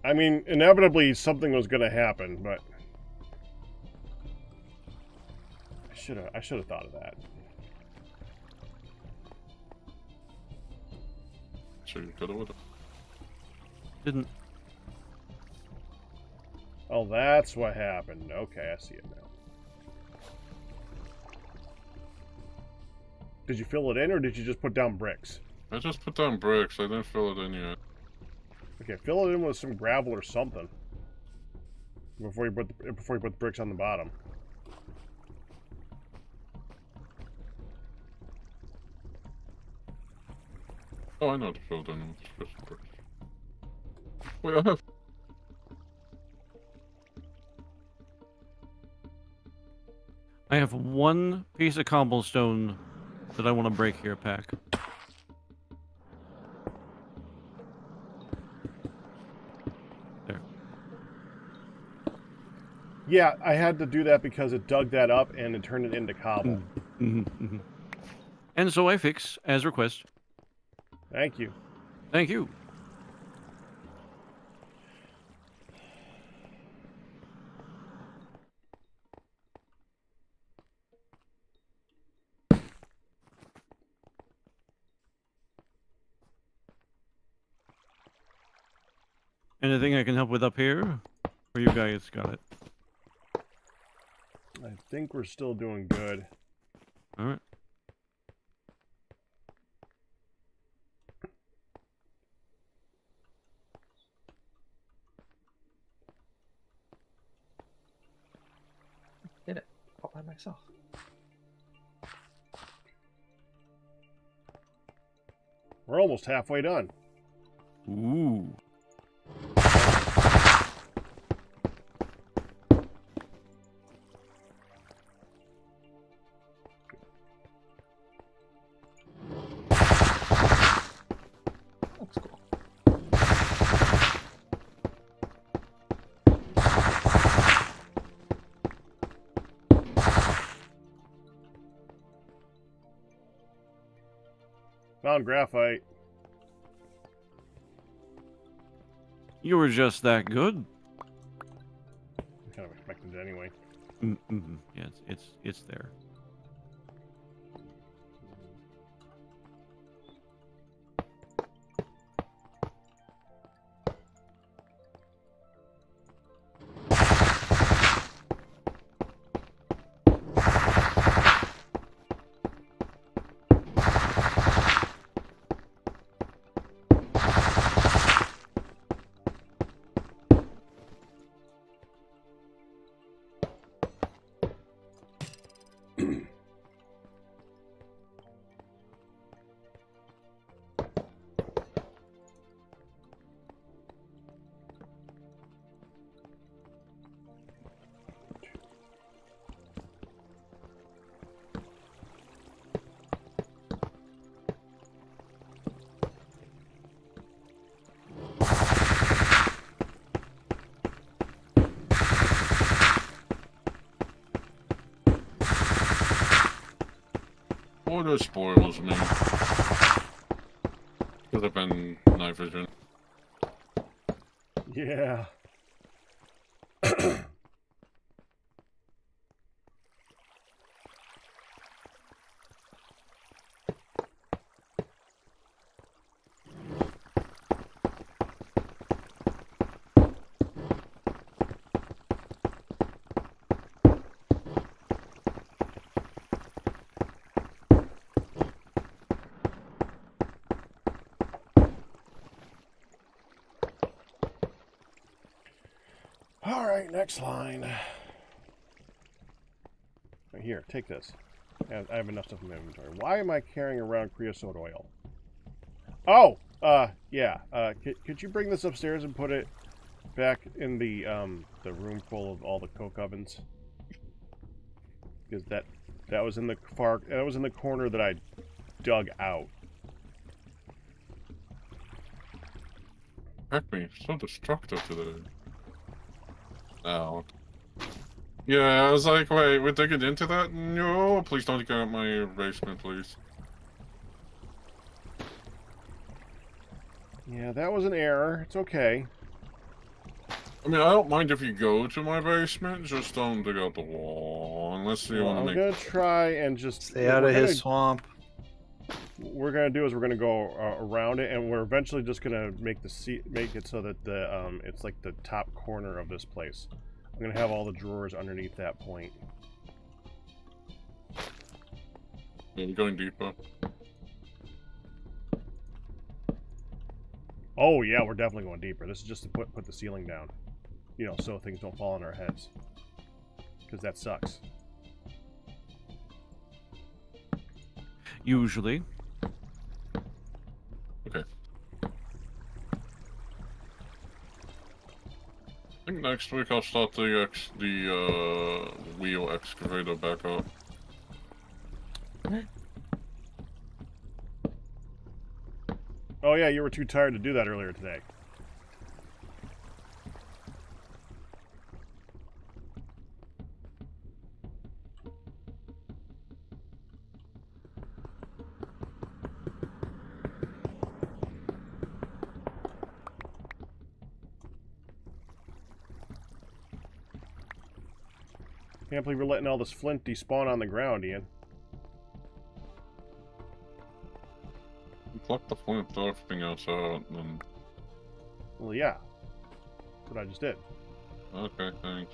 I mean, inevitably something was going to happen, but I should have thought of that. So you could have. Didn't. Oh, that's what happened. Okay, I see it now. Did you fill it in, or did you just put down bricks? I just put down bricks. I didn't fill it in yet. Okay, fill it in with some gravel or something before you put the bricks on the bottom. Oh, I know to fill it in with just bricks. Wait, I have. I have one piece of cobblestone that I want to break here, Pack. There. Yeah, I had to do that because it dug that up and it turned it into cobble. And so I fix, as request. Thank you. Thank you. Anything I can help with up here? Or you guys got it? I think we're still doing good. Alright. Did it all by myself. We're almost halfway done. Ooh. Looks cool. Found graphite. You were just that good. I kind of expected it anyway. Mm-hmm. Yeah, it's there. Or the spoils me. Could have been night vision. Yeah. All right, next line. Here, take this. I have enough stuff in my inventory. Why am I carrying around creosote oil? Oh, yeah. Could you bring this upstairs and put it back in the room full of all the coke ovens? Because that was in the corner that I dug out. Heck me, so destructive today. Ow. Yeah, I was like, wait, we're digging into that? No, please don't get out my basement, please. Yeah, that was an error. It's okay. I mean, I don't mind if you go to my basement, just don't dig out the wall, unless you want to I'm make... gonna try and just Stay out of his swamp. What we're gonna do is we're gonna go around it, and we're eventually just gonna make it so that the it's like the top corner of this place. I'm gonna have all the drawers underneath that point. Yeah, we're going deeper. Oh yeah, we're definitely going deeper. This is just to put the ceiling down, you know, so things don't fall on our heads, because that sucks. Usually. Okay. I think next week I'll start the wheel excavator back up. Oh yeah, you were too tired to do that earlier today. Can't believe we're letting all this flint despawn on the ground, Ian. Pluck the flint, throw everything else out, and then... Well, yeah. That's what I just did. Okay, thanks.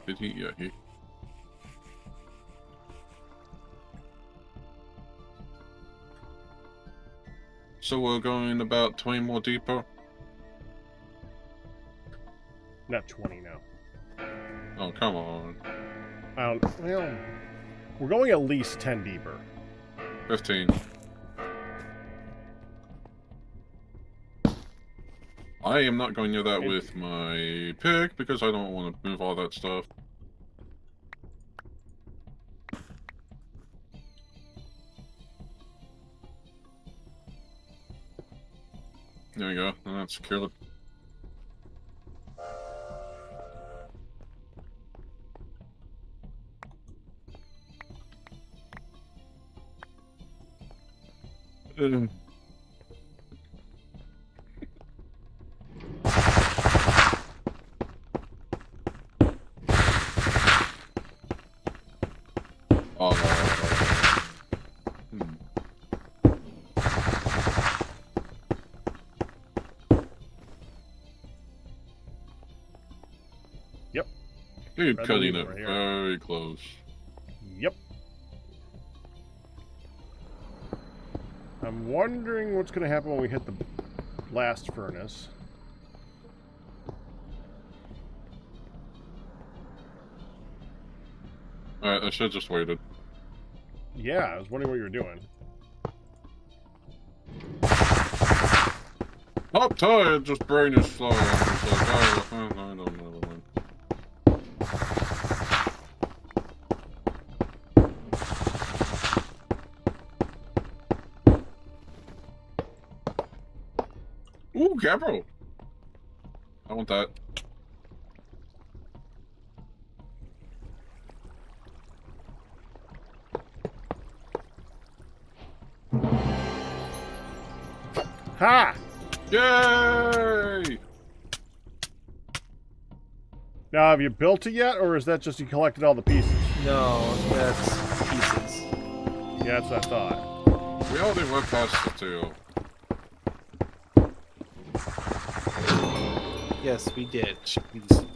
Did he? Yeah, he... So we're going about 20 more deeper? Not 20 now. Oh, come on. Well, we're going at least 10 deeper. 15. I am not going near that with my pick because I don't want to move all that stuff. There we go. That's secured. Yep. Dude, Right cutting it over here. very close. Yep. I'm wondering what's going to happen when we hit the blast furnace. Alright, I should've just waited. Yeah, I was wondering what you were doing. Pop tired, just brain is slow. I'm just like, oh, I don't know. Ooh, Gabbro. I want that. Ha! Yay! Now, have you built it yet, or is that just you collected all the pieces? No, that's pieces. Yeah, that's what I thought. We already went past the two. Yes, we did.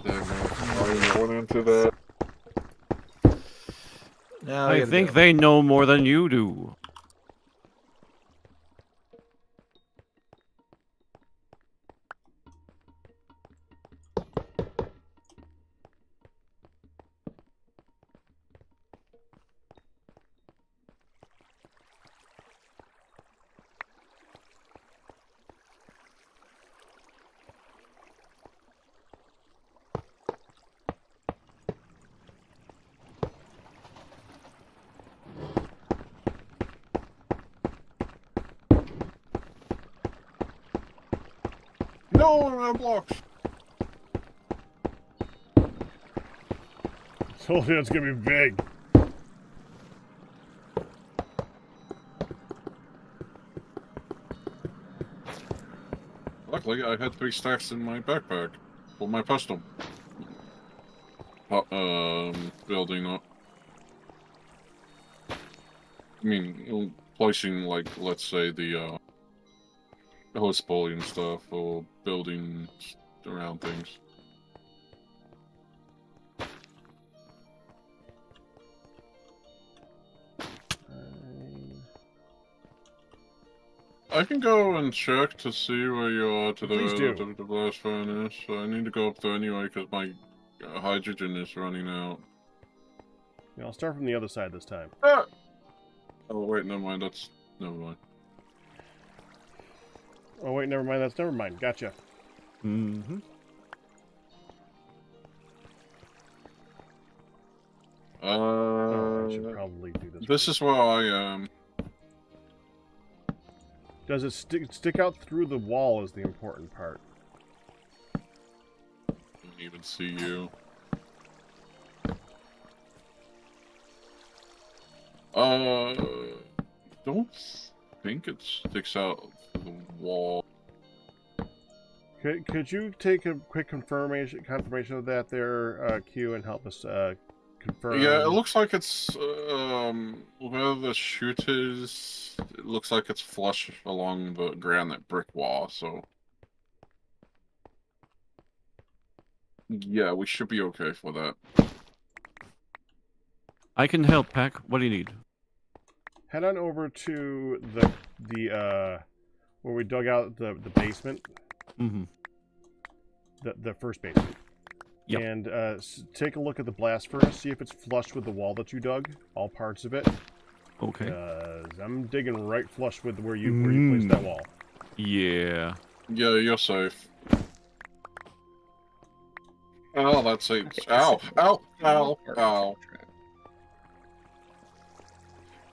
I went into that. Now we I gotta think go. they know more than you do. No, I'm out of blocks. Told you it's gonna be big. Luckily, I had 3 stacks in my backpack for my custom. Building up. I mean, placing, like, let's say, the host poly and stuff, or building around things. I can go and check to see where you are to Please do. the blast furnace. I need to go up there anyway because my hydrogen is running out. Yeah, I'll start from the other side this time. Ah! Oh wait, never mind. Never mind. Oh wait, never mind. That's never mind. Gotcha. Mm-hmm. Oh, I should probably do this. This is where I am. Does it stick out through the wall is the important part. I don't even see you. Don't think it sticks out through the wall. Could you take a quick confirmation of that there, Q, and help us confirm? Yeah, it looks like it's where the chute is. It looks like it's flush along the granite brick wall. So yeah, we should be okay for that. I can help, Pack. What do you need? Head on over to the where we dug out the basement. Mm-hmm. The first basement. Yep. And take a look at the blast furnace. See if it's flush with the wall that you dug. All parts of it. Okay. I'm digging right flush with where you placed that wall. Yeah. Yeah, you're safe. Oh, that's it. Ow! Ow! Ow! Ow!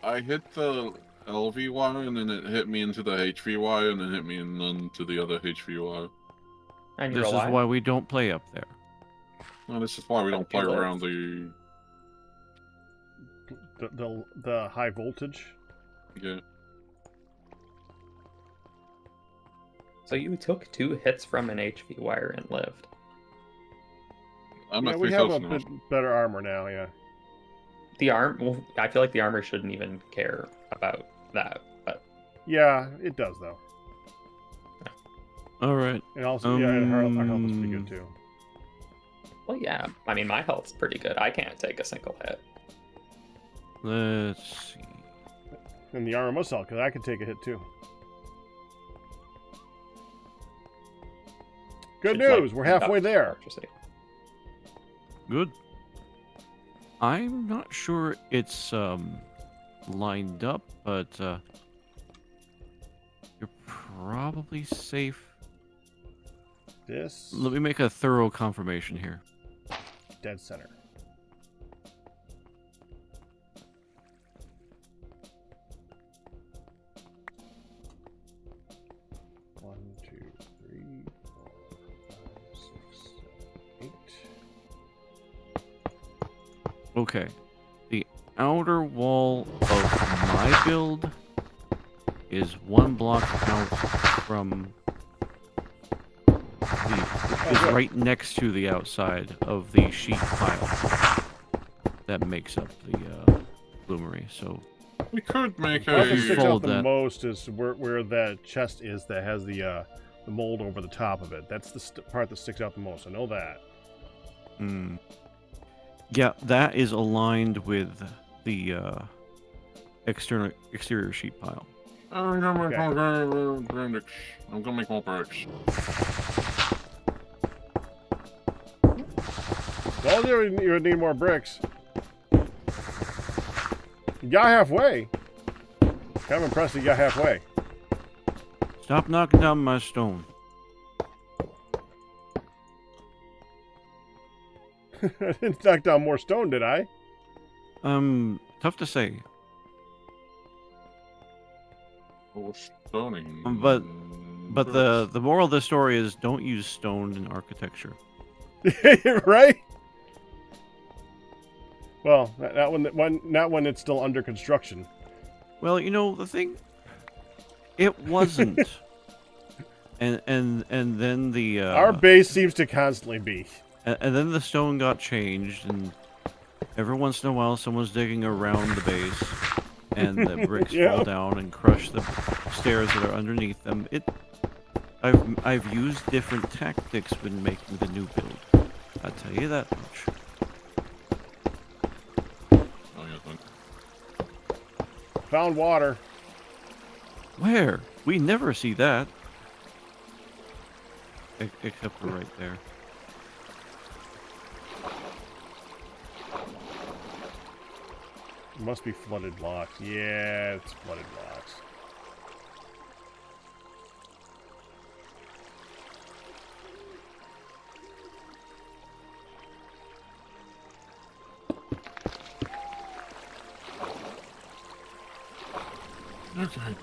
I hit the LV wire and then it hit me into the HV wire and then hit me into the other HV wire. And you're This is alive? why we don't play up there. No, this is why we don't play You live. around the... The high voltage. Yeah. So you took 2 hits from an HV wire and lived. I'm Yeah, at we have a 3,000 bit better armor now. Yeah. The well, I feel like the armor shouldn't even care about that, but Yeah, it does though. All right. And also, yeah, and our health is pretty good too. well, yeah. I mean, my health's pretty good. I can't take a single hit. Let's see. And the armor must help because I can take a hit too. Good Should, like, news, we're halfway there. electricity. Good. I'm not sure it's lined up, but you're probably safe. This Let me make a thorough confirmation here. dead center. One, two, Okay. The outer wall of my build is 1 block out from is right next to the outside of the sheet pile that makes up the bloomery. So We could make The part that a. sticks fold out the that. most is where that chest is that has the mold over the top of it. That's the part that sticks out the most. I know that. Yeah, that is aligned with the exterior sheet pile. I'm gonna make Okay. more bricks. I'm gonna make more bricks. Well, you would need more bricks. You got halfway. Kind of impressed you got halfway. Stop knocking down my stone. I didn't knock down more stone, did I? Tough to say. Oh, stoning. But the moral of the story is don't use stone in architecture. Right? Well, not when it's still under construction. Well, you know the thing. It wasn't. and then the Our base seems to constantly be. and then the stone got changed, and every once in a while someone's digging around the base, and the bricks Yeah. fall down and crush the stairs that are underneath them. I've used different tactics when making the new build. I'll tell you that much. Oh, yeah, fine. Found water. Where? We never see that. Except for right there. It must be flooded blocks. Yeah, it's flooded blocks. Okay.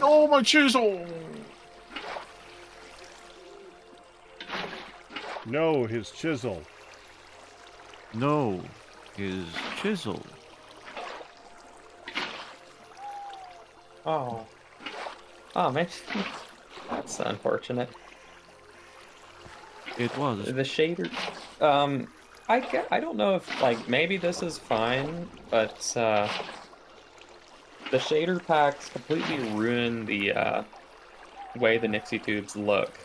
Oh, my chisel! No, his chisel. No, his chisel. Oh. Oh, man. That's unfortunate. It was. The shader. I don't know if, like, maybe this is fine, but, the shader packs completely ruin the, way the Nixie tubes look.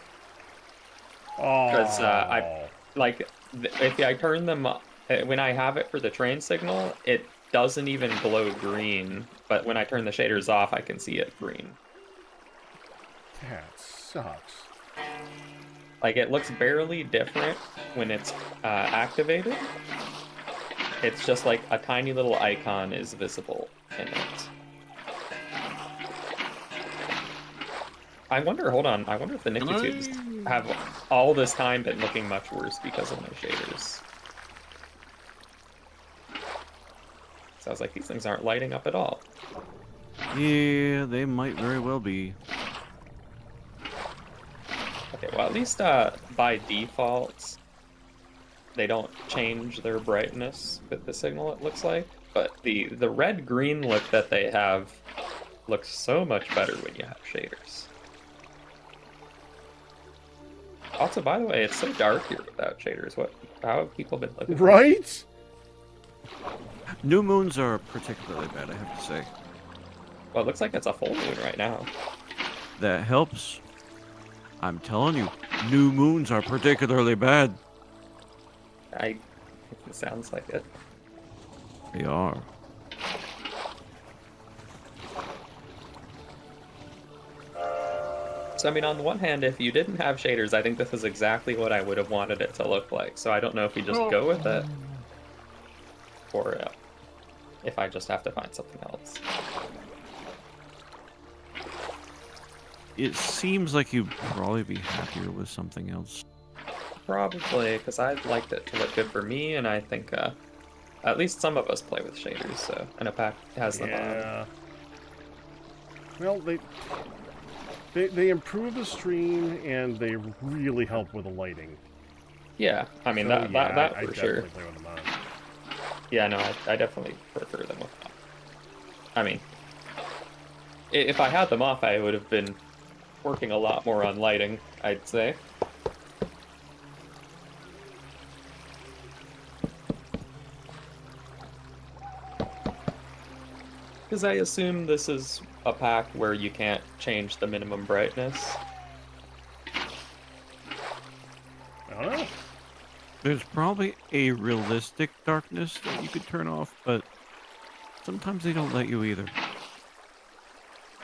Oh. Because, if I turn them up, when I have it for the train signal, it doesn't even glow green, but when I turn the shaders off, I can see it green. That sucks. Like, it looks barely different when it's activated. It's just like a tiny little icon is visible in it. I wonder if the Nixie tubes have all this time been looking much worse because of my shaders. So I was like, these things aren't lighting up at all. Yeah, they might very well be. Okay, well, at least by default, they don't change their brightness with the signal, it looks like. But the red-green look that they have looks so much better when you have shaders. Also, by the way, it's so dark here without shaders. How have people been living? Right? New moons are particularly bad, I have to say. Well, it looks like it's a full moon right now. That helps. I'm telling you, new moons are particularly bad. It sounds like it. They are. So, I mean, on the one hand, if you didn't have shaders, I think this is exactly what I would have wanted it to look like. So I don't know if we just go with it, or if I just have to find something else. It seems like you'd probably be happier with something else. Probably, because I'd liked it to look good for me, and I think at least some of us play with shaders, so and a pack has them on. Yeah. Well, they improve the stream and they really help with the lighting. Yeah, I mean, So, that yeah, that I for sure. definitely play with them on. Yeah, no, I definitely prefer them. I mean, if I had them off, I would have been working a lot more on lighting, I'd say. Because I assume this is a pack where you can't change the minimum brightness. I don't know. There's probably a realistic darkness that you could turn off, but sometimes they don't let you either.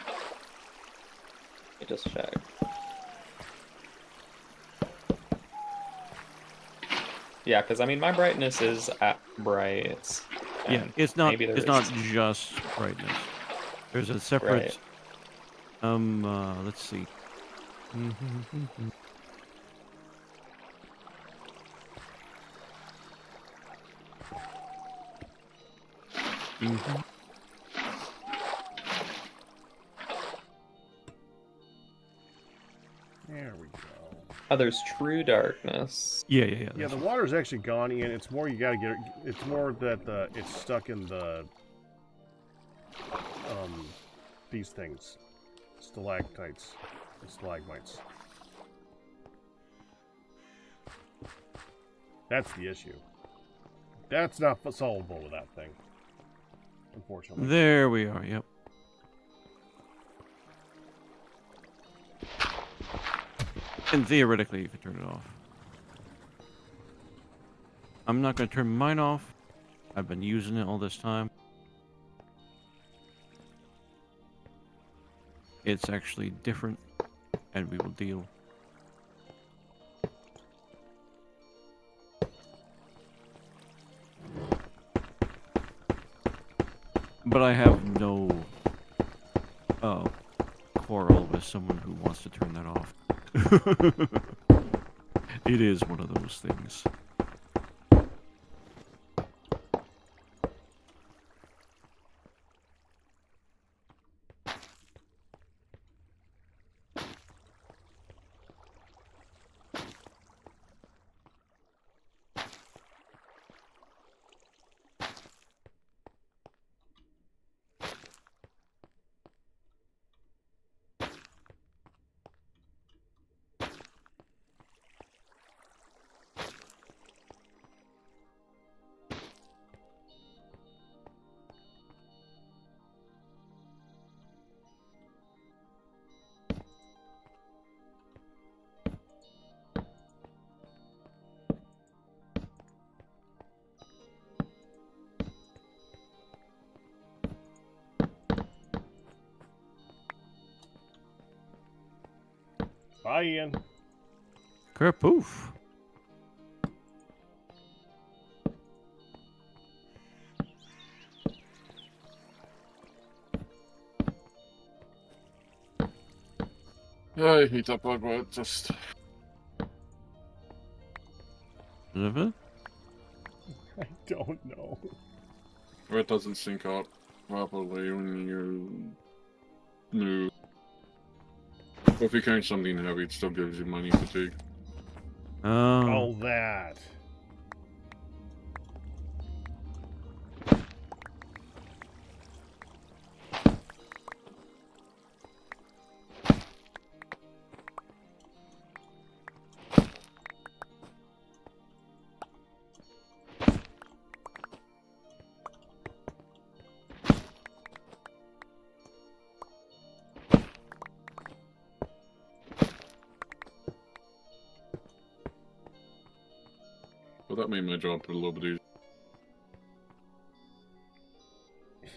Let me just check. Yeah, because I mean, my brightness is at bright. Yeah, it's not maybe it's there not is- just brightness. There's a separate Right. let's see. There we go. Oh, there's true darkness. Yeah. Yeah, That's the what- water's actually gone, Ian. It's more you gotta get. It's more that it's stuck in the these things, stalactites, and stalagmites. That's the issue. That's not solvable with that thing, unfortunately. There we are. Yep. And theoretically, you could turn it off. I'm not going to turn mine off. I've been using it all this time. It's actually different, and we will deal. But I have no quarrel with someone who wants to turn that off. It is one of those things. Bye, Ian. Kerpoof. I hate that bug, but just Is I don't know. it doesn't sync up properly when you move. But if you carry something heavy, it still gives you money fatigue. Oh. Oh, that. But that made my job a little bit easier.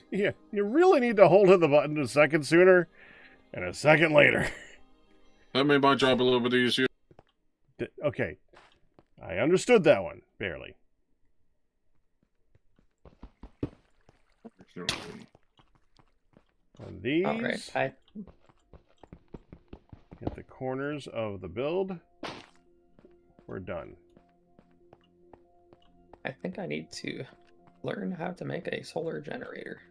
Yeah, you really need to hold the button a second sooner and a second later. That made my job a little bit easier. Okay, I understood that one, barely. And these All right, I at the corners of the build, we're done. think I need to learn how to make a solar generator.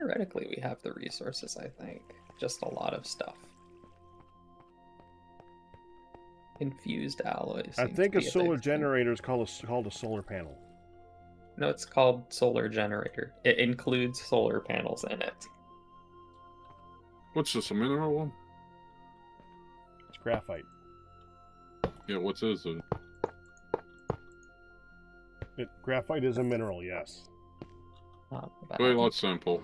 theoretically, we have the resources, I think. Just a lot of stuff. Infused alloys. I seems think to a be solar big thing. generator is called a solar panel. No, it's called solar generator. It includes solar panels in it. What's this, a mineral one? It's graphite. Yeah, what is it? Graphite is a mineral, yes. Not bad. Very large sample.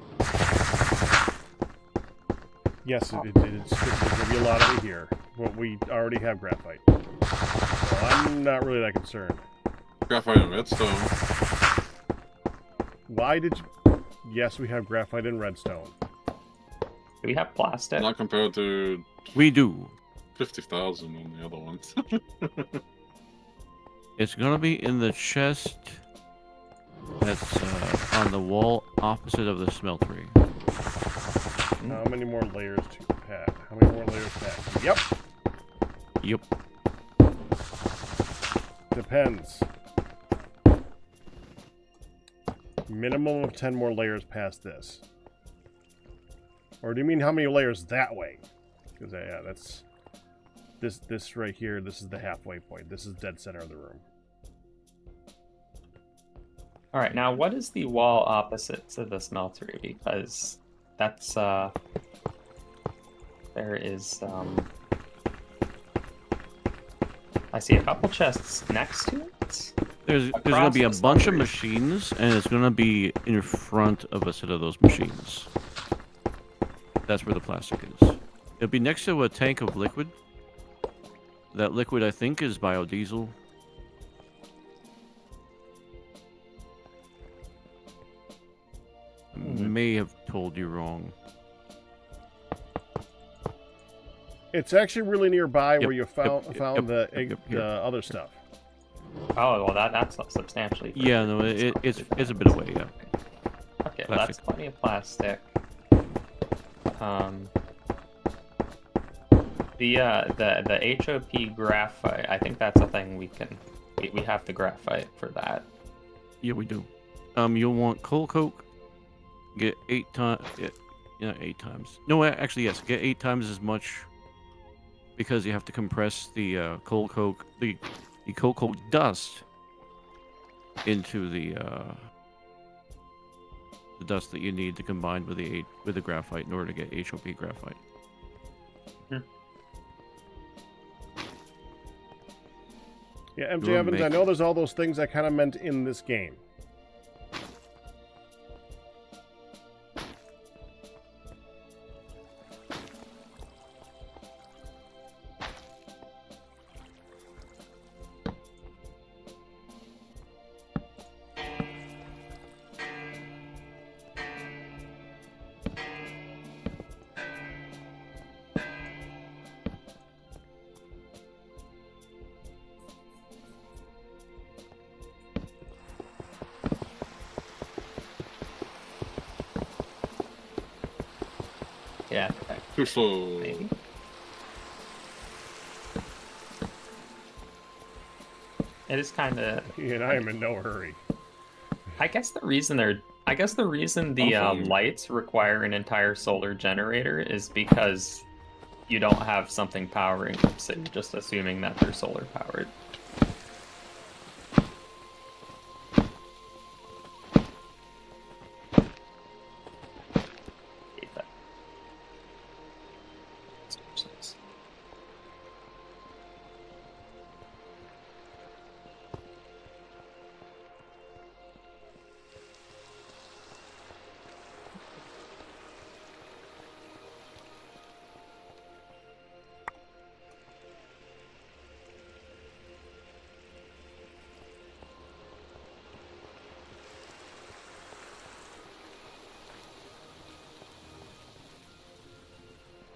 Yes, there's going to be a lot of it here. But we already have graphite. So I'm not really that concerned. Graphite and redstone. Why did you... Yes, we have graphite and redstone. Do we have plastic? Not compared to We do. 50,000 on the other ones. It's gonna be in the chest that's on the wall opposite of the smeltery. How many more layers to pack? How many more layers to pack? Yep. Yep. Depends. Minimum of 10 more layers past this. Or do you mean how many layers that way? Because yeah, that's this right here. This is the halfway point. This is dead center of the room. All right, now what is the wall opposite to the smeltery? Because that's there is I see a couple chests next to it. There's gonna be a Across the bunch of smeltery. machines, and it's gonna be in front of a set of those machines. That's where the plastic is. It'll be next to a tank of liquid. That liquid, I think, is biodiesel. May have told you wrong. It's actually really nearby Yep, where you found yep, found yep, the yep, here. other stuff. Oh well, that's substantially. Yeah, no, it's a bit away. Yeah. Okay, Plastic. that's plenty of plastic. The HOP graphite. I think that's a thing we can. We have the graphite for that. Yeah, we do. You'll want coal coke. Get 8 times. Yeah, 8 times. No, actually, yes. Get 8 times as much because you have to compress the coal coke, the coal coke dust into the dust that you need to combine with the graphite in order to get HOP graphite. Yeah, MJ You're Evans, I making- know there's all those things I kind of meant in this game. Yeah. Okay. Too slow. Maybe. It is kind of. And I am in no hurry. I guess the reason the fine. lights require an entire solar generator is because you don't have something powering them, so you're just assuming that they're solar powered. Hate that.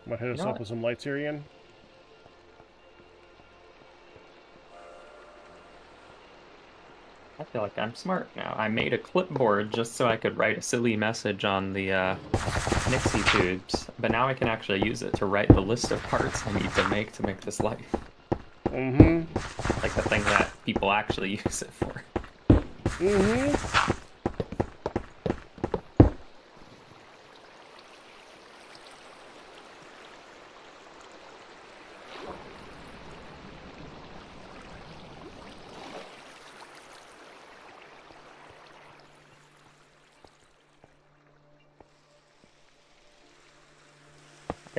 Want to hit us know up what? with some lights here, Ian? I feel like I'm smart now. I made a clipboard just so I could write a silly message on the Nixie tubes, but now I can actually use it to write the list of parts I need to make this light. Mm-hmm. Like the thing that people actually use it for. Mm-hmm.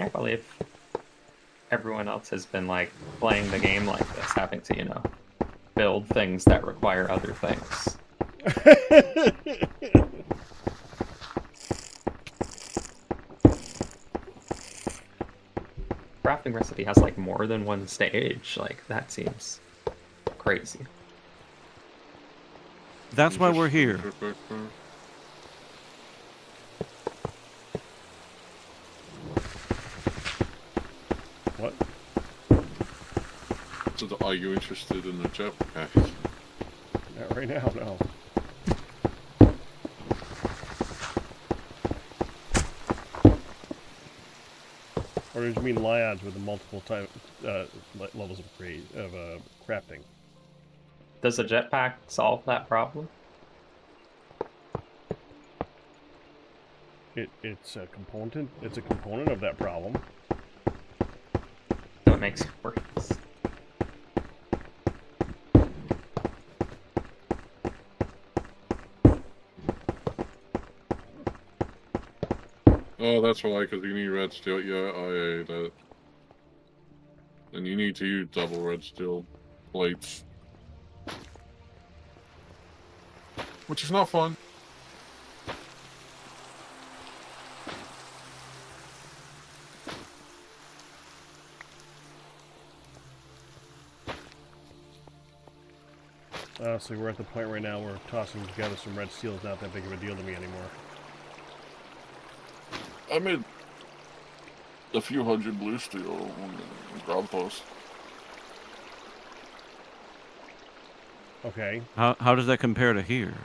can't believe everyone else has been like playing the game like this, having to, you know, build things that require other things. Crafting recipe has like more than one stage. Like that seems crazy. That's why we're here. What? So, are you interested in the jetpack? Not right now, no. Or did you mean lions with the multiple levels of crafting? Does a jetpack solve that problem? It's a component. It's a component of that problem. So it makes it worse. Oh, that's why, because you need red steel. Yeah, I ate it. And you need to use double red steel plates. Which is not fun. So we're at the point right now where tossing together some red steel is not that big of a deal to me anymore. I made a few hundred blue steel on the ground post. Okay. How does that compare to here?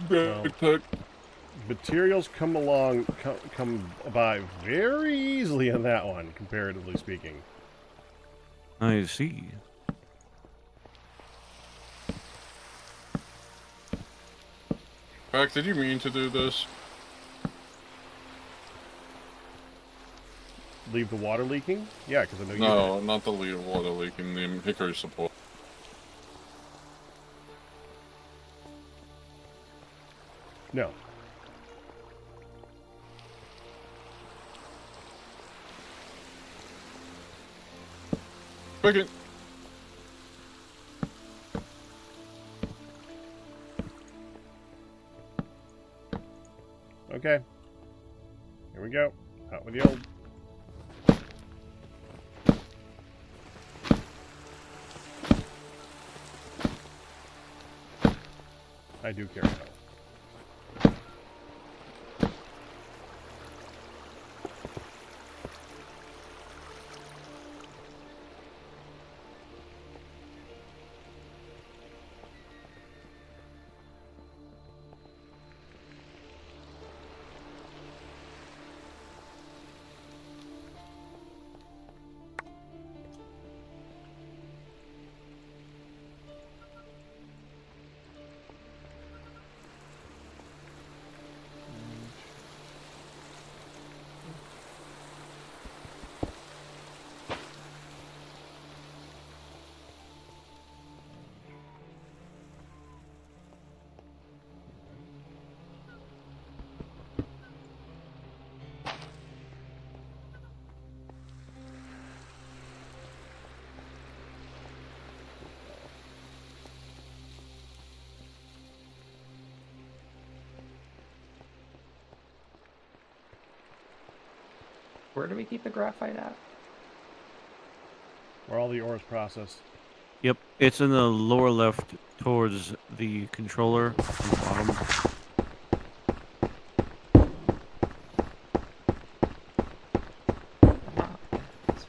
Backpack. Materials come by very easily on that one, comparatively speaking. I see. Back, did you mean to do this? Leave the water leaking? Yeah, because I know you No, not the lead water leaking, the hickory support. did. No. Quick. Okay. Here we go. Out with the old. I do carry out. Where do we keep the graphite at? Where all the ore is processed. Yep, it's in the lower left towards the controller on the bottom. So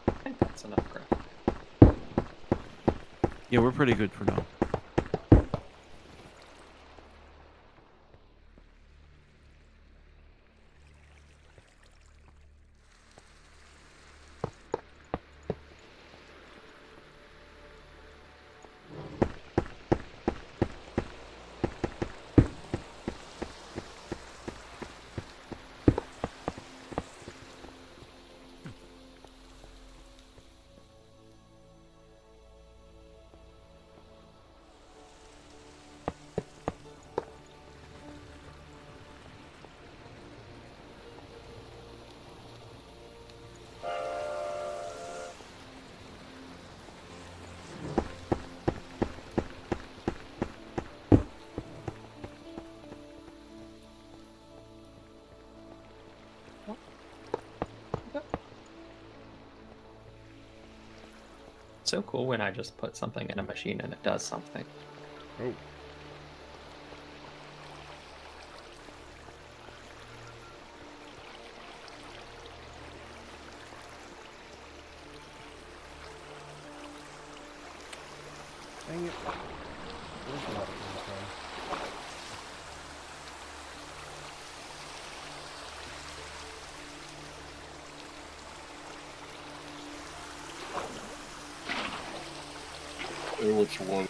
I think that's enough graphite. Yeah, we're pretty good for now. so cool when I just put something in a machine and it does something. Oh. Dang it. Where's the water coming from? Hey, which one?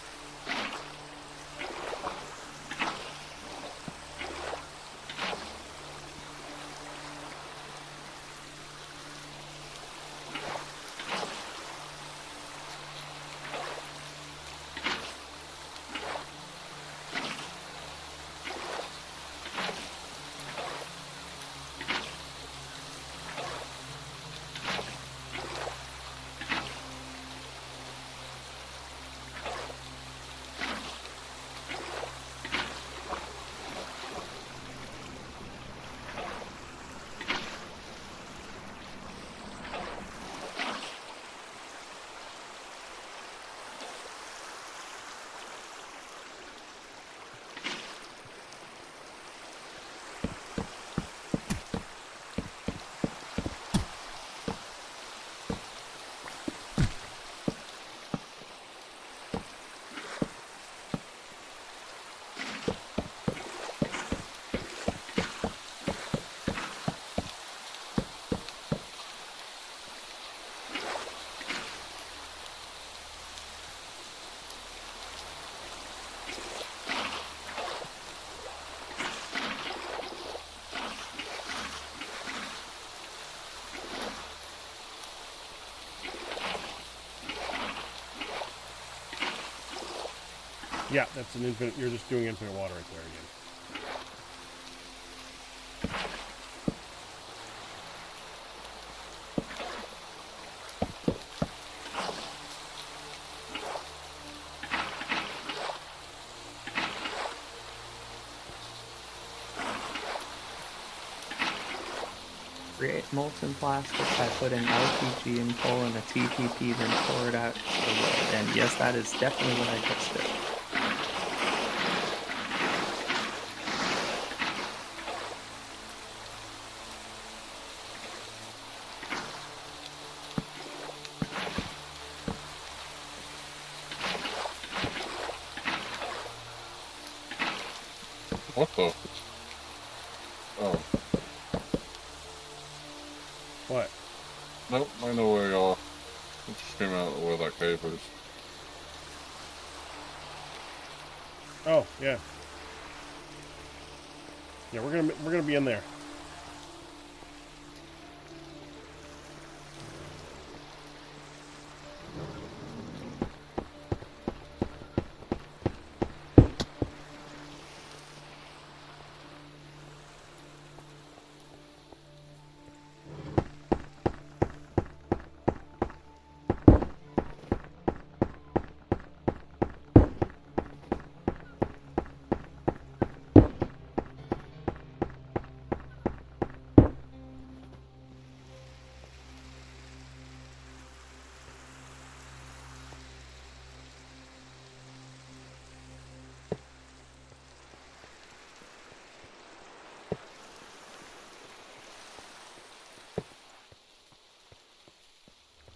Yeah, that's an infinite. You're just doing infinite water right there again. Create molten plastic by putting LPG in coal and a TPP, then pour it out to the wood. And yes, that is definitely what I just did. What the? Oh. What? Nope, I know where y'all. It just came out where that cave is. Oh, yeah. Yeah, we're gonna be in there.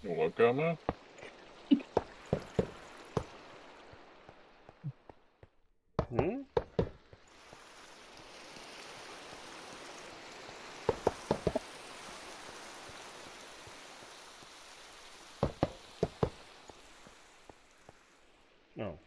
You look down there? Hmm? No.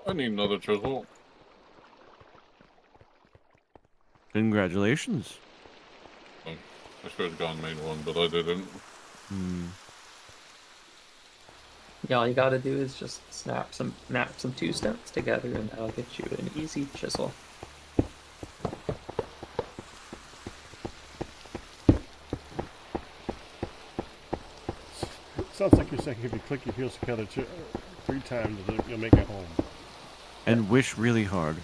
I need another chisel. Congratulations. Oh, I should have gone and made one, but I didn't. Yeah, all you gotta do is just snap some two stones together, and that'll get you an easy chisel. Sounds like you're saying if you click your heels together 3 times, you'll make it home. And wish really hard.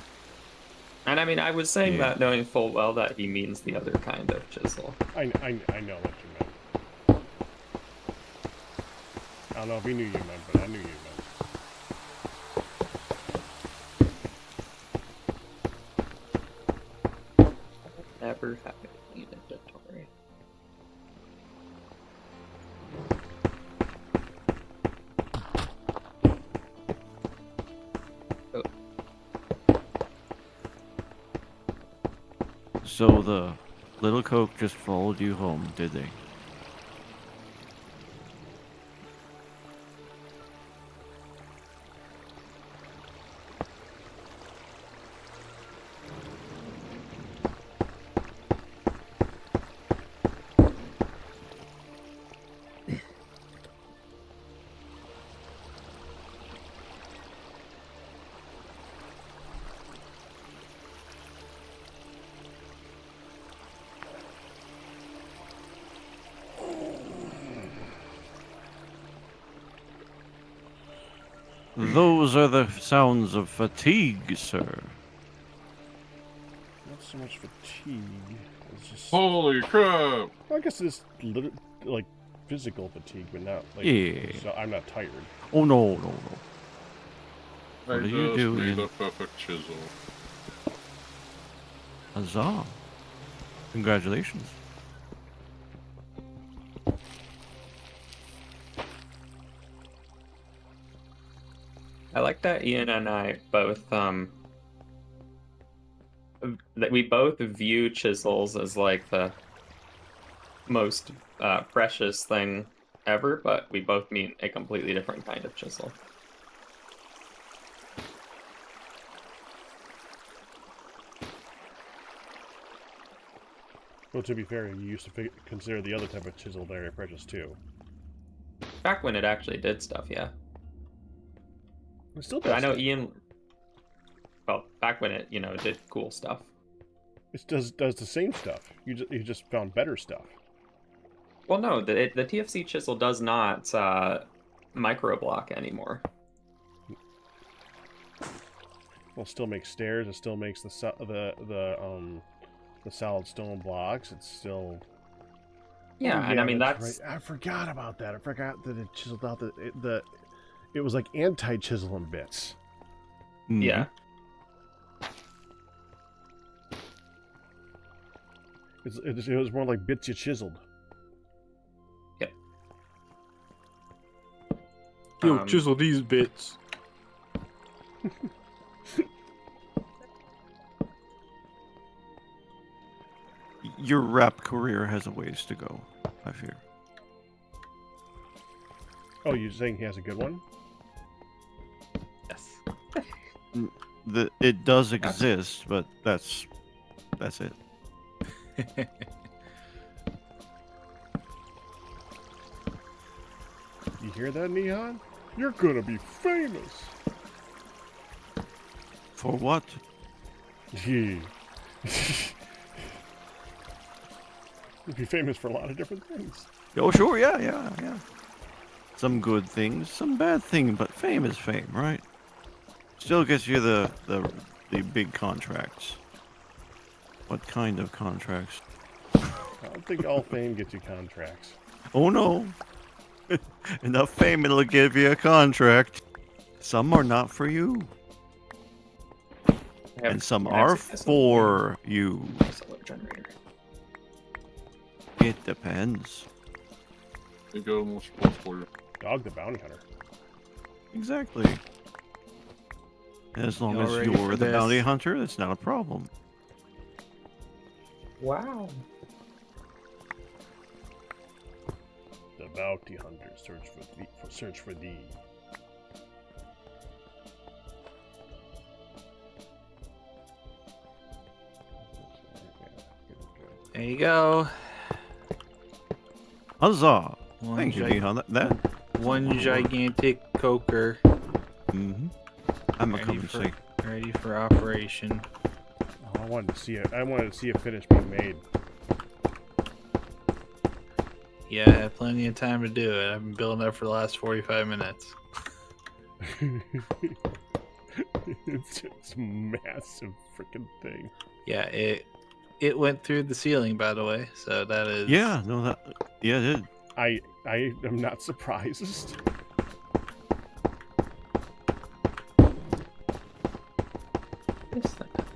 And I mean, I was saying Yeah. that knowing full well that he means the other kind of chisel. I know what you meant. I don't know if he knew you meant, but I knew you meant. Never have it in inventory. Oh, So the little Coke just followed you home, did they? Those are the sounds of fatigue, sir. Not so much fatigue. It's just. Holy crap! Well, I guess it's like physical fatigue, but not like. Yeah. So I'm not tired. Oh, no. I What are you just doing? made a perfect chisel. Huzzah. Congratulations. I like that Ian and I both that we both view chisels as like the most precious thing ever, but we both mean a completely different kind of chisel. Well, to be fair, you used to consider the other type of chisel very precious too. Back when it actually did stuff, yeah. It still But does. I know stuff. Ian. Well, back when it, did cool stuff. It does the same stuff. You just found better stuff. Well, no, the TFC chisel does not microblock anymore. Well, it still makes stairs. It still makes the solid stone blocks. It's still. Yeah, Oh, and I mean that's that's right. I forgot about that. I forgot that it chiseled out it was like anti-chisel in bits. yeah. It was more like bits you chiseled. Yep. Yo, chisel these bits. Your rap career has a ways to go, I fear. Oh, you're saying he has a good one? Yes. It does exist, but that's it. You hear that, Neon? You're gonna be famous. For what? Yeah. You'd be famous for a lot of different things. Oh, sure, yeah. Some good things, some bad things, but fame is fame, right? Still gets you the big contracts. What kind of contracts? I don't think all fame gets you contracts. Oh no. Enough fame, it'll give you a contract. Some are not for you. And some are for you. Solar generator. It depends. You got more sports for you. Dog the bounty hunter. Exactly. As long Y'all as ready you're for the this? bounty hunter, that's not a problem. Wow. The bounty hunter search for thee. you go. Huzzah! One Thank you, gi- Dion. That One gigantic coker Mm-hmm. I'm a ready come and for, see. ready for operation. Oh, I wanted to see it. I wanted to see it finish being made. Yeah, I had plenty of time to do it. I've been building up for the last 45 minutes. It's just a massive freaking thing. Yeah, it went through the ceiling, by the way. So that is. Yeah, no, that. Yeah, it did. I am not surprised. This thing.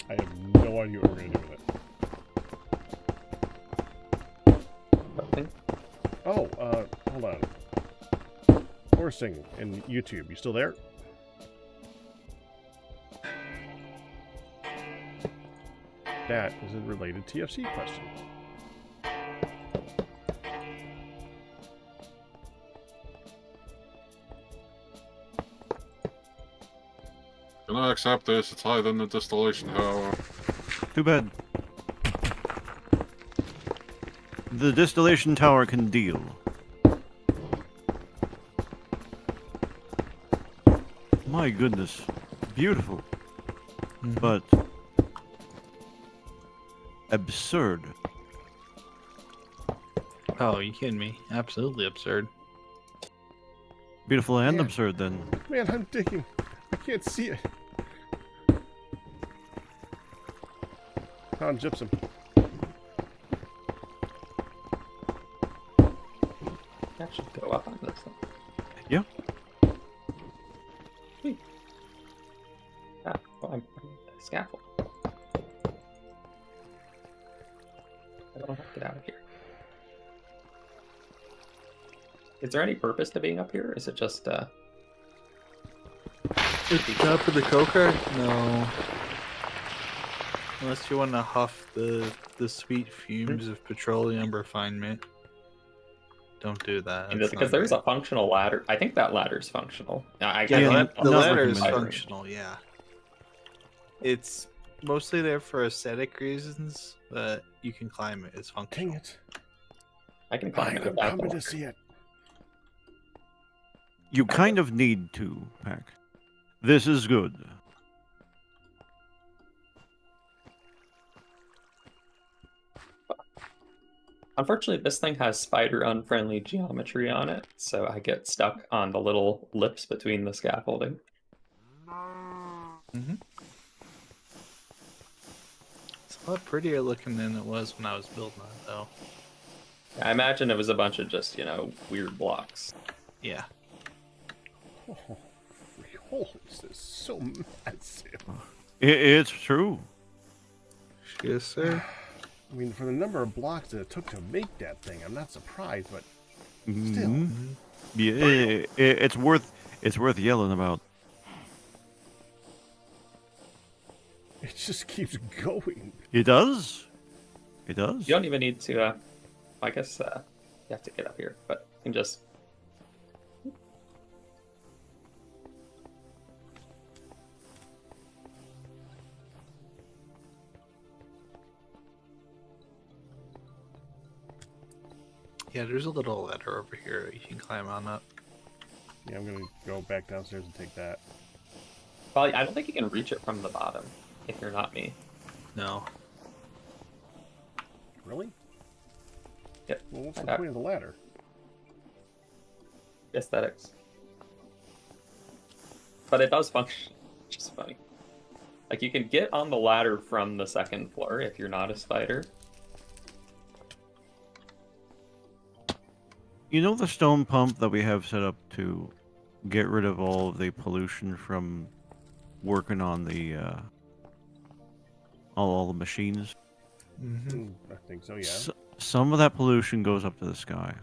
I have no idea what we're gonna do with it. Nothing. Oh, hold on. Horsing in YouTube. You still there? That is a related TFC question. Can I accept this? It's higher than the distillation tower. Too bad. The distillation tower can deal. My goodness. Beautiful. But absurd. Oh, you kidding me? Absolutely absurd. Beautiful and Yeah. absurd then. Man, I'm digging. I can't see it. Found gypsum. That should go up on this thing. Yeah. Sweet. Ah, well, I'm the scaffold. I don't have to get out of here. Is there any purpose to being up here? Is it just At the top of the coker? No. Unless you want to huff the sweet fumes of petroleum refinement. Don't do that. That's because not there's great. a functional ladder? I think that ladder's functional. I Yeah, Yeah, can't the not ladder is recommended. functional, yeah. It's mostly there for aesthetic reasons, but you can climb it. It's functional. Dang it. I can climb it I'm without coming the to see it. You kind of need to, Pack. This is good. Unfortunately, this thing has spider-unfriendly geometry on it, so I get stuck on the little lips between the scaffolding. It's a lot prettier looking than it was when I was building it, though. I imagine it was a bunch of just, weird blocks. Yeah. Oh, holy, this is so massive. It's true. Yes, sir. I mean, for the number of blocks that it took to make that thing, I'm not surprised, but still. Mhm. Yeah, it's worth yelling about. It just keeps going. It does. It does. You don't even need to, I guess, you have to get up here, but you can just... Yeah, there's a little ladder over here that you can climb on up. Yeah, I'm gonna go back downstairs and take that. Well, I don't think you can reach it from the bottom, if you're not me. No. Really? Yep. Well, what's I the got point of the ladder? aesthetics. But it does function, which is funny. Like, you can get on the ladder from the second floor if you're not a spider. You know the stone pump that we have set up to get rid of all of the pollution from working on the all the machines? Mm-hmm. I think so, yeah. Some of that pollution goes up to the sky.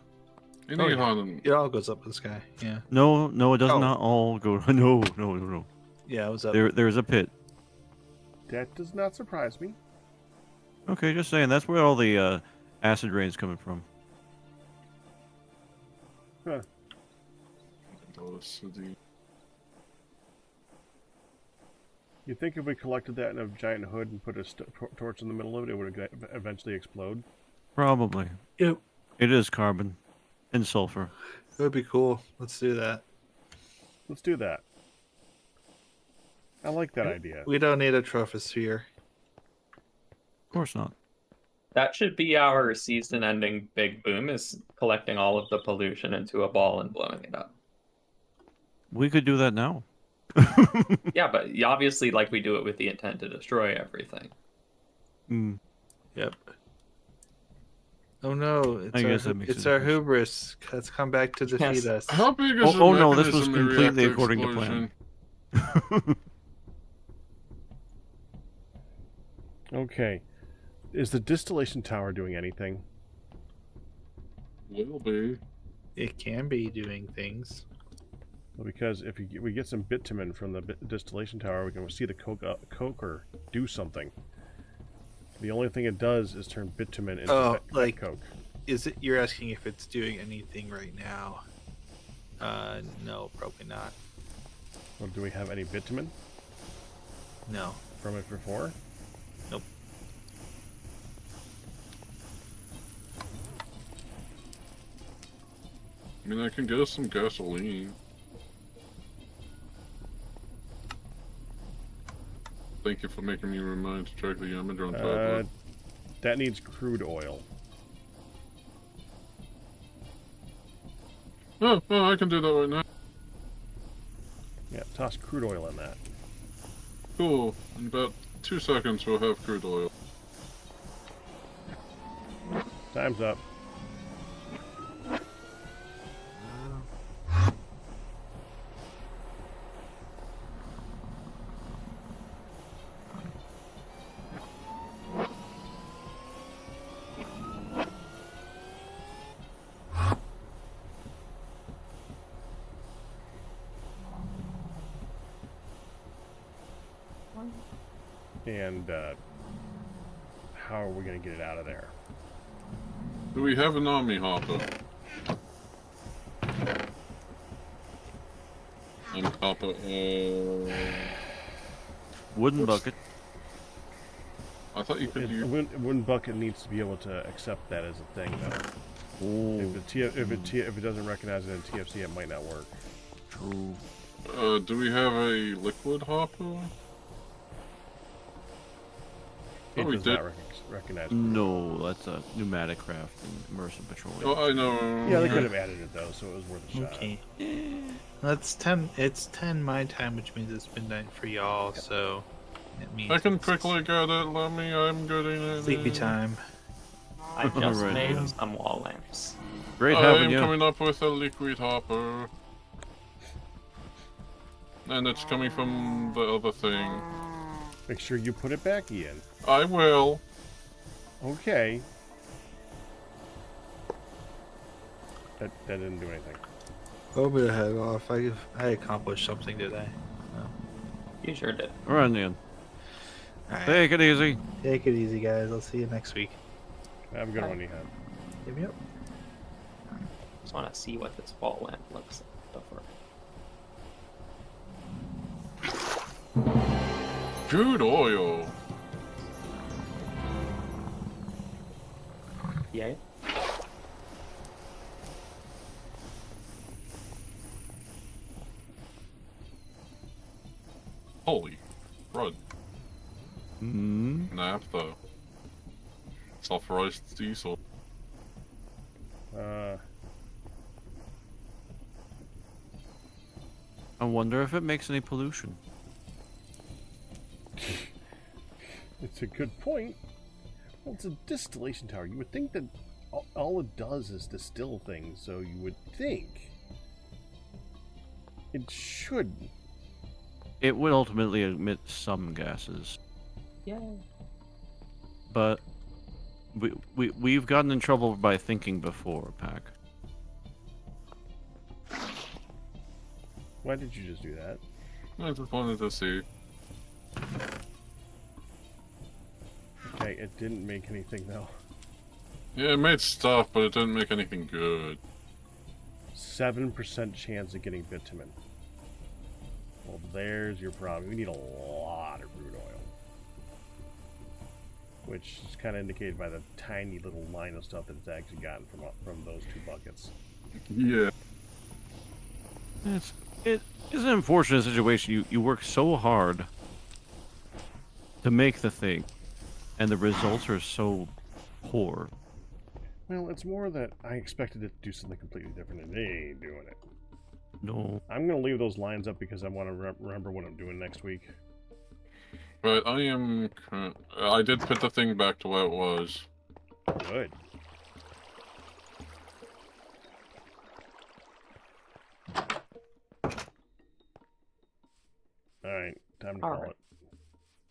You Oh, need yeah. on It all goes up in the sky. Yeah. No, it does Oh. not all go. No. Yeah, it was up. There's a pit. That does not surprise me. Okay, just saying. That's where all the acid rain's coming from. Huh. You think if we collected that in a giant hood and put a torch in the middle of it, it would eventually explode? Probably. Yep. It is carbon and sulfur. That would be cool. Let's do that. Let's do that. I like that idea. We don't need a trophosphere. Of course not. That should be our season-ending big boom, is collecting all of the pollution into a ball and blowing it up. We could do that now. Yeah, but obviously, like, we do it with the intent to destroy everything. Mm. Yep. Oh no! I guess that makes It's a our difference. hubris. Let's come back to defeat Yes. us. How big is the Oh no, this was mechanism in completely reactor according to plan. explosion? Okay. Is the distillation tower doing anything? Will be. It can be doing things. Well, because if we get some bitumen from the distillation tower, we can see the coker do something. The only thing it does is turn bitumen into like- coke. Is it? You're asking if it's doing anything right now? No, probably not. Well, do we have any bitumen No. from it before? Nope. I mean, I can get us some gasoline. Thank you for making me remind to check the image on tablet. That needs crude oil. Oh, I can do that right now. Yeah, toss crude oil in that. Cool. In about 2 seconds, we'll have crude oil. Time's up. And how are we going to get it out of there? Do we have an army hopper? Army hopper, Wooden bucket. I thought you could use... Wooden bucket needs to be able to accept that as a thing, though. Oh, If it doesn't recognize it in TFC, it might not work. true. do we have a liquid hopper? It we does did. not recognize it. No, that's a pneumatic craft and immersive petroleum. Oh, I know. Yeah, they could have added it, though, so it was worth a shot. Okay. That's 10. It's 10 my time, which means it's midnight for y'all. So it means I can it's quickly get it, I'm getting it. sleepy time. I just Right. made some wall lamps. Great having I'm you. coming up with a liquid hopper. And it's coming from the other thing. Make sure you put it back, Ian. I will. Okay. That didn't do anything. I'm gonna head off. I accomplished something today. You sure did. All right, Ian. All right. Take it easy. Take it easy, guys. I'll see you next week. Have a good one, Ian. Yep. Just want to see what this wall lamp looks like before. Crude oil. Yay. Holy crud. Hmm. Naphtha. Sulfurized diesel. I wonder if it makes any pollution. It's a good point. Well, it's a distillation tower. You would think that all it does is distill things, so you would think it should. It would ultimately emit some gases, Yay. but we've gotten in trouble by thinking before, Pack. Why did you just do that? I just wanted to see. Okay, it didn't make anything though. Yeah, it made stuff, but it didn't make anything good. 7% chance of getting bitumen. Well, there's your problem. We need a lot of crude oil. which is kind of indicated by the tiny little line of stuff that it's actually gotten from those 2 buckets. Yeah. It is an unfortunate situation. You work so hard to make the thing, and the results are so poor. Well, it's more that I expected it to do something completely different, and they ain't doing it. No. I'm going to leave those lines up because I want to remember what I'm doing next week. But I did put the thing back to where it was. Good. Alright, time to call Alright. it.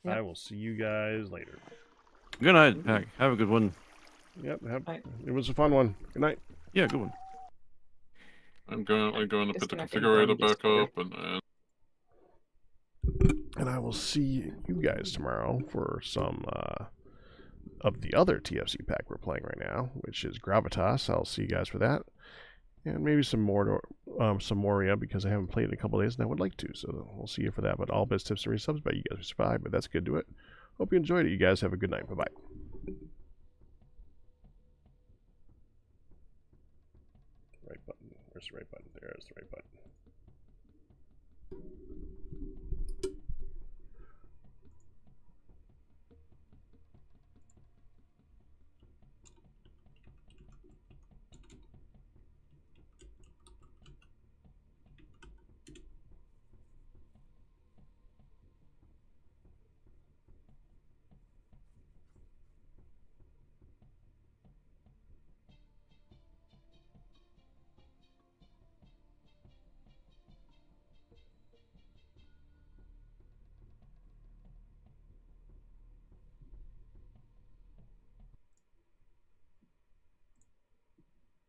Yep. I will see you guys later. Good night, Pack. Have a good one. Yep, Night. it was a fun one. Good night. Yeah, good one. I'm going to put the Disconnecting configurator from back Discord. up, and And I will see you guys tomorrow for some of the other TFC pack we're playing right now, which is Gravitas. I'll see you guys for that. And maybe some more, some Moria, because I haven't played in a couple days and I would like to. So we'll see you for that. But all best tips and resubs by you guys who survived. But that's good to it. Hope you enjoyed it. You guys have a good night. Bye-bye. Right button. Where's the right button? There's the right button.